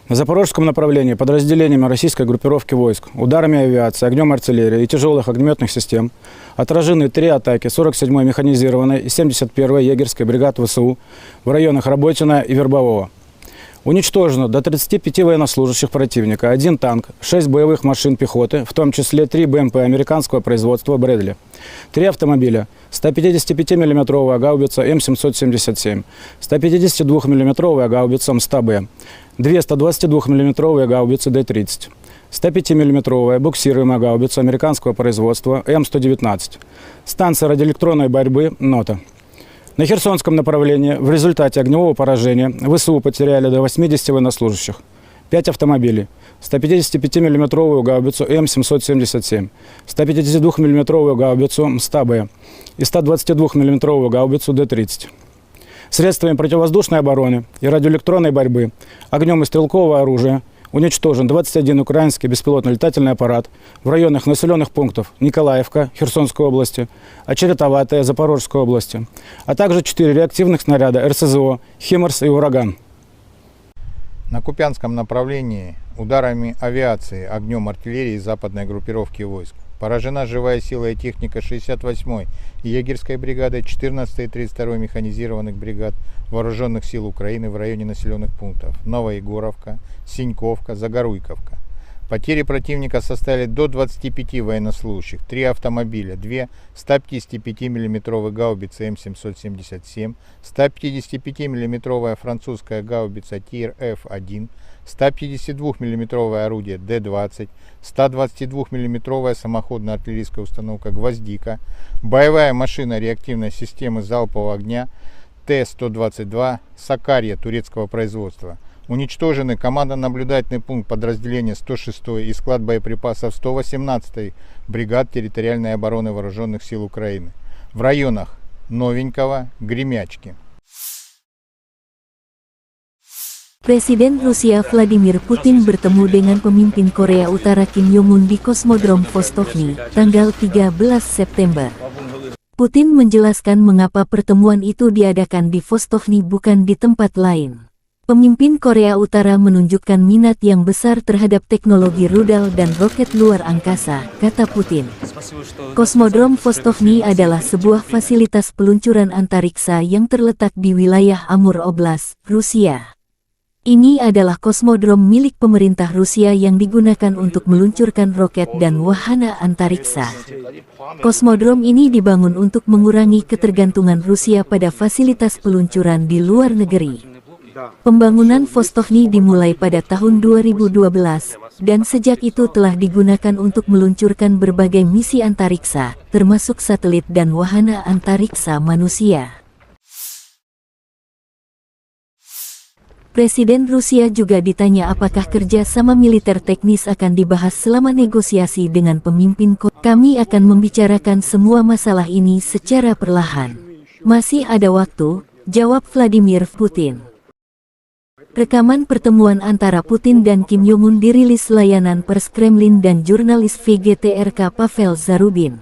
На запорожском направлении подразделениями российской группировки войск, ударами авиации, огнем артиллерии и тяжелых огнеметных систем отражены 3 атаки 47-й механизированной и 71-й егерской бригад ВСУ в районах Работино и Вербового. Уничтожено до 35 военнослужащих противника, 1 танк, 6 боевых машин пехоты, в том числе 3 БМП американского производства «Брэдли», 3 автомобиля, 155 миллиметровая гаубица М777, 152 миллиметровая гаубица М100Б, 2 122 миллиметровые гаубицы Д-30, 105 миллиметровая буксируемая гаубица американского производства М119, станция радиоэлектронной борьбы «Нота». На Херсонском направлении в результате огневого поражения ВСУ потеряли до 80 военнослужащих, 5 автомобилей, 155 миллиметровую гаубицу М777, 152 миллиметровую гаубицу М100Б и 122 миллиметровую гаубицу Д-30. Средствами противовоздушной обороны и радиоэлектронной борьбы, огнем и стрелкового оружия уничтожен 21 украинский беспилотный летательный аппарат в районах населенных пунктов Николаевка Херсонской области, Очеретоватая Запорожской области, а также 4 реактивных снаряда РСЗО «Химарс» и «Ураган».
На Купянском направлении ударами авиации, огнем артиллерии западной группировки войск поражена живая сила и техника 68-й егерской бригады, 14-й и 32-й механизированных бригад Вооруженных сил Украины в районе населенных пунктов Новоегоровка, Синьковка, Загоруйковка. Потери противника составили до 25 военнослужащих, 3 автомобиля, 2 155 миллиметровых гаубицы М777, 155 миллиметровая французская гаубица ТИР-Ф1, 152 миллиметровое орудие Д-20, 122 миллиметровая самоходная артиллерийская установка «Гвоздика», боевая машина реактивной системы залпового огня Т-122 «Сакарья» турецкого производства. Уничтожены командно-наблюдательный пункт подразделения 106-й и склад боеприпасов 118-й бригад территориальной обороны Вооруженных сил Украины в районах Новенького, Гремячки.
Presiden Rusia Vladimir Putin bertemu dengan pemimpin Korea Utara Kim Jong-un di Kosmodrom Vostokny, tanggal 13 September. Putin menjelaskan mengapa pertemuan itu diadakan di Vostokny bukan di tempat lain. Pemimpin Korea Utara menunjukkan minat yang besar terhadap teknologi rudal dan roket luar angkasa, kata Putin. Kosmodrom Vostokny adalah sebuah fasilitas peluncuran antariksa yang terletak di wilayah Amur Oblast, Rusia. Ini adalah kosmodrom milik pemerintah Rusia yang digunakan untuk meluncurkan roket dan wahana antariksa. Kosmodrom ini dibangun untuk mengurangi ketergantungan Rusia pada fasilitas peluncuran di luar negeri. Pembangunan Vostokny dimulai pada tahun 2012, dan sejak itu telah digunakan untuk meluncurkan berbagai misi antariksa, termasuk satelit dan wahana antariksa manusia. Presiden Rusia juga ditanya apakah kerja sama militer teknis akan dibahas selama negosiasi dengan pemimpin Korea. Kami akan membicarakan semua masalah ini secara perlahan. Masih ada waktu, jawab Vladimir Putin. Rekaman pertemuan antara Putin dan Kim Jong-un dirilis layanan pers Kremlin dan jurnalis VGTRK Pavel Zarubin.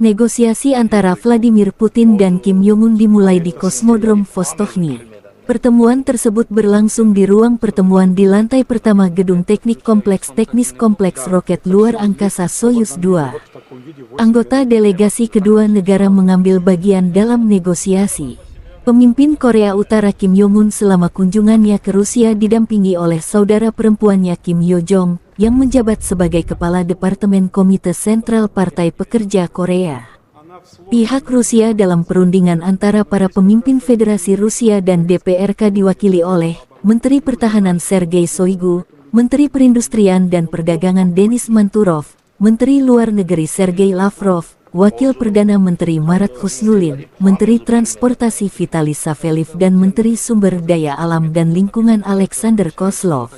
Negosiasi antara Vladimir Putin dan Kim Jong-un dimulai di Kosmodrom Vostochny. Pertemuan tersebut berlangsung di ruang pertemuan di lantai pertama Gedung Teknik Kompleks Teknis Kompleks Roket Luar Angkasa Soyuz 2. Anggota delegasi kedua negara mengambil bagian dalam negosiasi. Pemimpin Korea Utara Kim Jong-un selama kunjungannya ke Rusia didampingi oleh saudara perempuannya Kim Yo Jong, yang menjabat sebagai Kepala Departemen Komite Sentral Partai Pekerja Korea. Pihak Rusia dalam perundingan antara para pemimpin Federasi Rusia dan DPRK diwakili oleh Menteri Pertahanan Sergei Shoigu, Menteri Perindustrian dan Perdagangan Denis Manturov, Menteri Luar Negeri Sergei Lavrov, Wakil Perdana Menteri Marat Husnulin, Menteri Transportasi Vitaly Saveliv dan Menteri Sumber Daya Alam dan Lingkungan Alexander Kozlov.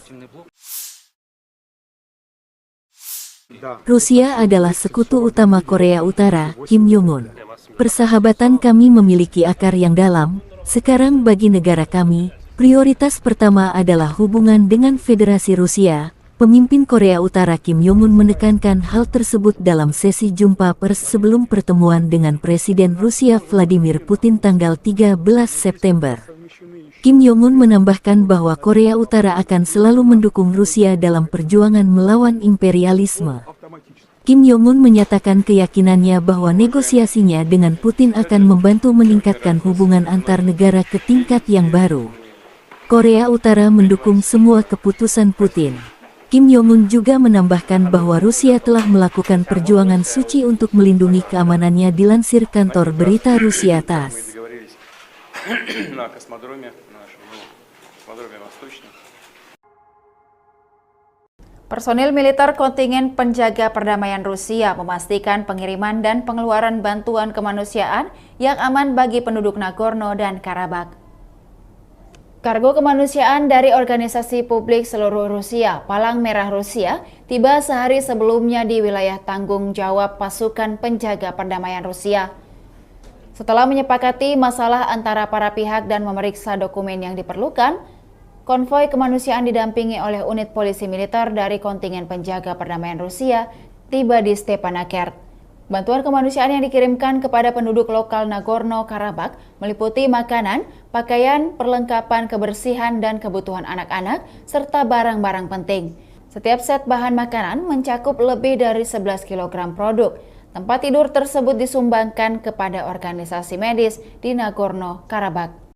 Rusia adalah sekutu utama Korea Utara, Kim Jong-un. Persahabatan kami memiliki akar yang dalam. Sekarang bagi negara kami, prioritas pertama adalah hubungan dengan Federasi Rusia. Pemimpin Korea Utara Kim Jong-un menekankan hal tersebut dalam sesi jumpa pers sebelum pertemuan dengan Presiden Rusia Vladimir Putin tanggal 13 September. Kim Jong-un menambahkan bahwa Korea Utara akan selalu mendukung Rusia dalam perjuangan melawan imperialisme. Kim Jong-un menyatakan keyakinannya bahwa negosiasinya dengan Putin akan membantu meningkatkan hubungan antar negara ke tingkat yang baru. Korea Utara mendukung semua keputusan Putin. Kim Jong-un juga menambahkan bahwa Rusia telah melakukan perjuangan suci untuk melindungi keamanannya dilansir kantor berita Rusia TASS.
Personil militer kontingen penjaga perdamaian Rusia memastikan pengiriman dan pengeluaran bantuan kemanusiaan yang aman bagi penduduk Nagorno dan Karabakh. Kargo kemanusiaan dari organisasi publik seluruh Rusia, Palang Merah Rusia, tiba sehari sebelumnya di wilayah tanggung jawab pasukan penjaga perdamaian Rusia. Setelah menyepakati masalah antara para pihak dan memeriksa dokumen yang diperlukan, konvoi kemanusiaan didampingi oleh unit polisi militer dari kontingen penjaga perdamaian Rusia tiba di Stepanakert. Bantuan kemanusiaan yang dikirimkan kepada penduduk lokal Nagorno-Karabakh meliputi makanan, pakaian, perlengkapan kebersihan dan kebutuhan anak-anak, serta barang-barang penting. Setiap set bahan makanan mencakup lebih dari 11 kg produk. Tempat tidur tersebut disumbangkan kepada organisasi medis di Nagorno-Karabakh.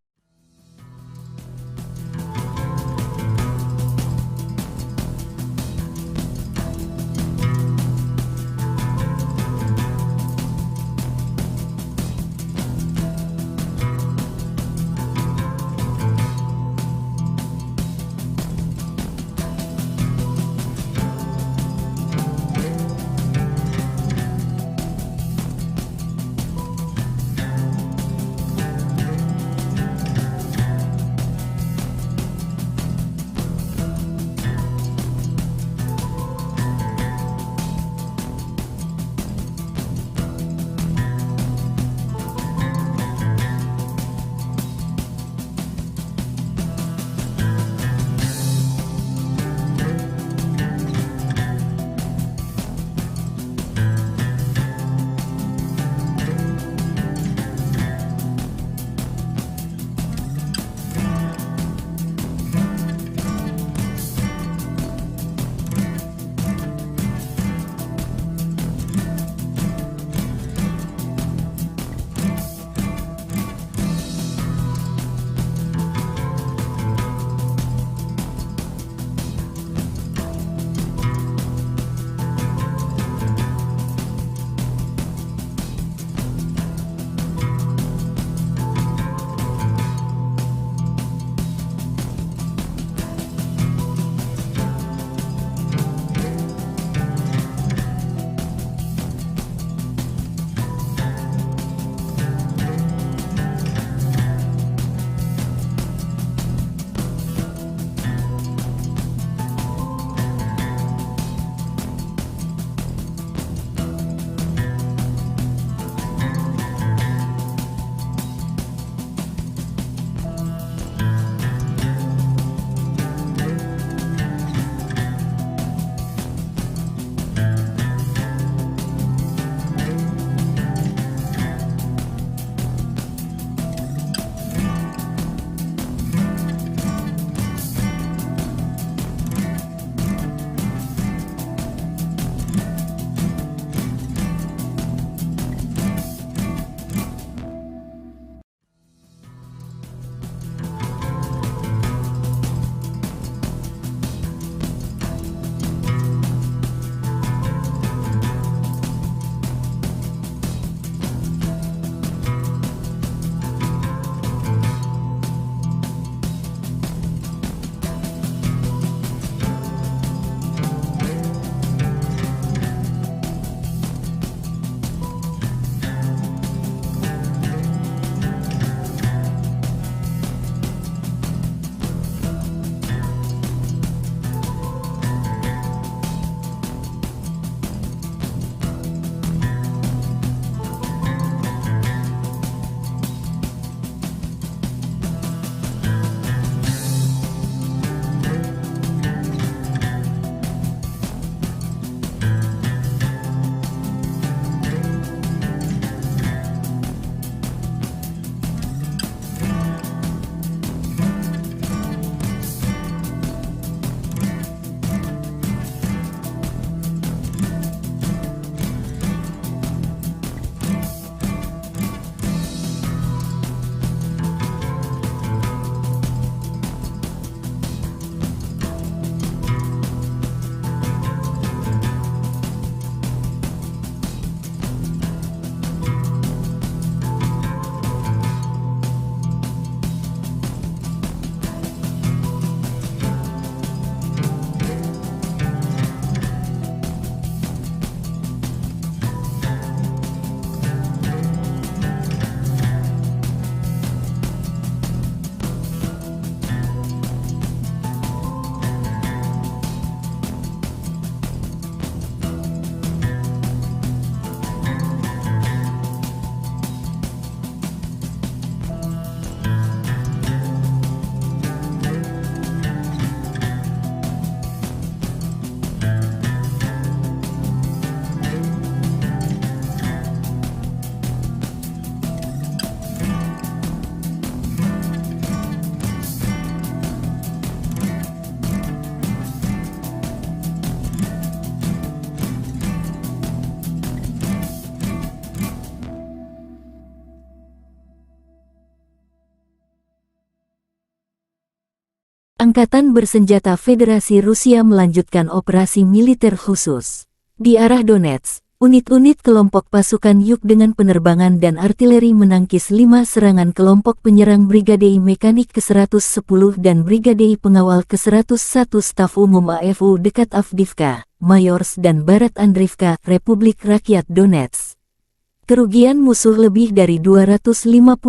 Angkatan Bersenjata Federasi Rusia melanjutkan operasi militer khusus. Di arah Donetsk, unit-unit kelompok pasukan Yuk dengan penerbangan dan artileri menangkis 5 serangan kelompok penyerang Brigade Mekanik ke-110 dan Brigade Pengawal ke-101 Staf Umum AFU dekat Avdiivka, Mayorsk dan Barat Andriivka, Republik Rakyat Donetsk. Kerugian musuh lebih dari 255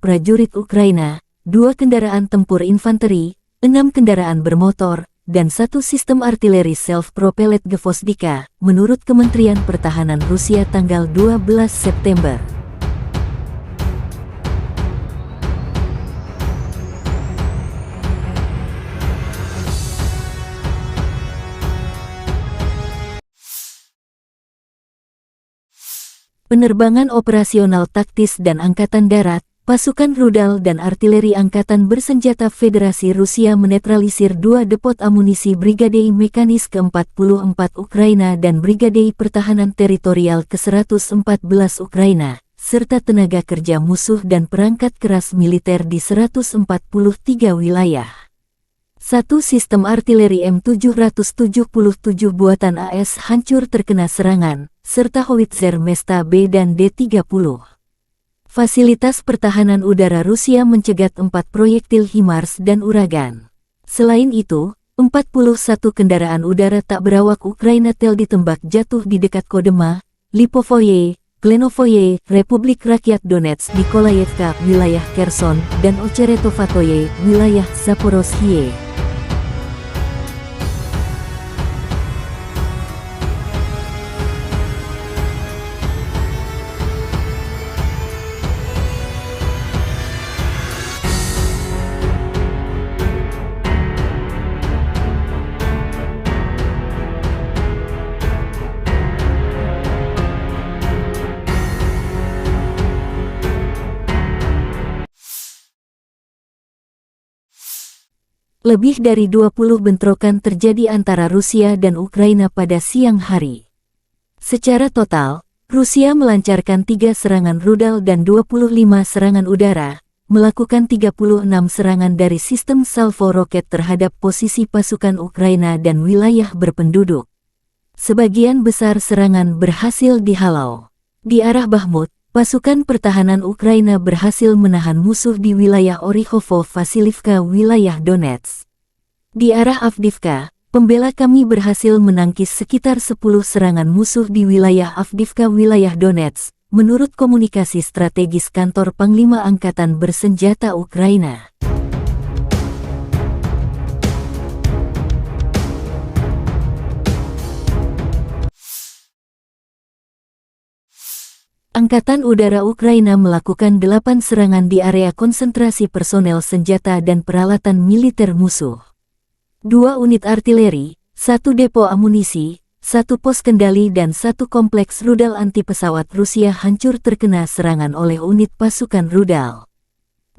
prajurit Ukraina, 2 kendaraan tempur infanteri, 6 kendaraan bermotor, dan 1 sistem artileri self-propelled Gvozdika, menurut Kementerian Pertahanan Rusia tanggal 12 September. Penerbangan operasional taktis dan Angkatan Darat, pasukan rudal dan artileri Angkatan Bersenjata Federasi Rusia menetralisir 2 depot amunisi Brigade Mekanis ke-44 Ukraina dan Brigade Pertahanan Teritorial ke-114 Ukraina, serta tenaga kerja musuh dan perangkat keras militer di 143 wilayah. 1 sistem artileri M777 buatan AS hancur terkena serangan, serta howitzer Mesta B dan D-30. Fasilitas pertahanan udara Rusia mencegat 4 proyektil HIMARS dan Uragan. Selain itu, 41 kendaraan udara tak berawak Ukraina tel ditembak jatuh di dekat Kodema, Lipovoye, Klenovoye, Republik Rakyat Donetsk, Nikolayevka, wilayah Kherson, dan Ocheretovatoye, wilayah Zaporozhye. Lebih dari 20 bentrokan terjadi antara Rusia dan Ukraina pada siang hari. Secara total, Rusia melancarkan 3 serangan rudal dan 25 serangan udara, melakukan 36 serangan dari sistem salvo roket terhadap posisi pasukan Ukraina dan wilayah berpenduduk. Sebagian besar serangan berhasil dihalau. Di arah Bakhmut, pasukan pertahanan Ukraina berhasil menahan musuh di wilayah Orikhovo-Vasilivka, wilayah Donetsk. Di arah Avdiivka, pembela kami berhasil menangkis sekitar 10 serangan musuh di wilayah Avdiivka, wilayah Donetsk, menurut komunikasi strategis kantor Panglima Angkatan Bersenjata Ukraina. Angkatan Udara Ukraina melakukan 8 serangan di area konsentrasi personel senjata dan peralatan militer musuh. 2 unit artileri, 1 depo amunisi, 1 pos kendali dan 1 kompleks rudal anti-pesawat Rusia hancur terkena serangan oleh unit pasukan rudal.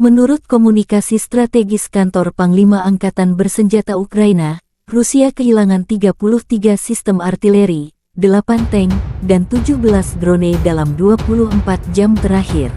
Menurut komunikasi strategis kantor Panglima Angkatan Bersenjata Ukraina, Rusia kehilangan 33 sistem artileri, 8 tank, dan 17 drone dalam 24 jam terakhir.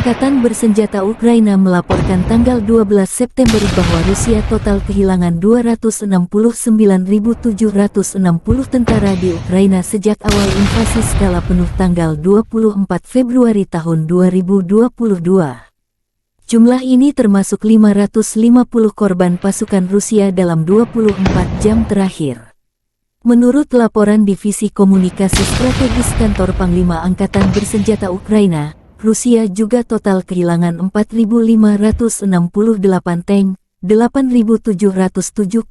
Angkatan Bersenjata Ukraina melaporkan tanggal 12 September bahwa Rusia total kehilangan 269.760 tentara di Ukraina sejak awal invasi skala penuh tanggal 24 Februari tahun 2022. Jumlah ini termasuk 550 korban pasukan Rusia dalam 24 jam terakhir. Menurut laporan Divisi Komunikasi Strategis Kantor Panglima Angkatan Bersenjata Ukraina, Rusia juga total kehilangan 4.568 tank, 8.778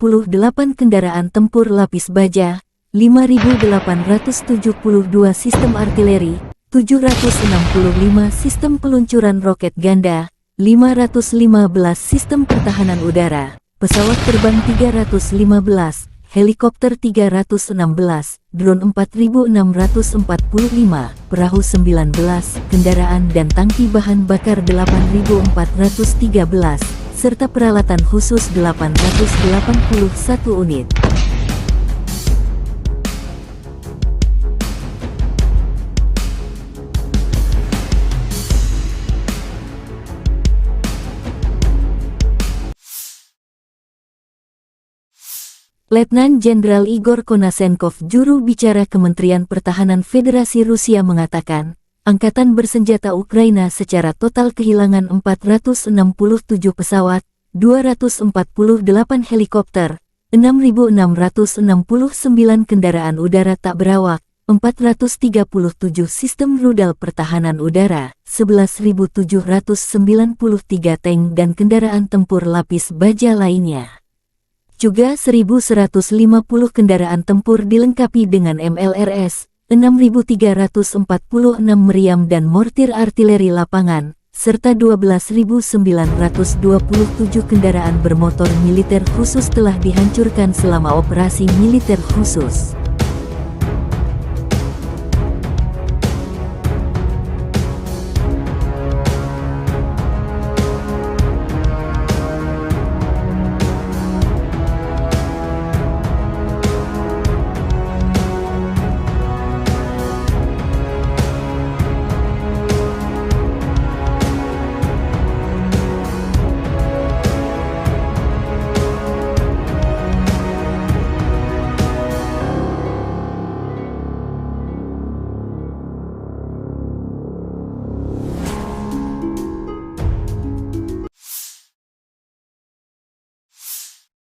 kendaraan tempur lapis baja, 5.872 sistem artileri, 765 sistem peluncuran roket ganda, 515 sistem pertahanan udara, pesawat terbang 315, helikopter 316, drone 4.645, perahu 19, kendaraan dan tangki bahan bakar 8.413, serta peralatan khusus 881 unit. Letnan Jenderal Igor Konasenkov, juru bicara Kementerian Pertahanan Federasi Rusia mengatakan, Angkatan Bersenjata Ukraina secara total kehilangan 467 pesawat, 248 helikopter, 6.669 kendaraan udara tak berawak, 437 sistem rudal pertahanan udara, 11.793 tank dan kendaraan tempur lapis baja lainnya. Juga 1.150 kendaraan tempur dilengkapi dengan MLRS, 6.346 meriam dan mortir artileri lapangan, serta 12.927 kendaraan bermotor militer khusus telah dihancurkan selama operasi militer khusus.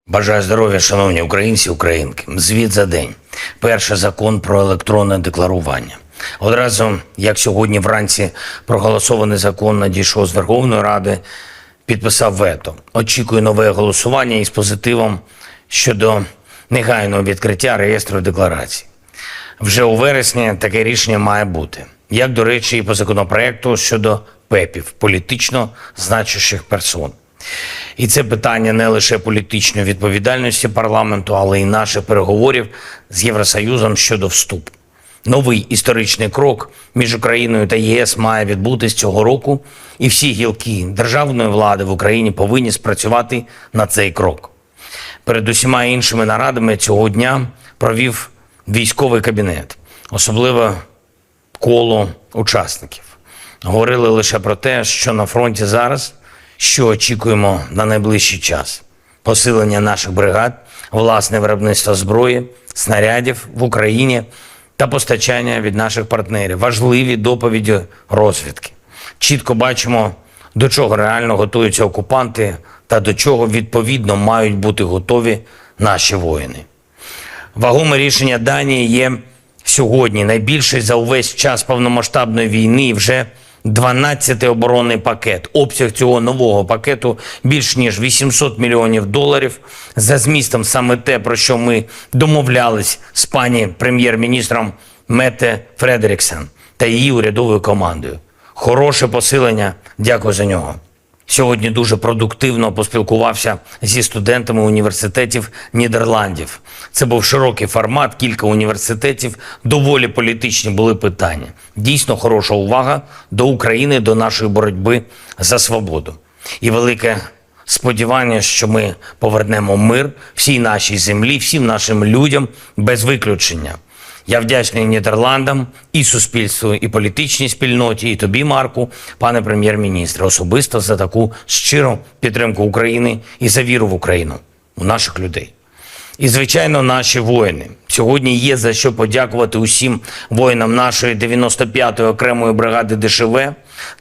Бажаю здоров'я, шановні українці, українки. Звіт за день. Перший закон про електронне декларування. Одразу, як сьогодні вранці проголосований закон надійшов з Верховної Ради, підписав вето. Очікую нове голосування із позитивом щодо негайного відкриття реєстру декларацій. Вже у вересні таке рішення має бути. Як, до речі, і по законопроекту щодо ПЕПів, політично значущих персон. І це питання не лише політичної відповідальності парламенту, але й наших переговорів з Євросоюзом щодо вступу. Новий історичний крок між Україною та ЄС має відбутись цього року, і всі гілки державної влади в Україні повинні спрацювати на цей крок. Перед усіма іншими нарадами цього дня провів військовий кабінет, особливо коло учасників. Говорили лише про те, що на фронті зараз, що очікуємо на найближчий час. Посилення наших бригад, власне виробництво зброї, снарядів в Україні та постачання від наших партнерів. Важливі доповіді розвідки. Чітко бачимо, до чого реально готуються окупанти та до чого відповідно мають бути готові наші воїни. Вагоме рішення Данії є сьогодні найбільший за увесь час повномасштабної війни і вже 12-й оборонний пакет. Обсяг цього нового пакету більш ніж $800 мільйонів. За змістом саме те, про що ми домовлялись з пані прем'єр-міністром Метте Фредеріксен та її урядовою командою. Хороше посилення, дякую за нього. Сьогодні дуже продуктивно поспілкувався зі студентами університетів Нідерландів. Це був широкий формат, кілька університетів, доволі політичні були питання. Дійсно хороша увага до України, до нашої боротьби за свободу. І велике сподівання, що ми повернемо мир всій нашій землі, всім нашим людям без виключення. Я вдячний Нідерландам, і суспільству, і політичній спільноті, і тобі, Марку, пане прем'єр-міністре, особисто за таку щиру підтримку України і за віру в Україну, у наших людей. І, звичайно, наші воїни. Сьогодні є за що подякувати усім воїнам нашої 95-ї окремої бригади ДШВ,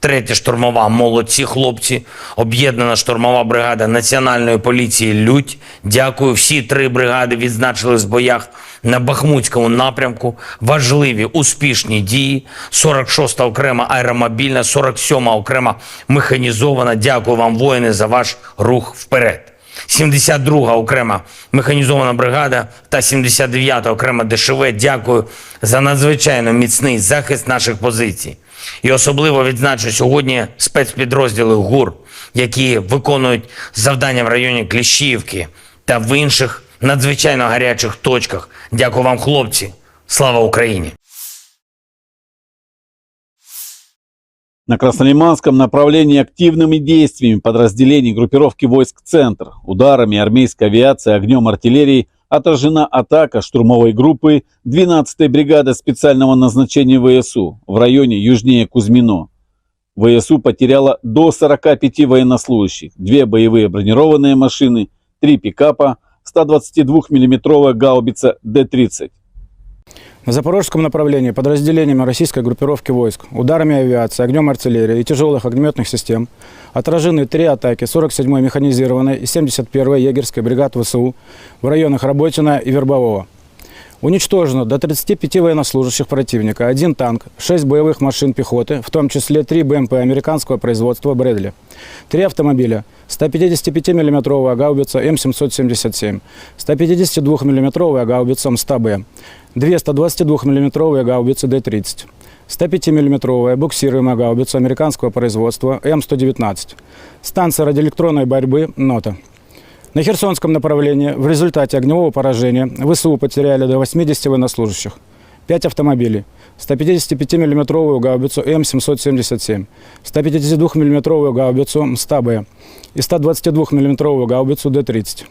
3-я штурмова «Молодці хлопці», об'єднана штурмова бригада Національної поліції «Людь». Дякую, всі 3 бригади відзначились в боях на Бахмутському напрямку. Важливі, успішні дії. 46-та окрема аеромобільна, 47-ма окрема механізована. Дякую вам, воїни, за ваш рух вперед. 72-га окрема механізована бригада та 79-та окрема ДШВ. Дякую за надзвичайно міцний захист наших позицій. І особливо відзначу сьогодні спецпідрозділи ГУР, які виконують завдання в районі Кліщіївки та в інших надзвичайно гарячих точках. Дякую вам, хлопці. Слава Україні!
На Краснолиманском направлении активными действиями подразделений группировки войск «Центр», ударами армейской авиации, огнем артиллерии отражена атака штурмовой группы 12-й бригады специального назначения ВСУ в районе южнее Кузьмино. ВСУ потеряла до 45 военнослужащих, 2 боевые бронированные машины, 3 пикапа, 122 миллиметровая гаубица Д-30.
На запорожском направлении подразделениями российской группировки войск, ударами авиации, огнем артиллерии и тяжелых огнеметных систем отражены 3 атаки 47-й механизированной и 71-й егерской бригад ВСУ в районах Работино и Вербового. Уничтожено до 35 военнослужащих противника, 1 танк, 6 боевых машин пехоты, в том числе 3 БМП американского производства «Брэдли», 3 автомобиля, 155 миллиметровая гаубица М777, 152 миллиметровая гаубица МСТА-Б, 2 122 миллиметровые гаубицы Д-30, 105 миллиметровая буксируемая гаубица американского производства М119, станция радиоэлектронной борьбы «Нота». На Херсонском направлении в результате огневого поражения ВСУ потеряли до 80 военнослужащих, 5 автомобилей, 155 миллиметровую гаубицу М777, 152 миллиметровую гаубицу МСТА-Б и 122 миллиметровую гаубицу Д-30.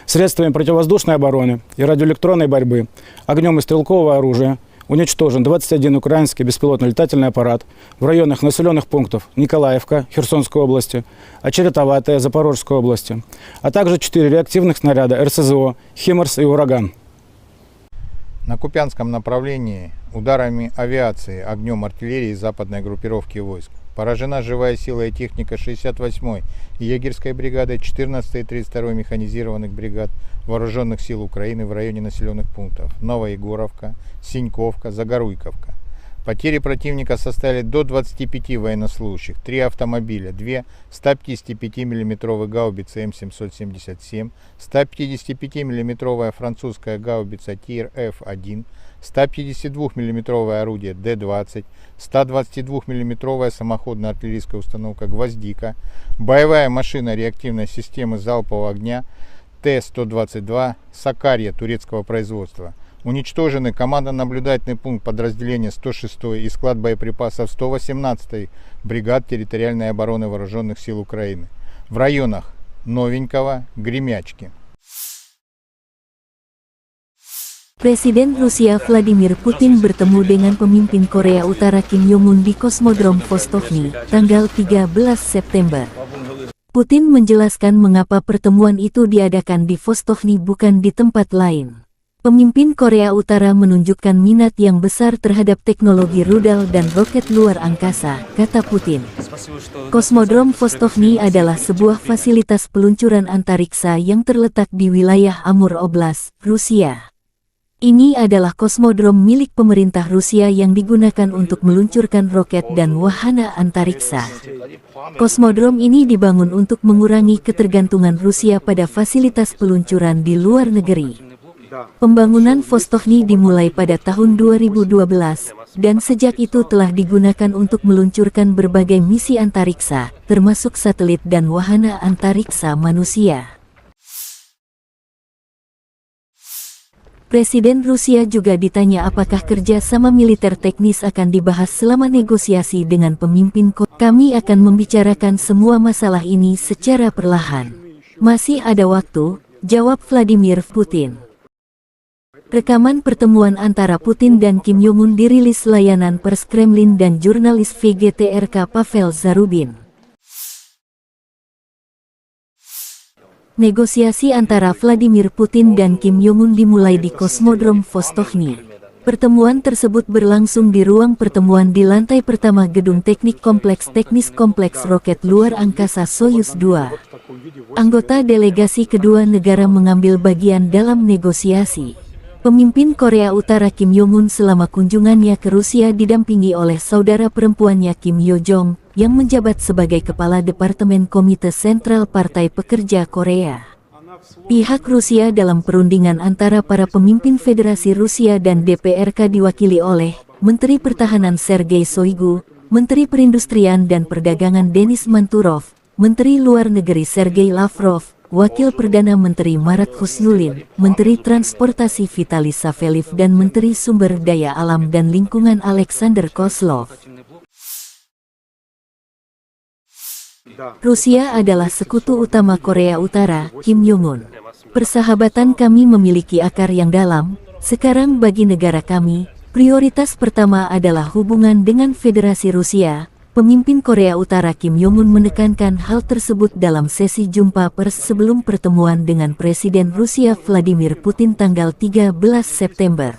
Средствами противовоздушной обороны и радиоэлектронной борьбы, огнем и стрелкового оружия уничтожен 21 украинский беспилотный летательный аппарат в районах населенных пунктов Николаевка Херсонской области, Очеретоватая Запорожской области, а также 4 реактивных снаряда РСЗО «Химарс» и «Ураган».
На Купянском направлении ударами авиации, огнем артиллерии западной группировки войск поражена живая сила и техника 68-й егерской бригады, 14-й и 32-й механизированных бригад Вооруженных сил Украины в районе населенных пунктов Новоегоровка, Синьковка, Загоруйковка. Потери противника составили до 25 военнослужащих, 3 автомобиля, 2 155 миллиметровые гаубицы М777, 155 миллиметровая французская гаубица ТИР-Ф1, 152 миллиметровое орудие Д-20, 122 миллиметровая самоходная артиллерийская установка «Гвоздика», боевая машина реактивной системы залпового огня Т-122 «Сакарья» турецкого производства. Уничтожены командно-наблюдательный пункт подразделения 106-й и склад боеприпасов 118-й бригад территориальной обороны Вооруженных сил Украины в районах Новенького, Гремячки.
Presiden Rusia Vladimir Putin bertemu dengan pemimpin Korea Utara Kim Jong-un di Kosmodrom Vostokny, tanggal 13 September. Putin menjelaskan mengapa pertemuan itu diadakan di Vostokny bukan di tempat lain. Pemimpin Korea Utara menunjukkan minat yang besar terhadap teknologi rudal dan roket luar angkasa, kata Putin. Kosmodrom Vostokny adalah sebuah fasilitas peluncuran antariksa yang terletak di wilayah Amur Oblast, Rusia. Ini adalah kosmodrom milik pemerintah Rusia yang digunakan untuk meluncurkan roket dan wahana antariksa. Kosmodrom ini dibangun untuk mengurangi ketergantungan Rusia pada fasilitas peluncuran di luar negeri. Pembangunan Vostokny dimulai pada tahun 2012, dan sejak itu telah digunakan untuk meluncurkan berbagai misi antariksa, termasuk satelit dan wahana antariksa manusia. Presiden Rusia juga ditanya apakah kerja sama militer teknis akan dibahas selama negosiasi dengan pemimpin Korea. Kami akan membicarakan semua masalah ini secara perlahan. Masih ada waktu, jawab Vladimir Putin. Rekaman pertemuan antara Putin dan Kim Jong-un dirilis layanan pers Kremlin dan jurnalis VGTRK Pavel Zarubin. Negosiasi antara Vladimir Putin dan Kim Jong-un dimulai di Kosmodrom Vostochny. Pertemuan tersebut berlangsung di ruang pertemuan di lantai pertama Gedung Teknik Kompleks Teknis Kompleks Roket Luar Angkasa Soyuz 2. Anggota delegasi kedua negara mengambil bagian dalam negosiasi. Pemimpin Korea Utara Kim Jong-un selama kunjungannya ke Rusia didampingi oleh saudara perempuannya Kim Yo-jong, yang menjabat sebagai Kepala Departemen Komite Sentral Partai Pekerja Korea. Pihak Rusia dalam perundingan antara para pemimpin Federasi Rusia dan DPRK diwakili oleh Menteri Pertahanan Sergei Shoigu, Menteri Perindustrian dan Perdagangan Denis Manturov, Menteri Luar Negeri Sergei Lavrov, Wakil Perdana Menteri Marat Husnulin, Menteri Transportasi Vitaly Saveliv dan Menteri Sumber Daya Alam dan Lingkungan Alexander Kozlov. Rusia adalah sekutu utama Korea Utara, Kim Jong-un. Persahabatan kami memiliki akar yang dalam. Sekarang bagi negara kami, prioritas pertama adalah hubungan dengan Federasi Rusia. Pemimpin Korea Utara Kim Jong-un menekankan hal tersebut dalam sesi jumpa pers sebelum pertemuan dengan Presiden Rusia Vladimir Putin tanggal 13 September.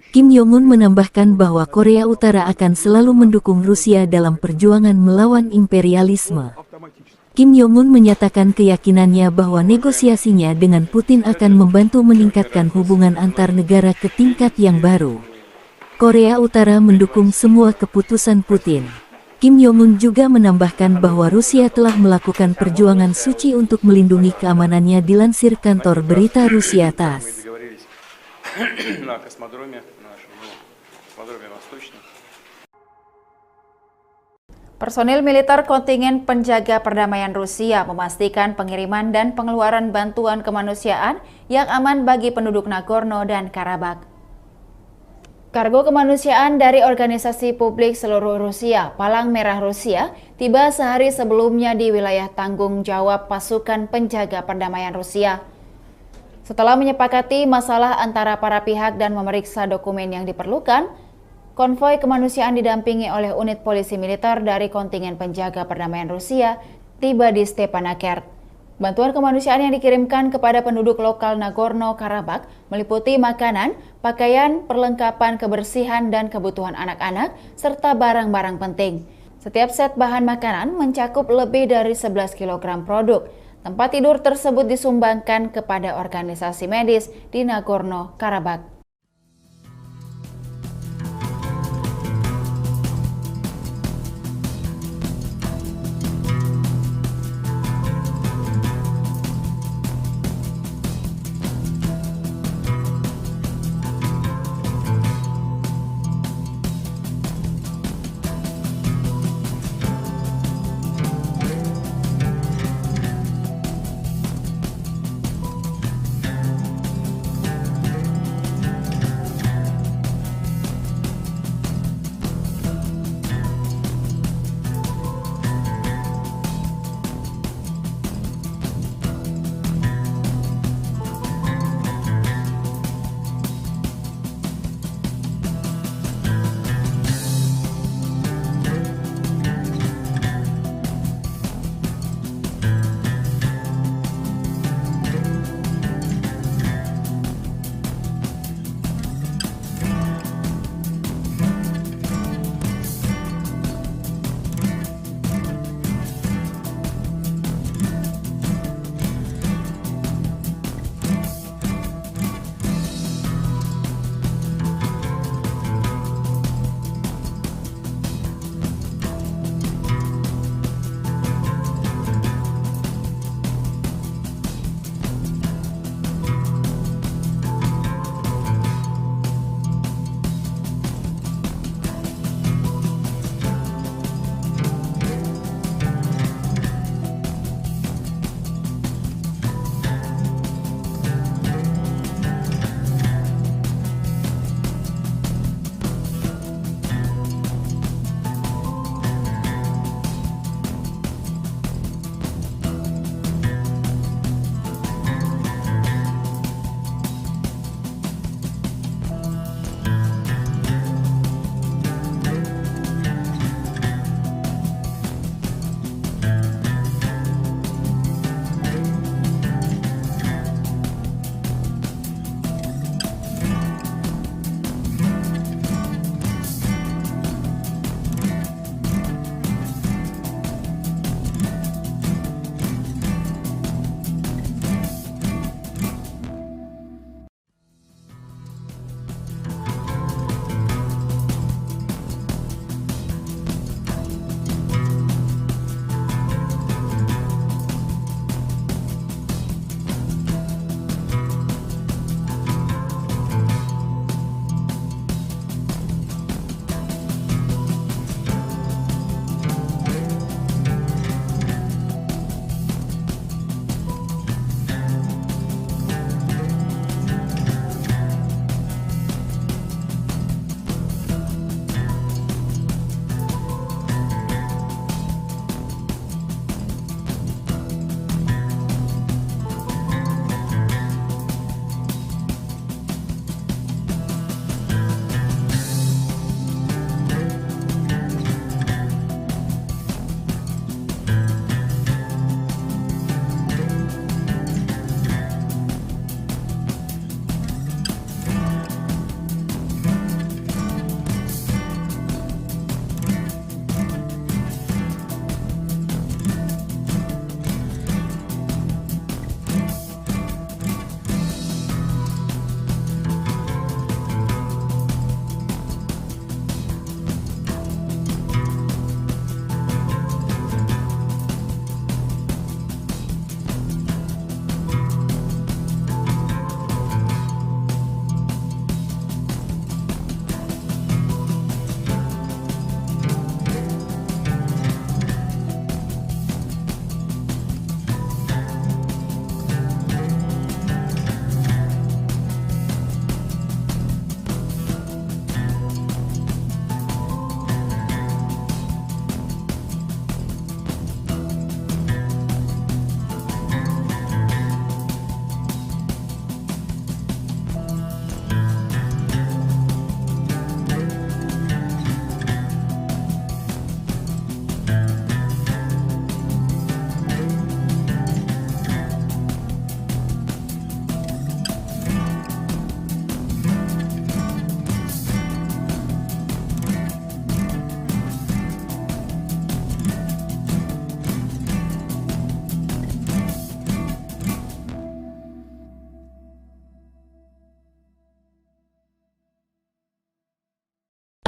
Kim Jong-un menambahkan bahwa Korea Utara akan selalu mendukung Rusia dalam perjuangan melawan imperialisme. Kim Jong-un menyatakan keyakinannya bahwa negosiasinya dengan Putin akan membantu meningkatkan hubungan antar negara ke tingkat yang baru. Korea Utara mendukung semua keputusan Putin. Kim Jong-un juga menambahkan bahwa Rusia telah melakukan perjuangan suci untuk melindungi keamanannya dilansir kantor berita Rusia TASS.
Personil militer kontingen penjaga perdamaian Rusia memastikan pengiriman dan pengeluaran bantuan kemanusiaan yang aman bagi penduduk Nagorno dan Karabakh. Kargo kemanusiaan dari organisasi publik seluruh Rusia, Palang Merah Rusia, tiba sehari sebelumnya di wilayah tanggung jawab pasukan penjaga perdamaian Rusia. Setelah menyepakati masalah antara para pihak dan memeriksa dokumen yang diperlukan, konvoi kemanusiaan didampingi oleh unit polisi militer dari kontingen penjaga perdamaian Rusia tiba di Stepanakert. Bantuan kemanusiaan yang dikirimkan kepada penduduk lokal Nagorno-Karabakh meliputi makanan, pakaian, perlengkapan kebersihan dan kebutuhan anak-anak, serta barang-barang penting. Setiap set bahan makanan mencakup lebih dari 11 kg produk. Tempat tidur tersebut disumbangkan kepada organisasi medis di Nagorno-Karabakh.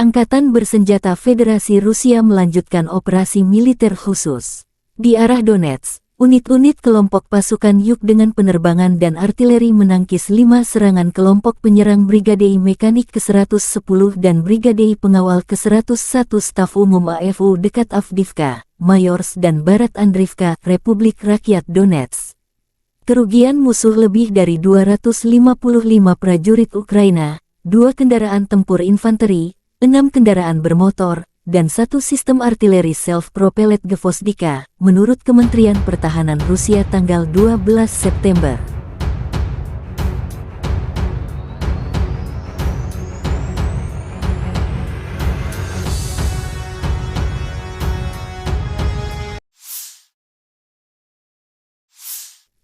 Angkatan Bersenjata Federasi Rusia melanjutkan operasi militer khusus. Di arah Donetsk, unit-unit kelompok pasukan Yuk dengan penerbangan dan artileri menangkis 5 serangan kelompok penyerang Brigadei Mekanik ke-110 dan Brigadei Pengawal ke-101 Staf Umum AFU dekat Avdiivka, Mayorsk dan Barat Andriivka, Republik Rakyat Donetsk. Kerugian musuh lebih dari 255 prajurit Ukraina, 2 kendaraan tempur infanteri, 6 kendaraan bermotor, dan 1 sistem artileri self-propelled Gvozdika, menurut Kementerian Pertahanan Rusia tanggal 12 September.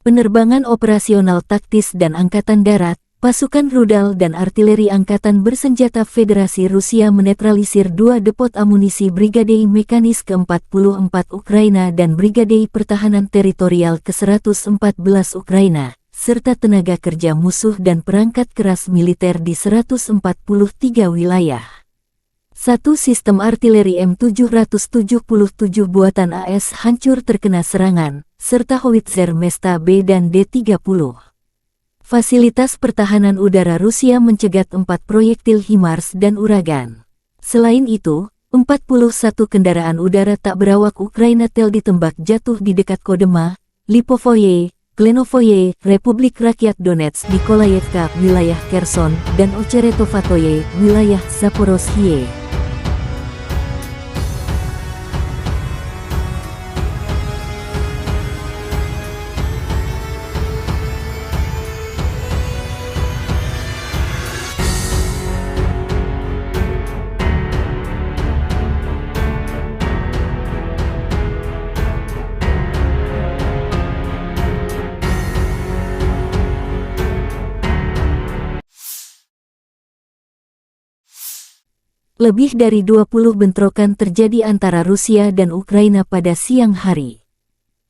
Penerbangan operasional taktis dan Angkatan Darat, pasukan rudal dan artileri Angkatan Bersenjata Federasi Rusia menetralisir 2 depot amunisi Brigadei Mekanis ke-44 Ukraina dan Brigadei Pertahanan Teritorial ke-114 Ukraina, serta tenaga kerja musuh dan perangkat keras militer di 143 wilayah. 1 sistem artileri M777 buatan AS hancur terkena serangan, serta howitzer Mesta B dan D-30. Fasilitas pertahanan udara Rusia mencegat 4 proyektil HIMARS dan Uragan. Selain itu, 41 kendaraan udara tak berawak Ukraina tel ditembak jatuh di dekat Kodema, Lipovoye, Klenovoye, Republik Rakyat Donetsk, Nikolayevka, wilayah Kherson, dan Ocheretovatoye, wilayah Zaporozhye. Lebih dari 20 bentrokan terjadi antara Rusia dan Ukraina pada siang hari.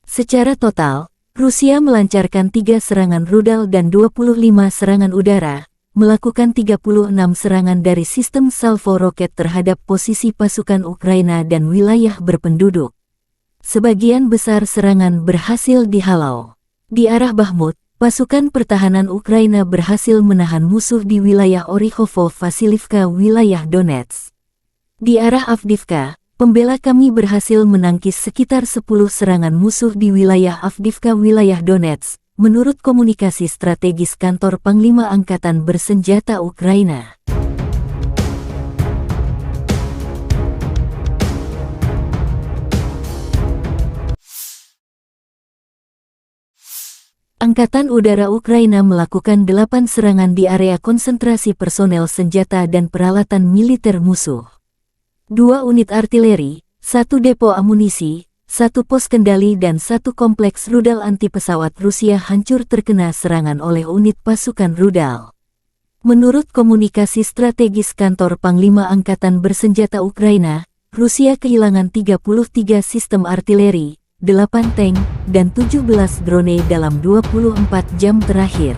Secara total, Rusia melancarkan 3 serangan rudal dan 25 serangan udara, melakukan 36 serangan dari sistem salvo roket terhadap posisi pasukan Ukraina dan wilayah berpenduduk. Sebagian besar serangan berhasil dihalau. Di arah Bakhmut, pasukan pertahanan Ukraina berhasil menahan musuh di wilayah Orikhovo-Vasilivka, wilayah Donetsk. Di arah Avdiivka, pembela kami berhasil menangkis sekitar 10 serangan musuh di wilayah Avdiivka, wilayah Donetsk, menurut komunikasi strategis kantor Panglima Angkatan Bersenjata Ukraina. Angkatan Udara Ukraina melakukan 8 serangan di area konsentrasi personel senjata dan peralatan militer musuh. 2 unit artileri, 1 depo amunisi, 1 pos kendali dan 1 kompleks rudal anti-pesawat Rusia hancur terkena serangan oleh unit pasukan rudal. Menurut komunikasi strategis kantor Panglima Angkatan Bersenjata Ukraina, Rusia kehilangan 33 sistem artileri, 8 tank, dan 17 drone dalam 24 jam terakhir.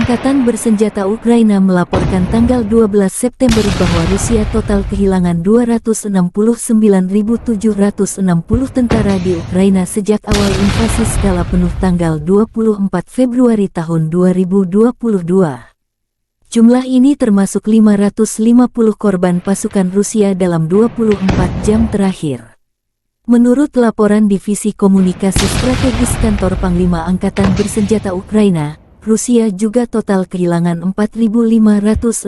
Angkatan Bersenjata Ukraina melaporkan tanggal 12 September bahwa Rusia total kehilangan 269.760 tentara di Ukraina sejak awal invasi skala penuh tanggal 24 Februari tahun 2022. Jumlah ini termasuk 550 korban pasukan Rusia dalam 24 jam terakhir. Menurut laporan Divisi Komunikasi Strategis Kantor Panglima Angkatan Bersenjata Ukraina, Rusia juga total kehilangan 4.568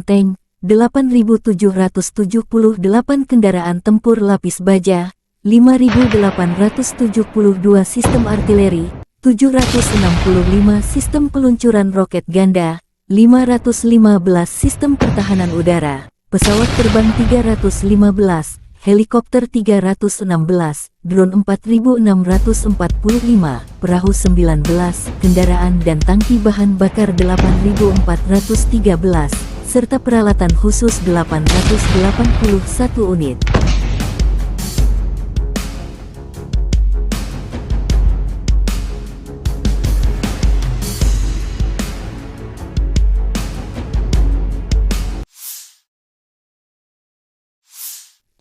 tank, 8.778 kendaraan tempur lapis baja, 5.872 sistem artileri, 765 sistem peluncuran roket ganda, 515 sistem pertahanan udara, pesawat terbang 315, helikopter 316, drone 4.645, perahu 19, kendaraan dan tangki bahan bakar 8.413, serta peralatan khusus 881 unit.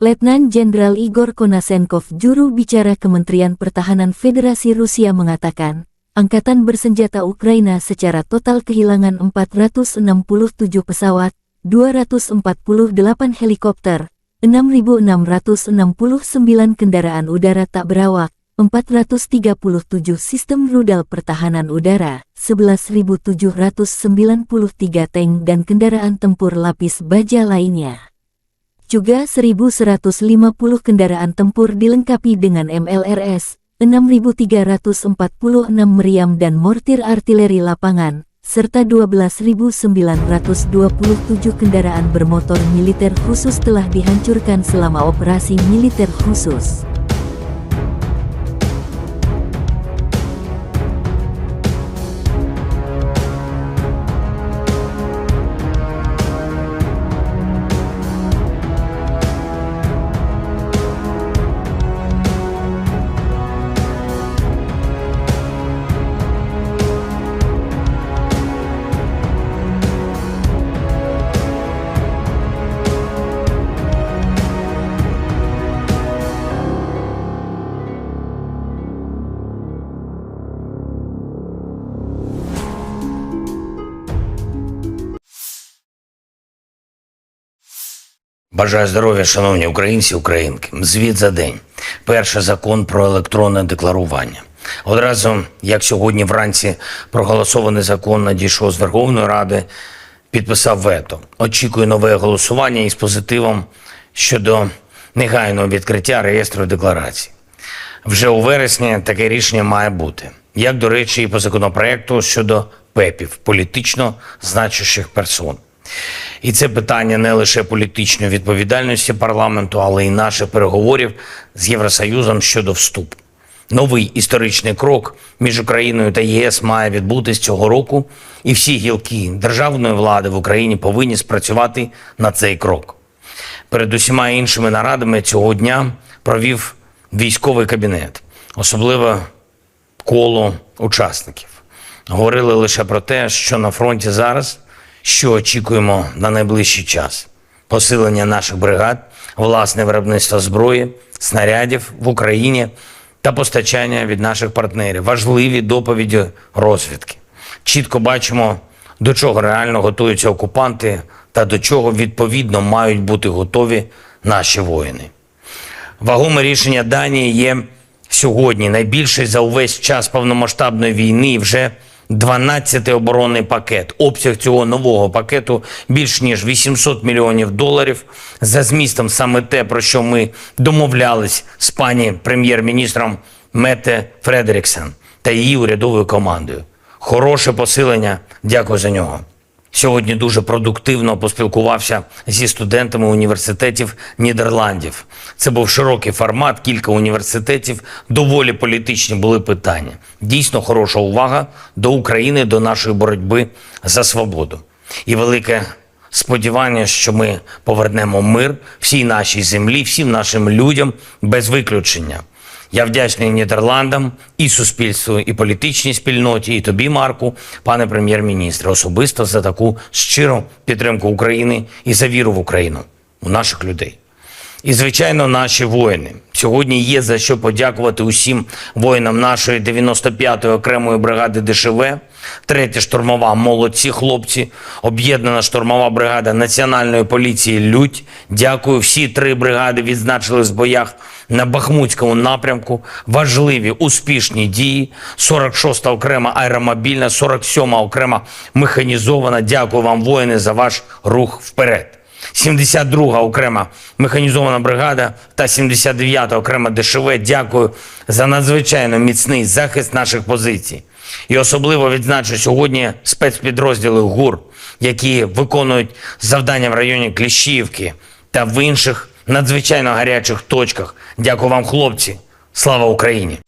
Letnan Jenderal Igor Konasenkov, juru bicara Kementerian Pertahanan Federasi Rusia mengatakan, Angkatan Bersenjata Ukraina secara total kehilangan 467 pesawat, 248 helikopter, 6.669 kendaraan udara tak berawak, 437 sistem rudal pertahanan udara, 11.793 tank dan kendaraan tempur lapis baja lainnya. Juga 1.150 kendaraan tempur dilengkapi dengan MLRS, 6.346 meriam dan mortir artileri lapangan, serta 12.927 kendaraan bermotor militer khusus telah dihancurkan selama operasi militer khusus.
Бажаю здоров'я, шановні українці, українки. Звіт за день. Перший закон про електронне декларування. Одразу, як сьогодні вранці проголосований закон надійшов з Верховної Ради, підписав вето. Очікую нове голосування із позитивом щодо негайного відкриття реєстру декларацій. Вже у вересні таке рішення має бути. Як, до речі, і по законопроекту щодо ПЕПів, політично значущих персон. І це питання не лише політичної відповідальності парламенту, але й наших переговорів з Євросоюзом щодо вступу. Новий історичний крок між Україною та ЄС має відбутись цього року, і всі гілки державної влади в Україні повинні спрацювати на цей крок. Перед усіма іншими нарадами цього дня провів військовий кабінет, особливо коло учасників. Говорили лише про те, що на фронті зараз, що очікуємо на найближчий час. Посилення наших бригад, власне виробництво зброї, снарядів в Україні та постачання від наших партнерів. Важливі доповіді розвідки. Чітко бачимо, до чого реально готуються окупанти та до чого відповідно мають бути готові наші воїни. Вагоме рішення Данії є сьогодні найбільший за увесь час повномасштабної війни, і вже 12-й оборонний пакет. Обсяг цього нового пакету більш ніж $800 мільйонів. За змістом саме те, про що ми домовлялись з пані прем'єр-міністром Метте Фредеріксен та її урядовою командою. Хороше посилення, дякую за нього. Сьогодні дуже продуктивно поспілкувався зі студентами університетів Нідерландів. Це був широкий формат, кілька університетів, доволі політичні були питання. Дійсно хороша увага до України, до нашої боротьби за свободу. І велике сподівання, що ми повернемо мир всій нашій землі, всім нашим людям без виключення. Я вдячний Нідерландам, і суспільству, і політичній спільноті, і тобі, Марку, пане прем'єр-міністре, особисто за таку щиру підтримку України і за віру в Україну, у наших людей. І, звичайно, наші воїни. Сьогодні є за що подякувати усім воїнам нашої 95-ї окремої бригади ДШВ, 3-я штурмова «Молодці хлопці», об'єднана штурмова бригада Національної поліції «Людь». Дякую, всі 3 бригади відзначились в боях на Бахмутському напрямку. Важливі, успішні дії. 46-та окрема аеромобільна, 47-ма окрема механізована. Дякую вам, воїни, за ваш рух вперед. 72-га окрема механізована бригада та 79-та окрема ДШВ. Дякую за надзвичайно міцний захист наших позицій. І особливо відзначу сьогодні спецпідрозділи ГУР, які виконують завдання в районі Кліщіївки та в інших надзвичайно гарячих точках. Дякую вам, хлопці. Слава Україні!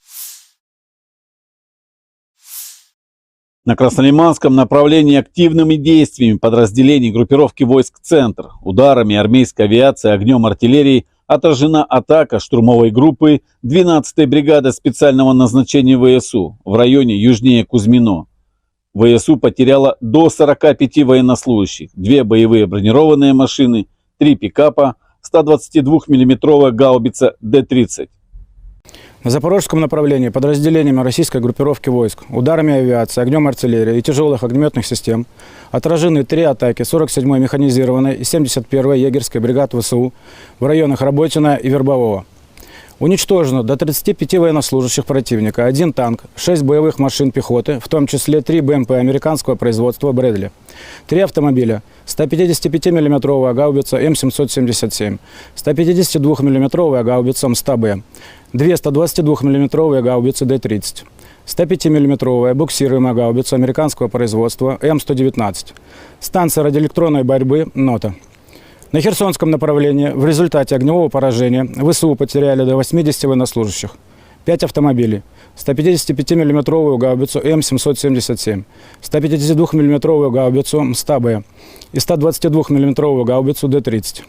На Краснолиманском направлении активными действиями подразделений группировки войск «Центр», ударами армейской авиации, огнем артиллерии отражена атака штурмовой группы 12-й бригады специального назначения ВСУ в районе южнее Кузьмино. ВСУ потеряла до 45 военнослужащих, 2 боевые бронированные машины, 3 пикапа, 122 миллиметровая гаубица Д-30.
На запорожском направлении подразделениями российской группировки войск, ударами авиации, огнем артиллерии и тяжелых огнеметных систем отражены 3 атаки 47-й механизированной и 71-й егерской бригад ВСУ в районах Работина и Вербового. Уничтожено до 35 военнослужащих противника, 1 танк, 6 боевых машин пехоты, в том числе 3 БМП американского производства «Брэдли», 3 автомобиля, 155 миллиметровая гаубица М777, 152 миллиметровая гаубица МСТА-Б, 2 122 миллиметровые гаубицы Д-30, 105 миллиметровая буксируемая гаубица американского производства М119, станция радиоэлектронной борьбы «Нота». На Херсонском направлении в результате огневого поражения ВСУ потеряли до 80 военнослужащих, 5 автомобилей, 155 миллиметровую гаубицу М777, 152 миллиметровую гаубицу МСТА-Б и 122 миллиметровую гаубицу Д-30.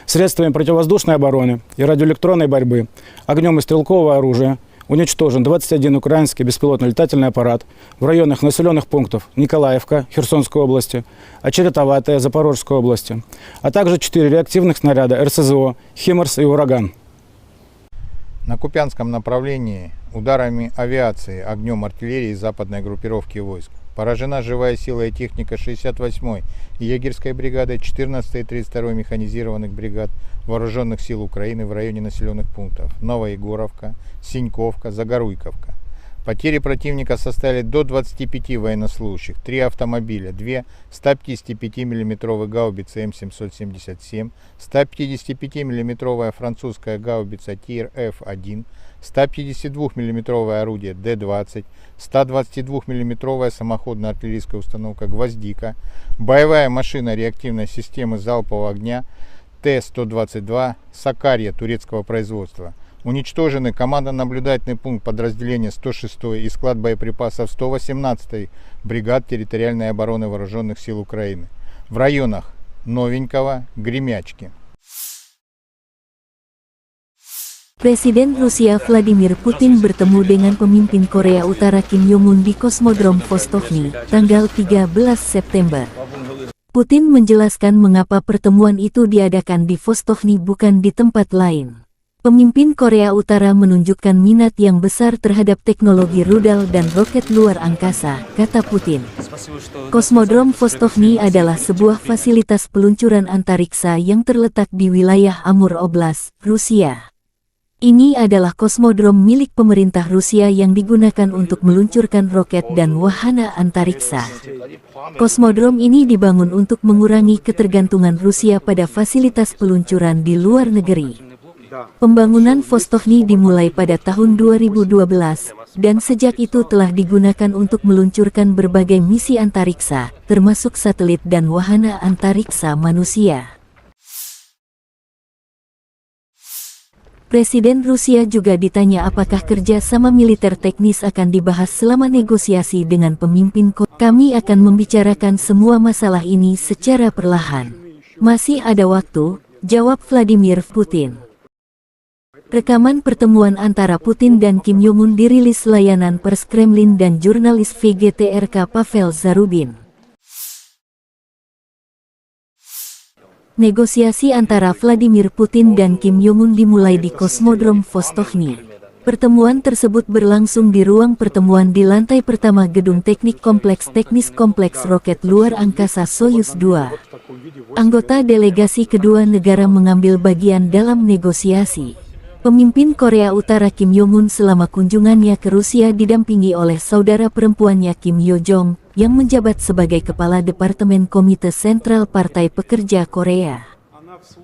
Средствами противовоздушной обороны и радиоэлектронной борьбы, огнем и стрелкового оружия уничтожен 21 украинский беспилотный летательный аппарат в районах населенных пунктов Николаевка Херсонской области, Очеретоватая Запорожской области, а также 4 реактивных снаряда РСЗО «Химарс» и «Ураган».
На Купянском направлении ударами авиации, огнем артиллерии западной группировки войск поражена живая сила и техника 68-й егерской бригады, 14-й и 32-й механизированных бригад Вооруженных сил Украины в районе населенных пунктов Новоегоровка, Синьковка, Загоруйковка. Потери противника составили до 25 военнослужащих, 3 автомобиля, 2 155 миллиметровые гаубицы М777, 155 миллиметровая французская гаубица ТИР-Ф1, 152 миллиметровое орудие Д-20, 122 миллиметровая самоходная артиллерийская установка «Гвоздика», боевая машина реактивной системы залпового огня Т-122 «Сакарья» турецкого производства. Уничтожены командно-наблюдательный пункт подразделения 106-й и склад боеприпасов 118-й бригад территориальной обороны Вооруженных сил Украины в районах Новенького, Гремячки.
Presiden Rusia Vladimir Putin bertemu dengan pemimpin Korea Utara Kim Jong-un di Kosmodrom Vostokny, tanggal 13 September. Putin menjelaskan mengapa pertemuan itu diadakan di Vostokny bukan di tempat lain. Pemimpin Korea Utara menunjukkan minat yang besar terhadap teknologi rudal dan roket luar angkasa, kata Putin. Kosmodrom Vostokny adalah sebuah fasilitas peluncuran antariksa yang terletak di wilayah Amur Oblast, Rusia. Ini adalah kosmodrom milik pemerintah Rusia yang digunakan untuk meluncurkan roket dan wahana antariksa. Kosmodrom ini dibangun untuk mengurangi ketergantungan Rusia pada fasilitas peluncuran di luar negeri. Pembangunan Vostokny dimulai pada tahun 2012, dan sejak itu telah digunakan untuk meluncurkan berbagai misi antariksa, termasuk satelit dan wahana antariksa manusia. Presiden Rusia juga ditanya apakah kerja sama militer teknis akan dibahas selama negosiasi dengan pemimpin Korea. Kami akan membicarakan semua masalah ini secara perlahan. Masih ada waktu, jawab Vladimir Putin. Rekaman pertemuan antara Putin dan Kim Jong-un dirilis layanan pers Kremlin dan jurnalis VGTRK Pavel Zarubin. Negosiasi antara Vladimir Putin dan Kim Jong-un dimulai di Kosmodrom Vostochny. Pertemuan tersebut berlangsung di ruang pertemuan di lantai pertama Gedung Teknik Kompleks Teknis Kompleks Roket Luar Angkasa Soyuz 2. Anggota delegasi kedua negara mengambil bagian dalam negosiasi. Pemimpin Korea Utara Kim Jong-un selama kunjungannya ke Rusia didampingi oleh saudara perempuannya Kim Yo Jong, yang menjabat sebagai Kepala Departemen Komite Sentral Partai Pekerja Korea.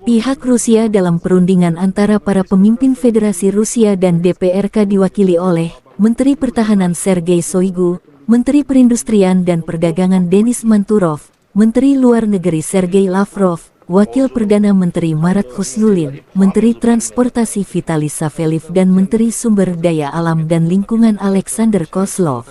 Pihak Rusia dalam perundingan antara para pemimpin Federasi Rusia dan DPRK diwakili oleh Menteri Pertahanan Sergei Shoigu, Menteri Perindustrian dan Perdagangan Denis Manturov, Menteri Luar Negeri Sergei Lavrov, Wakil Perdana Menteri Marat Husnulin, Menteri Transportasi Vitaly Saveliv dan Menteri Sumber Daya Alam dan Lingkungan Alexander Kozlov.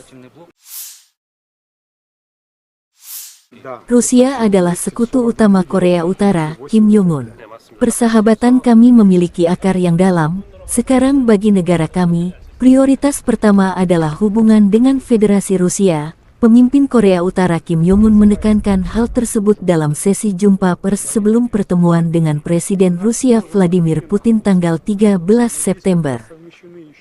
Rusia adalah sekutu utama Korea Utara, Kim Jong-un. Persahabatan kami memiliki akar yang dalam. Sekarang bagi negara kami, prioritas pertama adalah hubungan dengan Federasi Rusia. Pemimpin Korea Utara Kim Jong-un menekankan hal tersebut dalam sesi jumpa pers sebelum pertemuan dengan Presiden Rusia Vladimir Putin tanggal 13 September.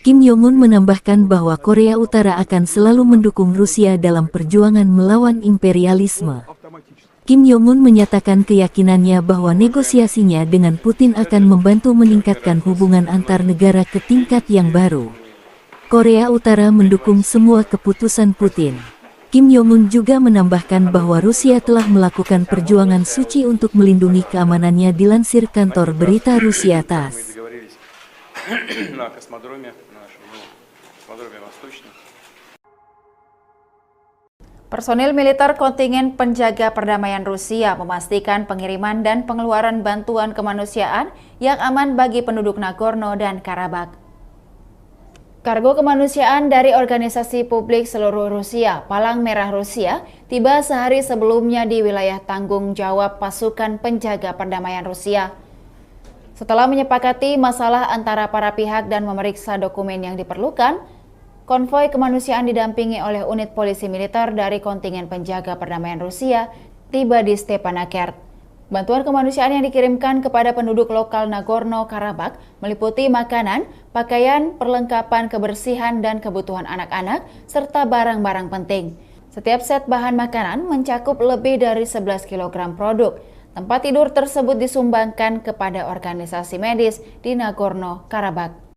Kim Jong-un menambahkan bahwa Korea Utara akan selalu mendukung Rusia dalam perjuangan melawan imperialisme. Kim Jong-un menyatakan keyakinannya bahwa negosiasinya dengan Putin akan membantu meningkatkan hubungan antar negara ke tingkat yang baru. Korea Utara mendukung semua keputusan Putin. Kim Jong-un juga menambahkan bahwa Rusia telah melakukan perjuangan suci untuk melindungi keamanannya dilansir kantor berita Rusia TASS.
Personil militer kontingen penjaga perdamaian Rusia memastikan pengiriman dan pengeluaran bantuan kemanusiaan yang aman bagi penduduk Nagorno dan Karabakh. Kargo kemanusiaan dari organisasi publik seluruh Rusia, Palang Merah Rusia, tiba sehari sebelumnya di wilayah tanggung jawab pasukan penjaga perdamaian Rusia. Setelah menyepakati masalah antara para pihak dan memeriksa dokumen yang diperlukan, konvoi kemanusiaan didampingi oleh unit polisi militer dari kontingen penjaga perdamaian Rusia tiba di Stepanakert. Bantuan kemanusiaan yang dikirimkan kepada penduduk lokal Nagorno-Karabakh meliputi makanan, pakaian, perlengkapan kebersihan dan kebutuhan anak-anak, serta barang-barang penting. Setiap set bahan makanan mencakup lebih dari 11 kg produk. Tempat tidur tersebut disumbangkan kepada organisasi medis di Nagorno-Karabakh.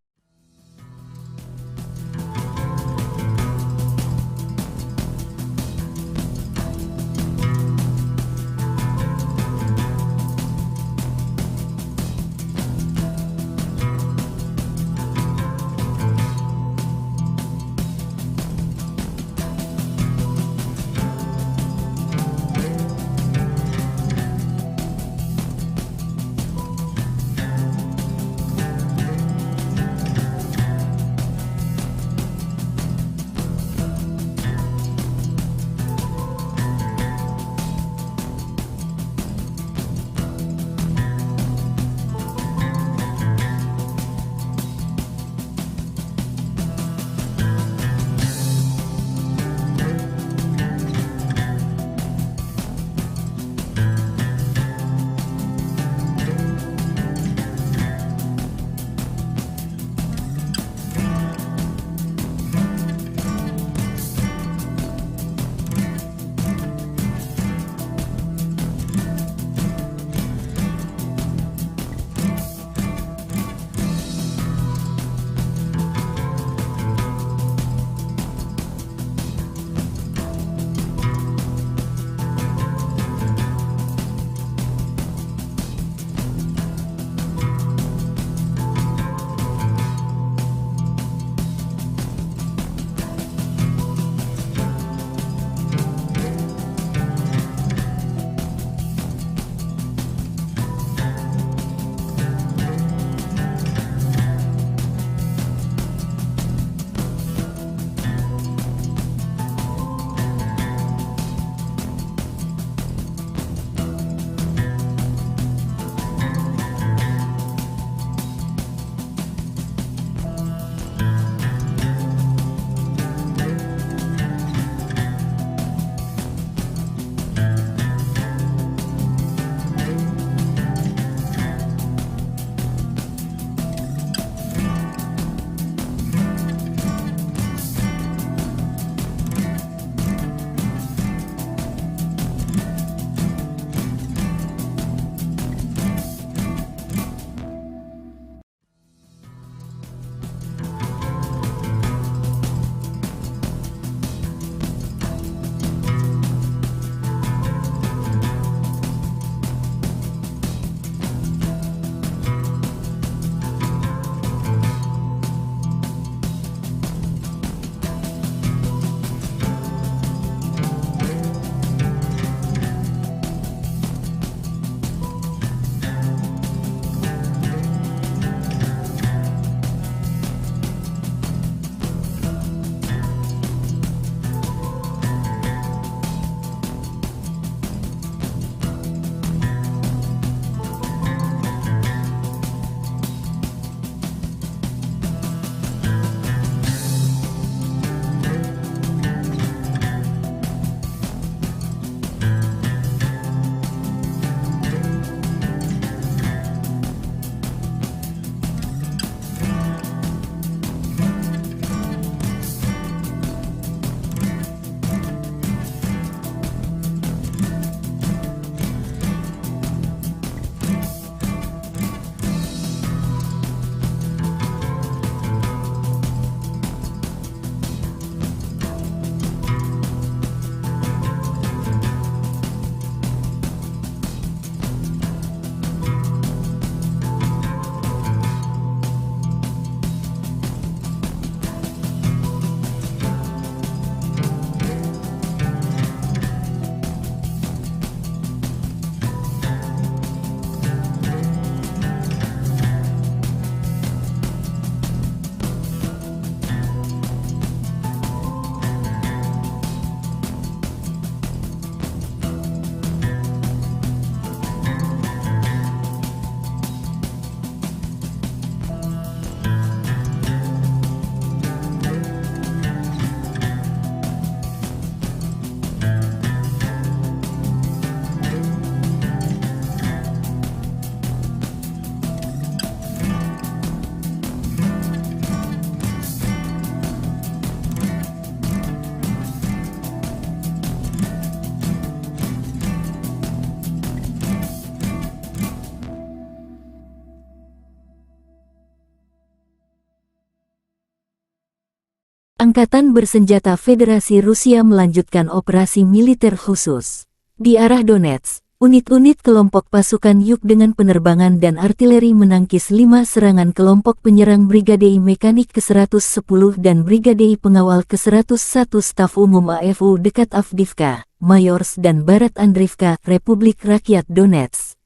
Angkatan Bersenjata Federasi Rusia melanjutkan operasi militer khusus. Di arah Donetsk, unit-unit kelompok pasukan Yuk dengan penerbangan dan artileri menangkis 5 serangan kelompok penyerang Brigade Mekanik ke-110 dan Brigade Pengawal ke-101 Staf Umum AFU dekat Avdiivka, Mayorsk dan Barat Andriivka, Republik Rakyat Donetsk.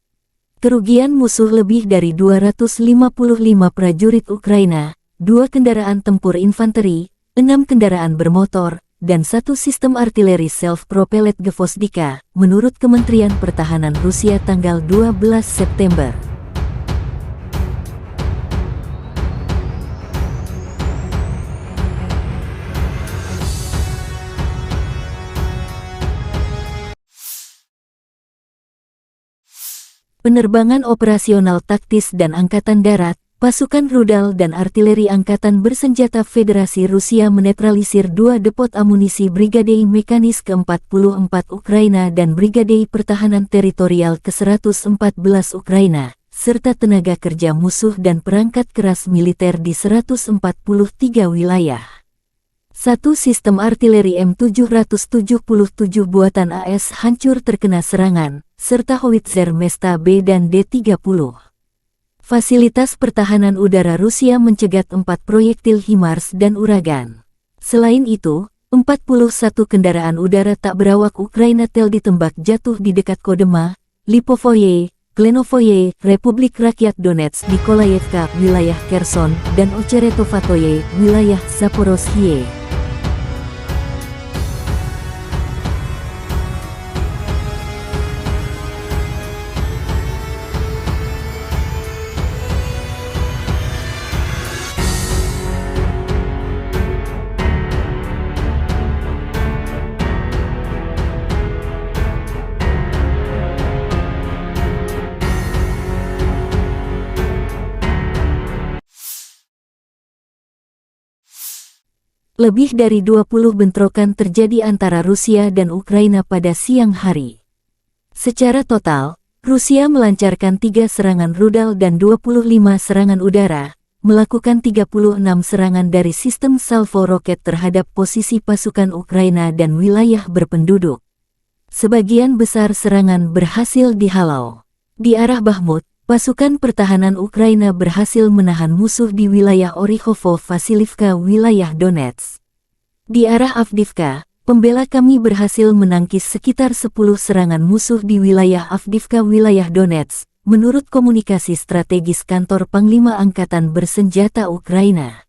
Kerugian musuh lebih dari 255 prajurit Ukraina, 2 kendaraan tempur infanteri, 6 kendaraan bermotor, dan 1 sistem artileri self-propelled Gvozdika, menurut Kementerian Pertahanan Rusia tanggal 12 September. Penerbangan operasional taktis dan Angkatan Darat, pasukan rudal dan artileri Angkatan Bersenjata Federasi Rusia menetralisir 2 depot amunisi Brigade Mekanis ke-44 Ukraina dan Brigade Pertahanan Teritorial ke-114 Ukraina, serta tenaga kerja musuh dan perangkat keras militer di 143 wilayah. 1 sistem artileri M777 buatan AS hancur terkena serangan, serta howitzer Mesta B dan D-30. Fasilitas pertahanan udara Rusia mencegat 4 proyektil HIMARS dan Uragan. Selain itu, 41 kendaraan udara tak berawak Ukraina TEL ditembak jatuh di dekat Kodema, Lipovoye, Klenovoye, Republik Rakyat Donetsk, Nikolayevka, wilayah Kherson, dan Ocheretovatoye, wilayah Zaporozhye. Lebih dari 20 bentrokan terjadi antara Rusia dan Ukraina pada siang hari. Secara total, Rusia melancarkan 3 serangan rudal dan 25 serangan udara, melakukan 36 serangan dari sistem salvo roket terhadap posisi pasukan Ukraina dan wilayah berpenduduk. Sebagian besar serangan berhasil dihalau. Di arah Bakhmut, pasukan pertahanan Ukraina berhasil menahan musuh di wilayah Orikhovo-Vasilivka, wilayah Donetsk. Di arah Avdiivka, pembela kami berhasil menangkis sekitar 10 serangan musuh di wilayah Avdiivka, wilayah Donetsk, menurut komunikasi strategis kantor Panglima Angkatan Bersenjata Ukraina.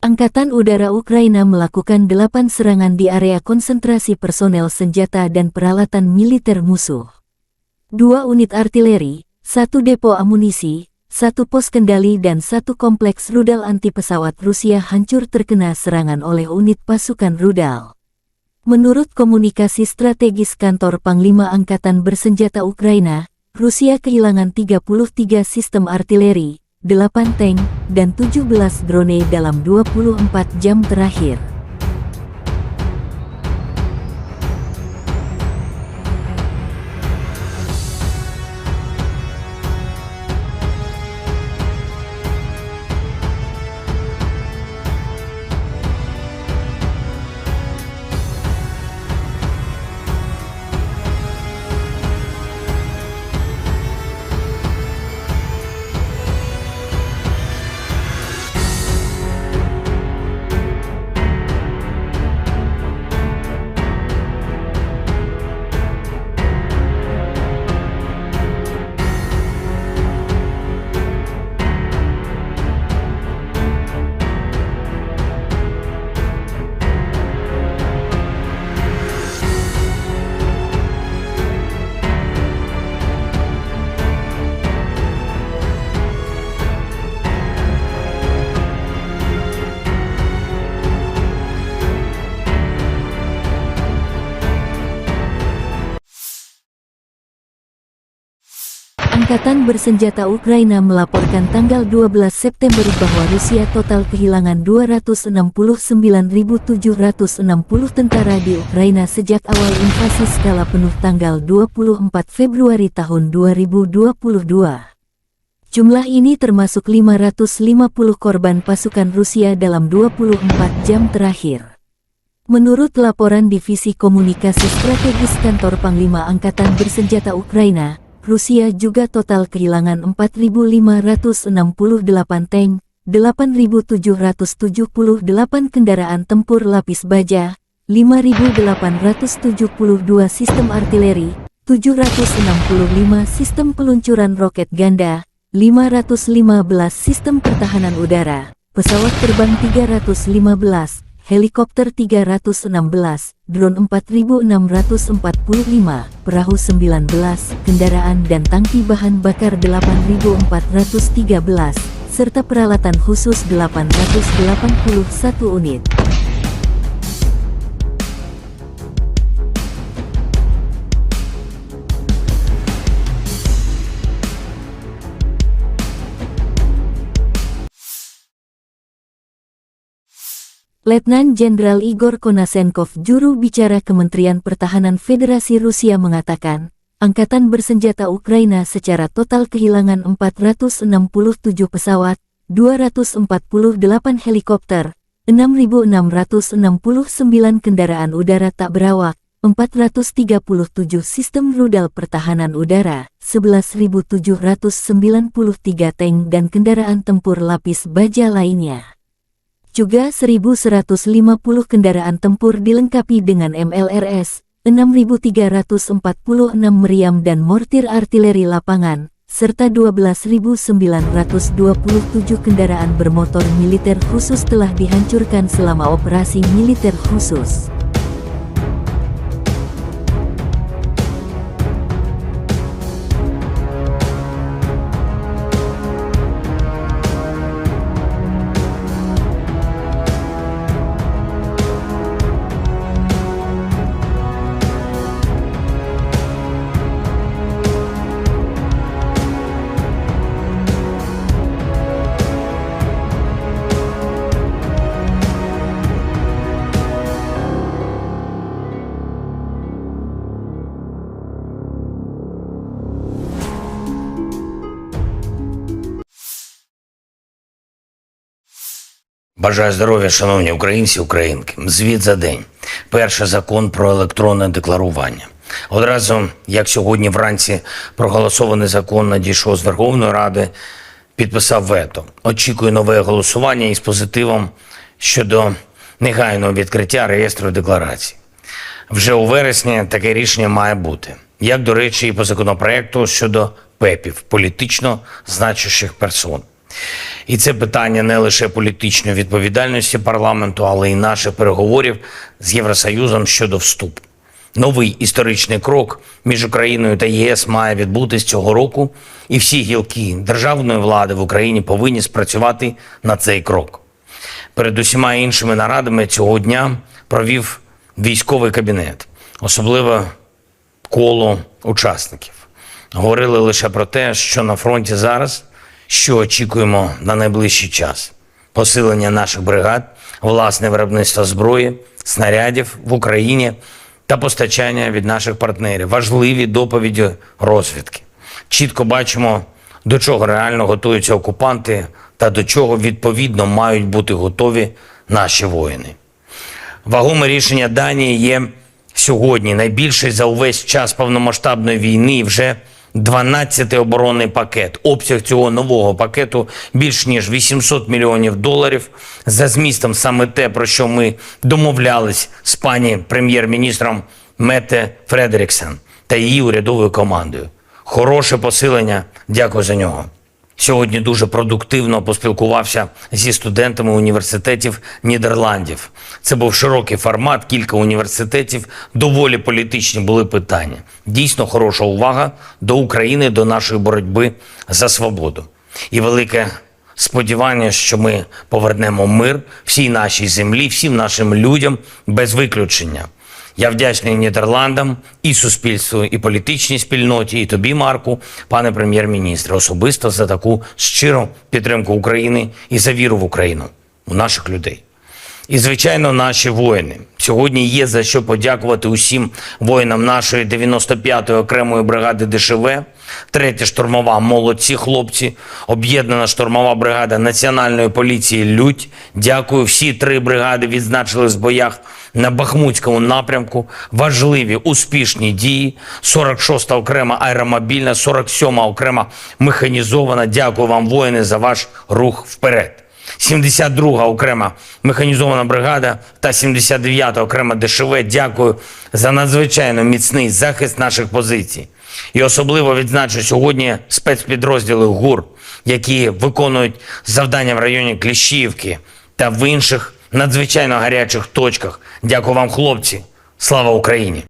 Angkatan Udara Ukraina melakukan 8 serangan di area konsentrasi personel senjata dan peralatan militer musuh. 2 unit artileri, 1 depo amunisi, 1 pos kendali dan 1 kompleks rudal anti-pesawat Rusia hancur terkena serangan oleh unit pasukan rudal. Menurut komunikasi strategis kantor Panglima Angkatan Bersenjata Ukraina, Rusia kehilangan 33 sistem artileri, 8 tank, dan 17 drone dalam 24 jam terakhir. Angkatan Bersenjata Ukraina melaporkan tanggal 12 September bahwa Rusia total kehilangan 269.760 tentara di Ukraina sejak awal invasi skala penuh tanggal 24 Februari tahun 2022. Jumlah ini termasuk 550 korban pasukan Rusia dalam 24 jam terakhir. Menurut laporan Divisi Komunikasi Strategis Kantor Panglima Angkatan Bersenjata Ukraina, Rusia juga total kehilangan 4.568 tank, 8.778 kendaraan tempur lapis baja, 5.872 sistem artileri, 765 sistem peluncuran roket ganda, 515 sistem pertahanan udara, pesawat terbang 315, helikopter 316, drone 4.645, perahu 19, kendaraan dan tangki bahan bakar 8.413, serta peralatan khusus 881 unit. Letnan Jenderal Igor Konasenkov, juru bicara Kementerian Pertahanan Federasi Rusia mengatakan, Angkatan Bersenjata Ukraina secara total kehilangan 467 pesawat, 248 helikopter, 6.669 kendaraan udara tak berawak, 437 sistem rudal pertahanan udara, 11.793 tank dan kendaraan tempur lapis baja lainnya. Juga 1.150 kendaraan tempur dilengkapi dengan MLRS, 6.346 meriam dan mortir artileri lapangan, serta 12.927 kendaraan bermotor militer khusus telah dihancurkan selama operasi militer khusus.
Бажаю здоров'я, шановні українці, українки. Звіт за день. Перший закон про електронне декларування. Одразу, як сьогодні вранці проголосований закон надійшов з Верховної Ради, підписав вето. Очікую нове голосування із позитивом щодо негайного відкриття реєстру декларацій. Вже у вересні таке рішення має бути. Як, до речі, і по законопроекту щодо ПЕПів, політично значущих персон. І це питання не лише політичної відповідальності парламенту, але й наших переговорів з Євросоюзом щодо вступу. Новий історичний крок між Україною та ЄС має відбутись цього року, і всі гілки державної влади в Україні повинні спрацювати на цей крок. Перед усіма іншими нарадами цього дня провів військовий кабінет, особливо коло учасників. Говорили лише про те, що на фронті зараз, що очікуємо на найближчий час. Посилення наших бригад, власне виробництво зброї, снарядів в Україні та постачання від наших партнерів. Важливі доповіді розвідки. Чітко бачимо, до чого реально готуються окупанти та до чого відповідно мають бути готові наші воїни. Вагоме рішення Данії є сьогодні найбільший за увесь час повномасштабної війни і вже 12-й оборонний пакет. Обсяг цього нового пакету більш ніж $800 мільйонів. За змістом саме те, про що ми домовлялись з пані прем'єр-міністром Метте Фредеріксен та її урядовою командою. Хороше посилення, дякую за нього. Сьогодні дуже продуктивно поспілкувався зі студентами університетів Нідерландів. Це був широкий формат, кілька університетів, доволі політичні були питання. Дійсно хороша увага до України, до нашої боротьби за свободу. І велике сподівання, що ми повернемо мир всій нашій землі, всім нашим людям без виключення. Я вдячний Нідерландам, і суспільству, і політичній спільноті, і тобі, Марку, пане прем'єр-міністре, особисто за таку щиру підтримку України і за віру в Україну, у наших людей. І, звичайно, наші воїни. Сьогодні є за що подякувати усім воїнам нашої 95-ї окремої бригади ДШВ, 3-я штурмова «Молодці хлопці», об'єднана штурмова бригада Національної поліції «Людь». Дякую, всі 3 бригади відзначились в боях на Бахмутському напрямку. Важливі, успішні дії. 46-та окрема аеромобільна, 47-ма окрема механізована. Дякую вам, воїни, за ваш рух вперед. 72-га окрема механізована бригада та 79-та окрема ДШВ. Дякую за надзвичайно міцний захист наших позицій. І особливо відзначу сьогодні спецпідрозділи ГУР, які виконують завдання в районі Кліщіївки та в інших надзвичайно гарячих точках. Дякую вам, хлопці. Слава Україні!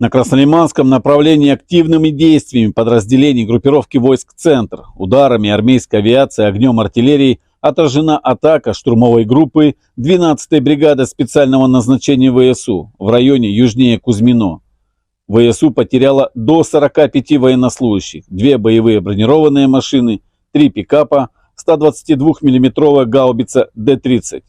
На Краснолиманском направлении активными действиями подразделений группировки войск «Центр», ударами армейской авиации, огнем артиллерии отражена атака штурмовой группы 12-й бригады специального назначения ВСУ в районе южнее Кузьмино. ВСУ потеряла до 45 военнослужащих, 2 боевые бронированные машины, 3 пикапа, 122 миллиметровая гаубица Д-30.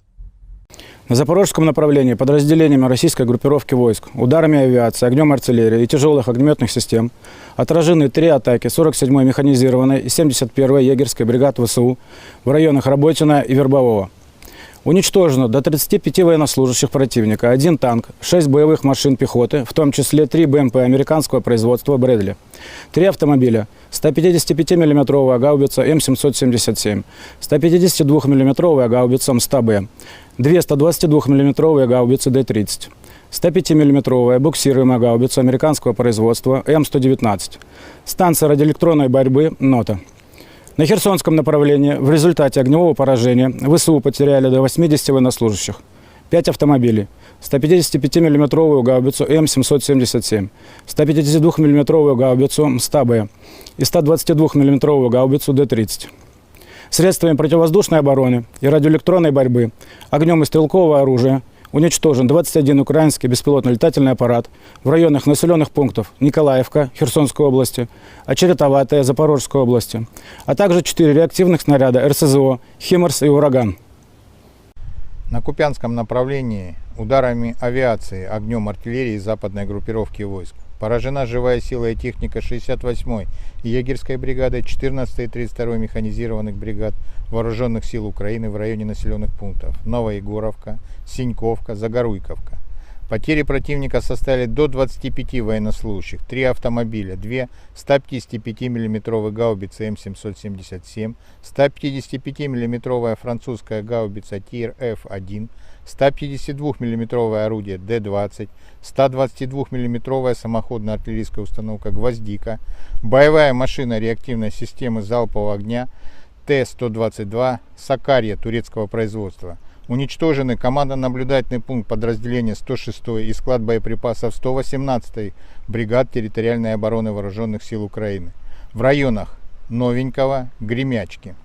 На запорожском направлении подразделениями российской группировки войск, ударами авиации, огнем артиллерии и тяжелых огнеметных систем отражены 3 атаки 47-й механизированной и 71-й егерской бригад ВСУ в районах Работино и Вербового. Уничтожено до 35 военнослужащих противника, 1 танк, 6 боевых машин пехоты, в том числе 3 БМП американского производства «Брэдли», 3 автомобиля, 155 миллиметровая гаубица М777, 152 миллиметровая гаубица М100Б, 2 122 миллиметровые гаубицы Д-30, 105 миллиметровая буксируемая гаубица американского производства М119, станция радиоэлектронной борьбы «Нота». На Херсонском направлении в результате огневого поражения ВСУ потеряли до 80 военнослужащих, 5 автомобилей, 155 миллиметровую гаубицу М777, 152 миллиметровую гаубицу М100Б и 122 миллиметровую гаубицу Д-30. Средствами противовоздушной обороны и радиоэлектронной борьбы, огнем и стрелкового оружия уничтожен 21 украинский беспилотный летательный аппарат в районах населенных пунктов Николаевка Херсонской области, Очеретоватая Запорожской области, а также 4 реактивных снаряда РСЗО «Химарс» и «Ураган».
На Купянском направлении ударами авиации, огнем артиллерии западной группировки войск поражена живая сила и техника 68-й егерской бригады, 14-й и 32-й механизированных бригад Вооруженных сил Украины в районе населенных пунктов Новоегоровка, Синьковка, Загоруйковка. Потери противника составили до 25 военнослужащих, 3 автомобиля, 2 155 мм гаубицы М777, 155 мм французская гаубица ТИР-Ф1, 152 мм орудие Д-20, 122 мм самоходная артиллерийская установка «Гвоздика», боевая машина реактивной системы залпового огня Т-122 «Сакарья» турецкого производства. Уничтожены командно-наблюдательный пункт подразделения 106-й и склад боеприпасов 118-й бригад территориальной обороны Вооруженных сил Украины в районах Новенького, Гремячки.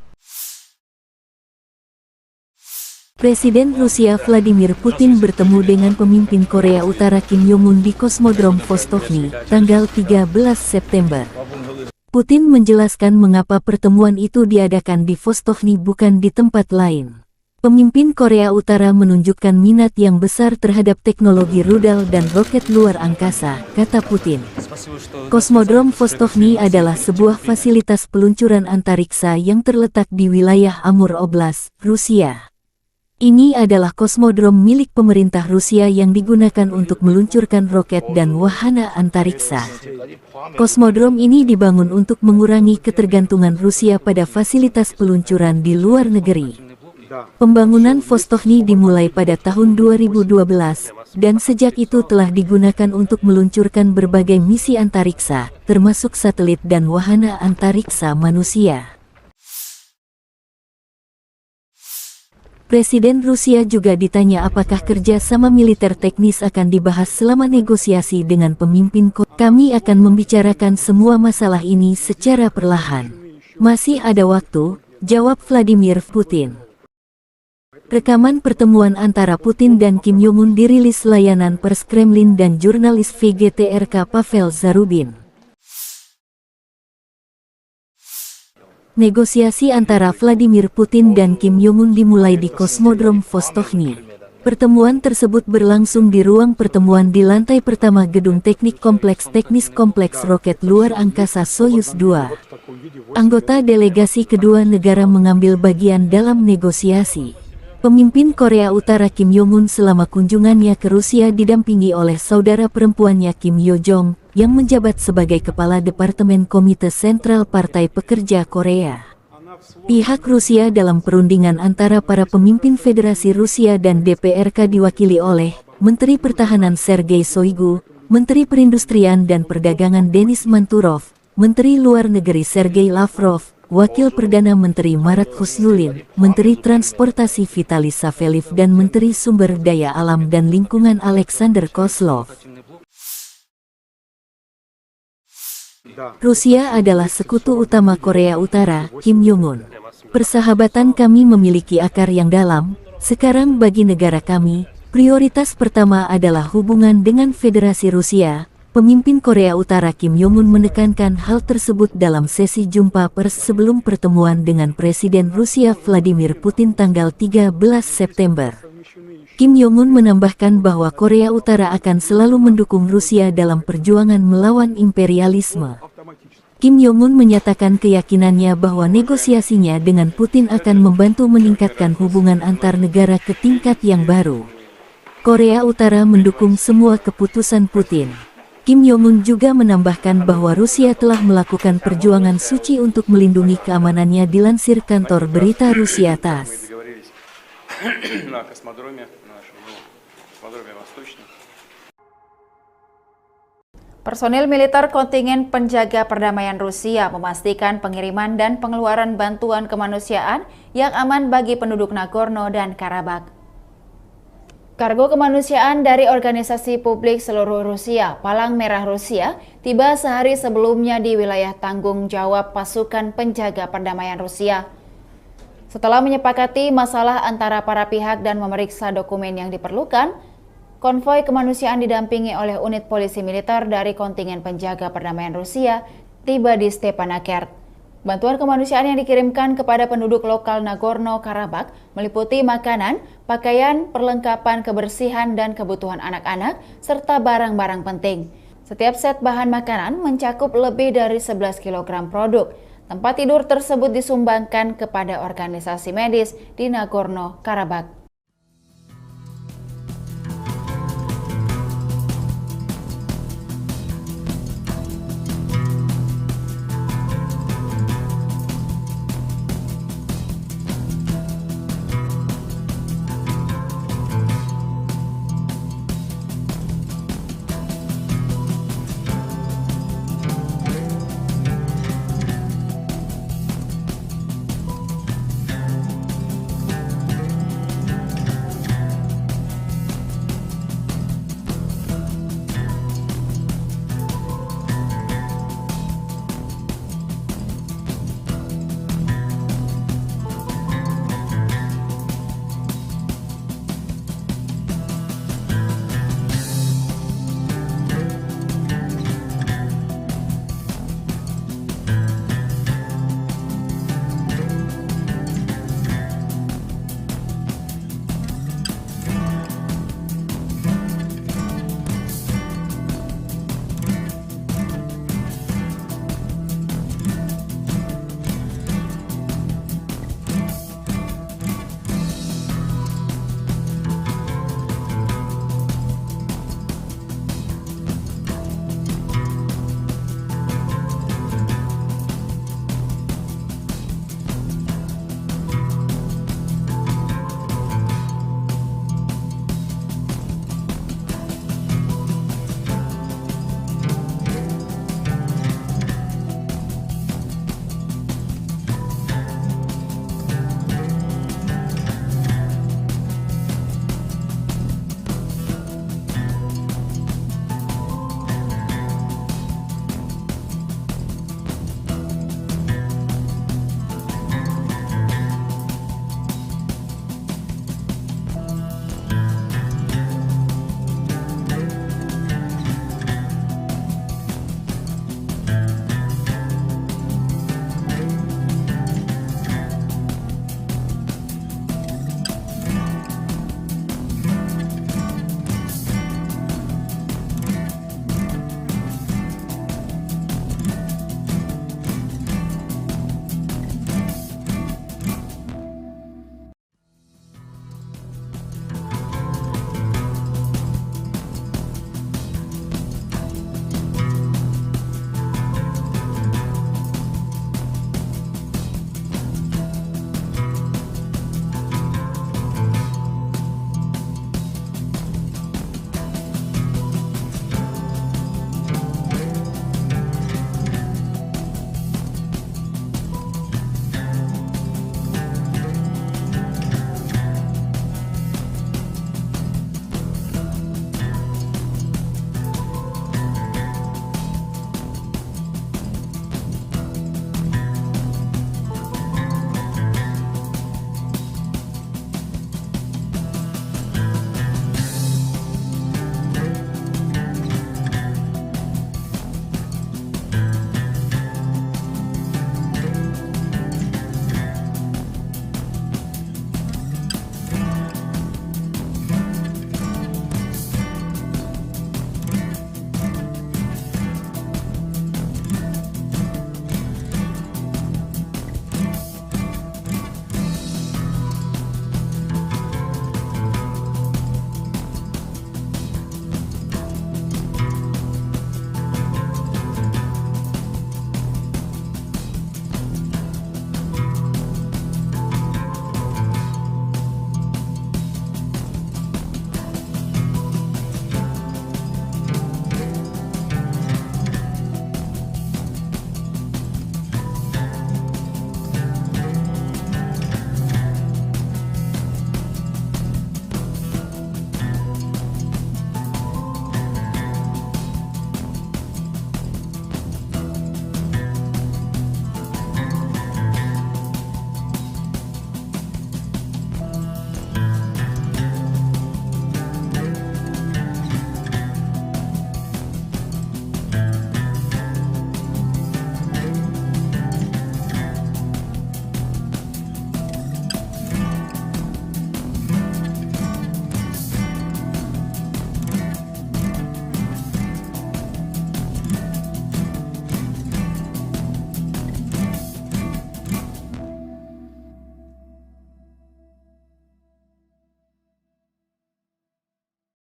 Presiden Rusia Vladimir Putin bertemu dengan pemimpin Korea Utara Kim Jong-un di Kosmodrom Vostokny, tanggal 13 September. Putin menjelaskan mengapa pertemuan itu diadakan di Vostokny bukan di tempat lain. Pemimpin Korea Utara menunjukkan minat yang besar terhadap teknologi rudal dan roket luar angkasa, kata Putin. Kosmodrom Vostokny adalah sebuah fasilitas peluncuran antariksa yang terletak di wilayah Amur Oblast, Rusia. Ini adalah kosmodrom milik pemerintah Rusia yang digunakan untuk meluncurkan roket dan wahana antariksa. Kosmodrom ini dibangun untuk mengurangi ketergantungan Rusia pada fasilitas peluncuran di luar negeri. Pembangunan Vostokny dimulai pada tahun 2012, dan sejak itu telah digunakan untuk meluncurkan berbagai misi antariksa, termasuk satelit dan wahana antariksa manusia. Presiden Rusia juga ditanya apakah kerja sama militer teknis akan dibahas selama negosiasi dengan pemimpin Korea. Kami akan membicarakan semua masalah ini secara perlahan. Masih ada waktu, jawab Vladimir Putin. Rekaman pertemuan antara Putin dan Kim Jong-un dirilis layanan pers Kremlin dan jurnalis VGTRK Pavel Zarubin. Negosiasi antara Vladimir Putin dan Kim Jong-un dimulai di Kosmodrom Vostochny. Pertemuan tersebut berlangsung di ruang pertemuan di lantai pertama Gedung Teknik Kompleks Teknis Kompleks Roket Luar Angkasa Soyuz 2. Anggota delegasi kedua negara mengambil bagian dalam negosiasi. Pemimpin Korea Utara Kim Jong-un selama kunjungannya ke Rusia didampingi oleh saudara perempuannya Kim Yo-jong, yang menjabat sebagai Kepala Departemen Komite Sentral Partai Pekerja Korea. Pihak Rusia dalam perundingan antara para pemimpin Federasi Rusia dan DPRK diwakili oleh Menteri Pertahanan Sergei Shoigu, Menteri Perindustrian dan Perdagangan Denis Manturov, Menteri Luar Negeri Sergei Lavrov, Wakil Perdana Menteri Marat Husnulin, Menteri Transportasi Vitaly Saveliv dan Menteri Sumber Daya Alam dan Lingkungan Alexander Kozlov. Rusia adalah sekutu utama Korea Utara, Kim Jong-un. Persahabatan kami memiliki akar yang dalam. Sekarang bagi negara kami, prioritas pertama adalah hubungan dengan Federasi Rusia. Pemimpin Korea Utara Kim Jong-un menekankan hal tersebut dalam sesi jumpa pers sebelum pertemuan dengan Presiden Rusia Vladimir Putin tanggal 13 September. Kim Jong-un menambahkan bahwa Korea Utara akan selalu mendukung Rusia dalam perjuangan melawan imperialisme. Kim Jong-un menyatakan keyakinannya bahwa negosiasinya dengan Putin akan membantu meningkatkan hubungan antar negara ke tingkat yang baru. Korea Utara mendukung semua keputusan Putin. Kim Jong-un juga menambahkan bahwa Rusia telah melakukan perjuangan suci untuk melindungi keamanannya dilansir kantor berita Rusia TASS.
Personil militer kontingen penjaga perdamaian Rusia memastikan pengiriman dan pengeluaran bantuan kemanusiaan yang aman bagi penduduk Nagorno dan Karabakh. Kargo kemanusiaan dari organisasi publik seluruh Rusia, Palang Merah Rusia, tiba sehari sebelumnya di wilayah tanggung jawab pasukan penjaga perdamaian Rusia. Setelah menyepakati masalah antara para pihak dan memeriksa dokumen yang diperlukan, konvoi kemanusiaan didampingi oleh unit polisi militer dari kontingen penjaga perdamaian Rusia tiba di Stepanakert. Bantuan kemanusiaan yang dikirimkan kepada penduduk lokal Nagorno-Karabakh meliputi makanan, pakaian, perlengkapan kebersihan dan kebutuhan anak-anak, serta barang-barang penting. Setiap set bahan makanan mencakup lebih dari 11 kg produk. Tempat tidur tersebut disumbangkan kepada organisasi medis di Nagorno-Karabakh.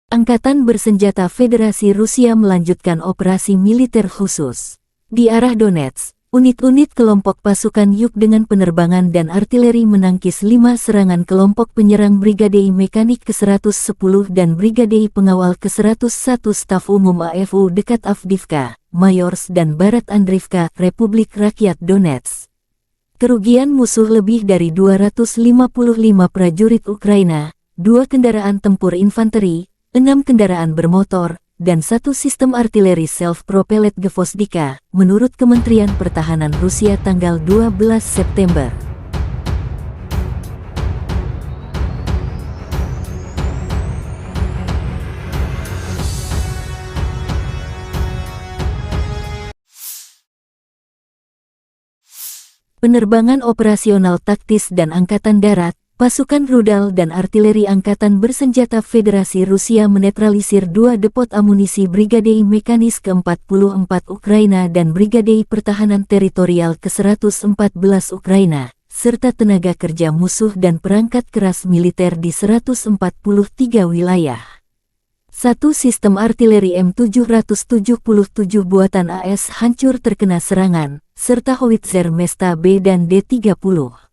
Angkatan Bersenjata Federasi Rusia melanjutkan operasi militer khusus. Di arah Donetsk, unit-unit kelompok pasukan Yuk dengan penerbangan dan artileri menangkis 5 serangan kelompok penyerang Brigade Mekanik ke-110 dan Brigade Pengawal ke-101 Staf Umum AFU dekat Avdiivka, Mayorsk dan Barat Andriivka, Republik Rakyat Donetsk. Kerugian musuh lebih dari 255 prajurit Ukraina, 2 kendaraan tempur infanteri, 6 kendaraan bermotor, dan 1 sistem artileri self-propelled Gvozdika, menurut Kementerian Pertahanan Rusia tanggal 12 September. Penerbangan operasional taktis dan Angkatan Darat, pasukan rudal dan artileri Angkatan Bersenjata Federasi Rusia menetralisir 2 depot amunisi Brigade Mekanis ke-44 Ukraina dan Brigade Pertahanan Teritorial ke-114 Ukraina, serta tenaga kerja musuh dan perangkat keras militer di 143 wilayah. 1 sistem artileri M777 buatan AS hancur terkena serangan, serta howitzer Mesta B dan D-30.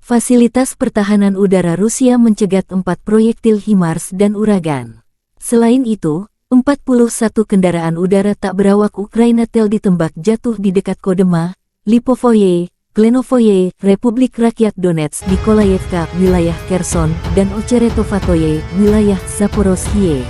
Fasilitas pertahanan udara Rusia mencegat 4 proyektil HIMARS dan Uragan. Selain itu, 41 kendaraan udara tak berawak Ukraina tel ditembak jatuh di dekat Kodema, Lipovoye, Klenovoye, Republik Rakyat Donetsk, Nikolayevka, wilayah Kherson, dan Ocheretovatoye, wilayah Zaporozhye.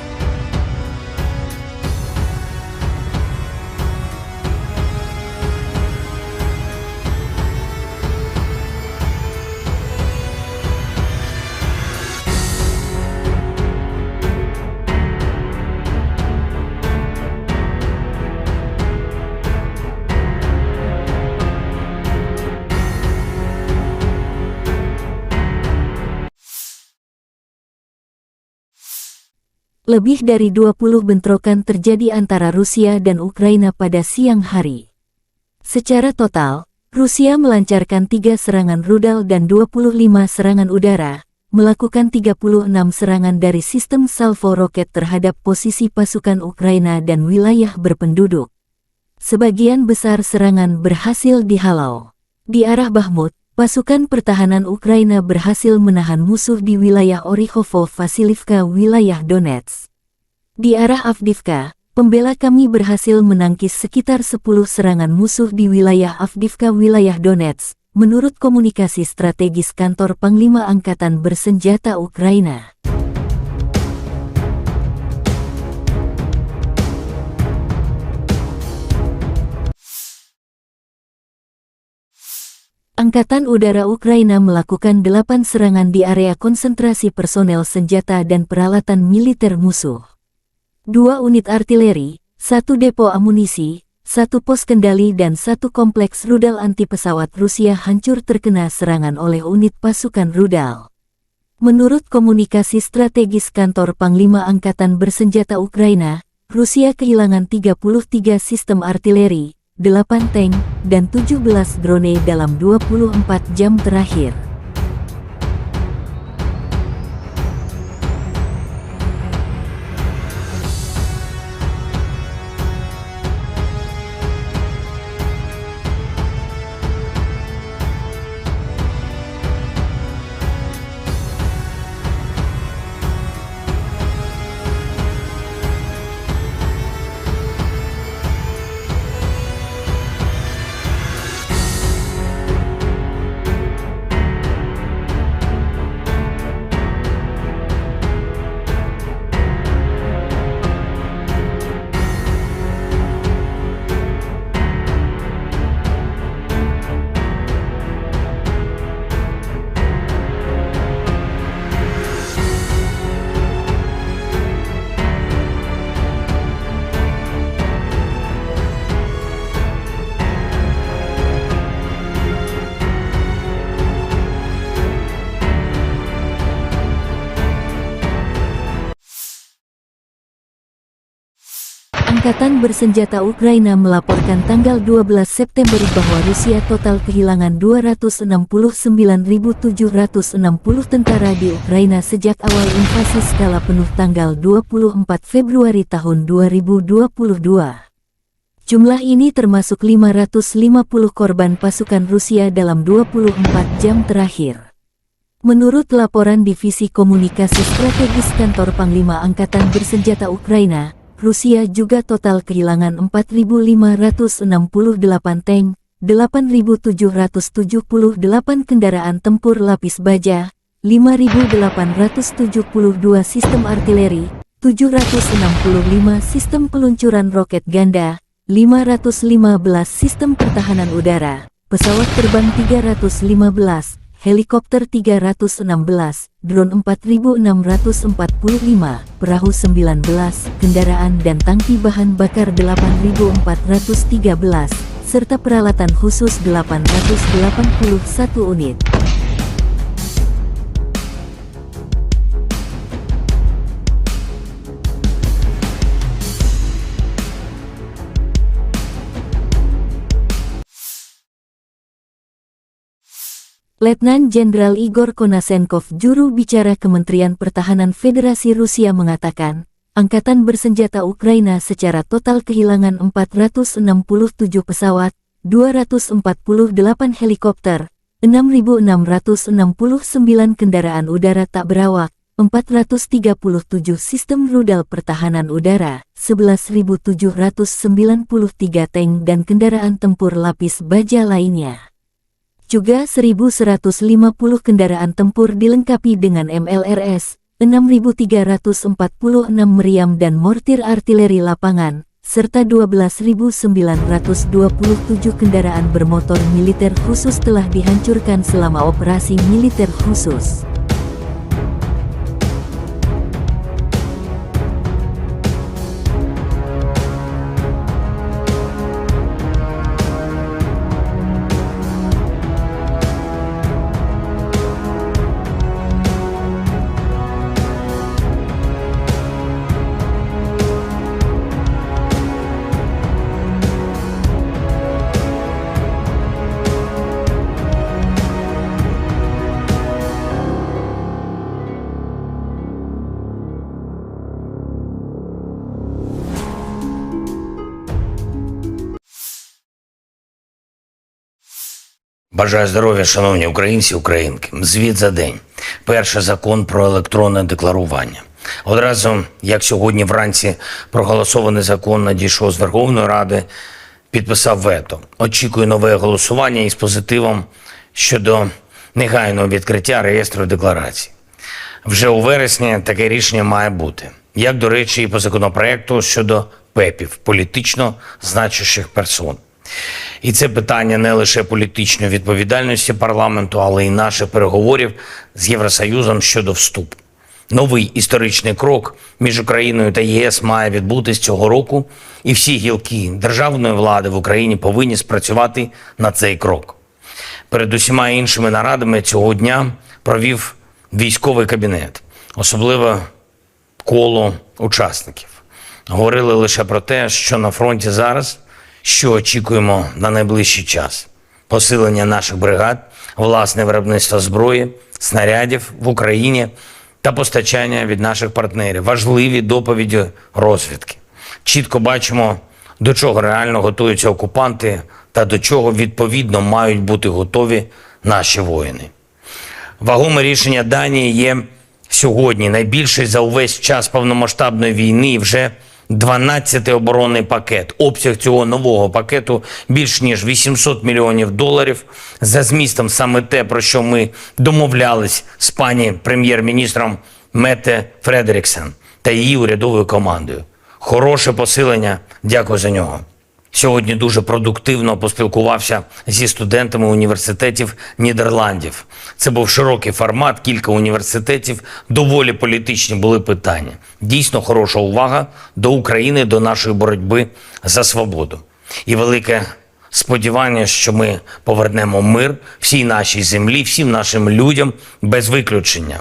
Lebih dari 20 bentrokan terjadi antara Rusia dan Ukraina pada siang hari. Secara total, Rusia melancarkan 3 serangan rudal dan 25 serangan udara, melakukan 36 serangan dari sistem salvo roket terhadap posisi pasukan Ukraina dan wilayah berpenduduk. Sebagian besar serangan berhasil dihalau. Di arah Bakhmut, pasukan pertahanan Ukraina berhasil menahan musuh di wilayah Orikhovo-Vasilivka, wilayah Donetsk. Di arah Avdiivka, pembela kami berhasil menangkis sekitar 10 serangan musuh di wilayah Avdiivka, wilayah Donetsk, menurut komunikasi strategis kantor Panglima Angkatan Bersenjata Ukraina. Angkatan Udara Ukraina melakukan 8 serangan di area konsentrasi personel senjata dan peralatan militer musuh. 2 unit artileri, 1 depo amunisi, 1 pos kendali dan 1 kompleks rudal anti-pesawat Rusia hancur terkena serangan oleh unit pasukan rudal. Menurut komunikasi strategis kantor Panglima Angkatan Bersenjata Ukraina, Rusia kehilangan 33 sistem artileri, 8 tank, dan 17 drone dalam 24 jam terakhir. Angkatan Bersenjata Ukraina melaporkan tanggal 12 September bahwa Rusia total kehilangan 269.760 tentara di Ukraina sejak awal invasi skala penuh tanggal 24 Februari tahun 2022. Jumlah ini termasuk 550 korban pasukan Rusia dalam 24 jam terakhir. Menurut laporan Divisi Komunikasi Strategis Kantor Panglima Angkatan Bersenjata Ukraina, Rusia juga total kehilangan 4.568 tank, 8.778 kendaraan tempur lapis baja, 5.872 sistem artileri, 765 sistem peluncuran roket ganda, 515 sistem pertahanan udara, pesawat terbang 315, helikopter 316, drone 4.645, perahu 19, kendaraan dan tangki bahan bakar 8.413, serta peralatan khusus 881 unit. Letnan Jenderal Igor Konasenkov, juru bicara Kementerian Pertahanan Federasi Rusia mengatakan, Angkatan Bersenjata Ukraina secara total kehilangan 467 pesawat, 248 helikopter, 6.669 kendaraan udara tak berawak, 437 sistem rudal pertahanan udara, 11.793 tank dan kendaraan tempur lapis baja lainnya. Juga 1.150 kendaraan tempur dilengkapi dengan MLRS, 6.346 meriam dan mortir artileri lapangan, serta 12.927 kendaraan bermotor militer khusus telah dihancurkan selama operasi militer khusus.
Бажаю здоров'я, шановні українці, українки. Звіт за день. Перший закон про електронне декларування. Одразу, як сьогодні вранці проголосований закон надійшов з Верховної Ради, підписав вето. Очікую нове голосування із позитивом щодо негайного відкриття реєстру декларацій. Вже у вересні таке рішення має бути. Як, до речі, і по законопроекту щодо ПЕПів, політично значущих персон. І це питання не лише політичної відповідальності парламенту, але й наших переговорів з Євросоюзом щодо вступу. Новий історичний крок між Україною та ЄС має відбутись цього року, і всі гілки державної влади в Україні повинні спрацювати на цей крок. Перед усіма іншими нарадами цього дня провів військовий кабінет, особливо коло учасників. Говорили лише про те, що на фронті зараз, що очікуємо на найближчий час. Посилення наших бригад, власне виробництво зброї, снарядів в Україні та постачання від наших партнерів. Важливі доповіді розвідки. Чітко бачимо, до чого реально готуються окупанти та до чого відповідно мають бути готові наші воїни. Вагоме рішення Данії є сьогодні найбільший за увесь час повномасштабної війни і вже 12-й оборонний пакет. Обсяг цього нового пакету більш ніж $800 мільйонів. За змістом саме те, про що ми домовлялись з пані прем'єр-міністром Метте Фредеріксен та її урядовою командою. Хороше посилення, дякую за нього. Сьогодні дуже продуктивно поспілкувався зі студентами університетів Нідерландів. Це був широкий формат, кілька університетів, доволі політичні були питання. Дійсно хороша увага до України, до нашої боротьби за свободу. І велике сподівання, що ми повернемо мир всій нашій землі, всім нашим людям без виключення.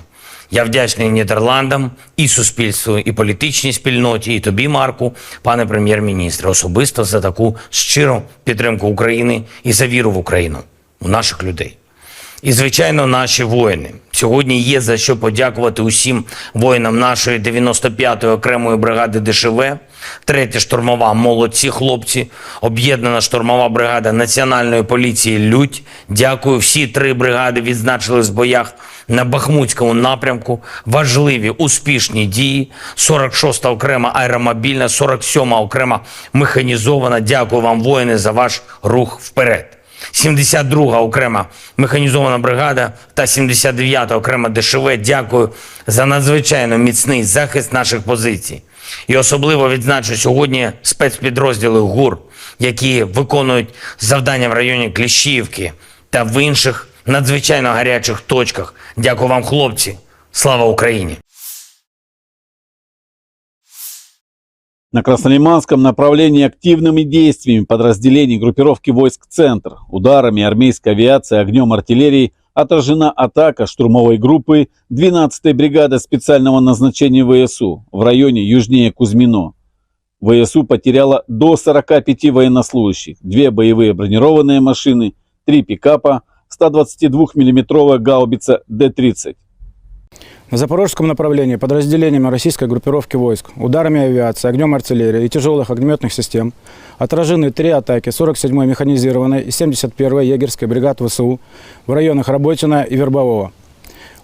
Я вдячний Нідерландам, і суспільству, і політичній спільноті, і тобі, Марку, пане прем'єр-міністре, особисто за таку щиру підтримку України і за віру в Україну, у наших людей. І, звичайно, наші воїни. Сьогодні є за що подякувати усім воїнам нашої 95-ї окремої бригади ДШВ, 3-я штурмова «Молодці хлопці», об'єднана штурмова бригада Національної поліції «Людь». Дякую, всі 3 бригади відзначились в боях на Бахмутському напрямку. Важливі, успішні дії. 46-та окрема аеромобільна, 47-ма окрема механізована. Дякую вам, воїни, за ваш рух вперед. 72-га окрема механізована бригада та 79-та окрема ДШВ. Дякую за надзвичайно міцний захист наших позицій. І особливо відзначу сьогодні спецпідрозділи ГУР, які виконують завдання в районі Кліщіївки та в інших надзвичайно гарячих точках. Дякую вам, хлопці. Слава Україні!
На Краснолиманском направлении активными действиями подразделений группировки войск «Центр», ударами армейской авиации, огнем артиллерии отражена атака штурмовой группы 12-й бригады специального назначения ВСУ в районе южнее Кузьмино. ВСУ потеряла до 45 военнослужащих, 2 боевые бронированные машины, 3 пикапа, 122 миллиметровая гаубица Д-30.
На запорожском направлении подразделениями российской группировки войск, ударами авиации, огнем артиллерии и тяжелых огнеметных систем отражены 3 атаки 47-й механизированной и 71-й егерской бригад ВСУ в районах Работино и Вербового.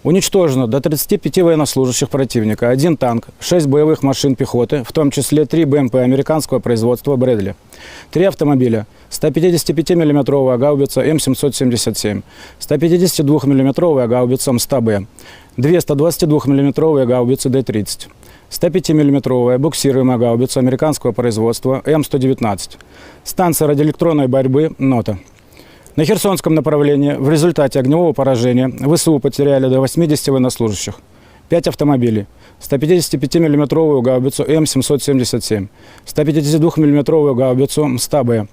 Уничтожено до 35 военнослужащих противника, 1 танк, 6 боевых машин пехоты, в том числе 3 БМП американского производства «Брэдли», 3 автомобиля, 155 миллиметровая гаубица М777, 152 миллиметровая гаубица МСТА-Б, 2 122 миллиметровые гаубицы Д-30, 105 миллиметровая буксируемая гаубица американского производства М119, станция радиоэлектронной борьбы «Нота». На Херсонском направлении в результате огневого поражения ВСУ потеряли до 80 военнослужащих, 5 автомобилей, 155 миллиметровую гаубицу М777, 152 миллиметровую гаубицу МСТА-Б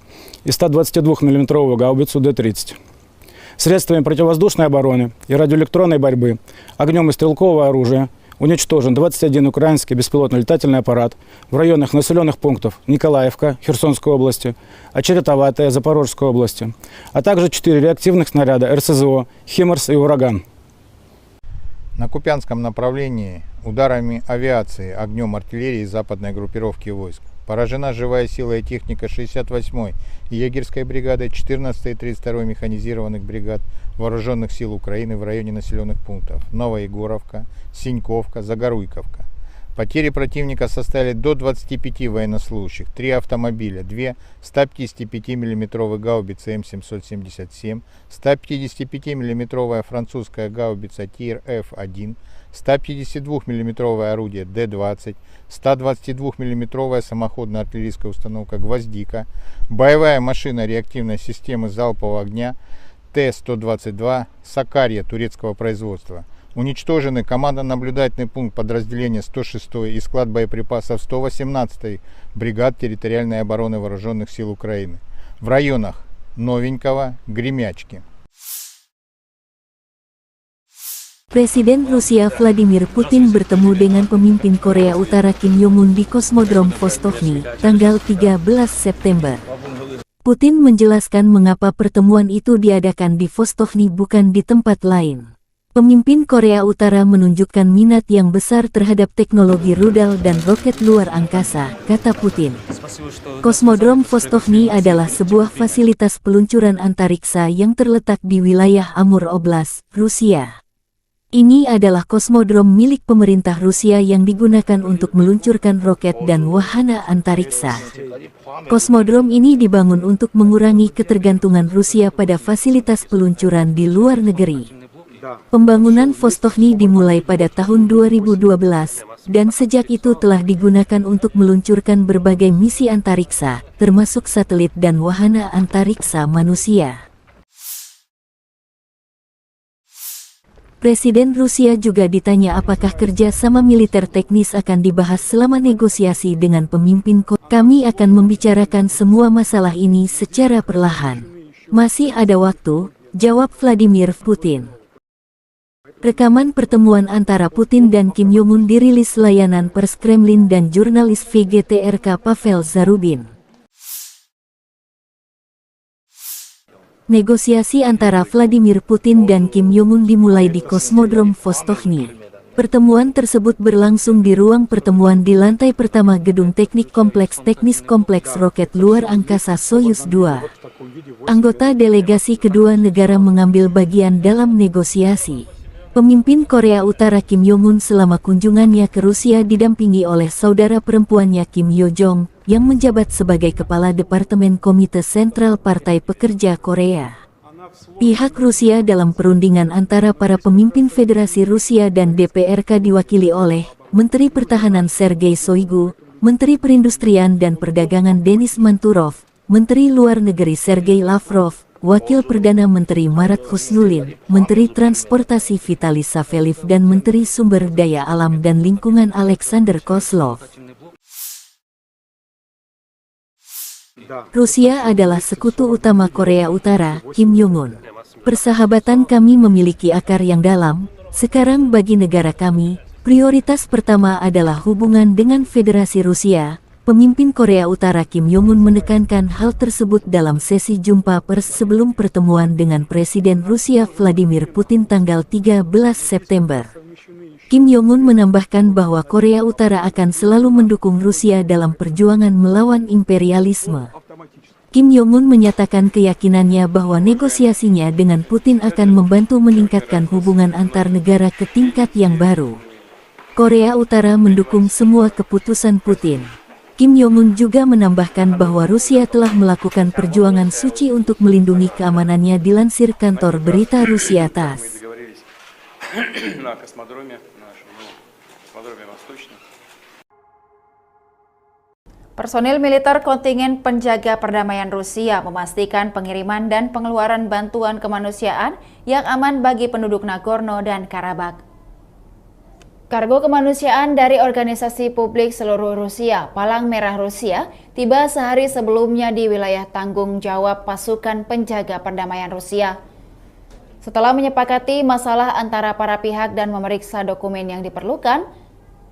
и 122 миллиметровую гаубицу Д-30. Средствами противовоздушной обороны и радиоэлектронной борьбы, огнем и стрелкового оружия уничтожен 21 украинский беспилотный летательный аппарат в районах населенных пунктов Николаевка Херсонской области, Очеретоватая Запорожской области, а также 4 реактивных снаряда РСЗО «Химарс» и «Ураган».
На Купянском направлении ударами авиации, огнем артиллерии западной группировки войск поражена живая сила и техника 68-й егерской бригады, 14-й и 32-й механизированных бригад Вооруженных сил Украины в районе населенных пунктов Новоегоровка, Синьковка, Загоруйковка. Потери противника составили до 25 военнослужащих, 3 автомобиля, 2 155 миллиметровые гаубицы М777, 155 миллиметровая французская гаубица ТИР-Ф1, 152 миллиметровое орудие Д-20, 122 миллиметровая самоходная артиллерийская установка «Гвоздика», боевая машина реактивной системы залпового огня Т-122 «Сакария» турецкого производства. Уничтожены командно-наблюдательный пункт подразделения 106-й и склад боеприпасов 118-й бригад территориальной обороны Вооруженных сил Украины в районах Новенького, Гремячки.
Presiden Rusia Vladimir Putin bertemu dengan pemimpin Korea Utara Kim Jong-un di Kosmodrom Vostokny, tanggal 13 September. Putin menjelaskan mengapa pertemuan itu diadakan di Vostokny bukan di tempat lain. Pemimpin Korea Utara menunjukkan minat yang besar terhadap teknologi rudal dan roket luar angkasa, kata Putin. Kosmodrom Vostokny adalah sebuah fasilitas peluncuran antariksa yang terletak di wilayah Amur Oblast, Rusia. Ini adalah kosmodrom milik pemerintah Rusia yang digunakan untuk meluncurkan roket dan wahana antariksa. Kosmodrom ini dibangun untuk mengurangi ketergantungan Rusia pada fasilitas peluncuran di luar negeri. Pembangunan Vostokny dimulai pada tahun 2012, dan sejak itu telah digunakan untuk meluncurkan berbagai misi antariksa, termasuk satelit dan wahana antariksa manusia. Presiden Rusia juga ditanya apakah kerja sama militer teknis akan dibahas selama negosiasi dengan pemimpin Korea. Kami akan membicarakan semua masalah ini secara perlahan. Masih ada waktu, jawab Vladimir Putin. Rekaman pertemuan antara Putin dan Kim Jong-un dirilis layanan pers Kremlin dan jurnalis VGTRK Pavel Zarubin. Negosiasi antara Vladimir Putin dan Kim Jong-un dimulai di Kosmodrom Vostochny. Pertemuan tersebut berlangsung di ruang pertemuan di lantai pertama Gedung Teknik Teknis Kompleks Roket Luar Angkasa Soyuz 2. Anggota delegasi kedua negara mengambil bagian dalam negosiasi. Pemimpin Korea Utara Kim Jong-un selama kunjungannya ke Rusia didampingi oleh saudara perempuannya Kim Yo-jong, yang menjabat sebagai Kepala Departemen Komite Sentral Partai Pekerja Korea. Pihak Rusia dalam perundingan antara para pemimpin Federasi Rusia dan DPRK diwakili oleh Menteri Pertahanan Sergei Shoigu, Menteri Perindustrian dan Perdagangan Denis Manturov, Menteri Luar Negeri Sergei Lavrov, Wakil Perdana Menteri Marat Husnulin, Menteri Transportasi Vitaly Saveliv dan Menteri Sumber Daya Alam dan Lingkungan Alexander Kozlov. Rusia adalah sekutu utama Korea Utara, Kim Jong-un. Persahabatan kami memiliki akar yang dalam. Sekarang bagi negara kami, prioritas pertama adalah hubungan dengan Federasi Rusia. Pemimpin Korea Utara Kim Jong-un menekankan hal tersebut dalam sesi jumpa pers sebelum pertemuan dengan Presiden Rusia Vladimir Putin tanggal 13 September. Kim Jong-un menambahkan bahwa Korea Utara akan selalu mendukung Rusia dalam perjuangan melawan imperialisme. Kim Jong-un menyatakan keyakinannya bahwa negosiasinya dengan Putin akan membantu meningkatkan hubungan antar negara ke tingkat yang baru. Korea Utara mendukung semua keputusan Putin. Kim Jong-un juga menambahkan bahwa Rusia telah melakukan perjuangan suci untuk melindungi keamanannya dilansir kantor berita Rusia TASS.
Personil militer kontingen penjaga perdamaian Rusia memastikan pengiriman dan pengeluaran bantuan kemanusiaan yang aman bagi penduduk Nagorno dan Karabakh. Kargo kemanusiaan dari organisasi publik seluruh Rusia, Palang Merah Rusia, tiba sehari sebelumnya di wilayah tanggung jawab pasukan penjaga perdamaian Rusia. Setelah menyepakati masalah antara para pihak dan memeriksa dokumen yang diperlukan,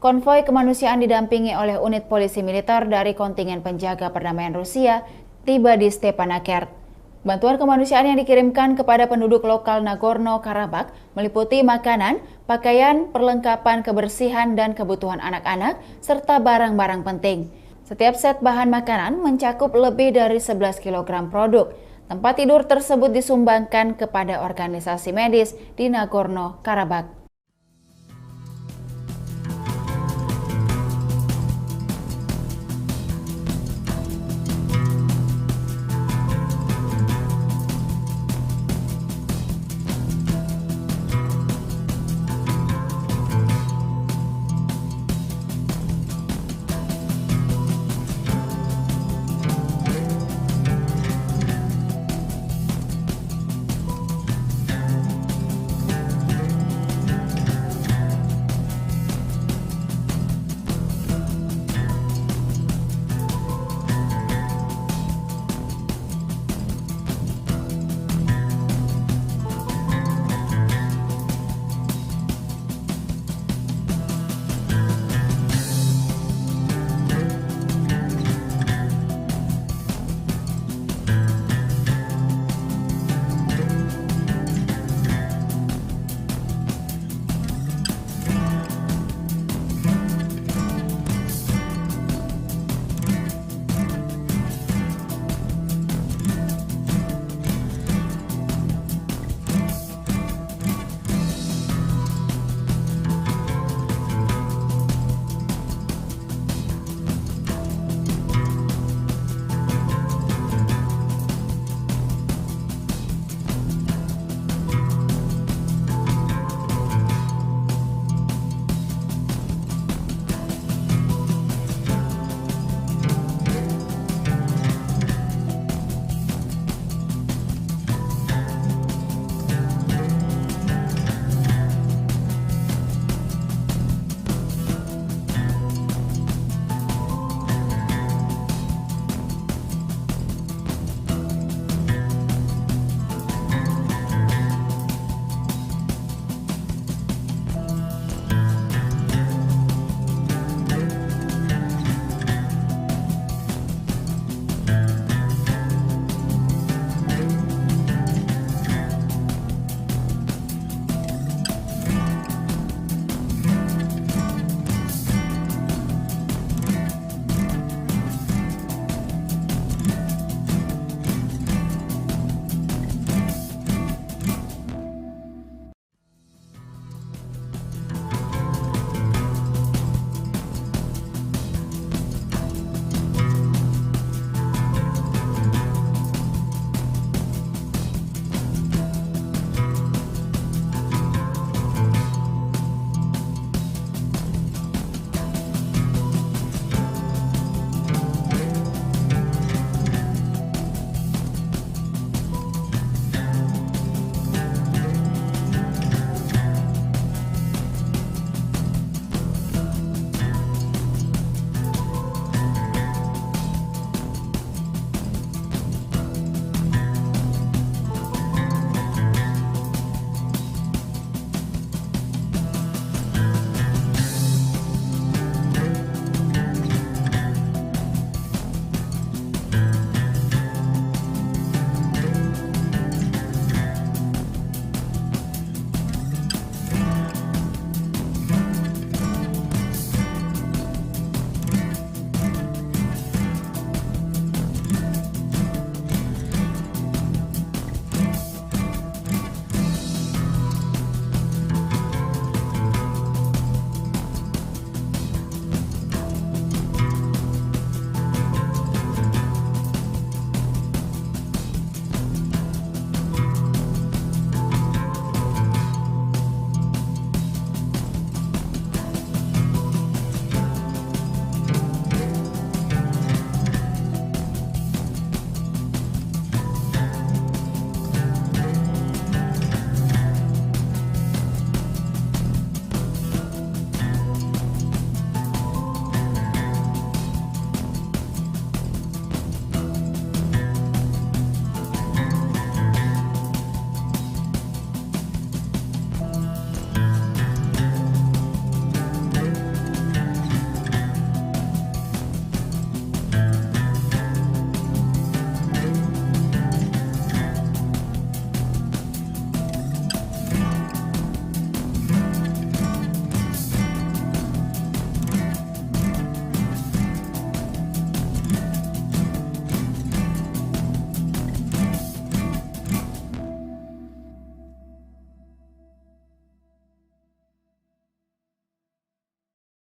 konvoi kemanusiaan didampingi oleh unit polisi militer dari kontingen penjaga perdamaian Rusia tiba di Stepanakert. Bantuan kemanusiaan yang dikirimkan kepada penduduk lokal Nagorno-Karabakh meliputi makanan, pakaian, perlengkapan kebersihan dan kebutuhan anak-anak, serta barang-barang penting. Setiap set bahan makanan mencakup lebih dari 11 kg produk. Tempat tidur tersebut disumbangkan kepada organisasi medis di Nagorno-Karabakh.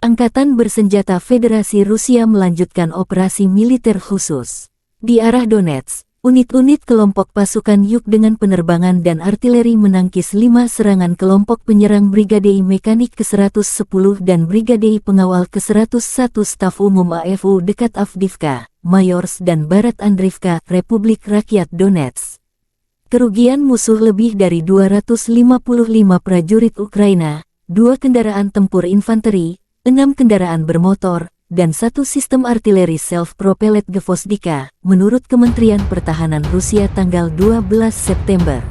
Angkatan Bersenjata Federasi Rusia melanjutkan operasi militer khusus. Di arah Donetsk, unit-unit kelompok pasukan Yuk dengan penerbangan dan artileri menangkis 5 serangan kelompok penyerang Brigadei Mekanik ke-110 dan Brigadei Pengawal ke-101 Staf Umum AFU dekat Avdiivka, Mayorsk dan Barat Andriivka, Republik Rakyat Donetsk. Kerugian musuh lebih dari 255 prajurit Ukraina, 2 kendaraan tempur infanteri, 6 kendaraan bermotor, dan 1 sistem artileri self-propelled Gvozdika, menurut Kementerian Pertahanan Rusia tanggal 12 September.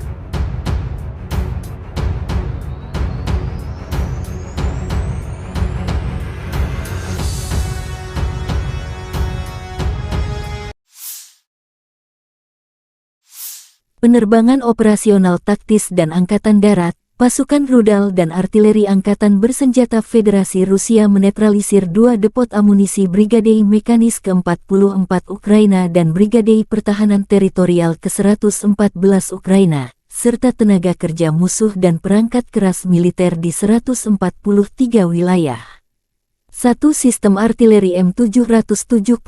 Penerbangan operasional taktis dan Angkatan Darat, pasukan rudal dan artileri Angkatan Bersenjata Federasi Rusia menetralisir 2 depot amunisi Brigadei Mekanis ke-44 Ukraina dan Brigadei Pertahanan Teritorial ke-114 Ukraina, serta tenaga kerja musuh dan perangkat keras militer di 143 wilayah. 1 sistem artileri M777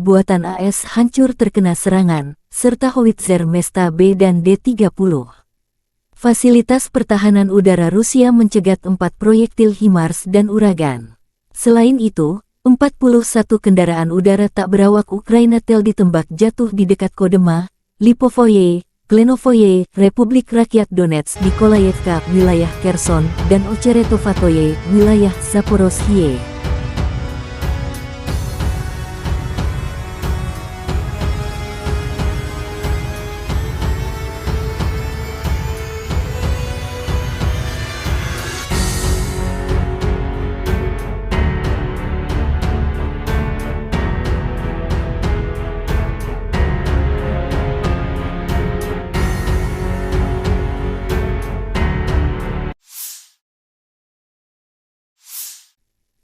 buatan AS hancur terkena serangan, serta howitzer Mesta B dan D-30. Fasilitas pertahanan udara Rusia mencegat 4 proyektil HIMARS dan Uragan. Selain itu, 41 kendaraan udara tak berawak Ukraina tel ditembak jatuh di dekat Kodema, Lipovoye, Klenovoye, Republik Rakyat Donetsk, Nikolayevka, wilayah Kherson, dan Ocheretovatoye, wilayah Zaporozhye.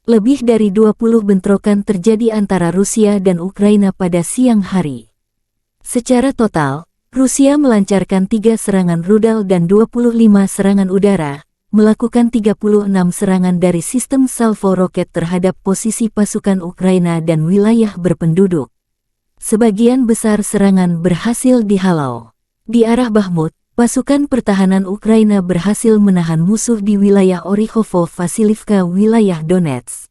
Lebih dari 20 bentrokan terjadi antara Rusia dan Ukraina pada siang hari. Secara total, Rusia melancarkan 3 serangan rudal dan 25 serangan udara, melakukan 36 serangan dari sistem salvo roket terhadap posisi pasukan Ukraina dan wilayah berpenduduk. Sebagian besar serangan berhasil dihalau. Di arah Bakhmut, pasukan pertahanan Ukraina berhasil menahan musuh di wilayah Orikhovo-Vasilivka, wilayah Donetsk.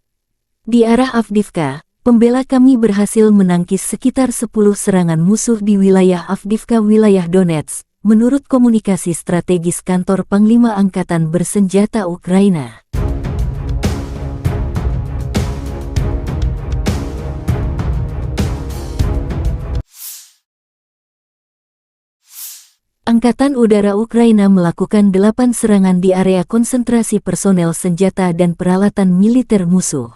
Di arah Avdiivka, pembela kami berhasil menangkis sekitar 10 serangan musuh di wilayah Avdiivka, wilayah Donetsk, menurut komunikasi strategis kantor Panglima Angkatan Bersenjata Ukraina. Angkatan Udara Ukraina melakukan 8 serangan di area konsentrasi personel senjata dan peralatan militer musuh.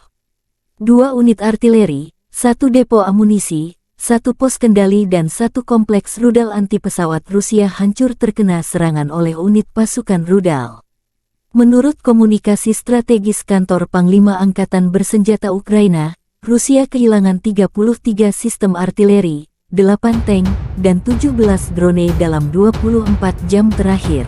2 unit artileri, 1 depo amunisi, 1 pos kendali dan 1 kompleks rudal anti-pesawat Rusia hancur terkena serangan oleh unit pasukan rudal. Menurut komunikasi strategis kantor Panglima Angkatan Bersenjata Ukraina, Rusia kehilangan 33 sistem artileri, 8 tank, dan 17 drone dalam 24 jam terakhir.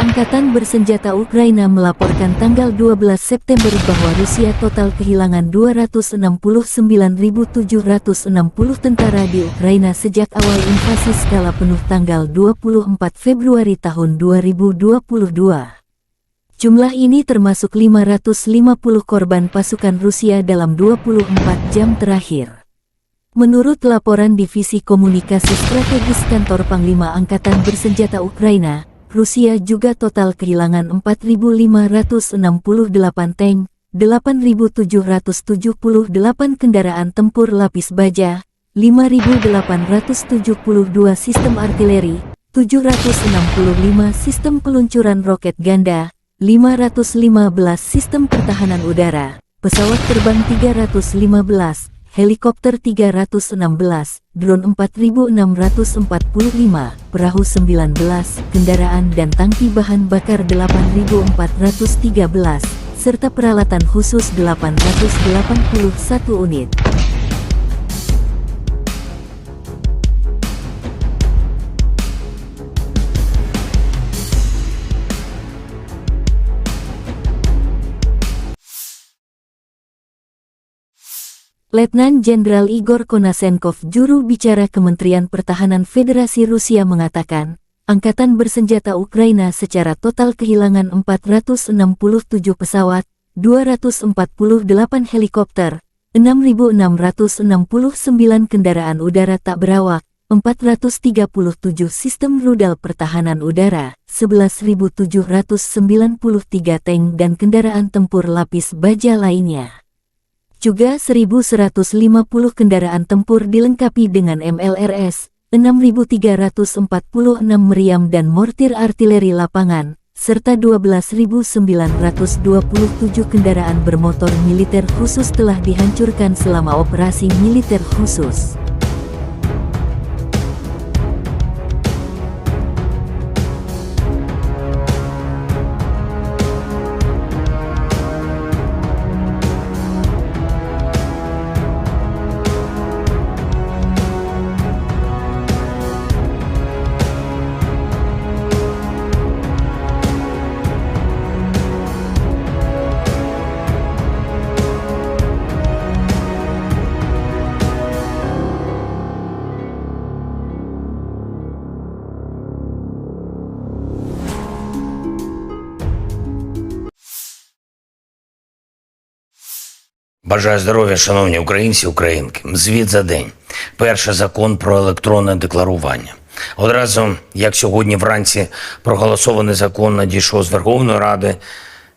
Angkatan Bersenjata Ukraina melaporkan tanggal 12 September bahwa Rusia total kehilangan 269.760 tentara di Ukraina sejak awal invasi skala penuh tanggal 24 Februari tahun 2022. Jumlah ini termasuk 550 korban pasukan Rusia dalam 24 jam terakhir. Menurut laporan Divisi Komunikasi Strategis Kantor Panglima Angkatan Bersenjata Ukraina, Rusia juga total kehilangan 4.568 tank, 8.778 kendaraan tempur lapis baja, 5.872 sistem artileri, 765 sistem peluncuran roket ganda, 515 sistem pertahanan udara, pesawat terbang 315, helikopter 316, drone 4.645, perahu 19, kendaraan dan tangki bahan bakar 8.413, serta peralatan khusus 881 unit. Letnan Jenderal Igor Konasenkov, juru bicara Kementerian Pertahanan Federasi Rusia mengatakan, Angkatan Bersenjata Ukraina secara total kehilangan 467 pesawat, 248 helikopter, 6.669 kendaraan udara tak berawak, 437 sistem rudal pertahanan udara, 11.793 tank dan kendaraan tempur lapis baja lainnya. Juga 1.150 kendaraan tempur dilengkapi dengan MLRS, 6.346 meriam dan mortir artileri lapangan, serta 12.927 kendaraan bermotor militer khusus telah dihancurkan selama operasi militer khusus.
Бажаю здоров'я, шановні українці, українки. Звіт за день. Перший закон про електронне декларування. Одразу, як сьогодні вранці проголосований закон надійшов з Верховної Ради,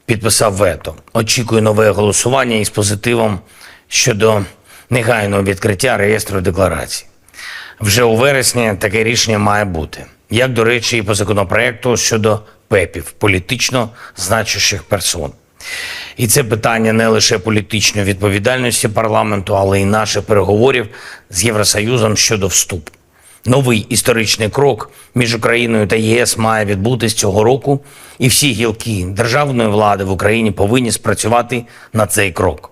підписав вето. Очікую нове голосування із позитивом щодо негайного відкриття реєстру декларацій. Вже у вересні таке рішення має бути. Як, до речі, і по законопроекту щодо ПЕПів, політично значущих персон. І це питання не лише політичної відповідальності парламенту, але й наших переговорів з Євросоюзом щодо вступу. Новий історичний крок між Україною та ЄС має відбутись цього року, і всі гілки державної влади в Україні повинні спрацювати на цей крок.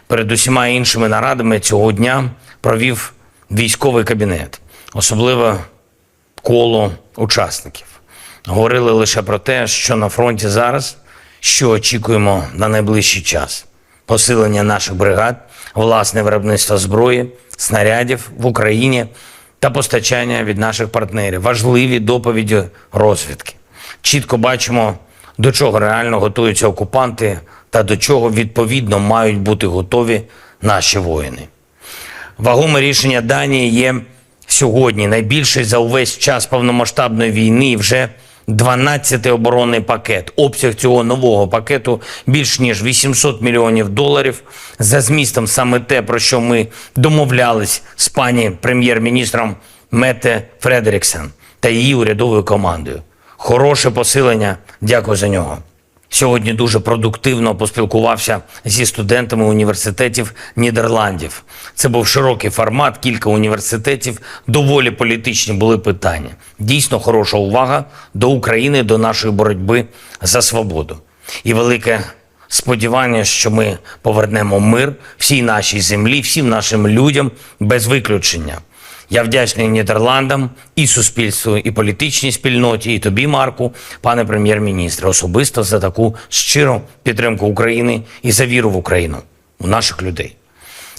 Перед усіма іншими нарадами цього дня провів військовий кабінет, особливо коло учасників. Говорили лише про те, що на фронті зараз, що очікуємо на найближчий час. Посилення наших бригад, власне виробництво зброї, снарядів в Україні та постачання від наших партнерів. Важливі доповіді розвідки. Чітко бачимо, до чого реально готуються окупанти та до чого відповідно мають бути готові наші воїни. Вагоме рішення Данії є сьогодні найбільший за увесь час повномасштабної війни і вже 12-й оборонний пакет. Обсяг цього нового пакету більш ніж $800 мільйонів. За змістом саме те, про що ми домовлялись з пані прем'єр-міністром Метте Фредеріксен та її урядовою командою. Хороше посилення, дякую за нього. Сьогодні дуже продуктивно поспілкувався зі студентами університетів Нідерландів. Це був широкий формат, кілька університетів, доволі політичні були питання. Дійсно хороша увага до України, до нашої боротьби за свободу. І велике сподівання, що ми повернемо мир всій нашій землі, всім нашим людям без виключення. Я вдячний Нідерландам, і суспільству, і політичній спільноті, і тобі, Марку, пане прем'єр-міністре, особисто за таку щиру підтримку України і за віру в Україну, у наших людей.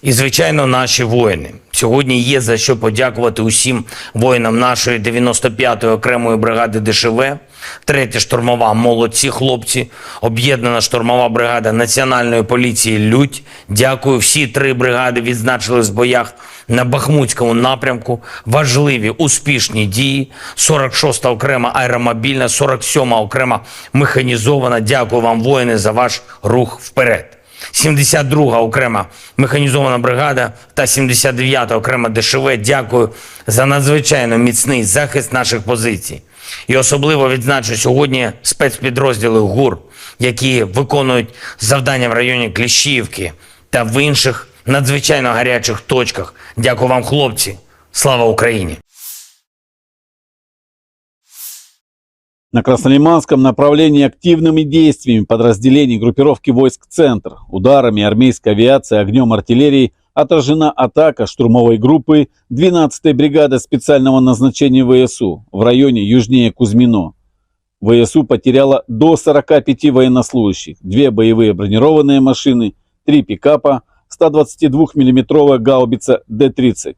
І, звичайно, наші воїни. Сьогодні є за що подякувати усім воїнам нашої 95-ї окремої бригади ДШВ, 3-я штурмова «Молодці хлопці», об'єднана штурмова бригада Національної поліції «Людь». Дякую, всі 3 бригади відзначились в боях на Бахмутському напрямку. Важливі, успішні дії. 46-та окрема аеромобільна, 47-ма окрема механізована. Дякую вам, воїни, за ваш рух вперед. 72-га окрема механізована бригада та 79-та окрема ДШВ. Дякую за надзвичайно міцний захист наших позицій. І особливо відзначу сьогодні спецпідрозділи ГУР, які виконують завдання в районі Кліщіївки та в інших надзвичайно гарячих точках. Дякую вам, хлопці. Слава Україні!
На Краснолиманском направлении активными действиями подразделений группировки войск «Центр», ударами армейской авиации, огнем артиллерии отражена атака штурмовой группы 12-й бригады специального назначения ВСУ в районе южнее Кузьмино. ВСУ потеряла до 45 военнослужащих, 2 боевые бронированные машины, 3 пикапа, 122 миллиметровая гаубица Д-30.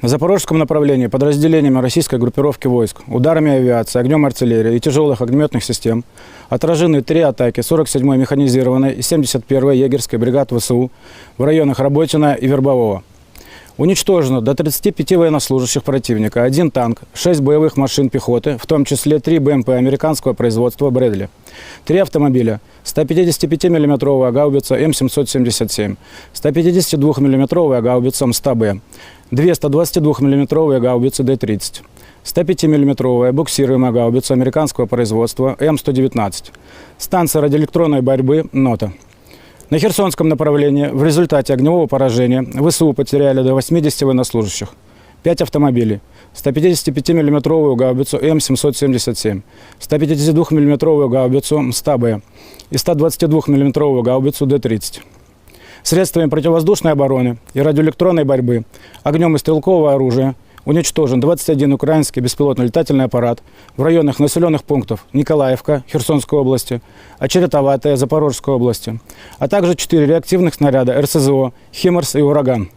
На запорожском направлении подразделениями российской группировки войск, ударами авиации, огнем артиллерии и тяжелых огнеметных систем отражены 3 атаки 47-й механизированной и 71-й егерской бригад ВСУ в районах Работино и Вербового. Уничтожено до 35 военнослужащих противника, 1 танк, 6 боевых машин пехоты, в том числе 3 БМП американского производства «Брэдли», 3 автомобиля, 155 миллиметровая гаубица М777, 152 миллиметровая гаубица М100Б, 2 122 миллиметровые гаубицы Д-30, 105 миллиметровая буксируемая гаубица американского производства М119, станция радиоэлектронной борьбы «Нота». На Херсонском направлении в результате огневого поражения ВСУ потеряли до 80 военнослужащих, 5 автомобилей, 155 миллиметровую гаубицу М777, 152 миллиметровую гаубицу М100Б и 122 миллиметровую гаубицу Д-30. Средствами противовоздушной обороны и радиоэлектронной борьбы, огнем и стрелкового оружия уничтожен 21 украинский беспилотный летательный аппарат в районах населенных пунктов Николаевка Херсонской области, Очеретоватая Запорожской области, а также 4 реактивных снаряда РСЗО «Химарс» и «Ураган».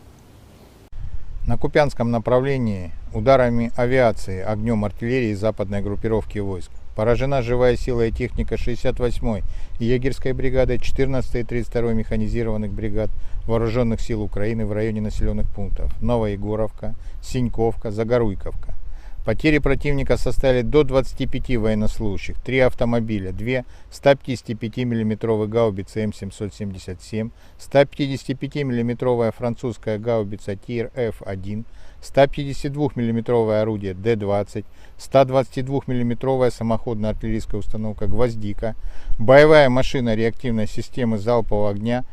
На Купянском направлении ударами авиации, огнем артиллерии западной группировки войск поражена живая сила и техника 68-й егерской бригады, 14-й и 32-й механизированных бригад Вооруженных сил Украины в районе населенных пунктов Новоегоровка, Синьковка, Загоруйковка. Потери противника составили до 25 военнослужащих, 3 автомобиля, 2 155 миллиметровых гаубицы М777, 155 миллиметровая французская гаубица ТИР-Ф1, 152 миллиметровое орудие Д-20, 122 миллиметровая самоходная артиллерийская установка «Гвоздика», боевая машина реактивной системы залпового огня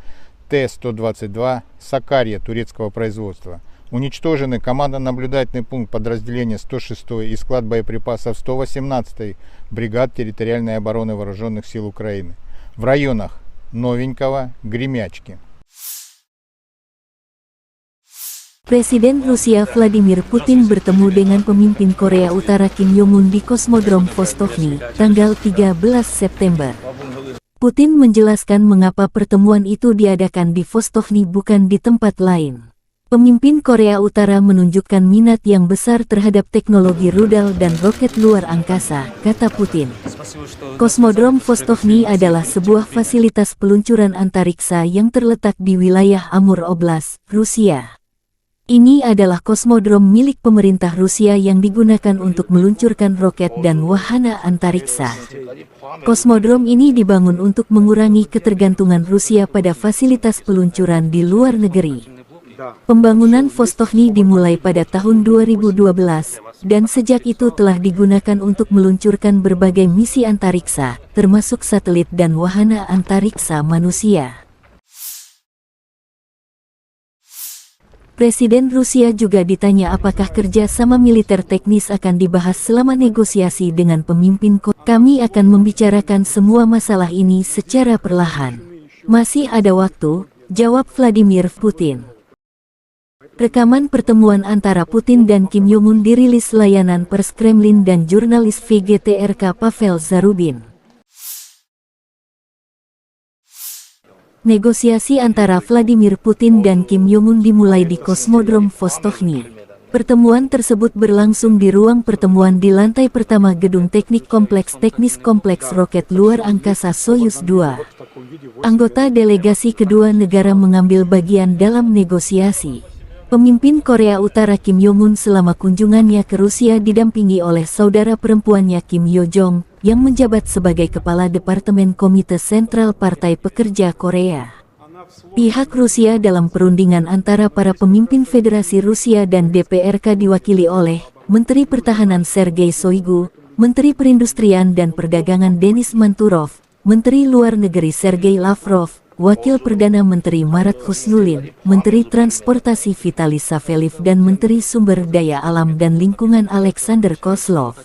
Т-122 «Сакарья» турецкого производства. Уничтожены командно-наблюдательный пункт подразделения 106-й и склад боеприпасов 118-й бригад территориальной обороны Вооруженных сил Украины в районах Новенького, Гремячки.
Presiden Rusia Vladimir Putin bertemu dengan pemimpin Korea Utara Kim Jong-un di Kosmodrom Vostokny, tanggal 13 September. Putin menjelaskan mengapa pertemuan itu diadakan di Vostokny bukan di tempat lain. Pemimpin Korea Utara menunjukkan minat yang besar terhadap teknologi rudal dan roket luar angkasa, kata Putin. Kosmodrom Vostokny adalah sebuah fasilitas peluncuran antariksa yang terletak di wilayah Amur Oblast, Rusia. Ini adalah kosmodrom milik pemerintah Rusia yang digunakan untuk meluncurkan roket dan wahana antariksa. Kosmodrom ini dibangun untuk mengurangi ketergantungan Rusia pada fasilitas peluncuran di luar negeri. Pembangunan Vostokny dimulai pada tahun 2012, dan sejak itu telah digunakan untuk meluncurkan berbagai misi antariksa, termasuk satelit dan wahana antariksa manusia. Presiden Rusia juga ditanya apakah kerja sama militer teknis akan dibahas selama negosiasi dengan pemimpin Korea. Kami akan membicarakan semua masalah ini secara perlahan. Masih ada waktu, jawab Vladimir Putin. Rekaman pertemuan antara Putin dan Kim Jong-un dirilis layanan pers Kremlin dan jurnalis VGTRK Pavel Zarubin. Negosiasi antara Vladimir Putin dan Kim Jong-un dimulai di Kosmodrom Vostochny. Pertemuan tersebut berlangsung di ruang pertemuan di lantai pertama Gedung Teknik Kompleks Teknis Kompleks Roket Luar Angkasa Soyuz 2. Anggota delegasi kedua negara mengambil bagian dalam negosiasi. Pemimpin Korea Utara Kim Jong-un selama kunjungannya ke Rusia didampingi oleh saudara perempuannya Kim Yo Jong, yang menjabat sebagai Kepala Departemen Komite Sentral Partai Pekerja Korea. Pihak Rusia dalam perundingan antara para pemimpin Federasi Rusia dan DPRK diwakili oleh Menteri Pertahanan Sergei Shoigu, Menteri Perindustrian dan Perdagangan Denis Manturov, Menteri Luar Negeri Sergei Lavrov, Wakil Perdana Menteri Marat Husnulin, Menteri Transportasi Vitaly Saveliv dan Menteri Sumber Daya Alam dan Lingkungan Alexander Kozlov.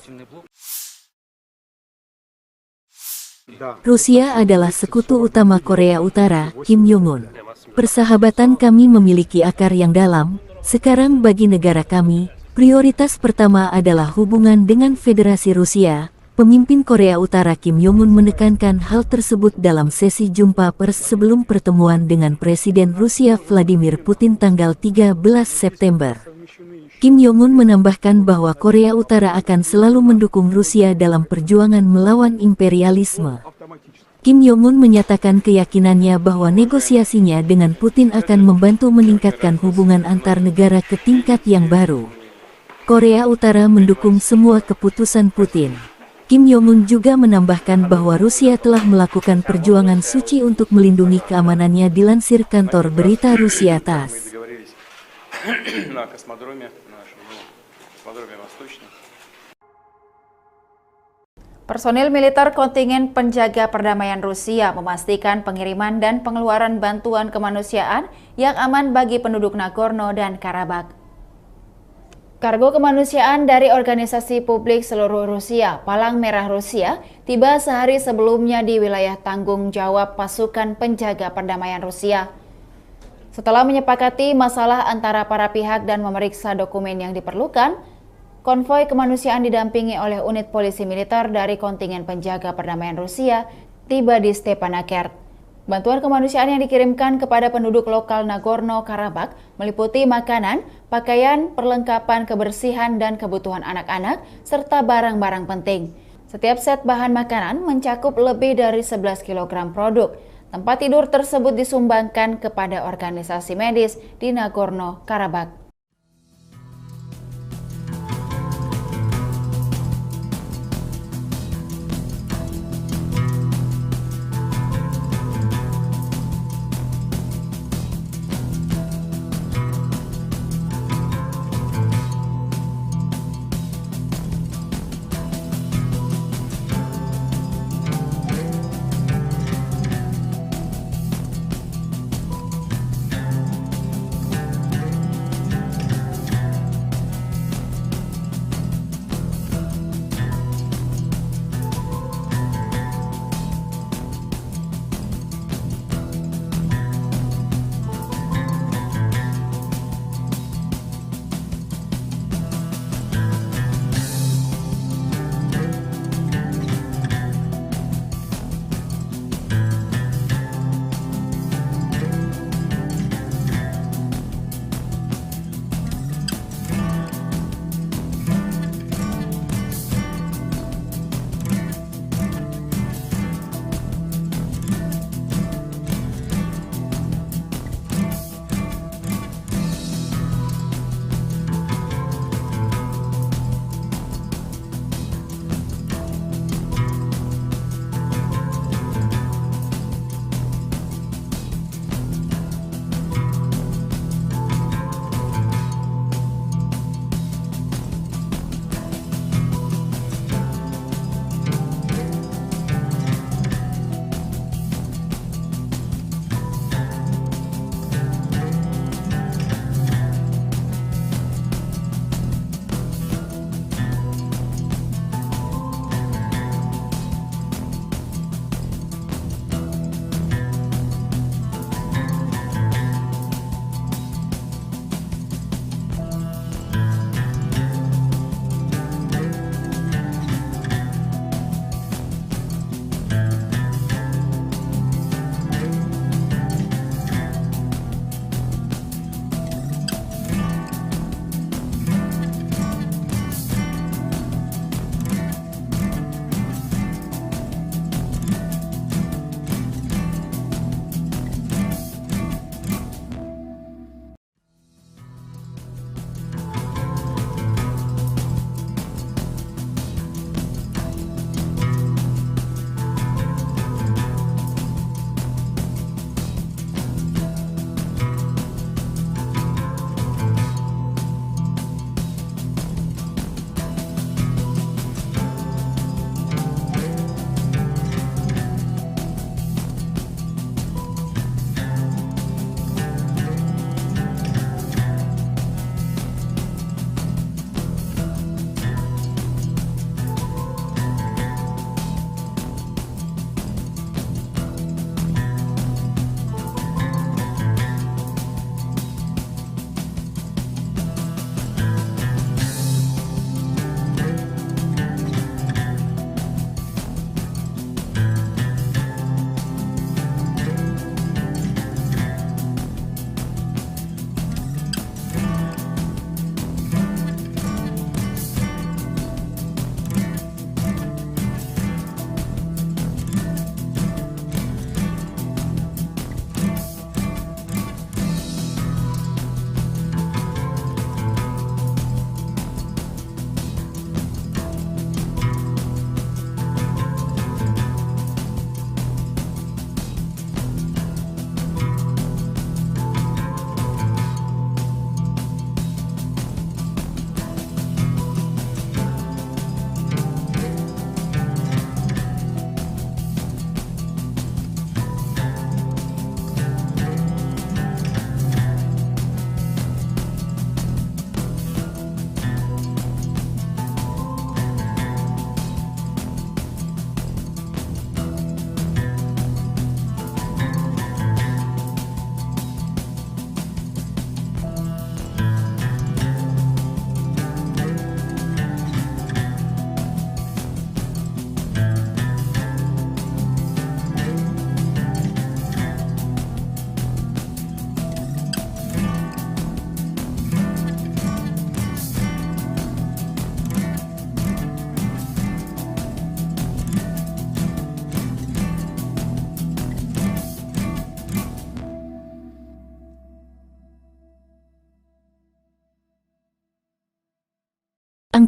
Rusia adalah sekutu utama Korea Utara, Kim Jong-un. Persahabatan kami memiliki akar yang dalam. Sekarang bagi negara kami, prioritas pertama adalah hubungan dengan Federasi Rusia. Pemimpin Korea Utara Kim Jong-un menekankan hal tersebut dalam sesi jumpa pers sebelum pertemuan dengan Presiden Rusia Vladimir Putin tanggal 13 September. Kim Jong-un menambahkan bahwa Korea Utara akan selalu mendukung Rusia dalam perjuangan melawan imperialisme. Kim Jong-un menyatakan keyakinannya bahwa negosiasinya dengan Putin akan membantu meningkatkan hubungan antar negara ke tingkat yang baru. Korea Utara mendukung semua keputusan Putin. Kim Jong-un juga menambahkan bahwa Rusia telah melakukan perjuangan suci untuk melindungi keamanannya dilansir kantor berita Rusia TASS.
Personil militer kontingen penjaga perdamaian Rusia memastikan pengiriman dan pengeluaran bantuan kemanusiaan yang aman bagi penduduk Nagorno dan Karabakh. Kargo kemanusiaan dari organisasi publik seluruh Rusia, Palang Merah Rusia, tiba sehari sebelumnya di wilayah tanggung jawab pasukan penjaga perdamaian Rusia. Setelah menyepakati masalah antara para pihak dan memeriksa dokumen yang diperlukan, konvoi kemanusiaan didampingi oleh unit polisi militer dari kontingen penjaga perdamaian Rusia tiba di Stepanakert. Bantuan kemanusiaan yang dikirimkan kepada penduduk lokal Nagorno-Karabakh meliputi makanan, pakaian, perlengkapan kebersihan dan kebutuhan anak-anak, serta barang-barang penting. Setiap set bahan makanan mencakup lebih dari 11 kg produk. Tempat tidur tersebut disumbangkan kepada organisasi medis di Nagorno-Karabakh.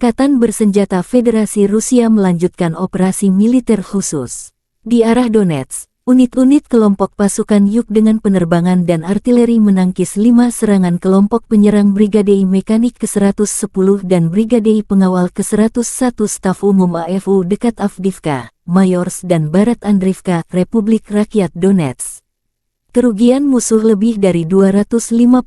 Angkatan Bersenjata Federasi Rusia melanjutkan operasi militer khusus. Di arah Donetsk, unit-unit kelompok pasukan Yuk dengan penerbangan dan artileri menangkis 5 serangan kelompok penyerang Brigade Mekanik ke-110 dan Brigade Pengawal ke-101 Staf Umum AFU dekat Avdiivka, Mayorsk dan Barat Andriivka, Republik Rakyat Donetsk. Kerugian musuh lebih dari 255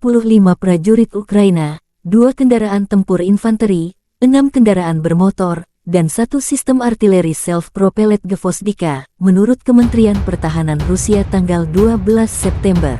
prajurit Ukraina, 2 kendaraan tempur infanteri, 6 kendaraan bermotor, dan 1 sistem artileri self-propelled Gvozdika, menurut Kementerian Pertahanan Rusia tanggal 12 September.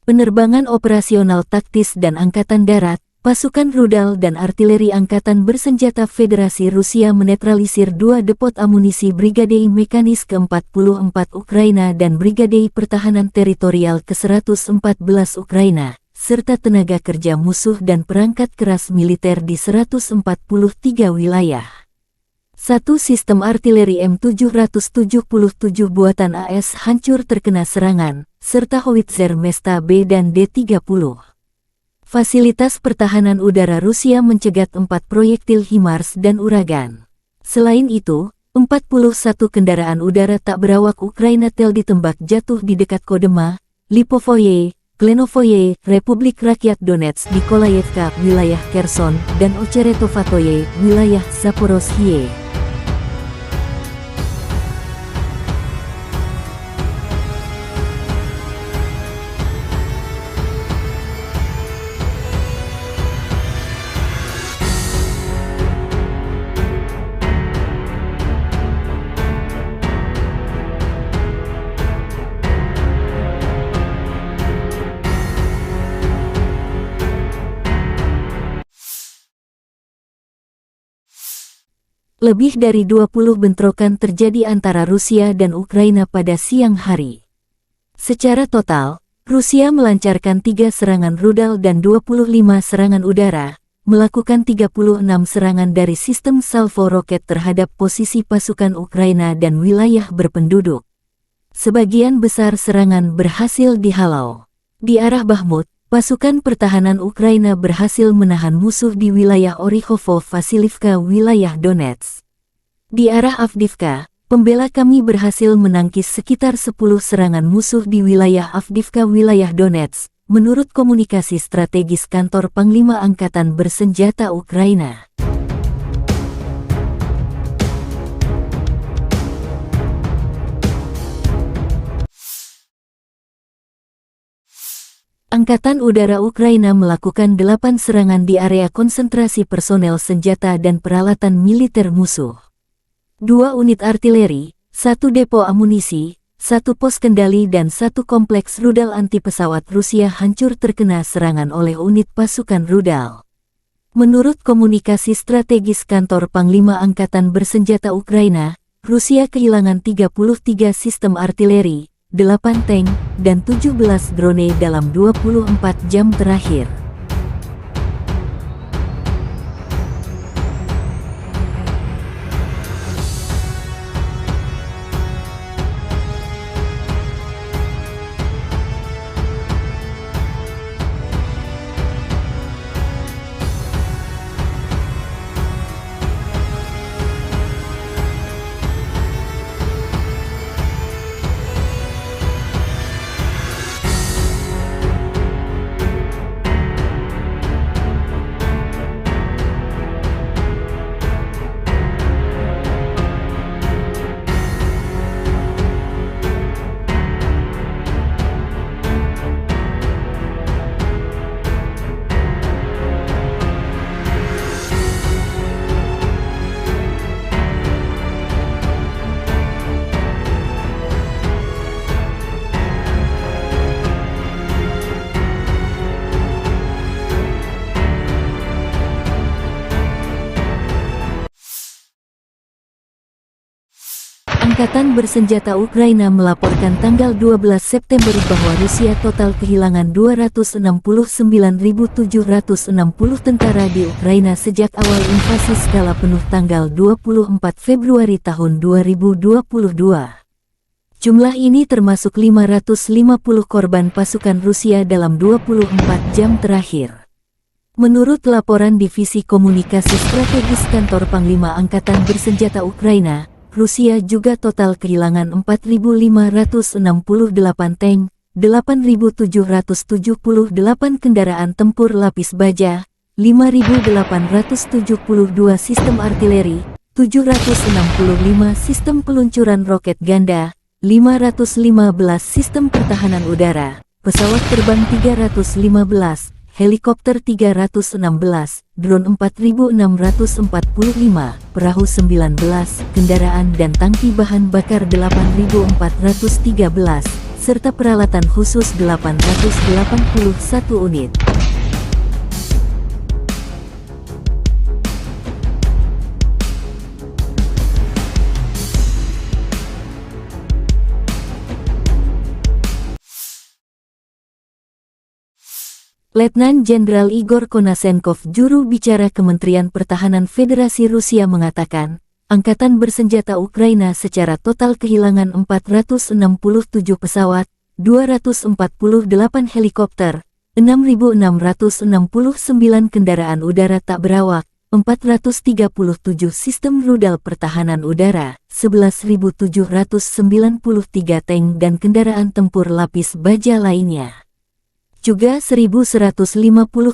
Penerbangan operasional taktis dan Angkatan Darat, pasukan rudal dan artileri Angkatan Bersenjata Federasi Rusia menetralisir 2 depot amunisi Brigade Mekanis ke-44 Ukraina dan Brigade Pertahanan Teritorial ke-114 Ukraina, serta tenaga kerja musuh dan perangkat keras militer di 143 wilayah. 1 sistem artileri M777 buatan AS hancur terkena serangan, serta howitzer Mesta B dan D-30. Fasilitas pertahanan udara Rusia mencegat 4 proyektil HIMARS dan Uragan. Selain itu, 41 kendaraan udara tak berawak Ukraina tel ditembak jatuh di dekat Kodema, Lipovoye, Klenovoye, Republik Rakyat Donetsk, Nikolayevka, wilayah Kherson, dan Ocheretovatoye, wilayah Zaporozhye. Lebih dari 20 bentrokan terjadi antara Rusia dan Ukraina pada siang hari. Secara total, Rusia melancarkan 3 serangan rudal dan 25 serangan udara, melakukan 36 serangan dari sistem salvo roket terhadap posisi pasukan Ukraina dan wilayah berpenduduk. Sebagian besar serangan berhasil dihalau. Di arah Bakhmut, pasukan pertahanan Ukraina berhasil menahan musuh di wilayah Orikhovo-Vasilivka, wilayah Donetsk. Di arah Avdiivka, pembela kami berhasil menangkis sekitar 10 serangan musuh di wilayah Avdiivka, wilayah Donetsk, menurut komunikasi strategis kantor Panglima Angkatan Bersenjata Ukraina. Angkatan Udara Ukraina melakukan 8 serangan di area konsentrasi personel senjata dan peralatan militer musuh. 2 unit artileri, 1 depo amunisi, 1 pos kendali dan 1 kompleks rudal anti-pesawat Rusia hancur terkena serangan oleh unit pasukan rudal. Menurut komunikasi strategis kantor Panglima Angkatan Bersenjata Ukraina, Rusia kehilangan 33 sistem artileri, 8 tank, dan 17 drone dalam 24 jam terakhir. Angkatan Bersenjata Ukraina melaporkan tanggal 12 September bahwa Rusia total kehilangan 269.760 tentara di Ukraina sejak awal invasi skala penuh tanggal 24 Februari tahun 2022. Jumlah ini termasuk 550 korban pasukan Rusia dalam 24 jam terakhir. Menurut laporan Divisi Komunikasi Strategis Kantor Panglima Angkatan Bersenjata Ukraina, Rusia juga total kehilangan 4.568 tank, 8.778 kendaraan tempur lapis baja, 5.872 sistem artileri, 765 sistem peluncuran roket ganda, 515 sistem pertahanan udara, pesawat terbang 315, helikopter 316, drone 4.645, perahu 19, kendaraan dan tangki bahan bakar 8.413, serta peralatan khusus 881 unit. Letnan Jenderal Igor Konasenkov, juru bicara Kementerian Pertahanan Federasi Rusia mengatakan, Angkatan Bersenjata Ukraina secara total kehilangan 467 pesawat, 248 helikopter, 6.669 kendaraan udara tak berawak, 437 sistem rudal pertahanan udara, 11.793 tank dan kendaraan tempur lapis baja lainnya. Juga 1.150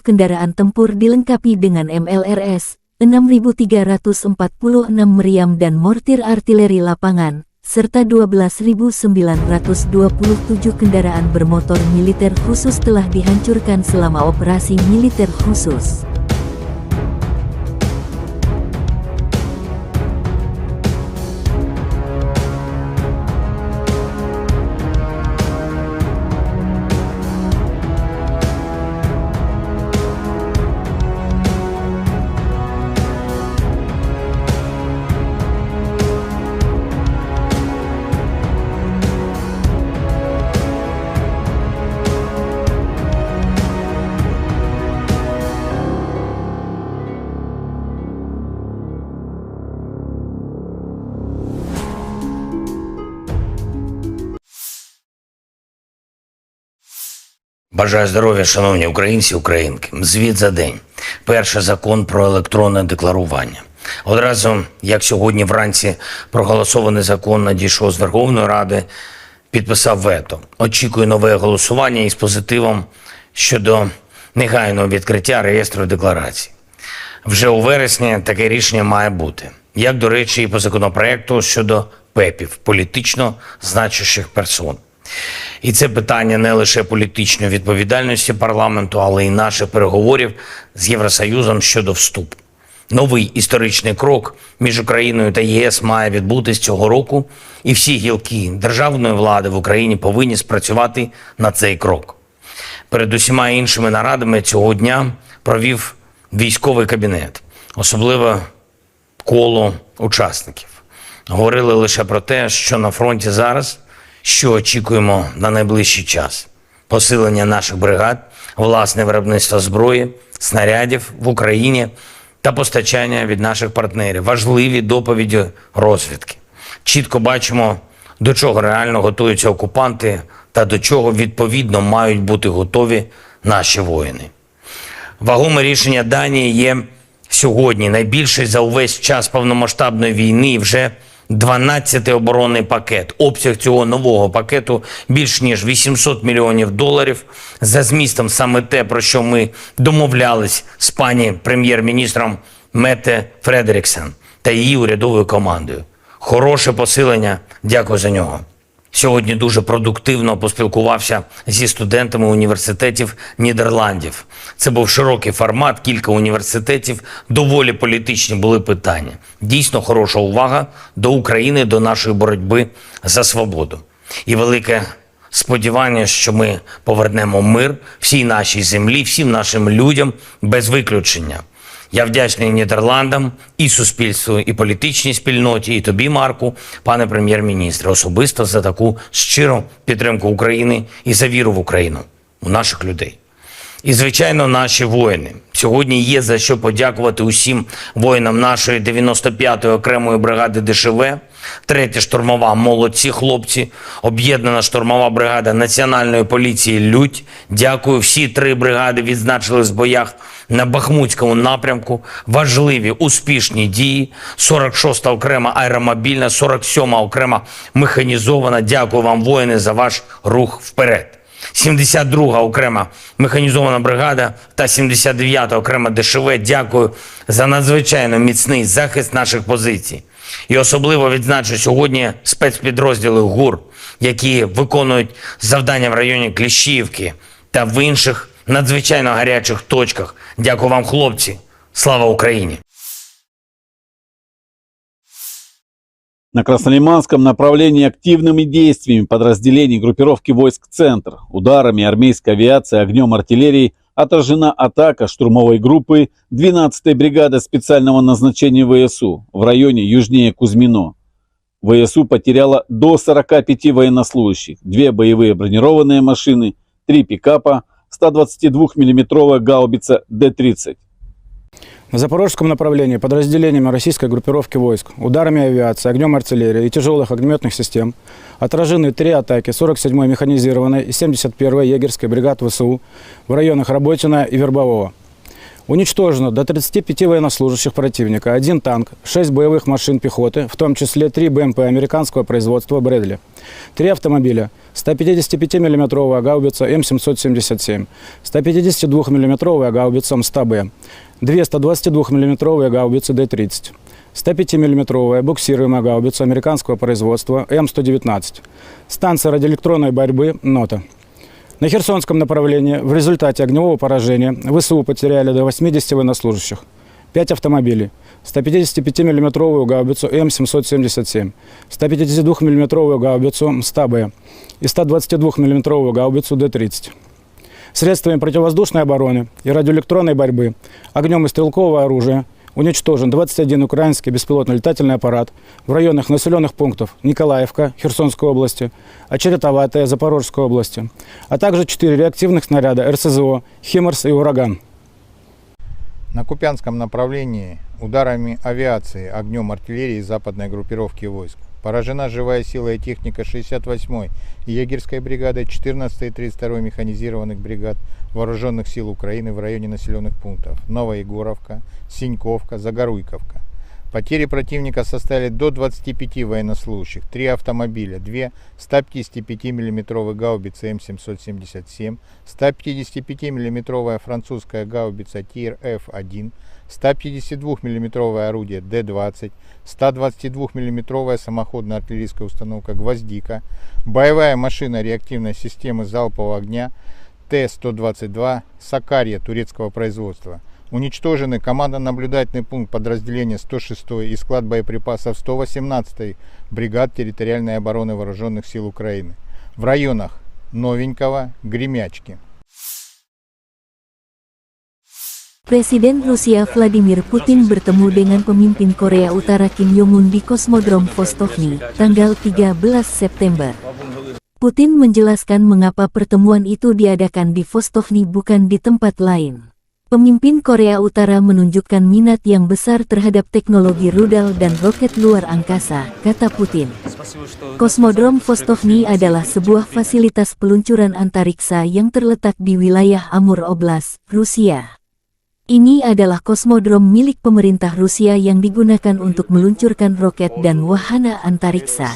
kendaraan tempur dilengkapi dengan MLRS, 6.346 meriam dan mortir artileri lapangan, serta 12.927 kendaraan bermotor militer khusus telah dihancurkan selama operasi militer khusus.
Бажаю здоров'я, шановні українці, українки. Звіт за день. Перший закон про електронне декларування. Одразу, як сьогодні вранці проголосований закон надійшов з Верховної Ради, підписав вето. Очікую нове голосування із позитивом щодо негайного відкриття реєстру декларацій. Вже у вересні таке рішення має бути. Як, до речі, і по законопроекту щодо ПЕПів, політично значущих персон. І це питання не лише політичної відповідальності парламенту, але й наших переговорів з Євросоюзом щодо вступу. Новий історичний крок між Україною та ЄС має відбутись цього року, і всі гілки державної влади в Україні повинні спрацювати на цей крок. Перед усіма іншими нарадами цього дня провів військовий кабінет, особливо коло учасників. Говорили лише про те, що на фронті зараз, що очікуємо на найближчий час. Посилення наших бригад, власне виробництво зброї, снарядів в Україні та постачання від наших партнерів. Важливі доповіді розвідки. Чітко бачимо, до чого реально готуються окупанти та до чого відповідно мають бути готові наші воїни. Вагоме рішення Данії є сьогодні найбільший за увесь час повномасштабної війни і вже 12-й оборонний пакет. Обсяг цього нового пакету більш ніж $800 мільйонів. За змістом саме те, про що ми домовлялись з пані прем'єр-міністром Метте Фредеріксен та її урядовою командою. Хороше посилення, дякую за нього. Сьогодні дуже продуктивно поспілкувався зі студентами університетів Нідерландів. Це був широкий формат, кілька університетів, доволі політичні були питання. Дійсно хороша увага до України, до нашої боротьби за свободу. І велике сподівання, що ми повернемо мир всій нашій землі, всім нашим людям без виключення. Я вдячний Нідерландам, і суспільству, і політичній спільноті, і тобі, Марку, пане прем'єр-міністре, особисто за таку щиру підтримку України і за віру в Україну, у наших людей. І, звичайно, наші воїни. Сьогодні є за що подякувати усім воїнам нашої 95-ї окремої бригади ДШВ, 3-я штурмова, молодці хлопці, об'єднана штурмова бригада Національної поліції «Людь». Дякую, всі 3 бригади відзначились в боях на Бахмутському напрямку. Важливі, успішні дії. 46-та окрема аеромобільна, 47-ма окрема механізована. Дякую вам, воїни, за ваш рух вперед. 72-га окрема механізована бригада та 79-та окрема ДШВ. Дякую за надзвичайно міцний захист наших позицій. І особливо відзначу сьогодні спецпідрозділи ГУР, які виконують завдання в районі Кліщіївки та в інших надзвичайно гарячих точках. Дякую вам, хлопці. Слава Україні!
На Краснолиманском направлении активными действиями подразделений группировки войск «Центр», ударами армейской авиации, огнем артиллерии отражена атака штурмовой группы 12-й бригады специального назначения ВСУ в районе южнее Кузьмино. ВСУ потеряла до 45 военнослужащих, 2 боевые бронированные машины, 3 пикапа, 122 миллиметровая гаубица Д-30.
На запорожском направлении подразделениями российской группировки войск, ударами авиации, огнем артиллерии и тяжелых огнеметных систем отражены 3 атаки 47-й механизированной и 71-й егерской бригад ВСУ в районах Работино и Вербового. Уничтожено до 35 военнослужащих противника, 1 танк, 6 боевых машин пехоты, в том числе 3 БМП американского производства «Брэдли», 3 автомобиля, 155 миллиметровая гаубица М777, 152 миллиметровая гаубица МСТА-Б, 2 122 миллиметровые гаубицы Д-30, 105 миллиметровая буксируемая гаубица американского производства М119, станция радиоэлектронной борьбы «Нота». На Херсонском направлении в результате огневого поражения ВСУ потеряли до 80 военнослужащих, 5 автомобилей, 155 миллиметровую гаубицу М777, 152 миллиметровую гаубицу МСТА-Б и 122 миллиметровую гаубицу Д-30. Средствами противовоздушной обороны и радиоэлектронной борьбы, огнем и стрелкового оружия уничтожен 21 украинский беспилотный летательный аппарат в районах населенных пунктов Николаевка Херсонской области, Очеретоватая Запорожской области, а также 4 реактивных снаряда РСЗО «Химарс» и «Ураган».
На Купянском направлении ударами авиации, огнем артиллерии западной группировки войск поражена живая сила и техника 68-й егерской бригады, 14-й и 32-й механизированных бригад Вооруженных сил Украины в районе населенных пунктов Новоегоровка, Синьковка, Загоруйковка. Потери противника составили до 25 военнослужащих, 3 автомобиля, 2 155 миллиметровые гаубицы М777, 155 миллиметровая французская гаубица ТИР-Ф1, 152 миллиметровое орудие Д-20, 122 миллиметровая самоходная артиллерийская установка «Гвоздика», боевая машина реактивной системы залпового огня Т-122 «Сакария» турецкого производства. Уничтожены командно-наблюдательный пункт подразделения 106-й и склад боеприпасов 118-й бригад территориальной обороны Вооруженных сил Украины в районах Новенького, Гремячки.
Presiden Rusia Vladimir Putin bertemu dengan pemimpin Korea Utara Kim Jong-un di Kosmodrom Vostokny, tanggal 13 September. Putin menjelaskan mengapa pertemuan itu diadakan di Vostokny bukan di tempat lain. Pemimpin Korea Utara menunjukkan minat yang besar terhadap teknologi rudal dan roket luar angkasa, kata Putin. Kosmodrom Vostokny adalah sebuah fasilitas peluncuran antariksa yang terletak di wilayah Amur Oblast, Rusia. Ini adalah kosmodrom milik pemerintah Rusia yang digunakan untuk meluncurkan roket dan wahana antariksa.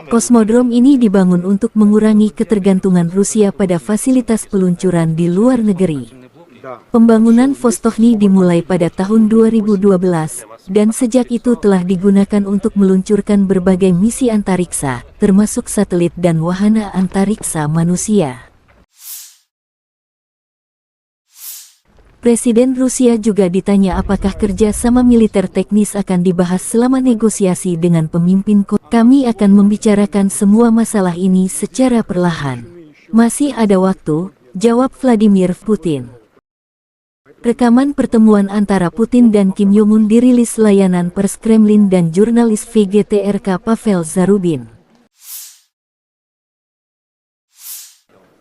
Kosmodrom ini dibangun untuk mengurangi ketergantungan Rusia pada fasilitas peluncuran di luar negeri. Pembangunan Vostokny dimulai pada tahun 2012, dan sejak itu telah digunakan untuk meluncurkan berbagai misi antariksa, termasuk satelit dan wahana antariksa manusia. Presiden Rusia juga ditanya apakah kerja sama militer teknis akan dibahas selama negosiasi dengan pemimpin Korea. Kami akan membicarakan semua masalah ini secara perlahan. Masih ada waktu, jawab Vladimir Putin. Rekaman pertemuan antara Putin dan Kim Jong-un dirilis layanan pers Kremlin dan jurnalis VGTRK Pavel Zarubin.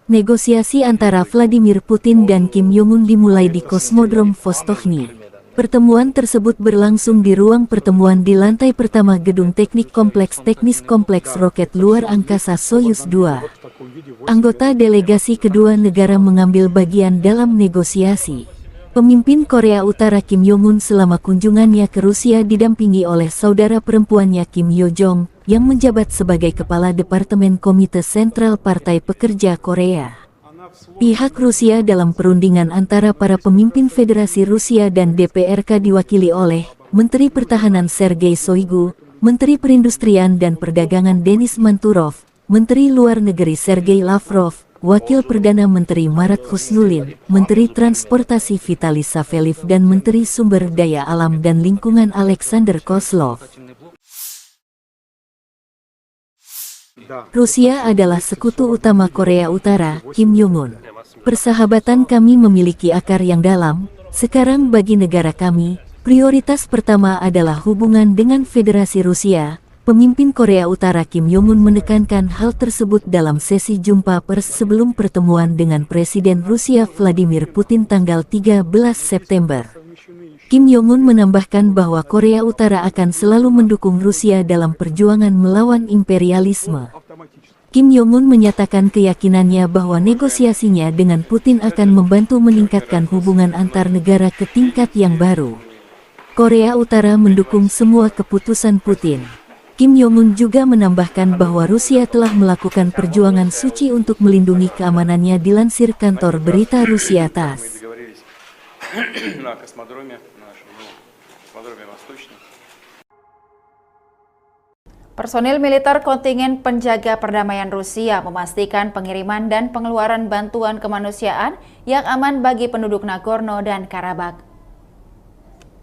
Negosiasi antara Vladimir Putin dan Kim Jong-un dimulai di Kosmodrom Vostochny. Pertemuan tersebut berlangsung di ruang pertemuan di lantai pertama Gedung Teknik Kompleks Teknis Kompleks Roket Luar Angkasa Soyuz 2. Anggota delegasi kedua negara mengambil bagian dalam negosiasi. Pemimpin Korea Utara Kim Jong-un selama kunjungannya ke Rusia didampingi oleh saudara perempuannya Kim Yo-jong, yang menjabat sebagai Kepala Departemen Komite Sentral Partai Pekerja Korea. Pihak Rusia dalam perundingan antara para pemimpin Federasi Rusia dan DPRK diwakili oleh Menteri Pertahanan Sergei Shoigu, Menteri Perindustrian dan Perdagangan Denis Manturov, Menteri Luar Negeri Sergei Lavrov, Wakil Perdana Menteri Marat Husnulin, Menteri Transportasi Vitaly Saveliv dan Menteri Sumber Daya Alam dan Lingkungan Alexander Kozlov. Rusia adalah sekutu utama Korea Utara, Kim Jong-un. Persahabatan kami memiliki akar yang dalam. Sekarang bagi negara kami, prioritas pertama adalah hubungan dengan Federasi Rusia. Pemimpin Korea Utara Kim Jong-un menekankan hal tersebut dalam sesi jumpa pers sebelum pertemuan dengan Presiden Rusia Vladimir Putin tanggal 13 September. Kim Jong-un menambahkan bahwa Korea Utara akan selalu mendukung Rusia dalam perjuangan melawan imperialisme. Kim Jong-un menyatakan keyakinannya bahwa negosiasinya dengan Putin akan membantu meningkatkan hubungan antar negara ke tingkat yang baru. Korea Utara mendukung semua keputusan Putin. Kim Jong-un juga menambahkan bahwa Rusia telah melakukan perjuangan suci untuk melindungi keamanannya dilansir kantor berita Rusia TASS.
Personil militer kontingen penjaga perdamaian Rusia memastikan pengiriman dan pengeluaran bantuan kemanusiaan yang aman bagi penduduk Nagorno dan Karabakh.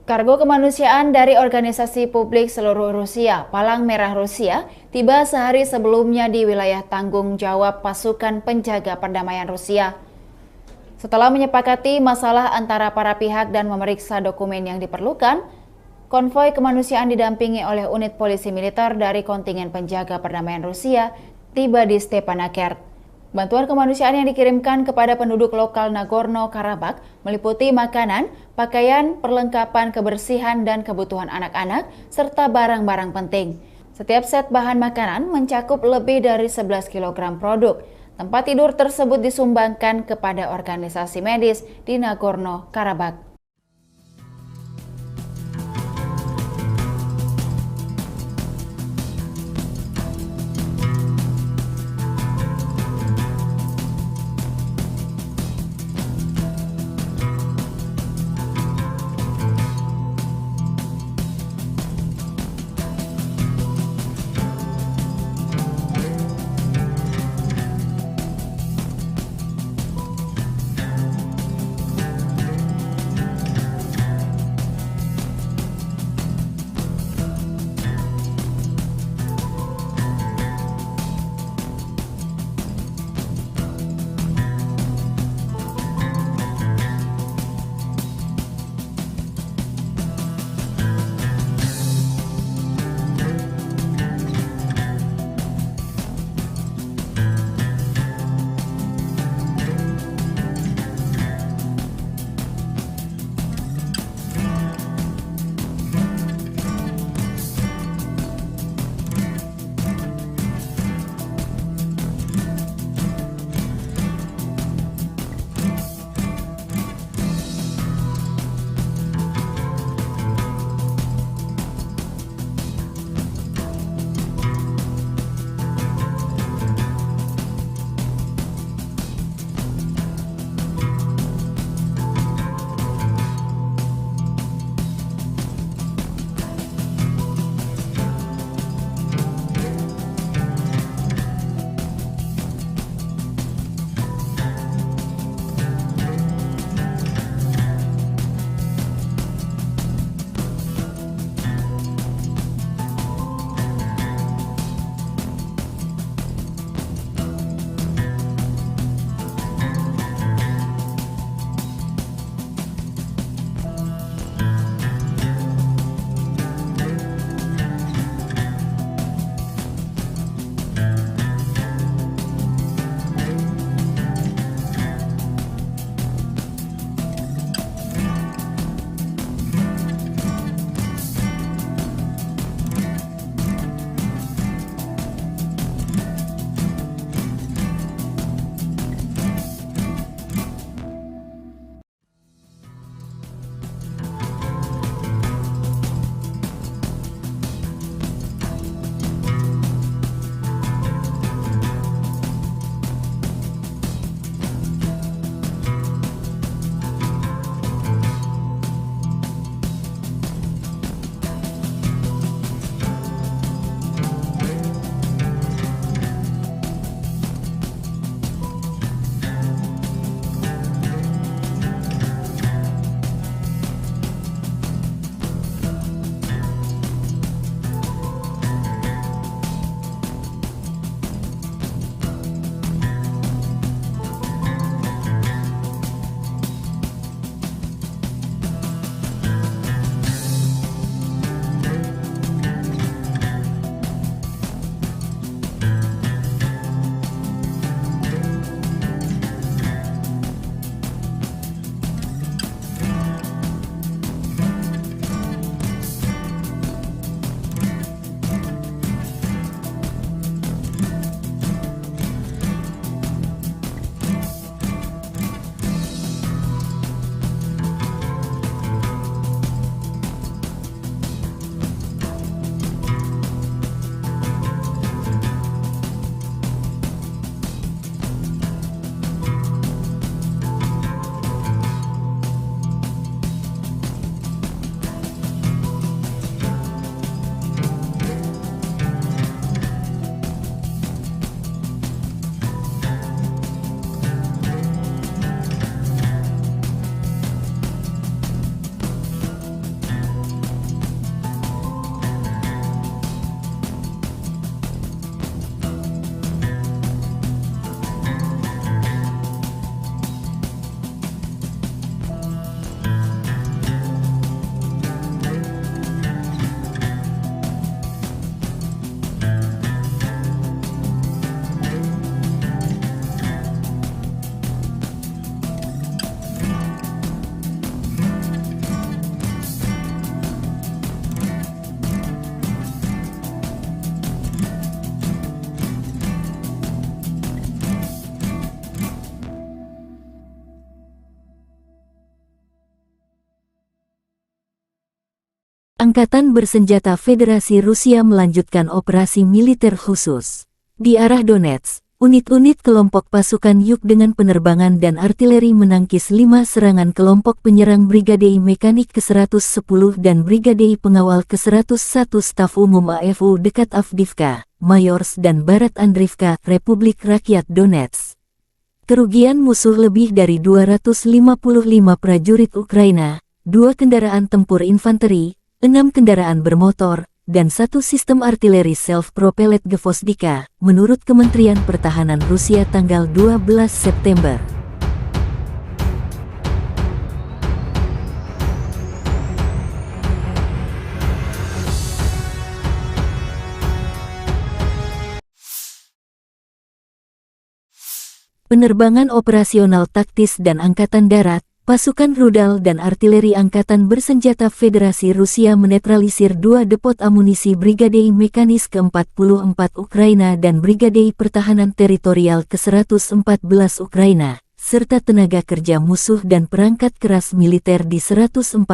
Kargo kemanusiaan dari organisasi publik seluruh Rusia, Palang Merah Rusia, tiba sehari sebelumnya di wilayah tanggung jawab pasukan penjaga perdamaian Rusia. Setelah menyepakati masalah antara para pihak dan memeriksa dokumen yang diperlukan, konvoi kemanusiaan didampingi oleh unit polisi militer dari kontingen penjaga perdamaian Rusia tiba di Stepanakert. Bantuan kemanusiaan yang dikirimkan kepada penduduk lokal Nagorno-Karabakh meliputi makanan, pakaian, perlengkapan kebersihan dan kebutuhan anak-anak, serta barang-barang penting. Setiap set bahan makanan mencakup lebih dari 11 kg produk. Tempat tidur tersebut disumbangkan kepada organisasi medis di Nagorno-Karabakh.
Angkatan Bersenjata Federasi Rusia melanjutkan operasi militer khusus. Di arah Donetsk, unit-unit kelompok pasukan Yuk dengan penerbangan dan artileri menangkis 5 serangan kelompok penyerang Brigadei Mekanik ke-110 dan Brigadei Pengawal ke-101 Staf Umum AFU dekat Avdiivka, Mayorsk dan Barat Andriivka, Republik Rakyat Donetsk. Kerugian musuh lebih dari 255 prajurit Ukraina, 2 kendaraan tempur infanteri, 6 kendaraan bermotor, dan 1 sistem artileri self-propelled Gvozdika, menurut Kementerian Pertahanan Rusia tanggal 12 September. Penerbangan operasional taktis dan Angkatan Darat, pasukan rudal dan artileri Angkatan Bersenjata Federasi Rusia menetralisir 2 depot amunisi Brigadei Mekanis ke-44 Ukraina dan Brigadei Pertahanan Teritorial ke-114 Ukraina, serta tenaga kerja musuh dan perangkat keras militer di 143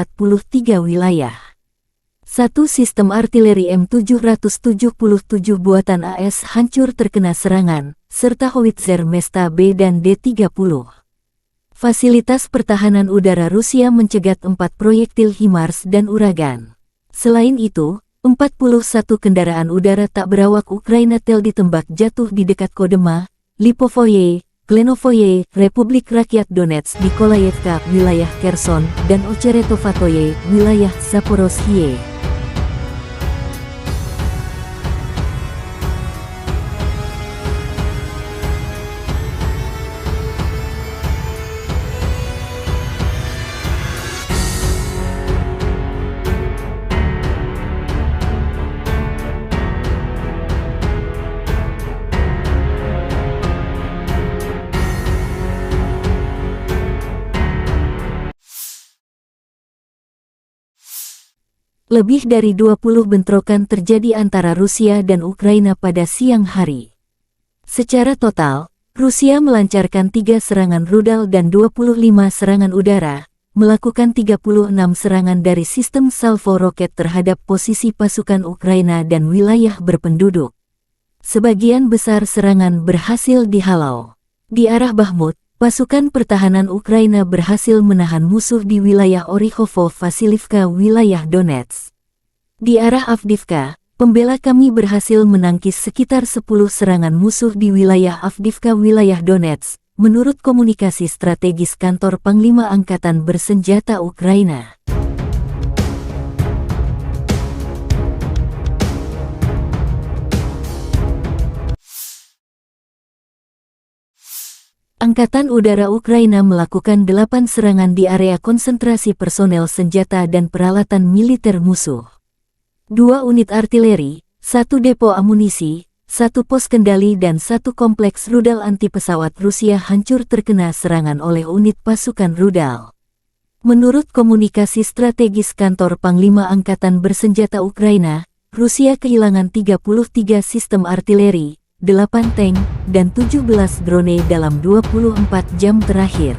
wilayah. 1 sistem artileri M777 buatan AS hancur terkena serangan, serta howitzer Mesta B dan D-30. Fasilitas pertahanan udara Rusia mencegat 4 proyektil HIMARS dan Uragan. Selain itu, 41 kendaraan udara tak berawak Ukraina tel ditembak jatuh di dekat Kodema, Lipovoye, Klenovoye, Republik Rakyat Donetsk, Nikolayevka, wilayah Kherson, dan Ocheretovatoye, wilayah Zaporozhye. Lebih dari 20 bentrokan terjadi antara Rusia dan Ukraina pada siang hari. Secara total, Rusia melancarkan 3 serangan rudal dan 25 serangan udara, melakukan 36 serangan dari sistem salvo roket terhadap posisi pasukan Ukraina dan wilayah berpenduduk. Sebagian besar serangan berhasil dihalau. Di arah Bakhmut, pasukan pertahanan Ukraina berhasil menahan musuh di wilayah Orikhovo-Vasilivka, wilayah Donetsk. Di arah Avdiivka, pembela kami berhasil menangkis sekitar 10 serangan musuh di wilayah Avdiivka, wilayah Donetsk, menurut komunikasi strategis kantor Panglima Angkatan Bersenjata Ukraina. Angkatan Udara Ukraina melakukan 8 serangan di area konsentrasi personel senjata dan peralatan militer musuh. 2 unit artileri, 1 depo amunisi, 1 pos kendali dan 1 kompleks rudal anti-pesawat Rusia hancur terkena serangan oleh unit pasukan rudal. Menurut komunikasi strategis kantor Panglima Angkatan Bersenjata Ukraina, Rusia kehilangan 33 sistem artileri, 8 tank, dan 17 drone dalam 24 jam terakhir.